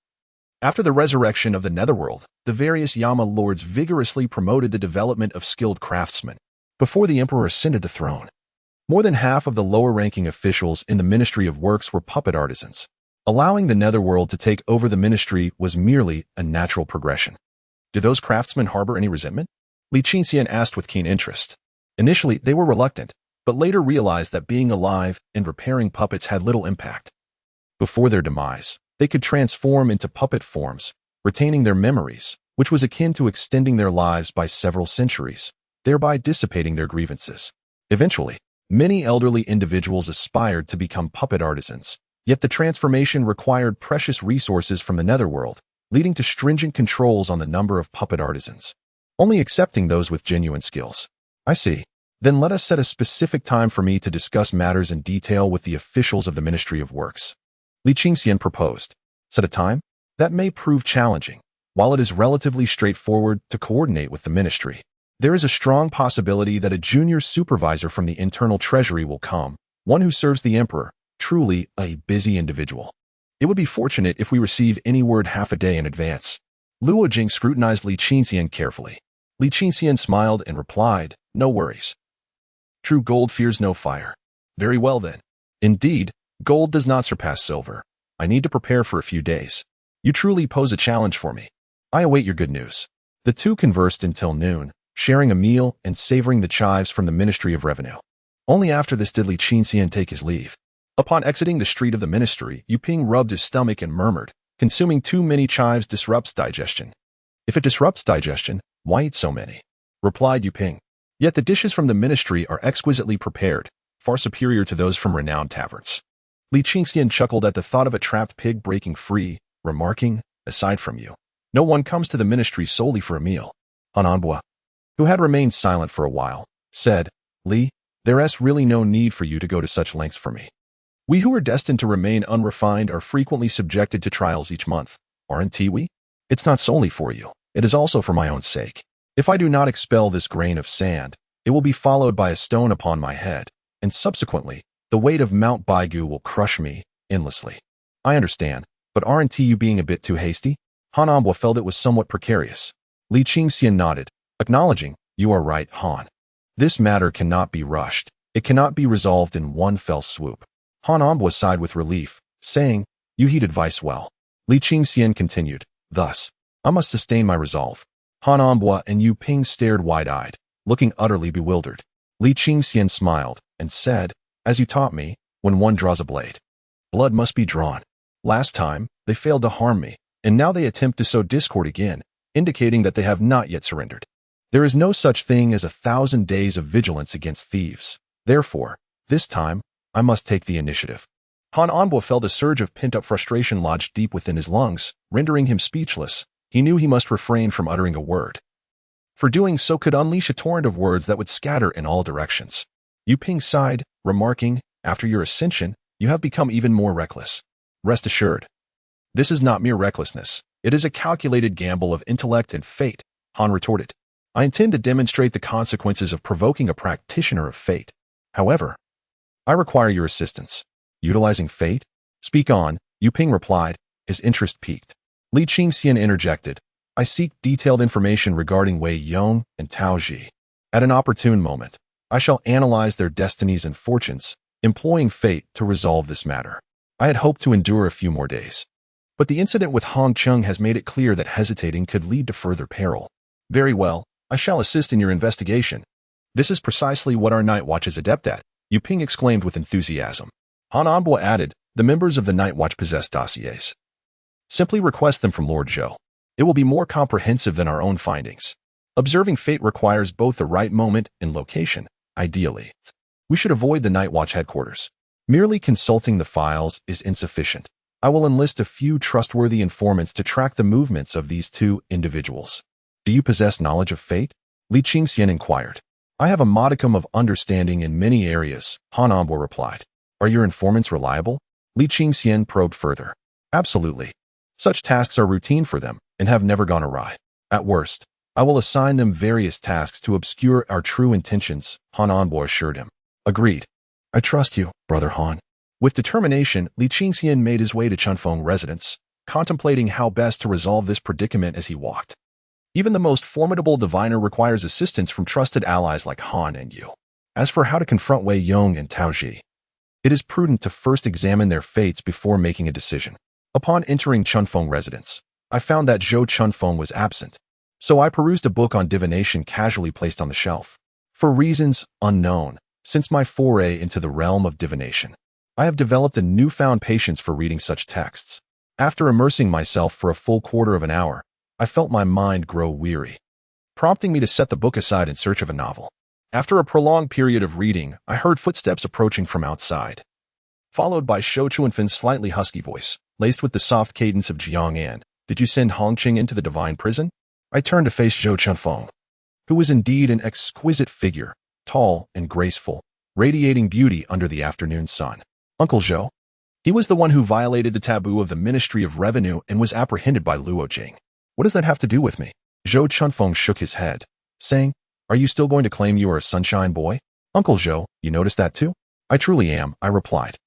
after the resurrection of the Netherworld, the various Yama lords vigorously promoted the development of skilled craftsmen. Before the emperor ascended the throne, more than half of the lower-ranking officials in the Ministry of Works were puppet artisans. Allowing the Netherworld to take over the ministry was merely a natural progression. Do those craftsmen harbor any resentment? Li Qingxian asked with keen interest. Initially, they were reluctant, but later realized that being alive and repairing puppets had little impact. Before their demise, they could transform into puppet forms, retaining their memories, which was akin to extending their lives by several centuries, thereby dissipating their grievances. Eventually, many elderly individuals aspired to become puppet artisans, yet the transformation required precious resources from the Netherworld, leading to stringent controls on the number of puppet artisans, only accepting those with genuine skills. I see. Then let us set a specific time for me to discuss matters in detail with the officials of the Ministry of Works. Li Qingxian proposed. Set a time? That may prove challenging. While it is relatively straightforward to coordinate with the ministry, there is a strong possibility that a junior supervisor from the internal treasury will come, one who serves the emperor, truly a busy individual. It would be fortunate if we receive any word half a day in advance. Luo Jing scrutinized Li Qingxian carefully. Li Qingxian smiled and replied, no worries. True gold fears no fire. Very well then. Indeed, gold does not surpass silver. I need to prepare for a few days. You truly pose a challenge for me. I await your good news. The two conversed until noon, sharing a meal and savoring the chives from the Ministry of Revenue. Only after this did Li Qingxian take his leave. Upon exiting the street of the ministry, Yu Ping rubbed his stomach and murmured, consuming too many chives disrupts digestion. If it disrupts digestion, why eat so many? Replied Yu Ping. Yet the dishes from the ministry are exquisitely prepared, far superior to those from renowned taverns. Li Qingxian chuckled at the thought of a trapped pig breaking free, remarking, aside from you, no one comes to the ministry solely for a meal. Han Anbua, who had remained silent for a while, said, Li, there is really no need for you to go to such lengths for me. We who are destined to remain unrefined are frequently subjected to trials each month, aren't we? It's not solely for you, it is also for my own sake. If I do not expel this grain of sand, it will be followed by a stone upon my head, and subsequently, the weight of Mount Baigu will crush me endlessly. I understand, but aren't you being a bit too hasty? Han Anbua felt it was somewhat precarious. Li Qingxian nodded, acknowledging, you are right, Han. This matter cannot be rushed. It cannot be resolved in one fell swoop. Han Anbua sighed with relief, saying, you heed advice well. Li Qingxian continued, thus, I must sustain my resolve. Han Anbua and Yu Ping stared wide-eyed, looking utterly bewildered. Li Qingxian smiled and said, as you taught me, when one draws a blade, blood must be drawn. Last time, they failed to harm me, and now they attempt to sow discord again, indicating that they have not yet surrendered. There is no such thing as 1,000 days of vigilance against thieves. Therefore, this time, I must take the initiative. Han Anbua felt a surge of pent-up frustration lodged deep within his lungs, rendering him speechless. He knew he must refrain from uttering a word, for doing so could unleash a torrent of words that would scatter in all directions. Yu Ping sighed, remarking, after your ascension, you have become even more reckless. Rest assured. This is not mere recklessness. It is a calculated gamble of intellect and fate, Han retorted. I intend to demonstrate the consequences of provoking a practitioner of fate. However, I require your assistance. Utilizing fate? Speak on, Yu Ping replied, his interest piqued. Li Qingxian interjected, I seek detailed information regarding Wei Yong and Tao Ji. At an opportune moment, I shall analyze their destinies and fortunes, employing fate to resolve this matter. I had hoped to endure a few more days, but the incident with Hong Chung has made it clear that hesitating could lead to further peril. Very well, I shall assist in your investigation. This is precisely what our Night Watch is adept at, Yu Ping exclaimed with enthusiasm. Han Anbua added, the members of the Night Watch possess dossiers. Simply request them from Lord Zhou. It will be more comprehensive than our own findings. Observing fate requires both the right moment and location, ideally. We should avoid the Night Watch headquarters. Merely consulting the files is insufficient. I will enlist a few trustworthy informants to track the movements of these two individuals. Do you possess knowledge of fate? Li Qingxian inquired. I have a modicum of understanding in many areas, Han Ambo replied. Are your informants reliable? Li Qingxian probed further. Absolutely. Such tasks are routine for them and have never gone awry. At worst, I will assign them various tasks to obscure our true intentions, Han Ambo assured him. Agreed. I trust you, Brother Han. With determination, Li Qingxian made his way to Chunfeng residence, contemplating how best to resolve this predicament as he walked. Even the most formidable diviner requires assistance from trusted allies like Han and Yu. As for how to confront Wei Yong and Tao Ji, it is prudent to first examine their fates before making a decision. Upon entering Chunfeng residence, I found that Zhou Chunfeng was absent, so I perused a book on divination casually placed on the shelf. For reasons unknown, since my foray into the realm of divination, I have developed a newfound patience for reading such texts. After immersing myself for a full quarter of an hour, I felt my mind grow weary, prompting me to set the book aside in search of a novel. After a prolonged period of reading, I heard footsteps approaching from outside, followed by Shou Chuanfen's slightly husky voice, laced with the soft cadence of Jiang An. Did you send Hongqing into the divine prison? I turned to face Zhou Chunfeng, who was indeed an exquisite figure, tall and graceful, radiating beauty under the afternoon sun. Uncle Zhou. He was the one who violated the taboo of the Ministry of Revenue and was apprehended by Luo Jing. What does that have to do with me? Zhou Chunfeng shook his head, saying, Are you still going to claim you are a sunshine boy? Uncle Zhou, you noticed that too? I truly am, I replied.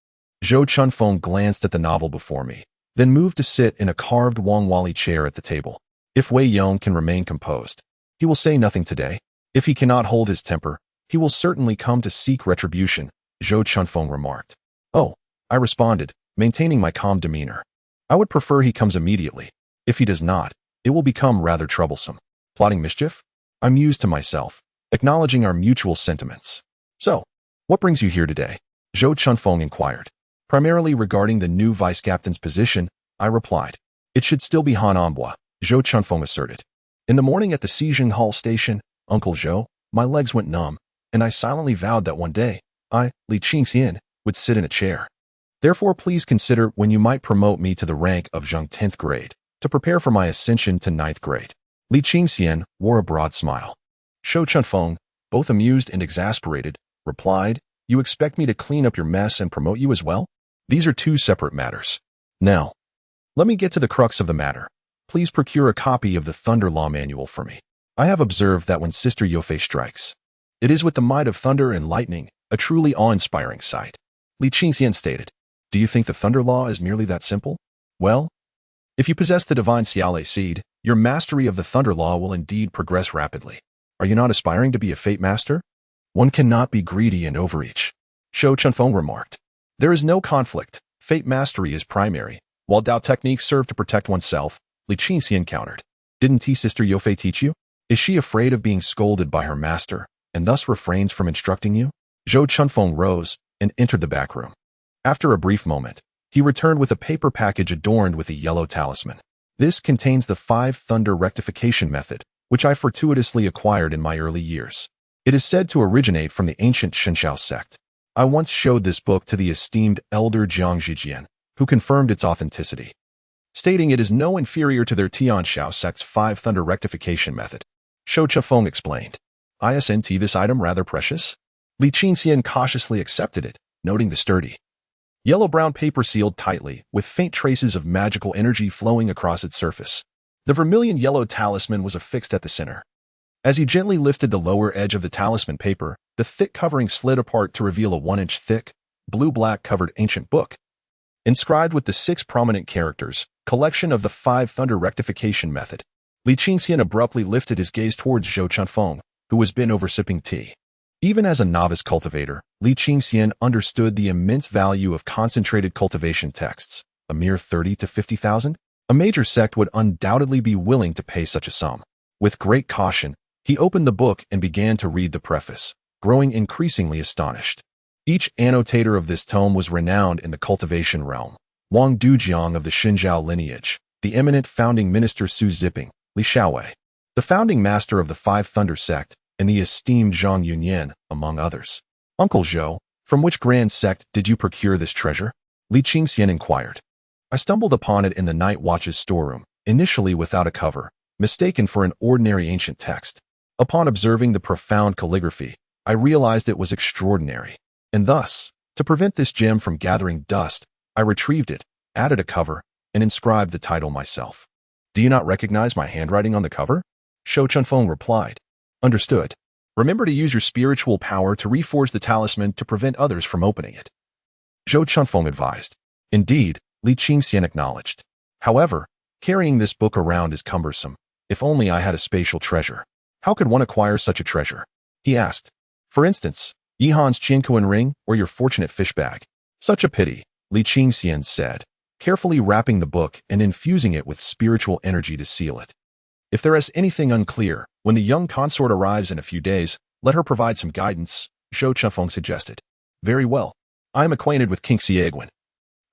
Zhou Chunfeng glanced at the novel before me, then moved to sit in a carved Wangwali chair at the table. If Wei Yong can remain composed, he will say nothing today. If he cannot hold his temper, he will certainly come to seek retribution, Zhou Chunfeng remarked. Oh, I responded, maintaining my calm demeanor. I would prefer he comes immediately. If he does not, it will become rather troublesome. Plotting mischief? I mused to myself, acknowledging our mutual sentiments. So, what brings you here today? Zhou Chunfeng inquired. Primarily regarding the new vice-captain's position, I replied. It should still be Han Ambo, Zhou Chunfeng asserted. In the morning at the Xijing Hall station, Uncle Zhou, my legs went numb, and I silently vowed that one day, I, Li Qingxian, would sit in a chair. Therefore, please consider when you might promote me to the rank of Zheng 10th grade, to prepare for my ascension to 9th grade. Li Qingxian wore a broad smile. Zhou Chunfeng, both amused and exasperated, replied, You expect me to clean up your mess and promote you as well? These are two separate matters. Now, let me get to the crux of the matter. Please procure a copy of the Thunder Law Manual for me. I have observed that when Sister Yofei strikes, it is with the might of thunder and lightning, a truly awe-inspiring sight. Li Qingxian stated, Do you think the Thunder Law is merely that simple? Well, if you possess the divine Xiale seed, your mastery of the Thunder Law will indeed progress rapidly. Are you not aspiring to be a Fate Master? One cannot be greedy and overreach, Zhou Chunfeng remarked. There is no conflict. Fate mastery is primary, while Dao techniques serve to protect oneself, Li Qingxian countered. Didn't Sister Yofei teach you? Is she afraid of being scolded by her master, and thus refrains from instructing you? Zhou Chunfeng rose and entered the back room. After a brief moment, he returned with a paper package adorned with a yellow talisman. This contains the 5 thunder rectification method, which I fortuitously acquired in my early years. It is said to originate from the ancient Shenshao sect. I once showed this book to the esteemed elder Jiang Zhijian, who confirmed its authenticity, stating it is no inferior to their Tianshao sect's 5 thunder rectification method. Zhou Chunfeng explained. Isn't this item rather precious? Li Qingxian cautiously accepted it, noting the sturdy, yellow-brown paper sealed tightly, with faint traces of magical energy flowing across its surface. The vermilion yellow talisman was affixed at the center. As he gently lifted the lower edge of the talisman paper, the thick covering slid apart to reveal a 1-inch thick, blue-black covered ancient book. Inscribed with the 6 prominent characters, Collection of the 5 Thunder Rectification Method. Li Qingxian abruptly lifted his gaze towards Zhou Chunfeng, who was bent over sipping tea. Even as a novice cultivator, Li Qingxian understood the immense value of concentrated cultivation texts, a mere 30 to 50,000. A major sect would undoubtedly be willing to pay such a sum. With great caution, he opened the book and began to read the preface, growing increasingly astonished. Each annotator of this tome was renowned in the cultivation realm. Wang Dujiang of the Xinjiao lineage, the eminent founding minister Su Ziping, Li Xiaowei, the founding master of the 5 Thunder sect, and the esteemed Zhang Yunyan, among others. Uncle Zhou, from which grand sect did you procure this treasure? Li Qingxian inquired. I stumbled upon it in the Night Watch's storeroom, initially without a cover, mistaken for an ordinary ancient text. Upon observing the profound calligraphy, I realized it was extraordinary. And thus, to prevent this gem from gathering dust, I retrieved it, added a cover, and inscribed the title myself. Do you not recognize my handwriting on the cover? Shou Chunfeng replied. Understood. Remember to use your spiritual power to reforge the talisman to prevent others from opening it. Zhou Chunfeng advised. Indeed, Li Qingxian acknowledged. However, carrying this book around is cumbersome. If only I had a spatial treasure. How could one acquire such a treasure? He asked. For instance, Yihan's Qiankuan ring or your fortunate fish bag. Such a pity, Li Qingxian said, carefully wrapping the book and infusing it with spiritual energy to seal it. If there is anything unclear, when the young consort arrives in a few days, let her provide some guidance, Zhou Chunfeng suggested. Very well. I am acquainted with King Xieguan.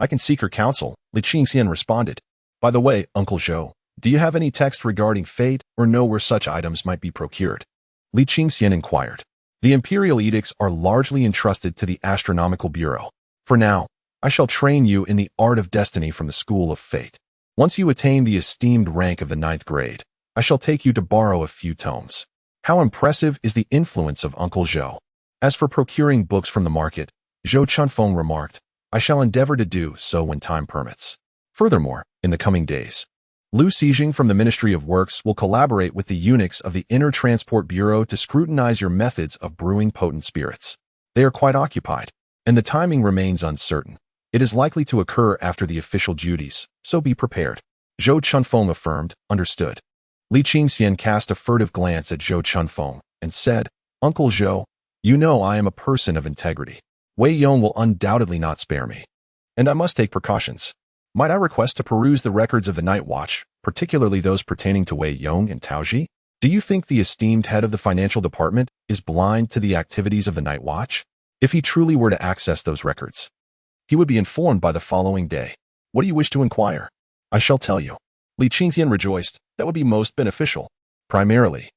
I can seek her counsel, Li Qingxian responded. By the way, Uncle Zhou, do you have any text regarding fate or know where such items might be procured? Li Qingxian inquired. The imperial edicts are largely entrusted to the Astronomical Bureau. For now, I shall train you in the art of destiny from the School of Fate. Once you attain the esteemed rank of the 9th grade, I shall take you to borrow a few tomes. How impressive is the influence of Uncle Zhou. As for procuring books from the market, Zhou Chunfeng remarked, I shall endeavor to do so when time permits. Furthermore, in the coming days, Liu Xijing from the Ministry of Works will collaborate with the eunuchs of the Inner Transport Bureau to scrutinize your methods of brewing potent spirits. They are quite occupied, and the timing remains uncertain. It is likely to occur after the official duties, so be prepared. Zhou Chunfeng affirmed, understood. Li Qingxian cast a furtive glance at Zhou Chunfeng and said, Uncle Zhou, you know I am a person of integrity. Wei Yong will undoubtedly not spare me. And I must take precautions. Might I request to peruse the records of the Night Watch, particularly those pertaining to Wei Yong and Taoji? Do you think the esteemed head of the financial department is blind to the activities of the Night Watch? If he truly were to access those records, he would be informed by the following day. What do you wish to inquire? I shall tell you. Li Qingxian rejoiced. That would be most beneficial. Primarily,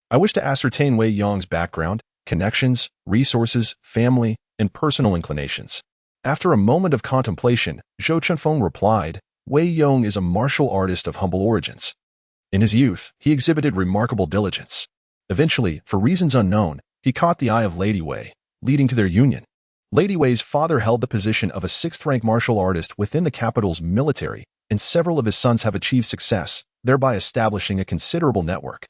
I wish to ascertain Wei Yong's background, connections, resources, family, and personal inclinations. After a moment of contemplation, Zhou Chunfeng replied, Wei Yong is a martial artist of humble origins. In his youth, he exhibited remarkable diligence. Eventually, for reasons unknown, he caught the eye of Lady Wei, leading to their union. Lady Wei's father held the position of a 6th-rank martial artist within the capital's military, and several of his sons have achieved success, thereby establishing a considerable network.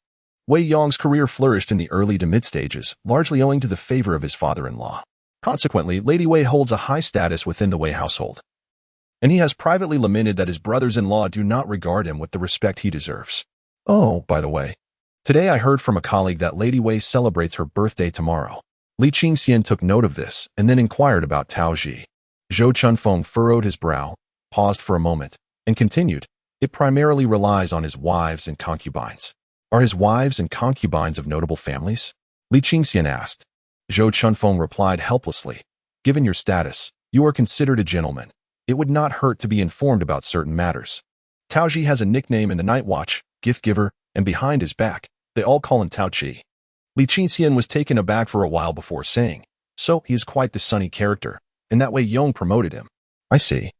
Wei Yong's career flourished in the early to mid-stages, largely owing to the favor of his father-in-law. Consequently, Lady Wei holds a high status within the Wei household. And he has privately lamented that his brothers-in-law do not regard him with the respect he deserves. Oh, by the way, today I heard from a colleague that Lady Wei celebrates her birthday tomorrow. Li Qingxian took note of this and then inquired about Tao Ji. Zhou Chunfeng furrowed his brow, paused for a moment, and continued, it primarily relies on his wives and concubines. Are his wives and concubines of notable families? Li Qingxian asked. Zhou Chunfeng replied helplessly, given your status, you are considered a gentleman. It would not hurt to be informed about certain matters. Taoji has a nickname in the Night Watch, Gift Giver, and behind his back, they all call him Tao Chi. Li Qingxian was taken aback for a while before saying, so he is quite the sunny character, and that way Yong promoted him. I see.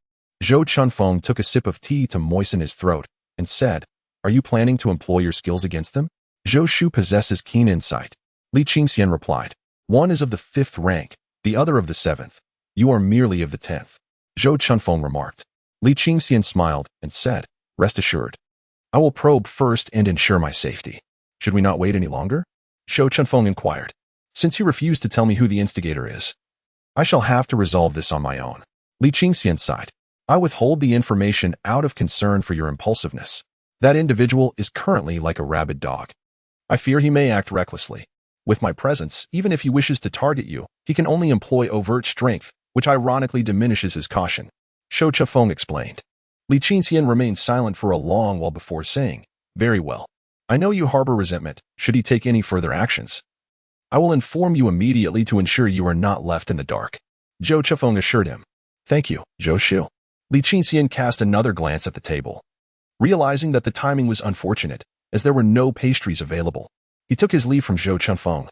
Zhou Chunfeng took a sip of tea to moisten his throat, and said, are you planning to employ your skills against them? Zhou Shu possesses keen insight. Li Qingxian replied, one is of the 5th rank, the other of the 7th. You are merely of the 10th. Zhou Chunfeng remarked. Li Qingxian smiled and said, rest assured. I will probe first and ensure my safety. Should we not wait any longer? Zhou Chunfeng inquired. Since you refuse to tell me who the instigator is, I shall have to resolve this on my own. Li Qingxian sighed. I withhold the information out of concern for your impulsiveness. That individual is currently like a rabid dog. I fear he may act recklessly. With my presence, even if he wishes to target you, he can only employ overt strength, which ironically diminishes his caution. Zhou Chunfeng explained. Li Qingxian remained silent for a long while before saying, very well. I know you harbor resentment, should he take any further actions. I will inform you immediately to ensure you are not left in the dark. Zhou Chunfeng assured him. Thank you, Zhou Shu. Li Qingxian cast another glance at the table. Realizing that the timing was unfortunate, as there were no pastries available, he took his leave from Zhou Chunfeng,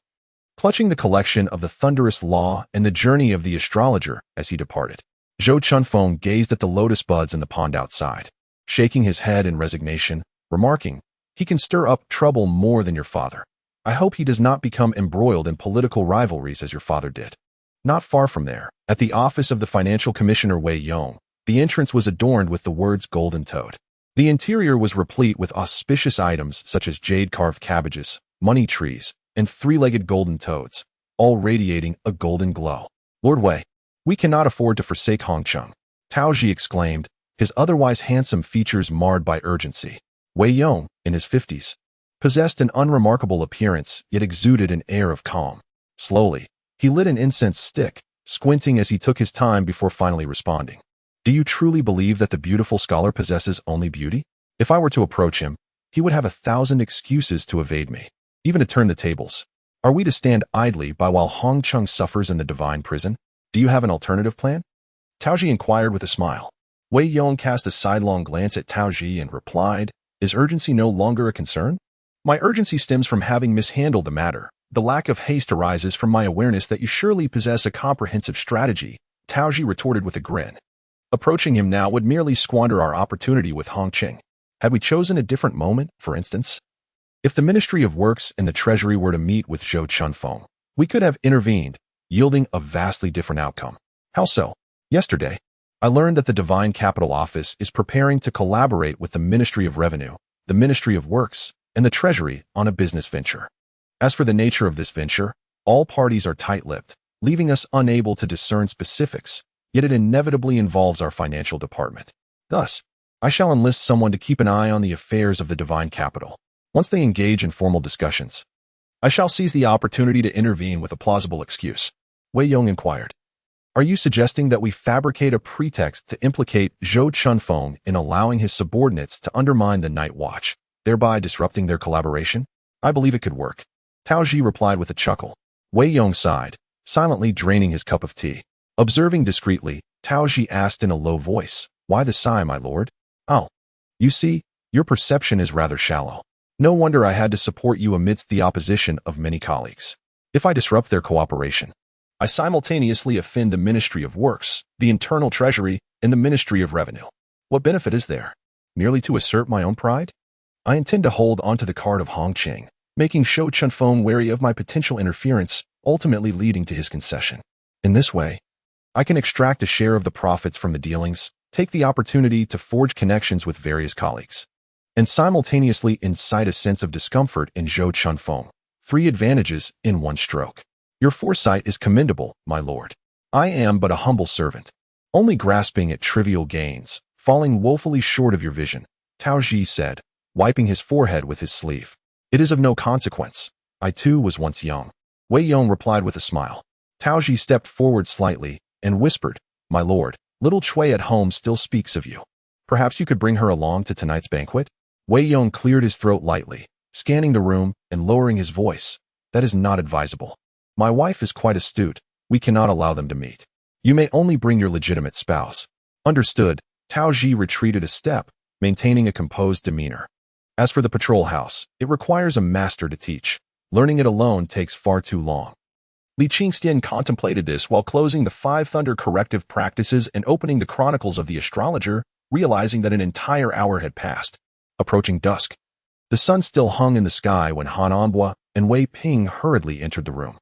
clutching the collection of the Thunderous Law and the Journey of the Astrologer as he departed. Zhou Chunfeng gazed at the lotus buds in the pond outside, shaking his head in resignation, remarking, "He can stir up trouble more than your father. I hope he does not become embroiled in political rivalries as your father did." Not far from there, at the office of the financial commissioner Wei Yong, the entrance was adorned with the words Golden Toad. The interior was replete with auspicious items such as jade-carved cabbages, money trees, and three-legged golden toads, all radiating a golden glow. "Lord Wei, we cannot afford to forsake Hongcheng," Tao Ji exclaimed, his otherwise handsome features marred by urgency. Wei Yong, in his 50s, possessed an unremarkable appearance yet exuded an air of calm. Slowly, he lit an incense stick, squinting as he took his time before finally responding. "Do you truly believe that the beautiful scholar possesses only beauty? If I were to approach him, he would have 1,000 excuses to evade me, even to turn the tables. Are we to stand idly by while Hongcheng suffers in the divine prison? Do you have an alternative plan?" Tao Ji inquired with a smile. Wei Yong cast a sidelong glance at Tao Ji and replied, "Is urgency no longer a concern? My urgency stems from having mishandled the matter. The lack of haste arises from my awareness that you surely possess a comprehensive strategy," Tao Ji retorted with a grin. "Approaching him now would merely squander our opportunity with Hongqing. Had we chosen a different moment, for instance? If the Ministry of Works and the Treasury were to meet with Zhou Chunfeng, we could have intervened, yielding a vastly different outcome. How so? Yesterday, I learned that the Divine Capital Office is preparing to collaborate with the Ministry of Revenue, the Ministry of Works, and the Treasury on a business venture. As for the nature of this venture, all parties are tight-lipped, leaving us unable to discern specifics, yet it inevitably involves our financial department. Thus, I shall enlist someone to keep an eye on the affairs of the Divine Capital. Once they engage in formal discussions, I shall seize the opportunity to intervene with a plausible excuse." Wei Yong inquired, "Are you suggesting that we fabricate a pretext to implicate Zhou Chunfeng in allowing his subordinates to undermine the night watch, thereby disrupting their collaboration? I believe it could work." Tao Ji replied with a chuckle. Wei Yong sighed, silently draining his cup of tea. Observing discreetly, Tao Ji asked in a low voice, "Why the sigh, my lord?" "Oh, you see, your perception is rather shallow. No wonder I had to support you amidst the opposition of many colleagues. If I disrupt their cooperation, I simultaneously offend the Ministry of Works, the Internal Treasury, and the Ministry of Revenue. What benefit is there? Merely to assert my own pride? I intend to hold onto the card of Hongqing, making Zhou Chunfeng wary of my potential interference, ultimately leading to his concession. In this way, I can extract a share of the profits from the dealings, take the opportunity to forge connections with various colleagues, and simultaneously incite a sense of discomfort in Zhou Chunfeng. 3 advantages in one stroke. Your foresight is commendable, my lord. I am but a humble servant, only grasping at trivial gains, falling woefully short of your vision," Tao Ji said, wiping his forehead with his sleeve. "It is of no consequence. I too was once young." Wei Yong replied with a smile. Tao Ji stepped forward slightly and whispered, "My lord, little Chui at home still speaks of you. Perhaps you could bring her along to tonight's banquet?" Wei Yong cleared his throat lightly, scanning the room and lowering his voice. "That is not advisable. My wife is quite astute. We cannot allow them to meet. You may only bring your legitimate spouse." "Understood." Tao Ji retreated a step, maintaining a composed demeanor. "As for the patrol house, it requires a master to teach. Learning it alone takes far too long." Li Qingxian contemplated this while closing the 5 Thunder corrective practices and opening the chronicles of the astrologer, realizing that an entire hour had passed. Approaching dusk, the sun still hung in the sky when Han Anbua and Wei Ping hurriedly entered the room.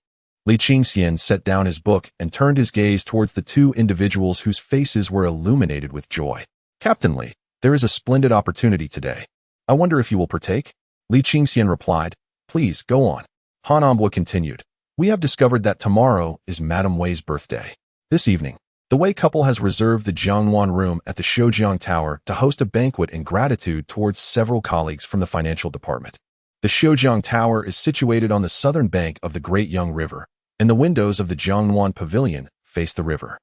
Li Qingxian set down his book and turned his gaze towards the 2 individuals whose faces were illuminated with joy. "Captain Li, there is a splendid opportunity today. I wonder if you will partake?" Li Qingxian replied, "Please, go on." Han Anbua continued, "We have discovered that tomorrow is Madame Wei's birthday. This evening, the Wei couple has reserved the Jiangwan room at the Shoujiang Tower to host a banquet in gratitude towards several colleagues from the financial department. The Shoujiang Tower is situated on the southern bank of the Great Yang River, and the windows of the Jiangwan Pavilion face the river.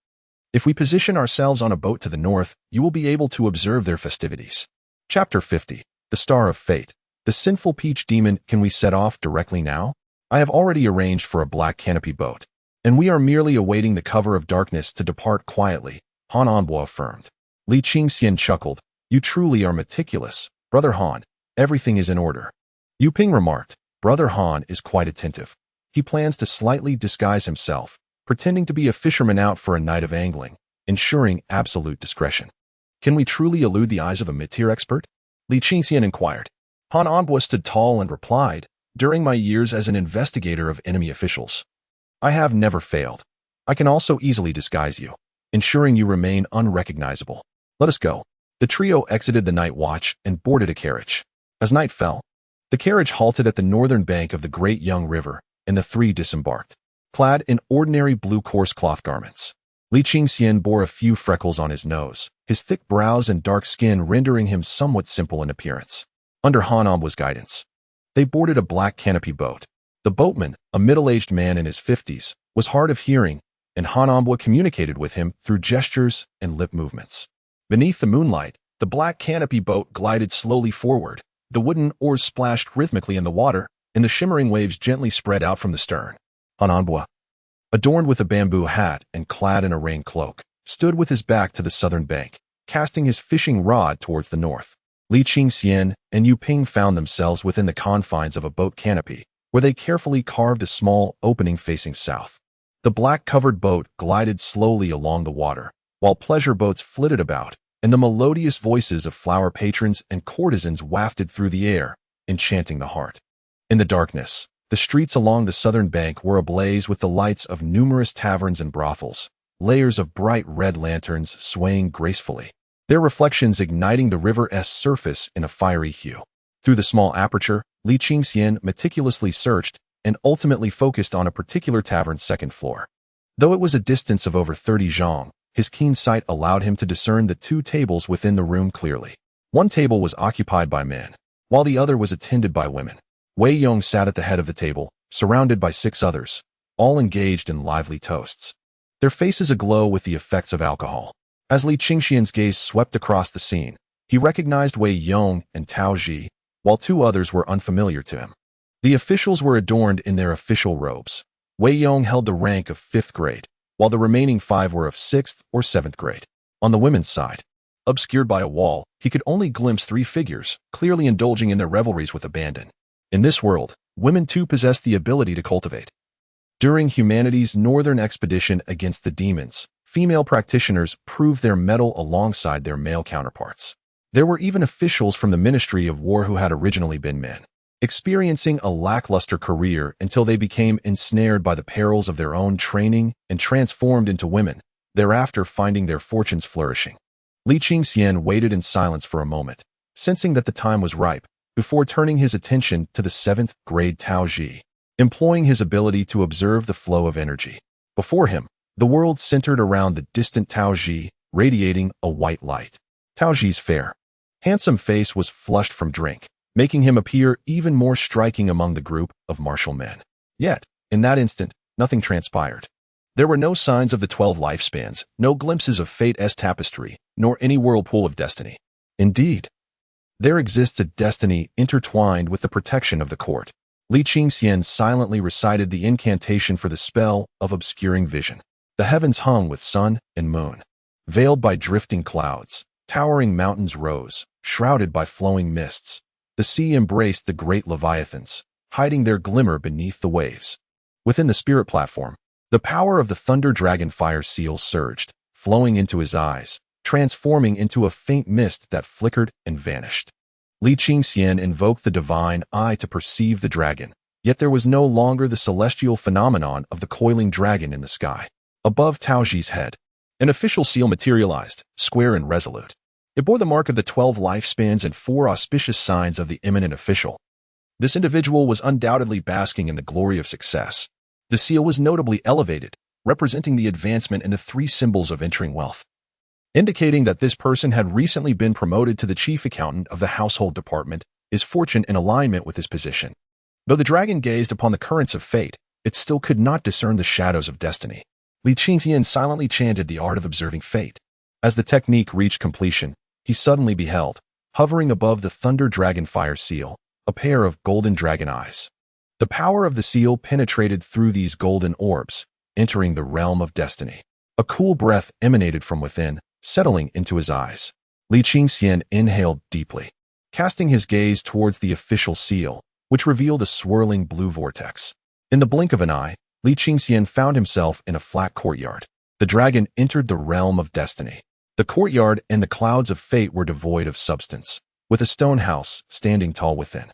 If we position ourselves on a boat to the north, you will be able to observe their festivities." Chapter 50. The Star of Fate. The Sinful Peach Demon. "Can we set off directly now? I have already arranged for a black canopy boat, and we are merely awaiting the cover of darkness to depart quietly," Han Anbua affirmed. Li Qingxian chuckled. "You truly are meticulous, Brother Han. Everything is in order." Yu Ping remarked, "Brother Han is quite attentive. He plans to slightly disguise himself, pretending to be a fisherman out for a night of angling, ensuring absolute discretion. Can we truly elude the eyes of a mid-tier expert? Li Qingxian inquired. Han Anbo stood tall and replied, during my years as an investigator of enemy officials, I have never failed. I can also easily disguise you, ensuring you remain unrecognizable. Let us go. The trio exited the night watch and boarded a carriage. As night fell, the carriage halted at the northern bank of the Great Young River, and the three disembarked. Clad in ordinary blue coarse cloth garments, Li Qingxian bore a few freckles on his nose, his thick brows and dark skin rendering him somewhat simple in appearance. Under Han Anbo's guidance, they boarded a black canopy boat. The boatman, a middle-aged man in his 50s, was hard of hearing, and Han Anbo communicated with him through gestures and lip movements. Beneath the moonlight, the black canopy boat glided slowly forward. The wooden oars splashed rhythmically in the water, and the shimmering waves gently spread out from the stern. Han Anbo, adorned with a bamboo hat and clad in a rain cloak, stood with his back to the southern bank, casting his fishing rod towards the north. Li Qingxian and Yu Ping found themselves within the confines of a boat canopy, where they carefully carved a small opening facing south. The black-covered boat glided slowly along the water, while pleasure boats flitted about, and the melodious voices of flower patrons and courtesans wafted through the air, enchanting the heart. In the darkness, the streets along the southern bank were ablaze with the lights of numerous taverns and brothels, layers of bright red lanterns swaying gracefully, their reflections igniting the river's surface in a fiery hue. Through the small aperture, Li Qingxian meticulously searched and ultimately focused on a particular tavern's second floor. Though it was a distance of over 30 zhang, his keen sight allowed him to discern the two tables within the room clearly. One table was occupied by men, while the other was attended by women. Wei Yong sat at the head of the table, surrounded by 6 others, all engaged in lively toasts, their faces aglow with the effects of alcohol. As Li Qingxian's gaze swept across the scene, he recognized Wei Yong and Tao Ji, while 2 others were unfamiliar to him. The officials were adorned in their official robes. Wei Yong held the rank of 5th grade, while the remaining 5 were of 6th or 7th grade. On the women's side, obscured by a wall, he could only glimpse 3 figures, clearly indulging in their revelries with abandon. In this world, women too possess the ability to cultivate. During humanity's northern expedition against the demons, female practitioners proved their mettle alongside their male counterparts. There were even officials from the Ministry of War who had originally been men, experiencing a lackluster career until they became ensnared by the perils of their own training and transformed into women, thereafter finding their fortunes flourishing. Li Qingxian waited in silence for a moment, sensing that the time was ripe, before turning his attention to the 7th grade Tao Ji, employing his ability to observe the flow of energy. Before him, the world centered around the distant Tao Ji, radiating a white light. Tao Ji's fair, handsome face was flushed from drink, making him appear even more striking among the group of martial men. Yet, in that instant, nothing transpired. There were no signs of the 12 lifespans, no glimpses of fate's tapestry, nor any whirlpool of destiny. Indeed, there exists a destiny intertwined with the protection of the court. Li Qingxian silently recited the incantation for the spell of obscuring vision. The heavens hung with sun and moon, veiled by drifting clouds. Towering mountains rose, shrouded by flowing mists. The sea embraced the great leviathans, hiding their glimmer beneath the waves. Within the spirit platform, the power of the thunder dragon fire seal surged, flowing into his eyes, transforming into a faint mist that flickered and vanished. Li Qingxian invoked the divine eye to perceive the dragon, yet there was no longer the celestial phenomenon of the coiling dragon in the sky. Above Tao Ji's head, an official seal materialized, square and resolute. It bore the mark of the 12 lifespans and 4 auspicious signs of the eminent official. This individual was undoubtedly basking in the glory of success. The seal was notably elevated, representing the advancement in the 3 symbols of entering wealth, indicating that this person had recently been promoted to the chief accountant of the household department, his fortune in alignment with his position. Though the dragon gazed upon the currents of fate, it still could not discern the shadows of destiny. Li Qingxian silently chanted the art of observing fate. As the technique reached completion, he suddenly beheld, hovering above the thunder dragon fire seal, a pair of golden dragon eyes. The power of the seal penetrated through these golden orbs, entering the realm of destiny. A cool breath emanated from within, settling into his eyes. Li Qingxian inhaled deeply, casting his gaze towards the official seal, which revealed a swirling blue vortex. In the blink of an eye, Li Qingxian found himself in a flat courtyard. the dragon entered the realm of destiny. The courtyard and the clouds of fate were devoid of substance, with a stone house standing tall within.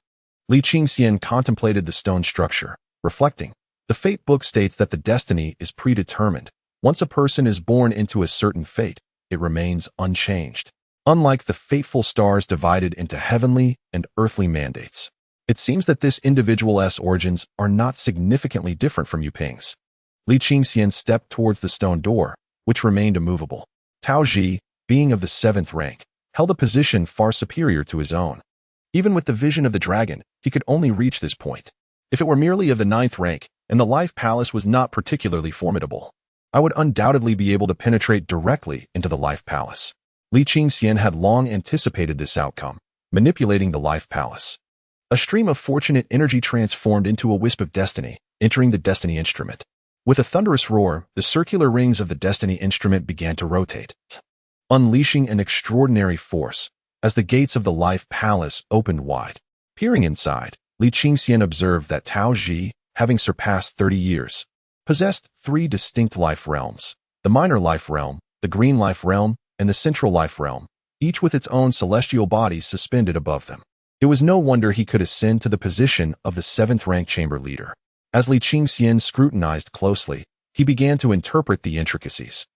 Li Qingxian contemplated the stone structure, reflecting. The fate book states that the destiny is predetermined. Once a person is born into a certain fate, it remains unchanged. Unlike the fateful stars divided into heavenly and earthly mandates, it seems that this individual's origins are not significantly different from Yuping's. Li Qingxian stepped towards the stone door, which remained immovable. Tao Ji, being of the 7th rank, held a position far superior to his own. Even with the vision of the dragon, he could only reach this point. If it were merely of the 9th rank, and the Life Palace was not particularly formidable, I would undoubtedly be able to penetrate directly into the Life Palace. Li Qingxian had long anticipated this outcome, manipulating the Life Palace. A stream of fortunate energy transformed into a wisp of destiny, entering the destiny instrument. With a thunderous roar, the circular rings of the destiny instrument began to rotate, unleashing an extraordinary force as the gates of the Life Palace opened wide. Peering inside, Li Qingxian observed that Tao Ji, having surpassed 30 years, possessed 3 distinct life realms: the minor life realm, the green life realm, and the central life realm, each with its own celestial bodies suspended above them. It was no wonder he could ascend to the position of the 7th rank chamber leader. As Li Qingxian scrutinized closely, he began to interpret the intricacies.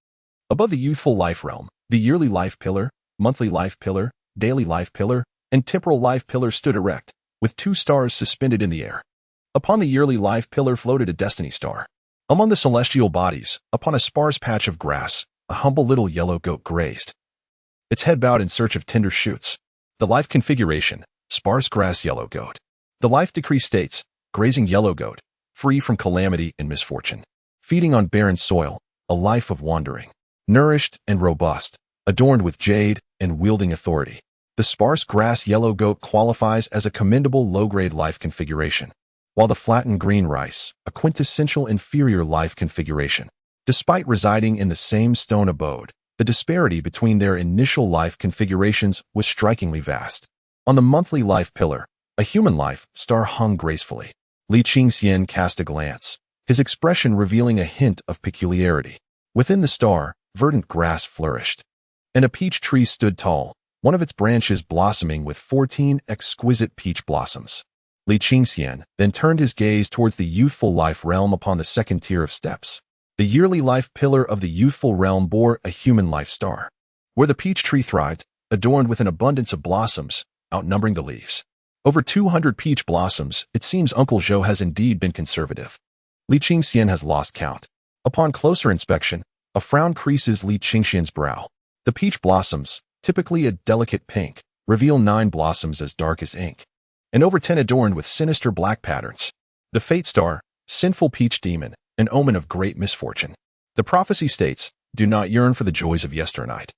Above the youthful life realm, the yearly life pillar, monthly life pillar, daily life pillar, and temporal life pillar stood erect, with 2 stars suspended in the air. Upon the yearly life pillar floated a destiny star. Among the celestial bodies, upon a sparse patch of grass, a humble little yellow goat grazed. Its head bowed in search of tender shoots. The life configuration: sparse grass yellow goat. The life decree states: grazing yellow goat, free from calamity and misfortune. Feeding on barren soil, a life of wandering. Nourished and robust, adorned with jade and wielding authority. The sparse grass yellow goat qualifies as a commendable low-grade life configuration, while the flattened green rice, a quintessential inferior life configuration. Despite residing in the same stone abode, the disparity between their initial life configurations was strikingly vast. On the monthly life pillar, a human life star hung gracefully. Li Qingxian cast a glance, his expression revealing a hint of peculiarity. Within the star, verdant grass flourished, and a peach tree stood tall, one of its branches blossoming with 14 exquisite peach blossoms. Li Qingxian then turned his gaze towards the youthful life realm upon the 2nd tier of steps. The yearly life pillar of the youthful realm bore a human life star, where the peach tree thrived, adorned with an abundance of blossoms, outnumbering the leaves. Over 200 peach blossoms. It seems Uncle Zhou has indeed been conservative. Li Qingxian has lost count. Upon closer inspection, a frown creases Li Qingxian's brow. The peach blossoms, typically a delicate pink, reveal 9 blossoms as dark as ink, and over 10 adorned with sinister black patterns. The fate star, sinful peach demon, an omen of great misfortune. The prophecy states, do not yearn for the joys of yesternight,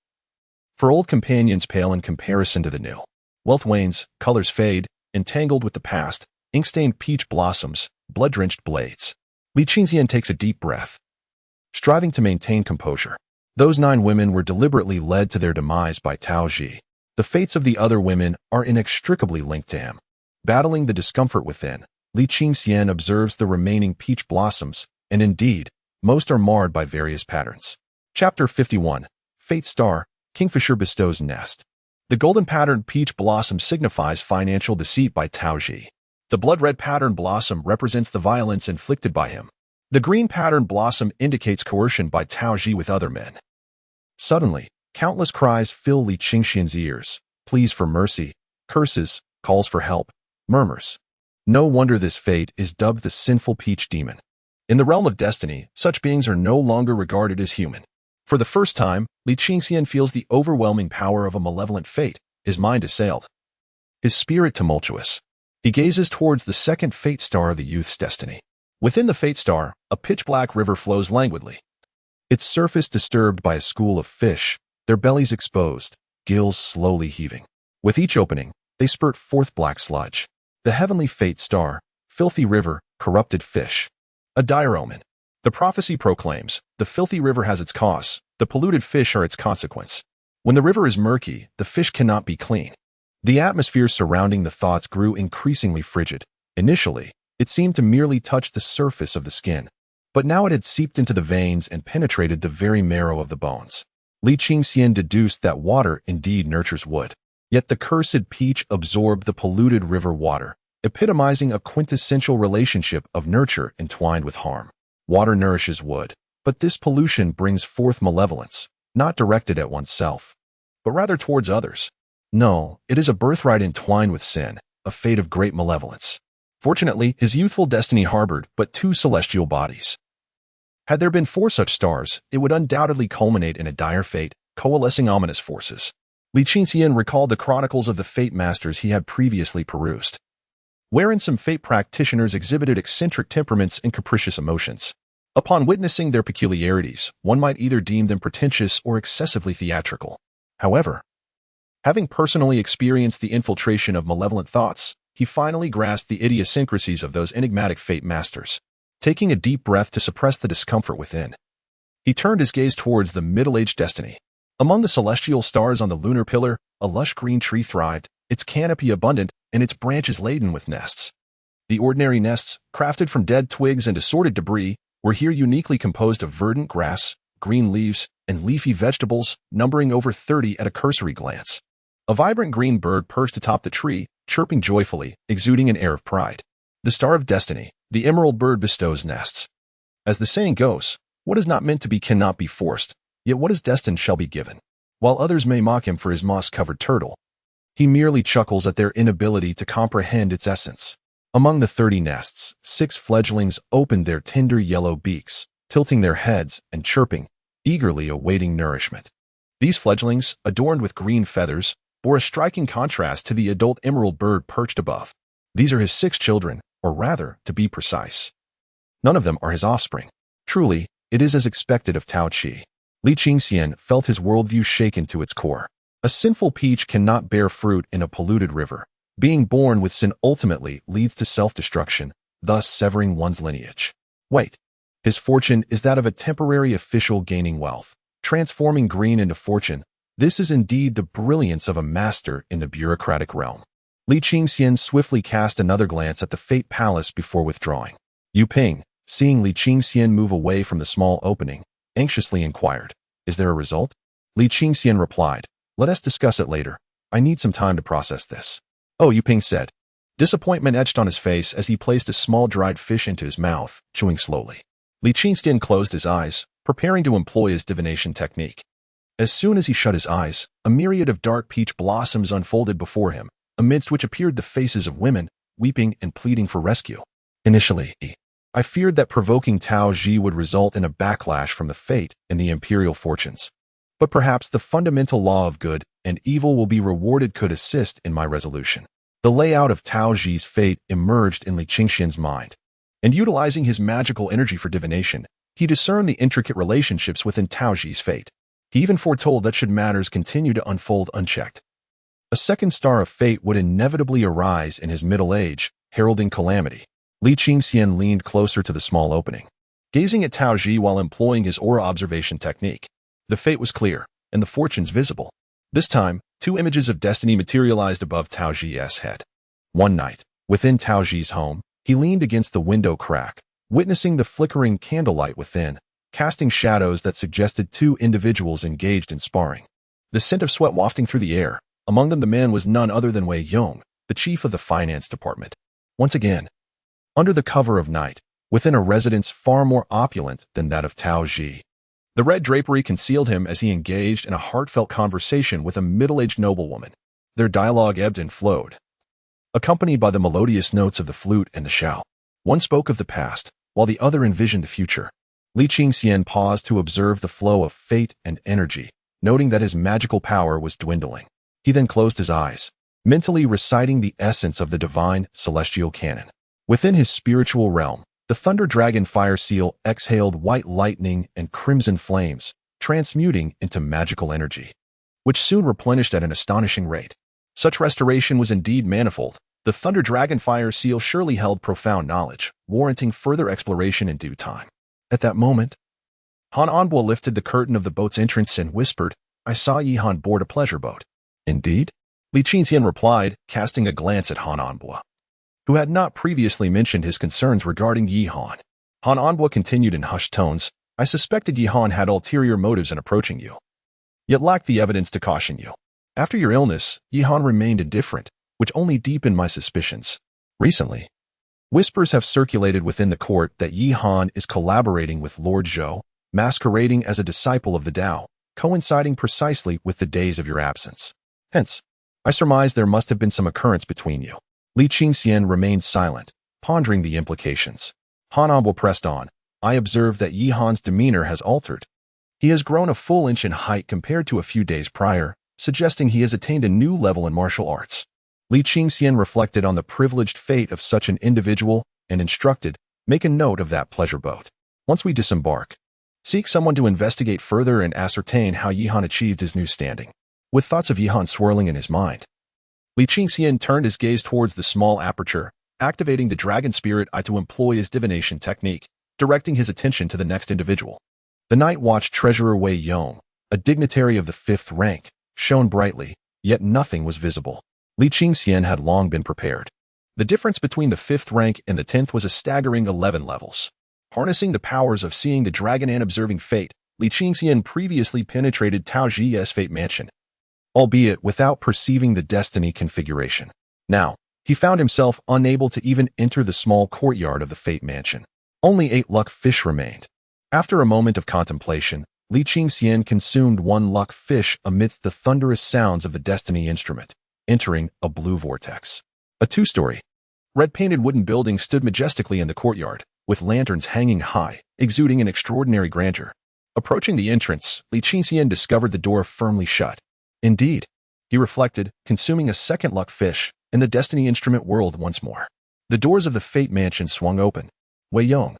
for old companions pale in comparison to the new. Wealth wanes, colors fade, entangled with the past, ink-stained peach blossoms, blood-drenched blades. Li Qingxian takes a deep breath, striving to maintain composure. Those 9 women were deliberately led to their demise by Tao Ji. The fates of the other women are inextricably linked to him. Battling the discomfort within, Li Qingxian observes the remaining peach blossoms, and indeed, most are marred by various patterns. Chapter 51. Fate Star, Kingfisher Bestows Nest. The golden-patterned peach blossom signifies financial deceit by Tao Ji. The blood-red patterned blossom represents the violence inflicted by him. The green patterned blossom indicates coercion by Tao Ji with other men. Suddenly, countless cries fill Li Qingxian's ears: pleas for mercy, curses, calls for help, murmurs. No wonder this fate is dubbed the sinful peach demon. In the realm of destiny, such beings are no longer regarded as human. For the first time, Li Qingxian feels the overwhelming power of a malevolent fate. His mind assailed, his spirit tumultuous. He gazes towards the 2nd fate star of the youth's destiny. Within the fate star, a pitch-black river flows languidly, its surface disturbed by a school of fish, their bellies exposed, gills slowly heaving. With each opening, they spurt forth black sludge. The heavenly fate star, filthy river, corrupted fish. A dire omen. The prophecy proclaims, the filthy river has its cause, the polluted fish are its consequence. When the river is murky, the fish cannot be clean. The atmosphere surrounding the thoughts grew increasingly frigid. Initially, it seemed to merely touch the surface of the skin. but now it had seeped into the veins and penetrated the very marrow of the bones. Li Qingxian deduced that water indeed nurtures wood. Yet the cursed peach absorbed the polluted river water, epitomizing a quintessential relationship of nurture entwined with harm. Water nourishes wood, but this pollution brings forth malevolence, not directed at oneself, but rather towards others. No, it is a birthright entwined with sin, a fate of great malevolence. Fortunately, his youthful destiny harbored but 2 celestial bodies. Had there been 4 such stars, it would undoubtedly culminate in a dire fate, coalescing ominous forces. Li Qingxian recalled the chronicles of the Fate Masters he had previously perused, wherein some fate practitioners exhibited eccentric temperaments and capricious emotions. Upon witnessing their peculiarities, one might either deem them pretentious or excessively theatrical. However, having personally experienced the infiltration of malevolent thoughts, he finally grasped the idiosyncrasies of those enigmatic Fate Masters. Taking a deep breath to suppress the discomfort within, he turned his gaze towards the middle-aged destiny. Among the celestial stars on the lunar pillar, a lush green tree thrived, its canopy abundant and its branches laden with nests. The ordinary nests, crafted from dead twigs and assorted debris, were here uniquely composed of verdant grass, green leaves, and leafy vegetables, numbering over 30 at a cursory glance. A vibrant green bird perched atop the tree, chirping joyfully, exuding an air of pride. The star of destiny, the emerald bird, bestows nests. As the saying goes, what is not meant to be cannot be forced, yet what is destined shall be given. While others may mock him for his moss-covered turtle, he merely chuckles at their inability to comprehend its essence. Among the 30 nests, 6 fledglings opened their tender yellow beaks, tilting their heads and chirping, eagerly awaiting nourishment. These fledglings, adorned with green feathers, bore a striking contrast to the adult emerald bird perched above. These are his 6 children, or rather, to be precise, none of them are his offspring. Truly, it is as expected of Tao Qi. Li Qingxian felt his worldview shaken to its core. A sinful peach cannot bear fruit in a polluted river. Being born with sin ultimately leads to self-destruction, thus severing one's lineage. Wait. His fortune is that of a temporary official gaining wealth, transforming green into fortune. This is indeed the brilliance of a master in the bureaucratic realm. Li Qingxian swiftly cast another glance at the Fate Palace before withdrawing. Yu Ping, seeing Li Qingxian move away from the small opening, anxiously inquired, "Is there a result?" Li Qingxian replied, "Let us discuss it later. I need some time to process this." "Oh," Yu Ping said. Disappointment etched on his face as he placed a small dried fish into his mouth, chewing slowly. Li Qingxian closed his eyes, preparing to employ his divination technique. As soon as he shut his eyes, a myriad of dark peach blossoms unfolded before him, amidst which appeared the faces of women, weeping and pleading for rescue. Initially, I feared that provoking Tao Ji would result in a backlash from the fate and the imperial fortunes. But perhaps the fundamental law of good and evil will be rewarded could assist in my resolution. The layout of Tao Ji's fate emerged in Li Qingxian's mind, and utilizing his magical energy for divination, he discerned the intricate relationships within Tao Ji's fate. He even foretold that should matters continue to unfold unchecked, a second star of fate would inevitably arise in his middle age, heralding calamity. Li Qingxian leaned closer to the small opening, gazing at Tao Ji while employing his aura observation technique. The fate was clear, and the fortunes visible. This time, 2 images of destiny materialized above Tao Ji's head. One night, within Tao Ji's home, he leaned against the window crack, witnessing the flickering candlelight within, casting shadows that suggested 2 individuals engaged in sparring. The scent of sweat wafting through the air. Among them the man was none other than Wei Yong, the chief of the finance department. Once again, under the cover of night, within a residence far more opulent than that of Tao Ji. The red drapery concealed him as he engaged in a heartfelt conversation with a middle-aged noblewoman. Their dialogue ebbed and flowed, accompanied by the melodious notes of the flute and the shell. One spoke of the past, while the other envisioned the future. Li Qingxian paused to observe the flow of fate and energy, noting that his magical power was dwindling. He then closed his eyes, mentally reciting the essence of the divine celestial canon. Within his spiritual realm, the thunder dragon fire seal exhaled white lightning and crimson flames, transmuting into magical energy, which soon replenished at an astonishing rate. Such restoration was indeed manifold. The thunder dragon fire seal surely held profound knowledge, warranting further exploration in due time. At that moment, Han Anbo lifted the curtain of the boat's entrance and whispered, "I saw Yi Han board a pleasure boat." "Indeed?" Li Qingxian replied, casting a glance at Han Anbo, who had not previously mentioned his concerns regarding Yi Han. Han Anbo continued in hushed tones. I suspected Yihan had ulterior motives in approaching you, yet lacked the evidence to caution you. After your illness, Yihan remained indifferent, which only deepened my suspicions. Recently, whispers have circulated within the court that Yihan is collaborating with Lord Zhou, masquerading as a disciple of the Tao, coinciding precisely with the days of your absence. Hence, I surmise there must have been some occurrence between you. Li Qingxian remained silent, pondering the implications. Han Anbo pressed on. I observed that Yihan's demeanor has altered. He has grown a full inch in height compared to a few days prior, suggesting he has attained a new level in martial arts. Li Qingxian reflected on the privileged fate of such an individual and instructed, make a note of that pleasure boat. Once we disembark, seek someone to investigate further and ascertain how Yihan achieved his new standing. With thoughts of Yihan swirling in his mind, Li Qingxian turned his gaze towards the small aperture, activating the dragon spirit eye to employ his divination technique, directing his attention to the next individual. The Night Watch Treasurer Wei Yong, a dignitary of the 5th rank, shone brightly, yet nothing was visible. Li Qingxian had long been prepared. The difference between the 5th rank and the 10th was a staggering 11 levels. Harnessing the powers of seeing the dragon and observing fate, Li Qingxian previously penetrated Tao Zhi's fate mansion, albeit without perceiving the destiny configuration. Now, he found himself unable to even enter the small courtyard of the fate mansion. Only 8 luck fish remained. After a moment of contemplation, Li Qingxian consumed 1 luck fish amidst the thunderous sounds of the destiny instrument, entering a blue vortex. A 2-story, red-painted wooden building stood majestically in the courtyard, with lanterns hanging high, exuding an extraordinary grandeur. Approaching the entrance, Li Qingxian discovered the door firmly shut. Indeed, he reflected, consuming a 2nd luck fish, in the destiny instrument world once more. The doors of the fate mansion swung open. Wei Yong,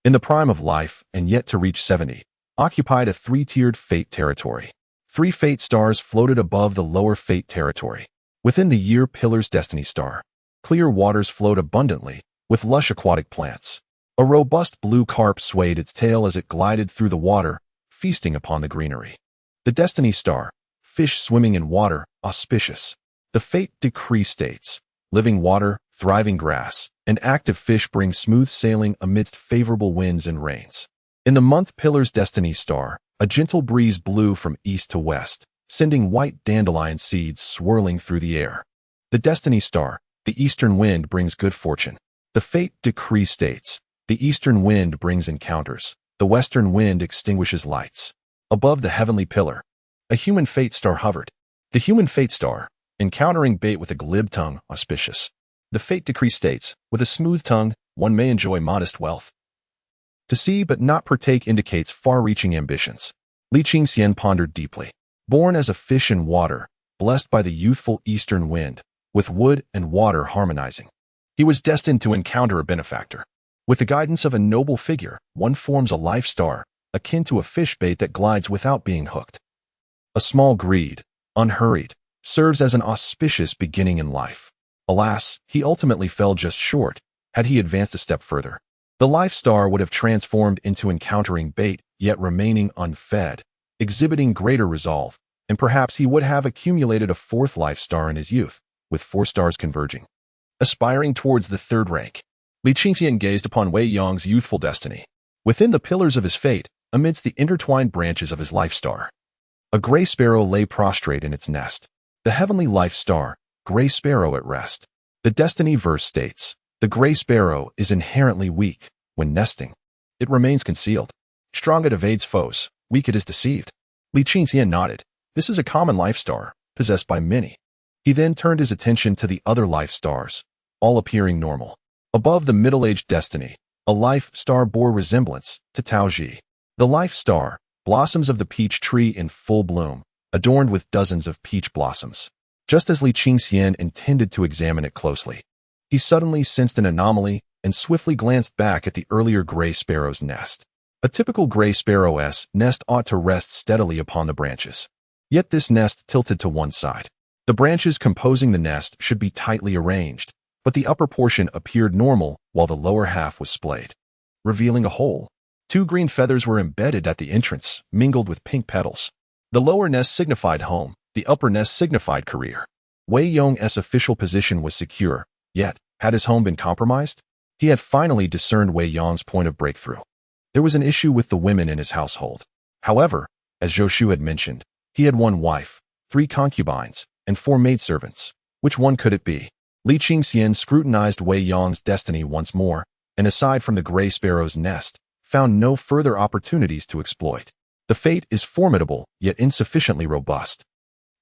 in the prime of life and yet to reach 70, occupied a 3-tiered fate territory. 3 fate stars floated above the lower fate territory. Within the year pillar's destiny star, clear waters flowed abundantly, with lush aquatic plants. A robust blue carp swayed its tail as it glided through the water, feasting upon the greenery. The destiny star, fish swimming in water, auspicious. The fate decree states, living water, thriving grass, and active fish bring smooth sailing amidst favorable winds and rains. In the month pillar's destiny star, a gentle breeze blew from east to west, sending white dandelion seeds swirling through the air. The destiny star, the eastern wind brings good fortune. The fate decree states, the eastern wind brings encounters, the western wind extinguishes lights. Above the heavenly pillar, a human fate star hovered. The human fate star, encountering bait with a glib tongue, auspicious. The fate decree states, with a smooth tongue, one may enjoy modest wealth. To see but not partake indicates far-reaching ambitions. Li Qingxian pondered deeply. Born as a fish in water, blessed by the youthful eastern wind, with wood and water harmonizing, he was destined to encounter a benefactor. With the guidance of a noble figure, one forms a life star, akin to a fish bait that glides without being hooked. A small greed, unhurried, serves as an auspicious beginning in life. Alas, he ultimately fell just short. Had he advanced a step further, the life star would have transformed into encountering bait, yet remaining unfed, exhibiting greater resolve, and perhaps he would have accumulated a 4th life star in his youth, with 4 stars converging. Aspiring towards the 3rd rank, Li Qingxian gazed upon Wei Yong's youthful destiny. Within the pillars of his fate, amidst the intertwined branches of his life star, a gray sparrow lay prostrate in its nest. The heavenly life star, gray sparrow at rest. The destiny verse states, the gray sparrow is inherently weak. When nesting, it remains concealed. Strong it evades foes, weak it is deceived. Li Qingxian nodded. This is a common life star, possessed by many. He then turned his attention to the other life stars, all appearing normal. Above the middle-aged destiny, a life star bore resemblance to Tao Zhi. The life star, blossoms of the peach tree in full bloom, adorned with dozens of peach blossoms. Just as Li Qingxian intended to examine it closely, he suddenly sensed an anomaly and swiftly glanced back at the earlier gray sparrow's nest. A typical gray sparrow's nest ought to rest steadily upon the branches. Yet this nest tilted to one side. The branches composing the nest should be tightly arranged, but the upper portion appeared normal while the lower half was splayed, revealing a hole. 2 green feathers were embedded at the entrance, mingled with pink petals. The lower nest signified home, the upper nest signified career. Wei Yong's official position was secure, yet, had his home been compromised? He had finally discerned Wei Yong's point of breakthrough. There was an issue with the women in his household. However, as Zhou Shu had mentioned, he had one wife, 3 concubines, and 4 maidservants. Which one could it be? Li Qingxian scrutinized Wei Yong's destiny once more, and aside from the gray sparrow's nest, found no further opportunities to exploit. The fate is formidable, yet insufficiently robust,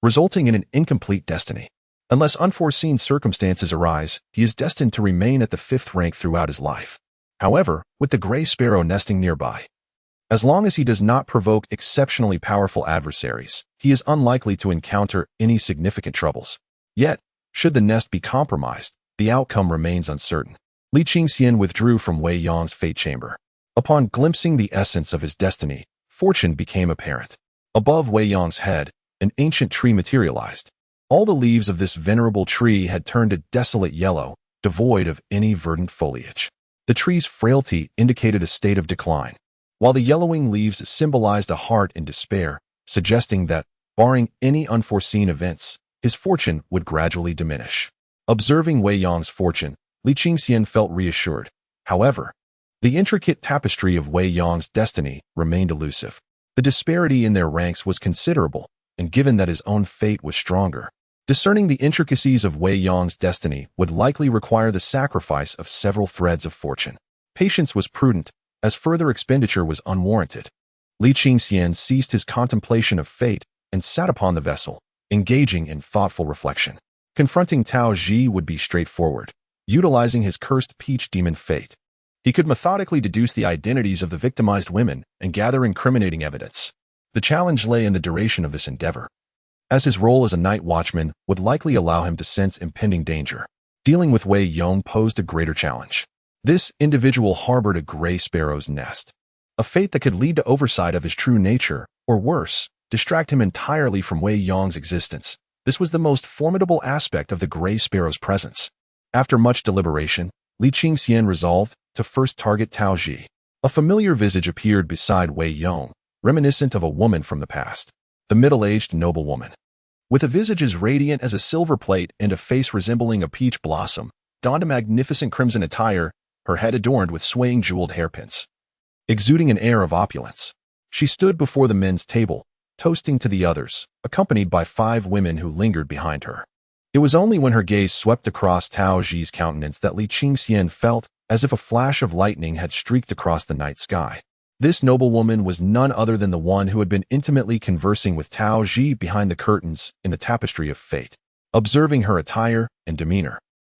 resulting in an incomplete destiny. Unless unforeseen circumstances arise, he is destined to remain at the 5th rank throughout his life. However, with the gray sparrow nesting nearby, as long as he does not provoke exceptionally powerful adversaries, he is unlikely to encounter any significant troubles. Yet, should the nest be compromised, the outcome remains uncertain. Li Qingxian withdrew from Wei Yong's fate chamber. Upon glimpsing the essence of his destiny, fortune became apparent. Above Wei Yong's head, an ancient tree materialized. All the leaves of this venerable tree had turned a desolate yellow, devoid of any verdant foliage. The tree's frailty indicated a state of decline, while the yellowing leaves symbolized a heart in despair, suggesting that, barring any unforeseen events, his fortune would gradually diminish. Observing Wei Yong's fortune, Li Qingxian felt reassured. However, the intricate tapestry of Wei Yong's destiny remained elusive. The disparity in their ranks was considerable, and given that his own fate was stronger, discerning the intricacies of Wei Yong's destiny would likely require the sacrifice of several threads of fortune. Patience was prudent, as further expenditure was unwarranted. Li Qingxian ceased his contemplation of fate and sat upon the vessel, engaging in thoughtful reflection. Confronting Tao Ji would be straightforward. Utilizing his cursed peach demon fate, he could methodically deduce the identities of the victimized women and gather incriminating evidence. The challenge lay in the duration of this endeavor, as his role as a night watchman would likely allow him to sense impending danger. Dealing with Wei Yong posed a greater challenge. This individual harbored a gray sparrow's nest, a fate that could lead to oversight of his true nature, or worse, distract him entirely from Wei Yong's existence. This was the most formidable aspect of the gray sparrow's presence. After much deliberation, Li Qingxian resolved to first target Tao Ji. A familiar visage appeared beside Wei Yong, reminiscent of a woman from the past. The middle-aged noblewoman, with a visage as radiant as a silver plate and a face resembling a peach blossom, donned a magnificent crimson attire, her head adorned with swaying jeweled hairpins. Exuding an air of opulence, she stood before the men's table, toasting to the others, accompanied by 5 women who lingered behind her. It was only when her gaze swept across Tao Ji's countenance that Li Qingxian felt as if a flash of lightning had streaked across the night sky. This noblewoman was none other than the one who had been intimately conversing with Tao Ji behind the curtains in the tapestry of fate. Observing her attire and demeanor,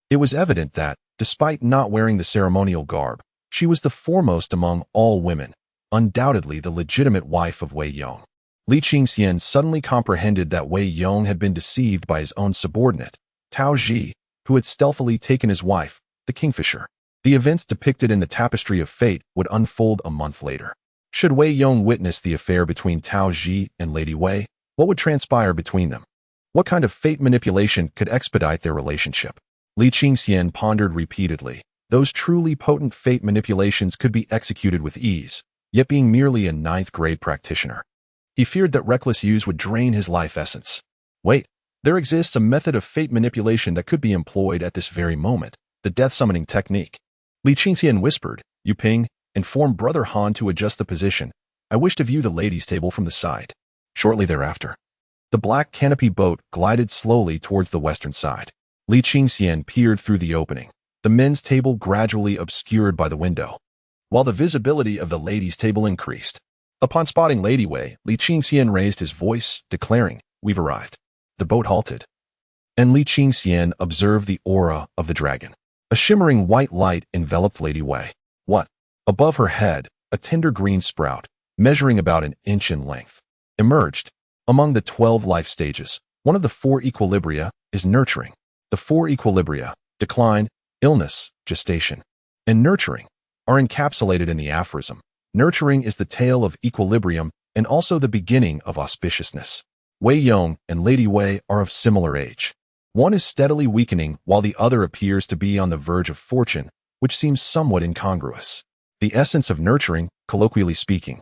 it was evident that, despite not wearing the ceremonial garb, she was the foremost among all women, undoubtedly the legitimate wife of Wei Yong. Li Qingxian suddenly comprehended that Wei Yong had been deceived by his own subordinate, Tao Ji, who had stealthily taken his wife, the Kingfisher. The events depicted in the tapestry of fate would unfold a month later. Should Wei Yong witness the affair between Tao Ji and Lady Wei, what would transpire between them? What kind of fate manipulation could expedite their relationship? Li Qingxian pondered repeatedly. Those truly potent fate manipulations could be executed with ease, yet being merely a 9th-grade practitioner, he feared that reckless use would drain his life essence. Wait, there exists a method of fate manipulation that could be employed at this very moment, the death-summoning technique. Li Qingxian whispered, "Yu Ping, inform Brother Han to adjust the position. I wish to view the ladies' table from the side." Shortly thereafter, the black canopy boat glided slowly towards the western side. Li Qingxian peered through the opening, the men's table gradually obscured by the window, while the visibility of the ladies' table increased. Upon spotting Lady Wei, Li Qingxian raised his voice, declaring, "We've arrived." The boat halted, and Li Qingxian observed the aura of the dragon. A shimmering white light enveloped Lady Wei. What? Above her head, a tender green sprout, measuring about an inch in length, emerged. Among the 12 life stages, one of the 4 equilibria is nurturing. The 4 equilibria, decline, illness, gestation, and nurturing, are encapsulated in the aphorism. Nurturing is the tale of equilibrium and also the beginning of auspiciousness. Wei Yong and Lady Wei are of similar age. One is steadily weakening while the other appears to be on the verge of fortune, which seems somewhat incongruous. The essence of nurturing, colloquially speaking,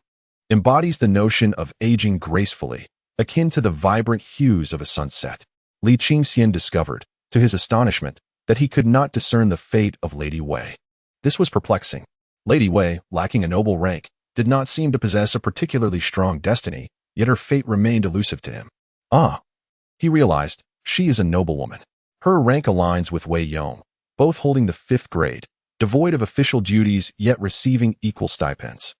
embodies the notion of aging gracefully, akin to the vibrant hues of a sunset. Li Qingxian discovered, to his astonishment, that he could not discern the fate of Lady Wei. This was perplexing. Lady Wei, lacking a noble rank, did not seem to possess a particularly strong destiny, yet her fate remained elusive to him. Ah, he realized, she is a noblewoman. Her rank aligns with Wei Yong, both holding the 5th grade, devoid of official duties yet receiving equal stipends.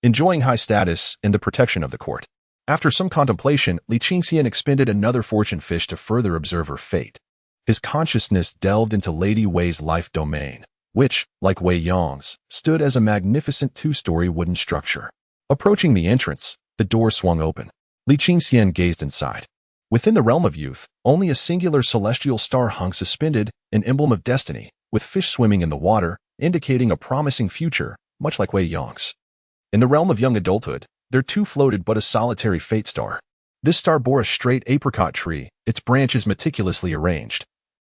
Enjoying high status and the protection of the court. After some contemplation, Li Qingxian expended another fortune fish to further observe her fate. His consciousness delved into Lady Wei's life domain, which, like Wei Yong's, stood as a magnificent 2-story wooden structure. Approaching the entrance, the door swung open. Li Qingxian gazed inside. Within the realm of youth, only a singular celestial star hung suspended, an emblem of destiny, with fish swimming in the water, indicating a promising future, much like Wei Yong's. In the realm of young adulthood, there too floated but a solitary fate star. This star bore a straight apricot tree, its branches meticulously arranged,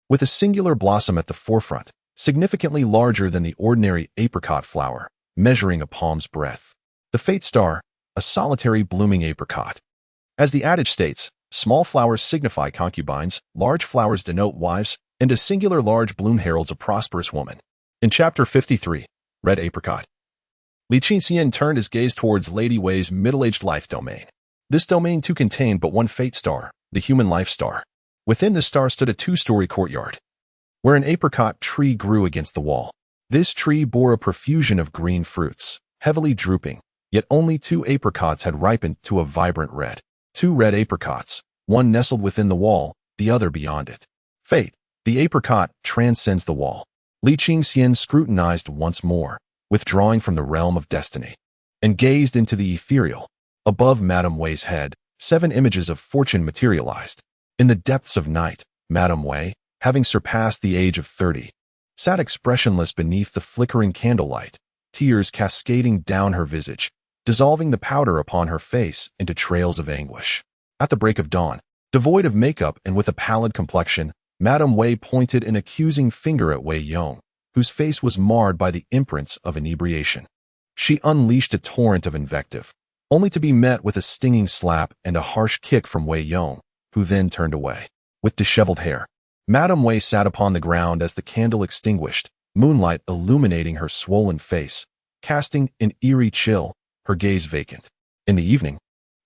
with a singular blossom at the forefront, significantly larger than the ordinary apricot flower, measuring a palm's breadth. The fate star, a solitary blooming apricot. As the adage states, small flowers signify concubines, large flowers denote wives, and a singular large bloom heralds a prosperous woman. In Chapter 53, Red Apricot, Li Qingxian turned his gaze towards Lady Wei's middle-aged life domain. This domain too contained but one fate star, the human life star. Within the star stood a 2-story courtyard, where an apricot tree grew against the wall. This tree bore a profusion of green fruits, heavily drooping, yet only 2 apricots had ripened to a vibrant red. 2 red apricots, one nestled within the wall, the other beyond it. Fate, the apricot, transcends the wall. Li Qingxian scrutinized once more, withdrawing from the realm of destiny, and gazed into the ethereal. Above Madame Wei's head, 7 images of fortune materialized. In the depths of night, Madame Wei, having surpassed the age of 30, sat expressionless beneath the flickering candlelight, tears cascading down her visage, dissolving the powder upon her face into trails of anguish. At the break of dawn, devoid of makeup and with a pallid complexion, Madame Wei pointed an accusing finger at Wei Yong, whose face was marred by the imprints of inebriation. She unleashed a torrent of invective, only to be met with a stinging slap and a harsh kick from Wei Yong, who then turned away. With disheveled hair, Madame Wei sat upon the ground as the candle extinguished, moonlight illuminating her swollen face, casting an eerie chill, her gaze vacant. In the evening,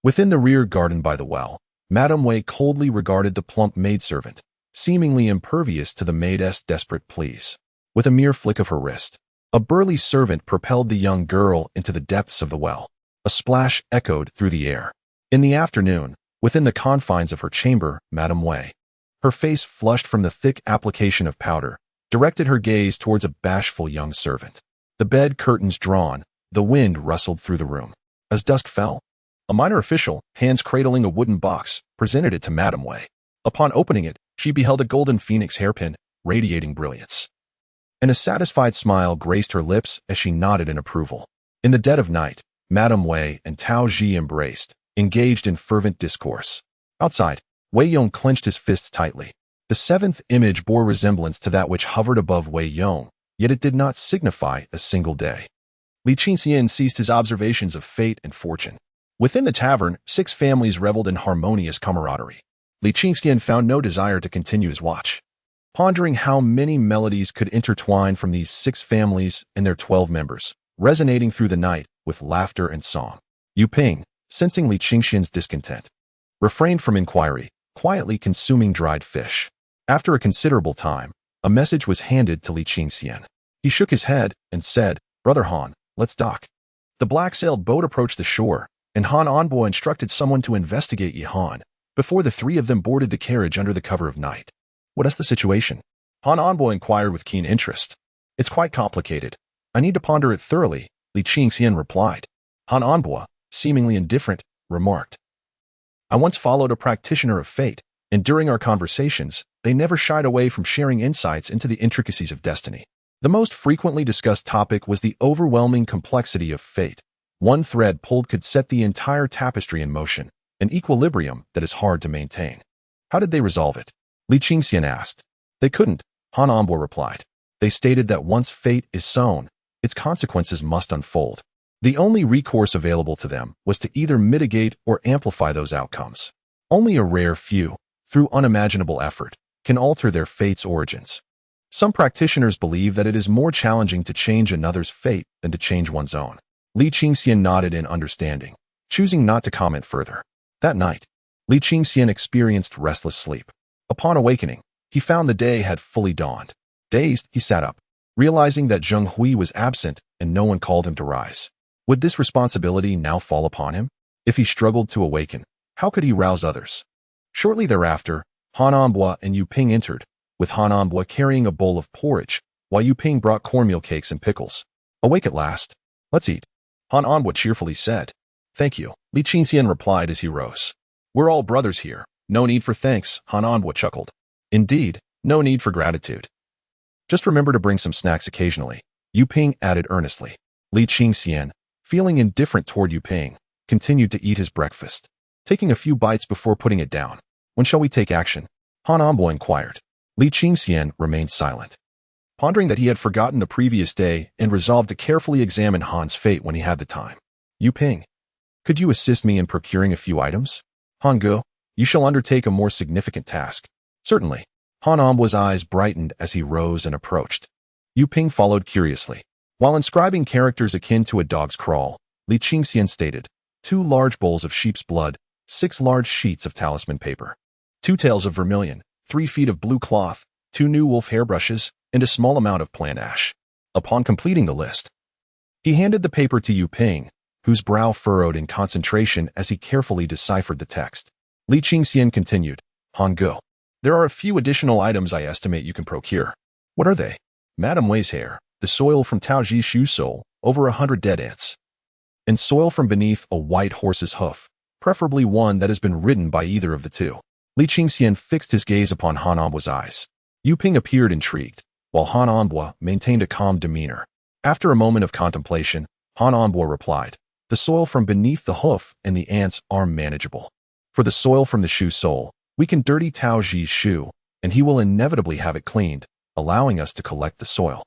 within the rear garden by the well, Madame Wei coldly regarded the plump maidservant, seemingly impervious to the maid's desperate pleas. With a mere flick of her wrist, a burly servant propelled the young girl into the depths of the well. A splash echoed through the air. In the afternoon, within the confines of her chamber, Madame Wei, her face flushed from the thick application of powder, directed her gaze towards a bashful young servant. The bed curtains drawn, the wind rustled through the room. As dusk fell, a minor official, hands cradling a wooden box, presented it to Madame Wei. Upon opening it, she beheld a golden phoenix hairpin, radiating brilliance. And a satisfied smile graced her lips as she nodded in approval. In the dead of night, Madame Wei and Tao Ji embraced, engaged in fervent discourse. Outside, Wei Yong clenched his fists tightly. The 7th image bore resemblance to that which hovered above Wei Yong, yet it did not signify a single day. Li Qingxian ceased his observations of fate and fortune. Within the tavern, 6 families reveled in harmonious camaraderie. Li Qingxian found no desire to continue his watch. Pondering how many melodies could intertwine from these 6 families and their 12 members, resonating through the night with laughter and song. Yu Ping, sensing Li Qingxian's discontent, refrained from inquiry, quietly consuming dried fish. After a considerable time, a message was handed to Li Qingxian. He shook his head and said, "Brother Han, let's dock." The black-sailed boat approached the shore, and Han Envoy instructed someone to investigate Yi Han, before the 3 of them boarded the carriage under the cover of night. "What is the situation?" Han Envoy inquired with keen interest. "It's quite complicated. I need to ponder it thoroughly," Li Qingxian replied. Han Envoy, seemingly indifferent, remarked, "I once followed a practitioner of fate, and during our conversations, they never shied away from sharing insights into the intricacies of destiny. The most frequently discussed topic was the overwhelming complexity of fate. One thread pulled could set the entire tapestry in motion, an equilibrium that is hard to maintain." "How did they resolve it?" Li Qingxian asked. "They couldn't," Han Envoy replied. "They stated that once fate is sown, its consequences must unfold. The only recourse available to them was to either mitigate or amplify those outcomes. Only a rare few, through unimaginable effort, can alter their fate's origins. Some practitioners believe that it is more challenging to change another's fate than to change one's own. Li Qingxian nodded in understanding, choosing not to comment further. That night, Li Qingxian experienced restless sleep. Upon awakening, he found the day had fully dawned. Dazed, he sat up, realizing that Zheng Hui was absent and no one called him to rise. Would this responsibility now fall upon him? If he struggled to awaken, how could he rouse others? Shortly thereafter, Han Ambua and Yu Ping entered, with Han Ambua carrying a bowl of porridge, while Yu Ping brought cornmeal cakes and pickles. Awake at last. Let's eat, Han Ambua cheerfully said. Thank you, Li Qingxian replied as he rose. We're all brothers here. No need for thanks, Han Ambua chuckled. Indeed, no need for gratitude. Just remember to bring some snacks occasionally, Yu Ping added earnestly. Li Qingxian, feeling indifferent toward Yu Ping, continued to eat his breakfast, taking a few bites before putting it down. When shall we take action? Han Ambua inquired. Li Qingxian remained silent, pondering that he had forgotten the previous day and resolved to carefully examine Han's fate when he had the time. Yu Ping, could you assist me in procuring a few items? Han Ge, you shall undertake a more significant task. Certainly. Han Ambua's eyes brightened as he rose and approached. Yu Ping followed curiously. While inscribing characters akin to a dog's crawl, Li Qingxian stated, 2 large bowls of sheep's blood, 6 large sheets of talisman paper, 2 tails of vermilion, 3 feet of blue cloth, 2 new wolf hairbrushes, and a small amount of plant ash. Upon completing the list, he handed the paper to Yu Ping, whose brow furrowed in concentration as he carefully deciphered the text. Li Qingxian continued, Han Ge, there are a few additional items I estimate you can procure. What are they? Madame Wei's hair, the soil from Taoji's shoe sole, over 100 dead ants, and soil from beneath a white horse's hoof, preferably one that has been ridden by either of the two. Li Qingxian fixed his gaze upon Han Ambua's eyes. Yu Ping appeared intrigued, while Han Ambua maintained a calm demeanor. After a moment of contemplation, Han Ambua replied, the soil from beneath the hoof and the ants are manageable. For the soil from the shoe sole, we can dirty Taoji's shoe, and he will inevitably have it cleaned, allowing us to collect the soil.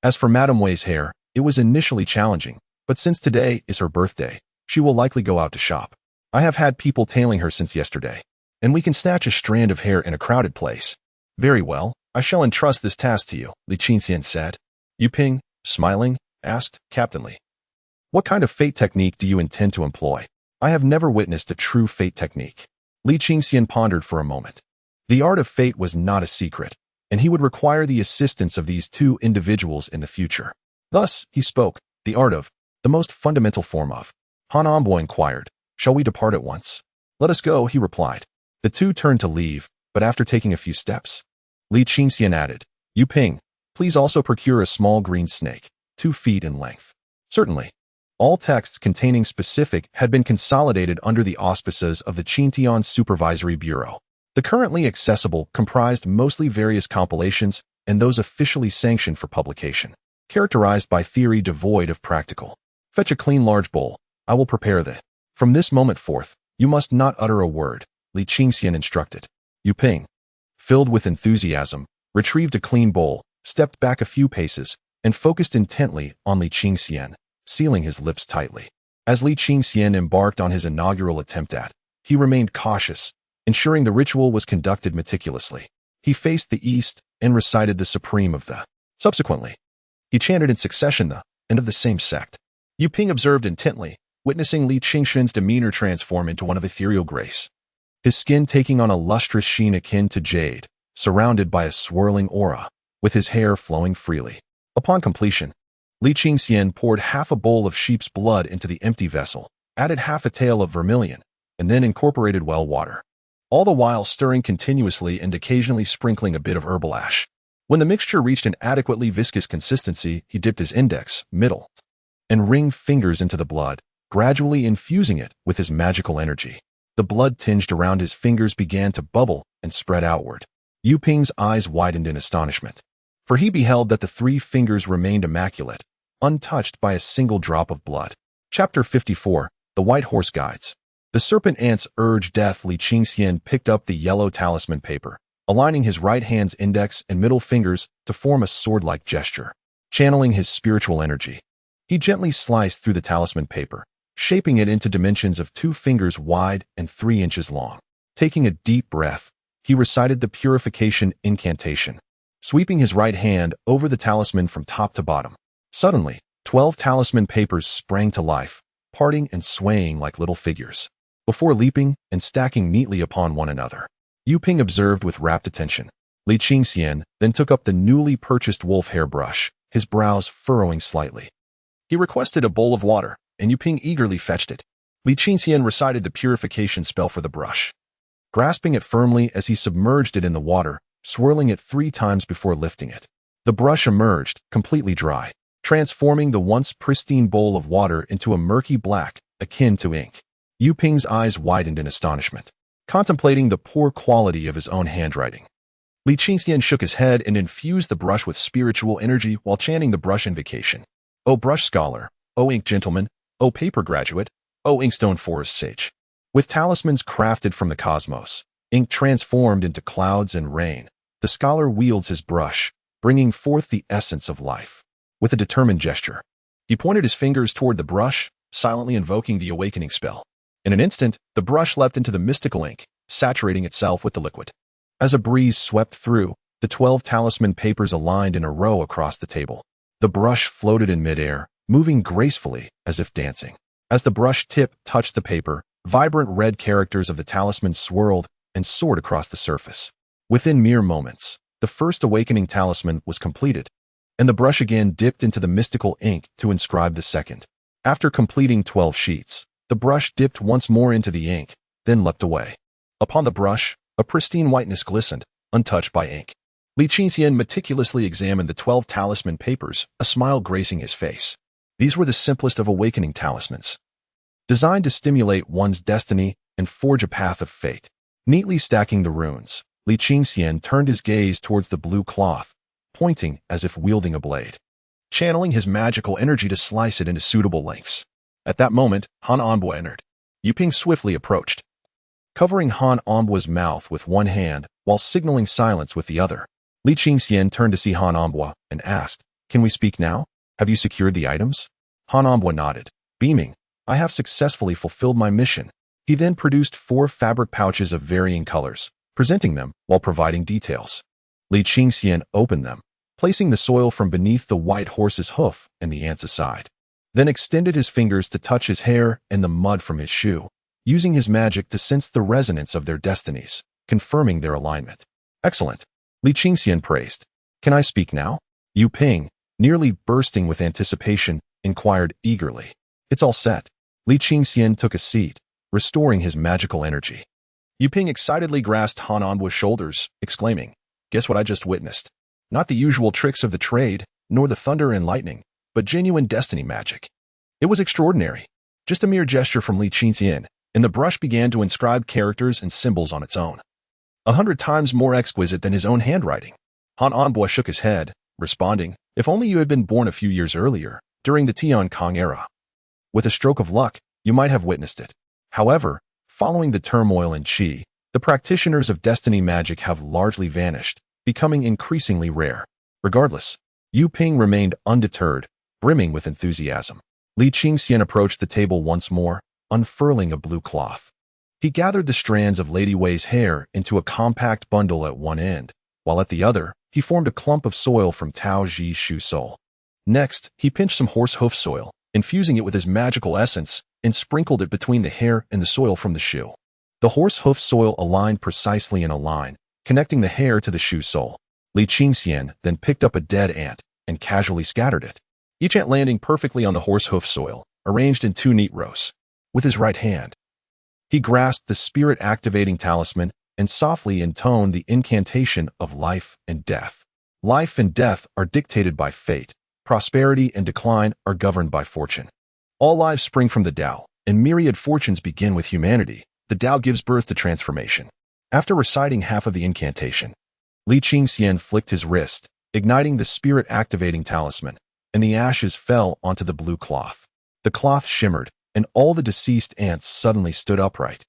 As for Madame Wei's hair, it was initially challenging, but since today is her birthday, she will likely go out to shop. I have had people tailing her since yesterday, and we can snatch a strand of hair in a crowded place. Very well, I shall entrust this task to you, Li Qingxian said. Yu Ping, smiling, asked, captainly, what kind of fate technique do you intend to employ? I have never witnessed a true fate technique. Li Qingxian pondered for a moment. The art of fate was not a secret, and he would require the assistance of these 2 individuals in the future. Thus, he spoke, the art of, the most fundamental form of. Han Ambua inquired, shall we depart at once? Let us go, he replied. The 2 turned to leave, but after taking a few steps, Li Qingxian added, Yu Ping, please also procure a small green snake, 2 feet in length. Certainly. All texts containing specific had been consolidated under the auspices of the Qintian Supervisory Bureau. The currently accessible comprised mostly various compilations and those officially sanctioned for publication, characterized by theory devoid of practical. Fetch a clean large bowl. I will prepare the. From this moment forth, you must not utter a word, Li Qingxian instructed. Yu Ping, filled with enthusiasm, retrieved a clean bowl, stepped back a few paces, and focused intently on Li Qingxian, sealing his lips tightly. As Li Qingxian embarked on his inaugural attempt he remained cautious, ensuring the ritual was conducted meticulously. He faced the east and recited the supreme of the. Subsequently, he chanted in succession the and of the same sect. Yu Ping observed intently, witnessing Li Qingxian's demeanor transform into one of ethereal grace. His skin taking on a lustrous sheen akin to jade, surrounded by a swirling aura, with his hair flowing freely. Upon completion, Li Qingxian poured half a bowl of sheep's blood into the empty vessel, added half a tael of vermilion, and then incorporated well water, all the while stirring continuously and occasionally sprinkling a bit of herbal ash. When the mixture reached an adequately viscous consistency, he dipped his index, middle, and ring fingers into the blood, gradually infusing it with his magical energy. The blood tinged around his fingers began to bubble and spread outward. Yu Ping's eyes widened in astonishment, for he beheld that the 3 fingers remained immaculate, untouched by a single drop of blood. Chapter 54, The White Horse Guides. The serpent ant's urge death. Li Qingxian picked up the yellow talisman paper, aligning his right hand's index and middle fingers to form a sword-like gesture. Channeling his spiritual energy, he gently sliced through the talisman paper, shaping it into dimensions of 2 fingers wide and 3 inches long. Taking a deep breath, he recited the purification incantation. sweeping his right hand over the talisman from top to bottom. Suddenly, 12 talisman papers sprang to life, parting and swaying like little figures, before leaping and stacking neatly upon one another. Yu Ping observed with rapt attention. Li Qingxian then took up the newly purchased wolf hair brush, his brows furrowing slightly. He requested a bowl of water, and Yu Ping eagerly fetched it. Li Qingxian recited the purification spell for the brush, grasping it firmly as he submerged it in the water, swirling it 3 times before lifting it. The brush emerged, completely dry, transforming the once pristine bowl of water into a murky black, akin to ink. Yu Ping's eyes widened in astonishment, contemplating the poor quality of his own handwriting. Li Qingxian shook his head and infused the brush with spiritual energy while chanting the brush invocation. O brush scholar, O ink gentleman, O paper graduate, O inkstone forest sage. With talismans crafted from the cosmos, ink transformed into clouds and rain, the scholar wields his brush, bringing forth the essence of life. With a determined gesture, he pointed his fingers toward the brush, silently invoking the awakening spell. In an instant, the brush leapt into the mystical ink, saturating itself with the liquid. As a breeze swept through, the 12 talisman papers aligned in a row across the table. The brush floated in midair, moving gracefully as if dancing. As the brush tip touched the paper, vibrant red characters of the talisman swirled and soared across the surface. Within mere moments, the first awakening talisman was completed, and the brush again dipped into the mystical ink to inscribe the second. After completing 12 sheets, the brush dipped once more into the ink, then leapt away. Upon the brush, a pristine whiteness glistened, untouched by ink. Li Qingxian meticulously examined the 12 talisman papers, a smile gracing his face. These were the simplest of awakening talismans, designed to stimulate one's destiny and forge a path of fate. Neatly stacking the runes, Li Qingxian turned his gaze towards the blue cloth, pointing as if wielding a blade, channeling his magical energy to slice it into suitable lengths. At that moment, Han Anbo entered. Yu Ping swiftly approached, covering Han Anbo's mouth with one hand while signaling silence with the other. Li Qingxian turned to see Han Anbo and asked, "Can we speak now? Have you secured the items?" Han Anbo nodded, beaming, "I have successfully fulfilled my mission." He then produced 4 fabric pouches of varying colors, presenting them while providing details. Li Qingxian opened them, placing the soil from beneath the white horse's hoof and the ant's side, then extended his fingers to touch his hair and the mud from his shoe, using his magic to sense the resonance of their destinies, confirming their alignment. "Excellent," Li Qingxian praised. "Can I speak now?" Yu Ping, nearly bursting with anticipation, inquired eagerly. "It's all set." Li Qingxian took a seat, restoring his magical energy. Yu Ping excitedly grasped Han Anbo's shoulders, exclaiming, "Guess what I just witnessed? Not the usual tricks of the trade, nor the thunder and lightning, but genuine destiny magic." It was extraordinary. Just a mere gesture from Li Qingxian, and the brush began to inscribe characters and symbols on its own, 100 times more exquisite than his own handwriting. Han Anbo shook his head, responding, "If only you had been born a few years earlier, during the Tian Kong era. With a stroke of luck, you might have witnessed it." However, following the turmoil in Qi, the practitioners of destiny magic have largely vanished, becoming increasingly rare. Regardless, Yu Ping remained undeterred, brimming with enthusiasm. Li Qingxian approached the table once more, unfurling a blue cloth. He gathered the strands of Lady Wei's hair into a compact bundle at one end, while at the other, he formed a clump of soil from Tao Ji's shoe sole. Next, he pinched some horse hoof soil, infusing it with his magical essence, and sprinkled it between the hair and the soil from the shoe. The horse hoof soil aligned precisely in a line, connecting the hair to the shoe sole. Li Qingxian then picked up a dead ant and casually scattered it, each ant landing perfectly on the horse hoof soil, arranged in 2 neat rows. With his right hand, he grasped the spirit-activating talisman and softly intoned the incantation of life and death. Life and death are dictated by fate. Prosperity and decline are governed by fortune. All lives spring from the Tao, and myriad fortunes begin with humanity. The Tao gives birth to transformation. After reciting half of the incantation, Li Qingxian flicked his wrist, igniting the spirit-activating talisman, and the ashes fell onto the blue cloth. The cloth shimmered, and all the deceased ants suddenly stood upright,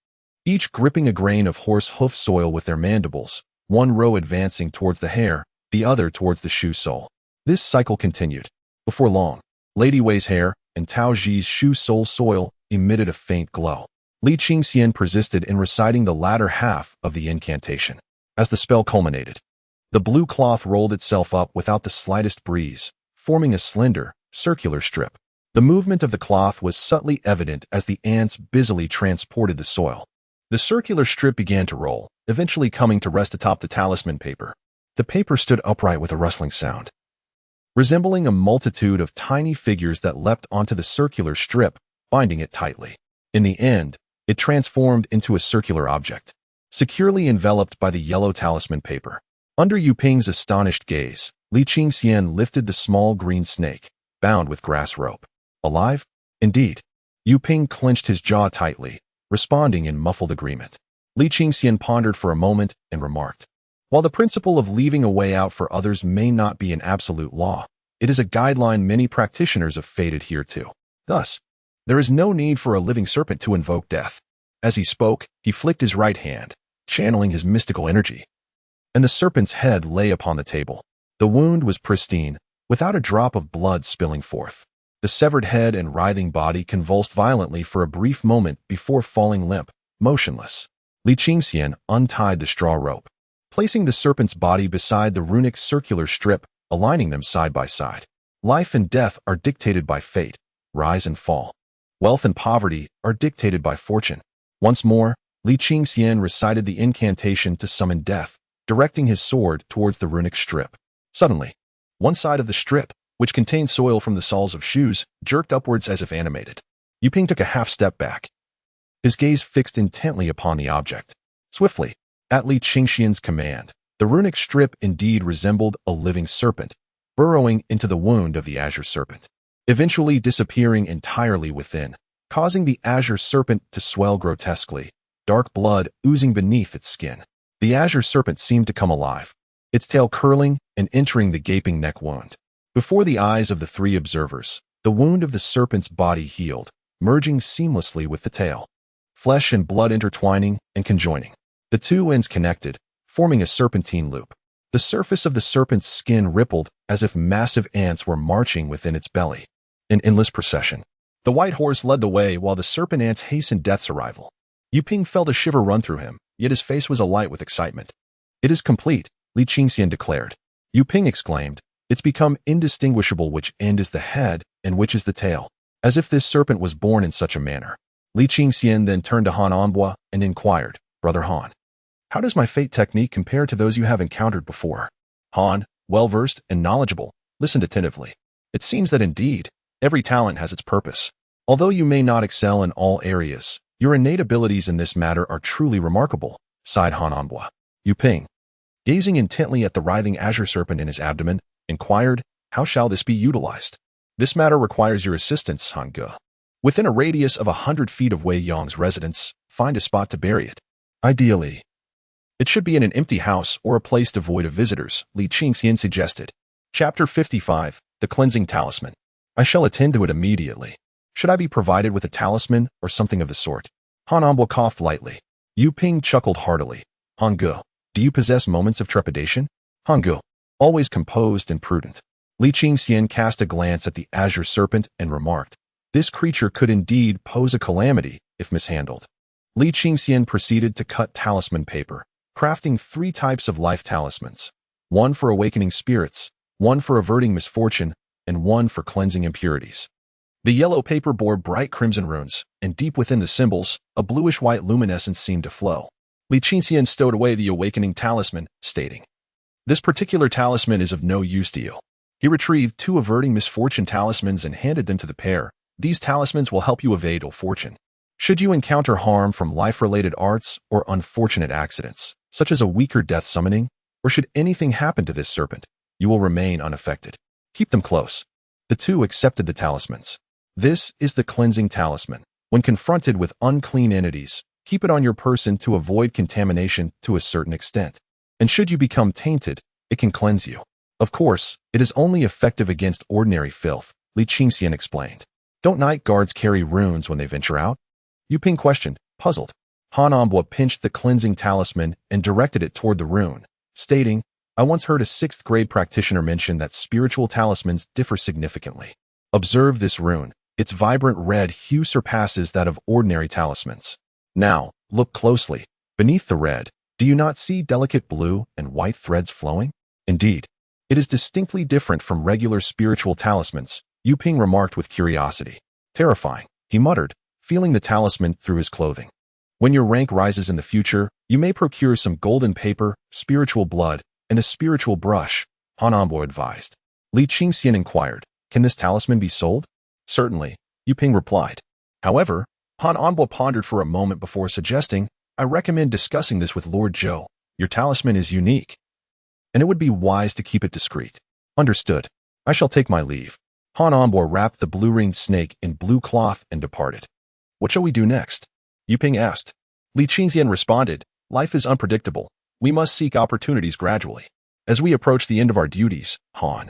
each gripping a grain of horse hoof soil with their mandibles, one row advancing towards the hair, the other towards the shoe sole. This cycle continued. Before long, Lady Wei's hair and Tao Ji's shoe sole soil emitted a faint glow. Li Qingxian persisted in reciting the latter half of the incantation. As the spell culminated, The blue cloth rolled itself up without the slightest breeze, forming a slender, circular strip. The movement of the cloth was subtly evident as the ants busily transported the soil. The circular strip began to roll, eventually coming to rest atop the talisman paper. The paper stood upright with a rustling sound, resembling a multitude of tiny figures that leapt onto the circular strip, binding it tightly. In the end, it transformed into a circular object, securely enveloped by the yellow talisman paper. Under Yu Ping's astonished gaze, Li Qingxian lifted the small green snake, bound with grass rope. Alive? Indeed. Yu Ping clenched his jaw tightly, responding in muffled agreement. Li Qingxian pondered for a moment and remarked, "While the principle of leaving a way out for others may not be an absolute law, it is a guideline many practitioners of fate adhere to. Thus, there is no need for a living serpent to invoke death." As he spoke, he flicked his right hand, channeling his mystical energy, and the serpent's head lay upon the table. The wound was pristine, without a drop of blood spilling forth. The severed head and writhing body convulsed violently for a brief moment before falling limp, motionless. Li Qingxian untied the straw rope, placing the serpent's body beside the runic circular strip, aligning them side by side. Life and death are dictated by fate, rise and fall. Wealth and poverty are dictated by fortune. Once more, Li Qingxian recited the incantation to summon death, directing his sword towards the runic strip. Suddenly, one side of the strip, which contained soil from the soles of shoes, jerked upwards as if animated. Yu Ping took a half-step back, his gaze fixed intently upon the object. Swiftly, at Li Qingxian's command, the runic strip indeed resembled a living serpent, burrowing into the wound of the azure serpent, eventually disappearing entirely within, causing the azure serpent to swell grotesquely, dark blood oozing beneath its skin. The azure serpent seemed to come alive, its tail curling and entering the gaping neck wound. Before the eyes of the three observers, the wound of the serpent's body healed, merging seamlessly with the tail, flesh and blood intertwining and conjoining. The two ends connected, forming a serpentine loop. The surface of the serpent's skin rippled as if massive ants were marching within its belly. An endless procession. The white horse led the way while the serpent ants hastened death's arrival. Yu Ping felt a shiver run through him, yet his face was alight with excitement. "It is complete," Li Qingxian declared. Yu Ping exclaimed, "It's become indistinguishable which end is the head and which is the tail, as if this serpent was born in such a manner." Li Qingxian then turned to Han Anbua and inquired, "Brother Han, how does my fate technique compare to those you have encountered before?" Han, well-versed and knowledgeable, listened attentively. "It seems that indeed, every talent has its purpose. Although you may not excel in all areas, your innate abilities in this matter are truly remarkable," sighed Han Anbua. Yu Ping, gazing intently at the writhing azure serpent in his abdomen, inquired, "How shall this be utilized?" "This matter requires your assistance, Han Ge. Within a radius of 100 feet of Wei Yong's residence, find a spot to bury it. Ideally, it should be in an empty house or a place devoid of visitors," Li Qingxian suggested. Chapter 55, The Cleansing Talisman. "I shall attend to it immediately. Should I be provided with a talisman or something of the sort?" Han Anbua coughed lightly. Yu Ping chuckled heartily. "Han Ge, do you possess moments of trepidation?" Han Ge, always composed and prudent. Li Qingxian cast a glance at the azure serpent and remarked, "This creature could indeed pose a calamity if mishandled." Li Qingxian proceeded to cut talisman paper, crafting 3 types of life talismans, one for awakening spirits, one for averting misfortune, and one for cleansing impurities. The yellow paper bore bright crimson runes, and deep within the symbols, a bluish-white luminescence seemed to flow. Li Qingxian stowed away the awakening talisman, stating, "This particular talisman is of no use to you." He retrieved 2 averting misfortune talismans and handed them to the pair. "These talismans will help you evade ill fortune. Should you encounter harm from life-related arts or unfortunate accidents, such as a weaker death summoning, or should anything happen to this serpent, you will remain unaffected. Keep them close." The 2 accepted the talismans. This is the cleansing talisman. When confronted with unclean entities, keep it on your person to avoid contamination to a certain extent. And should you become tainted, it can cleanse you. Of course, it is only effective against ordinary filth, Li Qingxian explained. "Don't night guards carry runes when they venture out?" Yu Ping questioned, puzzled. Han Anbua pinched the cleansing talisman and directed it toward the rune, stating, "I once heard a 6th grade practitioner mention that spiritual talismans differ significantly. Observe this rune. Its vibrant red hue surpasses that of ordinary talismans. Now, look closely. Beneath the red, do you not see delicate blue and white threads flowing? Indeed, it is distinctly different from regular spiritual talismans, Yu Ping remarked with curiosity. Terrifying, he muttered, feeling the talisman through his clothing. When your rank rises in the future, you may procure some golden paper, spiritual blood, and a spiritual brush, Han Ambo advised. Li Qingxian inquired, can this talisman be sold? Certainly, Yu Ping replied. However, Han Ambo pondered for a moment before suggesting, I recommend discussing this with Lord Zhou. Your talisman is unique, and it would be wise to keep it discreet. Understood. I shall take my leave. Han Ambo wrapped the blue-ringed snake in blue cloth and departed. What shall we do next? Yu Ping asked. Li Qingxian responded, life is unpredictable. We must seek opportunities gradually. As we approach the end of our duties, Han,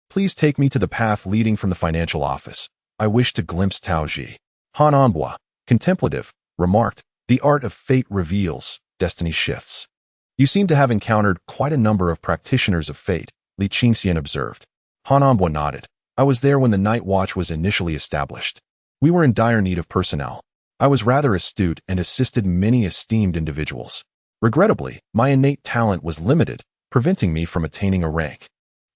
please take me to the path leading from the financial office. I wish to glimpse Tao Ji. Han Ambo, contemplative, remarked, the art of fate reveals, destiny shifts. You seem to have encountered quite a number of practitioners of fate, Li Qingxian observed. Han Ambo nodded. I was there when the night watch was initially established. We were in dire need of personnel. I was rather astute and assisted many esteemed individuals. Regrettably, my innate talent was limited, preventing me from attaining a rank.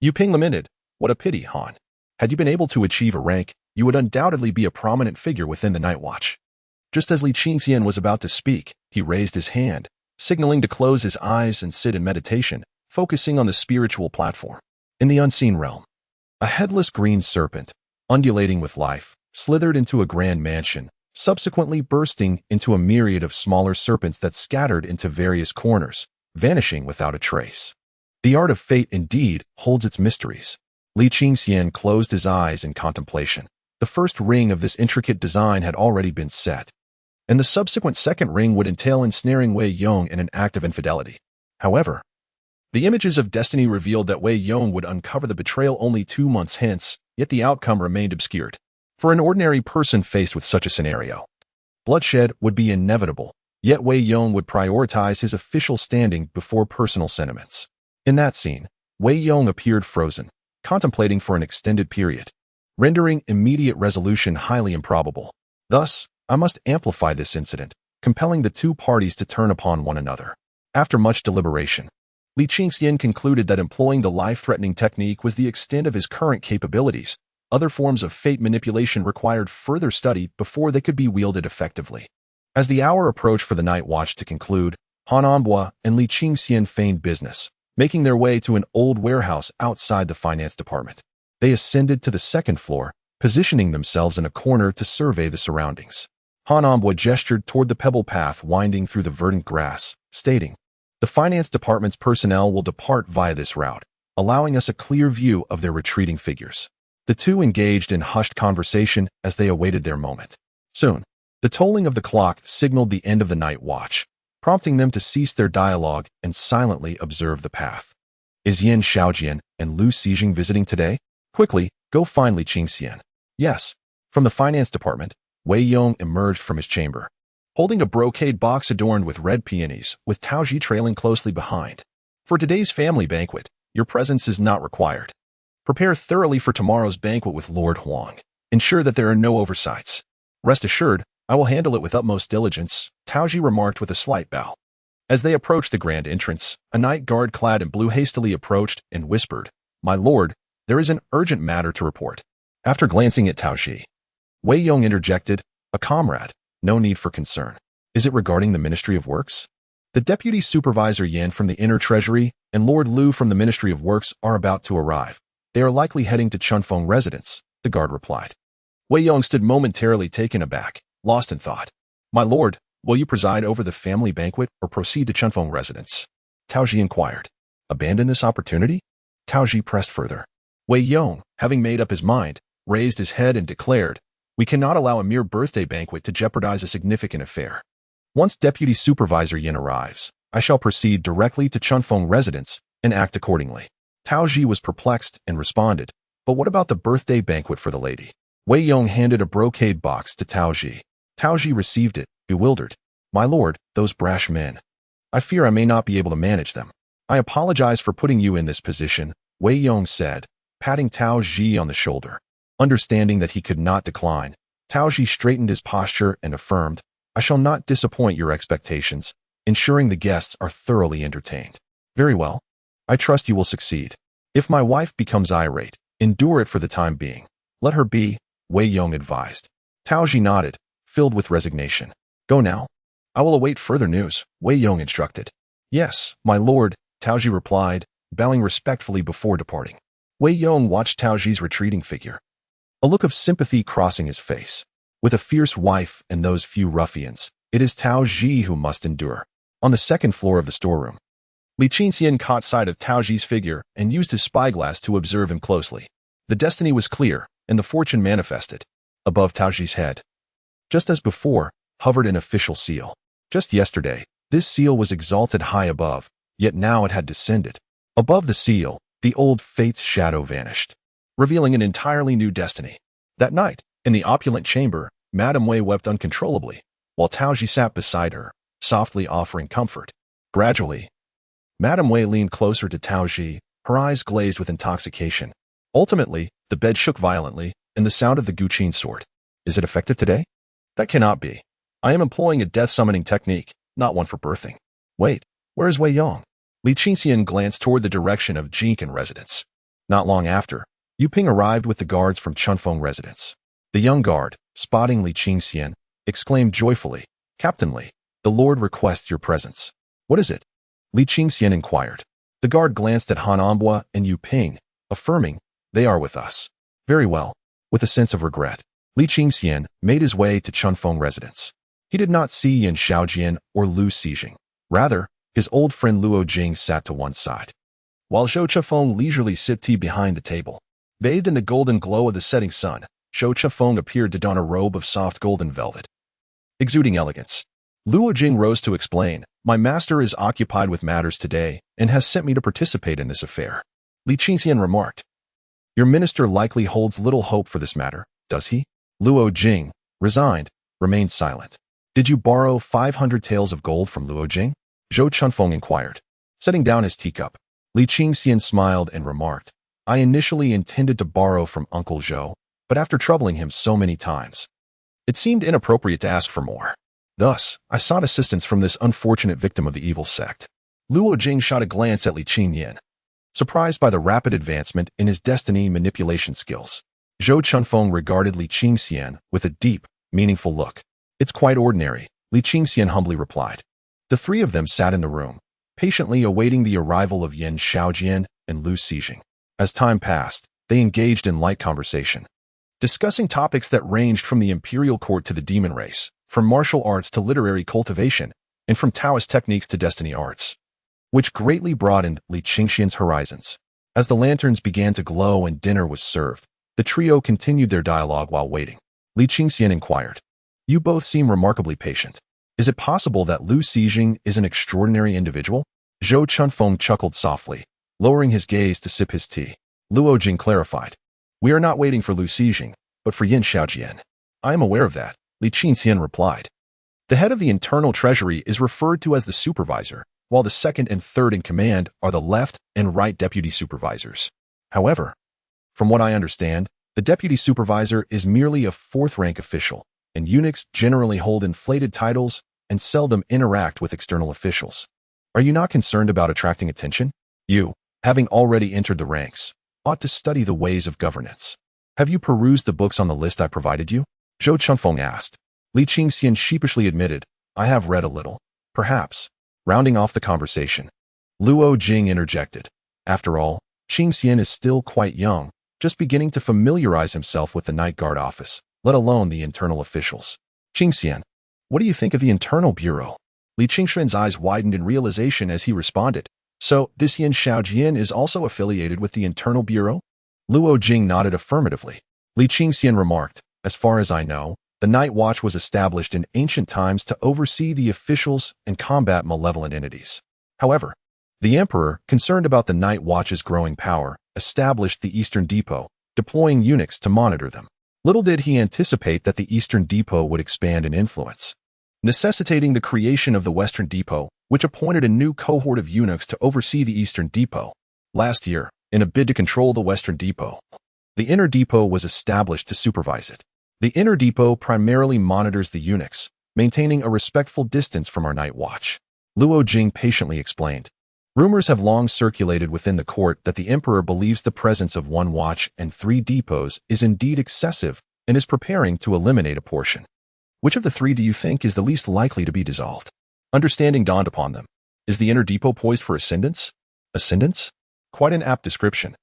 Yu Ping lamented, what a pity, Han. Had you been able to achieve a rank, you would undoubtedly be a prominent figure within the night watch. Just as Li Qingxian was about to speak, he raised his hand, signaling to close his eyes and sit in meditation, focusing on the spiritual platform. In the unseen realm, a headless green serpent, undulating with life, slithered into a grand mansion, subsequently bursting into a myriad of smaller serpents that scattered into various corners, vanishing without a trace. The art of fate indeed holds its mysteries. Li Qingxian closed his eyes in contemplation. The first ring of this intricate design had already been set, and the subsequent second ring would entail ensnaring Wei Yong in an act of infidelity. However, the images of destiny revealed that Wei Yong would uncover the betrayal only 2 months hence, yet the outcome remained obscured. For an ordinary person faced with such a scenario, bloodshed would be inevitable, yet Wei Yong would prioritize his official standing before personal sentiments. In that scene, Wei Yong appeared frozen, contemplating for an extended period, rendering immediate resolution highly improbable. Thus, I must amplify this incident, compelling the two parties to turn upon one another. After much deliberation, Li Qingxian concluded that employing the life-threatening technique was the extent of his current capabilities. Other forms of fate manipulation required further study before they could be wielded effectively. As the hour approached for the night watch to conclude, Han Ambo and Li Qingxian feigned business, making their way to an old warehouse outside the finance department. They ascended to the second floor, positioning themselves in a corner to survey the surroundings. Han Ambo gestured toward the pebble path winding through the verdant grass, stating, the finance department's personnel will depart via this route, allowing us a clear view of their retreating figures. The two engaged in hushed conversation as they awaited their moment. Soon, the tolling of the clock signaled the end of the night watch, prompting them to cease their dialogue and silently observe the path. Is Yin Shaojian and Lu Xijing visiting today? Quickly, go find Li Qingxian. Yes. From the finance department, Wei Yong emerged from his chamber, holding a brocade box adorned with red peonies, with Tao Ji trailing closely behind. For today's family banquet, your presence is not required. Prepare thoroughly for tomorrow's banquet with Lord Huang. Ensure that there are no oversights. Rest assured, I will handle it with utmost diligence, Tao Ji remarked with a slight bow. As they approached the grand entrance, a night guard clad in blue hastily approached and whispered, My lord, there is an urgent matter to report. After glancing at Tao Ji, Wei Yong interjected, A comrade, no need for concern. Is it regarding the Ministry of Works? The Deputy Supervisor Yan from the Inner Treasury and Lord Lu from the Ministry of Works are about to arrive. They are likely heading to Chunfeng residence, the guard replied. Wei Yong stood momentarily taken aback, lost in thought. My lord, will you preside over the family banquet or proceed to Chunfeng residence? Tao Ji inquired. Abandon this opportunity? Tao Ji pressed further. Wei Yong, having made up his mind, raised his head and declared, We cannot allow a mere birthday banquet to jeopardize a significant affair. Once Deputy Supervisor Yin arrives, I shall proceed directly to Chunfeng residence and act accordingly. Tao Ji was perplexed and responded, But what about the birthday banquet for the lady? Wei Yong handed a brocade box to Tao Ji. Tao Ji received it, bewildered. My lord, those brash men. I fear I may not be able to manage them. I apologize for putting you in this position, Wei Yong said, patting Tao Ji on the shoulder. Understanding that he could not decline, Tao Ji straightened his posture and affirmed, I shall not disappoint your expectations, ensuring the guests are thoroughly entertained. Very well. I trust you will succeed. If my wife becomes irate, endure it for the time being. Let her be, Wei Yong advised. Tao Ji nodded, filled with resignation. Go now. I will await further news, Wei Yong instructed. Yes, my lord, Tao Ji replied, bowing respectfully before departing. Wei Yong watched Tao Ji's retreating figure, a look of sympathy crossing his face. With a fierce wife and those few ruffians, it is Tao Ji who must endure. On the second floor of the storeroom, Li Qingxian caught sight of Tao Ji's figure and used his spyglass to observe him closely. The destiny was clear, and the fortune manifested. Above Tao Ji's head, just as before, hovered an official seal. Just yesterday, this seal was exalted high above, yet now it had descended. Above the seal, the old fate's shadow vanished, revealing an entirely new destiny. That night, in the opulent chamber, Madame Wei wept uncontrollably, while Tao Ji sat beside her, softly offering comfort. Gradually, Madame Wei leaned closer to Tao Ji, her eyes glazed with intoxication. Ultimately, the bed shook violently, and the sound of the Guqin sword. Is it effective today? That cannot be. I am employing a death-summoning technique, not one for birthing. Wait, where is Wei Yong? Li Qingxian glanced toward the direction of Jinkan residence. Not long after, Yu Ping arrived with the guards from Chunfeng residence. The young guard, spotting Li Qingxian, exclaimed joyfully, Captain Li, the Lord requests your presence. What is it? Li Qingxian inquired. The guard glanced at Han Ambua and Yu Ping, affirming, they are with us. Very well. With a sense of regret, Li Qingxian made his way to Chunfeng residence. He did not see Yin Xiaojian or Lu Xijing. Rather, his old friend Luo Jing sat to one side, while Zhou Chefeng leisurely sipped tea behind the table. Bathed in the golden glow of the setting sun, Zhou Chefeng appeared to don a robe of soft golden velvet, exuding elegance. Luo Jing rose to explain, my master is occupied with matters today and has sent me to participate in this affair. Li Qingxian remarked, your minister likely holds little hope for this matter, does he? Luo Jing, resigned, remained silent. Did you borrow 500 taels of gold from Luo Jing? Zhou Chunfeng inquired. Setting down his teacup, Li Qingxian smiled and remarked, I initially intended to borrow from Uncle Zhou, but after troubling him so many times, it seemed inappropriate to ask for more. Thus, I sought assistance from this unfortunate victim of the evil sect. Luo Jing shot a glance at Li Qingyan, surprised by the rapid advancement in his destiny manipulation skills. Zhou Chunfeng regarded Li Qingxian with a deep, meaningful look. It's quite ordinary, Li Qingxian humbly replied. The three of them sat in the room, patiently awaiting the arrival of Yin Xiaojian and Lu Xijing. As time passed, they engaged in light conversation, discussing topics that ranged from the imperial court to the demon race, from martial arts to literary cultivation, and from Taoist techniques to destiny arts, which greatly broadened Li Qingxian's horizons. As the lanterns began to glow and dinner was served, the trio continued their dialogue while waiting. Li Qingxian inquired, you both seem remarkably patient. Is it possible that Lu Xijing is an extraordinary individual? Zhou Chunfeng chuckled softly, lowering his gaze to sip his tea. Luo Jing clarified, we are not waiting for Lu Xijing, but for Yin Xiaojian. I am aware of that, Li Qingxian replied. The head of the internal treasury is referred to as the supervisor, while the second and third in command are the left and right deputy supervisors. However, from what I understand, the deputy supervisor is merely a fourth-rank official, and eunuchs generally hold inflated titles and seldom interact with external officials. Are you not concerned about attracting attention? You, having already entered the ranks, ought to study the ways of governance. Have you perused the books on the list I provided you? Zhou Chunfeng asked. Li Qingxian sheepishly admitted, I have read a little. Perhaps. Rounding off the conversation, Luo Jing interjected. After all, Qingxian is still quite young, just beginning to familiarize himself with the night guard office, let alone the internal officials. Qingxian, what do you think of the internal bureau? Li Qingxian's eyes widened in realization as he responded. So, this Yin Xiaojian is also affiliated with the internal bureau? Luo Jing nodded affirmatively. Li Qingxian remarked, as far as I know, the Night Watch was established in ancient times to oversee the officials and combat malevolent entities. However, the Emperor, concerned about the Night Watch's growing power, established the Eastern Depot, deploying eunuchs to monitor them. Little did he anticipate that the Eastern Depot would expand in influence, necessitating the creation of the Western Depot, which appointed a new cohort of eunuchs to oversee the Eastern Depot. Last year, in a bid to control the Western Depot, the Inner Depot was established to supervise it. The Inner Depot primarily monitors the eunuchs, maintaining a respectful distance from our Night Watch. Luo Jing patiently explained. Rumors have long circulated within the court that the emperor believes the presence of one watch and 3 depots is indeed excessive and is preparing to eliminate a portion. Which of the 3 do you think is the least likely to be dissolved? Understanding dawned upon them. Is the inner depot poised for ascendance? Ascendance? Quite an apt description.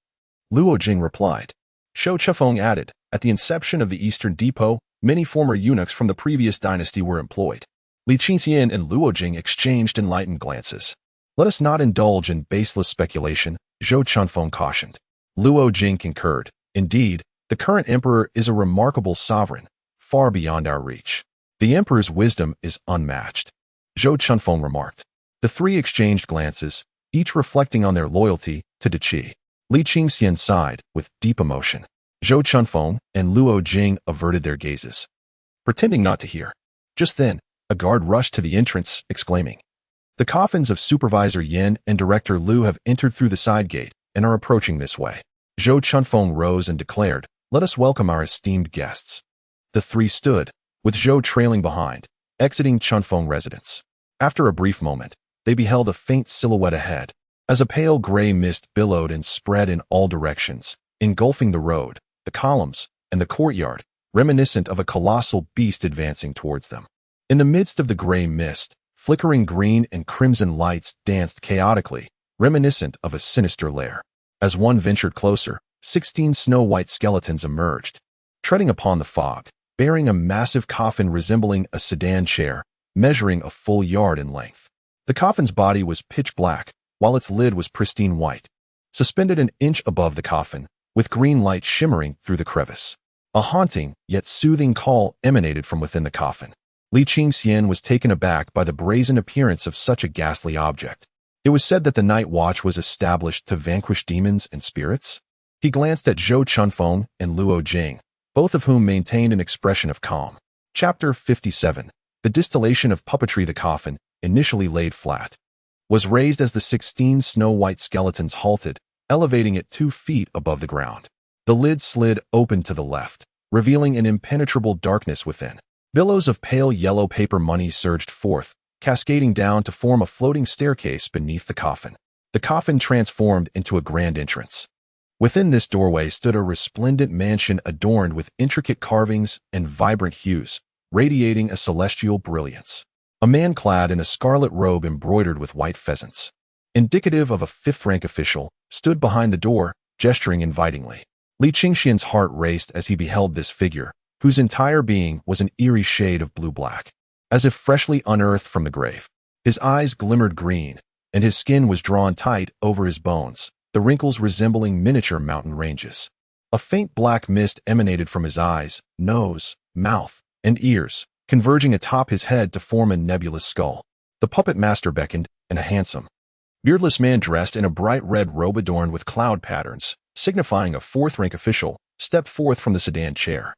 Luo Jing replied. Shou Chufeng added, at the inception of the eastern depot, many former eunuchs from the previous dynasty were employed. Li Qingxian and Luo Jing exchanged enlightened glances. Let us not indulge in baseless speculation, Zhou Chunfeng cautioned. Luo Jing concurred. Indeed, the current emperor is a remarkable sovereign, far beyond our reach. The emperor's wisdom is unmatched, Zhou Chunfeng remarked. The 3 exchanged glances, each reflecting on their loyalty to De Qi. Li Qingxian sighed with deep emotion. Zhou Chunfeng and Luo Jing averted their gazes, pretending not to hear. Just then, a guard rushed to the entrance, exclaiming, the coffins of Supervisor Yin and Director Liu have entered through the side gate and are approaching this way. Zhou Chunfeng rose and declared, let us welcome our esteemed guests. The 3 stood, with Zhou trailing behind, exiting Chunfeng residence. After a brief moment, they beheld a faint silhouette ahead, as a pale gray mist billowed and spread in all directions, engulfing the road, the columns, and the courtyard, reminiscent of a colossal beast advancing towards them. In the midst of the gray mist, flickering green and crimson lights danced chaotically, reminiscent of a sinister lair. As one ventured closer, 16 snow-white skeletons emerged, treading upon the fog, bearing a massive coffin resembling a sedan chair, measuring a full yard in length. The coffin's body was pitch black, while its lid was pristine white, suspended an inch above the coffin, with green light shimmering through the crevice. A haunting, yet soothing call emanated from within the coffin. Li Qingxian was taken aback by the brazen appearance of such a ghastly object. It was said that the Night Watch was established to vanquish demons and spirits. He glanced at Zhou Chunfeng and Luo Jing, both of whom maintained an expression of calm. Chapter 57. The distillation of puppetry. The coffin, initially laid flat, was raised as the 16 snow-white skeletons halted, elevating it 2 feet above the ground. The lid slid open to the left, revealing an impenetrable darkness within. Billows of pale yellow paper money surged forth, cascading down to form a floating staircase beneath the coffin. The coffin transformed into a grand entrance. Within this doorway stood a resplendent mansion adorned with intricate carvings and vibrant hues, radiating a celestial brilliance. A man clad in a scarlet robe embroidered with white pheasants, indicative of a 5th-rank official, stood behind the door, gesturing invitingly. Li Qingxian's heart raced as he beheld this figure, whose entire being was an eerie shade of blue-black, as if freshly unearthed from the grave. His eyes glimmered green, and his skin was drawn tight over his bones, the wrinkles resembling miniature mountain ranges. A faint black mist emanated from his eyes, nose, mouth, and ears, converging atop his head to form a nebulous skull. The puppet master beckoned, and a handsome, beardless man dressed in a bright red robe adorned with cloud patterns, signifying a 4th-rank official, stepped forth from the sedan chair,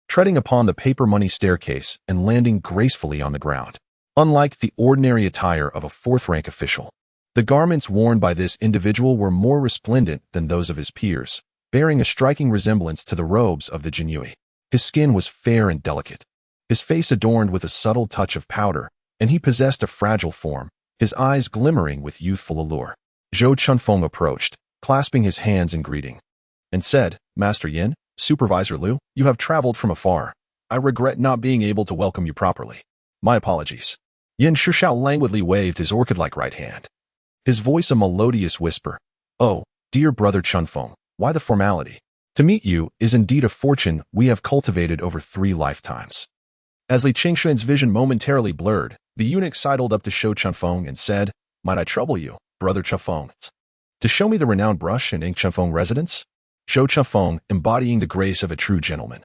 treading upon the paper money staircase and landing gracefully on the ground. Unlike the ordinary attire of a 4th-rank official, the garments worn by this individual were more resplendent than those of his peers, bearing a striking resemblance to the robes of the Jinyui. His skin was fair and delicate, his face adorned with a subtle touch of powder, and he possessed a fragile form, his eyes glimmering with youthful allure. Zhou Chunfeng approached, clasping his hands in greeting, and said, Master Yin, Supervisor Liu, you have traveled from afar. I regret not being able to welcome you properly. My apologies. Yin Shishao languidly waved his orchid-like right hand, his voice a melodious whisper. Oh, dear brother Chunfeng, why the formality? To meet you is indeed a fortune we have cultivated over 3 lifetimes. As Li Qingxian's vision momentarily blurred, the eunuch sidled up to Zhou Chunfeng and said, Might I trouble you, brother Chunfeng, to show me the renowned brush and ink Chunfeng residence? Zhou Chunfeng, embodying the grace of a true gentleman,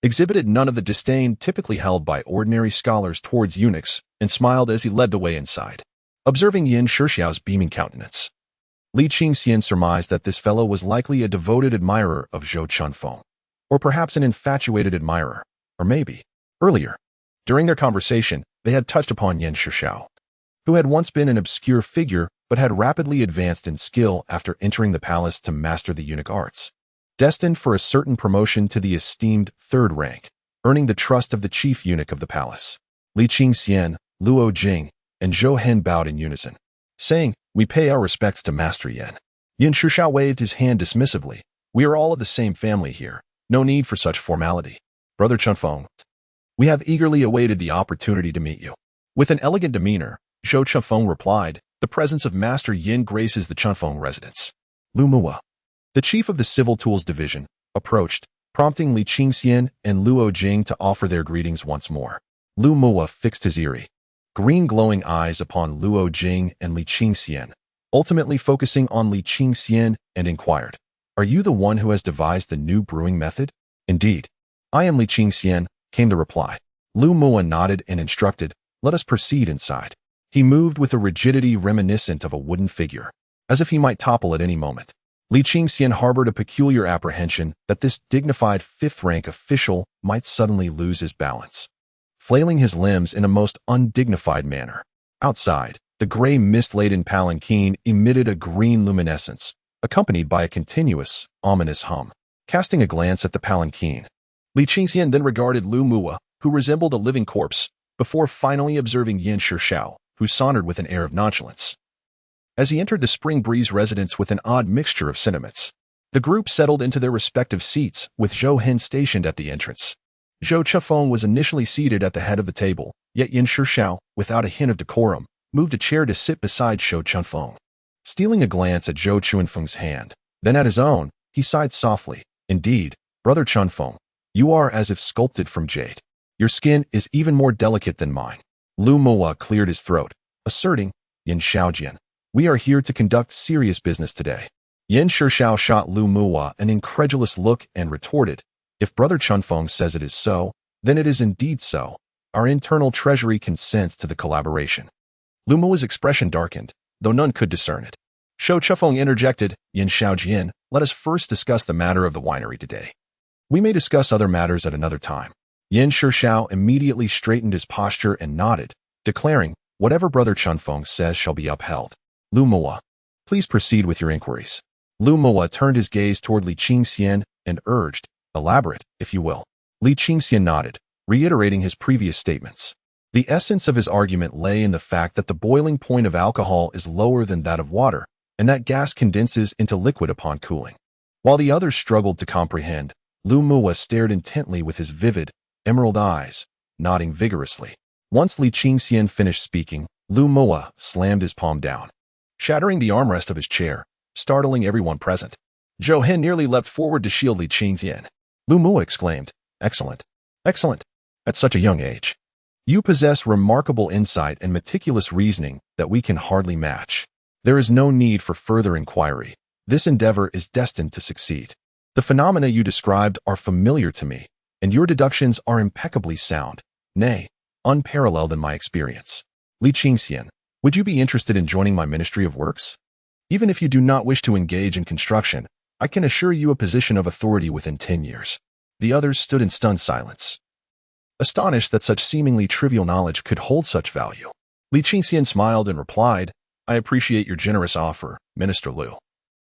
exhibited none of the disdain typically held by ordinary scholars towards eunuchs, and smiled as he led the way inside. Observing Yin Shixiao's beaming countenance, Li Qingxian surmised that this fellow was likely a devoted admirer of Zhou Chunfeng, or perhaps an infatuated admirer, or maybe, earlier, during their conversation, they had touched upon Yin Shixiao, who had once been an obscure figure but had rapidly advanced in skill after entering the palace to master the eunuch arts, destined for a certain promotion to the esteemed 3rd rank, earning the trust of the chief eunuch of the palace. Li Qingxian, Luo Jing, and Zhou Hen bowed in unison, saying, We pay our respects to Master Yin. Yin Shushao waved his hand dismissively. We are all of the same family here. No need for such formality. Brother Chunfeng, we have eagerly awaited the opportunity to meet you. With an elegant demeanor, Zhou Chunfeng replied, the presence of Master Yin graces the Chunfeng residence. Lu Mua, the chief of the Civil Tools Division, approached, prompting Li Qingxian and Luo Jing to offer their greetings once more. Lu Mua fixed his eerie, green glowing eyes upon Luo Jing and Li Qingxian, ultimately focusing on Li Qingxian, and inquired, are you the one who has devised the new brewing method? Indeed. I am Li Qingxian, came the reply. Lu Mua nodded and instructed, let us proceed inside. He moved with a rigidity reminiscent of a wooden figure, as if he might topple at any moment. Li Qingxian harbored a peculiar apprehension that this dignified fifth-rank official might suddenly lose his balance, flailing his limbs in a most undignified manner. Outside, the gray mist-laden palanquin emitted a green luminescence, accompanied by a continuous, ominous hum. Casting a glance at the palanquin, Li Qingxian then regarded Lu Mua, who resembled a living corpse, before finally observing Yin Shushao, who sauntered with an air of nonchalance. As he entered the Spring Breeze residence with an odd mixture of sentiments, the group settled into their respective seats, with Zhou Hen stationed at the entrance. Zhou Chunfeng was initially seated at the head of the table, yet Yin Shushao, without a hint of decorum, moved a chair to sit beside Zhou Chunfeng. Stealing a glance at Zhou Chunfeng's hand, then at his own, he sighed softly. Indeed, Brother Chunfeng, you are as if sculpted from jade. Your skin is even more delicate than mine. Lu Mua cleared his throat, asserting, Yin Shaojian, we are here to conduct serious business today. Yin Shushao shot Lu Mua an incredulous look and retorted, if Brother Chunfeng says it is so, then it is indeed so. Our internal treasury consents to the collaboration. Lu Mua's expression darkened, though none could discern it. Zhou Chunfeng interjected, Yin Shaojian, let us first discuss the matter of the winery today. We may discuss other matters at another time. Yin Shushao immediately straightened his posture and nodded, declaring, whatever Brother Chunfeng says shall be upheld. Lu Mua, please proceed with your inquiries. Lu Mua turned his gaze toward Li Qingxian and urged, elaborate, if you will. Li Qingxian nodded, reiterating his previous statements. The essence of his argument lay in the fact that the boiling point of alcohol is lower than that of water, and that gas condenses into liquid upon cooling. While the others struggled to comprehend, Lu Mua stared intently with his vivid, emerald eyes, nodding vigorously. Once Li Qingxian finished speaking, Lu Mua slammed his palm down, shattering the armrest of his chair, startling everyone present. Zhou Hen nearly leapt forward to shield Li Qingxian. Lu Mua exclaimed, excellent, excellent, at such a young age. You possess remarkable insight and meticulous reasoning that we can hardly match. There is no need for further inquiry. This endeavor is destined to succeed. The phenomena you described are familiar to me, and your deductions are impeccably sound, nay, unparalleled in my experience. Li Qingxian, would you be interested in joining my Ministry of Works? Even if you do not wish to engage in construction, I can assure you a position of authority within 10 years. The others stood in stunned silence, astonished that such seemingly trivial knowledge could hold such value. Li Qingxian smiled and replied, I appreciate your generous offer, Minister Lu.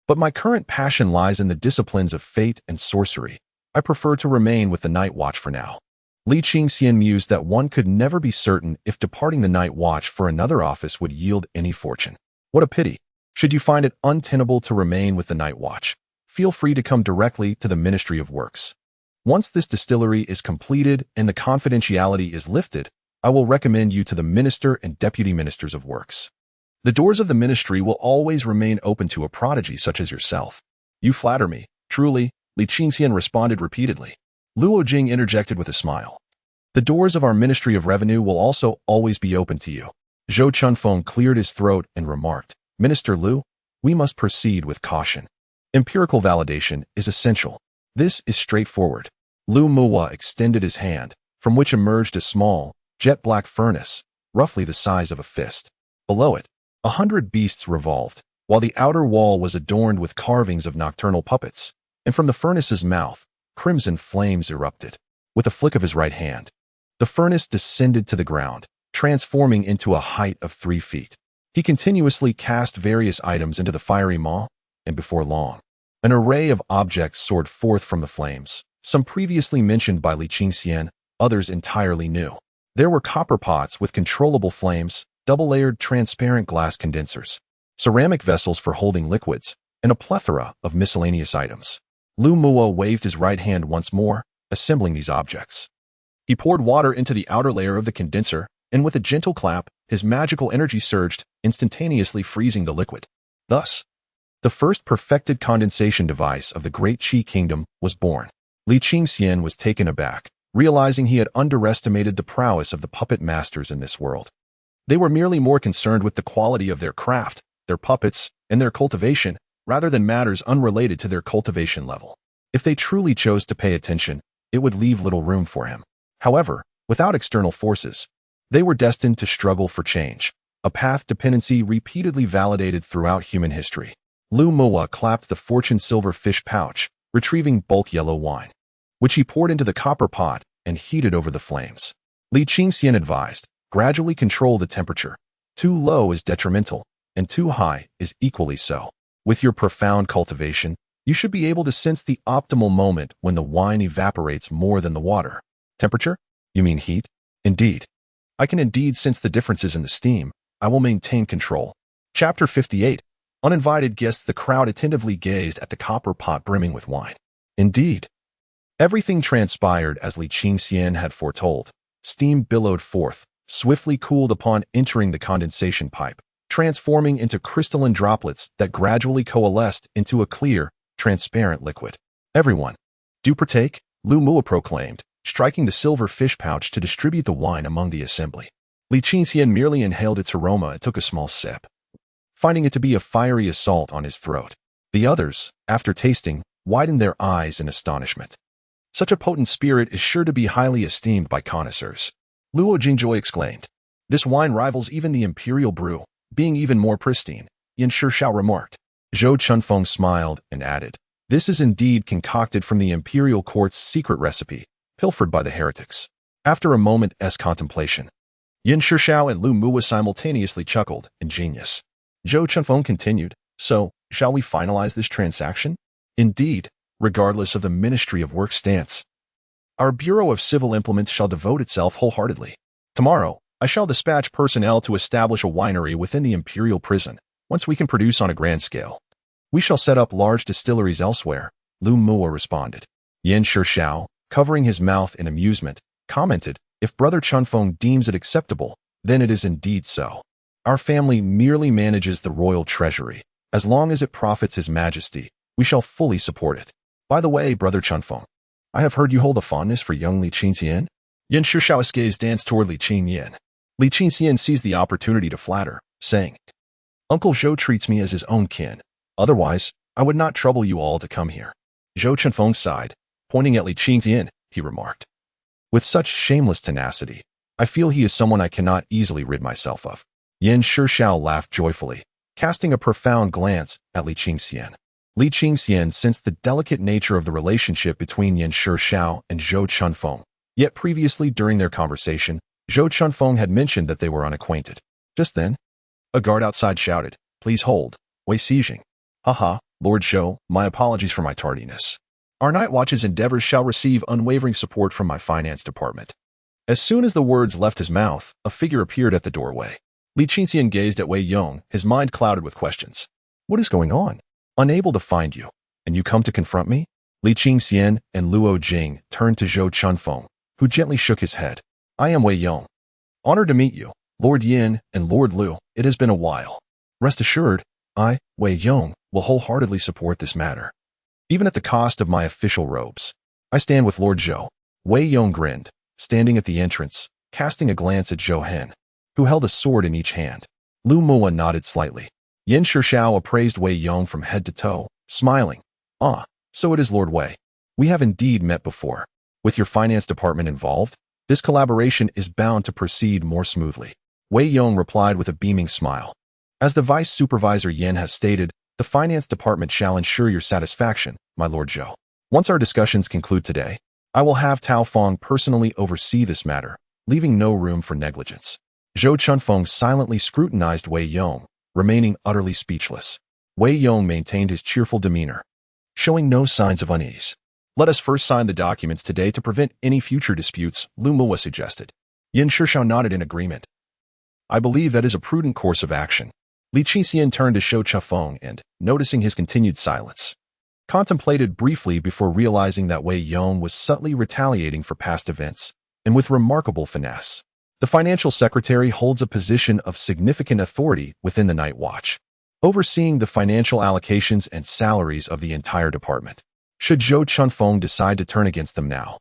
But my current passion lies in the disciplines of fate and sorcery. I prefer to remain with the Night Watch for now. Li Qingxian mused that one could never be certain if departing the Night Watch for another office would yield any fortune. What a pity. Should you find it untenable to remain with the Night Watch, feel free to come directly to the Ministry of Works. Once this distillery is completed and the confidentiality is lifted, I will recommend you to the Minister and Deputy Ministers of Works. The doors of the ministry will always remain open to a prodigy such as yourself. You flatter me, truly, Li Qingxian responded repeatedly. Luo Jing interjected with a smile. The doors of our Ministry of Revenue will also always be open to you. Zhou Chunfeng cleared his throat and remarked, Minister Lu, we must proceed with caution. Empirical validation is essential. This is straightforward. Lu Mua extended his hand, from which emerged a small, jet-black furnace, roughly the size of a fist. Below it, 100 beasts revolved, while the outer wall was adorned with carvings of nocturnal puppets, and from the furnace's mouth, crimson flames erupted. With a flick of his right hand, the furnace descended to the ground, transforming into a height of 3 feet. He continuously cast various items into the fiery maw, and before long, an array of objects soared forth from the flames, some previously mentioned by Li Qingxian, others entirely new. There were copper pots with controllable flames, double-layered transparent glass condensers, ceramic vessels for holding liquids, and a plethora of miscellaneous items. Lu Muo waved his right hand once more, assembling these objects. He poured water into the outer layer of the condenser, and with a gentle clap, his magical energy surged, instantaneously freezing the liquid. Thus, the first perfected condensation device of the Great Qi Kingdom was born. Li Qingxian was taken aback, realizing he had underestimated the prowess of the puppet masters in this world. They were merely more concerned with the quality of their craft, their puppets, and their cultivation, rather than matters unrelated to their cultivation level. If they truly chose to pay attention, it would leave little room for him. However, without external forces, they were destined to struggle for change, a path dependency repeatedly validated throughout human history. Lu Muo clapped the fortune silver fish pouch, retrieving bulk yellow wine, which he poured into the copper pot and heated over the flames. Li Qingxian advised, gradually control the temperature. Too low is detrimental, and too high is equally so. With your profound cultivation, you should be able to sense the optimal moment when the wine evaporates more than the water. Temperature? You mean heat? Indeed. I can indeed sense the differences in the steam. I will maintain control. Chapter 58. Uninvited guests. The crowd attentively gazed at the copper pot brimming with wine. Indeed. Everything transpired as Li Qingxian had foretold. Steam billowed forth, swiftly cooled upon entering the condensation pipe, transforming into crystalline droplets that gradually coalesced into a clear, transparent liquid. Everyone, do partake, Lu Muo proclaimed, striking the silver fish pouch to distribute the wine among the assembly. Li Qingxian merely inhaled its aroma and took a small sip, finding it to be a fiery assault on his throat. The others, after tasting, widened their eyes in astonishment. Such a potent spirit is sure to be highly esteemed by connoisseurs. Luo Jingjoy exclaimed. This wine rivals even the Imperial brew, being even more pristine, Yan Shishao remarked. Zhou Chunfeng smiled and added, this is indeed concocted from the Imperial Court's secret recipe, pilfered by the heretics. After a moment's contemplation, Yan Shishao and Lu Muo simultaneously chuckled, ingenious. Zhou Chunfeng continued, so, shall we finalize this transaction? Indeed, regardless of the Ministry of Work stance. Our Bureau of Civil Implements shall devote itself wholeheartedly. Tomorrow, I shall dispatch personnel to establish a winery within the Imperial Prison. Once we can produce on a grand scale, we shall set up large distilleries elsewhere, Lu Muo responded. Yan Shishao, covering his mouth in amusement, commented, if Brother Chunfeng deems it acceptable, then it is indeed so. Our family merely manages the royal treasury. As long as it profits His Majesty, we shall fully support it. By the way, Brother Chunfeng, I have heard you hold a fondness for young Li Qingxian. Yan Shishao's gaze danced toward Li Qingyan. Li Qingxian seized the opportunity to flatter, saying, Uncle Zhou treats me as his own kin. Otherwise, I would not trouble you all to come here. Zhou Chunfeng sighed, pointing at Li Qingyan, he remarked. With such shameless tenacity, I feel he is someone I cannot easily rid myself of. Yan Shishao laughed joyfully, casting a profound glance at Li Qingxian. Li Qingxian sensed the delicate nature of the relationship between Yan Shishao and Zhou Chunfeng. Yet previously during their conversation, Zhou Chunfeng had mentioned that they were unacquainted. Just then, a guard outside shouted, Please hold, Wei Xijing. Haha, Lord Zhou, my apologies for my tardiness. Our night watch's endeavors shall receive unwavering support from my finance department. As soon as the words left his mouth, a figure appeared at the doorway. Li Qingxian gazed at Wei Yong, his mind clouded with questions. What is going on? Unable to find you, and you come to confront me? Li Qingxian and Luo Jing turned to Zhou Chunfeng, who gently shook his head. I am Wei Yong. Honored to meet you, Lord Yin and Lord Lu. It has been a while. Rest assured, I, Wei Yong, will wholeheartedly support this matter, even at the cost of my official robes. I stand with Lord Zhou. Wei Yong grinned, standing at the entrance, casting a glance at Zhou Hen, who held a sword in each hand. Lu Muo nodded slightly. Yan Shishao appraised Wei Yong from head to toe, smiling. Ah, so it is Lord Wei. We have indeed met before. With your finance department involved, this collaboration is bound to proceed more smoothly. Wei Yong replied with a beaming smile. As the Vice Supervisor Yan has stated, the finance department shall ensure your satisfaction, my Lord Zhou. Once our discussions conclude today, I will have Tao Feng personally oversee this matter, leaving no room for negligence. Zhou Chunfeng silently scrutinized Wei Yong, remaining utterly speechless. Wei Yong maintained his cheerful demeanor, showing no signs of unease. Let us first sign the documents today to prevent any future disputes, Lu Muo suggested. Yan Shishao nodded in agreement. I believe that is a prudent course of action. Li Qingxian turned to Zhou Chufeng and, noticing his continued silence, contemplated briefly before realizing that Wei Yong was subtly retaliating for past events, and with remarkable finesse. The financial secretary holds a position of significant authority within the Night Watch, overseeing the financial allocations and salaries of the entire department. Should Zhou Chunfeng decide to turn against them now,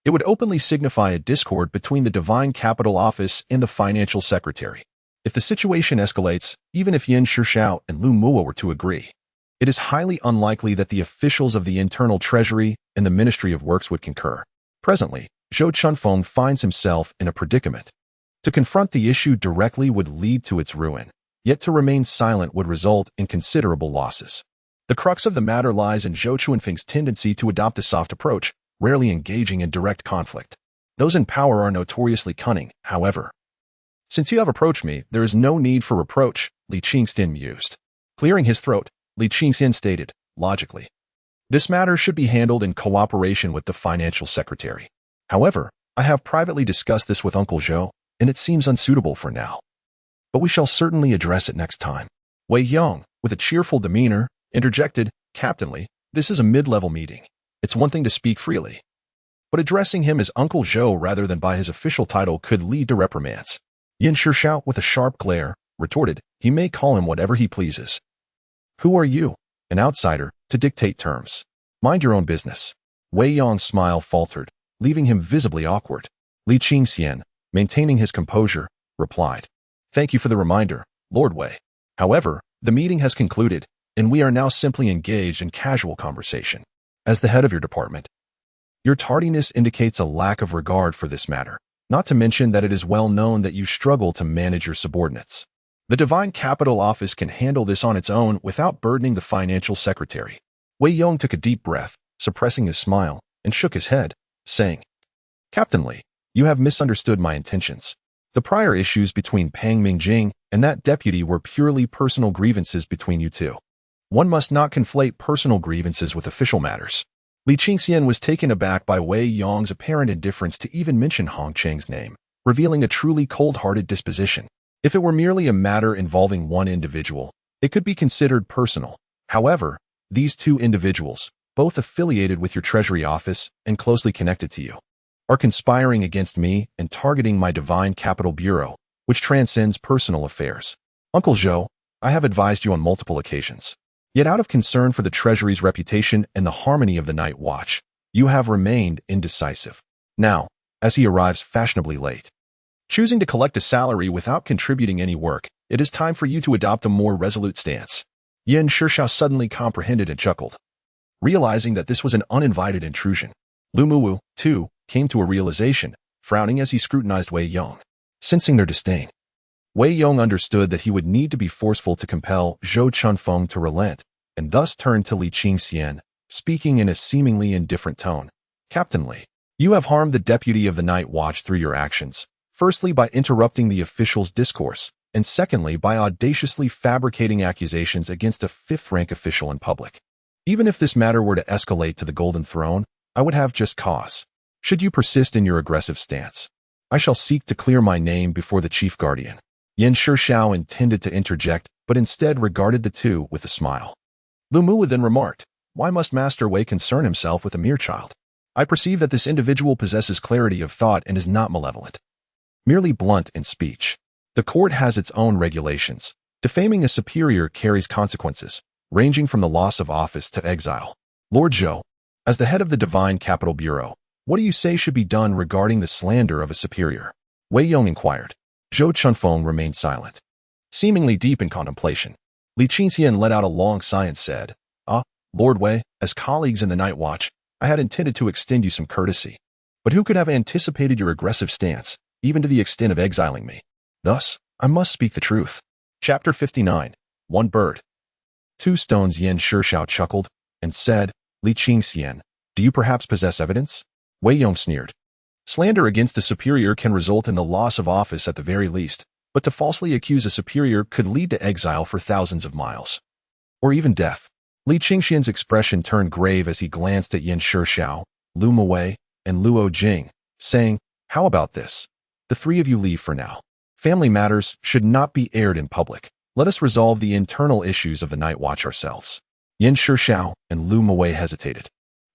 it would openly signify a discord between the Divine Capital Office and the financial secretary. If the situation escalates, even if Yin Shixiao and Lu Muo were to agree, it is highly unlikely that the officials of the Internal Treasury and the Ministry of Works would concur. Presently, Zhou Chunfeng finds himself in a predicament. To confront the issue directly would lead to its ruin, yet to remain silent would result in considerable losses. The crux of the matter lies in Zhou Chunfeng's tendency to adopt a soft approach, rarely engaging in direct conflict. Those in power are notoriously cunning, however. Since you have approached me, there is no need for reproach, Li Qingxian mused. Clearing his throat, Li Qingxian stated, logically, this matter should be handled in cooperation with the financial secretary. However, I have privately discussed this with Uncle Zhou, and it seems unsuitable for now. But we shall certainly address it next time. Wei Yong, with a cheerful demeanor, interjected, Captainly, this is a mid-level meeting. It's one thing to speak freely, but addressing him as Uncle Zhou rather than by his official title could lead to reprimands. Yin Shixiao, with a sharp glare, retorted, he may call him whatever he pleases. Who are you, an outsider, to dictate terms? Mind your own business. Wei Yong's smile faltered, leaving him visibly awkward. Li Qingxian, maintaining his composure, replied, Thank you for the reminder, Lord Wei. However, the meeting has concluded, and we are now simply engaged in casual conversation. As the head of your department, your tardiness indicates a lack of regard for this matter, not to mention that it is well known that you struggle to manage your subordinates. The Divine Capital Office can handle this on its own without burdening the financial secretary. Wei Yong took a deep breath, suppressing his smile, and shook his head, saying, Captainly, you have misunderstood my intentions. The prior issues between Pang Mingjing and that deputy were purely personal grievances between you two. One must not conflate personal grievances with official matters. Li Qingxian was taken aback by Wei Yong's apparent indifference to even mention Hong Cheng's name, revealing a truly cold-hearted disposition. If it were merely a matter involving one individual, it could be considered personal. However, these two individuals, both affiliated with your Treasury office and closely connected to you, are conspiring against me and targeting my Divine Capital Bureau, which transcends personal affairs. Uncle Zhou, I have advised you on multiple occasions. Yet out of concern for the Treasury's reputation and the harmony of the Night Watch, you have remained indecisive. Now, as he arrives fashionably late, choosing to collect a salary without contributing any work, it is time for you to adopt a more resolute stance. Yin Shixiao suddenly comprehended and chuckled, realizing that this was an uninvited intrusion. Lu Muwu, too, came to a realization, frowning as he scrutinized Wei Yong, sensing their disdain. Wei Yong understood that he would need to be forceful to compel Zhou Chunfeng to relent, and thus turned to Li Qingxian, speaking in a seemingly indifferent tone. Captainly, you have harmed the deputy of the Night Watch through your actions, firstly by interrupting the official's discourse, and secondly by audaciously fabricating accusations against a fifth-rank official in public. Even if this matter were to escalate to the Golden Throne, I would have just cause. Should you persist in your aggressive stance, I shall seek to clear my name before the Chief Guardian. Yin Shixiao intended to interject, but instead regarded the two with a smile. Lu Muwu then remarked, Why must Master Wei concern himself with a mere child? I perceive that this individual possesses clarity of thought and is not malevolent, merely blunt in speech. The court has its own regulations. Defaming a superior carries consequences, ranging from the loss of office to exile. Lord Zhou, as the head of the Divine Capital Bureau, what do you say should be done regarding the slander of a superior? Wei Yong inquired. Zhou Chunfeng remained silent, seemingly deep in contemplation. Li Qingxian let out a long sigh and said, Lord Wei, as colleagues in the Night Watch, I had intended to extend you some courtesy. But who could have anticipated your aggressive stance, even to the extent of exiling me? Thus, I must speak the truth. Chapter 59. One Bird. Two Stones. Yin Shixiao chuckled and said, Li Qingxian, do you perhaps possess evidence? Wei Yong sneered. Slander against a superior can result in the loss of office at the very least, but to falsely accuse a superior could lead to exile for thousands of miles, or even death. Li Qingxian's expression turned grave as he glanced at Yin Shixiao, Lu Muwei, and Luo Jing, saying, How about this? The three of you leave for now. Family matters should not be aired in public. Let us resolve the internal issues of the night watch ourselves. Yan Shixiao and Lu Muwei hesitated,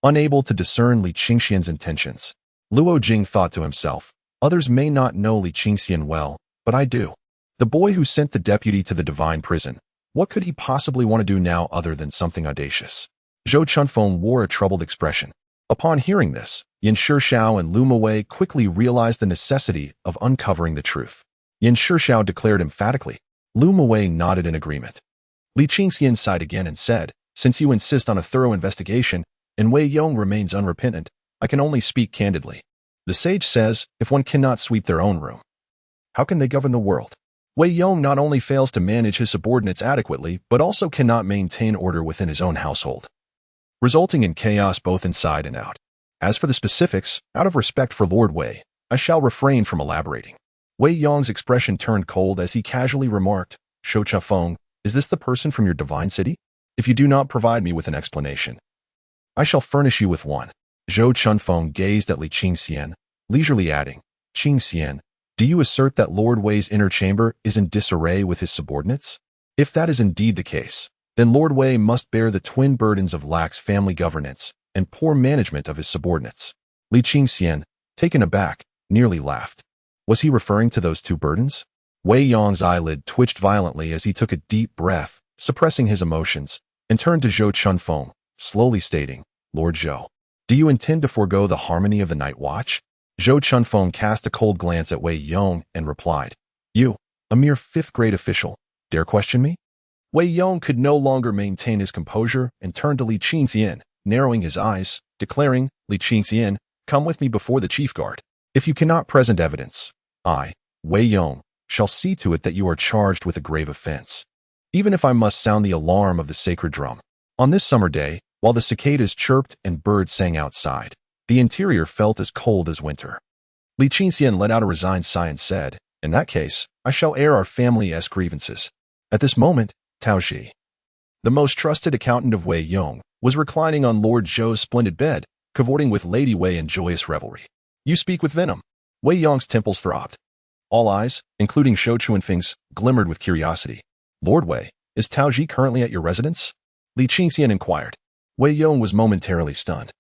unable to discern Li Qingxian's intentions. Luo Jing thought to himself, others may not know Li Qingxian well, but I do. The boy who sent the deputy to the divine prison, what could he possibly want to do now other than something audacious? Zhou Chunfeng wore a troubled expression. Upon hearing this, Yan Shixiao and Lu Muwei quickly realized the necessity of uncovering the truth. Yan Shixiao declared emphatically. Lu Muwei nodded in agreement. Li Qingxian sighed again and said, since you insist on a thorough investigation, and Wei Yong remains unrepentant, I can only speak candidly. The sage says, if one cannot sweep their own room, how can they govern the world? Wei Yong not only fails to manage his subordinates adequately, but also cannot maintain order within his own household, resulting in chaos both inside and out. As for the specifics, out of respect for Lord Wei, I shall refrain from elaborating. Wei Yong's expression turned cold as he casually remarked, Shou Chafeng, is this the person from your divine city? If you do not provide me with an explanation, I shall furnish you with one. Zhou Chunfeng gazed at Li Qingxian, leisurely adding, Qingxian, do you assert that Lord Wei's inner chamber is in disarray with his subordinates? If that is indeed the case, then Lord Wei must bear the twin burdens of lax family governance and poor management of his subordinates. Li Qingxian, taken aback, nearly laughed. Was he referring to those two burdens? Wei Yong's eyelid twitched violently as he took a deep breath, suppressing his emotions, and turned to Zhou Chunfeng, slowly stating, Lord Zhou, do you intend to forego the harmony of the night watch? Zhou Chunfeng cast a cold glance at Wei Yong and replied, you, a mere fifth-grade official, dare question me? Wei Yong could no longer maintain his composure and turned to Li Qingxian, narrowing his eyes, declaring, Li Qingxian, come with me before the chief guard. If you cannot present evidence, I, Wei Yong, shall see to it that you are charged with a grave offense, even if I must sound the alarm of the sacred drum. On this summer day, while the cicadas chirped and birds sang outside, the interior felt as cold as winter. Li Qingxian let out a resigned sigh and said, in that case, I shall air our family-esque grievances. At this moment, Tao Ji, the most trusted accountant of Wei Yong, was reclining on Lord Zhou's splendid bed, cavorting with Lady Wei in joyous revelry. You speak with venom. Wei Yong's temples throbbed. All eyes, including Shou Chunfeng's, glimmered with curiosity. Lord Wei, is Tao Ji currently at your residence? Li Qingxian inquired. Wei Yong was momentarily stunned,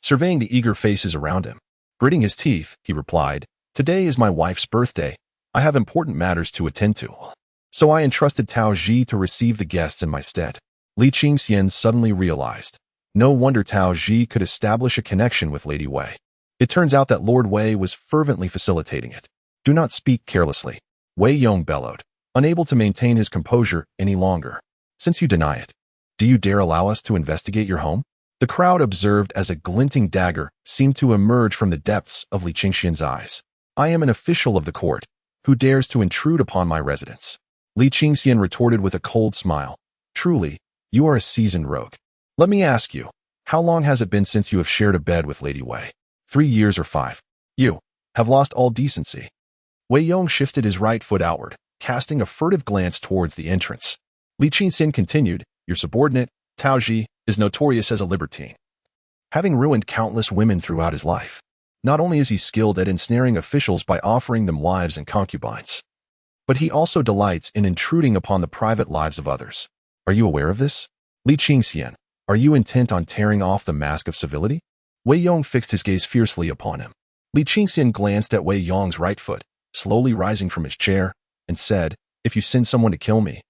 surveying the eager faces around him. Gritting his teeth, he replied, today is my wife's birthday. I have important matters to attend to. So I entrusted Tao Ji to receive the guests in my stead. Li Qingxian suddenly realized. No wonder Tao Ji could establish a connection with Lady Wei. It turns out that Lord Wei was fervently facilitating it. Do not speak carelessly, Wei Yong bellowed, unable to maintain his composure any longer. Since you deny it, do you dare allow us to investigate your home? The crowd observed as a glinting dagger seemed to emerge from the depths of Li Qingxian's eyes. I am an official of the court. Who dares to intrude upon my residence? Li Qingxian retorted with a cold smile. Truly, you are a seasoned rogue. Let me ask you, how long has it been since you have shared a bed with Lady Wei? 3 years or 5? You have lost all decency. Wei Yong shifted his right foot outward, casting a furtive glance towards the entrance. Li Qingxian continued, your subordinate, Tao Ji, is notorious as a libertine, having ruined countless women throughout his life. Not only is he skilled at ensnaring officials by offering them wives and concubines, but he also delights in intruding upon the private lives of others. Are you aware of this? Li Qingxian, are you intent on tearing off the mask of civility? Wei Yong fixed his gaze fiercely upon him. Li Qingxian glanced at Wei Yong's right foot, slowly rising from his chair, and said, if you send someone to kill me,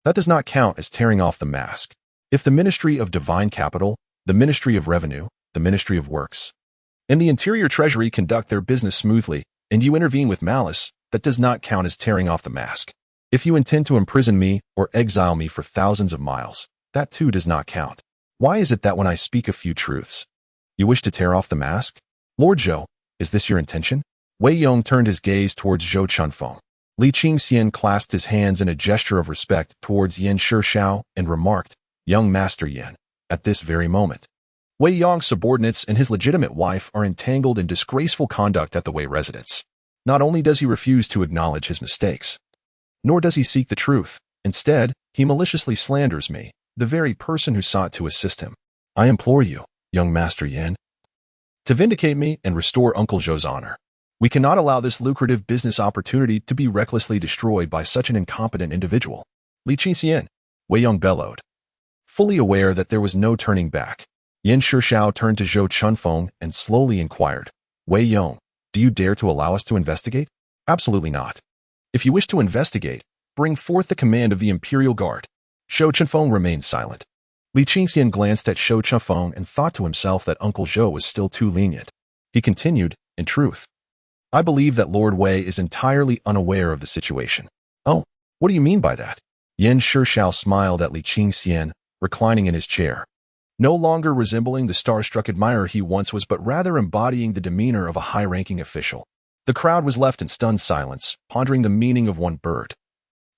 that does not count as tearing off the mask. If the Ministry of Divine Capital, the Ministry of Revenue, the Ministry of Works, and the Interior Treasury conduct their business smoothly, and you intervene with malice, that does not count as tearing off the mask. If you intend to imprison me or exile me for thousands of miles, that too does not count. Why is it that when I speak a few truths, you wish to tear off the mask? Lord Zhou, is this your intention? Wei Yong turned his gaze towards Zhou Chunfeng. Li Qingxian clasped his hands in a gesture of respect towards Yan Shixiao and remarked, young Master Yan, at this very moment, Wei Yong's subordinates and his legitimate wife are entangled in disgraceful conduct at the Wei residence. Not only does he refuse to acknowledge his mistakes, nor does he seek the truth. Instead, he maliciously slanders me, the very person who sought to assist him. I implore you, young Master Yan, to vindicate me and restore Uncle Zhou's honor. We cannot allow this lucrative business opportunity to be recklessly destroyed by such an incompetent individual. Li Qingxian, Wei Yong bellowed. Fully aware that there was no turning back, Yan Shishao turned to Zhou Chunfeng and slowly inquired, Wei Yong, do you dare to allow us to investigate? Absolutely not. If you wish to investigate, bring forth the command of the Imperial Guard. Zhou Chunfeng remained silent. Li Qingxian glanced at Zhou Chunfeng and thought to himself that Uncle Zhou was still too lenient. He continued, in truth, I believe that Lord Wei is entirely unaware of the situation. Oh, what do you mean by that? Yan Shishao smiled at Li Qingxian, reclining in his chair. No longer resembling the star-struck admirer he once was, but rather embodying the demeanor of a high-ranking official. The crowd was left in stunned silence, pondering the meaning of one bird.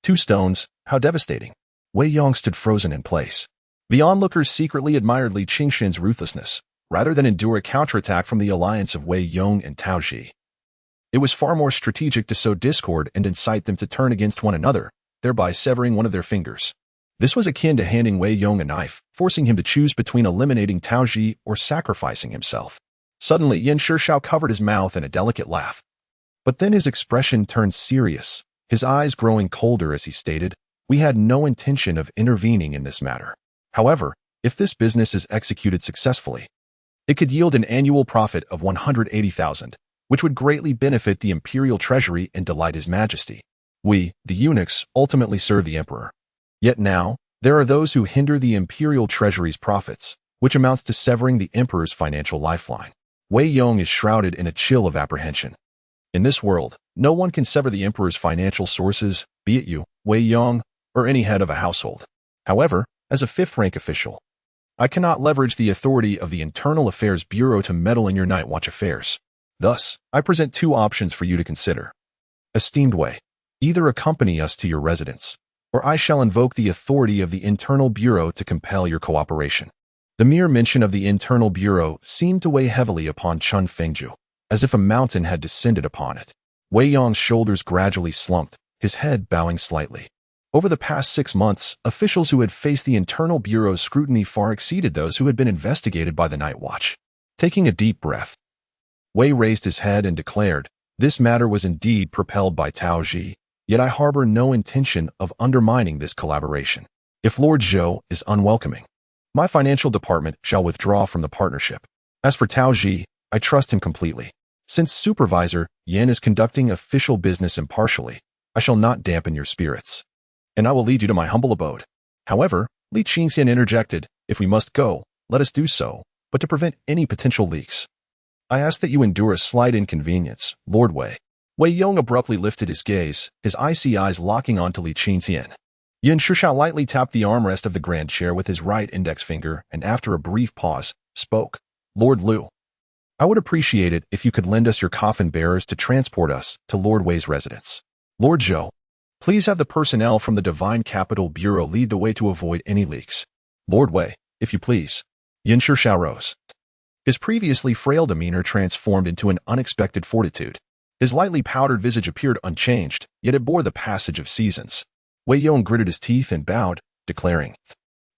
2 stones, how devastating. Wei Yong stood frozen in place. The onlookers secretly admired Li Qingxian's ruthlessness, rather than endure a counterattack from the alliance of Wei Yong and Tao Ji. It was far more strategic to sow discord and incite them to turn against one another, thereby severing one of their fingers. This was akin to handing Wei Yong a knife, forcing him to choose between eliminating Tao Ji or sacrificing himself. Suddenly, Yan Shishao covered his mouth in a delicate laugh. But then his expression turned serious, his eyes growing colder as he stated, we had no intention of intervening in this matter. However, if this business is executed successfully, it could yield an annual profit of 180,000, which would greatly benefit the imperial treasury and delight His Majesty. We, the eunuchs, ultimately serve the emperor. Yet now, there are those who hinder the imperial treasury's profits, which amounts to severing the emperor's financial lifeline. Wei Yong is shrouded in a chill of apprehension. In this world, no one can sever the emperor's financial sources, be it you, Wei Yong, or any head of a household. However, as a 5th-rank official, I cannot leverage the authority of the Internal Affairs Bureau to meddle in your night watch affairs. Thus, I present 2 options for you to consider. Esteemed Wei, either accompany us to your residence, or I shall invoke the authority of the Internal Bureau to compel your cooperation. The mere mention of the Internal Bureau seemed to weigh heavily upon Chun Fengju, as if a mountain had descended upon it. Wei Yong's shoulders gradually slumped, his head bowing slightly. Over the past 6 months, officials who had faced the Internal Bureau's scrutiny far exceeded those who had been investigated by the Night Watch. Taking a deep breath, Wei raised his head and declared, this matter was indeed propelled by Tao Ji, yet I harbor no intention of undermining this collaboration. If Lord Zhou is unwelcoming, my financial department shall withdraw from the partnership. As for Tao Ji, I trust him completely. Since Supervisor Yan is conducting official business impartially, I shall not dampen your spirits, and I will lead you to my humble abode. However, Li Qingxian interjected, if we must go, let us do so, but to prevent any potential leaks, I ask that you endure a slight inconvenience, Lord Wei. Wei Yong abruptly lifted his gaze, his icy eyes locking onto Li Qingxian. Yan Shishao lightly tapped the armrest of the grand chair with his right index finger and after a brief pause, spoke, Lord Liu, I would appreciate it if you could lend us your coffin bearers to transport us to Lord Wei's residence. Lord Zhou, please have the personnel from the Divine Capital Bureau lead the way to avoid any leaks. Lord Wei, if you please. Yan Shishao rose. His previously frail demeanor transformed into an unexpected fortitude. His lightly powdered visage appeared unchanged, yet it bore the passage of seasons. Wei Yong gritted his teeth and bowed, declaring,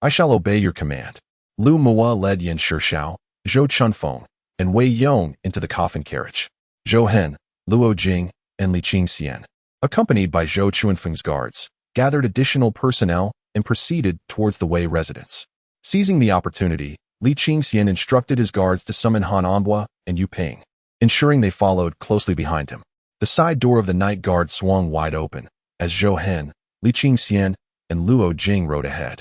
I shall obey your command. Lu Mua led Yan Shishao, Zhou Chunfeng, and Wei Yong into the coffin carriage. Zhou Hen, Luo Jing, and Li Qingxian, accompanied by Zhou Chunfeng's guards, gathered additional personnel and proceeded towards the Wei residence. Seizing the opportunity, Li Qingxian instructed his guards to summon Han Anbua and Yu Ping, ensuring they followed closely behind him. The side door of the night guard swung wide open, as Zhou Hen, Li Qingxian, and Luo Jing rode ahead,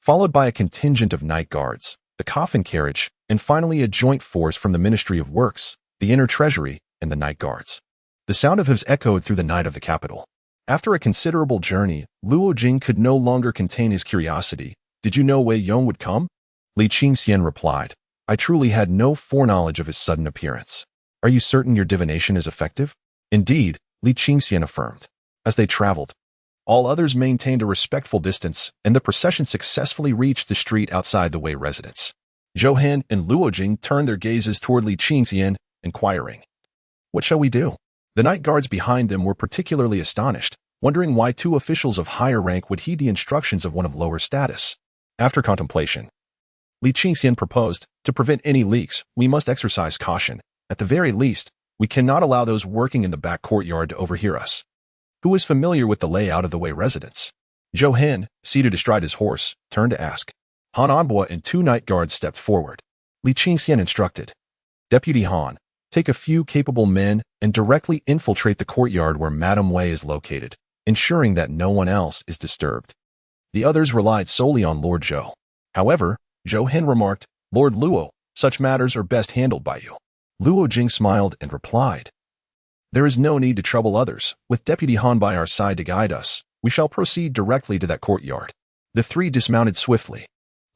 followed by a contingent of night guards, the coffin carriage, and finally a joint force from the Ministry of Works, the Inner Treasury, and the night guards. The sound of hooves echoed through the night of the capital. After a considerable journey, Luo Jing could no longer contain his curiosity. Did you know Wei Yong would come? Li Qingxian replied, I truly had no foreknowledge of his sudden appearance. Are you certain your divination is effective? Indeed, Li Qingxian affirmed. As they traveled, all others maintained a respectful distance, and the procession successfully reached the street outside the Wei residence. Zhou Hen and Luo Jing turned their gazes toward Li Qingxian, inquiring, what shall we do? The night guards behind them were particularly astonished, wondering why 2 officials of higher rank would heed the instructions of one of lower status. After contemplation, Li Qingxian proposed, to prevent any leaks, we must exercise caution. At the very least, we cannot allow those working in the back courtyard to overhear us. Who is familiar with the layout of the Wei residence? Zhou Hin, seated astride his horse, turned to ask. Han Anbo and 2 night guards stepped forward. Li Qingxian instructed. Deputy Han, take a few capable men and directly infiltrate the courtyard where Madame Wei is located, ensuring that no one else is disturbed. The others relied solely on Lord Zhou. However, Zhou Hin remarked, Lord Luo, such matters are best handled by you. Luo Jing smiled and replied, there is no need to trouble others. With Deputy Han by our side to guide us, we shall proceed directly to that courtyard. The 3 dismounted swiftly.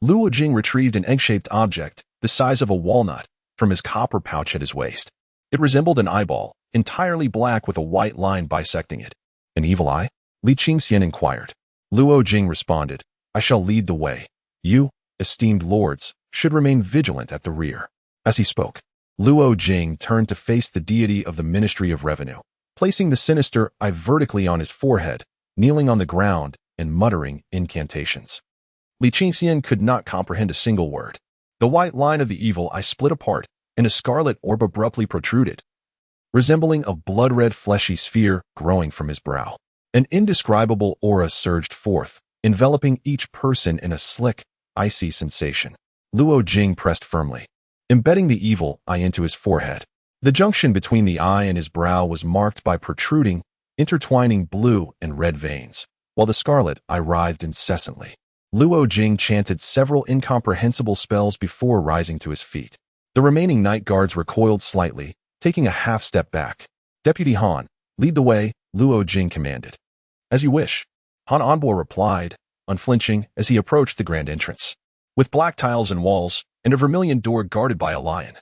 Luo Jing retrieved an egg-shaped object, the size of a walnut, from his copper pouch at his waist. It resembled an eyeball, entirely black with a white line bisecting it. An evil eye? Li Qingxian inquired. Luo Jing responded, I shall lead the way. You, esteemed lords, should remain vigilant at the rear. As he spoke, Luo Jing turned to face the deity of the Ministry of Revenue, placing the sinister eye vertically on his forehead, kneeling on the ground and muttering incantations. Li Qingxian could not comprehend a single word. The white line of the evil eye split apart, and a scarlet orb abruptly protruded, resembling a blood-red fleshy sphere growing from his brow. An indescribable aura surged forth, enveloping each person in a slick, icy sensation. Luo Jing pressed firmly, embedding the evil eye into his forehead. The junction between the eye and his brow was marked by protruding, intertwining blue and red veins, while the scarlet eye writhed incessantly. Luo Jing chanted several incomprehensible spells before rising to his feet. The remaining night guards recoiled slightly, taking a half-step back. Deputy Han, lead the way, Luo Jing commanded. As you wish, Han Anbo replied, unflinching as he approached the grand entrance. With black tiles and walls, and a vermilion door guarded by a lion.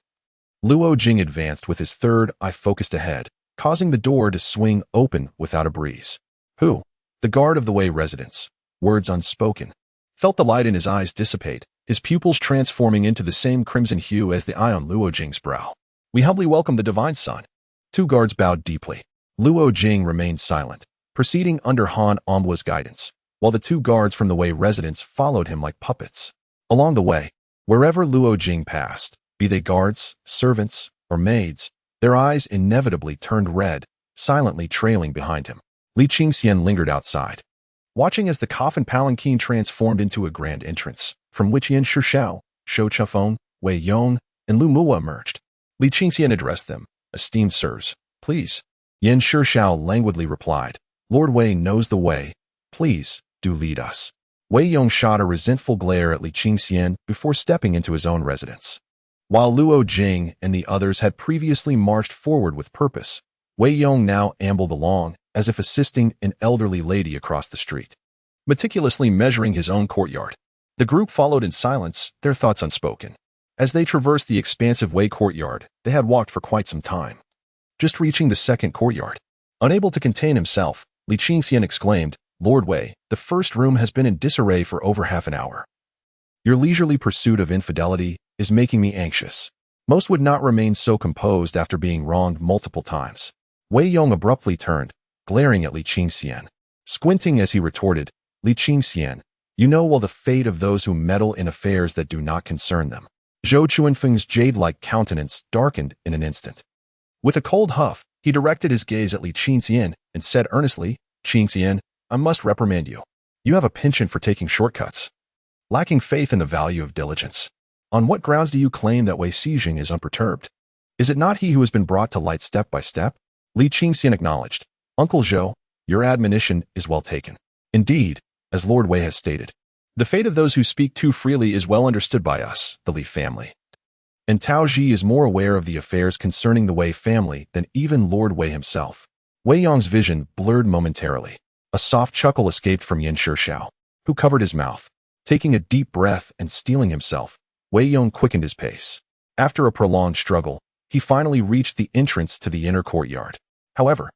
Luo Jing advanced with his third eye focused ahead, causing the door to swing open without a breeze. Who? The guard of the Wei residence. Words unspoken. Felt the light in his eyes dissipate, his pupils transforming into the same crimson hue as the eye on Luo Jing's brow. We humbly welcome the divine son. 2 guards bowed deeply. Luo Jing remained silent, proceeding under Han Anbo's guidance, while the 2 guards from the Wei residence followed him like puppets. Along the way, wherever Luo Jing passed, be they guards, servants, or maids, their eyes inevitably turned red, silently trailing behind him. Li Qingxian lingered outside, watching as the coffin palanquin transformed into a grand entrance, from which Yan Shishao, Shou Chufeng, Wei Yong, and Lu Muo emerged. Li Qingxian addressed them, esteemed sirs, please. Yan Shishao languidly replied, Lord Wei knows the way, please, do lead us. Wei Yong shot a resentful glare at Li Qingxian before stepping into his own residence. While Luo Jing and the others had previously marched forward with purpose, Wei Yong now ambled along, as if assisting an elderly lady across the street, meticulously measuring his own courtyard. The group followed in silence, their thoughts unspoken. As they traversed the expansive Wei courtyard, they had walked for quite some time. Just reaching the second courtyard, unable to contain himself, Li Qingxian exclaimed, Lord Wei, the first room has been in disarray for over half an hour. Your leisurely pursuit of infidelity is making me anxious. Most would not remain so composed after being wronged multiple times. Wei Yong abruptly turned, glaring at Li Qingxian. Squinting as he retorted, Li Qingxian, you know well the fate of those who meddle in affairs that do not concern them. Zhou Chuanfeng's jade-like countenance darkened in an instant. With a cold huff, he directed his gaze at Li Qingxian and said earnestly, Qingxian, I must reprimand you. You have a penchant for taking shortcuts, lacking faith in the value of diligence. On what grounds do you claim that Wei Xijing is unperturbed? Is it not he who has been brought to light step by step? Li Qingxian acknowledged. Uncle Zhou, your admonition is well taken. Indeed, as Lord Wei has stated, the fate of those who speak too freely is well understood by us, the Li family. And Tao Ji is more aware of the affairs concerning the Wei family than even Lord Wei himself. Wei Yong's vision blurred momentarily. A soft chuckle escaped from Yan Shishao, who covered his mouth. Taking a deep breath and steeling himself, Wei Yong quickened his pace. After a prolonged struggle, he finally reached the entrance to the inner courtyard. However,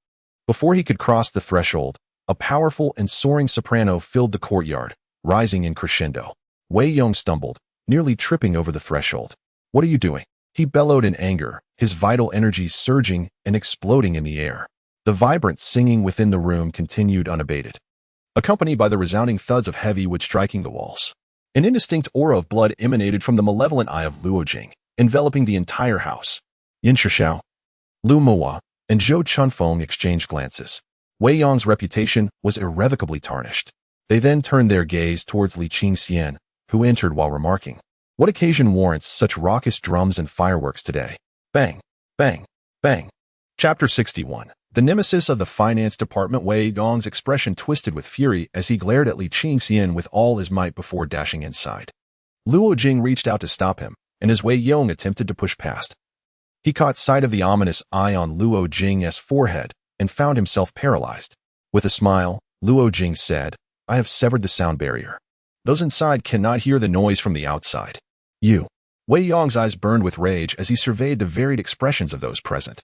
before he could cross the threshold, a powerful and soaring soprano filled the courtyard, rising in crescendo. Wei Yong stumbled, nearly tripping over the threshold. What are you doing? He bellowed in anger, his vital energies surging and exploding in the air. The vibrant singing within the room continued unabated, accompanied by the resounding thuds of heavy wood striking the walls. An indistinct aura of blood emanated from the malevolent eye of Luo Jing, enveloping the entire house. Yan Shishao, Lu Muo, and Zhou Chunfeng exchanged glances. Wei Yong's reputation was irrevocably tarnished. They then turned their gaze towards Li Qingxian, who entered while remarking, "What occasion warrants such raucous drums and fireworks today?" Bang, bang, bang. Chapter 61. The nemesis of the finance department. Wei Yong's expression twisted with fury as he glared at Li Qingxian with all his might before dashing inside. Luo Jing reached out to stop him, and as Wei Yong attempted to push past, he caught sight of the ominous eye on Luo Jing's forehead and found himself paralyzed. With a smile, Luo Jing said, "I have severed the sound barrier. Those inside cannot hear the noise from the outside." You. Wei Yong's eyes burned with rage as he surveyed the varied expressions of those present.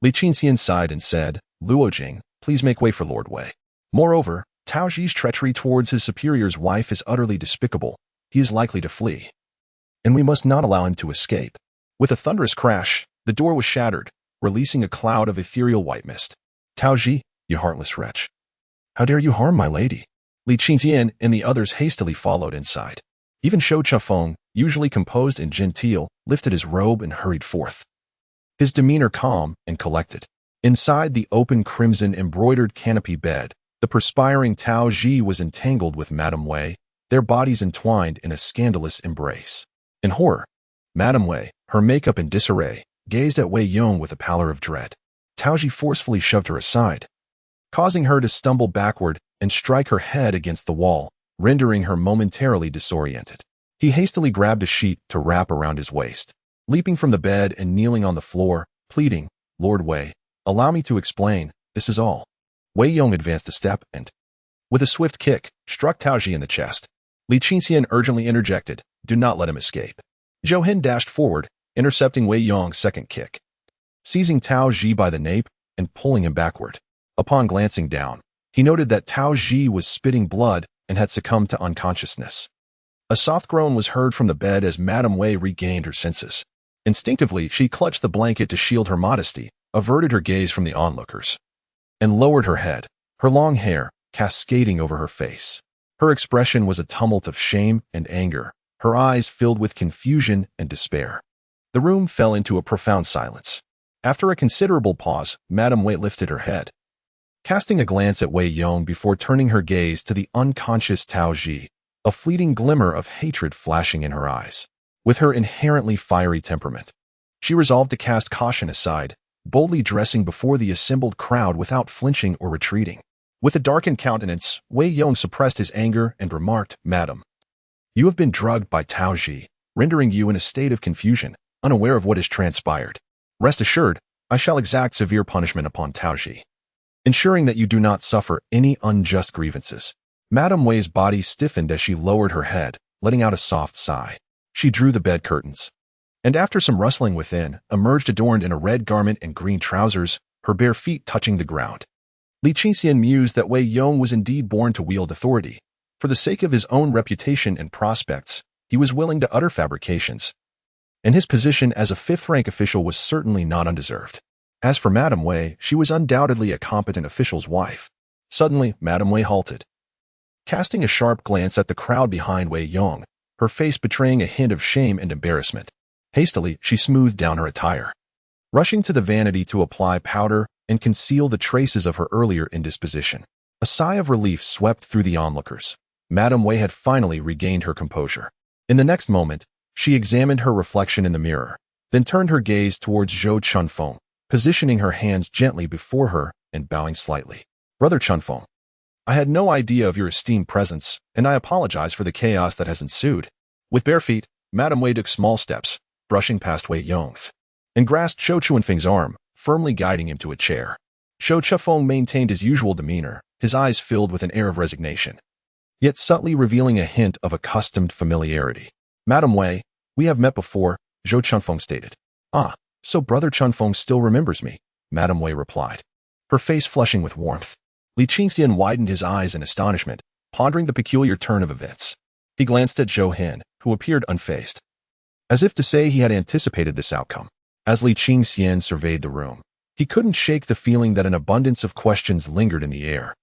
Li Qingxian sighed and said, "Luo Jing, please make way for Lord Wei. Moreover, Tao Ji's treachery towards his superior's wife is utterly despicable. He is likely to flee, and we must not allow him to escape." With a thunderous crash, the door was shattered, releasing a cloud of ethereal white mist. "Tao Ji, you heartless wretch. How dare you harm my lady?" Li Qingxian and the others hastily followed inside. Even Shou Chafeng, usually composed and genteel, lifted his robe and hurried forth, his demeanor calm and collected. Inside the open crimson-embroidered canopy bed, the perspiring Tao Ji was entangled with Madame Wei, their bodies entwined in a scandalous embrace. In horror, Madame Wei, her makeup in disarray, gazed at Wei Yong with a pallor of dread. Tao Ji forcefully shoved her aside, causing her to stumble backward and strike her head against the wall, rendering her momentarily disoriented. He hastily grabbed a sheet to wrap around his waist, leaping from the bed and kneeling on the floor, pleading, "Lord Wei, allow me to explain, this is all." Wei Yong advanced a step and, with a swift kick, struck Tao Ji in the chest. Li Qingxian urgently interjected, "Do not let him escape." Zhou Hin dashed forward, intercepting Wei Yong's second kick, seizing Tao Ji by the nape and pulling him backward. Upon glancing down, he noted that Tao Ji was spitting blood and had succumbed to unconsciousness. A soft groan was heard from the bed as Madame Wei regained her senses. Instinctively, she clutched the blanket to shield her modesty, averted her gaze from the onlookers, and lowered her head, her long hair cascading over her face. Her expression was a tumult of shame and anger, her eyes filled with confusion and despair. The room fell into a profound silence. After a considerable pause, Madame Wei lifted her head, casting a glance at Wei Yong before turning her gaze to the unconscious Tao Ji, a fleeting glimmer of hatred flashing in her eyes. With her inherently fiery temperament, she resolved to cast caution aside, boldly dressing before the assembled crowd without flinching or retreating. With a darkened countenance, Wei Yong suppressed his anger and remarked, "Madam, you have been drugged by Tao Ji, rendering you in a state of confusion, unaware of what has transpired. Rest assured, I shall exact severe punishment upon Tao Ji, ensuring that you do not suffer any unjust grievances." Madame Wei's body stiffened as she lowered her head, letting out a soft sigh. She drew the bed curtains, and after some rustling within, emerged adorned in a red garment and green trousers, her bare feet touching the ground. Li Qingxian mused that Wei Yong was indeed born to wield authority. For the sake of his own reputation and prospects, he was willing to utter fabrications, and his position as a fifth-rank official was certainly not undeserved. As for Madame Wei, she was undoubtedly a competent official's wife. Suddenly, Madame Wei halted, casting a sharp glance at the crowd behind Wei Yong, her face betraying a hint of shame and embarrassment. Hastily, she smoothed down her attire, rushing to the vanity to apply powder and conceal the traces of her earlier indisposition. A sigh of relief swept through the onlookers. Madame Wei had finally regained her composure. In the next moment, she examined her reflection in the mirror, then turned her gaze towards Zhou Chunfeng, positioning her hands gently before her and bowing slightly. "Brother Chunfeng, I had no idea of your esteemed presence, and I apologize for the chaos that has ensued." With bare feet, Madame Wei took small steps, brushing past Wei Yong, and grasped Shou Chunfeng's arm, firmly guiding him to a chair. Shou Chunfeng maintained his usual demeanor, his eyes filled with an air of resignation, yet subtly revealing a hint of accustomed familiarity. "Madame Wei, we have met before," Zhou Chunfeng stated. "Ah, so Brother Chunfeng still remembers me," Madame Wei replied, her face flushing with warmth. Li Qingxian widened his eyes in astonishment, pondering the peculiar turn of events. He glanced at Zhou Hin, who appeared unfazed, as if to say he had anticipated this outcome. As Li Qingxian surveyed the room, he couldn't shake the feeling that an abundance of questions lingered in the air,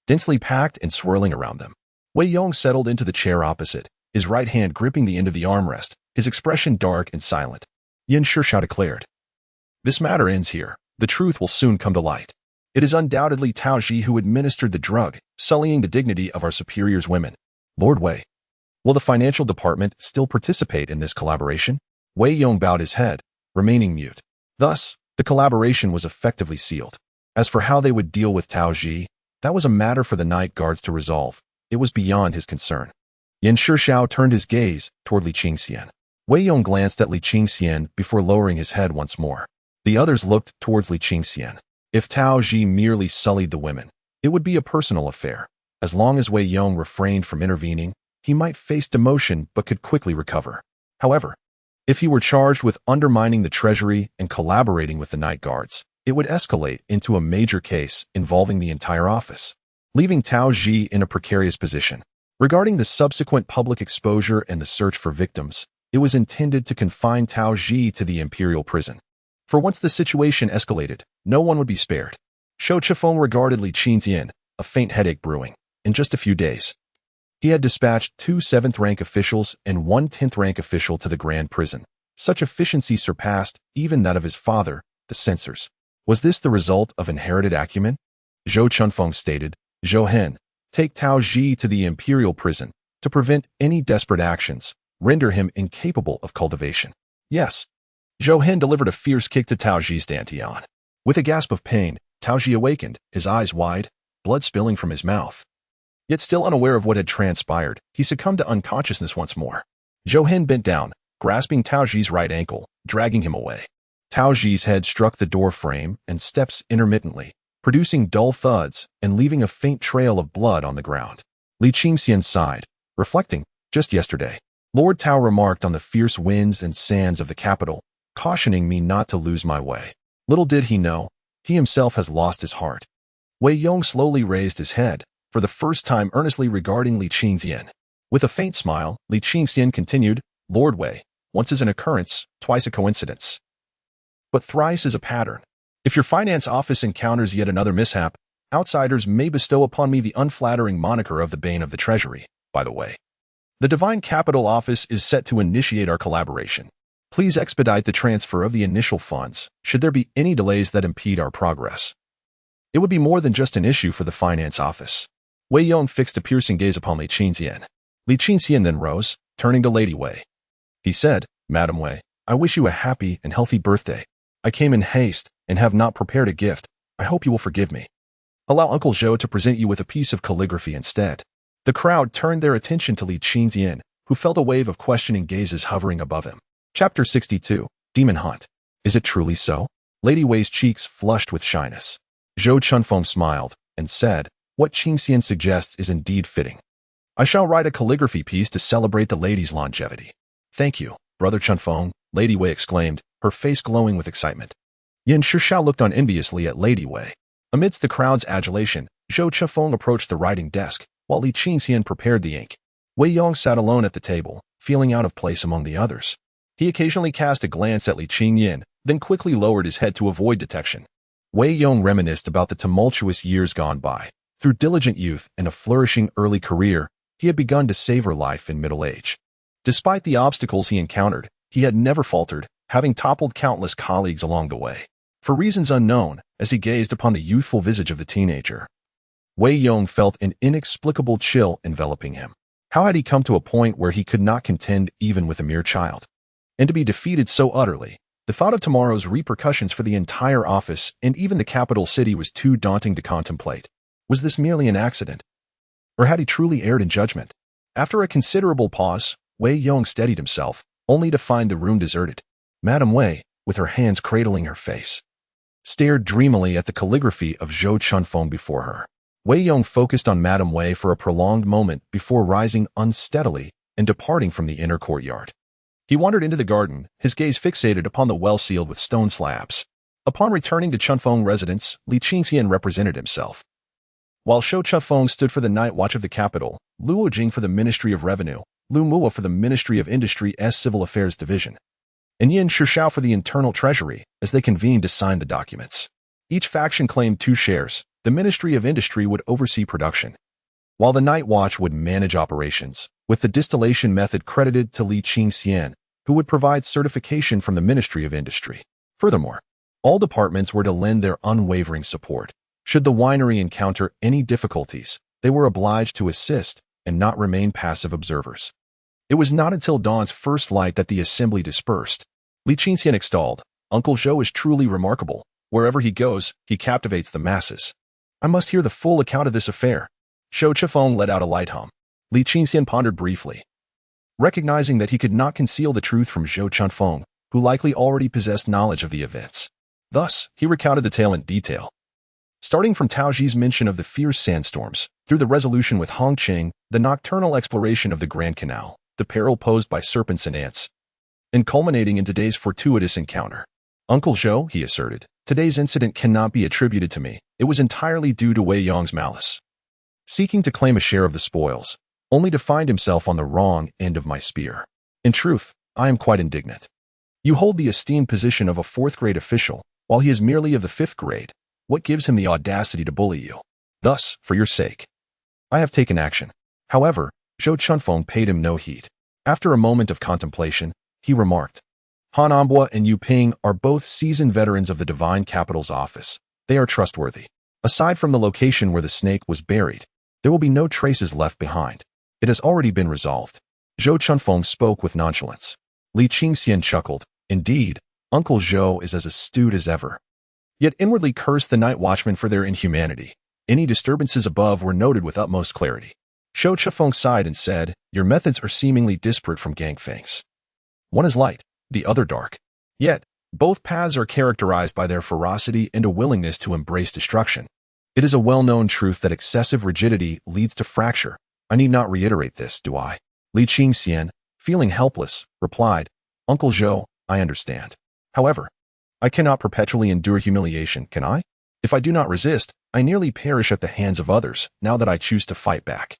densely packed and swirling around them. Wei Yong settled into the chair opposite, his right hand gripping the end of the armrest, his expression dark and silent. Yin Shishao declared, "This matter ends here. The truth will soon come to light." It is undoubtedly Tao Ji who administered the drug, sullying the dignity of our superior's women. Lord Wei. Will the financial department still participate in this collaboration? Wei Yong bowed his head, remaining mute. Thus, the collaboration was effectively sealed. As for how they would deal with Tao Ji, that was a matter for the night guards to resolve. It was beyond his concern. Yan Shixiao turned his gaze toward Li Qingxian. Wei Yong glanced at Li Qingxian before lowering his head once more. The others looked towards Li Qingxian. If Tao Ji merely sullied the women, it would be a personal affair. As long as Wei Yong refrained from intervening, he might face demotion but could quickly recover. However, if he were charged with undermining the treasury and collaborating with the night guards, it would escalate into a major case involving the entire office, leaving Tao Ji in a precarious position. Regarding the subsequent public exposure and the search for victims, it was intended to confine Tao Ji to the imperial prison. For once the situation escalated, no one would be spared. Shou Chifeng regarded Li Qingxian, a faint headache brewing. In just a few days, he had dispatched 2 7th-rank officials and 1 10th-rank official to the Grand Prison. Such efficiency surpassed even that of his father, the censors. Was this the result of inherited acumen? Zhou Chunfeng stated, Zhou Hen, take Tao Ji to the imperial prison to prevent any desperate actions, render him incapable of cultivation. Yes. Zhou Hen delivered a fierce kick to Tao Ji's dantian. With a gasp of pain, Tao Ji awakened, his eyes wide, blood spilling from his mouth. Yet still unaware of what had transpired, he succumbed to unconsciousness once more. Zhou Hen bent down, grasping Tao Ji's right ankle, dragging him away. Tao Ji's head struck the door frame and steps intermittently, producing dull thuds and leaving a faint trail of blood on the ground. Li Qingxian sighed, reflecting, just yesterday, Lord Tao remarked on the fierce winds and sands of the capital, cautioning me not to lose my way. Little did he know, he himself has lost his heart. Wei Yong slowly raised his head, for the first time earnestly regarding Li Qingxian. With a faint smile, Li Qingxian continued, Lord Wei, once is an occurrence, twice a coincidence. But thrice is a pattern. If your finance office encounters yet another mishap, outsiders may bestow upon me the unflattering moniker of the bane of the treasury. By the way, the Divine Capital Office is set to initiate our collaboration. Please expedite the transfer of the initial funds, should there be any delays that impede our progress. It would be more than just an issue for the finance office. Wei Yong fixed a piercing gaze upon Li Qingxian. Li Qingxian then rose, turning to Lady Wei. He said, Madam Wei, I wish you a happy and healthy birthday. I came in haste and have not prepared a gift. I hope you will forgive me. Allow Uncle Zhou to present you with a piece of calligraphy instead. The crowd turned their attention to Li Qingxian, who felt a wave of questioning gazes hovering above him. Chapter 62, Demon Hunt. Is it truly so? Lady Wei's cheeks flushed with shyness. Zhou Chunfeng smiled and said, What Qingxian suggests is indeed fitting. I shall write a calligraphy piece to celebrate the lady's longevity. Thank you, Brother Chunfeng, Lady Wei exclaimed, her face glowing with excitement. Yan Shixiao looked on enviously at Lady Wei. Amidst the crowd's adulation, Zhou Chifeng approached the writing desk, while Li Qingxian prepared the ink. Wei Yong sat alone at the table, feeling out of place among the others. He occasionally cast a glance at Li Qingyan, then quickly lowered his head to avoid detection. Wei Yong reminisced about the tumultuous years gone by. Through diligent youth and a flourishing early career, he had begun to savor life in middle age. Despite the obstacles he encountered, he had never faltered, having toppled countless colleagues along the way. For reasons unknown, as he gazed upon the youthful visage of the teenager, Wei Yong felt an inexplicable chill enveloping him. How had he come to a point where he could not contend even with a mere child? And to be defeated so utterly, the thought of tomorrow's repercussions for the entire office and even the capital city was too daunting to contemplate. Was this merely an accident? Or had he truly erred in judgment? After a considerable pause, Wei Yong steadied himself, only to find the room deserted. Madame Wei, with her hands cradling her face, stared dreamily at the calligraphy of Zhou Chunfeng before her. Wei Yong focused on Madame Wei for a prolonged moment before rising unsteadily and departing from the inner courtyard. He wandered into the garden, his gaze fixated upon the well sealed with stone slabs. Upon returning to Chunfeng residence, Li Qingxian represented himself. While Shou Chunfeng stood for the night watch of the capital, Luo Jing for the Ministry of Revenue, Lu Mua for the Ministry of Industry's Civil Affairs Division, and Yan Shixiao for the Internal Treasury, as they convened to sign the documents. Each faction claimed 2 shares. The Ministry of Industry would oversee production, while the Night Watch would manage operations, with the distillation method credited to Li Qingxian, who would provide certification from the Ministry of Industry. Furthermore, all departments were to lend their unwavering support. Should the winery encounter any difficulties, they were obliged to assist and not remain passive observers. It was not until dawn's first light that the assembly dispersed. Li Qingxian extolled, "Uncle Zhou is truly remarkable. Wherever he goes, he captivates the masses. I must hear the full account of this affair." Zhou Chifeng let out a light hum. Li Qingxian pondered briefly, recognizing that he could not conceal the truth from Zhou Chunfeng, who likely already possessed knowledge of the events. Thus, he recounted the tale in detail. Starting from Taoji's mention of the fierce sandstorms, through the resolution with Hongqing, the nocturnal exploration of the Grand Canal, the peril posed by serpents and ants, and culminating in today's fortuitous encounter. "Uncle Zhou," he asserted, "today's incident cannot be attributed to me. It was entirely due to Wei Yong's malice, seeking to claim a share of the spoils, only to find himself on the wrong end of my spear. In truth, I am quite indignant. You hold the esteemed position of a fourth-grade official, while he is merely of the fifth grade. What gives him the audacity to bully you? Thus, for your sake, I have taken action." However, Zhou Chunfeng paid him no heed. After a moment of contemplation, he remarked, "Han Ambua and Yu Ping are both seasoned veterans of the Divine Capital's office. They are trustworthy. Aside from the location where the snake was buried, there will be no traces left behind. It has already been resolved." Zhou Chunfeng spoke with nonchalance. Li Qingxian chuckled. Indeed, Uncle Zhou is as astute as ever, yet inwardly cursed the night watchmen for their inhumanity. Any disturbances above were noted with utmost clarity. Zhou Chifeng sighed and said, "Your methods are seemingly disparate from Gangfeng's. One is light, the other dark. Yet, both paths are characterized by their ferocity and a willingness to embrace destruction. It is a well-known truth that excessive rigidity leads to fracture. I need not reiterate this, do I?" Li Qingxian, feeling helpless, replied, "Uncle Zhou, I understand. However, I cannot perpetually endure humiliation, can I? If I do not resist, I nearly perish at the hands of others, now that I choose to fight back.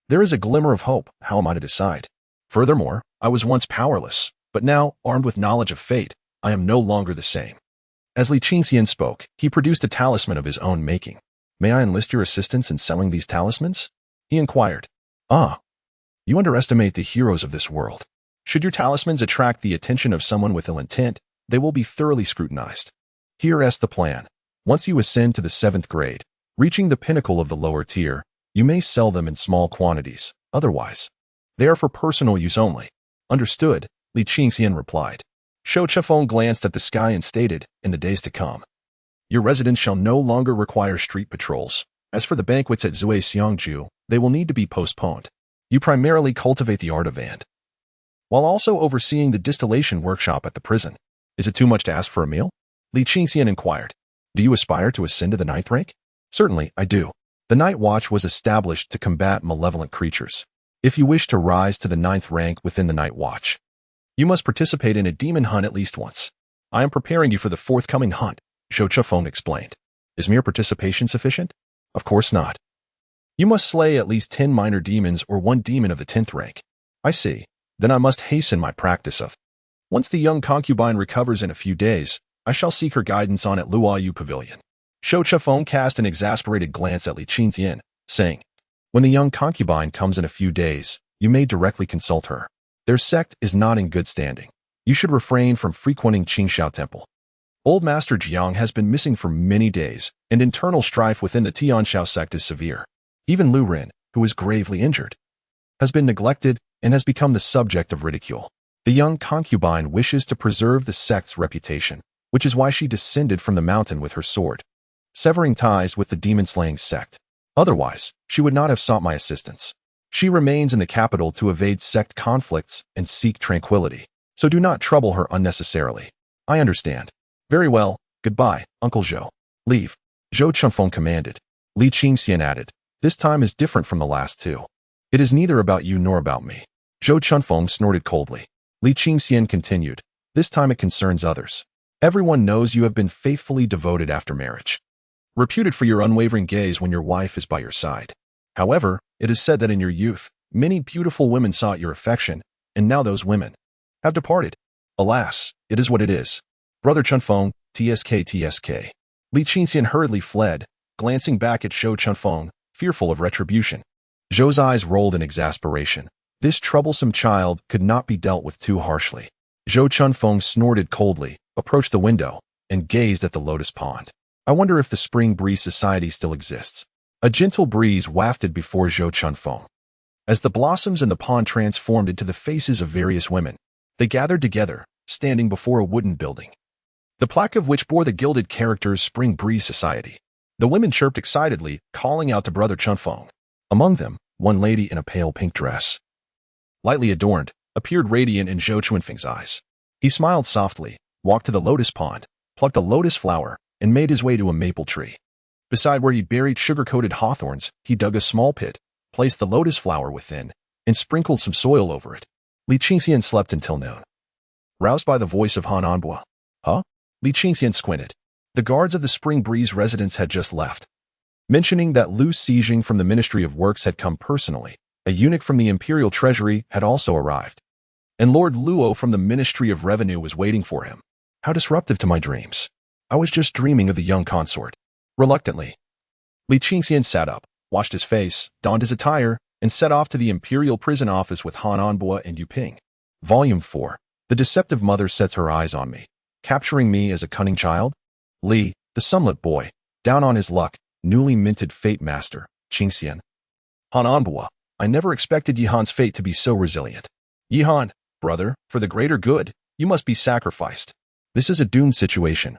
There is a glimmer of hope. How am I to decide? Furthermore, I was once powerless, but now, armed with knowledge of fate, I am no longer the same." As Li Qingxian spoke, he produced a talisman of his own making. "May I enlist your assistance in selling these talismans?" he inquired. "Ah, you underestimate the heroes of this world. Should your talismans attract the attention of someone with ill intent, they will be thoroughly scrutinized. Here is the plan. Once you ascend to the 7th grade, reaching the pinnacle of the lower tier, you may sell them in small quantities. Otherwise, they are for personal use only." "Understood," Li Qingxian replied. Zhou Chifeng glanced at the sky and stated, "In the days to come, your residents shall no longer require street patrols. As for the banquets at Zui Xiangju, they will need to be postponed. You primarily cultivate the art of and, while also overseeing the distillation workshop at the prison. Is it too much to ask for a meal?" Li Qingxian inquired. "Do you aspire to ascend to the 9th rank?" "Certainly, I do. The Night Watch was established to combat malevolent creatures. If you wish to rise to the 9th rank within the Night Watch, you must participate in a demon hunt at least once. I am preparing you for the forthcoming hunt," Zhou Chifeng explained. "Is mere participation sufficient?" "Of course not. You must slay at least 10 minor demons or 1 demon of the 10th rank." "I see. Then I must hasten my practice of. Once the young concubine recovers in a few days, I shall seek her guidance on at Luoyu Pavilion." Zhou Chifeng cast an exasperated glance at Li Qingxian, saying, "When the young concubine comes in a few days, you may directly consult her. Their sect is not in good standing. You should refrain from frequenting Qingxiao Temple. Old Master Jiang has been missing for many days, and internal strife within the Tianxiao sect is severe. Even Lu Ren, who is gravely injured, has been neglected and has become the subject of ridicule. The young concubine wishes to preserve the sect's reputation, which is why she descended from the mountain with her sword, severing ties with the demon-slaying sect. Otherwise, she would not have sought my assistance. She remains in the capital to evade sect conflicts and seek tranquility, so do not trouble her unnecessarily." "I understand." "Very well. Goodbye, Uncle Zhou." "Leave," Zhou Chunfeng commanded. Li Qingxian added, "This time is different from the last two. It is neither about you nor about me." Zhou Chunfeng snorted coldly. Li Qingxian continued, "This time it concerns others. Everyone knows you have been faithfully devoted after marriage, reputed for your unwavering gaze when your wife is by your side. However, it is said that in your youth, many beautiful women sought your affection, and now those women have departed. Alas, it is what it is. Brother Chunfeng, TSK. Li Qingxian hurriedly fled, glancing back at Zhou Chunfeng, fearful of retribution. Zhou's eyes rolled in exasperation. This troublesome child could not be dealt with too harshly. Zhou Chunfeng snorted coldly, approached the window, and gazed at the lotus pond. I wonder if the Spring Breeze Society still exists. A gentle breeze wafted before Zhou Chunfeng. As the blossoms in the pond transformed into the faces of various women, they gathered together, standing before a wooden building, the plaque of which bore the gilded characters Spring Breeze Society. The women chirped excitedly, calling out to Brother Chunfeng. Among them, one lady in a pale pink dress, lightly adorned, appeared radiant in Zhou Chunfeng's eyes. He smiled softly, walked to the lotus pond, plucked a lotus flower, and made his way to a maple tree. Beside where he buried sugar-coated hawthorns, he dug a small pit, placed the lotus flower within, and sprinkled some soil over it. Li Qingxian slept until noon. Roused by the voice of Han Anbua. Huh? Li Qingxian squinted. The guards of the Spring Breeze residence had just left. Mentioning that Lu Xijing from the Ministry of Works had come personally, a eunuch from the Imperial Treasury had also arrived. And Lord Luo from the Ministry of Revenue was waiting for him. How disruptive to my dreams. I was just dreaming of the young consort. Reluctantly, Li Qingxian sat up, washed his face, donned his attire, and set off to the Imperial Prison Office with Han Anbua and Yu Ping. Volume 4. The deceptive mother sets her eyes on me, capturing me as a cunning child. Li, the sunlit boy, down on his luck, newly minted fate master, Qingxian. Han Anbua, I never expected Yihan's fate to be so resilient. Yihan, brother, for the greater good, you must be sacrificed. This is a doomed situation.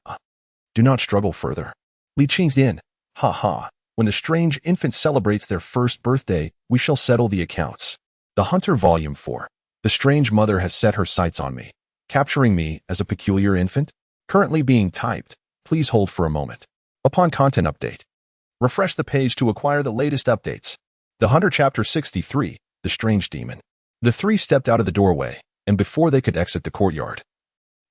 Do not struggle further. Li Qingxian, ha ha, when the strange infant celebrates their first birthday, we shall settle the accounts. The Hunter Volume 4. The strange mother has set her sights on me, capturing me as a peculiar infant. Currently being typed. Please hold for a moment. Upon content update, refresh the page to acquire the latest updates. The Hunter Chapter 63, The Strange Demon. The three stepped out of the doorway, and before they could exit the courtyard,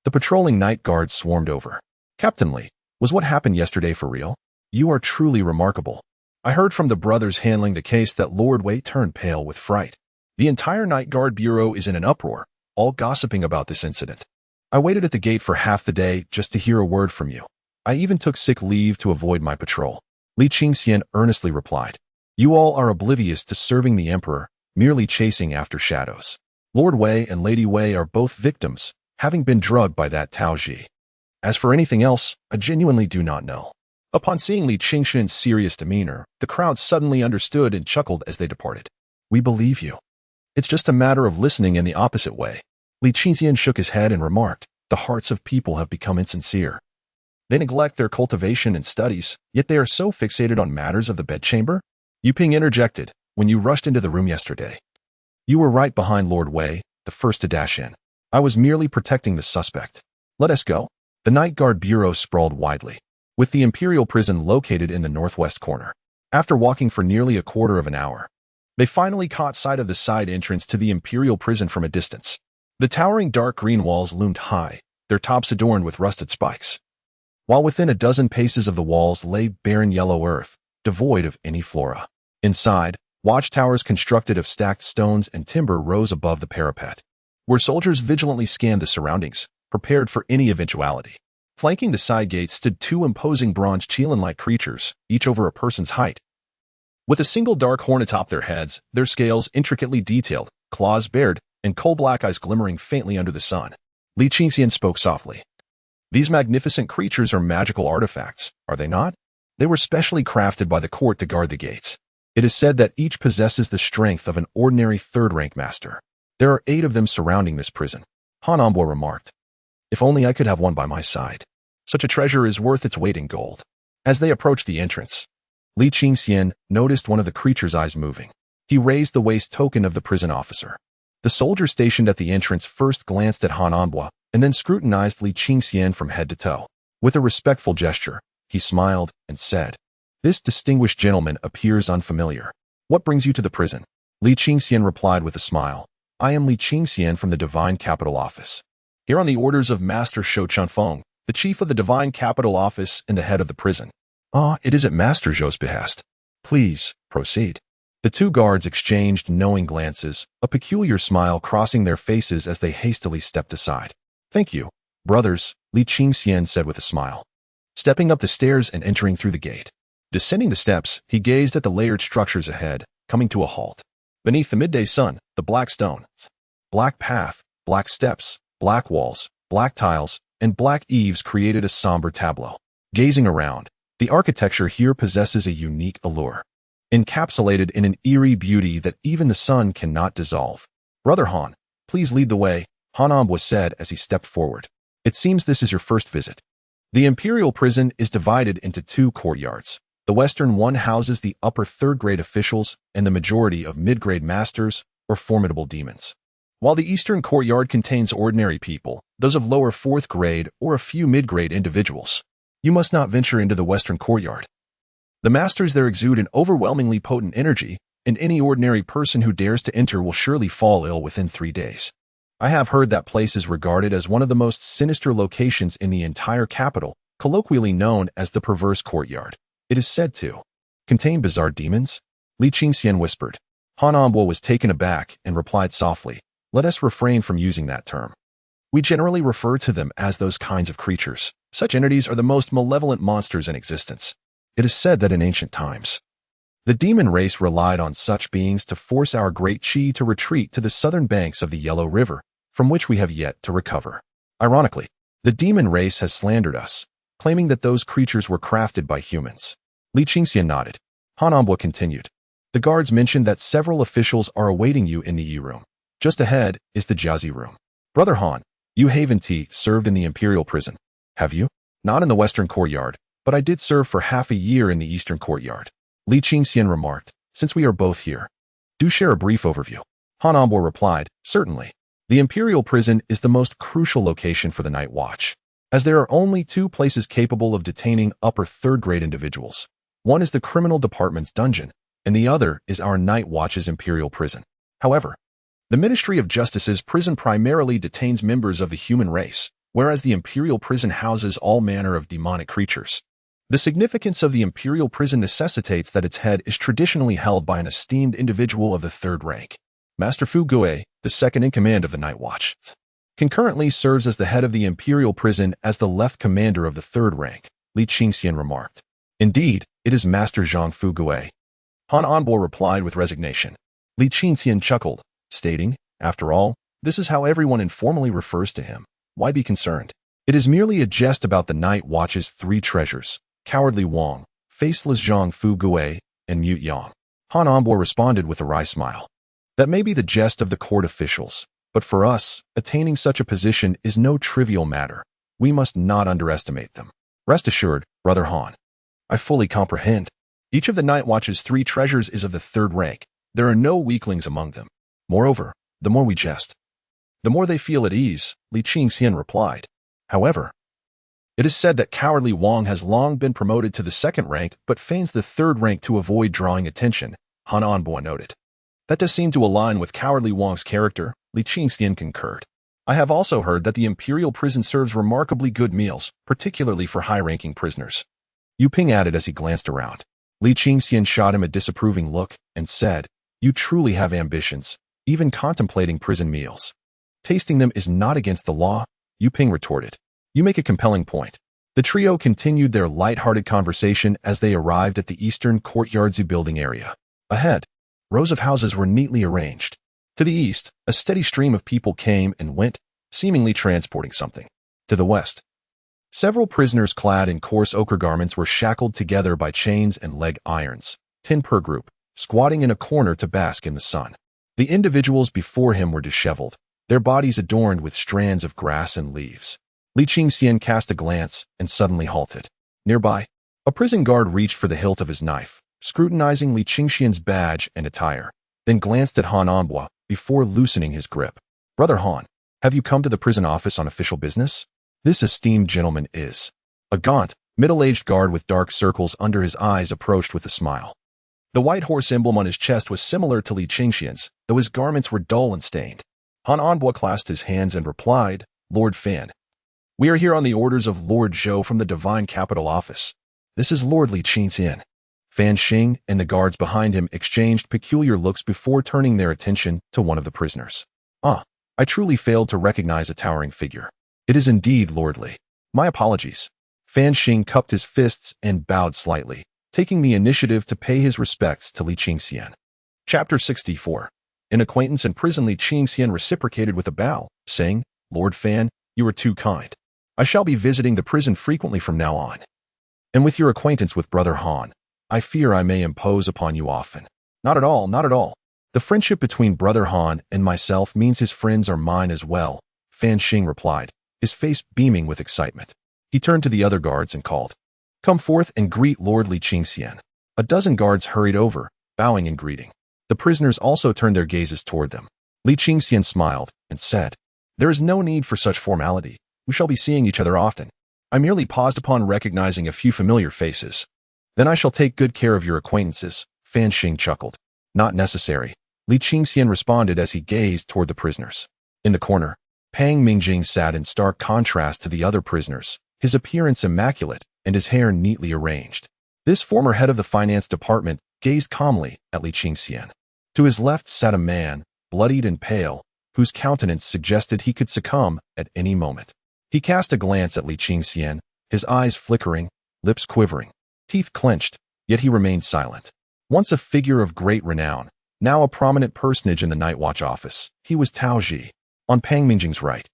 the patrolling night guards swarmed over. Captain Li, was what happened yesterday for real? You are truly remarkable. I heard from the brothers handling the case that Lord Wei turned pale with fright. The entire Night Guard Bureau is in an uproar, all gossiping about this incident. I waited at the gate for half the day just to hear a word from you. I even took sick leave to avoid my patrol. Li Qingxian earnestly replied. You all are oblivious to serving the Emperor, merely chasing after shadows. Lord Wei and Lady Wei are both victims, having been drugged by that Tao Ji. As for anything else, I genuinely do not know. Upon seeing Li Qingxian's serious demeanor, the crowd suddenly understood and chuckled as they departed. We believe you. It's just a matter of listening in the opposite way. Li Qingxian shook his head and remarked, the hearts of people have become insincere. They neglect their cultivation and studies, yet they are so fixated on matters of the bedchamber. Yu Ping interjected, when you rushed into the room yesterday. You were right behind Lord Wei, the first to dash in. I was merely protecting the suspect. Let us go. The Night Guard Bureau sprawled widely, with the Imperial Prison located in the northwest corner. After walking for nearly a quarter of an hour, they finally caught sight of the side entrance to the Imperial Prison from a distance. The towering dark green walls loomed high, their tops adorned with rusted spikes, while within a dozen paces of the walls lay barren yellow earth, devoid of any flora. Inside, watchtowers constructed of stacked stones and timber rose above the parapet, where soldiers vigilantly scanned the surroundings, prepared for any eventuality. Flanking the side gates stood two imposing bronze Qilin-like creatures, each over a person's height. With a single dark horn atop their heads, their scales intricately detailed, claws bared, and coal-black eyes glimmering faintly under the sun. Li Qingxian spoke softly. These magnificent creatures are magical artifacts, are they not? They were specially crafted by the court to guard the gates. It is said that each possesses the strength of an ordinary third-rank master. There are 8 of them surrounding this prison. Han Anbua remarked. If only I could have one by my side. Such a treasure is worth its weight in gold. As they approached the entrance, Li Qingxian noticed one of the creature's eyes moving. He raised the waist token of the prison officer. The soldier stationed at the entrance first glanced at Han Anbua and then scrutinized Li Qingxian from head to toe. With a respectful gesture, he smiled and said, This distinguished gentleman appears unfamiliar. What brings you to the prison? Li Qingxian replied with a smile. I am Li Qingxian from the Divine Capital Office. Here on the orders of Master Zhou Chunfeng, the chief of the Divine Capital Office and the head of the prison. It is at Master Zhou's behest. Please, proceed. The two guards exchanged knowing glances, a peculiar smile crossing their faces as they hastily stepped aside. Thank you, brothers, Li Qingxian said with a smile, stepping up the stairs and entering through the gate. Descending the steps, he gazed at the layered structures ahead, coming to a halt. Beneath the midday sun, the black stone, black path, black steps, black walls, black tiles, and black eaves created a somber tableau. Gazing around, The architecture here possesses a unique allure, encapsulated in an eerie beauty that even the sun cannot dissolve. Brother Han, please lead the way, Hanambwa said as he stepped forward. It seems this is your first visit. The Imperial Prison is divided into two courtyards. The western one houses the upper third-grade officials and the majority of mid-grade masters or formidable demons, while the eastern courtyard contains ordinary people, those of lower fourth grade or a few mid-grade individuals. You must not venture into the western courtyard. The masters there exude an overwhelmingly potent energy, and any ordinary person who dares to enter will surely fall ill within 3 days. I have heard that place is regarded as one of the most sinister locations in the entire capital, colloquially known as the perverse courtyard. It is said to contain bizarre demons, Li Qingxian whispered. Hanambwa was taken aback and replied softly, let us refrain from using that term. We generally refer to them as those kinds of creatures. Such entities are the most malevolent monsters in existence. It is said that in ancient times, the demon race relied on such beings to force our great Qi to retreat to the southern banks of the Yellow River, from which we have yet to recover. Ironically, the demon race has slandered us, claiming that those creatures were crafted by humans. Li Qingxian nodded. Hanambwa continued. The guards mentioned that several officials are awaiting you in the Yi room. Just ahead is the Jiazi room. Brother Han, you Haven-T served in the Imperial Prison. Have you? Not in the western courtyard, but I did serve for half a year in the eastern courtyard. Li Qingxian remarked, since we are both here, do share a brief overview. Hanambwa replied, certainly. The Imperial Prison is the most crucial location for the Night Watch, as there are only 2 places capable of detaining upper third-grade individuals. One is the Criminal Department's dungeon, and the other is our Night Watch's Imperial Prison. However, the Ministry of Justice's prison primarily detains members of the human race, whereas the Imperial Prison houses all manner of demonic creatures. The significance of the Imperial Prison necessitates that its head is traditionally held by an esteemed individual of the 3rd rank. Master Fu Gui, the second-in-command of the Night Watch, concurrently serves as the head of the Imperial Prison as the left commander of the 3rd rank, Li Qingxian remarked. Indeed, it is Master Zhang Fu Gui. Hanambwa replied with resignation. Li Qingxian chuckled, stating, after all, this is how everyone informally refers to him. Why be concerned? It is merely a jest about the Night Watch's 3 treasures, Cowardly Wong, Faceless Zhang Fu Gui, and Mute Yang. Hanambwa responded with a wry smile. That may be the jest of the court officials, but for us, attaining such a position is no trivial matter. We must not underestimate them. Rest assured, Brother Han, I fully comprehend. Each of the Night Watch's 3 treasures is of the 3rd rank. There are no weaklings among them. Moreover, the more we jest, the more they feel at ease, Li Qingxian replied. However, it is said that Cowardly Wong has long been promoted to the 2nd rank but feigns the 3rd rank to avoid drawing attention, Hanambwa noted. That does seem to align with Cowardly Wong's character, Li Qingxian concurred. I have also heard that the Imperial Prison serves remarkably good meals, particularly for high-ranking prisoners. Yu Ping added as he glanced around. Li Qingxian shot him a disapproving look and said, you truly have ambitions, even contemplating prison meals. Tasting them is not against the law, Yu Ping retorted. You make a compelling point. The trio continued their light-hearted conversation as they arrived at the eastern courtyard building area. Ahead, rows of houses were neatly arranged. To the east, a steady stream of people came and went, seemingly transporting something. To the west, several prisoners clad in coarse ochre garments were shackled together by chains and leg irons, 10 per group, squatting in a corner to bask in the sun. The individuals before him were disheveled, their bodies adorned with strands of grass and leaves. Li Qingxian cast a glance and suddenly halted. Nearby, a prison guard reached for the hilt of his knife, scrutinizing Li Qingxian's badge and attire, then glanced at Hanambwa before loosening his grip. Brother Han, have you come to the prison office on official business? This esteemed gentleman is. A gaunt, middle-aged guard with dark circles under his eyes approached with a smile. The white horse emblem on his chest was similar to Li Qingxian's, though his garments were dull and stained. Hanambwa clasped his hands and replied, Lord Fan. We are here on the orders of Lord Zhou from the Divine Capital Office. This is Lord Li Qingxian. Fan Xing and the guards behind him exchanged peculiar looks before turning their attention to one of the prisoners. Ah, I truly failed to recognize a towering figure. It is indeed Lord Li. My apologies. Fan Xing cupped his fists and bowed slightly, taking the initiative to pay his respects to Li Qingxian. Chapter 64. An acquaintance in prison. Li Qingxian reciprocated with a bow, saying, Lord Fan, you are too kind. I shall be visiting the prison frequently from now on. And with your acquaintance with Brother Han, I fear I may impose upon you often. Not at all, not at all. The friendship between Brother Han and myself means his friends are mine as well, Fan Xing replied, his face beaming with excitement. He turned to the other guards and called, "Come forth and greet Lord Li Qingxian." A dozen guards hurried over, bowing in greeting. The prisoners also turned their gazes toward them. Li Qingxian smiled and said, "There is no need for such formality. We shall be seeing each other often. I merely paused upon recognizing a few familiar faces. Then I shall take good care of your acquaintances," Fan Xing chuckled. "Not necessary," Li Qingxian responded as he gazed toward the prisoners. In the corner, Pang Mingjing sat in stark contrast to the other prisoners, his appearance immaculate and his hair neatly arranged. This former head of the finance department gazed calmly at Li Qingxian. To his left sat a man, bloodied and pale, whose countenance suggested he could succumb at any moment. He cast a glance at Li Qingxian, his eyes flickering, lips quivering, teeth clenched, yet he remained silent. Once a figure of great renown, now a prominent personage in the Night Watch office, he was Tao Ji, on Pang Mingjing's right.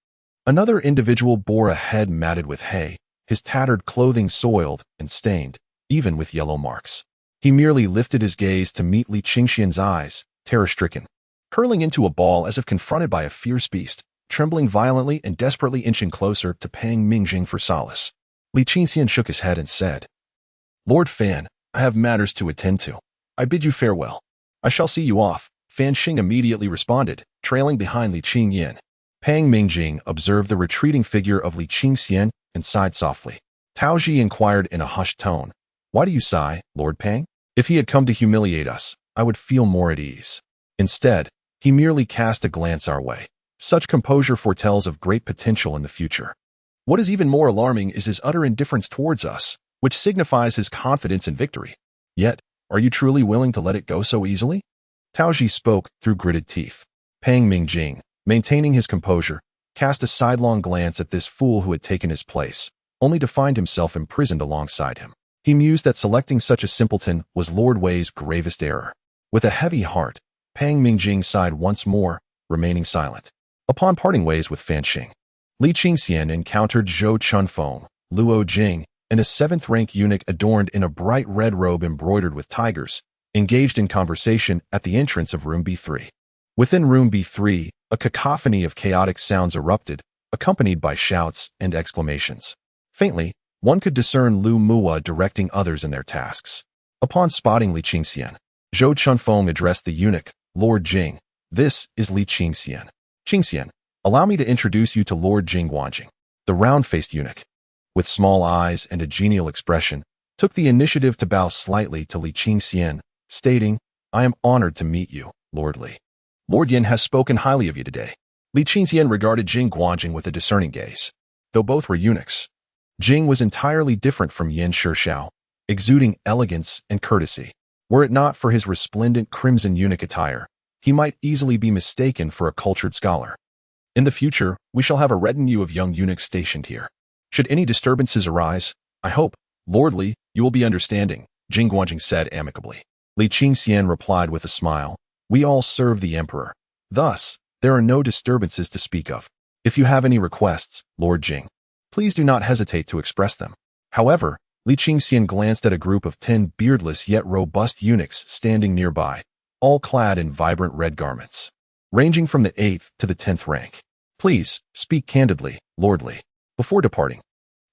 Another individual bore a head matted with hay, his tattered clothing soiled and stained, even with yellow marks. He merely lifted his gaze to meet Li Qingxian's eyes, terror-stricken, curling into a ball as if confronted by a fierce beast, trembling violently and desperately inching closer to Pang Mingjing for solace. Li Qingxian shook his head and said, "Lord Fan, I have matters to attend to. I bid you farewell. I shall see you off," Fan Xing immediately responded, trailing behind Li Qingyan. Pang Mingjing observed the retreating figure of Li Qingxian and sighed softly. Tao Ji inquired in a hushed tone, "Why do you sigh, Lord Pang? If he had come to humiliate us, I would feel more at ease." Instead, he merely cast a glance our way. Such composure foretells of great potential in the future. What is even more alarming is his utter indifference towards us, which signifies his confidence in victory. Yet, are you truly willing to let it go so easily? Tao Ji spoke through gritted teeth. Pang Mingjing, maintaining his composure, cast a sidelong glance at this fool who had taken his place, only to find himself imprisoned alongside him. He mused that selecting such a simpleton was Lord Wei's gravest error. With a heavy heart, Pang Mingjing sighed once more, remaining silent. Upon parting ways with Fan Xing, Li Qingxian encountered Zhou Chunfeng, Luo Jing, and a seventh-rank eunuch adorned in a bright red robe embroidered with tigers, engaged in conversation at the entrance of room B3. Within room B3, a cacophony of chaotic sounds erupted, accompanied by shouts and exclamations. Faintly, one could discern Lu Mua directing others in their tasks. Upon spotting Li Qingxian, Zhou Chunfeng addressed the eunuch, "Lord Jing, this is Li Qingxian. Qingxian, allow me to introduce you to Lord Jing Guanjing." The round-faced eunuch, with small eyes and a genial expression, took the initiative to bow slightly to Li Qingxian, stating, "I am honored to meet you, Lord Li. Lord Yin has spoken highly of you today." Li Qingxian regarded Jing Guanjing with a discerning gaze. Though both were eunuchs, Jing was entirely different from Yin Shixiao, exuding elegance and courtesy. Were it not for his resplendent crimson eunuch attire, he might easily be mistaken for a cultured scholar. "In the future, we shall have a retinue of young eunuchs stationed here. Should any disturbances arise, I hope, Lord Li, you will be understanding," Jing Guanjing said amicably. Li Qingxian replied with a smile, "We all serve the emperor. Thus, there are no disturbances to speak of. If you have any requests, Lord Jing, please do not hesitate to express them." However, Li Qingxian glanced at a group of 10 beardless yet robust eunuchs standing nearby, all clad in vibrant red garments, ranging from the 8th to the 10th rank. "Please, speak candidly, Lord Li." Before departing,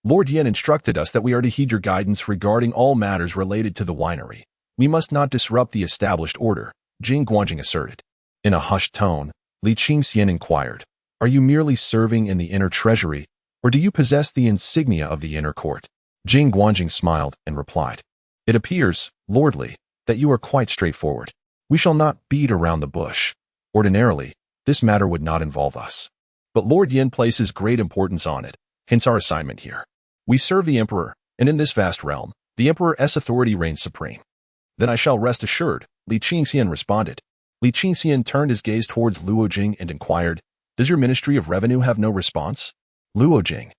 Lord Yin instructed us that we are to heed your guidance regarding all matters related to the winery. "We must not disrupt the established order," Jing Guanjing asserted. In a hushed tone, Li Qingxian inquired, "Are you merely serving in the inner treasury, or do you possess the insignia of the inner court?" Jing Guanjing smiled and replied, "It appears, Lord Li, that you are quite straightforward. We shall not beat around the bush. Ordinarily, this matter would not involve us. But Lord Yin places great importance on it, hence our assignment here. We serve the emperor, and in this vast realm, the emperor's authority reigns supreme." "Then I shall rest assured," Li Qingxian responded. Li Qingxian turned his gaze towards Luo Jing and inquired, "Does your Ministry of Revenue have no response?" Luo Jing,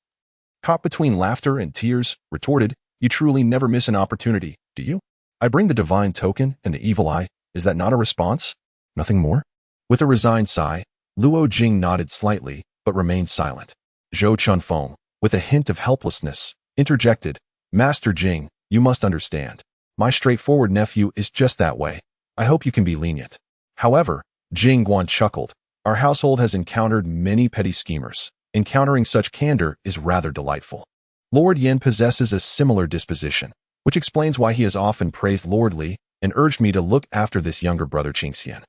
caught between laughter and tears, retorted, "You truly never miss an opportunity, do you? I bring the divine token and the evil eye. Is that not a response? Nothing more?" With a resigned sigh, Luo Jing nodded slightly, but remained silent. Zhou Chunfeng, with a hint of helplessness, interjected, Master Jing, you must understand. My straightforward nephew is just that way. I hope you can be lenient. However, Jing Guan chuckled. Our household has encountered many petty schemers. Encountering such candor is rather delightful. Lord Yin possesses a similar disposition, which explains why he has often praised Lord Li and urged me to look after this younger brother Qingxian.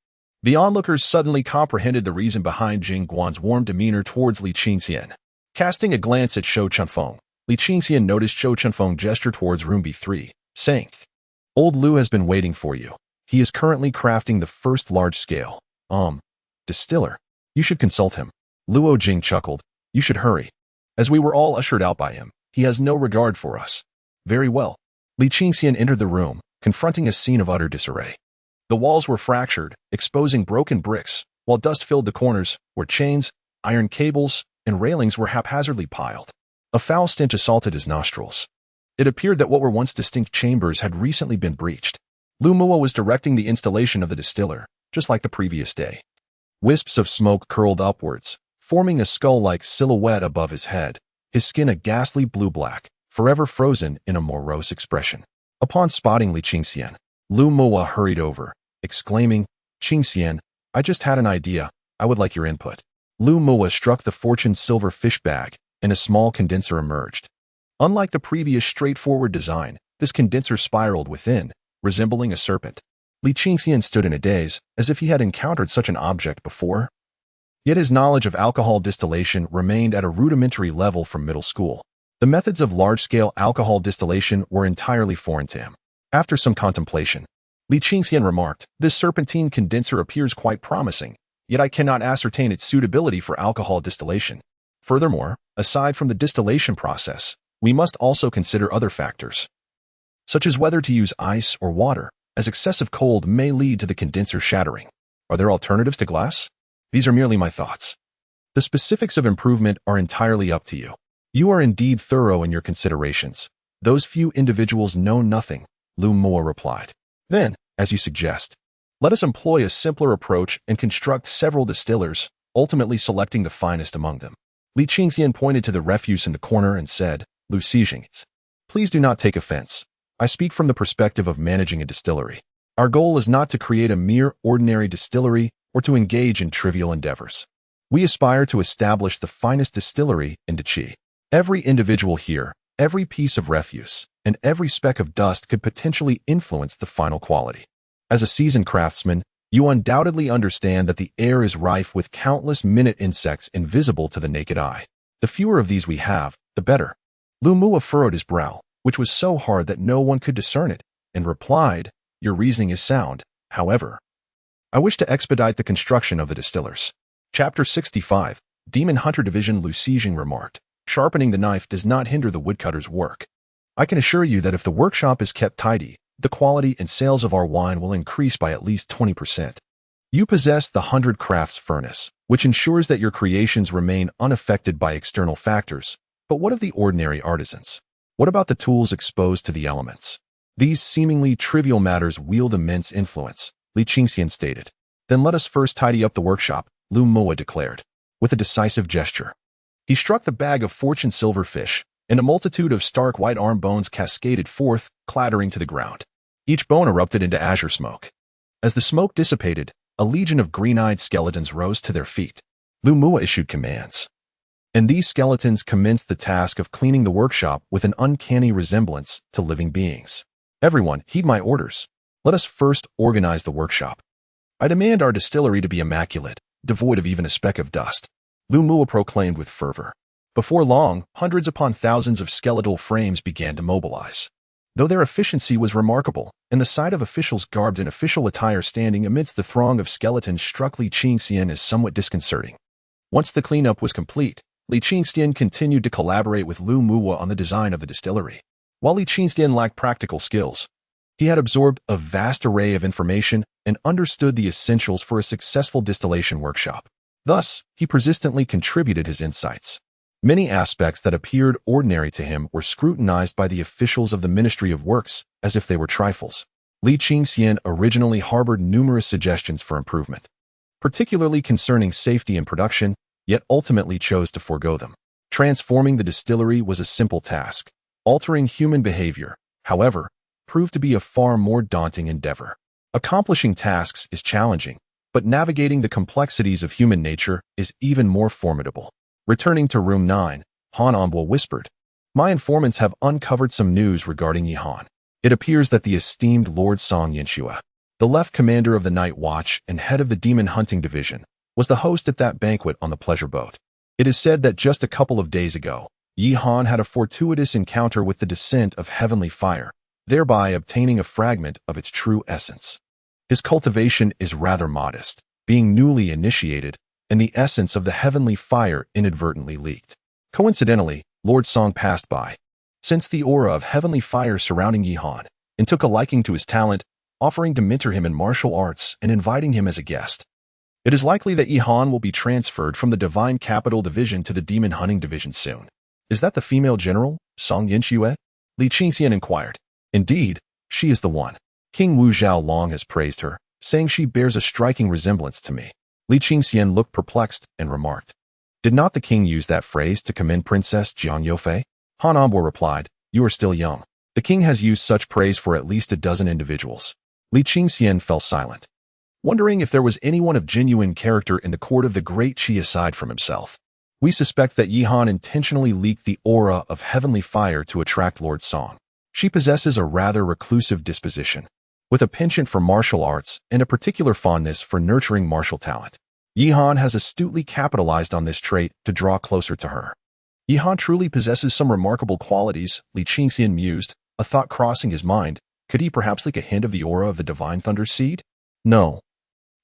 The onlookers suddenly comprehended the reason behind Jing Guan's warm demeanor towards Li Qingxian. Casting a glance at Shou Chunfeng, Li Qingxian noticed Shou Chunfeng gesture towards room B3, saying, Old Lu has been waiting for you. He is currently crafting the first large-scale, distiller. You should consult him. Luo Jing chuckled. You should hurry. As we were all ushered out by him, he has no regard for us. Very well. Li Qingxian entered the room, confronting a scene of utter disarray. The walls were fractured, exposing broken bricks, while dust filled the corners, where chains, iron cables, and railings were haphazardly piled. A foul stench assaulted his nostrils. It appeared that what were once distinct chambers had recently been breached. Lu Muo was directing the installation of the distiller, just like the previous day. Wisps of smoke curled upwards, forming a skull-like silhouette above his head, his skin a ghastly blue-black, forever frozen in a morose expression. Upon spotting Li Qingxian, Lu Muo hurried over, exclaiming, Qingxian, I just had an idea. I would like your input. Lu Muo struck the fortune silver fish bag, and a small condenser emerged. Unlike the previous straightforward design, this condenser spiraled within, resembling a serpent. Li Qingxian stood in a daze, as if he had encountered such an object before. Yet his knowledge of alcohol distillation remained at a rudimentary level from middle school. The methods of large-scale alcohol distillation were entirely foreign to him. After some contemplation, Li Qingxian remarked, This serpentine condenser appears quite promising, yet I cannot ascertain its suitability for alcohol distillation. Furthermore, aside from the distillation process, we must also consider other factors, such as whether to use ice or water, as excessive cold may lead to the condenser shattering. Are there alternatives to glass? These are merely my thoughts. The specifics of improvement are entirely up to you. You are indeed thorough in your considerations. Those few individuals know nothing, Lu Muo replied. Then, as you suggest, let us employ a simpler approach and construct several distillers, ultimately selecting the finest among them. Li Qingxian pointed to the refuse in the corner and said, Lu Xijing, please do not take offense. I speak from the perspective of managing a distillery. Our goal is not to create a mere ordinary distillery or to engage in trivial endeavors. We aspire to establish the finest distillery in Deqi. Every individual here, every piece of refuse, and every speck of dust could potentially influence the final quality. As a seasoned craftsman, you undoubtedly understand that the air is rife with countless minute insects invisible to the naked eye. The fewer of these we have, the better. Lu Muo furrowed his brow, which was so hard that no one could discern it, and replied, Your reasoning is sound. However, I wish to expedite the construction of the distillers. Chapter 65, Demon Hunter Division. Lu Xijing remarked, Sharpening the knife does not hinder the woodcutter's work. I can assure you that if the workshop is kept tidy, the quality and sales of our wine will increase by at least 20%. You possess the 100 crafts furnace, which ensures that your creations remain unaffected by external factors. But what of the ordinary artisans? What about the tools exposed to the elements? These seemingly trivial matters wield immense influence, Li Qingxian stated. Then let us first tidy up the workshop, Lu Muo declared. With a decisive gesture, he struck the bag of fortune silverfish, and a multitude of stark white arm bones cascaded forth, clattering to the ground. Each bone erupted into azure smoke. As the smoke dissipated, a legion of green-eyed skeletons rose to their feet. Lu Muo issued commands, and these skeletons commenced the task of cleaning the workshop with an uncanny resemblance to living beings. Everyone, heed my orders. Let us first organize the workshop. I demand our distillery to be immaculate, devoid of even a speck of dust, Lu Muo proclaimed with fervor. Before long, hundreds upon thousands of skeletal frames began to mobilize. Though their efficiency was remarkable, and the sight of officials garbed in official attire standing amidst the throng of skeletons struck Li Qingxian as somewhat disconcerting. Once the cleanup was complete, Li Qingxian continued to collaborate with Lu Muo on the design of the distillery. While Li Qingxian lacked practical skills, he had absorbed a vast array of information and understood the essentials for a successful distillation workshop. Thus, he persistently contributed his insights. Many aspects that appeared ordinary to him were scrutinized by the officials of the Ministry of Works as if they were trifles. Li Qingxian originally harbored numerous suggestions for improvement, particularly concerning safety in production, yet ultimately chose to forego them. Transforming the distillery was a simple task. Altering human behavior, however, proved to be a far more daunting endeavor. Accomplishing tasks is challenging, but navigating the complexities of human nature is even more formidable. Returning to room 9, Han Onbo whispered, "My informants have uncovered some news regarding Yi Han. It appears that the esteemed Lord Song Yinxue, the left commander of the Night Watch and head of the Demon Hunting Division, was the host at that banquet on the pleasure boat. It is said that just a couple of days ago, Yi Han had a fortuitous encounter with the descent of heavenly fire, thereby obtaining a fragment of its true essence. His cultivation is rather modest, being newly initiated, and the essence of the heavenly fire inadvertently leaked. Coincidentally, Lord Song passed by, sensed the aura of heavenly fire surrounding Yi Han, and took a liking to his talent, offering to mentor him in martial arts and inviting him as a guest. It is likely that Yi Han will be transferred from the Divine Capital Division to the Demon Hunting Division soon. Is that the female general, Song Yinxue? Li Qingxian inquired. Indeed, she is the one. King Wu Zhao long has praised her, saying she bears a striking resemblance to me. Li Qingxian looked perplexed and remarked, "Did not the king use that phrase to commend Princess Jiang Yofei?" Han Onbo replied, "You are still young. The king has used such praise for at least a dozen individuals." Li Qingxian fell silent, wondering if there was anyone of genuine character in the court of the great Qi aside from himself. We suspect that Yi Han intentionally leaked the aura of heavenly fire to attract Lord Song. She possesses a rather reclusive disposition, with a penchant for martial arts and a particular fondness for nurturing martial talent. Yi Han has astutely capitalized on this trait to draw closer to her. Yi Han truly possesses some remarkable qualities, Li Qingxian mused, a thought crossing his mind. Could he perhaps leak a hint of the aura of the divine thunder seed? No.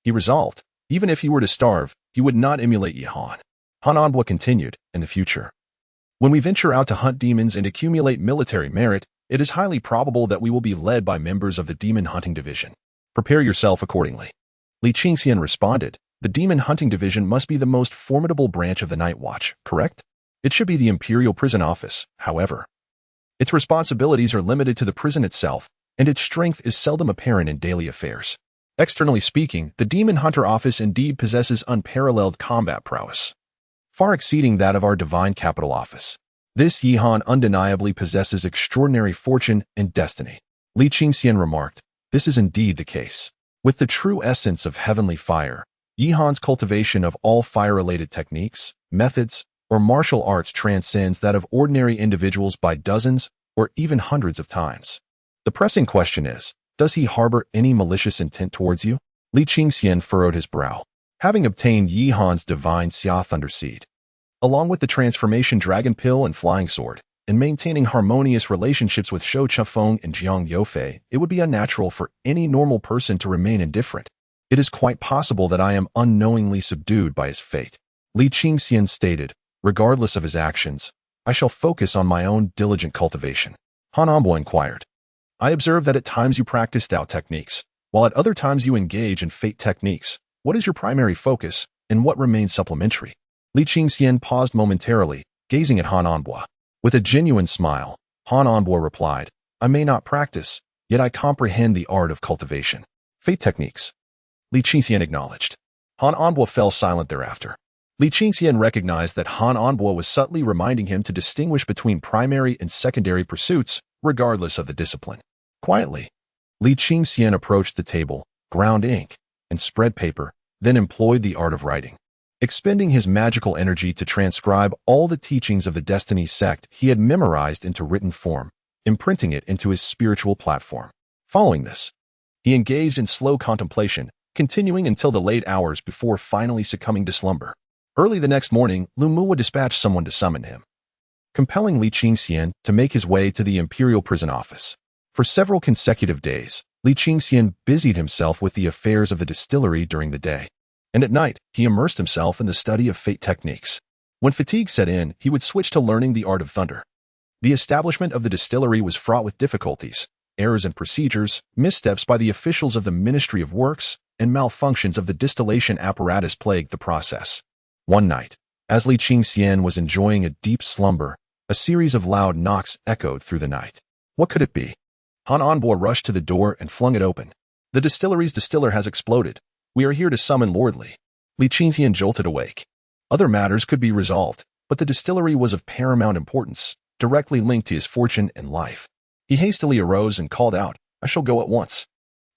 He resolved, even if he were to starve, he would not emulate Yi Han. Han Onbo continued, in the future, when we venture out to hunt demons and accumulate military merit, it is highly probable that we will be led by members of the Demon Hunting Division. Prepare yourself accordingly. Li Qingxian responded, the Demon Hunting Division must be the most formidable branch of the Night Watch, correct? It should be the Imperial Prison Office, however. Its responsibilities are limited to the prison itself, and its strength is seldom apparent in daily affairs. Externally speaking, the Demon Hunter Office indeed possesses unparalleled combat prowess, far exceeding that of our Divine Capital Office. This Yi Han undeniably possesses extraordinary fortune and destiny. Li Qingxian remarked, this is indeed the case. With the true essence of heavenly fire, Yi Han's cultivation of all fire-related techniques, methods, or martial arts transcends that of ordinary individuals by dozens or even hundreds of times. The pressing question is, does he harbor any malicious intent towards you? Li Qingxian furrowed his brow. Having obtained Yi Han's divine Xia Thunder Seed, along with the transformation dragon pill and flying sword, and maintaining harmonious relationships with Shou Chufeng and Jiang Yofei, it would be unnatural for any normal person to remain indifferent. It is quite possible that I am unknowingly subdued by his fate. Li Qingxian stated, regardless of his actions, I shall focus on my own diligent cultivation. Han Onbo inquired, I observe that at times you practice Dao techniques, while at other times you engage in fate techniques. What is your primary focus, and what remains supplementary? Li Qingxian paused momentarily, gazing at Han Onbo. With a genuine smile, Han Onbo replied, I may not practice, yet I comprehend the art of cultivation. Fate techniques. Li Qingxian acknowledged. Han Onbo fell silent thereafter. Li Qingxian recognized that Han Onbo was subtly reminding him to distinguish between primary and secondary pursuits, regardless of the discipline. Quietly, Li Qingxian approached the table, ground ink, and spread paper, then employed the art of writing. Expending his magical energy to transcribe all the teachings of the Destiny sect he had memorized into written form, imprinting it into his spiritual platform. Following this, he engaged in slow contemplation, continuing until the late hours before finally succumbing to slumber. Early the next morning, Lu Mu would dispatch someone to summon him, compelling Li Qingxian to make his way to the Imperial Prison Office. For several consecutive days, Li Qingxian busied himself with the affairs of the distillery during the day, and at night, he immersed himself in the study of fate techniques. When fatigue set in, he would switch to learning the art of thunder. The establishment of the distillery was fraught with difficulties, errors in procedures, missteps by the officials of the Ministry of Works, and malfunctions of the distillation apparatus plagued the process. One night, as Li Qingxian was enjoying a deep slumber, a series of loud knocks echoed through the night. What could it be? Han Onbo rushed to the door and flung it open. The distillery's distiller has exploded. We are here to summon Lord Li. Li Qingxian jolted awake. Other matters could be resolved, but the distillery was of paramount importance, directly linked to his fortune and life. He hastily arose and called out, "I shall go at once."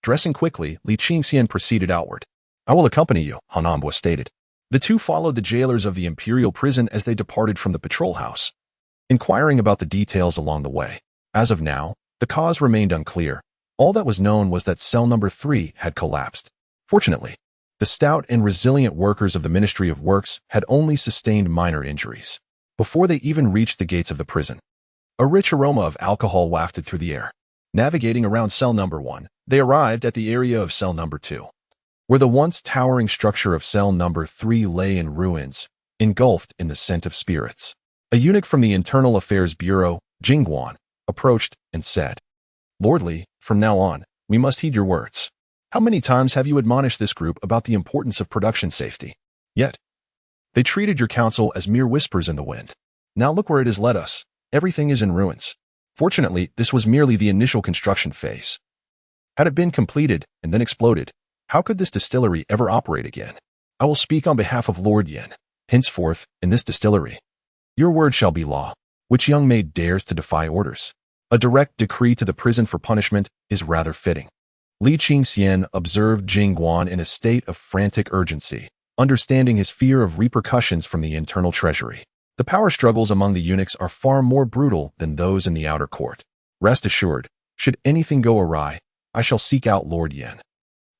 Dressing quickly, Li Qingxian proceeded outward. "I will accompany you," Han Ambua stated. The two followed the jailers of the imperial prison as they departed from the patrol house, inquiring about the details along the way. As of now, the cause remained unclear. All that was known was that cell number 3 had collapsed. Fortunately, the stout and resilient workers of the Ministry of Works had only sustained minor injuries before they even reached the gates of the prison. A rich aroma of alcohol wafted through the air. Navigating around cell number 1, they arrived at the area of cell number 2, where the once towering structure of cell number 3 lay in ruins, engulfed in the scent of spirits. A eunuch from the Internal Affairs Bureau, Jingguan, approached and said, "Lord Li, from now on, we must heed your words. How many times have you admonished this group about the importance of production safety? Yet, they treated your counsel as mere whispers in the wind. Now look where it has led us. Everything is in ruins. Fortunately, this was merely the initial construction phase. Had it been completed and then exploded, how could this distillery ever operate again? I will speak on behalf of Lord Yin. Henceforth, in this distillery, your word shall be law. Which young maid dares to defy orders? A direct decree to the prison for punishment is rather fitting." Li Qingxian observed Jingguan in a state of frantic urgency, understanding his fear of repercussions from the internal treasury. The power struggles among the eunuchs are far more brutal than those in the outer court. Rest assured, should anything go awry, I shall seek out Lord Yin.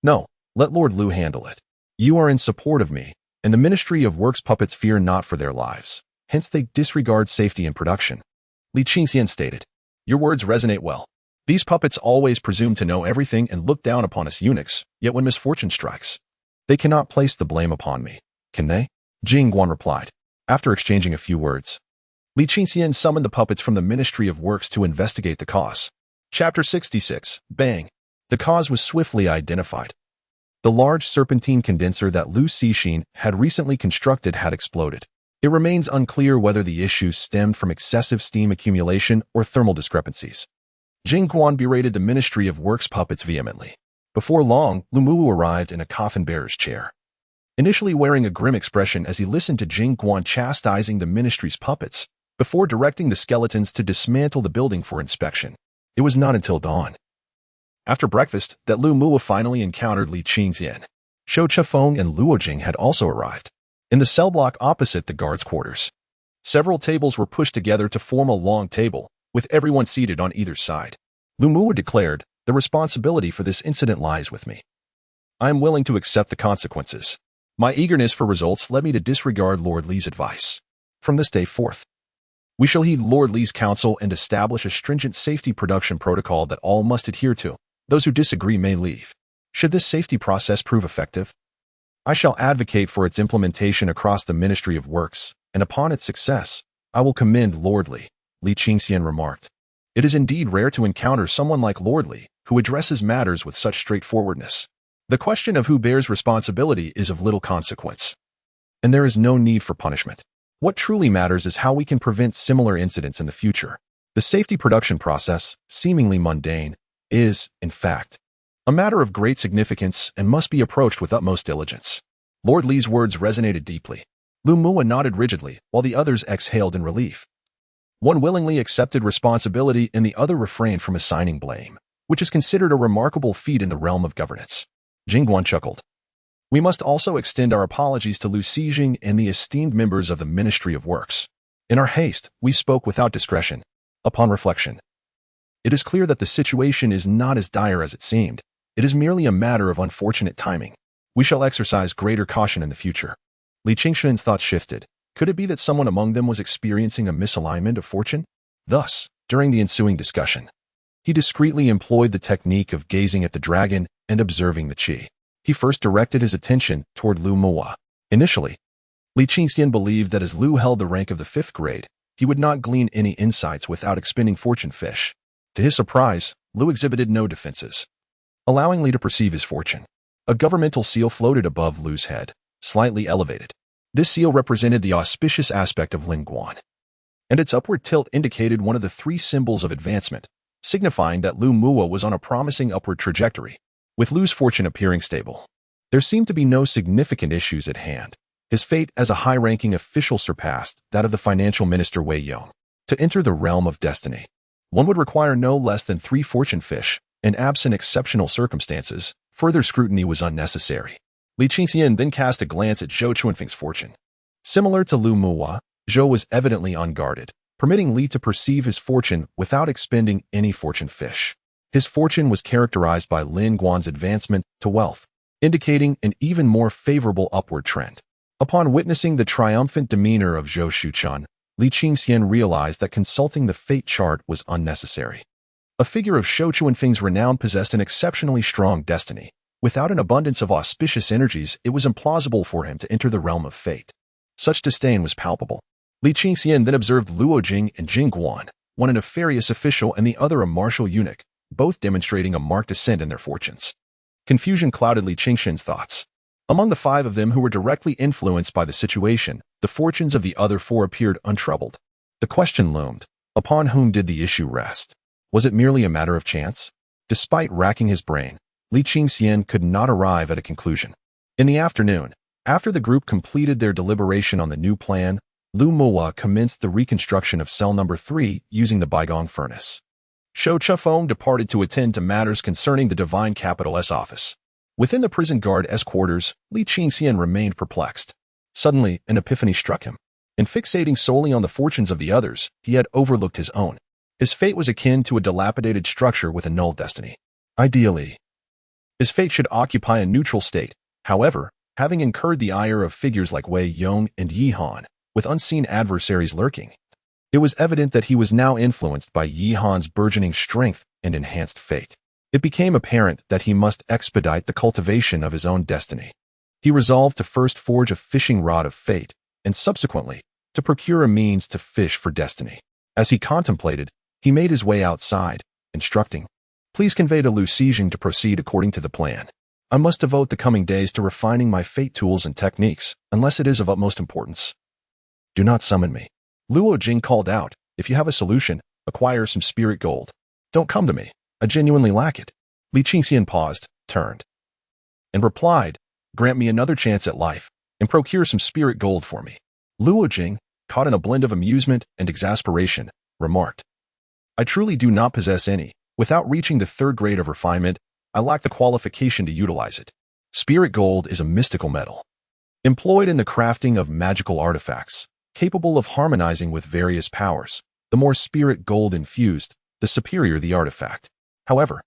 No, let Lord Lu handle it. You are in support of me, and the Ministry of Works puppets fear not for their lives. Hence they disregard safety in production. Li Qingxian stated, "Your words resonate well. These puppets always presume to know everything and look down upon us eunuchs, yet when misfortune strikes, they cannot place the blame upon me, can they?" Jingguan replied. After exchanging a few words, Li Qingxian summoned the puppets from the Ministry of Works to investigate the cause. Chapter 66, Bang. The cause was swiftly identified. The large serpentine condenser that Lu Cixin had recently constructed had exploded. It remains unclear whether the issue stemmed from excessive steam accumulation or thermal discrepancies. Jingguan berated the Ministry of Works puppets vehemently. Before long, Lu Mu arrived in a coffin-bearer's chair, initially wearing a grim expression as he listened to Jingguan chastising the ministry's puppets before directing the skeletons to dismantle the building for inspection. It was not until dawn, after breakfast, that Lu Mu finally encountered Li Qingxian. Shou Chefeng and Luo Jing had also arrived. In the cell block opposite the guards' quarters, several tables were pushed together to form a long table, with everyone seated on either side. Lu Mu declared, "The responsibility for this incident lies with me. I am willing to accept the consequences. My eagerness for results led me to disregard Lord Li's advice. From this day forth, we shall heed Lord Li's counsel and establish a stringent safety production protocol that all must adhere to. Those who disagree may leave. Should this safety process prove effective, I shall advocate for its implementation across the Ministry of Works, and upon its success, I will commend Lord Li," Li Qingxian remarked. "It is indeed rare to encounter someone like Lord Li, who addresses matters with such straightforwardness. The question of who bears responsibility is of little consequence, and there is no need for punishment. What truly matters is how we can prevent similar incidents in the future. The safety production process, seemingly mundane, is, in fact, a matter of great significance and must be approached with utmost diligence." Lord Li's words resonated deeply. Lu Mu nodded rigidly, while the others exhaled in relief. One willingly accepted responsibility and the other refrained from assigning blame, which is considered a remarkable feat in the realm of governance. Jingguan chuckled. "We must also extend our apologies to Lu Cixin and the esteemed members of the Ministry of Works. In our haste, we spoke without discretion. Upon reflection, it is clear that the situation is not as dire as it seemed. It is merely a matter of unfortunate timing. We shall exercise greater caution in the future." Li Qingxian's thoughts shifted. Could it be that someone among them was experiencing a misalignment of fortune? Thus, during the ensuing discussion, he discreetly employed the technique of gazing at the dragon and observing the qi. He first directed his attention toward Lu Mu. Initially, Li Qingxian believed that as Lu held the rank of the 5th grade, he would not glean any insights without expending fortune fish. To his surprise, Lu exhibited no defenses, allowing Li to perceive his fortune. A governmental seal floated above Lu's head, slightly elevated. This seal represented the auspicious aspect of Lingguan, and its upward tilt indicated one of the 3 symbols of advancement, signifying that Lu Mu was on a promising upward trajectory. With Lu's fortune appearing stable, there seemed to be no significant issues at hand. His fate as a high-ranking official surpassed that of the financial minister Wei Yong. To enter the realm of destiny, one would require no less than 3 fortune fish, and absent exceptional circumstances, further scrutiny was unnecessary. Li Qingxian then cast a glance at Zhou Chuanfeng's fortune. Similar to Lu Muwa, Zhou was evidently unguarded, permitting Li to perceive his fortune without expending any fortune fish. His fortune was characterized by Lin Guan's advancement to wealth, indicating an even more favorable upward trend. Upon witnessing the triumphant demeanor of Zhou Shuchuan, Li Qingxian realized that consulting the fate chart was unnecessary. A figure of Zhou Chuanfeng's renown possessed an exceptionally strong destiny. Without an abundance of auspicious energies, it was implausible for him to enter the realm of fate. Such disdain was palpable. Li Qingxian then observed Luo Jing and Jing Guan, one a nefarious official and the other a martial eunuch, both demonstrating a marked ascent in their fortunes. Confusion clouded Li Qingxian's thoughts. Among the 5 of them who were directly influenced by the situation, the fortunes of the other 4 appeared untroubled. The question loomed, upon whom did the issue rest? Was it merely a matter of chance? Despite racking his brain, Li Qingxian could not arrive at a conclusion. In the afternoon, after the group completed their deliberation on the new plan, Lu Muwa commenced the reconstruction of cell number 3 using the Baigong furnace. Shou Chufeng departed to attend to matters concerning the Divine Capital S office. Within the prison guard S quarters, Li Qingxian remained perplexed. Suddenly, an epiphany struck him. In fixating solely on the fortunes of the others, he had overlooked his own. His fate was akin to a dilapidated structure with a null destiny. Ideally, his fate should occupy a neutral state. However, having incurred the ire of figures like Wei Yong and Yi Han, with unseen adversaries lurking, it was evident that he was now influenced by Yi Han's burgeoning strength and enhanced fate. It became apparent that he must expedite the cultivation of his own destiny. He resolved to first forge a fishing rod of fate, and subsequently, to procure a means to fish for destiny. As he contemplated, he made his way outside, instructing, "Please convey to Lu Xijing to proceed according to the plan. I must devote the coming days to refining my fate tools and techniques, unless it is of utmost importance. Do not summon me." Luo Jing called out, "If you have a solution, acquire some spirit gold. Don't come to me. I genuinely lack it." Li Qingxian paused, turned, and replied, "Grant me another chance at life, and procure some spirit gold for me." Luo Jing, caught in a blend of amusement and exasperation, remarked, "I truly do not possess any. Without reaching the 3rd grade of refinement, I lack the qualification to utilize it. Spirit gold is a mystical metal, employed in the crafting of magical artifacts, capable of harmonizing with various powers. The more spirit gold infused, the superior the artifact. However,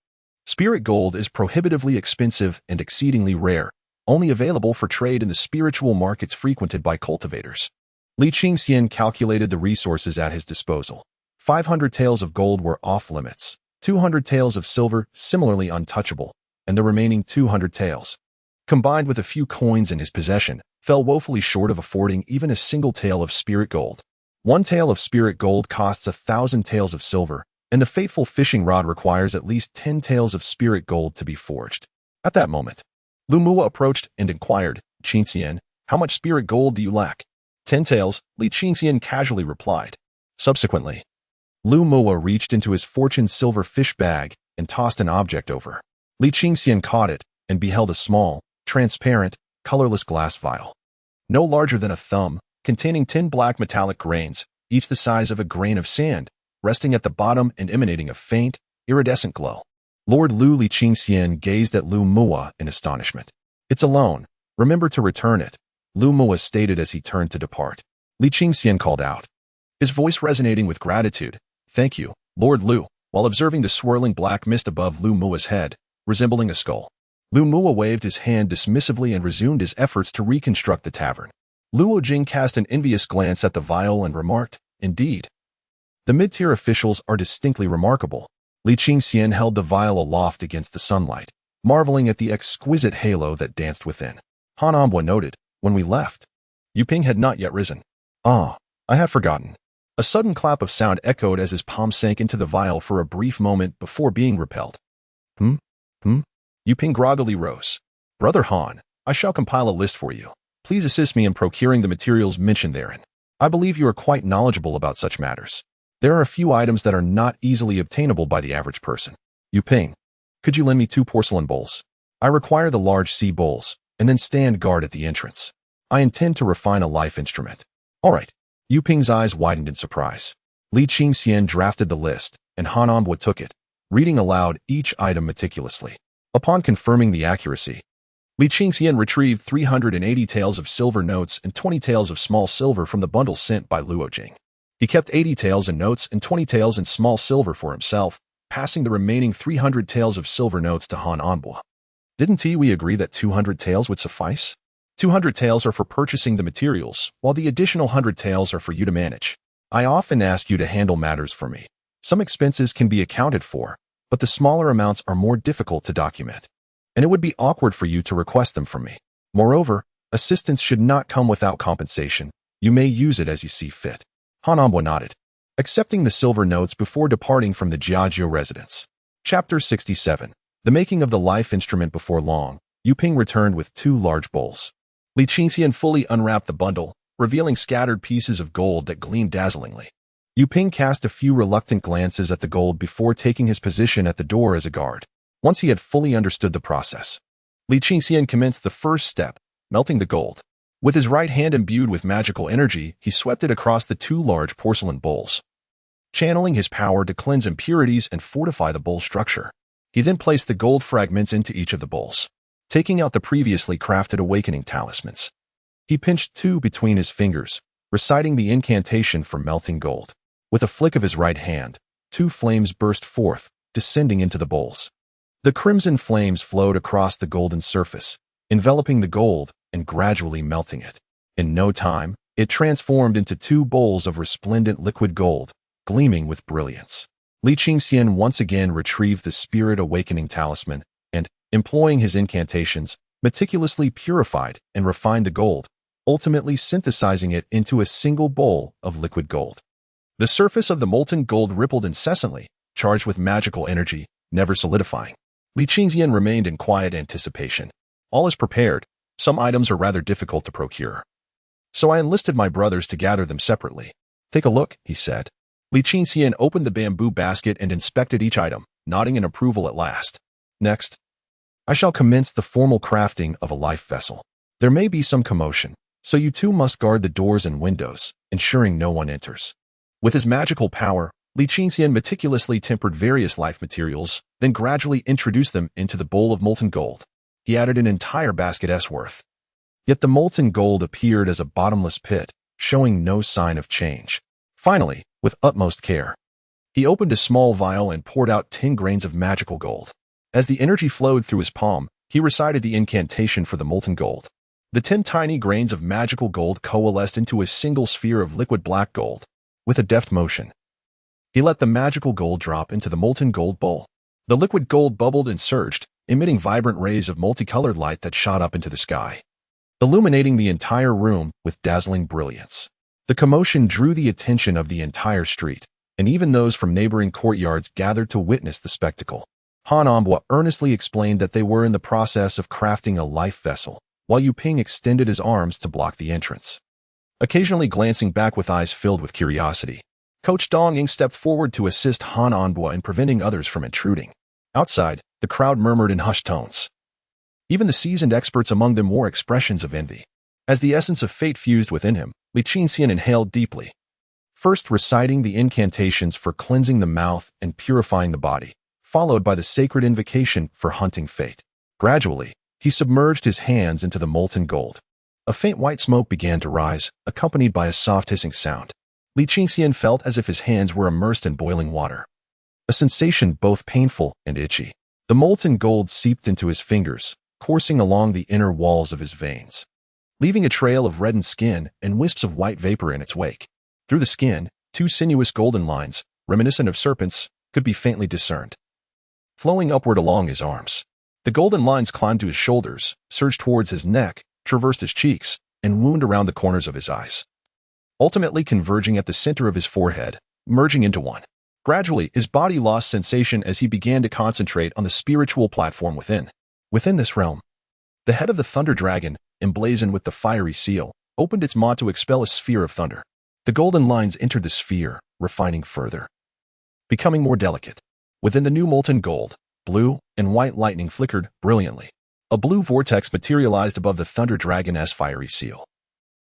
spirit gold is prohibitively expensive and exceedingly rare, only available for trade in the spiritual markets frequented by cultivators." Li Qingxian calculated the resources at his disposal. 500 taels of gold were off-limits, 200 taels of silver similarly untouchable, and the remaining 200 taels, combined with a few coins in his possession, fell woefully short of affording even a single tael of spirit gold. 1 tael of spirit gold costs 1,000 taels of silver, and the fateful fishing rod requires at least 10 taels of spirit gold to be forged. At that moment, Lu Muwa approached and inquired, "Qingxian, how much spirit gold do you lack?" 10 taels, Li Qingxian casually replied. Subsequently, Lu Muwa reached into his fortune silver fish bag and tossed an object over. Li Qingxian caught it and beheld a small, transparent, colorless glass vial, no larger than a thumb, containing 10 black metallic grains, each the size of a grain of sand, resting at the bottom and emanating a faint, iridescent glow. Lord Li Qingxian gazed at Lu Muwa in astonishment. "It's a loan. Remember to return it," Lu Muwa stated as he turned to depart. Li Qingxian called out, his voice resonating with gratitude, "Thank you, Lord Lu," while observing the swirling black mist above Lu Muwa's head, resembling a skull. Lu Muwa waved his hand dismissively and resumed his efforts to reconstruct the tavern. Luo Jing cast an envious glance at the vial and remarked, "Indeed, the mid-tier officials are distinctly remarkable." Li Qingxian held the vial aloft against the sunlight, marveling at the exquisite halo that danced within. Han Ambwa noted, "When we left, Yuping had not yet risen." "Ah, I had forgotten." A sudden clap of sound echoed as his palm sank into the vial for a brief moment before being repelled. Yuping groggily rose. "Brother Han, I shall compile a list for you. Please assist me in procuring the materials mentioned therein. I believe you are quite knowledgeable about such matters. There are a few items that are not easily obtainable by the average person. Yuping, could you lend me 2 porcelain bowls? I require the large sea bowls, and then stand guard at the entrance. I intend to refine a life instrument." "All right." Yuping's eyes widened in surprise. Li Qingxian drafted the list, and Han Onbo took it, reading aloud each item meticulously. Upon confirming the accuracy, Li Qingxian retrieved 380 taels of silver notes and 20 taels of small silver from the bundle sent by Luo Jing. He kept 80 taels in notes and 20 taels in small silver for himself, passing the remaining 300 taels of silver notes to Han Onbo. Didn't we agree that 200 taels would suffice? 200 taels are for purchasing the materials, while the additional 100 taels are for you to manage. I often ask you to handle matters for me. Some expenses can be accounted for, but the smaller amounts are more difficult to document, and it would be awkward for you to request them from me. Moreover, assistance should not come without compensation. You may use it as you see fit. Han Onbo nodded, accepting the silver notes before departing from the Jiajiu residence. Chapter 67. The making of the life instrument. Before long, Yu Ping returned with 2 large bowls. Li Qingxian fully unwrapped the bundle, revealing scattered pieces of gold that gleamed dazzlingly. Yu Ping cast a few reluctant glances at the gold before taking his position at the door as a guard. Once he had fully understood the process, Li Qingxian commenced the first step, melting the gold. With his right hand imbued with magical energy, he swept it across the 2 large porcelain bowls, channeling his power to cleanse impurities and fortify the bowl structure. He then placed the gold fragments into each of the bowls, taking out the previously crafted awakening talismans. He pinched 2 between his fingers, reciting the incantation for melting gold. With a flick of his right hand, 2 flames burst forth, descending into the bowls. The crimson flames flowed across the golden surface, enveloping the gold and gradually melting it. In no time, it transformed into 2 bowls of resplendent liquid gold, gleaming with brilliance. Li Qingxian once again retrieved the spirit awakening talisman and, employing his incantations, meticulously purified and refined the gold, ultimately synthesizing it into a single bowl of liquid gold. The surface of the molten gold rippled incessantly, charged with magical energy, never solidifying. Li Qingxian remained in quiet anticipation. All is prepared. Some items are rather difficult to procure, so I enlisted my brothers to gather them separately. Take a look, he said. Li Qingxian opened the bamboo basket and inspected each item, nodding in approval at last. Next, I shall commence the formal crafting of a life vessel. There may be some commotion, so you 2 must guard the doors and windows, ensuring no one enters. With his magical power, Li Qingxian meticulously tempered various life materials, then gradually introduced them into the bowl of molten gold. He added an entire basket's worth. Yet the molten gold appeared as a bottomless pit, showing no sign of change. Finally, with utmost care, he opened a small vial and poured out 10 grains of magical gold. As the energy flowed through his palm, he recited the incantation for the molten gold. The 10 tiny grains of magical gold coalesced into a single sphere of liquid black gold. With a deft motion, he let the magical gold drop into the molten gold bowl. The liquid gold bubbled and surged, emitting vibrant rays of multicolored light that shot up into the sky, illuminating the entire room with dazzling brilliance. The commotion drew the attention of the entire street, and even those from neighboring courtyards gathered to witness the spectacle. Han Onbo earnestly explained that they were in the process of crafting a life vessel, while Yu Ping extended his arms to block the entrance, occasionally glancing back with eyes filled with curiosity. Coach Dong Ying stepped forward to assist Han Onbo in preventing others from intruding. Outside, the crowd murmured in hushed tones. Even the seasoned experts among them wore expressions of envy. As the essence of fate fused within him, Li Qingxian inhaled deeply, first reciting the incantations for cleansing the mouth and purifying the body, followed by the sacred invocation for hunting fate. Gradually, he submerged his hands into the molten gold. A faint white smoke began to rise, accompanied by a soft hissing sound. Li Qingxian felt as if his hands were immersed in boiling water, a sensation both painful and itchy. The molten gold seeped into his fingers, coursing along the inner walls of his veins, leaving a trail of reddened skin and wisps of white vapor in its wake. Through the skin, 2 sinuous golden lines, reminiscent of serpents, could be faintly discerned, flowing upward along his arms. The golden lines climbed to his shoulders, surged towards his neck, traversed his cheeks, and wound around the corners of his eyes, ultimately converging at the center of his forehead, merging into one. Gradually, his body lost sensation as he began to concentrate on the spiritual platform within. Within this realm, the head of the thunder dragon, emblazoned with the fiery seal, opened its maw to expel a sphere of thunder. The golden lines entered the sphere, refining further, becoming more delicate. Within the new molten gold, blue and white lightning flickered brilliantly. A blue vortex materialized above the thunder dragon's fiery seal,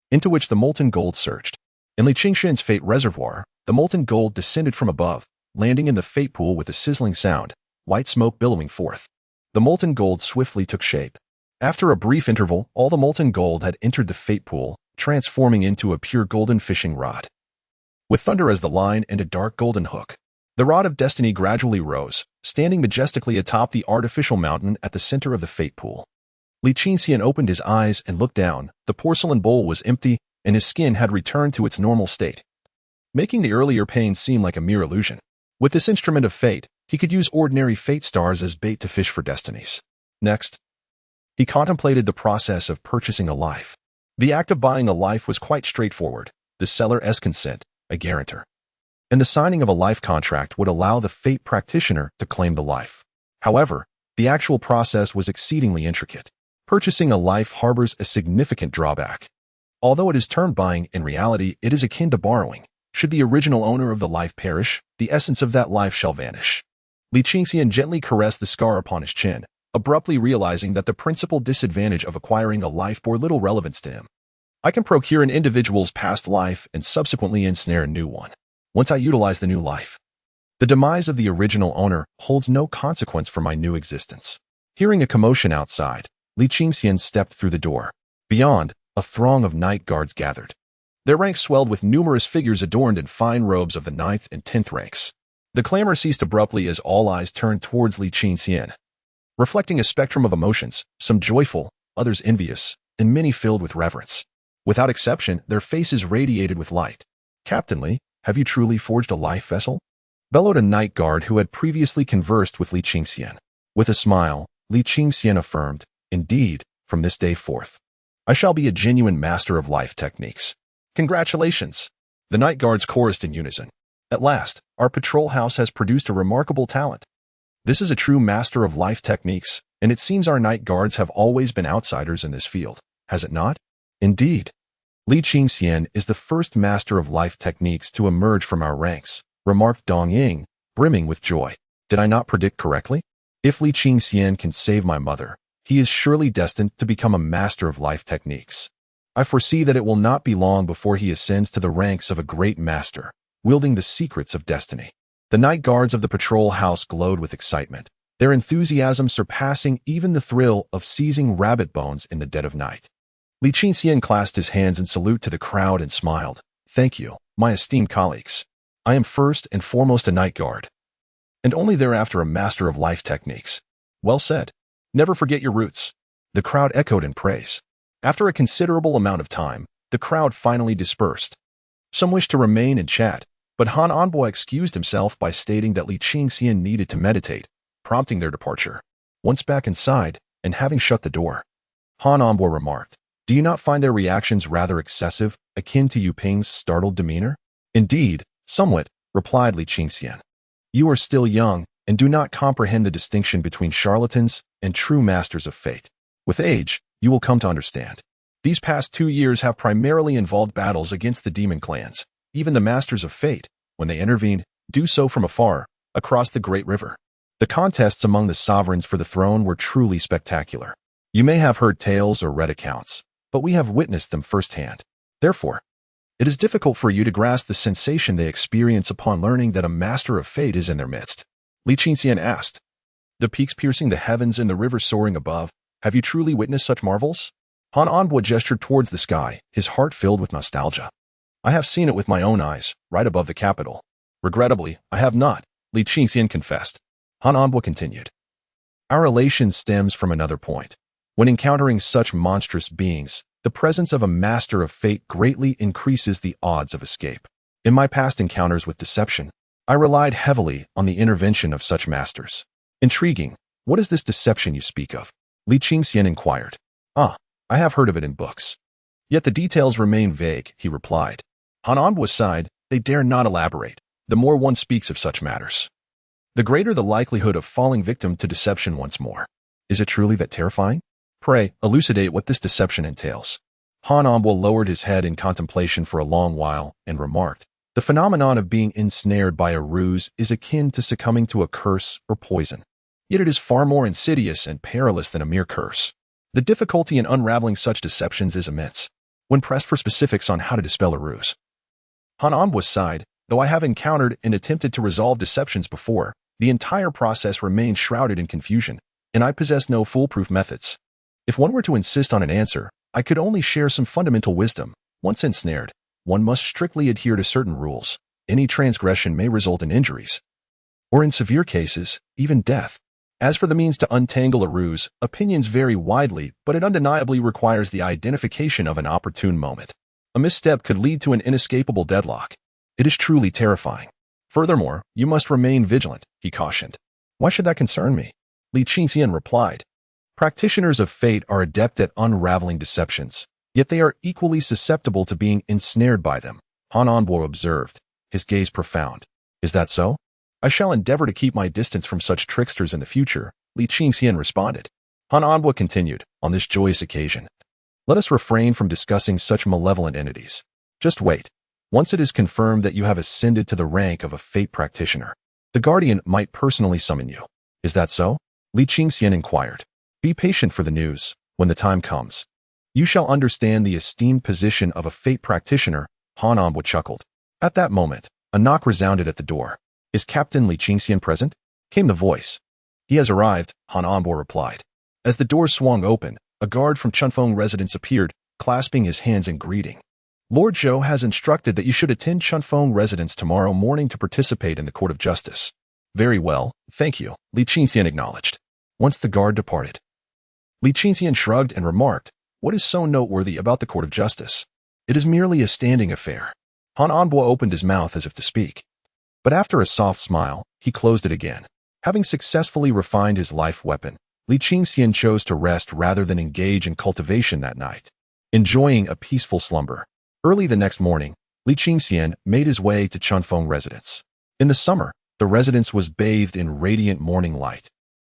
into which the molten gold surged. In Li Qingxian's fate reservoir, the The molten gold descended from above, landing in the fate pool with a sizzling sound, white smoke billowing forth. The molten gold swiftly took shape. After a brief interval, all the molten gold had entered the fate pool, transforming into a pure golden fishing rod. With thunder as the line and a dark golden hook, the rod of destiny gradually rose, standing majestically atop the artificial mountain at the center of the fate pool. Li Qingxian opened his eyes and looked down. The porcelain bowl was empty, and his skin had returned to its normal state, making the earlier pain seem like a mere illusion. With this instrument of fate, he could use ordinary fate stars as bait to fish for destinies. Next, he contemplated the process of purchasing a life. The act of buying a life was quite straightforward. The seller's consent, a guarantor, and the signing of a life contract would allow the fate practitioner to claim the life. However, the actual process was exceedingly intricate. Purchasing a life harbors a significant drawback. Although it is termed buying, in reality it is akin to borrowing. Should the original owner of the life perish, the essence of that life shall vanish. Li Qingxian gently caressed the scar upon his chin, abruptly realizing that the principal disadvantage of acquiring a life bore little relevance to him. I can procure an individual's past life and subsequently ensnare a new one. Once I utilize the new life, the demise of the original owner holds no consequence for my new existence. Hearing a commotion outside, Li Qingxian stepped through the door. Beyond, a throng of night guards gathered. Their ranks swelled with numerous figures adorned in fine robes of the 9th and 10th ranks. The clamor ceased abruptly as all eyes turned towards Li Qingxian, reflecting a spectrum of emotions, some joyful, others envious, and many filled with reverence. Without exception, their faces radiated with light. "Captain Li, have you truly forged a life vessel?" bellowed a night guard who had previously conversed with Li Qingxian. With a smile, Li Qingxian affirmed, "Indeed, from this day forth, I shall be a genuine master of life techniques." "Congratulations!" The night guards chorused in unison. "At last, our patrol house has produced a remarkable talent. This is a true master of life techniques, and it seems our night guards have always been outsiders in this field, has it not?" "Indeed. Li Qingxian is the first master of life techniques to emerge from our ranks," remarked Dong Ying, brimming with joy. "Did I not predict correctly? If Li Qingxian can save my mother, he is surely destined to become a master of life techniques. I foresee that it will not be long before he ascends to the ranks of a great master, wielding the secrets of destiny." The night guards of the patrol house glowed with excitement, their enthusiasm surpassing even the thrill of seizing rabbit bones in the dead of night. Li Qingxian clasped his hands in salute to the crowd and smiled. "Thank you, my esteemed colleagues. I am first and foremost a night guard, and only thereafter a master of life techniques." "Well said. Never forget your roots." The crowd echoed in praise. After a considerable amount of time, the crowd finally dispersed. Some wished to remain and chat, but Han Envoy excused himself by stating that Li Qingxian needed to meditate, prompting their departure. Once back inside, and having shut the door, Han Envoy remarked, "Do you not find their reactions rather excessive, akin to Yu Ping's startled demeanor?" "Indeed, somewhat," replied Li Qingxian. "You are still young, and do not comprehend the distinction between charlatans and true masters of fate. With age, you will come to understand. These past 2 years have primarily involved battles against the demon clans. Even the masters of fate, when they intervene, do so from afar, across the great river. The contests among the sovereigns for the throne were truly spectacular. You may have heard tales or read accounts, but we have witnessed them firsthand. Therefore, it is difficult for you to grasp the sensation they experience upon learning that a master of fate is in their midst." Li Qingxian asked, "The peaks piercing the heavens and the river soaring above, have you truly witnessed such marvels?" Han Envoy gestured towards the sky, his heart filled with nostalgia. "I have seen it with my own eyes, right above the capital." "Regrettably, I have not," Li Qingxian confessed. Han Envoy continued, "Our relation stems from another point. When encountering such monstrous beings, the presence of a master of fate greatly increases the odds of escape. In my past encounters with deception, I relied heavily on the intervention of such masters." "Intriguing. What is this deception you speak of?" Li Qingxian inquired. "Ah, I have heard of it in books. Yet the details remain vague," he replied. Han Envoy sighed. "They dare not elaborate. The more one speaks of such matters, the greater the likelihood of falling victim to deception once more. Is it truly that terrifying? Pray, elucidate what this deception entails." Han Envoy lowered his head in contemplation for a long while and remarked, "The phenomenon of being ensnared by a ruse is akin to succumbing to a curse or poison. Yet it is far more insidious and perilous than a mere curse. The difficulty in unraveling such deceptions is immense, when pressed for specifics on how to dispel a ruse." Han Envoy sighed. Though I have encountered and attempted to resolve deceptions before, the entire process remained shrouded in confusion, and I possess no foolproof methods. If one were to insist on an answer, I could only share some fundamental wisdom. Once ensnared, one must strictly adhere to certain rules. Any transgression may result in injuries, or in severe cases, even death. As for the means to untangle a ruse, opinions vary widely, but it undeniably requires the identification of an opportune moment. A misstep could lead to an inescapable deadlock. It is truly terrifying. Furthermore, you must remain vigilant, he cautioned. Why should that concern me? Li Qingxian replied. Practitioners of fate are adept at unraveling deceptions, yet they are equally susceptible to being ensnared by them, Han Anbo observed, his gaze profound. Is that so? I shall endeavor to keep my distance from such tricksters in the future, Li Qingxian responded. Han Anbo continued, on this joyous occasion. Let us refrain from discussing such malevolent entities. Just wait. Once it is confirmed that you have ascended to the rank of a fate practitioner, the guardian might personally summon you. Is that so? Li Qingxian inquired. Be patient for the news. When the time comes, you shall understand the esteemed position of a fate practitioner, Han Anbo chuckled. At that moment, a knock resounded at the door. Is Captain Li Qingxian present? Came the voice. He has arrived, Han Anbo replied. As the door swung open, a guard from Chunfeng residence appeared, clasping his hands in greeting. Lord Zhou has instructed that you should attend Chunfeng residence tomorrow morning to participate in the Court of Justice. Very well, thank you, Li Qingxian acknowledged. Once the guard departed, Li Qingxian shrugged and remarked, what is so noteworthy about the Court of Justice? It is merely a standing affair. Han Anbo opened his mouth as if to speak. But after a soft smile, he closed it again. Having successfully refined his life weapon, Li Qingxian chose to rest rather than engage in cultivation that night, enjoying a peaceful slumber. Early the next morning, Li Qingxian made his way to Chunfeng residence. In the summer, the residence was bathed in radiant morning light,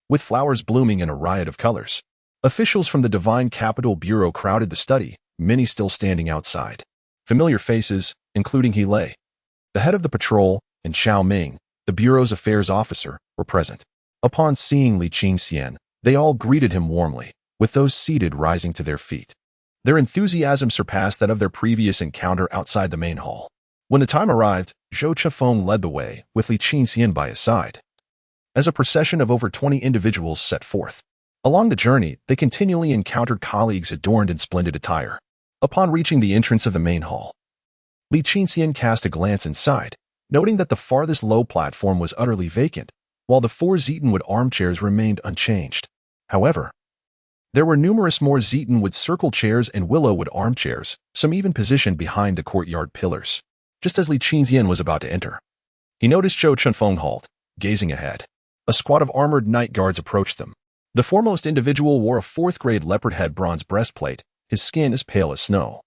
with flowers blooming in a riot of colors. Officials from the Divine Capital Bureau crowded the study, many still standing outside. Familiar faces, including He Lei, the head of the patrol, and Xiao Ming, the Bureau's affairs officer, were present. Upon seeing Li Qingxian, they all greeted him warmly, with those seated rising to their feet. Their enthusiasm surpassed that of their previous encounter outside the main hall. When the time arrived, Zhou Chefeng led the way, with Li Qingxian by his side. As a procession of over 20 individuals set forth. Along the journey, they continually encountered colleagues adorned in splendid attire. Upon reaching the entrance of the main hall, Li Qingxian cast a glance inside, noting that the farthest low platform was utterly vacant, while the 4 Zetenwood armchairs remained unchanged. However, there were numerous more Zetenwood circle chairs and Willowwood armchairs, some even positioned behind the courtyard pillars. Just as Li Qingxian was about to enter, he noticed Zhou Chunfeng halt, gazing ahead. A squad of armored night guards approached them. The foremost individual wore a 4th-grade leopard head bronze breastplate, his skin as pale as snow,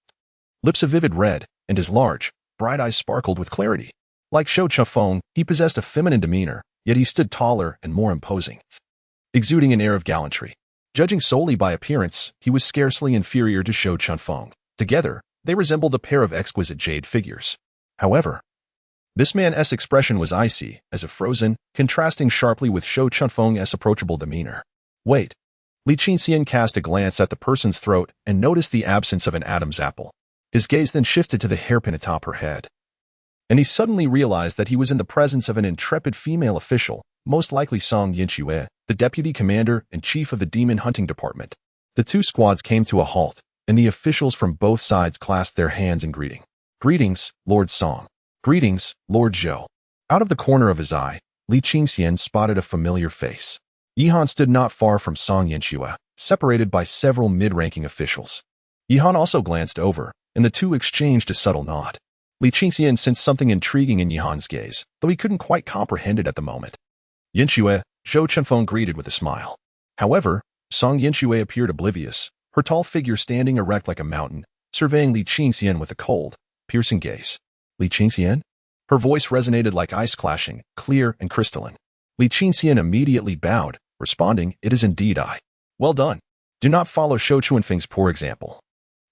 lips a vivid red, and his large, bright eyes sparkled with clarity. Like Zhou Chunfeng, he possessed a feminine demeanor, yet he stood taller and more imposing, exuding an air of gallantry. Judging solely by appearance, he was scarcely inferior to Zhou Chunfeng. Together, they resembled a pair of exquisite jade figures. However, this man's expression was icy, as if frozen, contrasting sharply with Zhou Chunfeng's approachable demeanor. Wait. Li Qingxian cast a glance at the person's throat and noticed the absence of an Adam's apple. His gaze then shifted to the hairpin atop her head, and he suddenly realized that he was in the presence of an intrepid female official, most likely Song Yinxue, the deputy commander and chief of the demon hunting department. The 2 squads came to a halt, and the officials from both sides clasped their hands in greeting. Greetings, Lord Song. Greetings, Lord Zhou. Out of the corner of his eye, Li Qingxian spotted a familiar face. Yihan stood not far from Song Yinxue, separated by several mid-ranking officials. Yihan also glanced over, and the two exchanged a subtle nod. Li Qingxian sensed something intriguing in Yihan's gaze, though he couldn't quite comprehend it at the moment. Yinxue, Zhou Chunfeng greeted with a smile. However, Song Yinxue appeared oblivious, her tall figure standing erect like a mountain, surveying Li Qingxian with a cold, piercing gaze. Li Qingxian? Her voice resonated like ice clashing, clear and crystalline. Li Qingxian immediately bowed, responding, "It is indeed I." "Well done. Do not follow Zhou Chunfeng's poor example.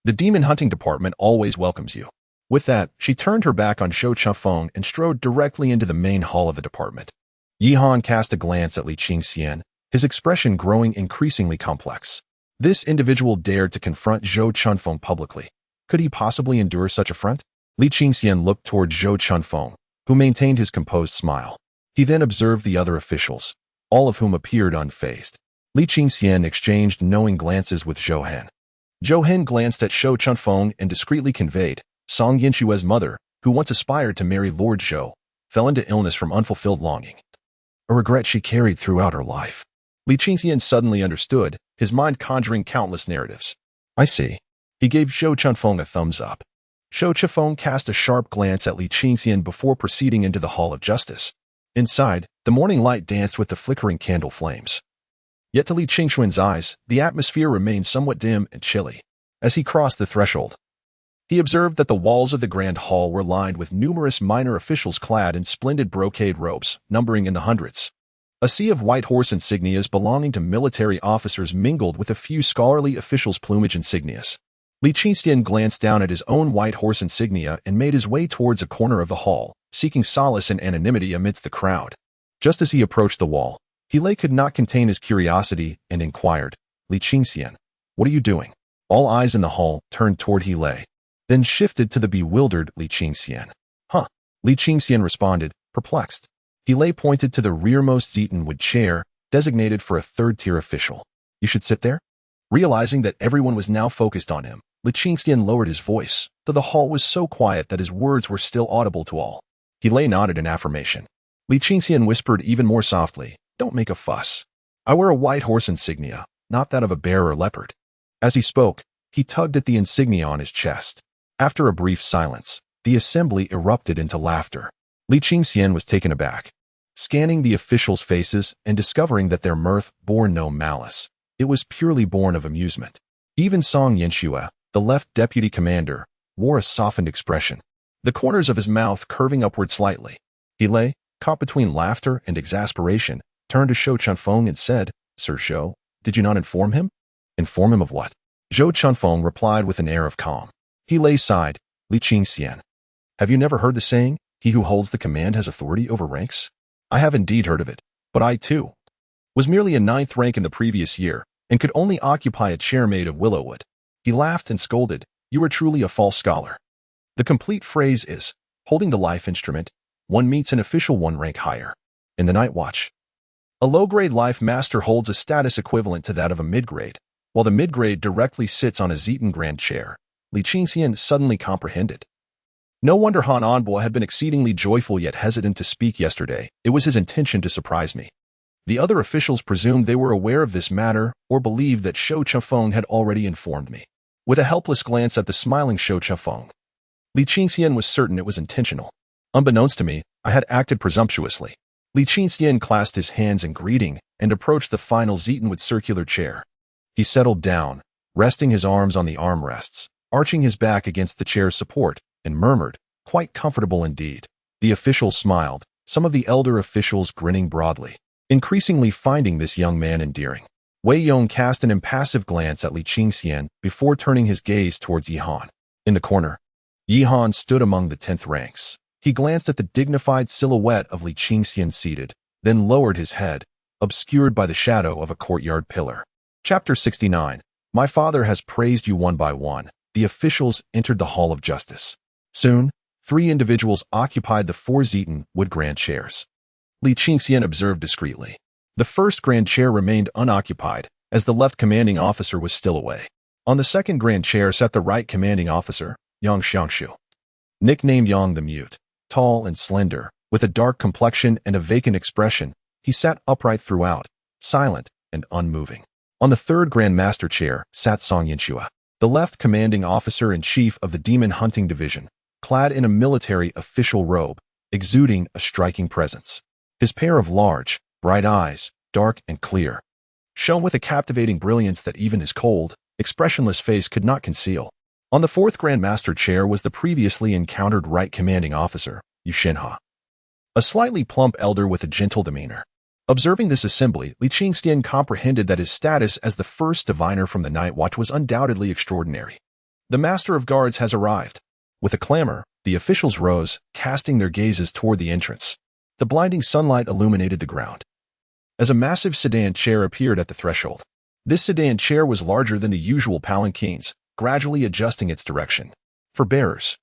The demon hunting department always welcomes you." With that, she turned her back on Zhou Chunfeng and strode directly into the main hall of the department. Yihan cast a glance at Li Qingxian, his expression growing increasingly complex. This individual dared to confront Zhou Chunfeng publicly. Could he possibly endure such affront? Li Qingxian looked toward Zhou Chunfeng, who maintained his composed smile. He then observed the other officials, all of whom appeared unfazed. Li Qingxian exchanged knowing glances with Zhou Hen. Zhou Hen glanced at Shou Chunfeng and discreetly conveyed, Song Yinshue's mother, who once aspired to marry Lord Zhou, fell into illness from unfulfilled longing, a regret she carried throughout her life. Li Qingxian suddenly understood, his mind conjuring countless narratives. I see. He gave Shou Chunfeng a thumbs up. Shou Chunfeng cast a sharp glance at Li Qingxian before proceeding into the Hall of Justice. Inside, the morning light danced with the flickering candle flames. Yet to Li Qingxuan's eyes, the atmosphere remained somewhat dim and chilly. As he crossed the threshold, he observed that the walls of the grand hall were lined with numerous minor officials clad in splendid brocade robes, numbering in the hundreds. A sea of white horse insignias belonging to military officers mingled with a few scholarly officials' plumage insignias. Li Qingxian glanced down at his own white horse insignia and made his way towards a corner of the hall, seeking solace and anonymity amidst the crowd. Just as he approached the wall, Li could not contain his curiosity and inquired, Li Qingxian, what are you doing? All eyes in the hall turned toward Li, then shifted to the bewildered Li Qingxian. Huh? Li Qingxian responded, perplexed. Li pointed to the rearmost Zeatonwood chair, designated for a third-tier official. You should sit there? Realizing that everyone was now focused on him, Li Qingxian lowered his voice, though the hall was so quiet that his words were still audible to all. Li nodded in affirmation. Li Qingxian whispered even more softly, don't make a fuss. I wear a white horse insignia, not that of a bear or leopard. As he spoke, he tugged at the insignia on his chest. After a brief silence, the assembly erupted into laughter. Li Qingxian was taken aback. Scanning the officials' faces and discovering that their mirth bore no malice, it was purely born of amusement. Even Song Yinshue, the left deputy commander, wore a softened expression, the corners of his mouth curving upward slightly. Li, caught between laughter and exasperation, turned to Shou Chunfeng and said, Sir Shou, did you not inform him? Inform him of what? Shou Chunfeng replied with an air of calm. Li sighed, Li Qingxian. Have you never heard the saying, he who holds the command has authority over ranks? I have indeed heard of it, but I, too, was merely a 9th rank in the previous year and could only occupy a chair made of willowwood. He laughed and scolded, you are truly a false scholar. The complete phrase is, holding the life instrument, one meets an official 1 rank higher. In the night watch, a low-grade life master holds a status equivalent to that of a mid-grade, while the mid-grade directly sits on a Zeaton grand chair. Li Qingxian suddenly comprehended. No wonder Han Enbo had been exceedingly joyful yet hesitant to speak yesterday. It was his intention to surprise me. The other officials presumed they were aware of this matter or believed that Shou Chunfeng had already informed me. With a helpless glance at the smiling Shou Chunfeng, Li Qingxian was certain it was intentional. Unbeknownst to me, I had acted presumptuously. Li Qingxian clasped his hands in greeting and approached the final Zeatonwood circular chair. He settled down, resting his arms on the armrests, arching his back against the chair's support, and murmured, quite comfortable indeed. The officials smiled, some of the elder officials grinning broadly, increasingly finding this young man endearing. Wei Yong cast an impassive glance at Li Qingxian before turning his gaze towards Yi Han. In the corner, Yi Han stood among the 10th ranks. He glanced at the dignified silhouette of Li Qingxian seated, then lowered his head, obscured by the shadow of a courtyard pillar. Chapter 69. My father has praised you one by one. The officials entered the Hall of Justice. Soon, 3 individuals occupied the 4 Zeatonwood grand chairs. Li Qingxian observed discreetly. The first grand chair remained unoccupied, as the left commanding officer was still away. On the second grand chair sat the right commanding officer, Yang Xiangshu. Nicknamed Yang the Mute, tall and slender, with a dark complexion and a vacant expression, he sat upright throughout, silent and unmoving. On the third Grand Master chair sat Song Yinshue, the left commanding officer-in-chief of the Demon Hunting Division, clad in a military official robe, exuding a striking presence. His pair of large, bright eyes, dark and clear, shone with a captivating brilliance that even his cold, expressionless face could not conceal. On the 4th Grand Master chair was the previously encountered right commanding officer, Yu Xinhe, a slightly plump elder with a gentle demeanor. Observing this assembly, Li Qingxian comprehended that his status as the first diviner from the Night Watch was undoubtedly extraordinary. The Master of Guards has arrived. With a clamor, the officials rose, casting their gazes toward the entrance. The blinding sunlight illuminated the ground, as a massive sedan chair appeared at the threshold. This sedan chair was larger than the usual palanquins, gradually adjusting its direction. For bearers,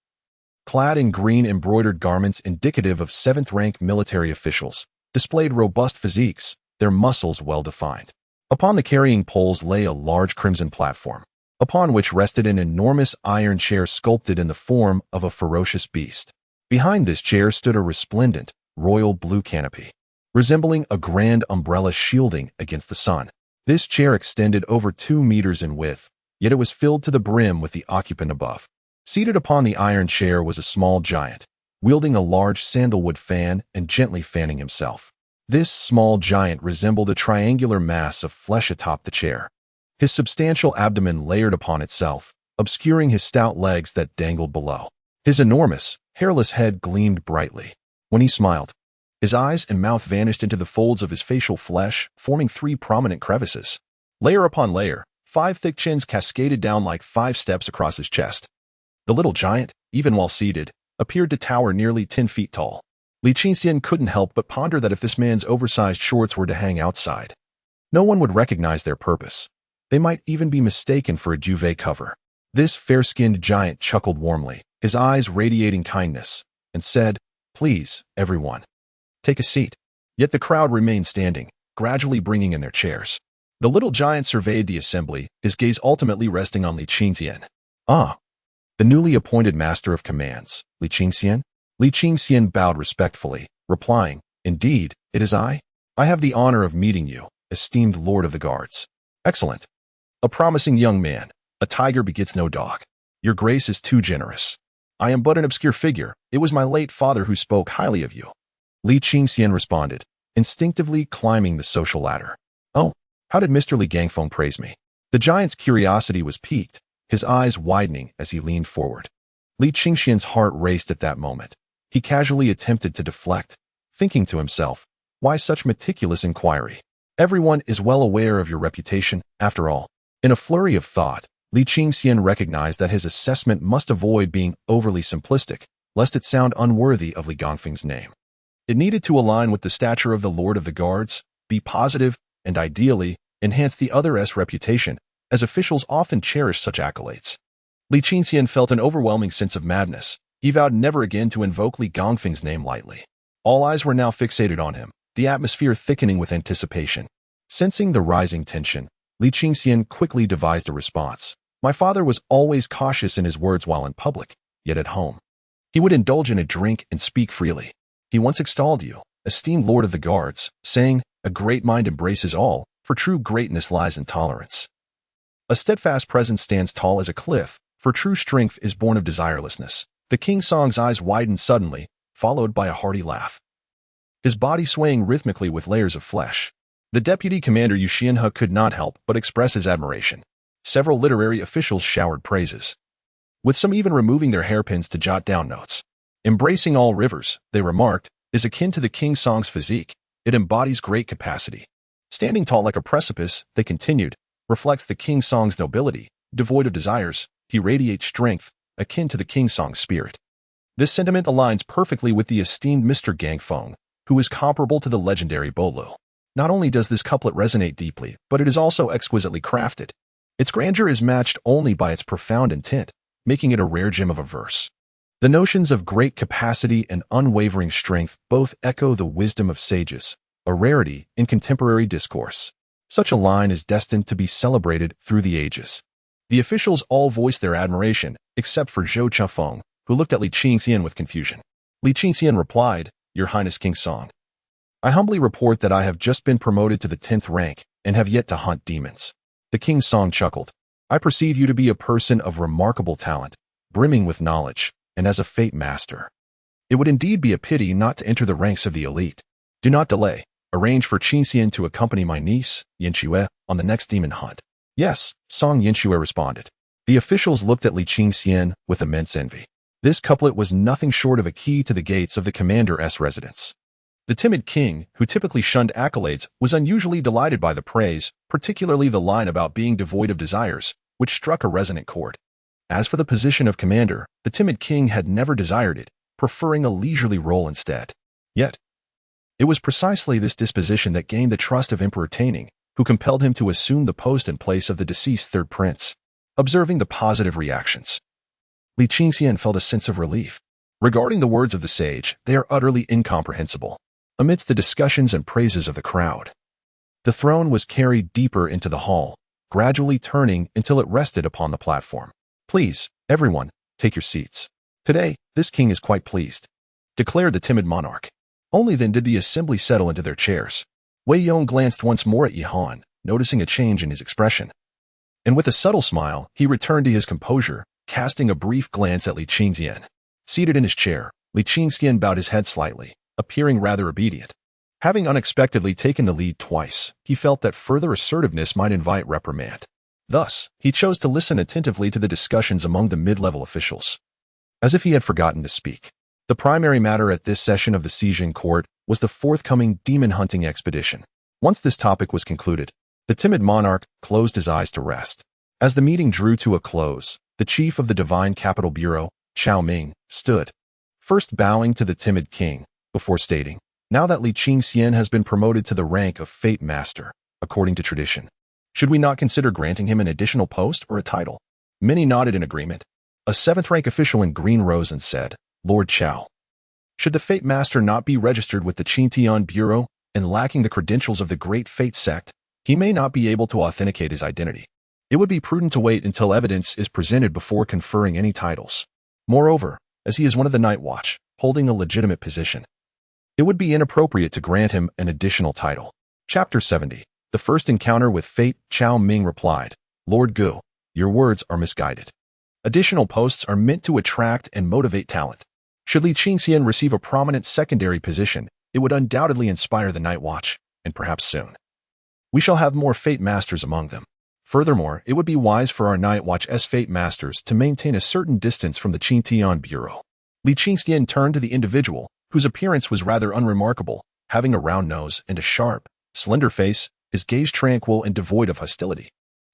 clad in green embroidered garments indicative of seventh-rank military officials, displayed robust physiques, their muscles well-defined. Upon the carrying poles lay a large crimson platform, upon which rested an enormous iron chair sculpted in the form of a ferocious beast. Behind this chair stood a resplendent, royal blue canopy, resembling a grand umbrella shielding against the sun. This chair extended over 2 meters in width, yet it was filled to the brim with the occupant above. Seated upon the iron chair was a small giant, wielding a large sandalwood fan and gently fanning himself. This small giant resembled a triangular mass of flesh atop the chair, his substantial abdomen layered upon itself, obscuring his stout legs that dangled below. His enormous, hairless head gleamed brightly. When he smiled, his eyes and mouth vanished into the folds of his facial flesh, forming 3 prominent crevices. Layer upon layer, 5 thick chins cascaded down like 5 steps across his chest. The little giant, even while seated, appeared to tower nearly 10 feet tall. Li Qingxian couldn't help but ponder that if this man's oversized shorts were to hang outside, no one would recognize their purpose. They might even be mistaken for a duvet cover. This fair-skinned giant chuckled warmly, his eyes radiating kindness, and said, "Please, everyone, take a seat." Yet the crowd remained standing, gradually bringing in their chairs. The little giant surveyed the assembly, his gaze ultimately resting on Li Qingxian. "Ah, the newly appointed master of commands, Li Qingxian?" Li Qingxian bowed respectfully, replying, "Indeed, it is I. I have the honor of meeting you, esteemed Lord of the Guards." "Excellent. A promising young man. A tiger begets no dog. Your grace is too generous. I am but an obscure figure. It was my late father who spoke highly of you." Li Qingxian responded, instinctively climbing the social ladder. "Oh, how did Mr. Li Gangfeng praise me?" The giant's curiosity was piqued, his eyes widening as he leaned forward. Li Qingxian's heart raced at that moment. He casually attempted to deflect, thinking to himself, why such meticulous inquiry? Everyone is well aware of your reputation, after all. In a flurry of thought, Li Qingxian recognized that his assessment must avoid being overly simplistic, lest it sound unworthy of Li Gangfeng's name. It needed to align with the stature of the Lord of the Guards, be positive, and ideally, enhance the other's reputation, as officials often cherish such accolades. Li Qingxian felt an overwhelming sense of madness. He vowed never again to invoke Li Gangfeng's name lightly. All eyes were now fixated on him, the atmosphere thickening with anticipation. Sensing the rising tension, Li Qingxian quickly devised a response. "My father was always cautious in his words while in public, yet at home he would indulge in a drink and speak freely. He once extolled you, esteemed Lord of the Guards, saying, 'A great mind embraces all, for true greatness lies in tolerance. A steadfast presence stands tall as a cliff, for true strength is born of desirelessness.'" The King Song's eyes widened suddenly, followed by a hearty laugh, his body swaying rhythmically with layers of flesh. The deputy commander Yu Xianhe could not help but express his admiration. Several literary officials showered praises, with some even removing their hairpins to jot down notes. "Embracing all rivers," they remarked, "is akin to the King Song's physique. It embodies great capacity. Standing tall like a precipice," they continued, "reflects the King Song's nobility. Devoid of desires, he radiates strength, akin to the King Song's spirit." This sentiment aligns perfectly with the esteemed Mr. Gangfeng, who is comparable to the legendary Bolu. Not only does this couplet resonate deeply, but it is also exquisitely crafted. Its grandeur is matched only by its profound intent, making it a rare gem of a verse. The notions of great capacity and unwavering strength both echo the wisdom of sages, a rarity in contemporary discourse. Such a line is destined to be celebrated through the ages. The officials all voiced their admiration, except for Zhou Chafeng, who looked at Li Qingxian with confusion. Li Qingxian replied, "Your Highness King Song, I humbly report that I have just been promoted to the 10th rank and have yet to hunt demons." The King Song chuckled. "I perceive you to be a person of remarkable talent, brimming with knowledge, and as a fate master. It would indeed be a pity not to enter the ranks of the elite. Do not delay. Arrange for Qingxian to accompany my niece, Yanxue, on the next demon hunt." "Yes," Song Yanxue responded. The officials looked at Li Qingxian with immense envy. This couplet was nothing short of a key to the gates of the commander's residence. The timid king, who typically shunned accolades, was unusually delighted by the praise, particularly the line about being devoid of desires, which struck a resonant chord. As for the position of commander, the timid king had never desired it, preferring a leisurely role instead. Yet, it was precisely this disposition that gained the trust of Emperor Taining, who compelled him to assume the post in place of the deceased third prince. Observing the positive reactions, Li Qingxian felt a sense of relief. Regarding the words of the sage, they are utterly incomprehensible. Amidst the discussions and praises of the crowd, the throne was carried deeper into the hall, gradually turning until it rested upon the platform. Please, everyone, take your seats. Today, this king is quite pleased, declared the timid monarch. Only then did the assembly settle into their chairs. Wei Yong glanced once more at Yi Han, noticing a change in his expression. And with a subtle smile, he returned to his composure, casting a brief glance at Li Qingxian. Seated in his chair, Li Qingxian bowed his head slightly, appearing rather obedient. Having unexpectedly taken the lead twice, he felt that further assertiveness might invite reprimand. Thus, he chose to listen attentively to the discussions among the mid-level officials, as if he had forgotten to speak. The primary matter at this session of the Xijin court was the forthcoming demon-hunting expedition. Once this topic was concluded, the timid monarch closed his eyes to rest. As the meeting drew to a close, the chief of the Divine Capital Bureau, Chao Ming, stood, first bowing to the timid king, before stating, "Now that Li Qingxian has been promoted to the rank of Fate Master, according to tradition, should we not consider granting him an additional post or a title?" Many nodded in agreement. A seventh-rank official in green rose and said, "Lord Chao, should the Fate Master not be registered with the Qingtian Bureau and lacking the credentials of the Great Fate Sect, he may not be able to authenticate his identity. It would be prudent to wait until evidence is presented before conferring any titles. Moreover, as he is one of the Night Watch, holding a legitimate position, it would be inappropriate to grant him an additional title." Chapter 70. The First Encounter with Fate. Chao Ming replied, "Lord Gu, your words are misguided. Additional posts are meant to attract and motivate talent. Should Li Qingxian receive a prominent secondary position, it would undoubtedly inspire the Night Watch, and perhaps soon we shall have more Fate Masters among them. Furthermore, it would be wise for our Night Watch's Fate Masters to maintain a certain distance from the Qingtian Bureau." Li Qingxian turned to the individual, whose appearance was rather unremarkable, having a round nose and a sharp, slender face, his gaze tranquil and devoid of hostility.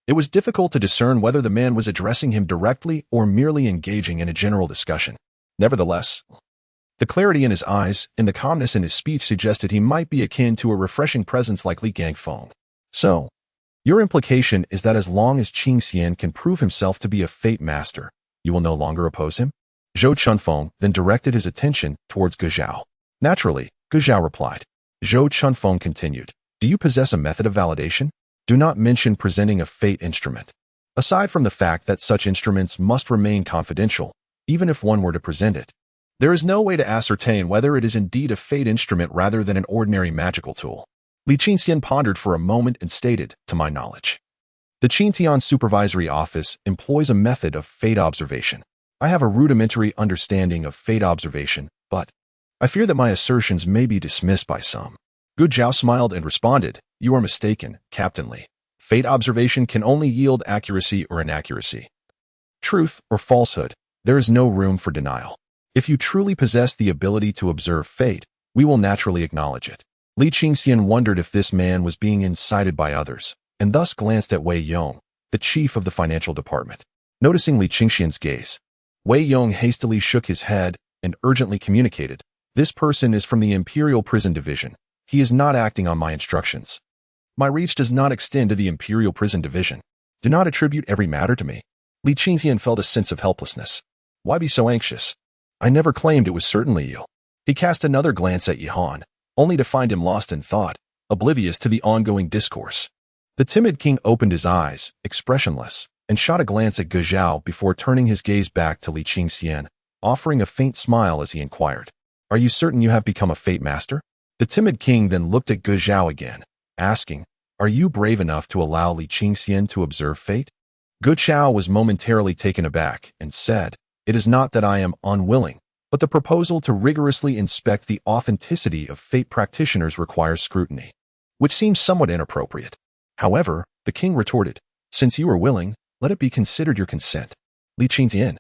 It was difficult to discern whether the man was addressing him directly or merely engaging in a general discussion. Nevertheless, the clarity in his eyes and the calmness in his speech suggested he might be akin to a refreshing presence like Li Gangfeng. "So, your implication is that as long as Qingxian can prove himself to be a Fate Master, you will no longer oppose him?" Zhou Chunfeng then directed his attention towards Ge Zhao. "Naturally," Ge Zhao replied. Zhou Chunfeng continued, "Do you possess a method of validation? Do not mention presenting a Fate instrument. Aside from the fact that such instruments must remain confidential, even if one were to present it, there is no way to ascertain whether it is indeed a Fate instrument rather than an ordinary magical tool." Li Qingxian pondered for a moment and stated, "To my knowledge, the Qingtian Supervisory Office employs a method of Fate observation. I have a rudimentary understanding of Fate observation, but I fear that my assertions may be dismissed by some." Gu Zhao smiled and responded, "You are mistaken, Captain Li. Fate observation can only yield accuracy or inaccuracy. Truth or falsehood, there is no room for denial. If you truly possess the ability to observe fate, we will naturally acknowledge it." Li Qingxian wondered if this man was being incited by others, and thus glanced at Wei Yong, the chief of the financial department. Noticing Li Qingxian's gaze, Wei Yong hastily shook his head and urgently communicated, "This person is from the Imperial Prison Division. He is not acting on my instructions. My reach does not extend to the Imperial Prison Division. Do not attribute every matter to me." Li Qingxian felt a sense of helplessness. "Why be so anxious? I never claimed it was certainly you." He cast another glance at Yi Han, only to find him lost in thought, oblivious to the ongoing discourse. The timid king opened his eyes, expressionless, and shot a glance at Ge Zhao before turning his gaze back to Li Qingxian, offering a faint smile as he inquired, "Are you certain you have become a Fate Master?" The timid king then looked at Ge Zhao again, asking, "Are you brave enough to allow Li Qingxian to observe fate?" Ge Zhao was momentarily taken aback and said, "It is not that I am unwilling, but the proposal to rigorously inspect the authenticity of fate practitioners requires scrutiny, which seems somewhat inappropriate." However, the king retorted, "Since you are willing, let it be considered your consent. Li Qingxian,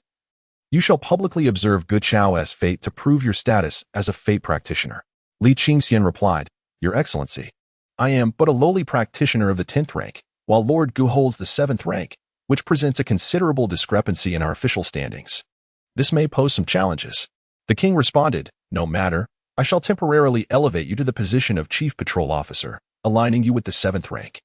you shall publicly observe Ge Zhao's fate to prove your status as a fate practitioner." Li Qingxian replied, "Your Excellency, I am but a lowly practitioner of the 10th rank, while Lord Gu holds the 7th rank, which presents a considerable discrepancy in our official standings. This may pose some challenges." The king responded, "No matter, I shall temporarily elevate you to the position of Chief Patrol Officer, aligning you with the 7th rank.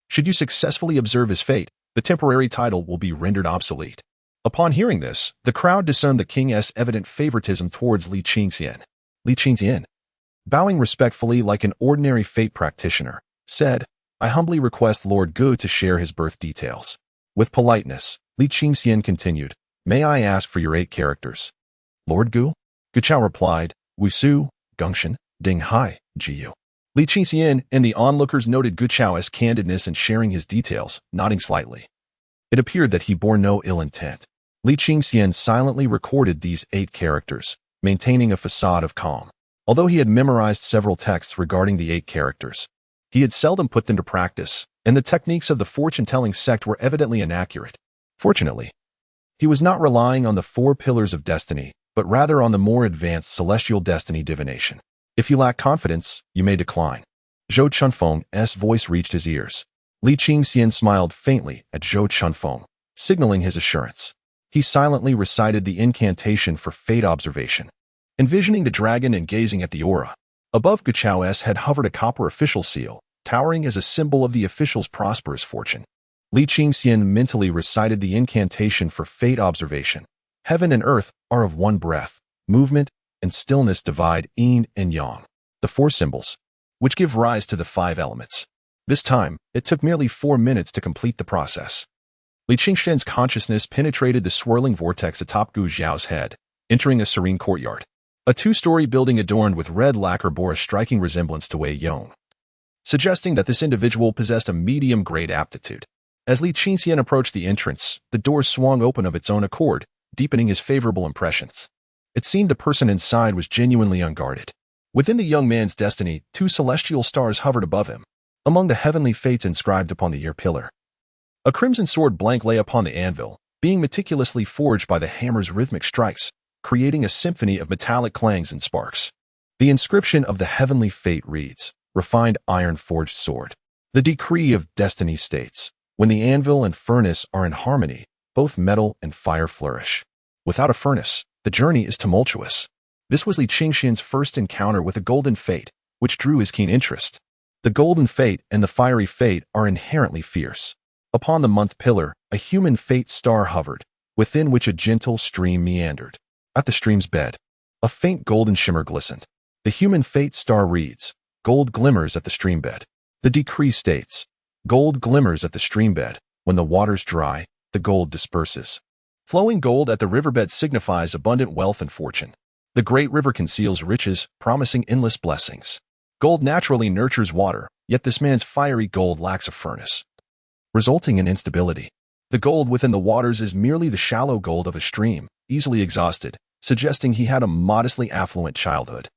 Should you successfully observe his fate, the temporary title will be rendered obsolete." Upon hearing this, the crowd discerned the king's evident favoritism towards Li Qingxian. Li Qingxian, bowing respectfully like an ordinary fate practitioner, said, "I humbly request Lord Gu to share his birth details." With politeness, Li Qingxian continued, "May I ask for your 8 characters?" "Lord Gu?" Gu Chao replied, "Wusu, Gongxian, Ding Hai, Jiu." Li Qingxian and the onlookers noted Gu Chao's candidness in sharing his details, nodding slightly. It appeared that he bore no ill intent. Li Qingxian silently recorded these 8 characters, maintaining a facade of calm. Although he had memorized several texts regarding the 8 characters, he had seldom put them to practice, and the techniques of the fortune-telling sect were evidently inaccurate. Fortunately, he was not relying on the 4 pillars of destiny, but rather on the more advanced celestial destiny divination. If you lack confidence, you may decline. Zhou Chunfeng's voice reached his ears. Li Qingxian smiled faintly at Zhou Chunfeng, signaling his assurance. He silently recited the incantation for fate observation. Envisioning the dragon and gazing at the aura, above Gu Chao's head hovered a copper official seal, towering as a symbol of the official's prosperous fortune. Li Qingxian mentally recited the incantation for fate observation. Heaven and earth are of one breath. Movement and stillness divide yin and yang, the 4 symbols, which give rise to the 5 elements. This time, it took merely 4 minutes to complete the process. Li Qingxian's consciousness penetrated the swirling vortex atop Gu Zhao's head, entering a serene courtyard. A 2-story building adorned with red lacquer bore a striking resemblance to Wei Yong, suggesting that this individual possessed a medium-grade aptitude. As Li Qingxian approached the entrance, the door swung open of its own accord, deepening his favorable impressions. It seemed the person inside was genuinely unguarded. Within the young man's destiny, 2 celestial stars hovered above him, among the heavenly fates inscribed upon the ear pillar. A crimson sword blank lay upon the anvil, being meticulously forged by the hammer's rhythmic strikes, creating a symphony of metallic clangs and sparks. The inscription of the heavenly fate reads, "Refined iron-forged sword." The decree of destiny states, "When the anvil and furnace are in harmony, both metal and fire flourish." Without a furnace, the journey is tumultuous. This was Li Qingxian's first encounter with a golden fate, which drew his keen interest. The golden fate and the fiery fate are inherently fierce. Upon the month pillar, a human fate star hovered, within which a gentle stream meandered. At the stream's bed, a faint golden shimmer glistened. The human fate star reads, "Gold glimmers at the stream bed." The decree states, "Gold glimmers at the stream bed. When the waters dry, the gold disperses." Flowing gold at the riverbed signifies abundant wealth and fortune. The great river conceals riches, promising endless blessings. Gold naturally nurtures water, yet this man's fiery gold lacks a furnace, resulting in instability. The gold within the waters is merely the shallow gold of a stream, easily exhausted, suggesting he had a modestly affluent childhood,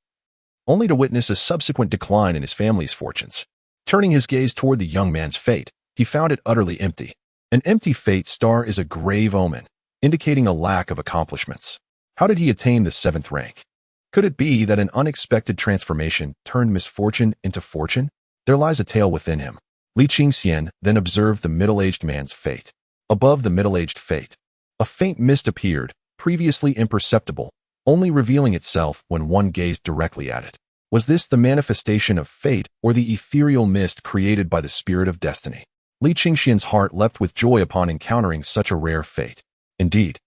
only to witness a subsequent decline in his family's fortunes. Turning his gaze toward the young man's fate, he found it utterly empty. An empty fate star is a grave omen, indicating a lack of accomplishments. How did he attain the 7th rank? Could it be that an unexpected transformation turned misfortune into fortune? There lies a tale within him. Li Qingxian then observed the middle-aged man's fate. Above the middle-aged fate, a faint mist appeared, previously imperceptible, only revealing itself when one gazed directly at it. Was this the manifestation of fate or the ethereal mist created by the spirit of destiny? Li Qingxian's heart leapt with joy upon encountering such a rare fate. Indeed,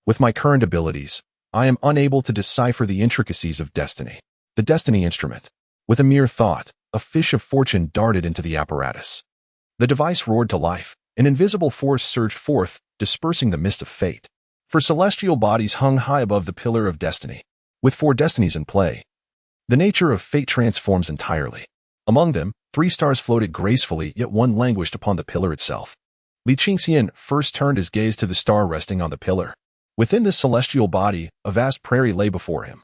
with my current abilities, I am unable to decipher the intricacies of destiny. The destiny instrument. With a mere thought, a fish of fortune darted into the apparatus. The device roared to life. An invisible force surged forth, dispersing the mist of fate. 4 celestial bodies hung high above the pillar of destiny. With 4 destinies in play, the nature of fate transforms entirely. Among them, 3 stars floated gracefully, yet one languished upon the pillar itself. Li Qingxian first turned his gaze to the star resting on the pillar. Within this celestial body, a vast prairie lay before him,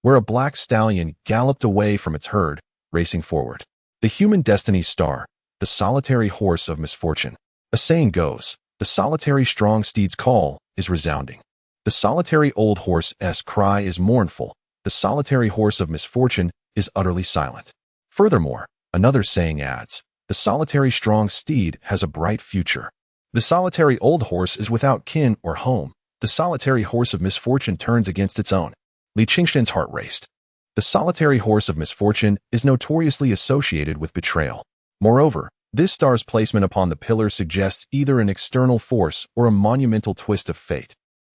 where a black stallion galloped away from its herd, racing forward. The human destiny star, the solitary horse of misfortune. A saying goes, the solitary strong steed's call is resounding. The solitary old horse's cry is mournful. The solitary horse of misfortune is utterly silent. Furthermore, another saying adds, the solitary strong steed has a bright future. The solitary old horse is without kin or home. The solitary horse of misfortune turns against its own. Li Qingxian's heart raced. The solitary horse of misfortune is notoriously associated with betrayal. Moreover, this star's placement upon the pillar suggests either an external force or a monumental twist of fate.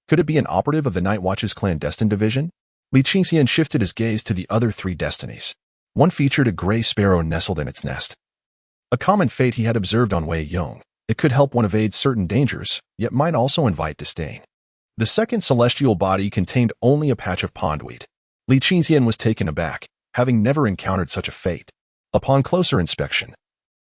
Could it be an operative of the Night Watch's clandestine division? Li Qingxian shifted his gaze to the other three destinies. One featured a gray sparrow nestled in its nest. A common fate he had observed on Wei Yong. It could help one evade certain dangers, yet might also invite disdain. The second celestial body contained only a patch of pondweed. Li Qingxian was taken aback, having never encountered such a fate. Upon closer inspection,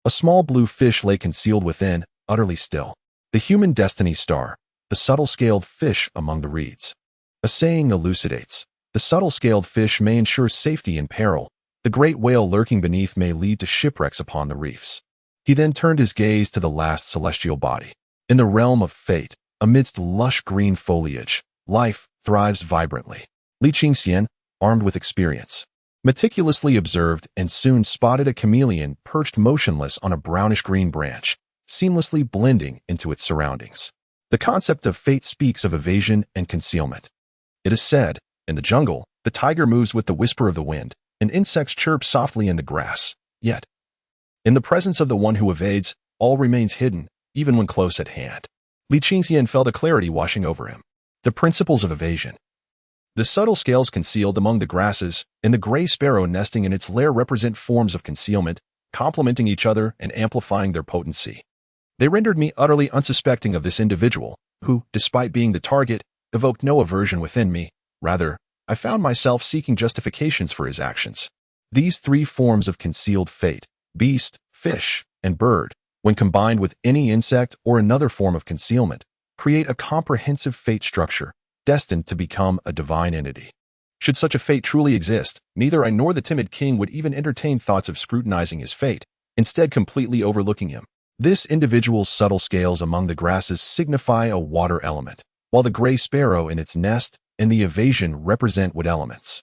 a small blue fish lay concealed within, utterly still. The human destiny star, the subtle-scaled fish among the reeds. A saying elucidates. The subtle-scaled fish may ensure safety in peril. The great whale lurking beneath may lead to shipwrecks upon the reefs. He then turned his gaze to the last celestial body. In the realm of fate, amidst lush green foliage, life thrives vibrantly. Li Qingxian, armed with experience, meticulously observed and soon spotted a chameleon perched motionless on a brownish-green branch, seamlessly blending into its surroundings. The concept of fate speaks of evasion and concealment. It is said, in the jungle, the tiger moves with the whisper of the wind, and insects chirp softly in the grass. Yet, in the presence of the one who evades, all remains hidden, even when close at hand. Li Qingxian felt a clarity washing over him. The principles of evasion. The subtle scales concealed among the grasses and the gray sparrow nesting in its lair represent forms of concealment, complementing each other and amplifying their potency. They rendered me utterly unsuspecting of this individual, who, despite being the target, evoked no aversion within me. Rather, I found myself seeking justifications for his actions. These three forms of concealed fate, beast, fish, and bird, when combined with any insect or another form of concealment, create a comprehensive fate structure, destined to become a divine entity. Should such a fate truly exist, neither I nor the timid king would even entertain thoughts of scrutinizing his fate, instead completely overlooking him. This individual's subtle scales among the grasses signify a water element, while the gray sparrow in its nest and the evasion represent wood elements.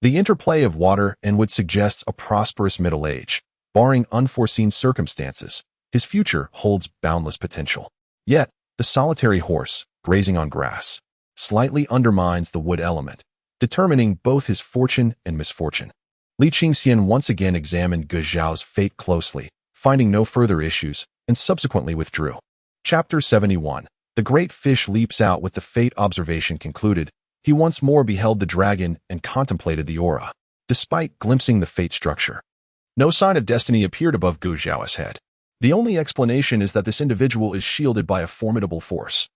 The interplay of water and wood suggests a prosperous middle age. Barring unforeseen circumstances, his future holds boundless potential. Yet, the solitary horse, grazing on grass, slightly undermines the wood element, determining both his fortune and misfortune. Li Qingxian once again examined Ge Zhao's fate closely, finding no further issues, and subsequently withdrew. Chapter 71. The great fish leaps out with the fate observation concluded. He once more beheld the dragon and contemplated the aura. Despite glimpsing the fate structure, no sign of destiny appeared above Ge Zhao's head. The only explanation is that this individual is shielded by a formidable force,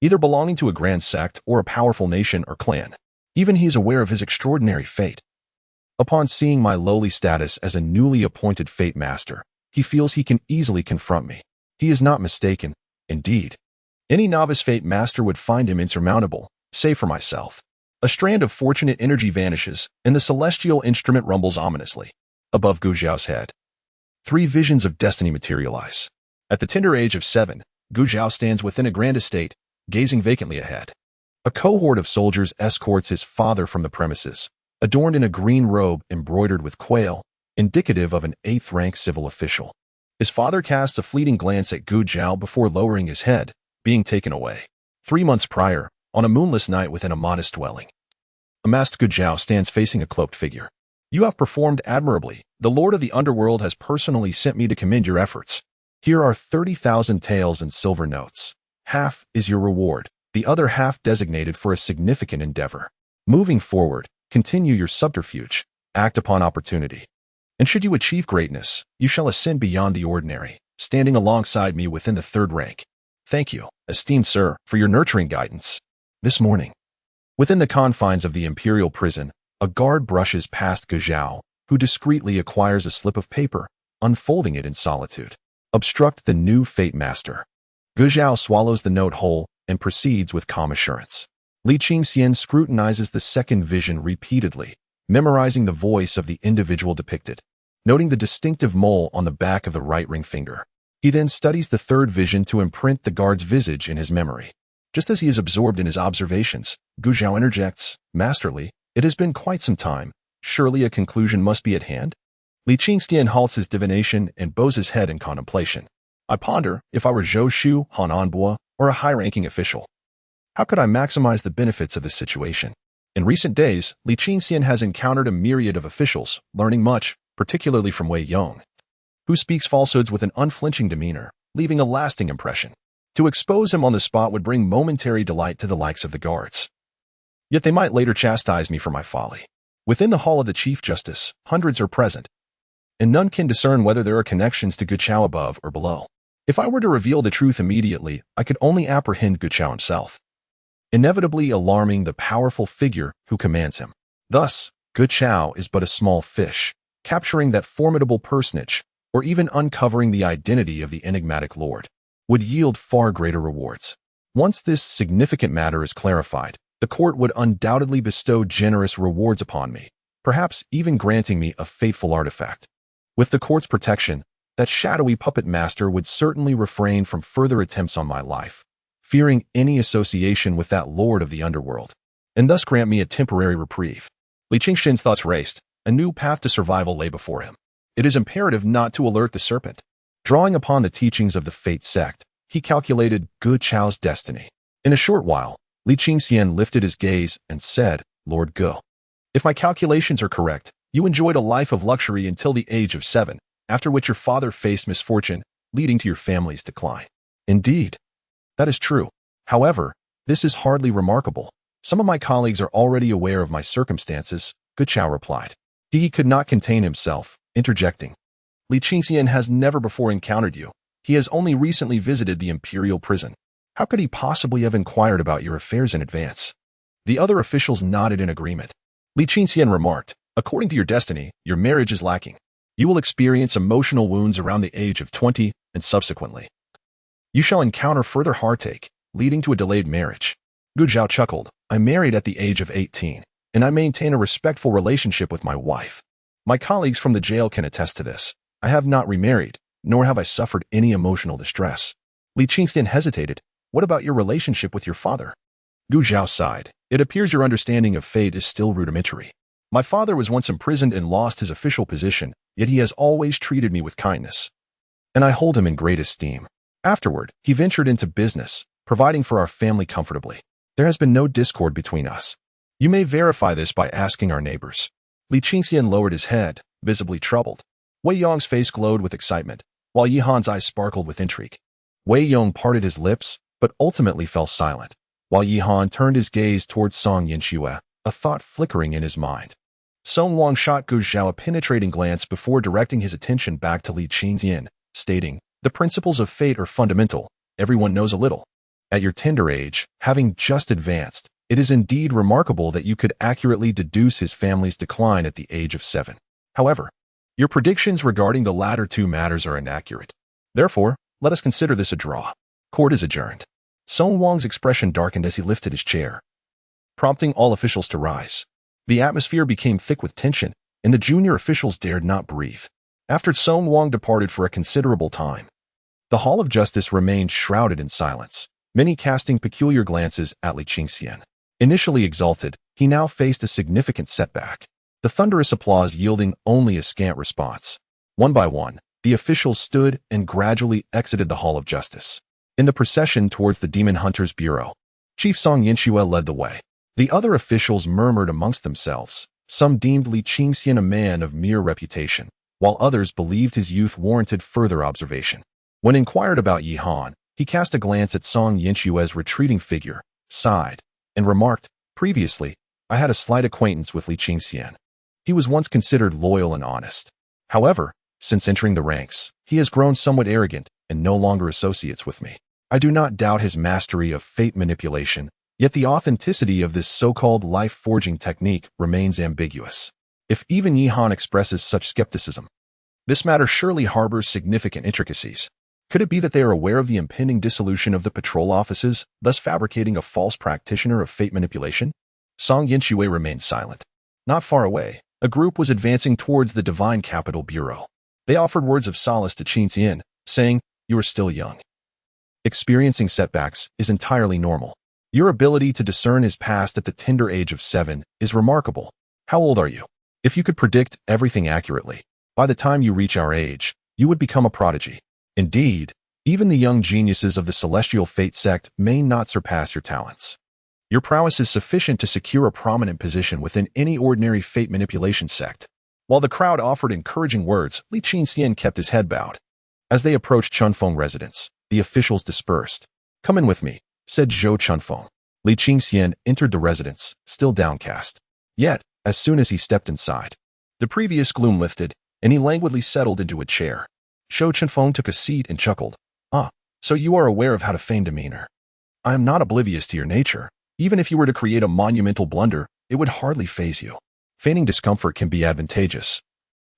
either belonging to a grand sect or a powerful nation or clan. Even he is aware of his extraordinary fate. Upon seeing my lowly status as a newly appointed fate master, he feels he can easily confront me. He is not mistaken. Indeed, any novice fate master would find him insurmountable, save for myself. A strand of fortunate energy vanishes, and the celestial instrument rumbles ominously. Above Ge Zhao's head, three visions of destiny materialize. At the tender age of 7, Ge Zhao stands within a grand estate, gazing vacantly ahead. A cohort of soldiers escorts his father from the premises, adorned in a green robe embroidered with quail, indicative of an 8th-rank civil official. His father casts a fleeting glance at Ge Zhao before lowering his head, being taken away. 3 months prior, on a moonless night within a modest dwelling, a masked Ge Zhao stands facing a cloaked figure. You have performed admirably. The Lord of the Underworld has personally sent me to commend your efforts. Here are 30,000 taels in silver notes. Half is your reward, the other half designated for a significant endeavor. Moving forward, continue your subterfuge, act upon opportunity. And should you achieve greatness, you shall ascend beyond the ordinary, standing alongside me within the 3rd rank. Thank you, esteemed sir, for your nurturing guidance. This morning, within the confines of the imperial prison, a guard brushes past Ge Zhao, who discreetly acquires a slip of paper, unfolding it in solitude. Obstruct the new fate master. Ge Zhao swallows the note whole and proceeds with calm assurance. Li Qingxian scrutinizes the second vision repeatedly, memorizing the voice of the individual depicted, noting the distinctive mole on the back of the right ring finger. He then studies the third vision to imprint the guard's visage in his memory. Just as he is absorbed in his observations, Ge Zhao interjects, masterly, it has been quite some time. Surely a conclusion must be at hand? Li Qingxian halts his divination and bows his head in contemplation. I ponder, if I were Zhou Shu, Han Anbo, or a high-ranking official, how could I maximize the benefits of this situation? In recent days, Li Qingxian has encountered a myriad of officials, learning much, particularly from Wei Yong, who speaks falsehoods with an unflinching demeanor, leaving a lasting impression. To expose him on the spot would bring momentary delight to the likes of the guards. Yet they might later chastise me for my folly. Within the hall of the Chief Justice, hundreds are present, and none can discern whether there are connections to Guchao above or below. If I were to reveal the truth immediately, I could only apprehend Guchao himself, inevitably alarming the powerful figure who commands him. Thus, Guchao is but a small fish. Capturing that formidable personage, or even uncovering the identity of the enigmatic lord, would yield far greater rewards. Once this significant matter is clarified, the court would undoubtedly bestow generous rewards upon me, perhaps even granting me a fateful artifact. With the court's protection, that shadowy puppet master would certainly refrain from further attempts on my life, fearing any association with that lord of the underworld, and thus grant me a temporary reprieve. Li Qingshian's thoughts raced. A new path to survival lay before him. It is imperative not to alert the serpent. Drawing upon the teachings of the Fate sect, he calculated Guchao's destiny. In a short while, Li Qingxian lifted his gaze and said, "Lord Gu, if my calculations are correct, you enjoyed a life of luxury until the age of 7, after which your father faced misfortune, leading to your family's decline." Indeed, that is true. However, this is hardly remarkable. Some of my colleagues are already aware of my circumstances, Guchao replied. He could not contain himself, interjecting. Li Qingxian has never before encountered you. He has only recently visited the imperial prison. How could he possibly have inquired about your affairs in advance? The other officials nodded in agreement. Li Qingxian remarked, "According to your destiny, your marriage is lacking. You will experience emotional wounds around the age of 20 and subsequently. You shall encounter further heartache, leading to a delayed marriage." Gu Zhao chuckled. "I married at the age of 18. And I maintain a respectful relationship with my wife. My colleagues from the jail can attest to this. I have not remarried, nor have I suffered any emotional distress." Li Qingxian hesitated. "What about your relationship with your father?" Gu Zhao sighed. "It appears your understanding of fate is still rudimentary. My father was once imprisoned and lost his official position, yet he has always treated me with kindness, and I hold him in great esteem. Afterward, he ventured into business, providing for our family comfortably. There has been no discord between us. You may verify this by asking our neighbors." Li Qingxian lowered his head, visibly troubled. Wei Yong's face glowed with excitement, while Yi Han's eyes sparkled with intrigue. Wei Yong parted his lips, but ultimately fell silent, while Yi Han turned his gaze towards Song Yinxue, a thought flickering in his mind. Song Wang shot Gu Zhao a penetrating glance before directing his attention back to Li Qingxian, stating, "The principles of fate are fundamental. Everyone knows a little. At your tender age, having just advanced, it is indeed remarkable that you could accurately deduce his family's decline at the age of 7. However, your predictions regarding the latter two matters are inaccurate. Therefore, let us consider this a draw. Court is adjourned." Song Wang's expression darkened as he lifted his chair, prompting all officials to rise. The atmosphere became thick with tension, and the junior officials dared not breathe. After Song Wang departed for a considerable time, the Hall of Justice remained shrouded in silence, many casting peculiar glances at Li Qingxian. Initially exalted, he now faced a significant setback, the thunderous applause yielding only a scant response. One by one, the officials stood and gradually exited the Hall of Justice. In the procession towards the Demon Hunter's Bureau, Chief Song Yinxue led the way. The other officials murmured amongst themselves. Some deemed Li Qingxian a man of mere reputation, while others believed his youth warranted further observation. When inquired about Yi Han, he cast a glance at Song Yinxue's retreating figure, sighed, and remarked, "Previously, I had a slight acquaintance with Li Qingxian. He was once considered loyal and honest. However, since entering the ranks, he has grown somewhat arrogant and no longer associates with me. I do not doubt his mastery of fate manipulation, yet the authenticity of this so-called life-forging technique remains ambiguous. If even Yi Han expresses such skepticism, this matter surely harbors significant intricacies. Could it be that they are aware of the impending dissolution of the patrol offices, thus fabricating a false practitioner of fate manipulation?" Song Yinxue remained silent. Not far away, a group was advancing towards the Divine Capital Bureau. They offered words of solace to Qin Xian, saying, "You are still young. Experiencing setbacks is entirely normal. Your ability to discern his past at the tender age of 7 is remarkable. How old are you? If you could predict everything accurately, by the time you reach our age, you would become a prodigy. Indeed, even the young geniuses of the Celestial Fate sect may not surpass your talents. Your prowess is sufficient to secure a prominent position within any ordinary fate manipulation sect." While the crowd offered encouraging words, Li Qingxian kept his head bowed. As they approached Chunfeng residence, the officials dispersed. "Come in with me," said Zhou Chunfeng. Li Qingxian entered the residence, still downcast. Yet, as soon as he stepped inside, the previous gloom lifted, and he languidly settled into a chair. Zhou Chunfeng took a seat and chuckled. "Ah, so you are aware of how to feign demeanor. I am not oblivious to your nature. Even if you were to create a monumental blunder, it would hardly faze you. Feigning discomfort can be advantageous,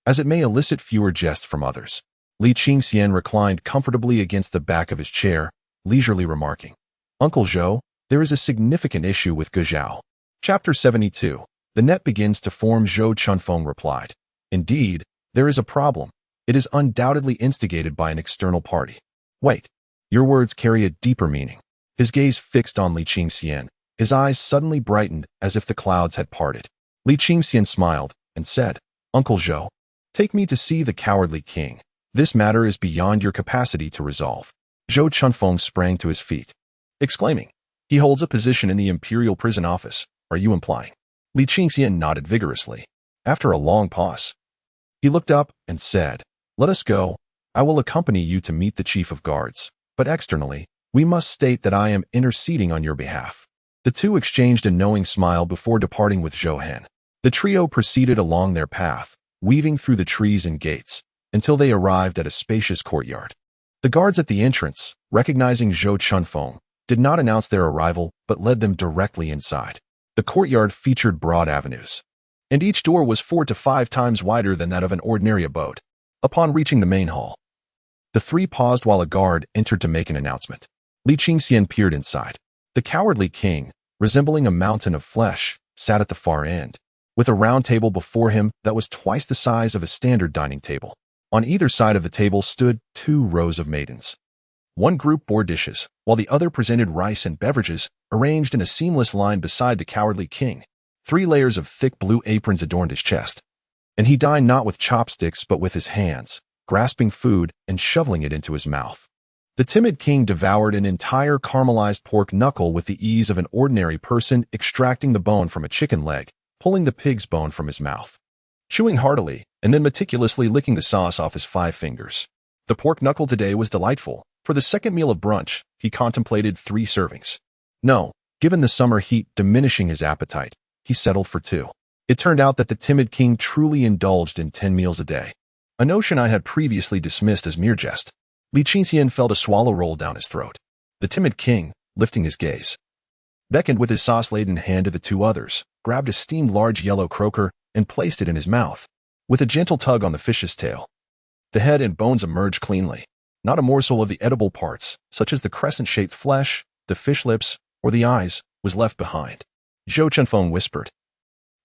as it may elicit fewer jests from others." Li Qingxian reclined comfortably against the back of his chair, leisurely remarking, "Uncle Zhou, there is a significant issue with Guzhou." Chapter 72. The net begins to form. Zhou Chunfeng replied, "Indeed, there is a problem. It is undoubtedly instigated by an external party." "Wait, your words carry a deeper meaning." His gaze fixed on Li Qingxian. His eyes suddenly brightened as if the clouds had parted. Li Qingxian smiled and said, "Uncle Zhou, take me to see the cowardly king. This matter is beyond your capacity to resolve." Zhou Chunfeng sprang to his feet, exclaiming, "He holds a position in the Imperial Prison Office. Are you implying?" Li Qingxian nodded vigorously. After a long pause, he looked up and said, "Let us go. I will accompany you to meet the Chief of Guards. But externally, we must state that I am interceding on your behalf." The two exchanged a knowing smile before departing with Zhou Hen. The trio proceeded along their path, weaving through the trees and gates, until they arrived at a spacious courtyard. The guards at the entrance, recognizing Zhou Chunfeng, did not announce their arrival but led them directly inside. The courtyard featured broad avenues, and each door was 4 to 5 times wider than that of an ordinary abode. Upon reaching the main hall, the three paused while a guard entered to make an announcement. Li Qingxian peered inside. The cowardly king, resembling a mountain of flesh, sat at the far end, with a round table before him that was twice the size of a standard dining table. On either side of the table stood 2 rows of maidens. One group bore dishes, while the other presented rice and beverages, arranged in a seamless line beside the cowardly king. 3 layers of thick blue aprons adorned his chest, and he dined not with chopsticks but with his hands, grasping food and shoveling it into his mouth. The timid king devoured an entire caramelized pork knuckle with the ease of an ordinary person extracting the bone from a chicken leg, pulling the pig's bone from his mouth, chewing heartily, and then meticulously licking the sauce off his 5 fingers. The pork knuckle today was delightful. For the second meal of brunch, he contemplated 3 servings. No, given the summer heat diminishing his appetite, he settled for 2. It turned out that the timid king truly indulged in 10 meals a day, a notion I had previously dismissed as mere jest. Li Qingxian felt a swallow roll down his throat. The timid king, lifting his gaze, beckoned with his sauce-laden hand to the 2 others, grabbed a steamed large yellow croaker, and placed it in his mouth. With a gentle tug on the fish's tail, the head and bones emerged cleanly. Not a morsel of the edible parts, such as the crescent-shaped flesh, the fish lips, or the eyes, was left behind. Zhou Chunfeng whispered,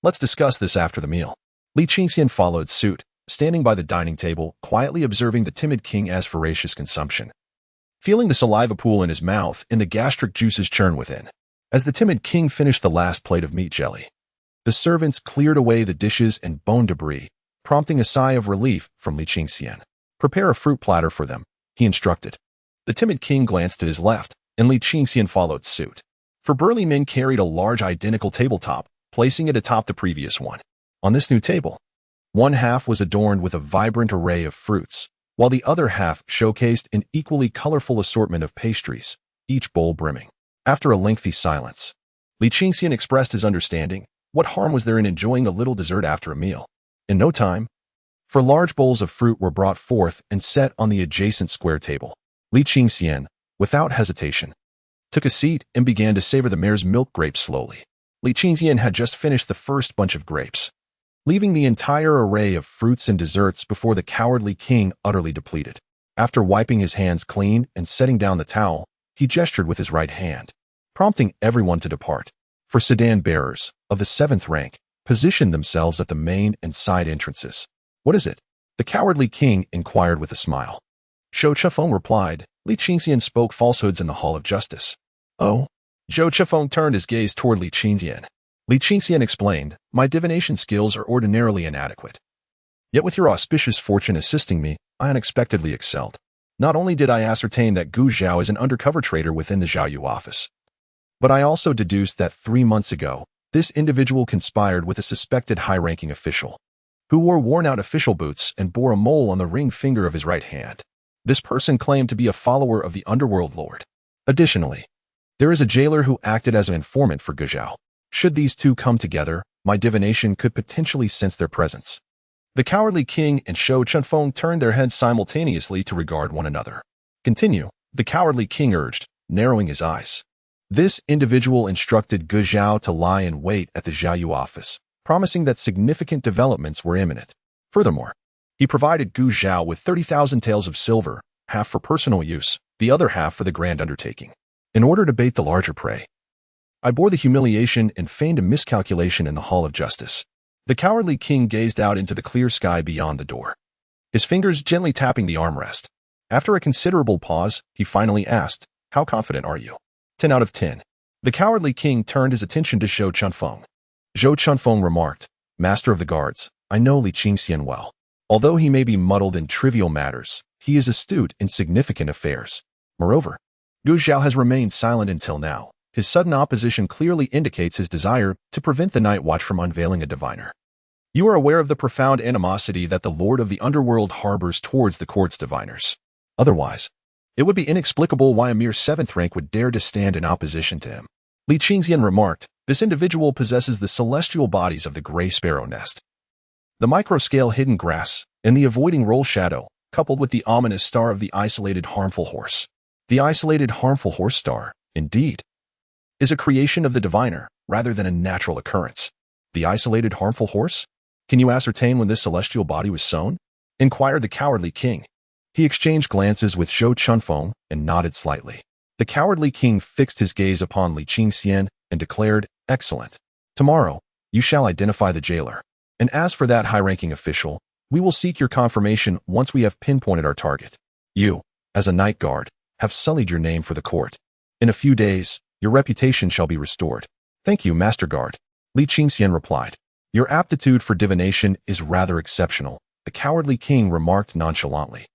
"Let's discuss this after the meal." Li Qingxian followed suit, standing by the dining table, quietly observing the timid king as voracious consumption, feeling the saliva pool in his mouth and the gastric juices churn within. As the timid king finished the last plate of meat jelly, the servants cleared away the dishes and bone debris, prompting a sigh of relief from Li Qingxian. "Prepare a fruit platter for them," he instructed. The timid king glanced to his left, and Li Qingxian followed suit. For burly men carried a large identical tabletop, placing it atop the previous one. On this new table, one half was adorned with a vibrant array of fruits, while the other half showcased an equally colorful assortment of pastries, each bowl brimming. After a lengthy silence, Li Qingxian expressed his understanding. What harm was there in enjoying a little dessert after a meal? In no time, 4 large bowls of fruit were brought forth and set on the adjacent square table. Li Qingxian, without hesitation, took a seat and began to savor the mare's milk grapes slowly. Li Qingxian had just finished the first bunch of grapes, leaving the entire array of fruits and desserts before the cowardly king utterly depleted. After wiping his hands clean and setting down the towel, he gestured with his right hand, prompting everyone to depart. For sedan bearers, of the 7th rank, positioned themselves at the main and side entrances. "What is it?" the cowardly king inquired with a smile. Zhou Chunfeng replied, "Li Qingxian spoke falsehoods in the Hall of Justice." "Oh?" Zhou Chunfeng turned his gaze toward Li Qingxian. Li Qingxian explained, "My divination skills are ordinarily inadequate. Yet with your auspicious fortune assisting me, I unexpectedly excelled. Not only did I ascertain that Gu Zhao is an undercover traitor within the Zhaoyu office, but I also deduced that 3 months ago, this individual conspired with a suspected high-ranking official, who wore worn-out official boots and bore a mole on the ring finger of his right hand. This person claimed to be a follower of the underworld lord, Additionally, there is a jailer who acted as an informant for Guzhao. Should these two come together, my divination could potentially sense their presence. The cowardly king and Shou Chunfeng turned their heads simultaneously to regard one another. Continue, the cowardly king urged, narrowing his eyes. This individual instructed Guzhao to lie in wait at the Zhaoyu office, promising that significant developments were imminent. Furthermore, he provided Guzhao with 30,000 taels of silver, half for personal use, the other half for the grand undertaking. In order to bait the larger prey, I bore the humiliation and feigned a miscalculation in the Hall of Justice. The cowardly king gazed out into the clear sky beyond the door, his fingers gently tapping the armrest. After a considerable pause, he finally asked, "How confident are you?" 10 out of 10. The cowardly king turned his attention to Zhou Chunfeng. Zhou Chunfeng remarked, "Master of the guards, I know Li Qingxian well. Although he may be muddled in trivial matters, he is astute in significant affairs. Moreover, Guzhao has remained silent until now. His sudden opposition clearly indicates his desire to prevent the Night Watch from unveiling a diviner. You are aware of the profound animosity that the Lord of the Underworld harbors towards the court's diviners. Otherwise, it would be inexplicable why a mere 7th rank would dare to stand in opposition to him." Li Qingxian remarked, "This individual possesses the celestial bodies of the gray sparrow nest, the microscale hidden grass, and the avoiding roll shadow, coupled with the ominous star of the isolated harmful horse. The isolated harmful horse star, indeed, is a creation of the diviner rather than a natural occurrence. The isolated harmful horse? Can you ascertain when this celestial body was sown?" inquired the cowardly king. He exchanged glances with Zhou Chunfeng and nodded slightly. The cowardly king fixed his gaze upon Li Qingxian and declared, "Excellent. Tomorrow, you shall identify the jailer. And as for that high-ranking official, we will seek your confirmation once we have pinpointed our target. You, as a night guard, have sullied your name for the court. In a few days, your reputation shall be restored." "Thank you, Master Guard," Li Qingxian replied. "Your aptitude for divination is rather exceptional," the cowardly king remarked nonchalantly.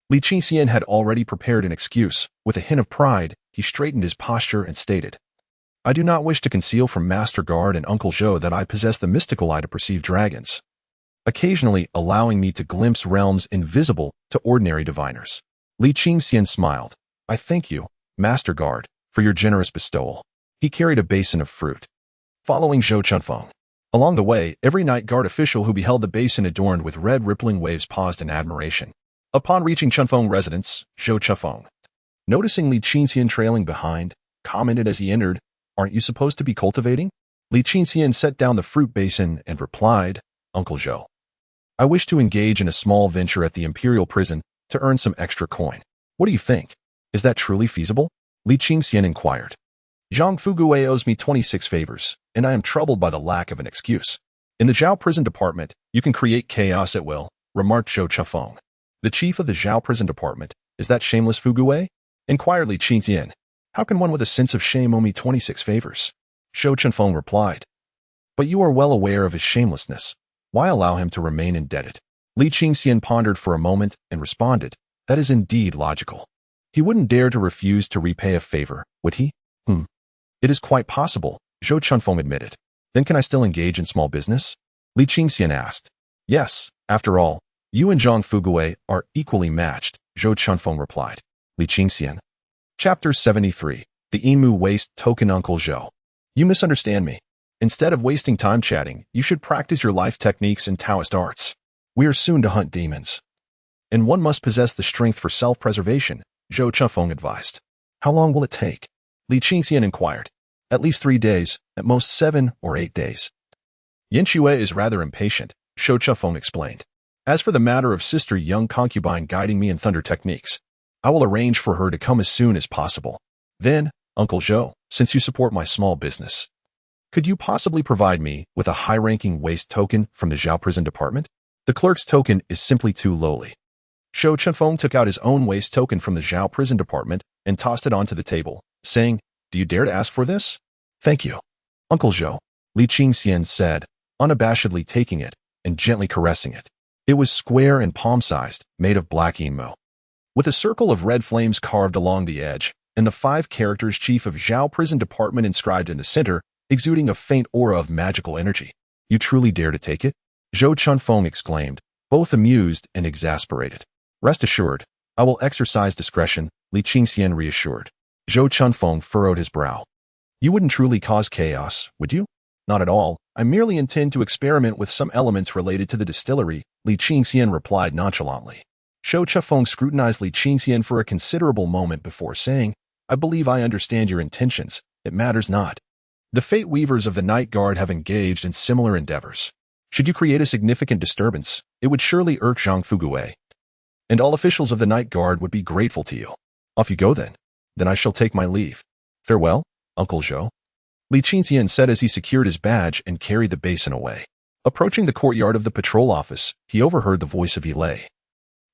Li Qingxian had already prepared an excuse. With a hint of pride, he straightened his posture and stated, "I do not wish to conceal from Master Guard and Uncle Zhou that I possess the mystical eye to perceive dragons, occasionally allowing me to glimpse realms invisible to ordinary diviners." Li Qingxian smiled. "I thank you, Master Guard, for your generous bestowal." He carried a basin of fruit, following Zhou Chunfeng. Along the way, every night guard official who beheld the basin adorned with red rippling waves paused in admiration. Upon reaching Chunfeng residence, Zhou Chunfeng, noticing Li Qingxian trailing behind, commented as he entered, "Aren't you supposed to be cultivating?" Li Qingxian set down the fruit basin and replied, "Uncle Zhou, I wish to engage in a small venture at the Imperial prison to earn some extra coin. What do you think? Is that truly feasible?" Li Qingxian inquired. "Zhang Fugui owes me 26 favors, and I am troubled by the lack of an excuse. In the Zhao prison department, you can create chaos at will," remarked Zhou Chunfeng. "The chief of the Zhao prison department, is that shameless Fugui?" inquired Li Qingxian. "How can one with a sense of shame owe me 26 favors?" Zhou Chunfeng replied. "But you are well aware of his shamelessness. Why allow him to remain indebted?" Li Qingxian pondered for a moment and responded, "That is indeed logical. He wouldn't dare to refuse to repay a favor, would he?" "It is quite possible," Zhou Chunfeng admitted. "Then can I still engage in small business?" Li Qingxian asked. "Yes, after all, you and Zhang Fugui are equally matched," Zhou Chunfeng replied. Li Qingxian. Chapter 73. The Emu Waste Token. Uncle Zhou, you misunderstand me. Instead of wasting time chatting, you should practice your life techniques and Taoist arts. We are soon to hunt demons, and one must possess the strength for self-preservation, Zhou Chunfeng advised. "How long will it take?" Li Qingxian inquired. "At least 3 days, at most 7 or 8 days. Yin Xue is rather impatient," Zhou Chunfeng explained. "As for the matter of sister young concubine guiding me in thunder techniques, I will arrange for her to come as soon as possible. Then, Uncle Zhou, since you support my small business, could you possibly provide me with a high-ranking waste token from the Zhao prison department? The clerk's token is simply too lowly." Zhou Chunfeng took out his own waste token from the Zhao prison department and tossed it onto the table, saying, "Do you dare to ask for this?" "Thank you, Uncle Zhou," Li Qingxian said, unabashedly taking it and gently caressing it. It was square and palm-sized, made of black emu, with a circle of red flames carved along the edge, and the 5 characters Chief of Zhao Prison Department inscribed in the center, exuding a faint aura of magical energy. "You truly dare to take it?" Zhou Chunfeng exclaimed, both amused and exasperated. "Rest assured, I will exercise discretion," Li Qingxian reassured. Zhou Chunfeng furrowed his brow. You wouldn't truly cause chaos, would you? Not at all. I merely intend to experiment with some elements related to the distillery, Li Qingxian replied nonchalantly. Zhou Chunfeng scrutinized Li Qingxian for a considerable moment before saying, I believe I understand your intentions. It matters not. The Fate Weavers of the Night Guard have engaged in similar endeavors. Should you create a significant disturbance, it would surely irk Zhang Fugui, and all officials of the Night Guard would be grateful to you. Off you go then. Then I shall take my leave. Farewell, Uncle Zhou. Li Qingxian said as he secured his badge and carried the basin away. Approaching the courtyard of the patrol office, he overheard the voice of Li,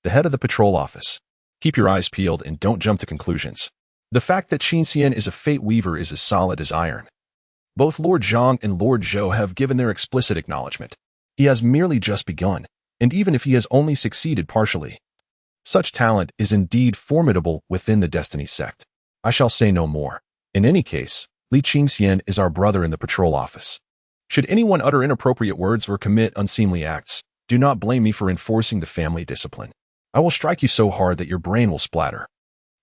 the head of the patrol office. Keep your eyes peeled and don't jump to conclusions. The fact that Qingxian is a Fate Weaver is as solid as iron. Both Lord Zhang and Lord Zhou have given their explicit acknowledgement. He has merely just begun, and even if he has only succeeded partially, such talent is indeed formidable within the Destiny sect. I shall say no more. In any case, Li Qingxian is our brother in the patrol office. Should anyone utter inappropriate words or commit unseemly acts, do not blame me for enforcing the family discipline. I will strike you so hard that your brain will splatter.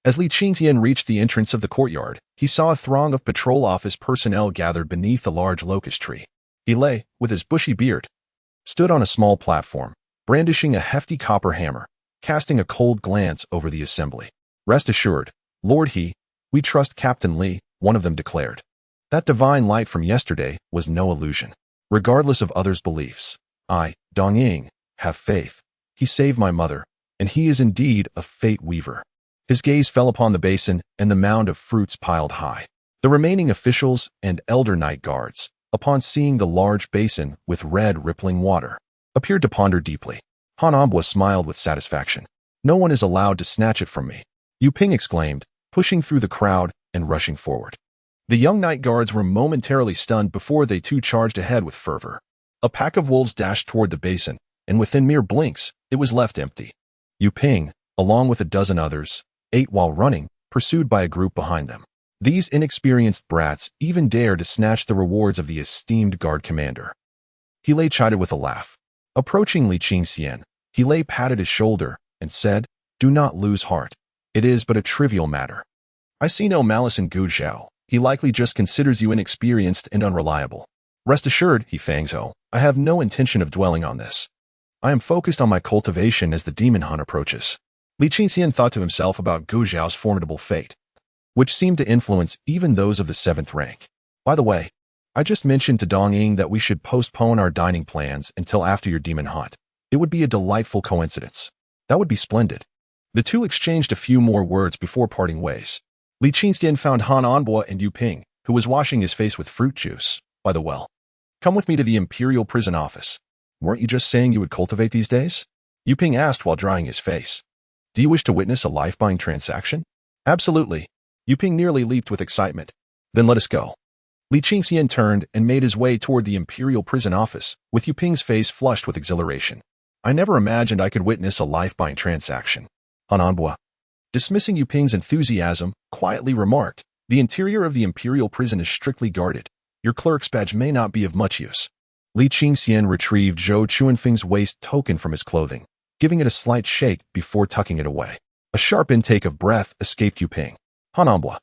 As Li Qingxian reached the entrance of the courtyard, he saw a throng of patrol office personnel gathered beneath a large locust tree. Li, with his bushy beard, stood on a small platform, brandishing a hefty copper hammer, casting a cold glance over the assembly. Rest assured, Lord He, we trust Captain Li, one of them declared. That divine light from yesterday was no illusion. Regardless of others' beliefs, I, Dong Ying, have faith. He saved my mother, and he is indeed a Fate Weaver. His gaze fell upon the basin and the mound of fruits piled high. The remaining officials and elder night guards, upon seeing the large basin with red rippling water, appeared to ponder deeply. Han Ambwa smiled with satisfaction. No one is allowed to snatch it from me, Yu Ping exclaimed, pushing through the crowd and rushing forward. The young night guards were momentarily stunned before they too charged ahead with fervor. A pack of wolves dashed toward the basin, and within mere blinks, it was left empty. Yu Ping, along with a dozen others, ate while running, pursued by a group behind them. These inexperienced brats even dared to snatch the rewards of the esteemed guard commander. He chided with a laugh. Approaching Li Qingxian, He patted his shoulder and said, Do not lose heart. It is but a trivial matter. I see no malice in Gu Zhao. He likely just considers you inexperienced and unreliable. Rest assured, He Fangzhou, I have no intention of dwelling on this. I am focused on my cultivation as the demon hunt approaches. Li Qingxian thought to himself about Gu Zhao's formidable fate, which seemed to influence even those of the 7th rank. By the way, I just mentioned to Dong Ying that we should postpone our dining plans until after your demon hunt. It would be a delightful coincidence. That would be splendid. The two exchanged a few more words before parting ways. Li Qingxian found Han Anbo and Yu Ping, who was washing his face with fruit juice, by the well. Come with me to the Imperial Prison office. Weren't you just saying you would cultivate these days? Yu Ping asked while drying his face. Do you wish to witness a life-buying transaction? Absolutely. Yu Ping nearly leaped with excitement. Then let us go. Li Qingxian turned and made his way toward the Imperial Prison office, with Yu Ping's face flushed with exhilaration. I never imagined I could witness a life-buying transaction. Han Anbo, dismissing Yu Ping's enthusiasm, quietly remarked, The interior of the Imperial Prison is strictly guarded. Your clerk's badge may not be of much use. Li Qingxian retrieved Zhou Chuanfeng's waist token from his clothing, giving it a slight shake before tucking it away. A sharp intake of breath escaped Yu Ping. Han Anbo,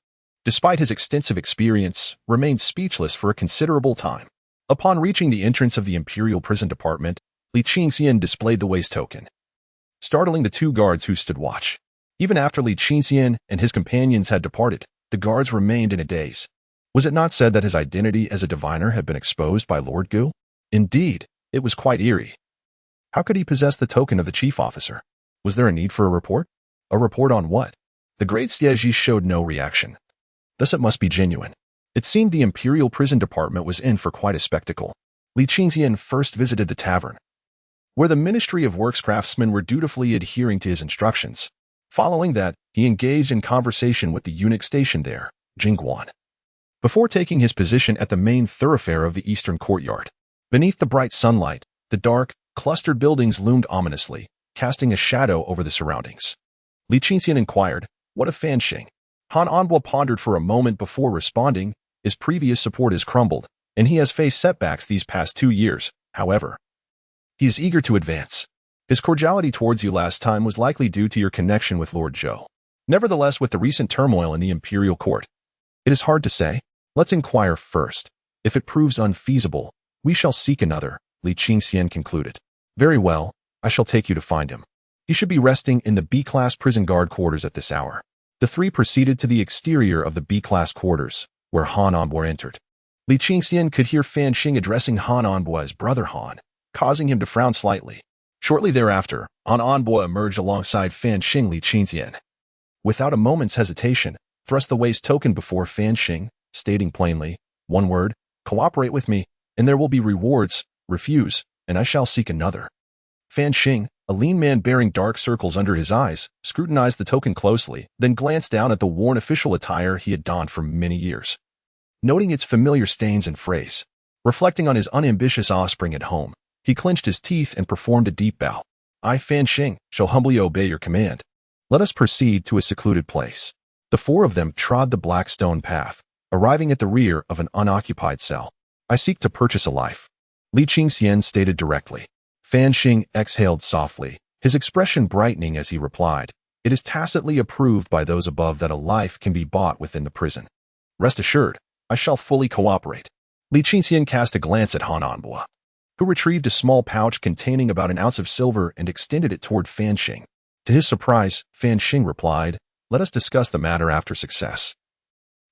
despite his extensive experience, remained speechless for a considerable time. Upon reaching the entrance of the Imperial Prison Department, Li Qingxian displayed the waist token, startling the two guards who stood watch. Even after Li Qingxian and his companions had departed, the guards remained in a daze. Was it not said that his identity as a diviner had been exposed by Lord Gu? Indeed, it was quite eerie. How could he possess the token of the chief officer? Was there a need for a report? A report on what? The great Stieji showed no reaction. Thus it must be genuine. It seemed the Imperial Prison Department was in for quite a spectacle. Li Qingxian first visited the tavern, where the Ministry of Works craftsmen were dutifully adhering to his instructions. Following that, he engaged in conversation with the eunuch stationed there, Jingguan, before taking his position at the main thoroughfare of the eastern courtyard. Beneath the bright sunlight, the dark, clustered buildings loomed ominously, casting a shadow over the surroundings. Li Qingxian inquired, What of Fanxing? Han Anbo pondered for a moment before responding. His previous support has crumbled, and he has faced setbacks these past 2 years. However, he is eager to advance. His cordiality towards you last time was likely due to your connection with Lord Zhou. Nevertheless, with the recent turmoil in the imperial court, it is hard to say. Let's inquire first. If it proves unfeasible, we shall seek another, Li Qingxian concluded. Very well, I shall take you to find him. He should be resting in the B-class prison guard quarters at this hour. The three proceeded to the exterior of the B-class quarters, where Han Anbo entered. Li Qingxian could hear Fan Xing addressing Han Anbo as Brother Han, causing him to frown slightly. Shortly thereafter, Han Anbo emerged alongside Fan Xing. Li Qingxian, without a moment's hesitation, thrust the waist token before Fan Xing, stating plainly, one word, cooperate with me, and there will be rewards. Refuse, and I shall seek another. Fan Xing, a lean man bearing dark circles under his eyes, scrutinized the token closely, then glanced down at the worn official attire he had donned for many years. Noting its familiar stains and frays, reflecting on his unambitious offspring at home, he clenched his teeth and performed a deep bow. I, Fan Xing, shall humbly obey your command. Let us proceed to a secluded place. The four of them trod the black stone path, arriving at the rear of an unoccupied cell. I seek to purchase a life, Li Qingxian stated directly. Fan Xing exhaled softly, his expression brightening as he replied, it is tacitly approved by those above that a life can be bought within the prison. Rest assured, I shall fully cooperate. Li Qingxian cast a glance at Han Anbo, who retrieved a small pouch containing about an ounce of silver and extended it toward Fan Xing. To his surprise, Fan Xing replied, let us discuss the matter after success.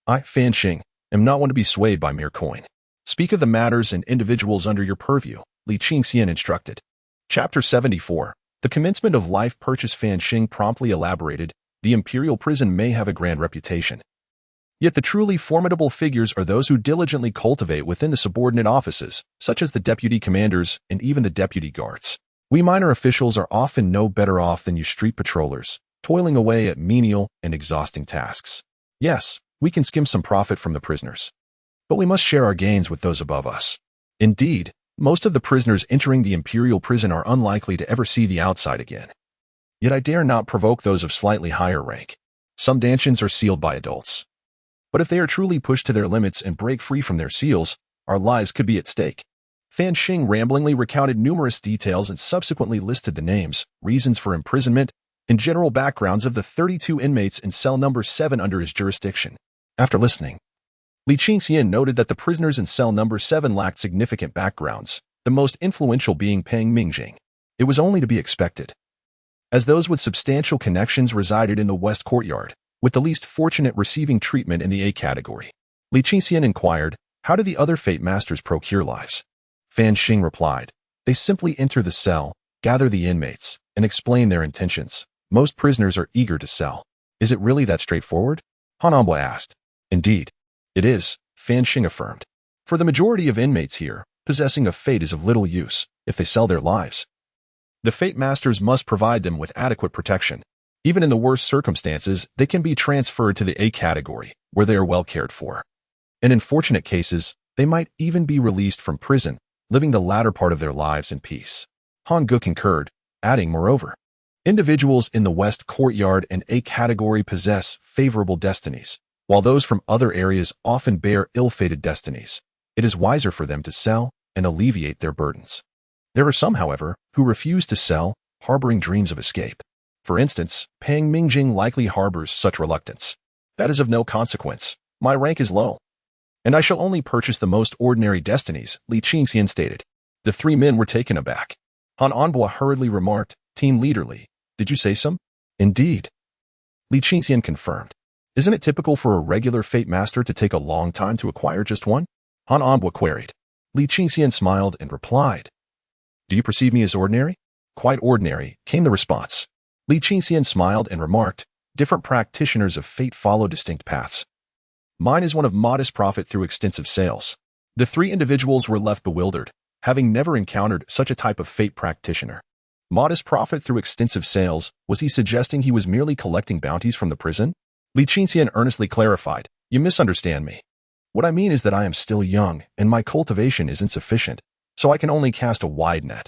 I, Fan Xing, am not one to be swayed by mere coin. Speak of the matters and individuals under your purview, Li Qingxian instructed. Chapter 74. The commencement of life purchase. Fan Xing promptly elaborated, the imperial prison may have a grand reputation. Yet the truly formidable figures are those who diligently cultivate within the subordinate offices, such as the deputy commanders and even the deputy guards. We minor officials are often no better off than you street patrollers, toiling away at menial and exhausting tasks. Yes, we can skim some profit from the prisoners, but we must share our gains with those above us. Indeed, most of the prisoners entering the imperial prison are unlikely to ever see the outside again. Yet I dare not provoke those of slightly higher rank. Some dungeons are sealed by adults. But if they are truly pushed to their limits and break free from their seals, our lives could be at stake. Fan Xing ramblingly recounted numerous details and subsequently listed the names, reasons for imprisonment, and general backgrounds of the 32 inmates in cell number 7 under his jurisdiction. After listening, Li Qingxian noted that the prisoners in cell number 7 lacked significant backgrounds, the most influential being Peng Mingjing. It was only to be expected, as those with substantial connections resided in the West Courtyard, with the least fortunate receiving treatment in the A category. Li Qingxian inquired, how do the other Fate Masters procure lives? Fan Xing replied, they simply enter the cell, gather the inmates, and explain their intentions. Most prisoners are eager to sell. Is it really that straightforward? Han Anbo asked. Indeed, it is, Fan Xing affirmed. For the majority of inmates here, possessing a fate is of little use if they sell their lives. The Fate Masters must provide them with adequate protection. Even in the worst circumstances, they can be transferred to the A category, where they are well cared for. And in fortunate cases, they might even be released from prison, living the latter part of their lives in peace. Han Gu concurred, adding, moreover, individuals in the West Courtyard and A category possess favorable destinies, while those from other areas often bear ill-fated destinies. It is wiser for them to sell and alleviate their burdens. There are some, however, who refuse to sell, harboring dreams of escape. For instance, Peng Mingjing likely harbors such reluctance. That is of no consequence. My rank is low, and I shall only purchase the most ordinary destinies, Li Qingxian stated. The three men were taken aback. Han Anbo hurriedly remarked, Team Leader Li, did you say some? Indeed. Li Qingxian confirmed. Isn't it typical for a regular Fate Master to take a long time to acquire just one? Han Anbo queried. Li Qingxian smiled and replied, do you perceive me as ordinary? Quite ordinary, came the response. Li Qingxian smiled and remarked, different practitioners of fate follow distinct paths. Mine is one of modest profit through extensive sales. The three individuals were left bewildered, having never encountered such a type of fate practitioner. Modest profit through extensive sales, was he suggesting he was merely collecting bounties from the prison? Li Qingxian earnestly clarified, you misunderstand me. What I mean is that I am still young, and my cultivation is insufficient, so I can only cast a wide net.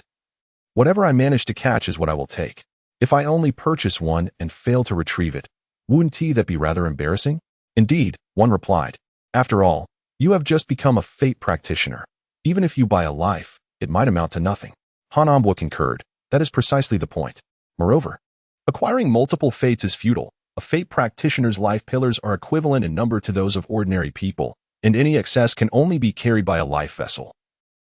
Whatever I manage to catch is what I will take. If I only purchase one and fail to retrieve it, wouldn't that be rather embarrassing? Indeed, one replied. After all, you have just become a fate practitioner. Even if you buy a life, it might amount to nothing. Han Anbo concurred. That is precisely the point. Moreover, acquiring multiple fates is futile. A fate practitioner's life pillars are equivalent in number to those of ordinary people, and any excess can only be carried by a life vessel,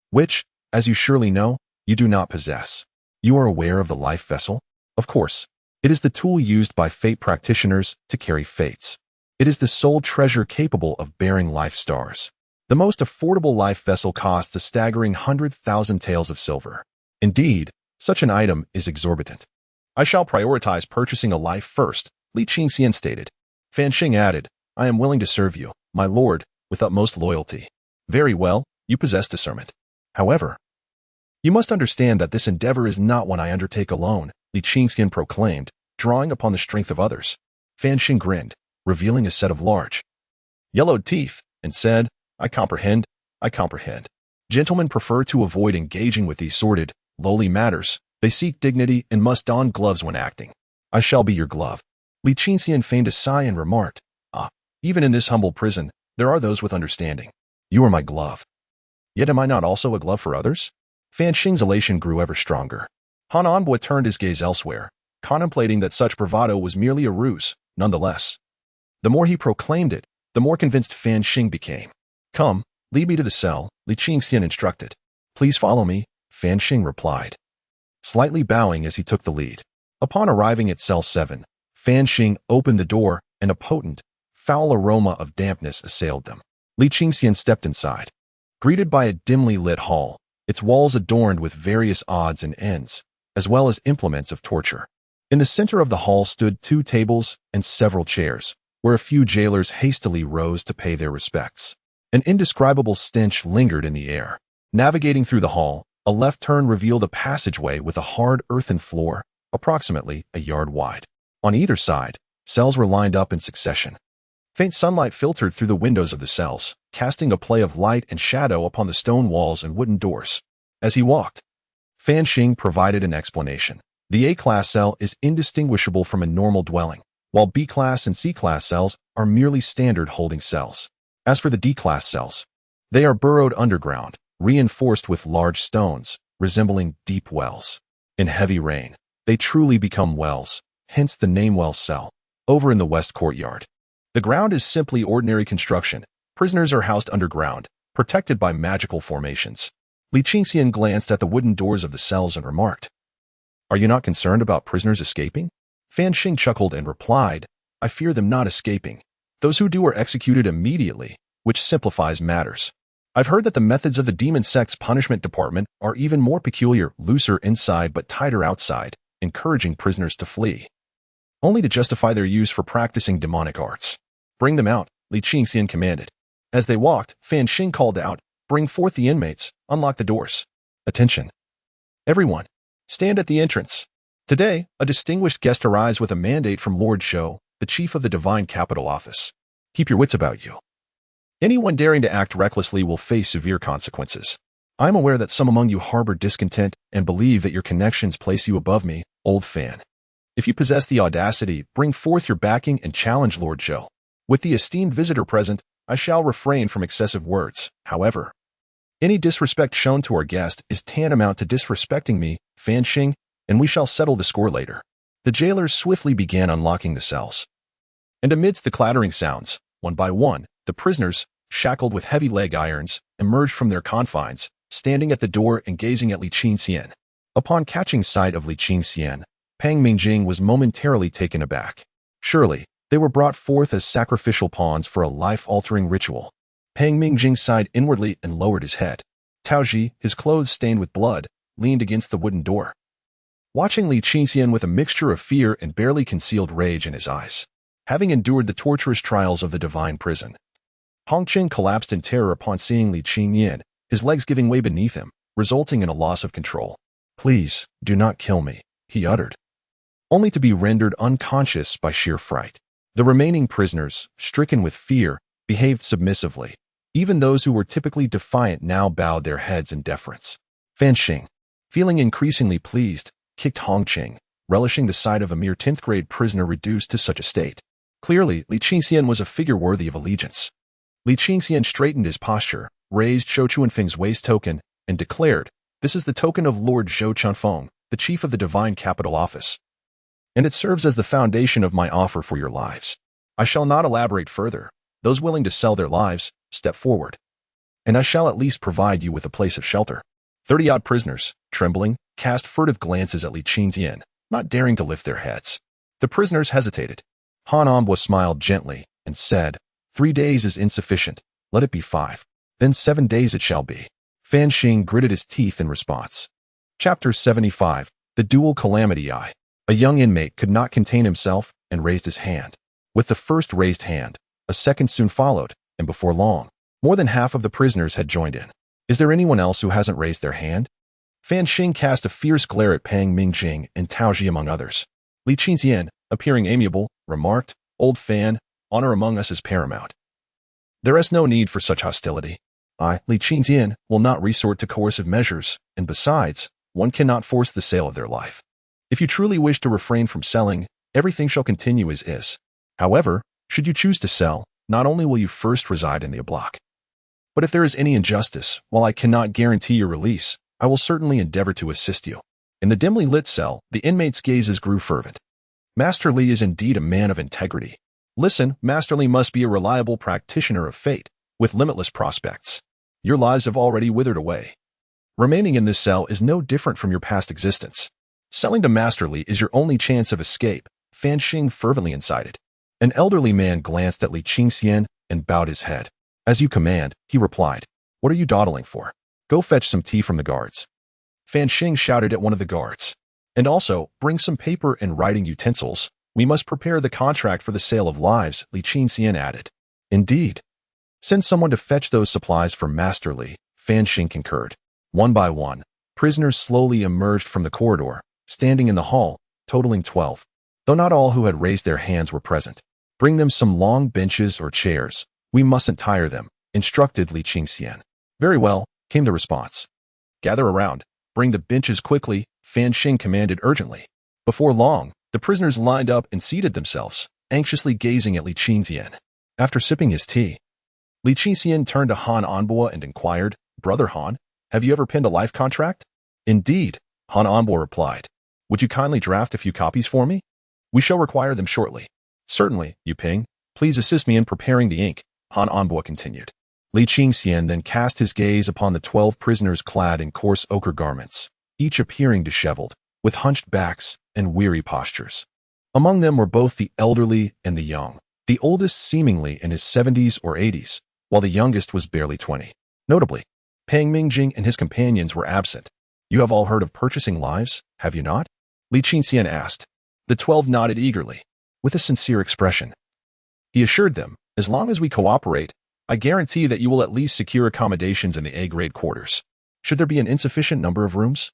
which, as you surely know, you do not possess. You are aware of the life vessel? Of course. It is the tool used by fate practitioners to carry fates. It is the sole treasure capable of bearing life stars. The most affordable life vessel costs a staggering 100,000 taels of silver. Indeed, such an item is exorbitant. I shall prioritize purchasing a life first, Li Qingxian stated. Fan Xing added, I am willing to serve you, my lord, with utmost loyalty. Very well, you possess discernment. However, you must understand that this endeavor is not one I undertake alone, Li Qingxian proclaimed, drawing upon the strength of others. Fan Xing grinned, revealing a set of large, yellowed teeth, and said, I comprehend. Gentlemen prefer to avoid engaging with these sordid, lowly matters. They seek dignity and must don gloves when acting. I shall be your glove. Li Qingxian feigned a sigh and remarked, even in this humble prison, there are those with understanding. You are my glove. Yet am I not also a glove for others? Fan Xing's elation grew ever stronger. Han Envoy turned his gaze elsewhere, contemplating that such bravado was merely a ruse, nonetheless. The more he proclaimed it, the more convinced Fan Xing became. Come, lead me to the cell, Li Qingxian instructed. Please follow me, Fan Xing replied, slightly bowing as he took the lead. Upon arriving at cell 7, Fan Xing opened the door and a potent, foul aroma of dampness assailed them. Li Qingxian stepped inside. Greeted by a dimly lit hall, its walls adorned with various odds and ends, as well as implements of torture. In the center of the hall stood 2 tables and several chairs, where a few jailers hastily rose to pay their respects. An indescribable stench lingered in the air. Navigating through the hall, a left turn revealed a passageway with a hard earthen floor, approximately a yard wide. On either side, cells were lined up in succession. Faint sunlight filtered through the windows of the cells, casting a play of light and shadow upon the stone walls and wooden doors. As he walked, Fan Xing provided an explanation. The A-class cell is indistinguishable from a normal dwelling, while B-class and C-class cells are merely standard holding cells. As for the D-class cells, they are burrowed underground, reinforced with large stones, resembling deep wells. In heavy rain, they truly become wells, hence the name well cell. Over in the west courtyard, the ground is simply ordinary construction. Prisoners are housed underground, protected by magical formations. Li Qingxian glanced at the wooden doors of the cells and remarked, Are you not concerned about prisoners escaping? Fan Xing chuckled and replied, I fear them not escaping. Those who do are executed immediately, which simplifies matters. I've heard that the methods of the demon sect's punishment department are even more peculiar, looser inside but tighter outside, encouraging prisoners to flee, only to justify their use for practicing demonic arts. Bring them out, Li Qingxian commanded. As they walked, Fan Xing called out, Bring forth the inmates, unlock the doors. Attention. Everyone, stand at the entrance. Today, a distinguished guest arrives with a mandate from Lord Shou, the chief of the Divine Capital Office. Keep your wits about you. Anyone daring to act recklessly will face severe consequences. I am aware that some among you harbor discontent and believe that your connections place you above me, old Fan. If you possess the audacity, bring forth your backing and challenge Lord Shou. With the esteemed visitor present, I shall refrain from excessive words. However, any disrespect shown to our guest is tantamount to disrespecting me, Fan Xing, and we shall settle the score later. The jailers swiftly began unlocking the cells. And amidst the clattering sounds, one by one, the prisoners, shackled with heavy leg irons, emerged from their confines, standing at the door and gazing at Li Qingxian. Upon catching sight of Li Qingxian, Pang Mingjing was momentarily taken aback. Surely, they were brought forth as sacrificial pawns for a life-altering ritual. Pang Mingjing sighed inwardly and lowered his head. Taoji, his clothes stained with blood, leaned against the wooden door, watching Li Qingxian with a mixture of fear and barely concealed rage in his eyes. Having endured the torturous trials of the divine prison, Hongqing collapsed in terror upon seeing Li Qingxian, his legs giving way beneath him, resulting in a loss of control. Please, do not kill me, he uttered, only to be rendered unconscious by sheer fright. The remaining prisoners, stricken with fear, behaved submissively. Even those who were typically defiant now bowed their heads in deference. Fan Xing, feeling increasingly pleased, kicked Hongqing, relishing the sight of a mere 10th grade prisoner reduced to such a state. Clearly, Li Qingxian was a figure worthy of allegiance. Li Qingxian straightened his posture, raised Zhou Chuanfeng's waist token, and declared, This is the token of Lord Zhou Chunfeng, the chief of the Divine Capital Office. and it serves as the foundation of my offer for your lives. I shall not elaborate further. Those willing to sell their lives, step forward, and I shall at least provide you with a place of shelter." 30-odd prisoners, trembling, cast furtive glances at Li Qingxian, not daring to lift their heads. The prisoners hesitated. Han Onbo smiled gently and said, "3 days is insufficient. Let it be 5. Then 7 days it shall be." Fan Xing gritted his teeth in response. Chapter 75. The Dual Calamity Eye. A young inmate could not contain himself and raised his hand. With the first raised hand, a second soon followed, and before long, more than half of the prisoners had joined in. "Is there anyone else who hasn't raised their hand?" Fan Xing cast a fierce glare at Pang Mingjing and Tao Ji among others. Li Qingxian, appearing amiable, remarked, "Old Fan, honor among us is paramount. There is no need for such hostility. I, Li Qingxian, will not resort to coercive measures, and besides, one cannot force the sale of their life. If you truly wish to refrain from selling, everything shall continue as is. However, should you choose to sell, not only will you first reside in the block, but if there is any injustice, while I cannot guarantee your release, I will certainly endeavor to assist you." In the dimly lit cell, the inmates' gazes grew fervent. Master Li is indeed a man of integrity. Listen, Master Li must be a reliable practitioner of fate, with limitless prospects. Your lives have already withered away. Remaining in this cell is no different from your past existence. Selling to Master Li is your only chance of escape, Fan Xing fervently incited. An elderly man glanced at Li Qingxian and bowed his head. "As you command," he replied. "What are you dawdling for? Go fetch some tea from the guards." Fan Xing shouted at one of the guards. "And also, bring some paper and writing utensils. We must prepare the contract for the sale of lives," Li Qingxian added. "Indeed. Send someone to fetch those supplies for Master Li," Fan Xing concurred. One by one, prisoners slowly emerged from the corridor, standing in the hall, totaling 12. Though not all who had raised their hands were present. "Bring them some long benches or chairs. We mustn't tire them," instructed Li Qingxian. "Very well," came the response. "Gather around. Bring the benches quickly," Fan Xing commanded urgently. Before long, the prisoners lined up and seated themselves, anxiously gazing at Li Qingxian. After sipping his tea, Li Qingxian turned to Han Onbo and inquired, "Brother Han, have you ever penned a life contract?" "Indeed," Han Onbo replied. "Would you kindly draft a few copies for me? We shall require them shortly." "Certainly, Yu Ping. Please assist me in preparing the ink," Han Onbo continued. Li Qingxian then cast his gaze upon the 12 prisoners clad in coarse ochre garments, each appearing disheveled, with hunched backs and weary postures. Among them were both the elderly and the young, the oldest seemingly in his 70s or 80s, while the youngest was barely 20. Notably, Pang Mingjing and his companions were absent. "You have all heard of purchasing lives, have you not?" Li Qingxian asked. The 12 nodded eagerly, with a sincere expression. He assured them, "As long as we cooperate, I guarantee that you will at least secure accommodations in the A-grade quarters. Should there be an insufficient number of rooms,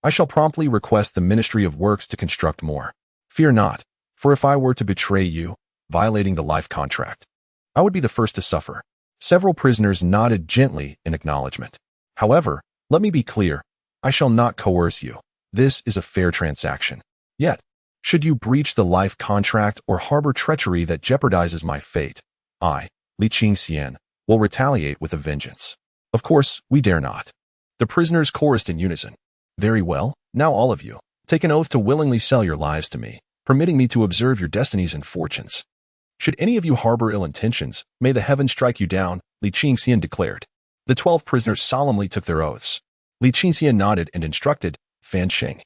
I shall promptly request the Ministry of Works to construct more. Fear not, for if I were to betray you, violating the life contract, I would be the first to suffer." Several prisoners nodded gently in acknowledgement. "However, let me be clear, I shall not coerce you. This is a fair transaction. Yet, should you breach the life contract or harbor treachery that jeopardizes my fate, I, Li Qingxian, will retaliate with a vengeance." "Of course, we dare not." The prisoners chorused in unison. "Very well, now all of you, take an oath to willingly sell your lives to me, permitting me to observe your destinies and fortunes. Should any of you harbor ill intentions, may the heavens strike you down," Li Qingxian declared. The 12 prisoners solemnly took their oaths. Li Qingxian nodded and instructed, "Fan Xing,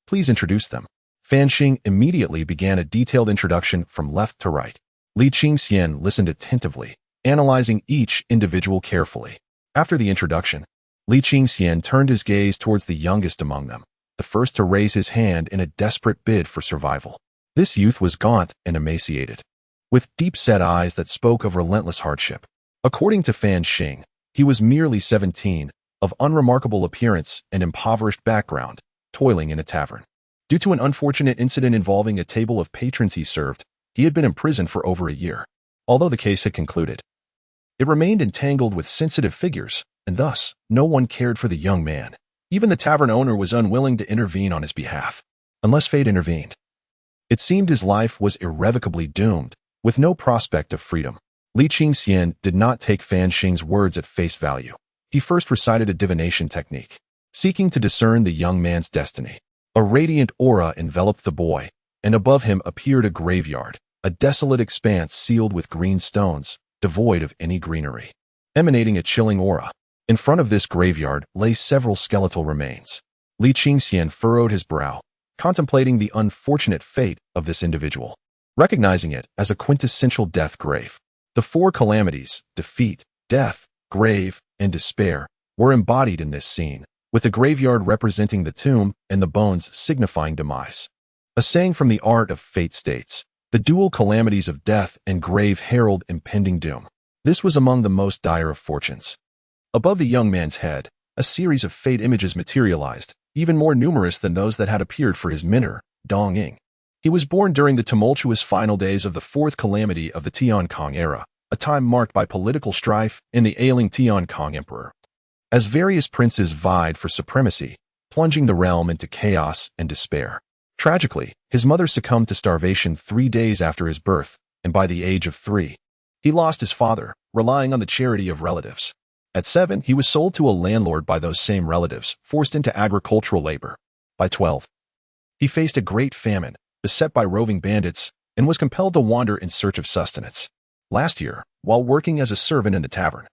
please introduce them." Fan Xing immediately began a detailed introduction from left to right. Li Qingxian listened attentively, analyzing each individual carefully. After the introduction, Li Qingxian turned his gaze towards the youngest among them, the first to raise his hand in a desperate bid for survival. This youth was gaunt and emaciated, with deep-set eyes that spoke of relentless hardship. According to Fan Xing, he was merely 17, of unremarkable appearance and impoverished background, toiling in a tavern. Due to an unfortunate incident involving a table of patrons he served, he had been imprisoned for over a year. Although the case had concluded, it remained entangled with sensitive figures, and thus no one cared for the young man. Even the tavern owner was unwilling to intervene on his behalf, unless fate intervened. It seemed his life was irrevocably doomed, with no prospect of freedom. Li Qingxian did not take Fan Xing's words at face value. He first recited a divination technique, seeking to discern the young man's destiny. A radiant aura enveloped the boy, and above him appeared a graveyard, a desolate expanse sealed with green stones, devoid of any greenery, emanating a chilling aura. In front of this graveyard lay several skeletal remains. Li Qingxian furrowed his brow, contemplating the unfortunate fate of this individual, recognizing it as a quintessential death grave. The four calamities, defeat, death, grave, and despair, were embodied in this scene, with the graveyard representing the tomb and the bones signifying demise. A saying from the art of fate states, "The dual calamities of death and grave herald impending doom." This was among the most dire of fortunes. Above the young man's head, a series of fate images materialized, even more numerous than those that had appeared for his mentor, Dong Ying. He was born during the tumultuous final days of the fourth calamity of the Tiankong era, a time marked by political strife in the ailing Tiankong emperor. As various princes vied for supremacy, plunging the realm into chaos and despair. Tragically, his mother succumbed to starvation 3 days after his birth, and by the age of 3, he lost his father, relying on the charity of relatives. At 7, he was sold to a landlord by those same relatives, forced into agricultural labor. By 12, he faced a great famine, beset by roving bandits, and was compelled to wander in search of sustenance. Last year, while working as a servant in the tavern,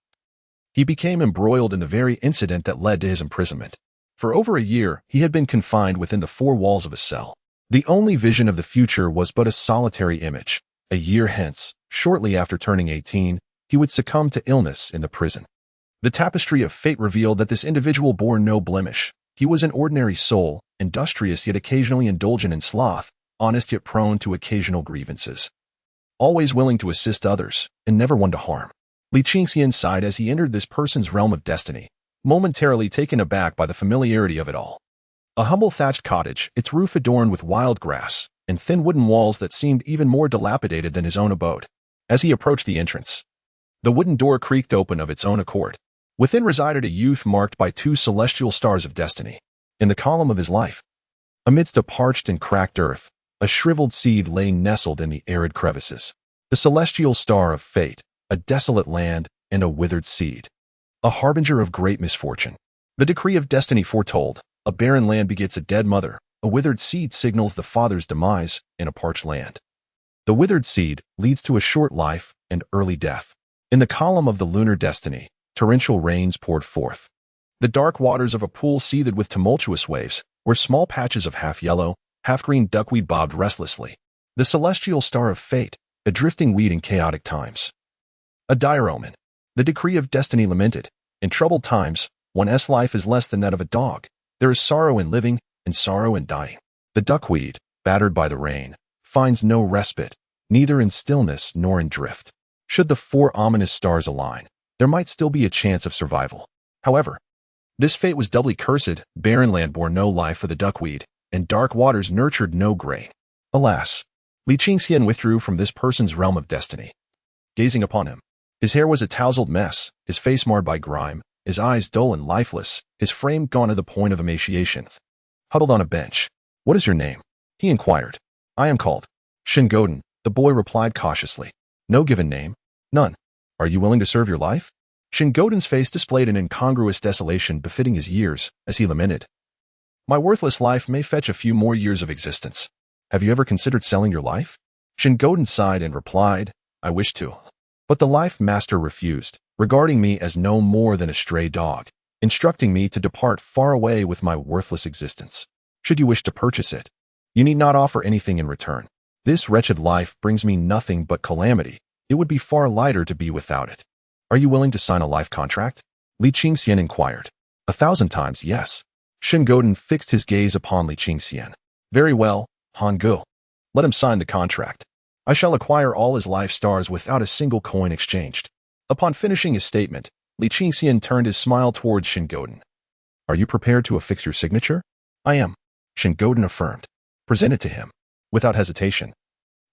he became embroiled in the very incident that led to his imprisonment. For over a year, he had been confined within the 4 walls of a cell. The only vision of the future was but a solitary image. A year hence, shortly after turning 18, he would succumb to illness in the prison. The tapestry of fate revealed that this individual bore no blemish. He was an ordinary soul, industrious yet occasionally indulgent in sloth, honest yet prone to occasional grievances. Always willing to assist others, and never one to harm. Li Qingxian sighed as he entered this person's realm of destiny, momentarily taken aback by the familiarity of it all. A humble thatched cottage, its roof adorned with wild grass, and thin wooden walls that seemed even more dilapidated than his own abode. As he approached the entrance, the wooden door creaked open of its own accord. Within resided a youth marked by 2 celestial stars of destiny. In the column of his life, amidst a parched and cracked earth, a shriveled seed lay nestled in the arid crevices. The celestial star of fate, a desolate land, and a withered seed. A harbinger of great misfortune. The decree of destiny foretold, a barren land begets a dead mother, a withered seed signals the father's demise in a parched land. The withered seed leads to a short life and early death. In the column of the lunar destiny, torrential rains poured forth. The dark waters of a pool seethed with tumultuous waves, where small patches of half-yellow, half-green duckweed bobbed restlessly. The celestial star of fate, a drifting weed in chaotic times. A dire omen. The decree of destiny lamented. In troubled times, one's life is less than that of a dog. There is sorrow in living, and sorrow in dying. The duckweed, battered by the rain, finds no respite, neither in stillness nor in drift. Should the 4 ominous stars align, there might still be a chance of survival. However, this fate was doubly cursed. Barren land bore no life for the duckweed, and dark waters nurtured no grain. Alas, Li Qingxian withdrew from this person's realm of destiny. Gazing upon him, his hair was a tousled mess, his face marred by grime, his eyes dull and lifeless, his frame gone to the point of emaciation. Huddled on a bench. "What is your name?" he inquired. "I am called Shingoden," the boy replied cautiously. "No given name." "None." "Are you willing to serve your life?" Shingoden's face displayed an incongruous desolation befitting his years, as he lamented. "My worthless life may fetch a few more years of existence. Have you ever considered selling your life?" Shingoden sighed and replied, "I wish to. But the life master refused, regarding me as no more than a stray dog, instructing me to depart far away with my worthless existence. Should you wish to purchase it, you need not offer anything in return. This wretched life brings me nothing but calamity. It would be far lighter to be without it. Are you willing to sign a life contract?" Li Qingxian inquired. "1,000 times, yes." Shingoden fixed his gaze upon Li Qingxian. "Very well, Han Gu. Let him sign the contract. I shall acquire all his life stars without a single coin exchanged." Upon finishing his statement, Li Qingxian turned his smile towards Shingoden. "Are you prepared to affix your signature?" "I am," Shingoden affirmed. "Present it to him." Without hesitation,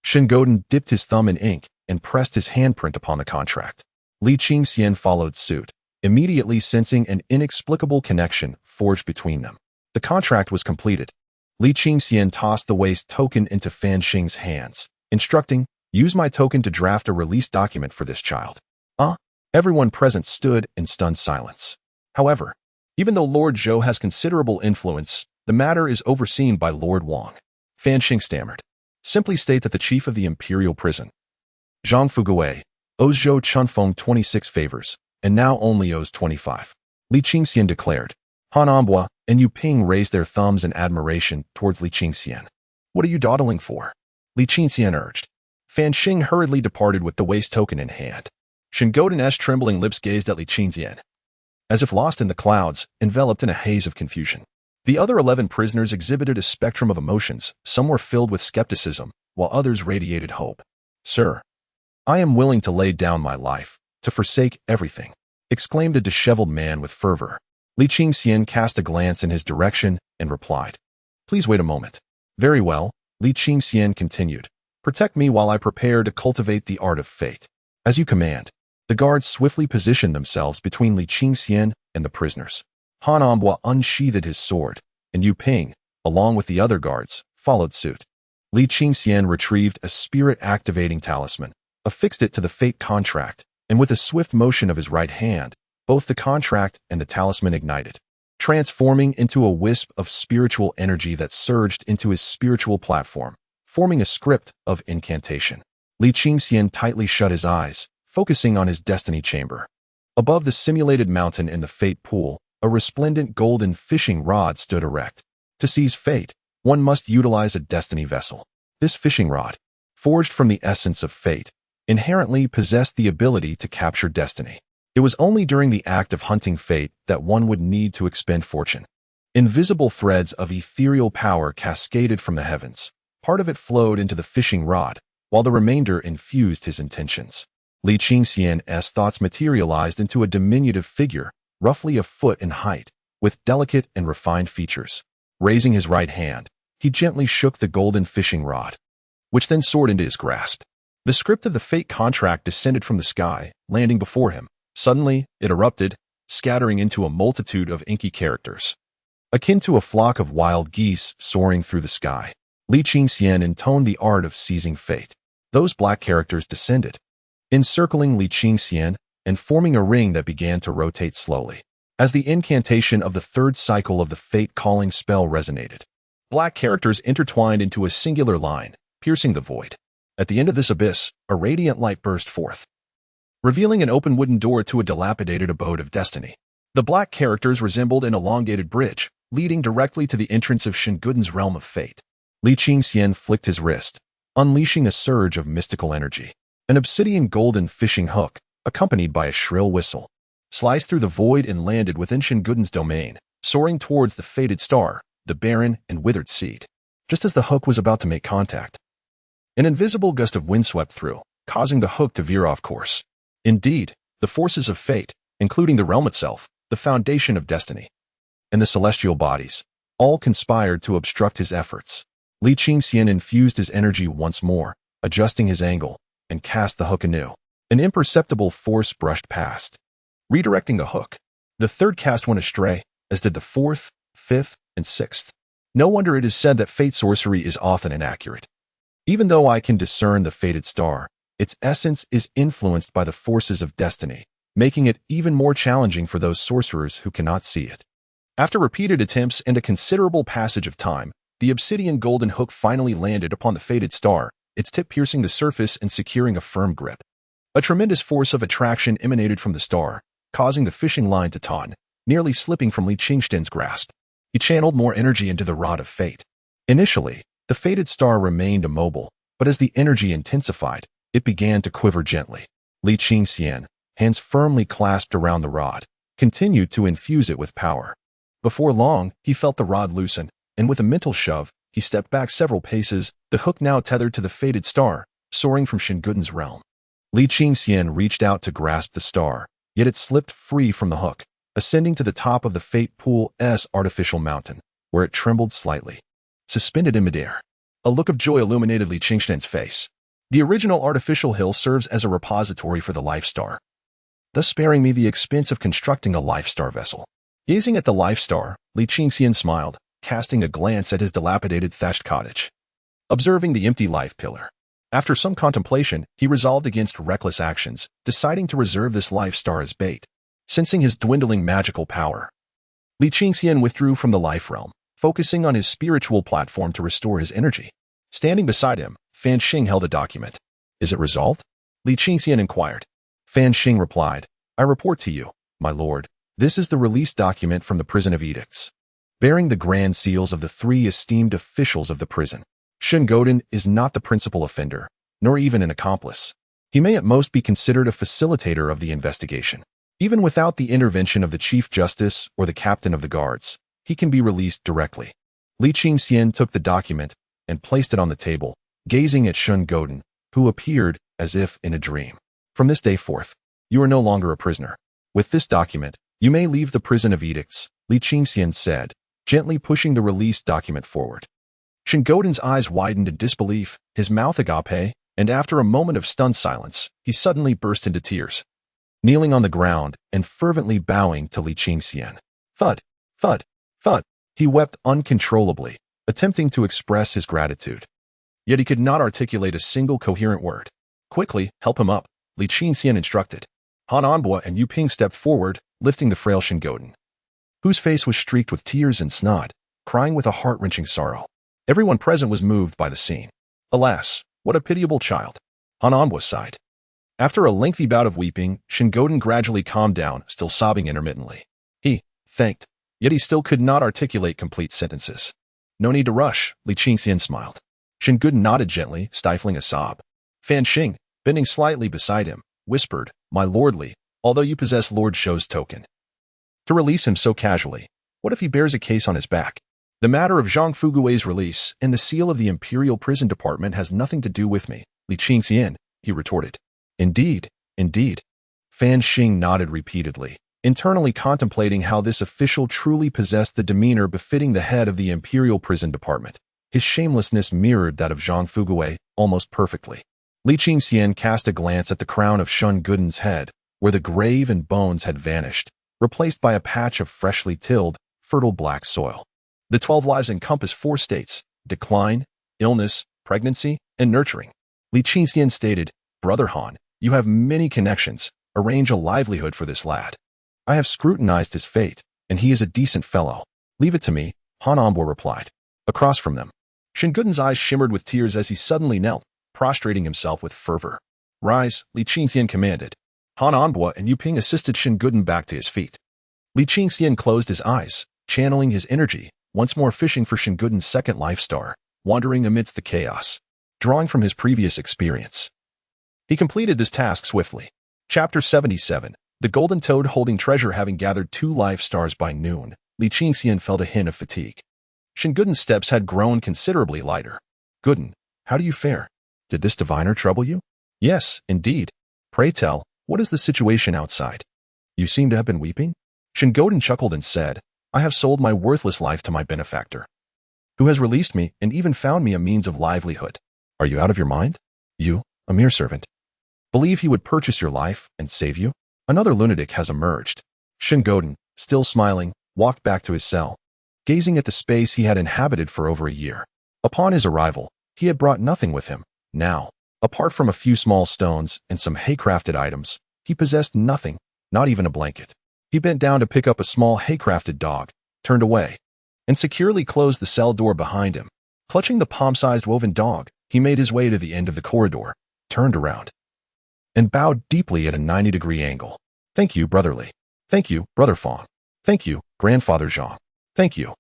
Shingoden dipped his thumb in ink and pressed his handprint upon the contract. Li Qingxian followed suit, immediately sensing an inexplicable connection forged between them. The contract was completed. Li Qingxian tossed the waste token into Fan Xing's hands, instructing, "Use my token to draft a release document for this child." Everyone present stood in stunned silence. However, even though Lord Zhou has considerable influence, the matter is overseen by Lord Wang. Fan Xing stammered. Simply state that the chief of the imperial prison, Zhang Fugui, owes Zhou Chunfeng 26 favors, and now only owes 25. Li Qingxian declared. Han Ambua and Yu Ping raised their thumbs in admiration towards Li Qingxian. What are you dawdling for? Li Qingxian urged. Fan Xing hurriedly departed with the waste token in hand. Shingoden's trembling lips gazed at Li Qingxian, as if lost in the clouds, enveloped in a haze of confusion. The other 11 prisoners exhibited a spectrum of emotions. Some were filled with skepticism, while others radiated hope. Sir, I am willing to lay down my life, to forsake everything, exclaimed a disheveled man with fervor. Li Qingxian cast a glance in his direction and replied. Please wait a moment. Very well, Li Qingxian continued. Protect me while I prepare to cultivate the art of fate. As you command. The guards swiftly positioned themselves between Li Qingxian and the prisoners. Han Ambua unsheathed his sword, and Yu Ping, along with the other guards, followed suit. Li Qingxian retrieved a spirit-activating talisman, affixed it to the fate contract, and with a swift motion of his right hand, both the contract and the talisman ignited, transforming into a wisp of spiritual energy that surged into his spiritual platform, forming a script of incantation. Li Qingxian tightly shut his eyes, focusing on his destiny chamber. Above the simulated mountain in the fate pool, a resplendent golden fishing rod stood erect. To seize fate, one must utilize a destiny vessel. This fishing rod, forged from the essence of fate, inherently possessed the ability to capture destiny. It was only during the act of hunting fate that one would need to expend fortune. Invisible threads of ethereal power cascaded from the heavens. Part of it flowed into the fishing rod, while the remainder infused his intentions. Li Qingxian's thoughts materialized into a diminutive figure, roughly a foot in height, with delicate and refined features. Raising his right hand, he gently shook the golden fishing rod, which then soared into his grasp. The script of the fate contract descended from the sky, landing before him. Suddenly, it erupted, scattering into a multitude of inky characters, akin to a flock of wild geese soaring through the sky. Li Qingxian intoned the art of seizing fate. Those black characters descended, encircling Li Qingxian and forming a ring that began to rotate slowly. As the incantation of the third cycle of the fate-calling spell resonated, black characters intertwined into a singular line, piercing the void. At the end of this abyss, a radiant light burst forth, revealing an open wooden door to a dilapidated abode of destiny. The black characters resembled an elongated bridge, leading directly to the entrance of Shinguden's realm of fate. Li Qingxian flicked his wrist, unleashing a surge of mystical energy. An obsidian golden fishing hook, accompanied by a shrill whistle, sliced through the void and landed within Shinguden's domain, soaring towards the fated star, the barren and withered seed. Just as the hook was about to make contact, an invisible gust of wind swept through, causing the hook to veer off course. Indeed, the forces of fate, including the realm itself, the foundation of destiny, and the celestial bodies, all conspired to obstruct his efforts. Li Qingxian infused his energy once more, adjusting his angle, and cast the hook anew. An imperceptible force brushed past, redirecting the hook. The third cast went astray, as did the fourth, fifth, and sixth. No wonder it is said that fate sorcery is often inaccurate. Even though I can discern the fated star, its essence is influenced by the forces of destiny, making it even more challenging for those sorcerers who cannot see it. After repeated attempts and a considerable passage of time, the obsidian golden hook finally landed upon the fated star, its tip piercing the surface and securing a firm grip. A tremendous force of attraction emanated from the star, causing the fishing line to taut, nearly slipping from Li Qingxian's grasp. He channeled more energy into the rod of fate. Initially, the fated star remained immobile, but as the energy intensified, it began to quiver gently. Li Qingxian, hands firmly clasped around the rod, continued to infuse it with power. Before long, he felt the rod loosen, and with a mental shove, he stepped back several paces, the hook now tethered to the fated star, soaring from Shinguden's realm. Li Qingxian reached out to grasp the star, yet it slipped free from the hook, ascending to the top of the fate pool's artificial mountain, where it trembled slightly. Suspended in midair, a look of joy illuminated Li Qingxian's face. The original artificial hill serves as a repository for the Life Star, thus sparing me the expense of constructing a Life Star vessel. Gazing at the Life Star, Li Qingxian smiled, casting a glance at his dilapidated thatched cottage. Observing the empty life pillar, after some contemplation, he resolved against reckless actions, deciding to reserve this Life Star as bait. Sensing his dwindling magical power, Li Qingxian withdrew from the life realm, focusing on his spiritual platform to restore his energy. Standing beside him, Fan Xing held a document. Is it resolved? Li Qingxian inquired. Fan Xing replied, I report to you, my lord, this is the release document from the prison of edicts, bearing the grand seals of the 3 esteemed officials of the prison. Shen Godin is not the principal offender, nor even an accomplice. He may at most be considered a facilitator of the investigation. Even without the intervention of the Chief Justice or the Captain of the Guards, he can be released directly. Li Qingxian took the document and placed it on the table, gazing at Shen Godin, who appeared as if in a dream. From this day forth, you are no longer a prisoner. With this document, you may leave the prison of edicts, Li Qingxian said, gently pushing the release document forward. Shen Godin's eyes widened in disbelief, his mouth agape, and after a moment of stunned silence, he suddenly burst into tears. Kneeling on the ground and fervently bowing to Li Qingxian. Thud, thud, thud, he wept uncontrollably, attempting to express his gratitude. Yet he could not articulate a single coherent word. Quickly, help him up, Li Qingxian instructed. Han Anbo and Yu Ping stepped forward, lifting the frail Shen Godin, whose face was streaked with tears and snot, crying with a heart-wrenching sorrow. Everyone present was moved by the scene. Alas, what a pitiable child, Han Anbo sighed. After a lengthy bout of weeping, Shen Godin gradually calmed down, still sobbing intermittently. He thanked, yet he still could not articulate complete sentences. No need to rush, Li Qingxian smiled. Shen Godin nodded gently, stifling a sob. Fan Xing, bending slightly beside him, whispered, My lordly, although you possess Lord Shou's token. To release him so casually, what if he bears a case on his back? The matter of Zhang Fugui's release and the seal of the Imperial Prison Department has nothing to do with me, Li Qingxian, he retorted. Indeed, indeed. Fan Xing nodded repeatedly, internally contemplating how this official truly possessed the demeanor befitting the head of the Imperial Prison Department. His shamelessness mirrored that of Zhang Fugui almost perfectly. Li Qingxian cast a glance at the crown of Shen Godin's head, where the grave and bones had vanished, replaced by a patch of freshly tilled, fertile black soil. The 12 lives encompass 4 states: decline, illness, pregnancy, and nurturing. Li Qingxian stated, Brother Han, you have many connections. Arrange a livelihood for this lad. I have scrutinized his fate, and he is a decent fellow. Leave it to me, Han Anbo replied. Across from them, Shen Godin's eyes shimmered with tears as he suddenly knelt, prostrating himself with fervor. Rise, Li Qingxian commanded. Han Anbo and Yu Ping assisted Shen Godin back to his feet. Li Qingxian closed his eyes, channeling his energy, once more fishing for Shen Godin's second life star, wandering amidst the chaos, drawing from his previous experience. He completed this task swiftly. Chapter 77. The Golden Toad holding treasure. Having gathered 2 life stars by noon, Li Qingxian felt a hint of fatigue. Shen Godin's steps had grown considerably lighter. Godin, how do you fare? Did this diviner trouble you? Yes, indeed. Pray tell, what is the situation outside? You seem to have been weeping? Shen Godin chuckled and said, I have sold my worthless life to my benefactor, who has released me and even found me a means of livelihood. Are you out of your mind? You, a mere servant, believe he would purchase your life and save you? Another lunatic has emerged. Shen Godin, still smiling, walked back to his cell, gazing at the space he had inhabited for over a year. Upon his arrival, he had brought nothing with him. Now, apart from a few small stones and some hay-crafted items, he possessed nothing, not even a blanket. He bent down to pick up a small hay-crafted dog, turned away, and securely closed the cell door behind him. Clutching the palm-sized woven dog, he made his way to the end of the corridor, turned around, and bowed deeply at a 90-degree angle. Thank you, brotherly. Thank you, brother Fong. Thank you, grandfather Zhang. Thank you.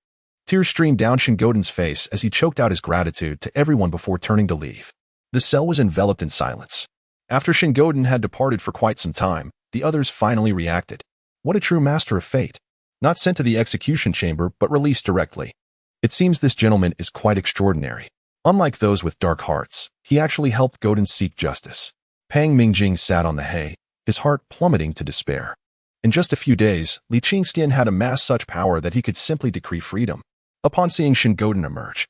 Tears streamed down Shen Godin's face as he choked out his gratitude to everyone before turning to leave. The cell was enveloped in silence. After Shen Godin had departed for quite some time, the others finally reacted. What a true master of fate. Not sent to the execution chamber, but released directly. It seems this gentleman is quite extraordinary. Unlike those with dark hearts, he actually helped Godin seek justice. Pang Mingjing sat on the hay, his heart plummeting to despair. In just a few days, Li Qingxian had amassed such power that he could simply decree freedom. Upon seeing Shen Godin emerge,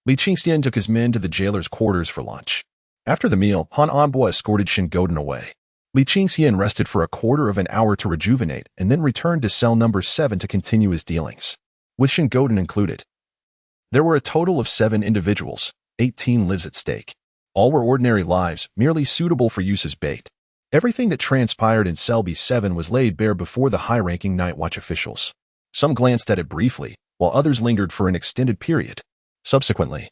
Li Qingxian took his men to the jailer's quarters for lunch. After the meal, Han Anbo escorted Shen Godin away. Li Qingxian rested for a quarter of an hour to rejuvenate and then returned to cell number 7 to continue his dealings, with Shen Godin included. There were a total of 7 individuals, 18 lives at stake. All were ordinary lives, merely suitable for use as bait. Everything that transpired in cell B7 was laid bare before the high-ranking Night Watch officials. Some glanced at it briefly, while others lingered for an extended period. Subsequently,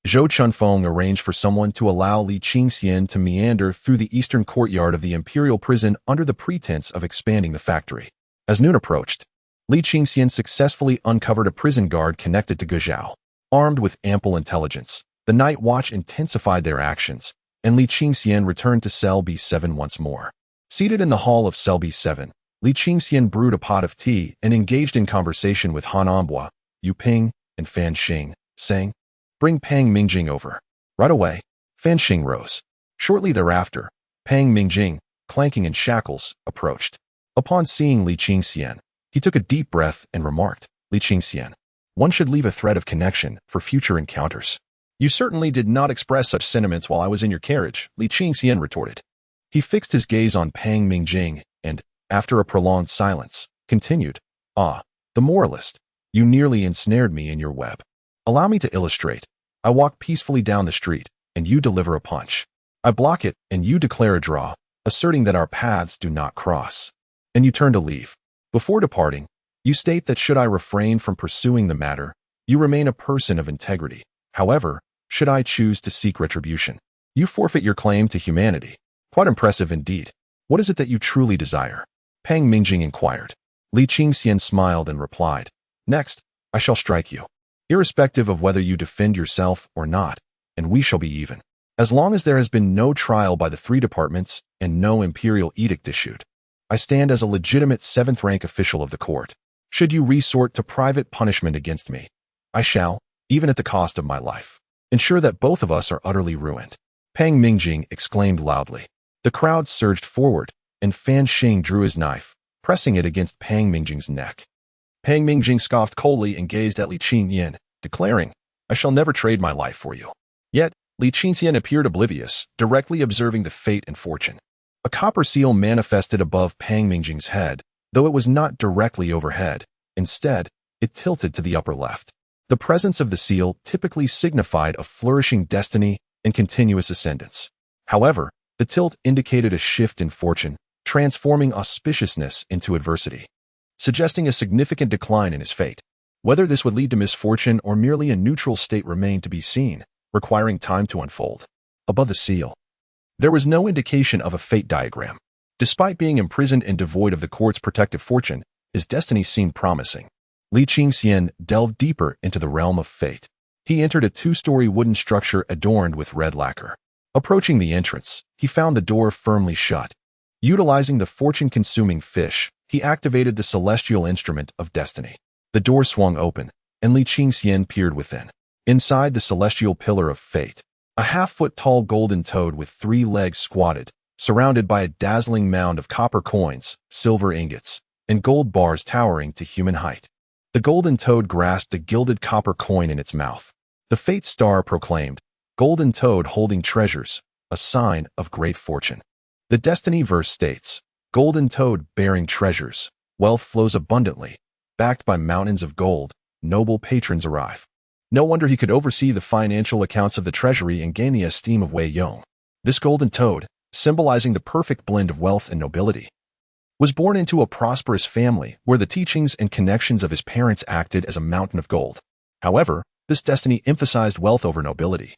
Zhou Chunfeng arranged for someone to allow Li Qingxian to meander through the eastern courtyard of the imperial prison under the pretense of expanding the factory. As noon approached, Li Qingxian successfully uncovered a prison guard connected to Guzhou. Armed with ample intelligence, the night watch intensified their actions, and Li Qingxian returned to cell B7 once more. Seated in the hall of cell B7, Li Qingxian brewed a pot of tea and engaged in conversation with Han Ambua, Yu Ping, and Fan Xing, saying, "Bring Pang Mingjing over." Right away, Fan Xing rose. Shortly thereafter, Pang Mingjing, clanking in shackles, approached. Upon seeing Li Qingxian, he took a deep breath and remarked, "Li Qingxian, one should leave a thread of connection for future encounters." "You certainly did not express such sentiments while I was in your carriage," Li Qingxian retorted. He fixed his gaze on Pang Mingjing and, after a prolonged silence, continued, "Ah, the moralist, you nearly ensnared me in your web. Allow me to illustrate. I walk peacefully down the street, and you deliver a punch. I block it, and you declare a draw, asserting that our paths do not cross. And you turn to leave. Before departing, you state that should I refrain from pursuing the matter, you remain a person of integrity. However, should I choose to seek retribution, you forfeit your claim to humanity. Quite impressive indeed. What is it that you truly desire?" Pang Mingjing inquired. Li Qingxian smiled and replied, "Next, I shall strike you, irrespective of whether you defend yourself or not, and we shall be even. As long as there has been no trial by the 3 departments and no imperial edict issued, I stand as a legitimate 7th-rank official of the court. Should you resort to private punishment against me, I shall, even at the cost of my life, ensure that both of us are utterly ruined." Pang Mingjing exclaimed loudly. The crowd surged forward, and Fan Xing drew his knife, pressing it against Pang Mingjing's neck. Pang Mingjing scoffed coldly and gazed at Li Qingxian, declaring, "I shall never trade my life for you." Yet, Li Qingxian appeared oblivious, directly observing the fate and fortune. A copper seal manifested above Pang Mingjing's head, though it was not directly overhead. Instead, it tilted to the upper left. The presence of the seal typically signified a flourishing destiny and continuous ascendance. However, the tilt indicated a shift in fortune, transforming auspiciousness into adversity, suggesting a significant decline in his fate. Whether this would lead to misfortune or merely a neutral state remained to be seen, requiring time to unfold. Above the seal, there was no indication of a fate diagram. Despite being imprisoned and devoid of the court's protective fortune, his destiny seemed promising. Li Qingxian delved deeper into the realm of fate. He entered a 2-story wooden structure adorned with red lacquer. Approaching the entrance, he found the door firmly shut. Utilizing the fortune-consuming fish, he activated the celestial instrument of destiny. The door swung open, and Li Qingxian peered within. Inside the celestial pillar of fate, a half-foot-tall golden toad with 3 legs squatted, surrounded by a dazzling mound of copper coins, silver ingots, and gold bars towering to human height. The golden toad grasped a gilded copper coin in its mouth. The fate star proclaimed, "Golden toad holding treasures, a sign of great fortune." The destiny verse states, "Golden toad bearing treasures, wealth flows abundantly, backed by mountains of gold, noble patrons arrive." No wonder he could oversee the financial accounts of the treasury and gain the esteem of Wei Yong. This golden toad, symbolizing the perfect blend of wealth and nobility, was born into a prosperous family where the teachings and connections of his parents acted as a mountain of gold. However, this destiny emphasized wealth over nobility,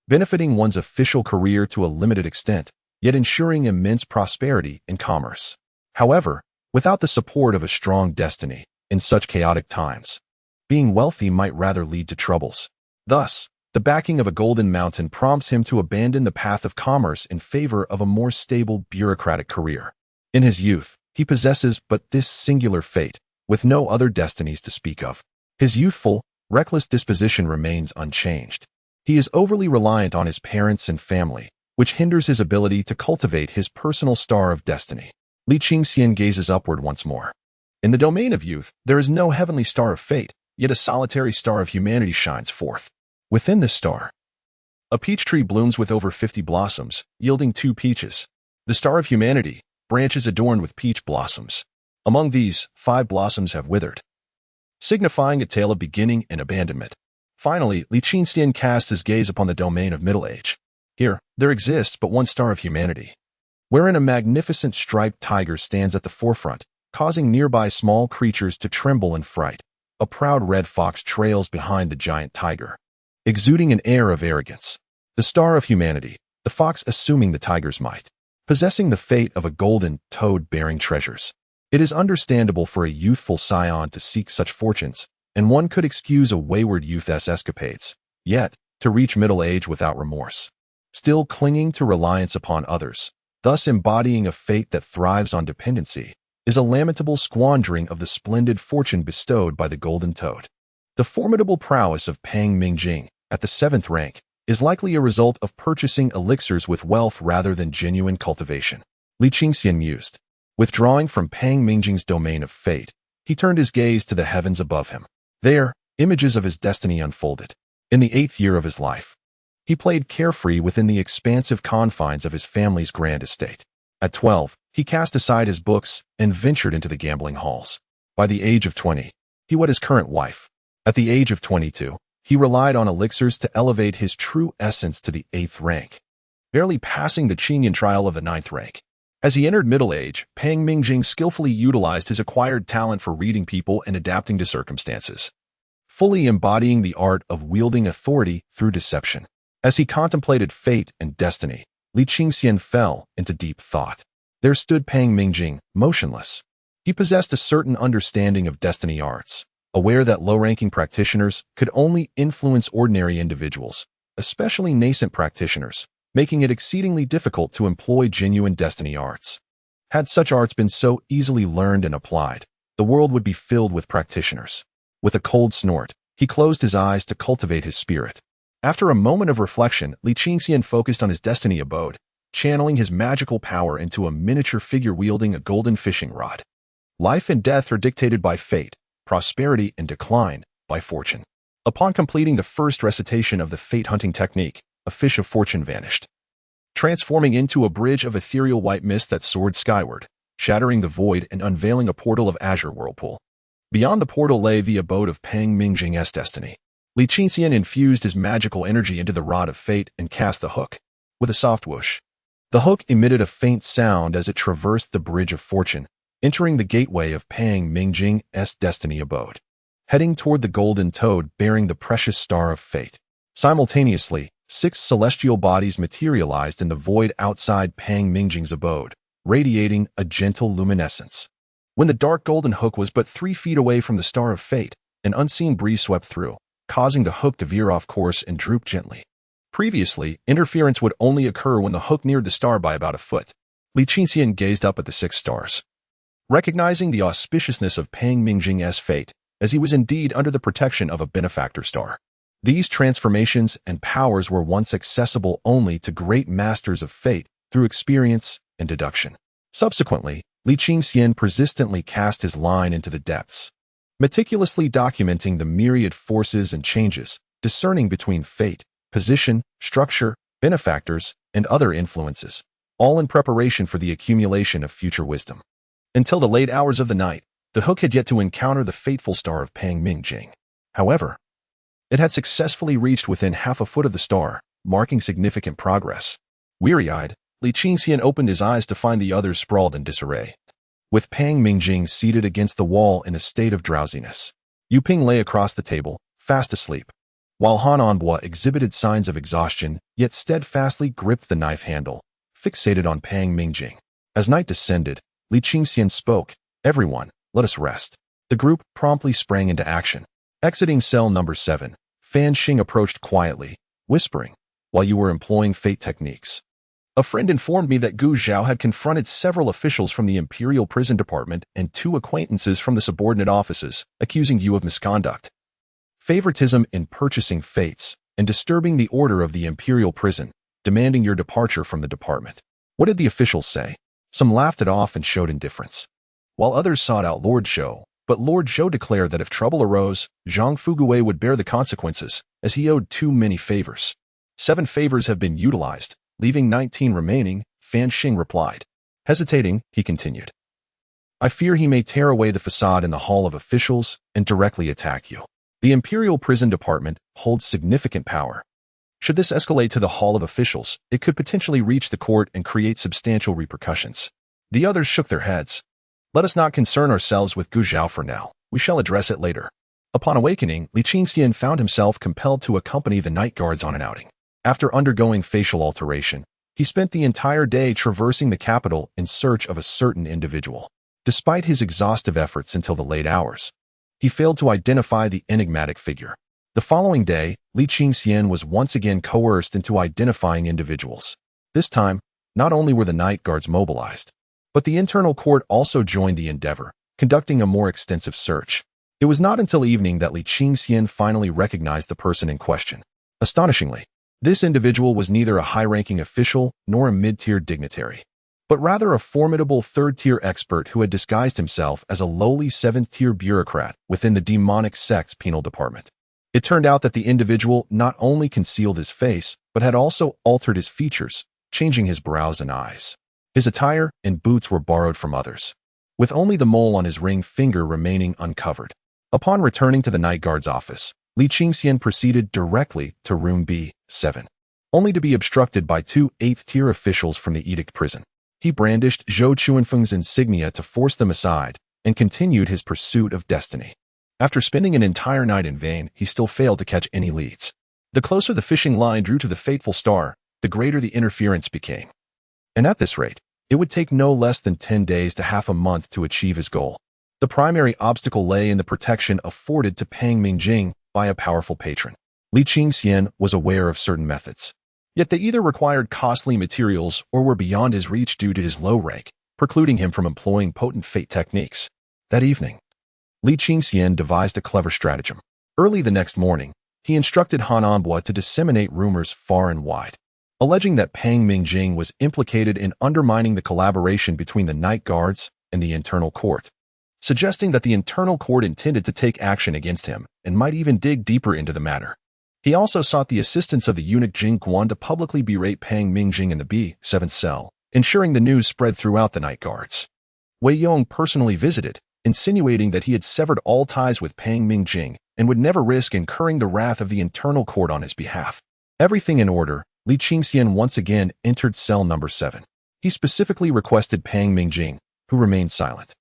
benefiting one's official career to a limited extent, yet ensuring immense prosperity in commerce. However, without the support of a strong destiny, in such chaotic times, being wealthy might rather lead to troubles. Thus, the backing of a golden mountain prompts him to abandon the path of commerce in favor of a more stable bureaucratic career. In his youth, he possesses but this singular fate, with no other destinies to speak of. His youthful, reckless disposition remains unchanged. He is overly reliant on his parents and family, which hinders his ability to cultivate his personal star of destiny. Li Qingxian gazes upward once more. In the domain of youth, there is no heavenly star of fate, yet a solitary star of humanity shines forth. Within this star, a peach tree blooms with over 50 blossoms, yielding 2 peaches. The star of humanity, branches adorned with peach blossoms. Among these, 5 blossoms have withered, signifying a tale of beginning and abandonment. Finally, Li Qingxian casts his gaze upon the domain of middle age. Here, there exists but one star of humanity, wherein a magnificent striped tiger stands at the forefront, causing nearby small creatures to tremble in fright. A proud red fox trails behind the giant tiger. exuding an air of arrogance. The star of humanity, the fox assuming the tiger's might, possessing the fate of a golden toad bearing treasures. It is understandable for a youthful scion to seek such fortunes, and one could excuse a wayward youth's escapades. Yet, to reach middle age without remorse, still clinging to reliance upon others, thus embodying a fate that thrives on dependency, is a lamentable squandering of the splendid fortune bestowed by the golden toad. The formidable prowess of Pang Mingjing, at the 7th rank, is likely a result of purchasing elixirs with wealth rather than genuine cultivation. Li Qingxian mused. Withdrawing from Pang Mingjing's domain of fate, he turned his gaze to the heavens above him. There, images of his destiny unfolded. In the 8th year of his life, he played carefree within the expansive confines of his family's grand estate. At 12, he cast aside his books and ventured into the gambling halls. By the age of 20, he wed his current wife. At the age of 22, he relied on elixirs to elevate his true essence to the 8th rank, barely passing the Qingyan trial of the 9th rank. As he entered middle age, Pang Mingjing skillfully utilized his acquired talent for reading people and adapting to circumstances, fully embodying the art of wielding authority through deception. As he contemplated fate and destiny, Li Qingxian fell into deep thought. There stood Pang Mingjing, motionless. He possessed a certain understanding of destiny arts, aware that low-ranking practitioners could only influence ordinary individuals, especially nascent practitioners, making it exceedingly difficult to employ genuine destiny arts. Had such arts been so easily learned and applied, the world would be filled with practitioners. With a cold snort, he closed his eyes to cultivate his spirit. After a moment of reflection, Li Qingxian focused on his destiny abode, channeling his magical power into a miniature figure wielding a golden fishing rod. Life and death are dictated by fate, prosperity and decline by fortune. Upon completing the first recitation of the fate-hunting technique, a fish of fortune vanished, transforming into a bridge of ethereal white mist that soared skyward, shattering the void and unveiling a portal of azure whirlpool. Beyond the portal lay the abode of Pang Mingjing's destiny. Li Qingxian infused his magical energy into the rod of fate and cast the hook. With a soft whoosh, the hook emitted a faint sound as it traversed the bridge of fortune, entering the gateway of Pang Mingjing's destiny abode, heading toward the golden toad bearing the precious star of fate. Simultaneously, 6 celestial bodies materialized in the void outside Pang Mingjing's abode, radiating a gentle luminescence. When the dark golden hook was but 3 feet away from the star of fate, an unseen breeze swept through, causing the hook to veer off course and droop gently. Previously, interference would only occur when the hook neared the star by about a foot. Li Qingxian gazed up at the 6 stars, recognizing the auspiciousness of Pang Mingjing's fate, as he was indeed under the protection of a benefactor star. These transformations and powers were once accessible only to great masters of fate through experience and deduction. Subsequently, Li Qingxian persistently cast his line into the depths, meticulously documenting the myriad forces and changes, discerning between fate, position, structure, benefactors, and other influences, all in preparation for the accumulation of future wisdom. Until the late hours of the night, the hook had yet to encounter the fateful star of Pang Mingjing. However, it had successfully reached within half a foot of the star, marking significant progress. Weary-eyed, Li Qingxian opened his eyes to find the others sprawled in disarray, with Pang Mingjing seated against the wall in a state of drowsiness. Yu Ping lay across the table, fast asleep, while Han Anbua exhibited signs of exhaustion, yet steadfastly gripped the knife handle, fixated on Pang Mingjing. As night descended, Li Qingxian spoke, "Everyone, let us rest." The group promptly sprang into action. Exiting cell number 7, Fan Xing approached quietly, whispering, "While you were employing fate techniques, a friend informed me that Gu Zhao had confronted several officials from the Imperial Prison Department and 2 acquaintances from the subordinate offices, accusing you of misconduct, favoritism in purchasing fates, and disturbing the order of the Imperial Prison, demanding your departure from the department." What did the officials say? Some laughed it off and showed indifference, while others sought out Lord Zhou, but Lord Zhou declared that if trouble arose, Zhang Fugui would bear the consequences, as he owed too many favors. 7 favors have been utilized, leaving 19 remaining, Fan Xing replied. Hesitating, he continued, "I fear he may tear away the facade in the Hall of Officials and directly attack you. The Imperial Prison Department holds significant power. Should this escalate to the Hall of Officials, it could potentially reach the court and create substantial repercussions." The others shook their heads. "Let us not concern ourselves with Gu Zhao for now. We shall address it later." Upon awakening, Li Qingxian found himself compelled to accompany the night guards on an outing. After undergoing facial alteration, he spent the entire day traversing the capital in search of a certain individual. Despite his exhaustive efforts until the late hours, he failed to identify the enigmatic figure. The following day, Li Qingxian was once again coerced into identifying individuals. This time, not only were the night guards mobilized, but the internal court also joined the endeavor, conducting a more extensive search. It was not until evening that Li Qingxian finally recognized the person in question. Astonishingly, this individual was neither a high-ranking official nor a mid-tier dignitary, but rather a formidable third-tier expert who had disguised himself as a lowly seventh-tier bureaucrat within the demonic sect's penal department. It turned out that the individual not only concealed his face, but had also altered his features, changing his brows and eyes. His attire and boots were borrowed from others, with only the mole on his ring finger remaining uncovered. Upon returning to the night guard's office, Li Qingxian proceeded directly to room B7, only to be obstructed by two 8th-tier officials from the edict prison. He brandished Zhou Chuanfeng's insignia to force them aside and continued his pursuit of destiny. After spending an entire night in vain, he still failed to catch any leads. The closer the fishing line drew to the fateful star, the greater the interference became. And at this rate, it would take no less than 10 days to half a month to achieve his goal. The primary obstacle lay in the protection afforded to Pang Mingjing by a powerful patron. Li Qingxian was aware of certain methods, yet they either required costly materials or were beyond his reach due to his low rank, precluding him from employing potent fate techniques. That evening, Li Qingxian devised a clever stratagem. Early the next morning, he instructed Han Anbua to disseminate rumors far and wide, alleging that Pang Mingjing was implicated in undermining the collaboration between the night guards and the internal court, suggesting that the internal court intended to take action against him and might even dig deeper into the matter. He also sought the assistance of the eunuch Jing Guan to publicly berate Pang Mingjing in the B7 cell, ensuring the news spread throughout the night guards. Wei Yong personally visited, insinuating that he had severed all ties with Pang Mingjing and would never risk incurring the wrath of the internal court on his behalf. Everything in order, Li Qingxian once again entered cell number 7. He specifically requested Pang Mingjing, who remained silent.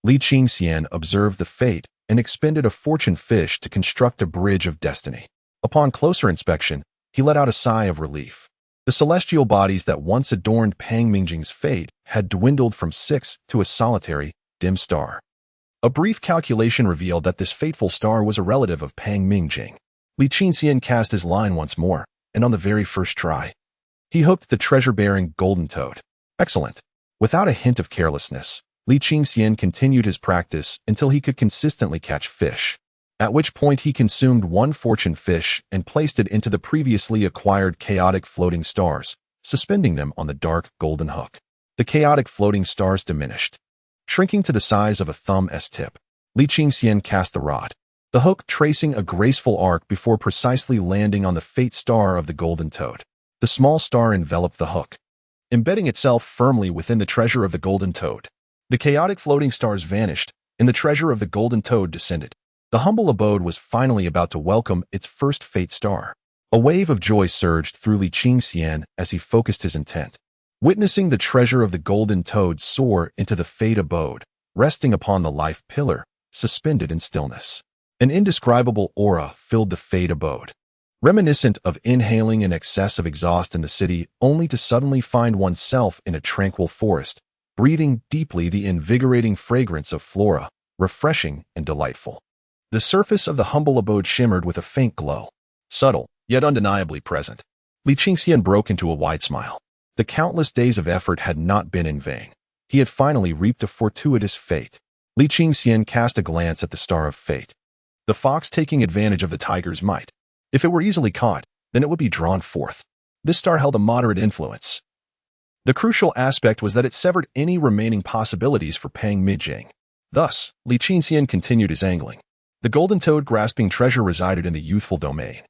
Li Qingxian observed the fate and expended a fortune fish to construct a bridge of destiny. Upon closer inspection, he let out a sigh of relief. The celestial bodies that once adorned Pang Mingjing's fate had dwindled from 6 to a solitary, dim star. A brief calculation revealed that this fateful star was a relative of Pang Mingjing. Li Qingxian cast his line once more, and on the very first try, he hooked the treasure-bearing golden toad. Excellent. Without a hint of carelessness, Li Qingxian continued his practice until he could consistently catch fish, at which point he consumed one fortune fish and placed it into the previously acquired chaotic floating stars, suspending them on the dark golden hook. The chaotic floating stars diminished, shrinking to the size of a thumb's tip. Li Qingxian cast the rod, the hook tracing a graceful arc before precisely landing on the fate star of the golden toad. The small star enveloped the hook, embedding itself firmly within the treasure of the golden toad. The chaotic floating stars vanished, and the treasure of the golden toad descended. The humble abode was finally about to welcome its first fate star. A wave of joy surged through Li Qingxian as he focused his intent, witnessing the treasure of the golden toad soar into the fate abode, resting upon the life pillar, suspended in stillness. An indescribable aura filled the fate abode, reminiscent of inhaling an excess of exhaust in the city only to suddenly find oneself in a tranquil forest, breathing deeply the invigorating fragrance of flora, refreshing and delightful. The surface of the humble abode shimmered with a faint glow, subtle, yet undeniably present. Li Qingxian broke into a wide smile. The countless days of effort had not been in vain. He had finally reaped a fortuitous fate. Li Qingxian cast a glance at the star of fate, the fox taking advantage of the tiger's might. If it were easily caught, then it would be drawn forth. This star held a moderate influence. The crucial aspect was that it severed any remaining possibilities for Pang Mingjing. Thus, Li Qingxian continued his angling. The golden toad grasping treasure resided in the youthful domain,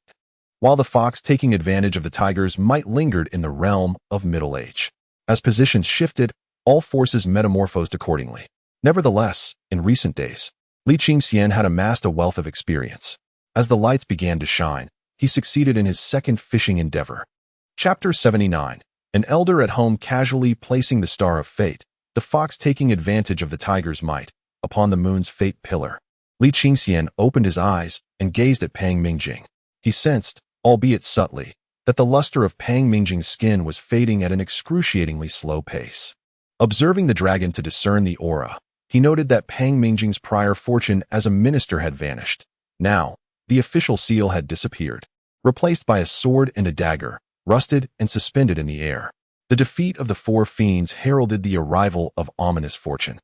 while the fox taking advantage of the tiger's might lingered in the realm of middle age. As positions shifted, all forces metamorphosed accordingly. Nevertheless, in recent days, Li Qingxian had amassed a wealth of experience. As the lights began to shine, he succeeded in his second fishing endeavor. Chapter 79. An elder at home casually placing the star of fate, the fox taking advantage of the tiger's might, upon the moon's fate pillar. Li Qingxian opened his eyes and gazed at Pang Mingjing. He sensed, albeit subtly, that the luster of Pang Mingjing's skin was fading at an excruciatingly slow pace. Observing the dragon to discern the aura, he noted that Pang Mingjing's prior fortune as a minister had vanished. Now, the official seal had disappeared, replaced by a sword and a dagger, rusted and suspended in the air. The defeat of the four fiends heralded the arrival of ominous fortune.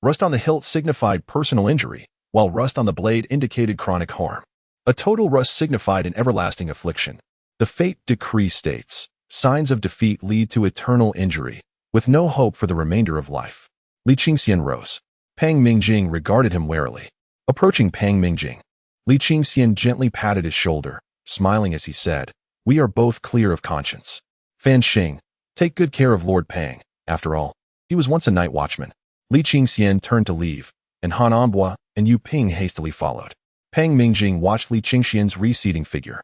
Rust on the hilt signified personal injury, while rust on the blade indicated chronic harm. A total rust signified an everlasting affliction. The fate decree states, signs of defeat lead to eternal injury, with no hope for the remainder of life. Li Qingxian rose. Pang Mingjing regarded him warily. Approaching Pang Mingjing, Li Qingxian gently patted his shoulder, smiling as he said, "We are both clear of conscience. Fan Xing, take good care of Lord Pang. After all, he was once a night watchman." Li Qingxian turned to leave, and Han Anbua and Yu Ping hastily followed. Pang Mingjing watched Li Qingxian's receding figure.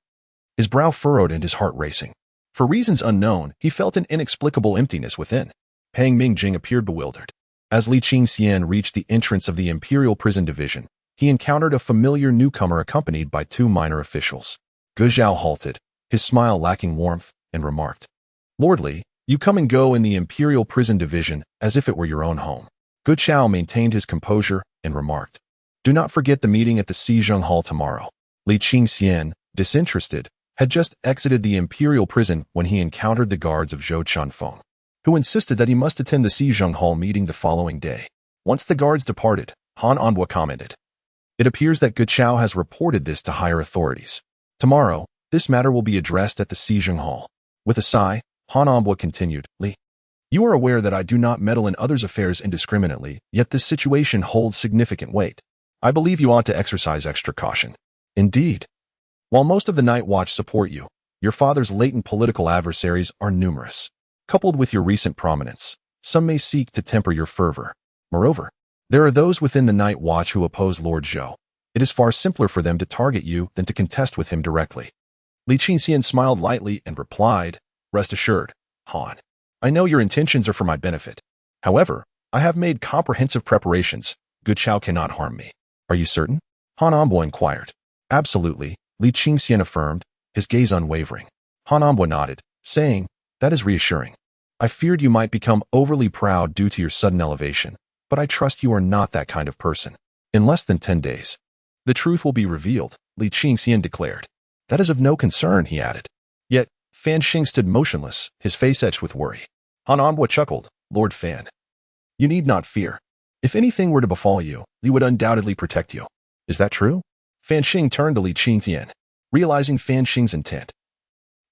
His brow furrowed and his heart racing. For reasons unknown, he felt an inexplicable emptiness within. Pang Mingjing appeared bewildered. As Li Qingxian reached the entrance of the Imperial Prison Division, he encountered a familiar newcomer accompanied by two minor officials. Ge Zhao halted, his smile lacking warmth, and remarked, "Lord Li, you come and go in the Imperial Prison Division as if it were your own home." Ge Zhao maintained his composure and remarked, "Do not forget the meeting at the Xizheng Hall tomorrow." Li Qingxian, disinterested, had just exited the Imperial Prison when he encountered the guards of Zhou Chunfeng, who insisted that he must attend the Xizheng Hall meeting the following day. Once the guards departed, Han Anbua commented, "It appears that Ge Zhao has reported this to higher authorities. Tomorrow, this matter will be addressed at the Xizheng Hall." With a sigh, Han Anbua continued, "Li, you are aware that I do not meddle in others' affairs indiscriminately, yet this situation holds significant weight. I believe you ought to exercise extra caution. Indeed, while most of the Night Watch support you, your father's latent political adversaries are numerous. Coupled with your recent prominence, some may seek to temper your fervor. Moreover, there are those within the Night Watch who oppose Lord Zhou. It is far simpler for them to target you than to contest with him directly." Li Qingxian smiled lightly and replied, "Rest assured, Han. I know your intentions are for my benefit. However, I have made comprehensive preparations. Ge Zhao cannot harm me." "Are you certain?" Han Anbua inquired. "Absolutely," Li Qingxian affirmed, his gaze unwavering. Han Anbua nodded, saying, "That is reassuring. I feared you might become overly proud due to your sudden elevation, but I trust you are not that kind of person. In less than 10 days, the truth will be revealed," Li Qingxian declared. "That is of no concern," he added. Yet, Fan Xing stood motionless, his face etched with worry. Han Anbua chuckled, "Lord Fan, you need not fear. If anything were to befall you, Li would undoubtedly protect you." "Is that true?" Fan Xing turned to Li Qingxian, realizing Fan Xing's intent.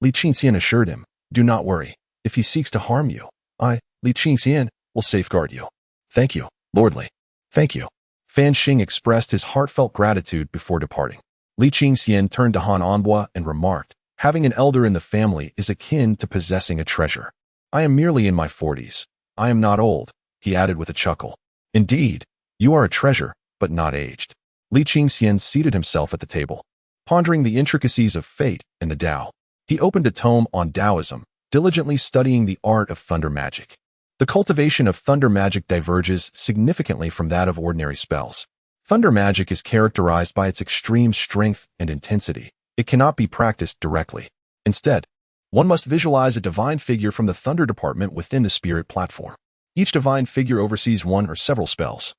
Li Qingxian assured him, "Do not worry. If he seeks to harm you, I, Li Qingxian, will safeguard you." "Thank you, Lord Li. Thank you." Fan Xing expressed his heartfelt gratitude before departing. Li Qingxian turned to Han Anbua and remarked, "Having an elder in the family is akin to possessing a treasure. I am merely in my 40s. I am not old," he added with a chuckle. "Indeed, you are a treasure, but not aged." Li Qingxian seated himself at the table, pondering the intricacies of fate and the Tao. He opened a tome on Taoism, diligently studying the art of thunder magic. The cultivation of thunder magic diverges significantly from that of ordinary spells. Thunder magic is characterized by its extreme strength and intensity. It cannot be practiced directly. Instead, one must visualize a divine figure from the thunder department within the spirit platform. Each divine figure oversees one or several spells,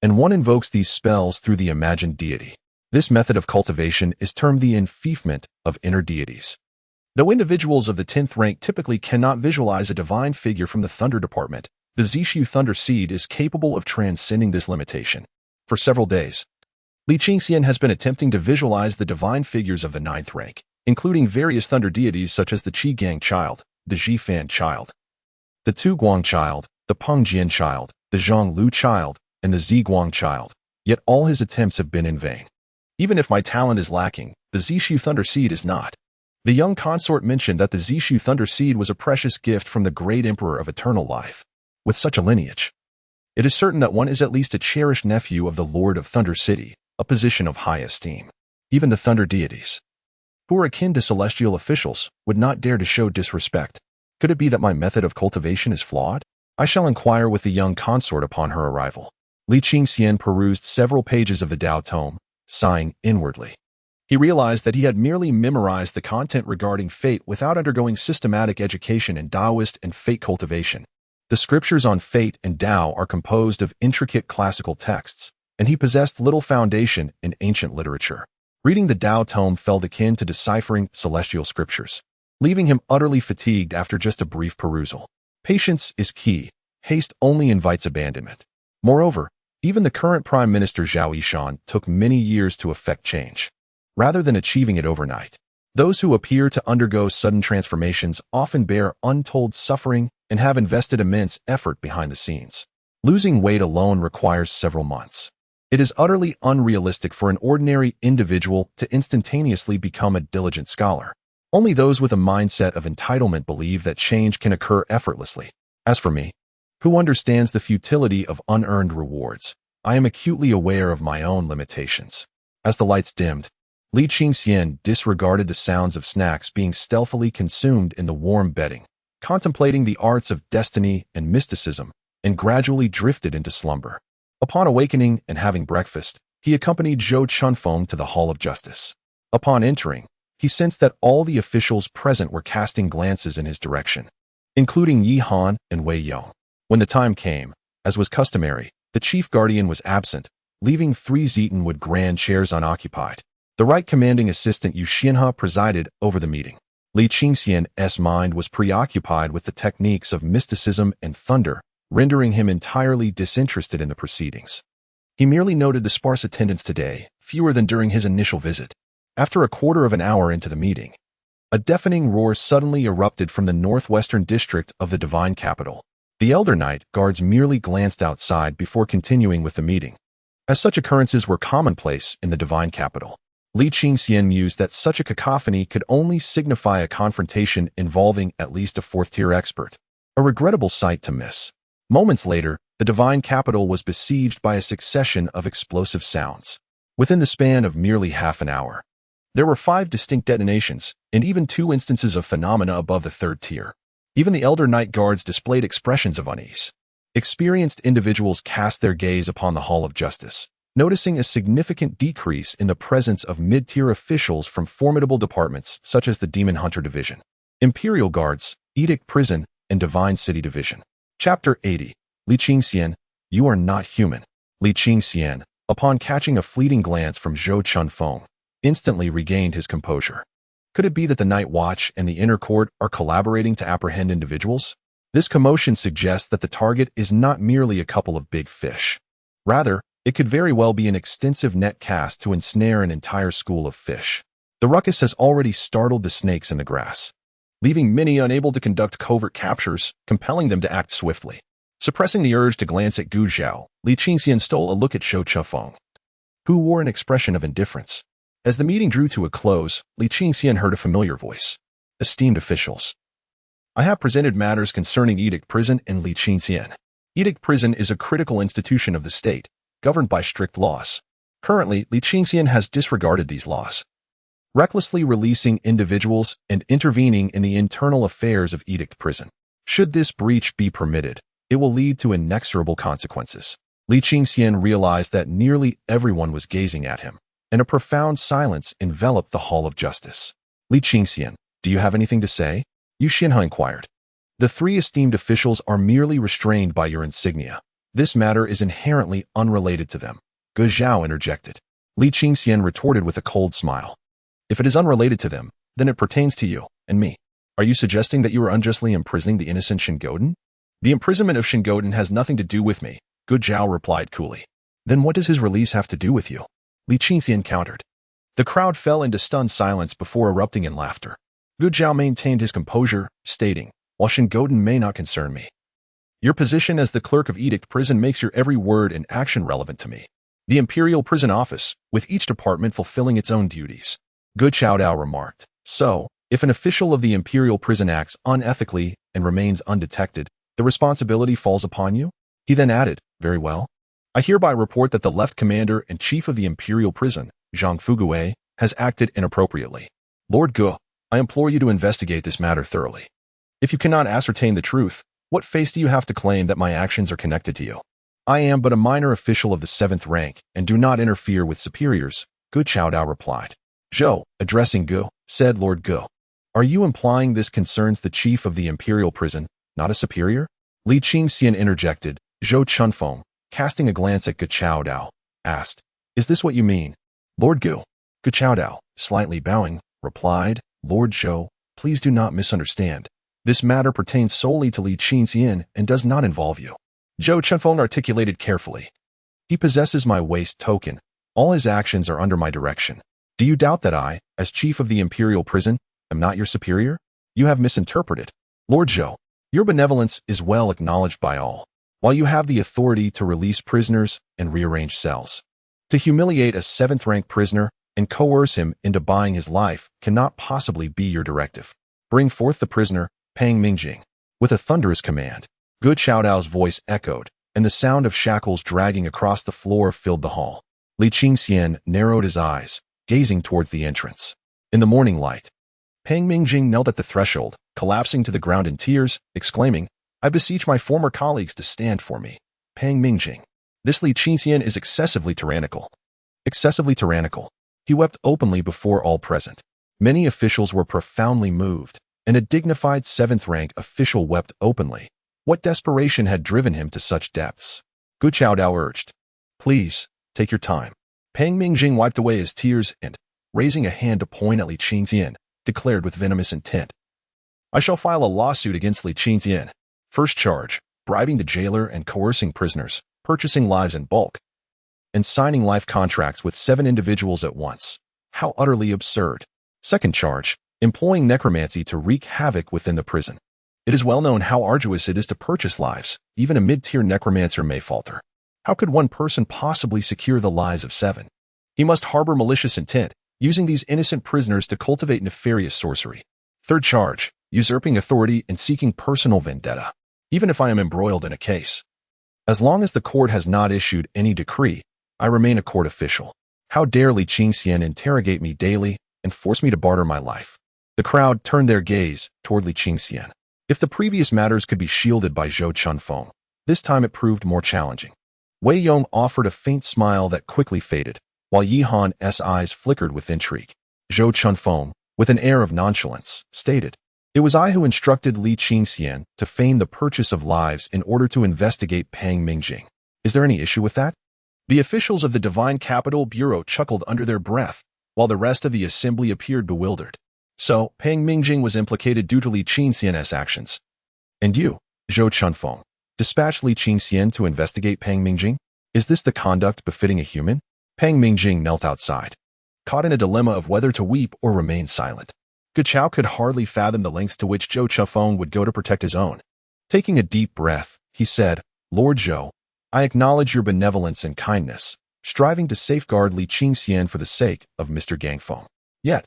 and one invokes these spells through the imagined deity. This method of cultivation is termed the enfeoffment of inner deities. Though individuals of the 10th rank typically cannot visualize a divine figure from the thunder department, the Zishu Thunder Seed is capable of transcending this limitation. For several days, Li Qingxian has been attempting to visualize the divine figures of the 9th rank, including various thunder deities such as the Qi Gang Child, the Ji Fan Child, the Tu Guang Child, the Peng Jian Child, the Zhang Lu Child, and the Zi Guang Child, yet all his attempts have been in vain. "Even if my talent is lacking, the Zishu Thunder Seed is not." The young consort mentioned that the Zishu Thunder Seed was a precious gift from the great emperor of eternal life. With such a lineage, it is certain that one is at least a cherished nephew of the Lord of Thunder City, a position of high esteem. Even the thunder deities, who are akin to celestial officials, would not dare to show disrespect. Could it be that my method of cultivation is flawed? I shall inquire with the young consort upon her arrival. Li Qingxian perused several pages of the Tao tome, sighing inwardly. He realized that he had merely memorized the content regarding fate without undergoing systematic education in Taoist and fate cultivation. The scriptures on fate and Tao are composed of intricate classical texts, and he possessed little foundation in ancient literature. Reading the Tao tome felt akin to deciphering celestial scriptures, leaving him utterly fatigued after just a brief perusal. Patience is key. Haste only invites abandonment. Moreover, even the current Prime Minister Zhao Yishan took many years to effect change, rather than achieving it overnight. Those who appear to undergo sudden transformations often bear untold suffering and have invested immense effort behind the scenes. Losing weight alone requires several months. It is utterly unrealistic for an ordinary individual to instantaneously become a diligent scholar. Only those with a mindset of entitlement believe that change can occur effortlessly. As for me, who understands the futility of unearned rewards, I am acutely aware of my own limitations. As the lights dimmed, Li Qingxian disregarded the sounds of snacks being stealthily consumed in the warm bedding, contemplating the arts of destiny and mysticism, and gradually drifted into slumber. Upon awakening and having breakfast, he accompanied Zhou Chunfeng to the Hall of Justice. Upon entering, he sensed that all the officials present were casting glances in his direction, including Yi Han and Wei Yong. When the time came, as was customary, the chief guardian was absent, leaving 3 Zetenwood grand chairs unoccupied. The Right Commanding Assistant Yu Xianhe presided over the meeting. Li Qingxian's mind was preoccupied with the techniques of mysticism and thunder, rendering him entirely disinterested in the proceedings. He merely noted the sparse attendance today, fewer than during his initial visit. After a quarter of an hour into the meeting, a deafening roar suddenly erupted from the northwestern district of the divine capital. The Elder Knight guards merely glanced outside before continuing with the meeting. As such occurrences were commonplace in the divine capital, Li Qingxian mused that such a cacophony could only signify a confrontation involving at least a 4th-tier expert, a regrettable sight to miss. Moments later, the divine capital was besieged by a succession of explosive sounds. Within the span of merely half an hour, there were 5 distinct detonations, and even 2 instances of phenomena above the 3rd tier. Even the Elder Knight guards displayed expressions of unease. Experienced individuals cast their gaze upon the Hall of Justice, noticing a significant decrease in the presence of mid-tier officials from formidable departments such as the Demon Hunter Division, Imperial Guards, Edict Prison, and Divine City Division. Chapter 80. Li Qingxian, you are not human. Li Qingxian, upon catching a fleeting glance from Zhou Chunfeng, instantly regained his composure. Could it be that the Night Watch and the Inner Court are collaborating to apprehend individuals? This commotion suggests that the target is not merely a couple of big fish. Rather, it could very well be an extensive net cast to ensnare an entire school of fish. The ruckus has already startled the snakes in the grass, leaving many unable to conduct covert captures, compelling them to act swiftly. Suppressing the urge to glance at Gu Zhao, Li Qingxian stole a look at Zhou Chunfeng, who wore an expression of indifference. As the meeting drew to a close, Li Qingxian heard a familiar voice. Esteemed officials, I have presented matters concerning Edict Prison and Li Qingxian. Edict Prison is a critical institution of the state, governed by strict laws. Currently, Li Qingxian has disregarded these laws, recklessly releasing individuals and intervening in the internal affairs of Edict Prison. Should this breach be permitted, it will lead to inexorable consequences. Li Qingxian realized that nearly everyone was gazing at him, and a profound silence enveloped the Hall of Justice. Li Qingxian, do you have anything to say? Yu Xianhe inquired. The 3 esteemed officials are merely restrained by your insignia. This matter is inherently unrelated to them. Gu Zhao interjected. Li Qingxian retorted with a cold smile. If it is unrelated to them, then it pertains to you and me. Are you suggesting that you are unjustly imprisoning the innocent Shingoden? The imprisonment of Shingoden has nothing to do with me, Gu Zhao replied coolly. Then what does his release have to do with you? Li Qingxian countered. The crowd fell into stunned silence before erupting in laughter. Gu Zhao maintained his composure, stating, while Shingoden may not concern me, your position as the clerk of Edict Prison makes your every word and action relevant to me. The Imperial Prison Office, with each department fulfilling its own duties. Gu Chaodao remarked. So, if an official of the Imperial Prison acts unethically and remains undetected, the responsibility falls upon you? He then added, very well. I hereby report that the Left Commander and Chief of the Imperial Prison, Zhang Fugue, has acted inappropriately. Lord Gu, I implore you to investigate this matter thoroughly. If you cannot ascertain the truth, what face do you have to claim that my actions are connected to you? I am but a minor official of the 7th rank and do not interfere with superiors, Gu Chaodao replied. Zhou, addressing Gu, said Lord Gu. Are you implying this concerns the chief of the imperial prison, not a superior? Li Qingxian interjected. Zhou Chunfeng, casting a glance at Gu Chaodao, asked, Is this what you mean? Lord Gu. Gu Chaodao, slightly bowing, replied, Lord Zhou, please do not misunderstand. This matter pertains solely to Li Qingxian and does not involve you. Zhou Chunfeng articulated carefully. He possesses my waste token. All his actions are under my direction. Do you doubt that I, as chief of the imperial prison, am not your superior? You have misinterpreted. Lord Zhou, your benevolence is well acknowledged by all. While you have the authority to release prisoners and rearrange cells, to humiliate a 7th rank prisoner and coerce him into buying his life cannot possibly be your directive. Bring forth the prisoner, Pang Mingjing. With a thunderous command, Gu Chaodao's voice echoed, and the sound of shackles dragging across the floor filled the hall. Li Qingxian narrowed his eyes, gazing towards the entrance. In the morning light, Pang Mingjing knelt at the threshold, collapsing to the ground in tears, exclaiming, I beseech my former colleagues to stand for me. Pang Mingjing. This Li Qingxian is excessively tyrannical. Excessively tyrannical. He wept openly before all present. Many officials were profoundly moved, and a dignified 7th rank official wept openly. What desperation had driven him to such depths? Gu Chaodao urged. Please, take your time. Pang Mingjing wiped away his tears and, raising a hand to point at Li Qingxian, declared with venomous intent. I shall file a lawsuit against Li Qingxian. First charge, bribing the jailer and coercing prisoners, purchasing lives in bulk, and signing life contracts with 7 individuals at once. How utterly absurd. Second charge, employing necromancy to wreak havoc within the prison. It is well known how arduous it is to purchase lives. Even a mid-tier necromancer may falter. How could one person possibly secure the lives of 7? He must harbor malicious intent, using these innocent prisoners to cultivate nefarious sorcery. Third charge, usurping authority and seeking personal vendetta. Even if I am embroiled in a case, as long as the court has not issued any decree, I remain a court official. How dare Li Qingxian interrogate me daily and force me to barter my life? The crowd turned their gaze toward Li Qingxian. If the previous matters could be shielded by Zhou Chunfeng, this time it proved more challenging. Wei Yong offered a faint smile that quickly faded, while Yi Han's eyes flickered with intrigue. Zhou Chunfeng, with an air of nonchalance, stated, It was I who instructed Li Qingxian to feign the purchase of lives in order to investigate Pang Mingjing. Is there any issue with that? The officials of the Divine Capital Bureau chuckled under their breath, while the rest of the assembly appeared bewildered. So, Pang Mingjing was implicated due to Li Qingxian's actions. And you, Zhou Chunfeng, dispatched Li Qingxian to investigate Pang Mingjing? Is this the conduct befitting a human? Pang Mingjing knelt outside, caught in a dilemma of whether to weep or remain silent. Gu Chao could hardly fathom the lengths to which Zhou Chunfeng would go to protect his own. Taking a deep breath, he said, Lord Zhou, I acknowledge your benevolence and kindness, striving to safeguard Li Qingxian for the sake of Mr. Gangfeng. Yet,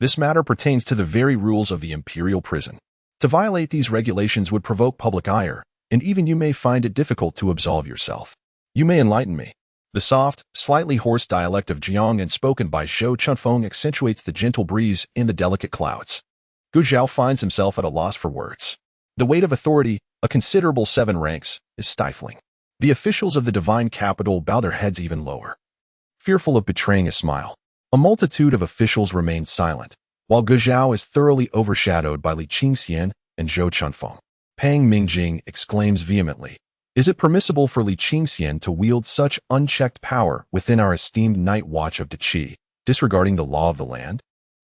this matter pertains to the very rules of the imperial prison. To violate these regulations would provoke public ire, and even you may find it difficult to absolve yourself. You may enlighten me. The soft, slightly hoarse dialect of Jiang and spoken by Zhou Chunfeng accentuates the gentle breeze in the delicate clouds. Gu Zhao finds himself at a loss for words. The weight of authority, a considerable 7 ranks, is stifling. The officials of the divine capital bow their heads even lower, fearful of betraying a smile. A multitude of officials remain silent, while Gu Zhao is thoroughly overshadowed by Li Qingxian and Zhou Chunfeng. Pang Mingjing exclaims vehemently, Is it permissible for Li Qingxian to wield such unchecked power within our esteemed night watch of Deqi, disregarding the law of the land?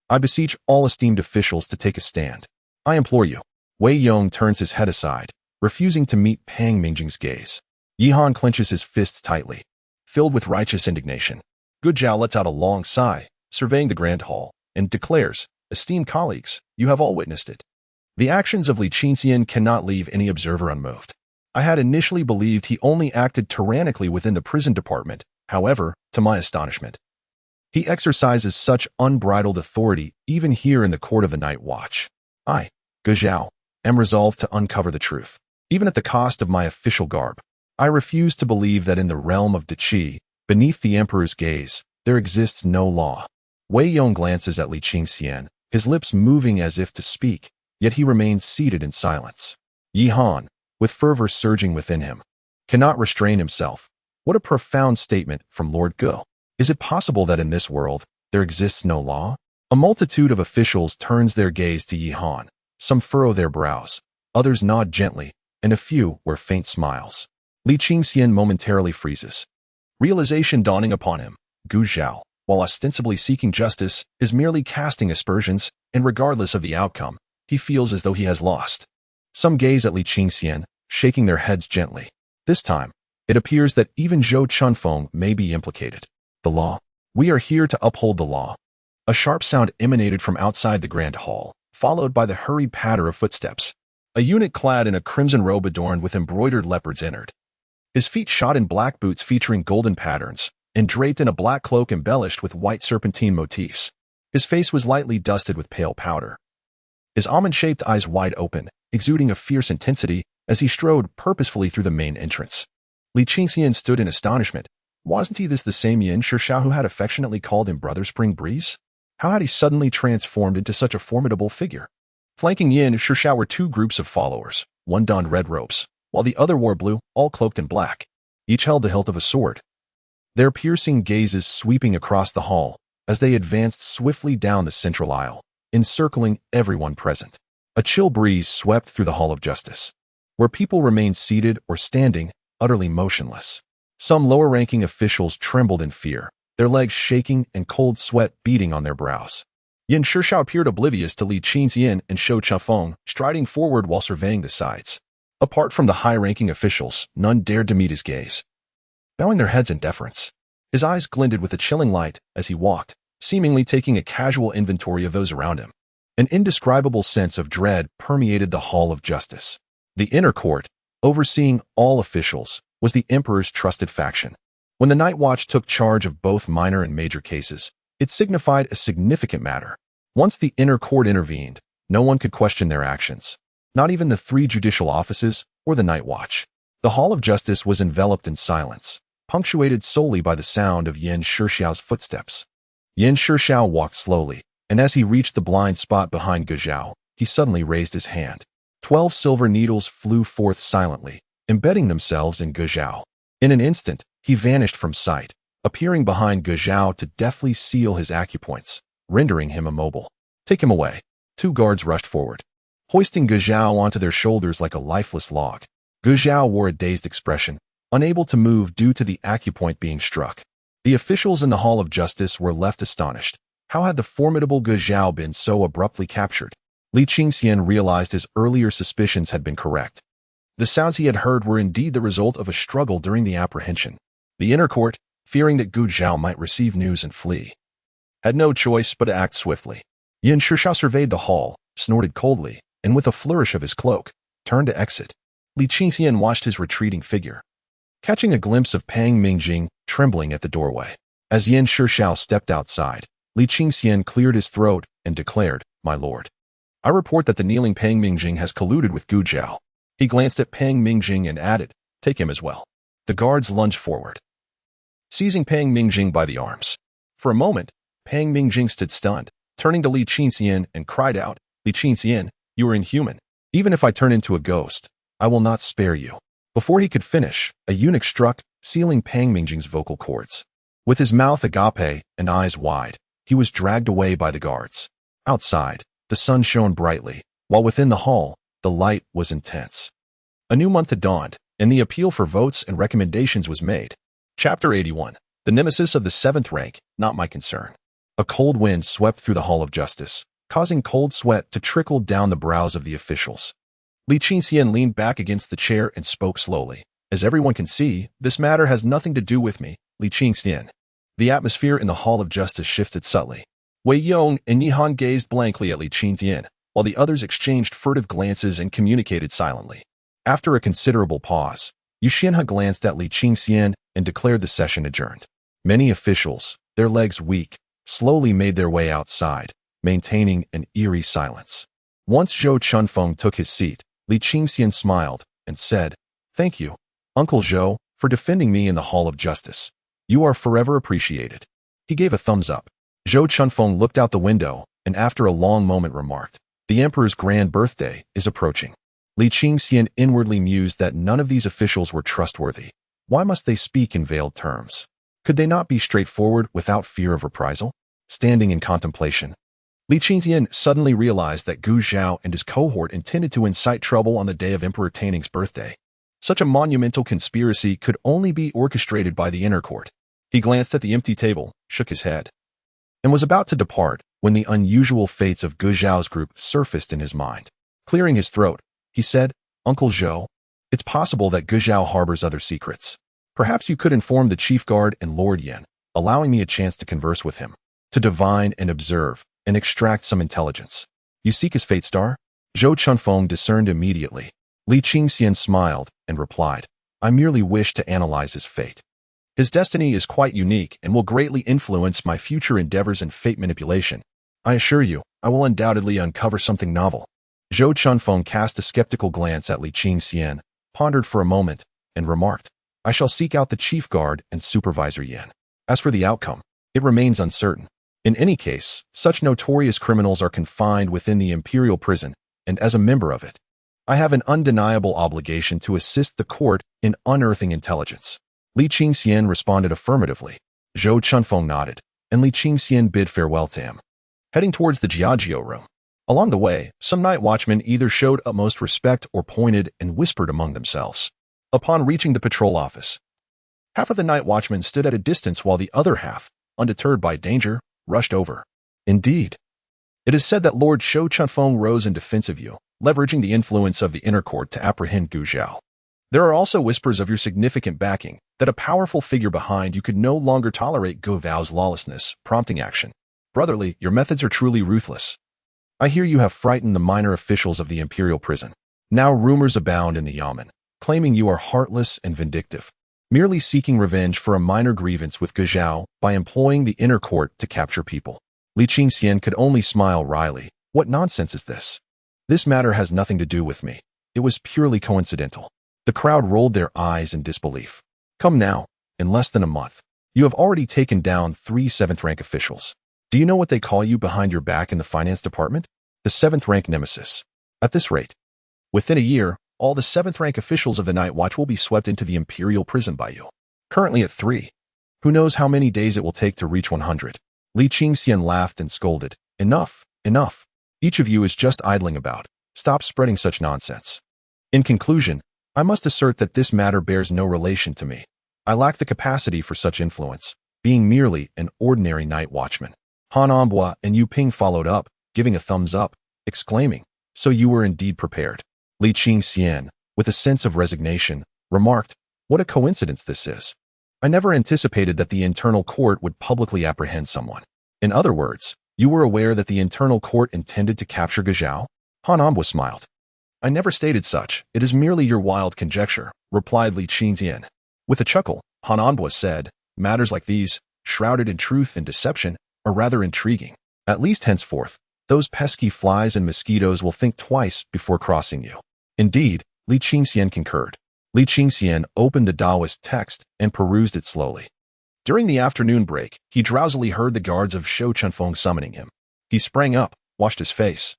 I beseech all esteemed officials to take a stand. I implore you. Wei Yong turns his head aside, refusing to meet Pang Mingjing's gaze. Yi Han clenches his fists tightly, filled with righteous indignation. Gu Zhao lets out a long sigh, surveying the grand hall, and declares, Esteemed colleagues, you have all witnessed it. The actions of Li Qingxian cannot leave any observer unmoved. I had initially believed he only acted tyrannically within the prison department. However, to my astonishment, he exercises such unbridled authority even here in the court of the night watch. I, Gu Zhao, am resolved to uncover the truth, even at the cost of my official garb. I refuse to believe that in the realm of Deqi, beneath the emperor's gaze, there exists no law. Wei Yong glances at Li Qingxian, his lips moving as if to speak, yet he remains seated in silence. Yi Han, with fervor surging within him, cannot restrain himself. What a profound statement from Lord Ge. Is it possible that in this world, there exists no law? A multitude of officials turns their gaze to Yi Han. Some furrow their brows, others nod gently, and a few wear faint smiles. Li Qingxian momentarily freezes. Realization dawning upon him, Gu Zhao, while ostensibly seeking justice, is merely casting aspersions, and regardless of the outcome, he feels as though he has lost. Some gaze at Li Qingxian, shaking their heads gently. This time, it appears that even Zhou Chunfeng may be implicated. The law. We are here to uphold the law. A sharp sound emanated from outside the grand hall, followed by the hurried patter of footsteps. A eunuch clad in a crimson robe adorned with embroidered leopards entered. His feet shod in black boots featuring golden patterns, and draped in a black cloak embellished with white serpentine motifs. His face was lightly dusted with pale powder. His almond-shaped eyes wide open, exuding a fierce intensity as he strode purposefully through the main entrance. Li Qingxian stood in astonishment. Wasn't he this the same Yin Shixiao who had affectionately called him Brother Spring Breeze? How had he suddenly transformed into such a formidable figure? Flanking Yin Shixiao were two groups of followers. One donned red robes, while the other wore blue, all cloaked in black. Each held the hilt of a sword. Their piercing gazes sweeping across the hall as they advanced swiftly down the central aisle, encircling everyone present. A chill breeze swept through the Hall of Justice, where people remained seated or standing, utterly motionless. Some lower-ranking officials trembled in fear, their legs shaking and cold sweat beading on their brows. Yin Shixiao appeared oblivious to Li Qingxian and Zhou Chunfeng, striding forward while surveying the sides. Apart from the high-ranking officials, none dared to meet his gaze, bowing their heads in deference. His eyes glinted with a chilling light as he walked, seemingly taking a casual inventory of those around him. An indescribable sense of dread permeated the Hall of Justice. The inner court, overseeing all officials, was the Emperor's trusted faction. When the Night Watch took charge of both minor and major cases, it signified a significant matter. Once the inner court intervened, no one could question their actions, not even the 3 judicial offices or the Night Watch. The Hall of Justice was enveloped in silence, punctuated solely by the sound of Yin Shixiao's footsteps. Yin Shixiao walked slowly, and as he reached the blind spot behind Gu Zhao, he suddenly raised his hand. 12 silver needles flew forth silently, embedding themselves in Gu Zhao. In an instant, he vanished from sight, appearing behind Gu Zhao to deftly seal his acupoints, rendering him immobile. Take him away. 2 guards rushed forward, hoisting Gu Zhao onto their shoulders like a lifeless log. Gu Zhao wore a dazed expression, unable to move due to the acupoint being struck. The officials in the Hall of Justice were left astonished. How had the formidable Gu Zhao been so abruptly captured? Li Qingxian realized his earlier suspicions had been correct. The sounds he had heard were indeed the result of a struggle during the apprehension. The inner court, fearing that Gu Zhao might receive news and flee, had no choice but to act swiftly. Yin Shixiao surveyed the hall, snorted coldly, and with a flourish of his cloak, turned to exit. Li Qingxian watched his retreating figure, catching a glimpse of Pang Mingjing trembling at the doorway. As Yin Shixiao stepped outside, Li Qingxian cleared his throat and declared, "My lord, I report that the kneeling Pang Mingjing has colluded with Gu Zhao." He glanced at Pang Mingjing and added, "Take him as well." The guards lunged forward, seizing Pang Mingjing by the arms. For a moment, Pang Mingjing stood stunned, turning to Li Qingxian and cried out, "Li Qingxian, you are inhuman. Even if I turn into a ghost, I will not spare you." Before he could finish, a eunuch struck, sealing Pang Mingjing's vocal cords. With his mouth agape and eyes wide, he was dragged away by the guards. Outside, the sun shone brightly, while within the hall, the light was intense. A new month had dawned, and the appeal for votes and recommendations was made. Chapter 81. The nemesis of the 7th rank, not my concern. A cold wind swept through the Hall of Justice, causing cold sweat to trickle down the brows of the officials. Li Qingxian leaned back against the chair and spoke slowly. "As everyone can see, this matter has nothing to do with me, Li Qingxian." The atmosphere in the Hall of Justice shifted subtly. Wei Yong and Yihan gazed blankly at Li Qingxian, while the others exchanged furtive glances and communicated silently. After a considerable pause, Yu Xianhe glanced at Li Qingxian and declared the session adjourned. Many officials, their legs weak, slowly made their way outside, maintaining an eerie silence. Once Zhou Chunfeng took his seat, Li Qingxian smiled and said, "Thank you, Uncle Zhou, for defending me in the Hall of Justice. You are forever appreciated." He gave a thumbs up. Zhou Chunfeng looked out the window and after a long moment remarked, "The Emperor's grand birthday is approaching. Li Qingxian inwardly mused that none of these officials were trustworthy. Why must they speak in veiled terms? Could they not be straightforward without fear of reprisal? Standing in contemplation, Li Qingxian suddenly realized that Gu Zhao and his cohort intended to incite trouble on the day of Emperor Tanning's birthday. Such a monumental conspiracy could only be orchestrated by the inner court. He glanced at the empty table, shook his head, and was about to depart when the unusual fates of Gu Zhao's group surfaced in his mind. Clearing his throat, he said, "Uncle Zhou, it's possible that Gu Zhao harbors other secrets. Perhaps you could inform the chief guard and Lord Yan, allowing me a chance to converse with him, to divine and observe, and extract some intelligence. You seek his fate star?" Zhou Chunfeng discerned immediately. Li Qingxian smiled and replied, "I merely wish to analyze his fate. His destiny is quite unique and will greatly influence my future endeavors in fate manipulation. I assure you, I will undoubtedly uncover something novel." Zhou Chunfeng cast a skeptical glance at Li Qingxian, pondered for a moment, and remarked, "I shall seek out the chief guard and supervisor Yan. As for the outcome, it remains uncertain. In any case, such notorious criminals are confined within the imperial prison, and as a member of it, I have an undeniable obligation to assist the court in unearthing intelligence." Li Qingxian responded affirmatively. Zhou Chunfeng nodded, and Li Qingxian bid farewell to him, heading towards the Jiajio room. Along the way, some night watchmen either showed utmost respect or pointed and whispered among themselves. Upon reaching the patrol office, half of the night watchmen stood at a distance while the other half, undeterred by danger, rushed over. Indeed, it is said that Lord Zhou Chunfeng rose in defense of you, leveraging the influence of the inner court to apprehend Gu Zhao. There are also whispers of your significant backing, that a powerful figure behind you could no longer tolerate Gu Zhao's lawlessness, prompting action. Brotherly, your methods are truly ruthless. I hear you have frightened the minor officials of the imperial prison. Now rumors abound in the Yamen, claiming you are heartless and vindictive, merely seeking revenge for a minor grievance with Gu Zhao by employing the inner court to capture people. Li Qingxian could only smile wryly. What nonsense is this? This matter has nothing to do with me. It was purely coincidental. The crowd rolled their eyes in disbelief. Come now, in less than a month, you have already taken down 3 7th-rank officials. Do you know what they call you behind your back in the finance department? The 7th-rank nemesis. At this rate, within a year, all the 7th-rank officials of the Night Watch will be swept into the imperial prison by you. Currently at 3. Who knows how many days it will take to reach 100? Li Qingxian laughed and scolded. Enough, enough. Each of you is just idling about. Stop spreading such nonsense. In conclusion, I must assert that this matter bears no relation to me. I lack the capacity for such influence, being merely an ordinary night watchman. Han Ambua and Yu Ping followed up, giving a thumbs up, exclaiming, "So you were indeed prepared." Li Qingxian, with a sense of resignation, remarked, "What a coincidence this is. I never anticipated that the internal court would publicly apprehend someone. In other words, you were aware that the internal court intended to capture Gu Zhao?" Han Ambua smiled. "I never stated such. It is merely your wild conjecture," replied Li Qingxian. With a chuckle, Han Ambua said, "Matters like these, shrouded in truth and deception, are rather intriguing. At least henceforth, those pesky flies and mosquitoes will think twice before crossing you." Indeed, Li Qingxian concurred. Li Qingxian opened the Taoist text and perused it slowly. During the afternoon break, he drowsily heard the guards of Zhou Chunfeng summoning him. He sprang up, washed his face,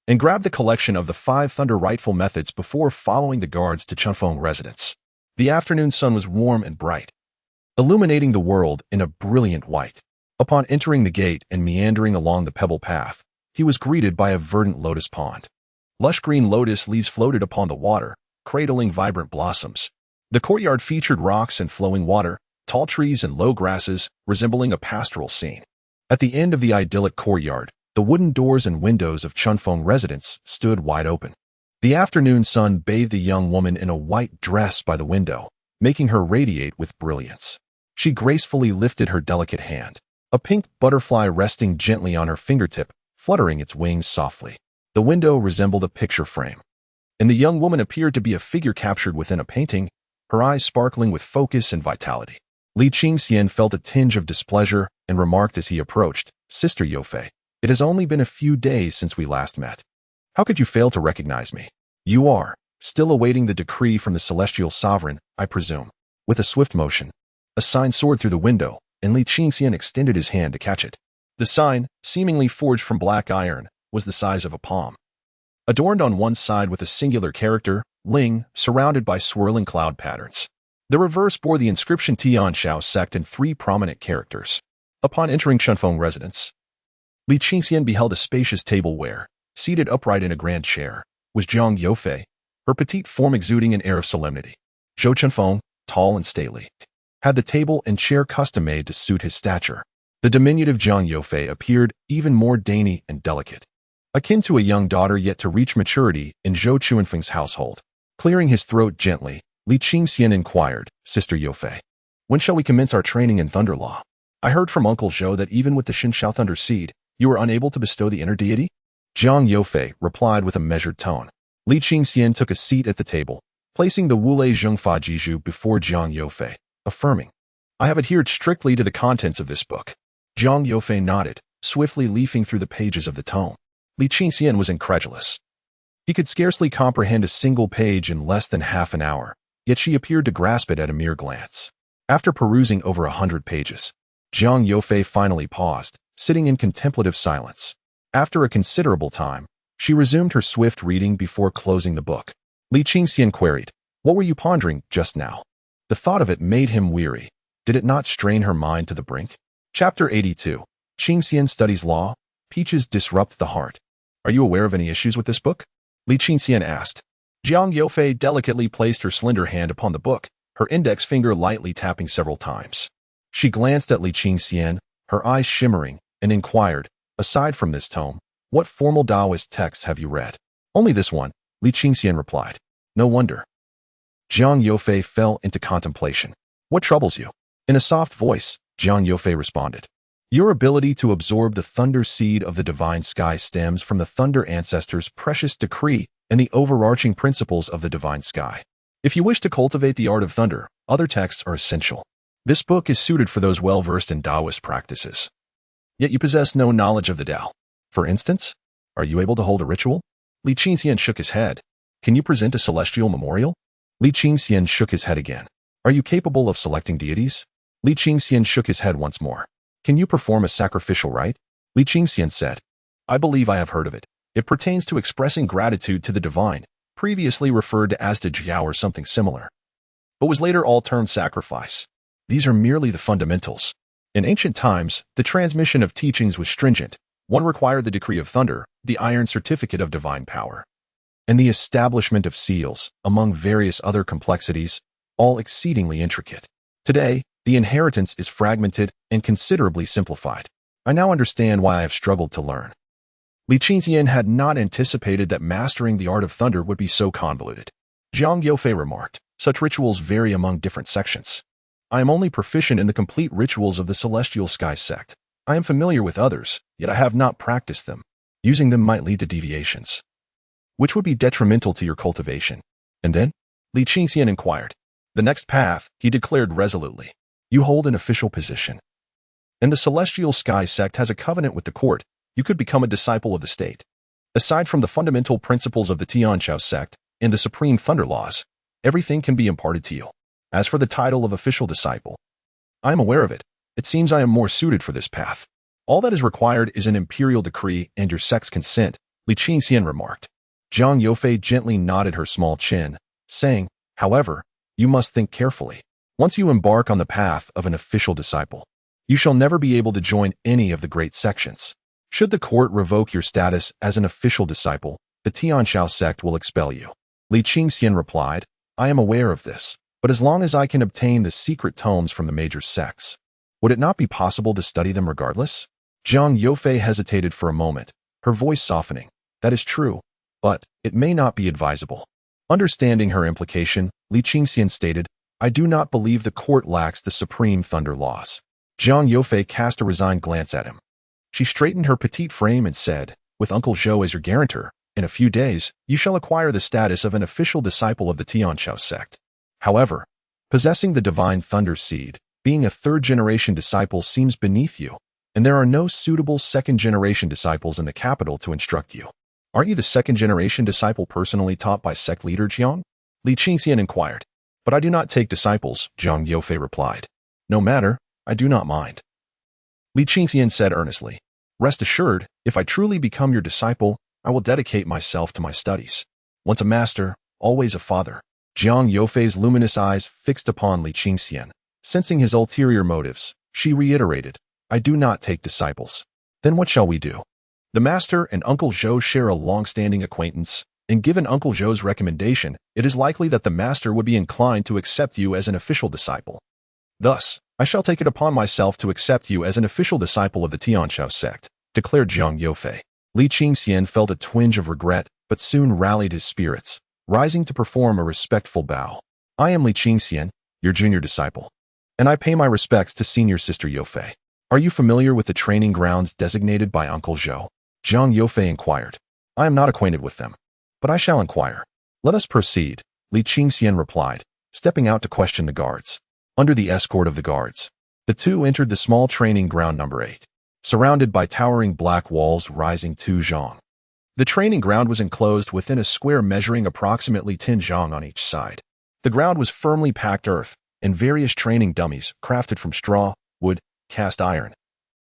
and grabbed the collection of the 5 thunder rightful methods before following the guards to Chunfeng residence. The afternoon sun was warm and bright, illuminating the world in a brilliant white. Upon entering the gate and meandering along the pebble path, he was greeted by a verdant lotus pond. Lush green lotus leaves floated upon the water, cradling vibrant blossoms. The courtyard featured rocks and flowing water, tall trees and low grasses, resembling a pastoral scene. At the end of the idyllic courtyard, the wooden doors and windows of Chunfeng residence stood wide open. The afternoon sun bathed a young woman in a white dress by the window, making her radiate with brilliance. She gracefully lifted her delicate hand, a pink butterfly resting gently on her fingertip, fluttering its wings softly. The window resembled a picture frame, and the young woman appeared to be a figure captured within a painting, her eyes sparkling with focus and vitality. Li Qingxian felt a tinge of displeasure and remarked as he approached, "Sister Yofei, it has only been a few days since we last met. How could you fail to recognize me? You are still awaiting the decree from the celestial sovereign, I presume." With a swift motion, a sign soared through the window, and Li Qingxian extended his hand to catch it. The sign, seemingly forged from black iron, was the size of a palm. adorned on one side with a singular character, Ling, surrounded by swirling cloud patterns. The reverse bore the inscription Tianshao sect and 3 prominent characters. Upon entering Chunfeng residence, Li Qingxian beheld a spacious table where, seated upright in a grand chair, was Zhang Youfei, her petite form exuding an air of solemnity. Zhou Chunfeng, tall and stately, had the table and chair custom-made to suit his stature. The diminutive Zhang Youfei appeared even more dainty and delicate, akin to a young daughter yet to reach maturity in Zhou Chuanfeng's household. Clearing his throat gently, Li Qingxian inquired, Sister Youfei, when shall we commence our training in Thunder Law? I heard from Uncle Zhou that even with the Xinshao Thunder Seed, you were unable to bestow the inner deity? Zhang Youfei replied with a measured tone. Li Qingxian took a seat at the table, placing the Wulei Zhengfa Jizhu before Zhang Youfei, affirming, I have adhered strictly to the contents of this book. Zhang Youfei nodded, swiftly leafing through the pages of the tome. Li Qingxian was incredulous. He could scarcely comprehend a single page in less than half an hour, yet she appeared to grasp it at a mere glance. After perusing over 100 pages, Zhang Youfei finally paused, sitting in contemplative silence. After a considerable time, she resumed her swift reading before closing the book. Li Qingxian queried, What were you pondering just now? The thought of it made him weary. Did it not strain her mind to the brink? Chapter 82. Qingxian Studies Law. Peaches Disrupt the Heart. Are you aware of any issues with this book? Li Qingxian asked. Zhang Youfei delicately placed her slender hand upon the book, her index finger lightly tapping several times. She glanced at Li Qingxian, her eyes shimmering, and inquired, Aside from this tome, what formal Taoist texts have you read? Only this one, Li Qingxian replied. No wonder. Zhang Youfei fell into contemplation. What troubles you? In a soft voice, Zhang Youfei responded. Your ability to absorb the thunder seed of the divine sky stems from the thunder ancestors' precious decree and the overarching principles of the divine sky. If you wish to cultivate the art of thunder, other texts are essential. This book is suited for those well-versed in Taoist practices. Yet you possess no knowledge of the Tao. For instance, are you able to hold a ritual? Li Qingxian shook his head. Can you present a celestial memorial? Li Qingxian shook his head again. Are you capable of selecting deities? Li Qingxian shook his head once more. Can you perform a sacrificial rite? Li Qingxian said. I believe I have heard of it. It pertains to expressing gratitude to the divine, previously referred to as the Jiao or something similar, but was later all termed sacrifice. These are merely the fundamentals. In ancient times, the transmission of teachings was stringent. One required the decree of thunder, the iron certificate of divine power, and the establishment of seals, among various other complexities, all exceedingly intricate. Today, the inheritance is fragmented and considerably simplified. I now understand why I have struggled to learn. Li Qingxian had not anticipated that mastering the art of thunder would be so convoluted. Zhang Youfei remarked, Such rituals vary among different sections. I am only proficient in the complete rituals of the Celestial Sky sect. I am familiar with others, yet I have not practiced them. Using them might lead to deviations, which would be detrimental to your cultivation. And then? Li Qingxian inquired. The next path, he declared resolutely. You hold an official position. And the Celestial Sky sect has a covenant with the court. You could become a disciple of the state. Aside from the fundamental principles of the Tianshao sect and the supreme thunder laws, everything can be imparted to you. As for the title of official disciple, I am aware of it. It seems I am more suited for this path. All that is required is an imperial decree and your sect's consent, Li Qingxian remarked. Zhang Youfei gently nodded her small chin, saying, However, you must think carefully. Once you embark on the path of an official disciple, you shall never be able to join any of the great sections. Should the court revoke your status as an official disciple, the Tianshao sect will expel you. Li Qingxian replied, I am aware of this, but as long as I can obtain the secret tomes from the major sects, would it not be possible to study them regardless? Zhang Youfei hesitated for a moment, her voice softening. That is true, but it may not be advisable. Understanding her implication, Li Qingxian stated, I do not believe the court lacks the supreme thunder laws. Zhang Youfei cast a resigned glance at him. She straightened her petite frame and said, With Uncle Zhou as your guarantor, in a few days, you shall acquire the status of an official disciple of the Tianshao sect. However, possessing the divine thunder seed, being a third-generation disciple seems beneath you, and there are no suitable second-generation disciples in the capital to instruct you. Aren't you the second-generation disciple personally taught by sect leader Jiang? Li Qingxian inquired. But I do not take disciples, Zhang Youfei replied. No matter, I do not mind. Li Qingxian said earnestly, Rest assured, if I truly become your disciple, I will dedicate myself to my studies. Once a master, always a father. Jiang Yofei's luminous eyes fixed upon Li Qingxian. Sensing his ulterior motives, she reiterated, I do not take disciples. Then what shall we do? The master and Uncle Zhou share a long-standing acquaintance, and given Uncle Zhou's recommendation, it is likely that the master would be inclined to accept you as an official disciple. Thus, I shall take it upon myself to accept you as an official disciple of the Tianshao sect, declared Jiang Yofei. Li Qingxian felt a twinge of regret, but soon rallied his spirits, rising to perform a respectful bow. I am Li Qingxian, your junior disciple, and I pay my respects to senior sister Yofei. Are you familiar with the training grounds designated by Uncle Zhou? Jiang Yofei inquired. I am not acquainted with them, but I shall inquire. Let us proceed, Li Qingxian replied, stepping out to question the guards. Under the escort of the guards, the two entered the small training ground number 8, surrounded by towering black walls rising 2 zhang. The training ground was enclosed within a square measuring approximately 10 zhang on each side. The ground was firmly packed earth, and various training dummies, crafted from straw, wood, cast iron,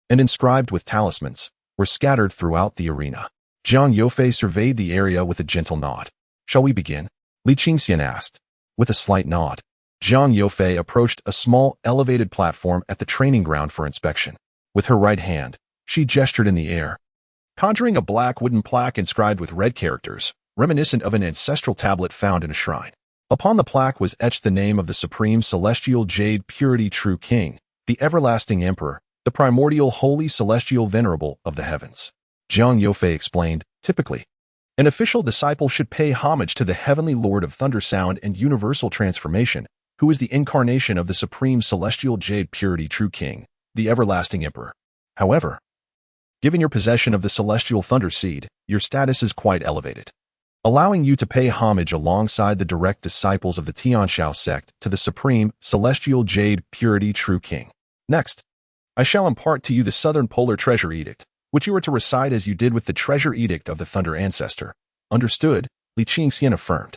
and inscribed with talismans, were scattered throughout the arena. Jiang Yofei surveyed the area with a gentle nod. Shall we begin? Li Qingxian asked. With a slight nod, Jiang Yofei approached a small, elevated platform at the training ground for inspection. With her right hand, she gestured in the air, conjuring a black wooden plaque inscribed with red characters, reminiscent of an ancestral tablet found in a shrine. Upon the plaque was etched the name of the Supreme Celestial Jade Purity True King, the Everlasting Emperor, the primordial Holy Celestial Venerable of the Heavens. Jiang Yofei explained, typically, an official disciple should pay homage to the Heavenly Lord of Thunder Sound and Universal Transformation, who is the incarnation of the Supreme Celestial Jade Purity True King, the Everlasting Emperor. However, given your possession of the Celestial Thunder Seed, your status is quite elevated, allowing you to pay homage alongside the direct disciples of the Tianshao sect to the Supreme Celestial Jade Purity True King. Next, I shall impart to you the Southern Polar Treasure Edict, which you are to recite as you did with the Treasure Edict of the Thunder Ancestor. Understood, Li Qingxian affirmed.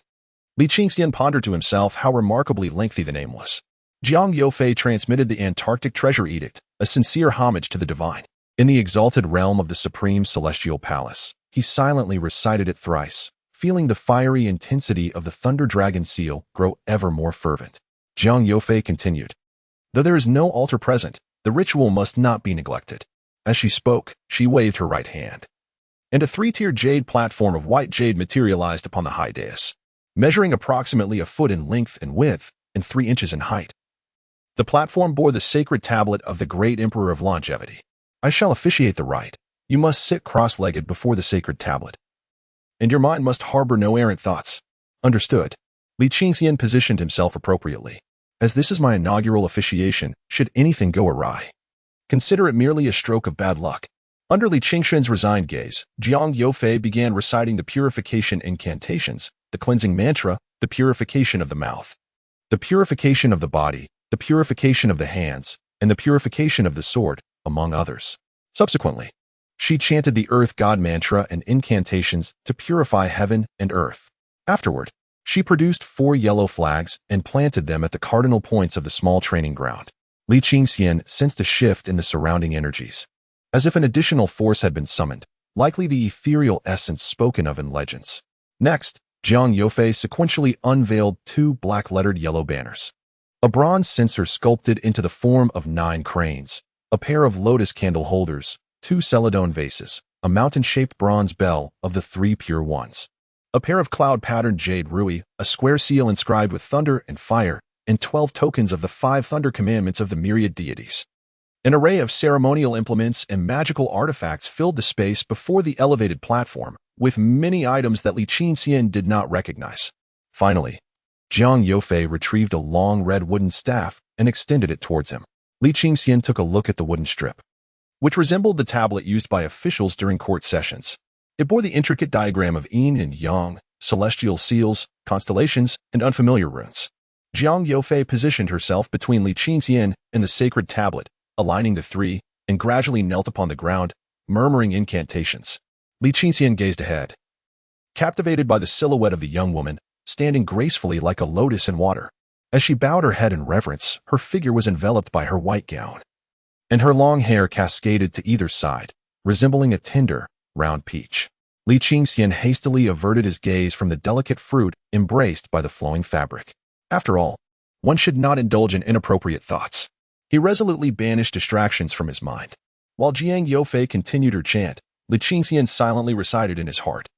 Li Qingxian pondered to himself how remarkably lengthy the name was. Jiang Yofei transmitted the Antarctic Treasure Edict, a sincere homage to the divine. In the exalted realm of the Supreme Celestial Palace, he silently recited it thrice, feeling the fiery intensity of the Thunder Dragon seal grow ever more fervent. Jiang Yofei continued. Though there is no altar present, the ritual must not be neglected. As she spoke, she waved her right hand, and a 3-tier jade platform of white jade materialized upon the high dais, measuring approximately a foot in length and width and 3 inches in height. The platform bore the sacred tablet of the great Emperor of Longevity. I shall officiate the rite. You must sit cross-legged before the sacred tablet, and your mind must harbor no errant thoughts. Understood. Li Qingxian positioned himself appropriately. As this is my inaugural officiation, should anything go awry, consider it merely a stroke of bad luck. Under Li Qingxian's resigned gaze, Jiang Yofei began reciting the purification incantations, the cleansing mantra, the purification of the mouth, the purification of the body, the purification of the hands, and the purification of the sword, among others. Subsequently, she chanted the Earth God mantra and incantations to purify heaven and earth. Afterward, she produced 4 yellow flags and planted them at the cardinal points of the small training ground. Li Qingxian sensed a shift in the surrounding energies, as if an additional force had been summoned, likely the ethereal essence spoken of in legends. Next, Jiang Yofei sequentially unveiled 2 black-lettered yellow banners. A bronze censer sculpted into the form of 9 cranes, a pair of lotus candle holders, 2 celadone vases, a mountain-shaped bronze bell of the 3 pure ones, a pair of cloud-patterned jade rui, a square seal inscribed with thunder and fire, and 12 tokens of the 5 thunder commandments of the myriad deities. An array of ceremonial implements and magical artifacts filled the space before the elevated platform, with many items that Li Qingxian did not recognize. Finally, Jiang Yofei retrieved a long red wooden staff and extended it towards him. Li Qingxian took a look at the wooden strip, which resembled the tablet used by officials during court sessions. It bore the intricate diagram of yin and yang, celestial seals, constellations, and unfamiliar runes. Jiang Yofei positioned herself between Li Qingxian and the sacred tablet, aligning the 3, and gradually knelt upon the ground, murmuring incantations. Li Qingxian gazed ahead, captivated by the silhouette of the young woman, standing gracefully like a lotus in water. As she bowed her head in reverence, her figure was enveloped by her white gown, and her long hair cascaded to either side, resembling a tender, round peach. Li Qingxian hastily averted his gaze from the delicate fruit embraced by the flowing fabric. After all, one should not indulge in inappropriate thoughts. He resolutely banished distractions from his mind. While Jiang Youfei continued her chant, Li Qingxian silently recited in his heart.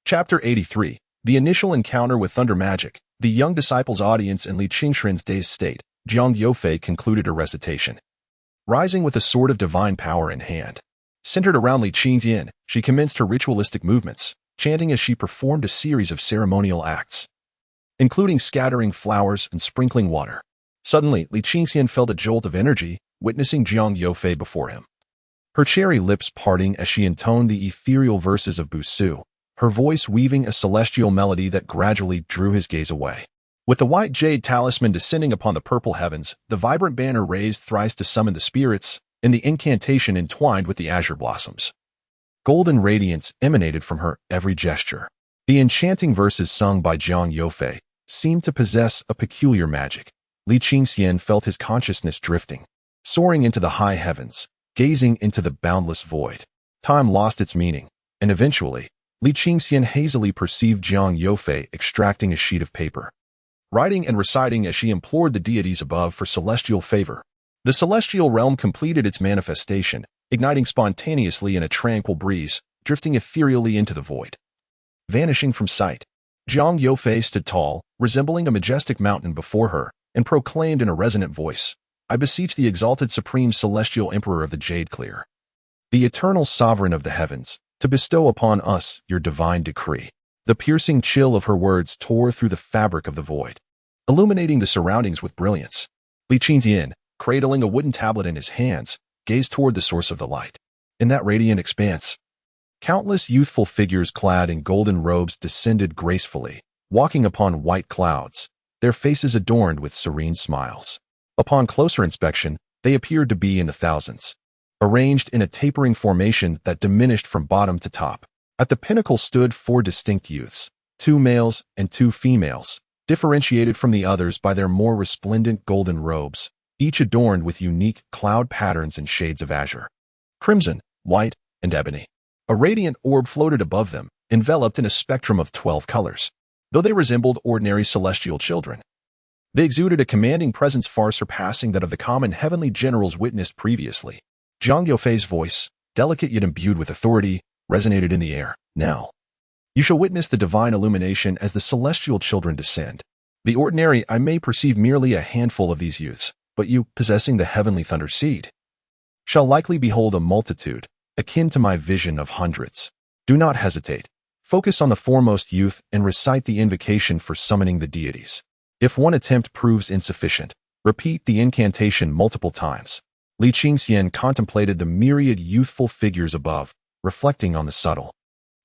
Chapter 83. The initial encounter with thunder magic. The young disciple's audience in Li Qingxian's dazed state, Jiang Youfei concluded her recitation. Rising with a sword of divine power in hand. Centered around Li Qingxian, she commenced her ritualistic movements, chanting as she performed a series of ceremonial acts, including scattering flowers and sprinkling water. Suddenly, Li Qingxian felt a jolt of energy, witnessing Jiang Youfei before him. Her cherry lips parting as she intoned the ethereal verses of Busu, her voice weaving a celestial melody that gradually drew his gaze away. With the white jade talisman descending upon the purple heavens, the vibrant banner raised thrice to summon the spirits, and the incantation entwined with the azure blossoms. Golden radiance emanated from her every gesture. The enchanting verses sung by Jiang Youfei seemed to possess a peculiar magic. Li Qingxian felt his consciousness drifting, soaring into the high heavens, gazing into the boundless void. Time lost its meaning, and eventually, Li Qingxian hazily perceived Jiang Youfei extracting a sheet of paper, writing and reciting as she implored the deities above for celestial favor. The celestial realm completed its manifestation, igniting spontaneously in a tranquil breeze, drifting ethereally into the void. Vanishing from sight, Jiang Youfei stood tall, resembling a majestic mountain before her, and proclaimed in a resonant voice, "I beseech the exalted supreme celestial emperor of the Jade Clear, the eternal sovereign of the heavens, to bestow upon us your divine decree." The piercing chill of her words tore through the fabric of the void, illuminating the surroundings with brilliance. Li Qingxian, cradling a wooden tablet in his hands, gazed toward the source of the light. In that radiant expanse, countless youthful figures clad in golden robes descended gracefully, walking upon white clouds, their faces adorned with serene smiles. Upon closer inspection, they appeared to be in the thousands, arranged in a tapering formation that diminished from bottom to top. At the pinnacle stood 4 distinct youths, 2 males and 2 females, differentiated from the others by their more resplendent golden robes, each adorned with unique cloud patterns and shades of azure, crimson, white, and ebony. A radiant orb floated above them, enveloped in a spectrum of 12 colors. Though they resembled ordinary celestial children, they exuded a commanding presence far surpassing that of the common heavenly generals witnessed previously. Jiang Youfei's voice, delicate yet imbued with authority, resonated in the air. "Now, you shall witness the divine illumination as the celestial children descend. The ordinary I may perceive merely a handful of these youths, but you, possessing the heavenly thunder seed, shall likely behold a multitude, akin to my vision of hundreds. Do not hesitate. Focus on the foremost youth and recite the invocation for summoning the deities. If one attempt proves insufficient, repeat the incantation multiple times." Li Qingxian contemplated the myriad youthful figures above, reflecting on the subtle,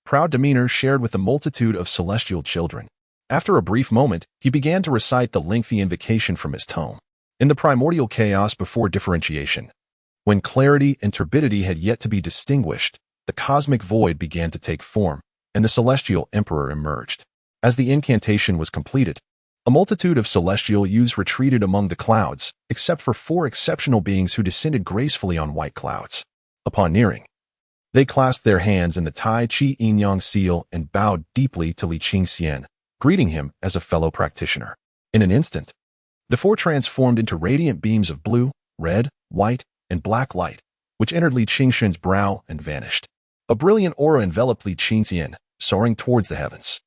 proud demeanor shared with the multitude of celestial children. After a brief moment, he began to recite the lengthy invocation from his tome. In the primordial chaos before differentiation, when clarity and turbidity had yet to be distinguished, the cosmic void began to take form, and the celestial emperor emerged. As the incantation was completed, a multitude of celestial youths retreated among the clouds, except for 4 exceptional beings who descended gracefully on white clouds. Upon nearing, they clasped their hands in the Tai Chi Yin-Yang seal and bowed deeply to Li Qingxian, greeting him as a fellow practitioner. In an instant, the 4 transformed into radiant beams of blue, red, white, and black light, which entered Li Qingxian's brow and vanished. A brilliant aura enveloped Li Qingxian, soaring towards the heavens,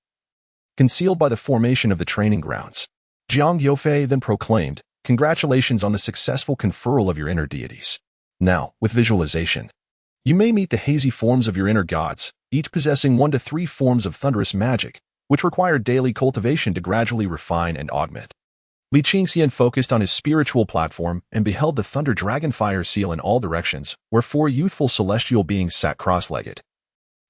concealed by the formation of the training grounds. Jiang Youfei then proclaimed, "Congratulations on the successful conferral of your inner deities. Now, with visualization, you may meet the hazy forms of your inner gods, each possessing 1 to 3 forms of thunderous magic, which require daily cultivation to gradually refine and augment." Li Qingxian focused on his spiritual platform and beheld the thunder dragonfire seal in all directions, where 4 youthful celestial beings sat cross-legged,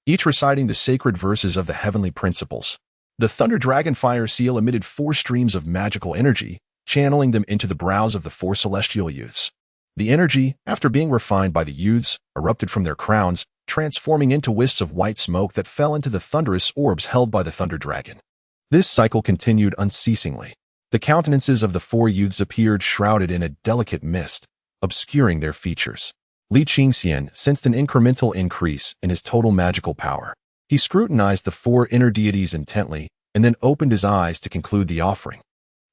each reciting the sacred verses of the heavenly principles. The thunder dragonfire seal emitted 4 streams of magical energy, channeling them into the brows of the 4 celestial youths. The energy, after being refined by the youths, erupted from their crowns, transforming into wisps of white smoke that fell into the thunderous orbs held by the thunder dragon. This cycle continued unceasingly. The countenances of the 4 youths appeared shrouded in a delicate mist, obscuring their features. Li Qingxian sensed an incremental increase in his total magical power. He scrutinized the four inner deities intently and then opened his eyes to conclude the offering.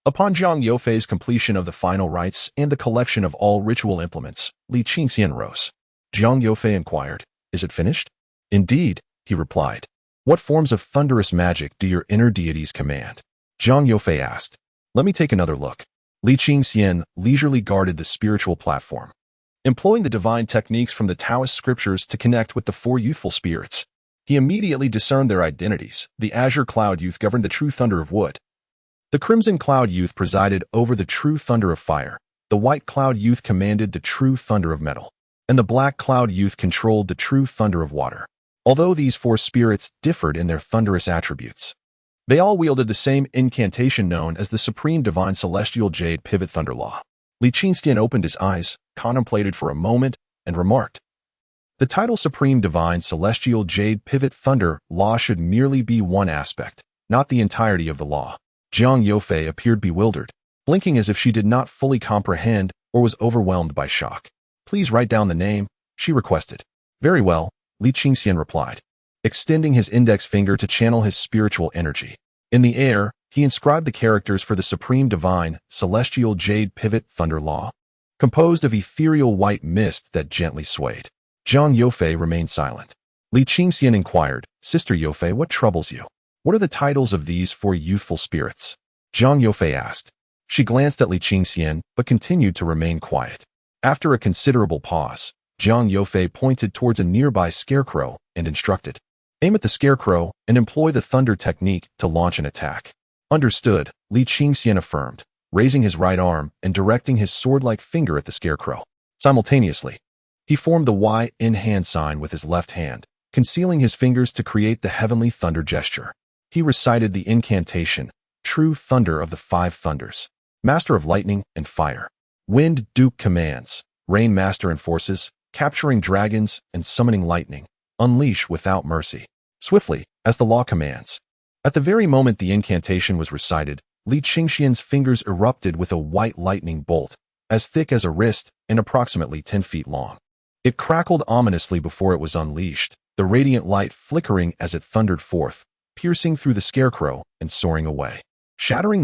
Upon Zhang Youfei's completion of the final rites and the collection of all ritual implements, Li Qingxian rose. Zhang Youfei inquired, "Is it finished?" "Indeed," he replied. "What forms of thunderous magic do your inner deities command?" Zhang Youfei asked. "Let me take another look." Li Qingxian leisurely guarded the spiritual platform, employing the divine techniques from the Taoist scriptures to connect with the four youthful spirits. He immediately discerned their identities. The azure cloud youth governed the true thunder of wood. The crimson cloud youth presided over the true thunder of fire. The white cloud youth commanded the true thunder of metal. And the black cloud youth controlled the true thunder of water. Although these four spirits differed in their thunderous attributes, they all wielded the same incantation known as the Supreme Divine Celestial Jade Pivot Thunder Law. Li Qingxian opened his eyes, contemplated for a moment, and remarked, "The title Supreme Divine Celestial Jade Pivot Thunder Law should merely be one aspect, not the entirety of the law." Zhang Youfei appeared bewildered, blinking as if she did not fully comprehend or was overwhelmed by shock. "Please write down the name," she requested. "Very well," Li Qingxian replied, extending his index finger to channel his spiritual energy. In the air, he inscribed the characters for the Supreme Divine Celestial Jade Pivot Thunder Law, composed of ethereal white mist that gently swayed. Zhang Youfei remained silent. Li Qingxian inquired, "Sister Youfei, what troubles you? What are the titles of these four youthful spirits?" Zhang Youfei asked. She glanced at Li Qingxian, but continued to remain quiet. After a considerable pause, Zhang Youfei pointed towards a nearby scarecrow and instructed, "Aim at the scarecrow and employ the thunder technique to launch an attack." "Understood," Li Qingxian affirmed, raising his right arm and directing his sword-like finger at the scarecrow. Simultaneously, he formed the Y in hand sign with his left hand, concealing his fingers to create the heavenly thunder gesture. He recited the incantation, True Thunder of the Five Thunders, Master of Lightning and Fire. Wind Duke commands, Rain Master enforces, capturing dragons and summoning lightning, unleash without mercy, swiftly, as the law commands. At the very moment the incantation was recited, Li Qingxian's fingers erupted with a white lightning bolt, as thick as a wrist and approximately 10 feet long. It crackled ominously before it was unleashed, the radiant light flickering as it thundered forth, piercing through the scarecrow and soaring away, shattering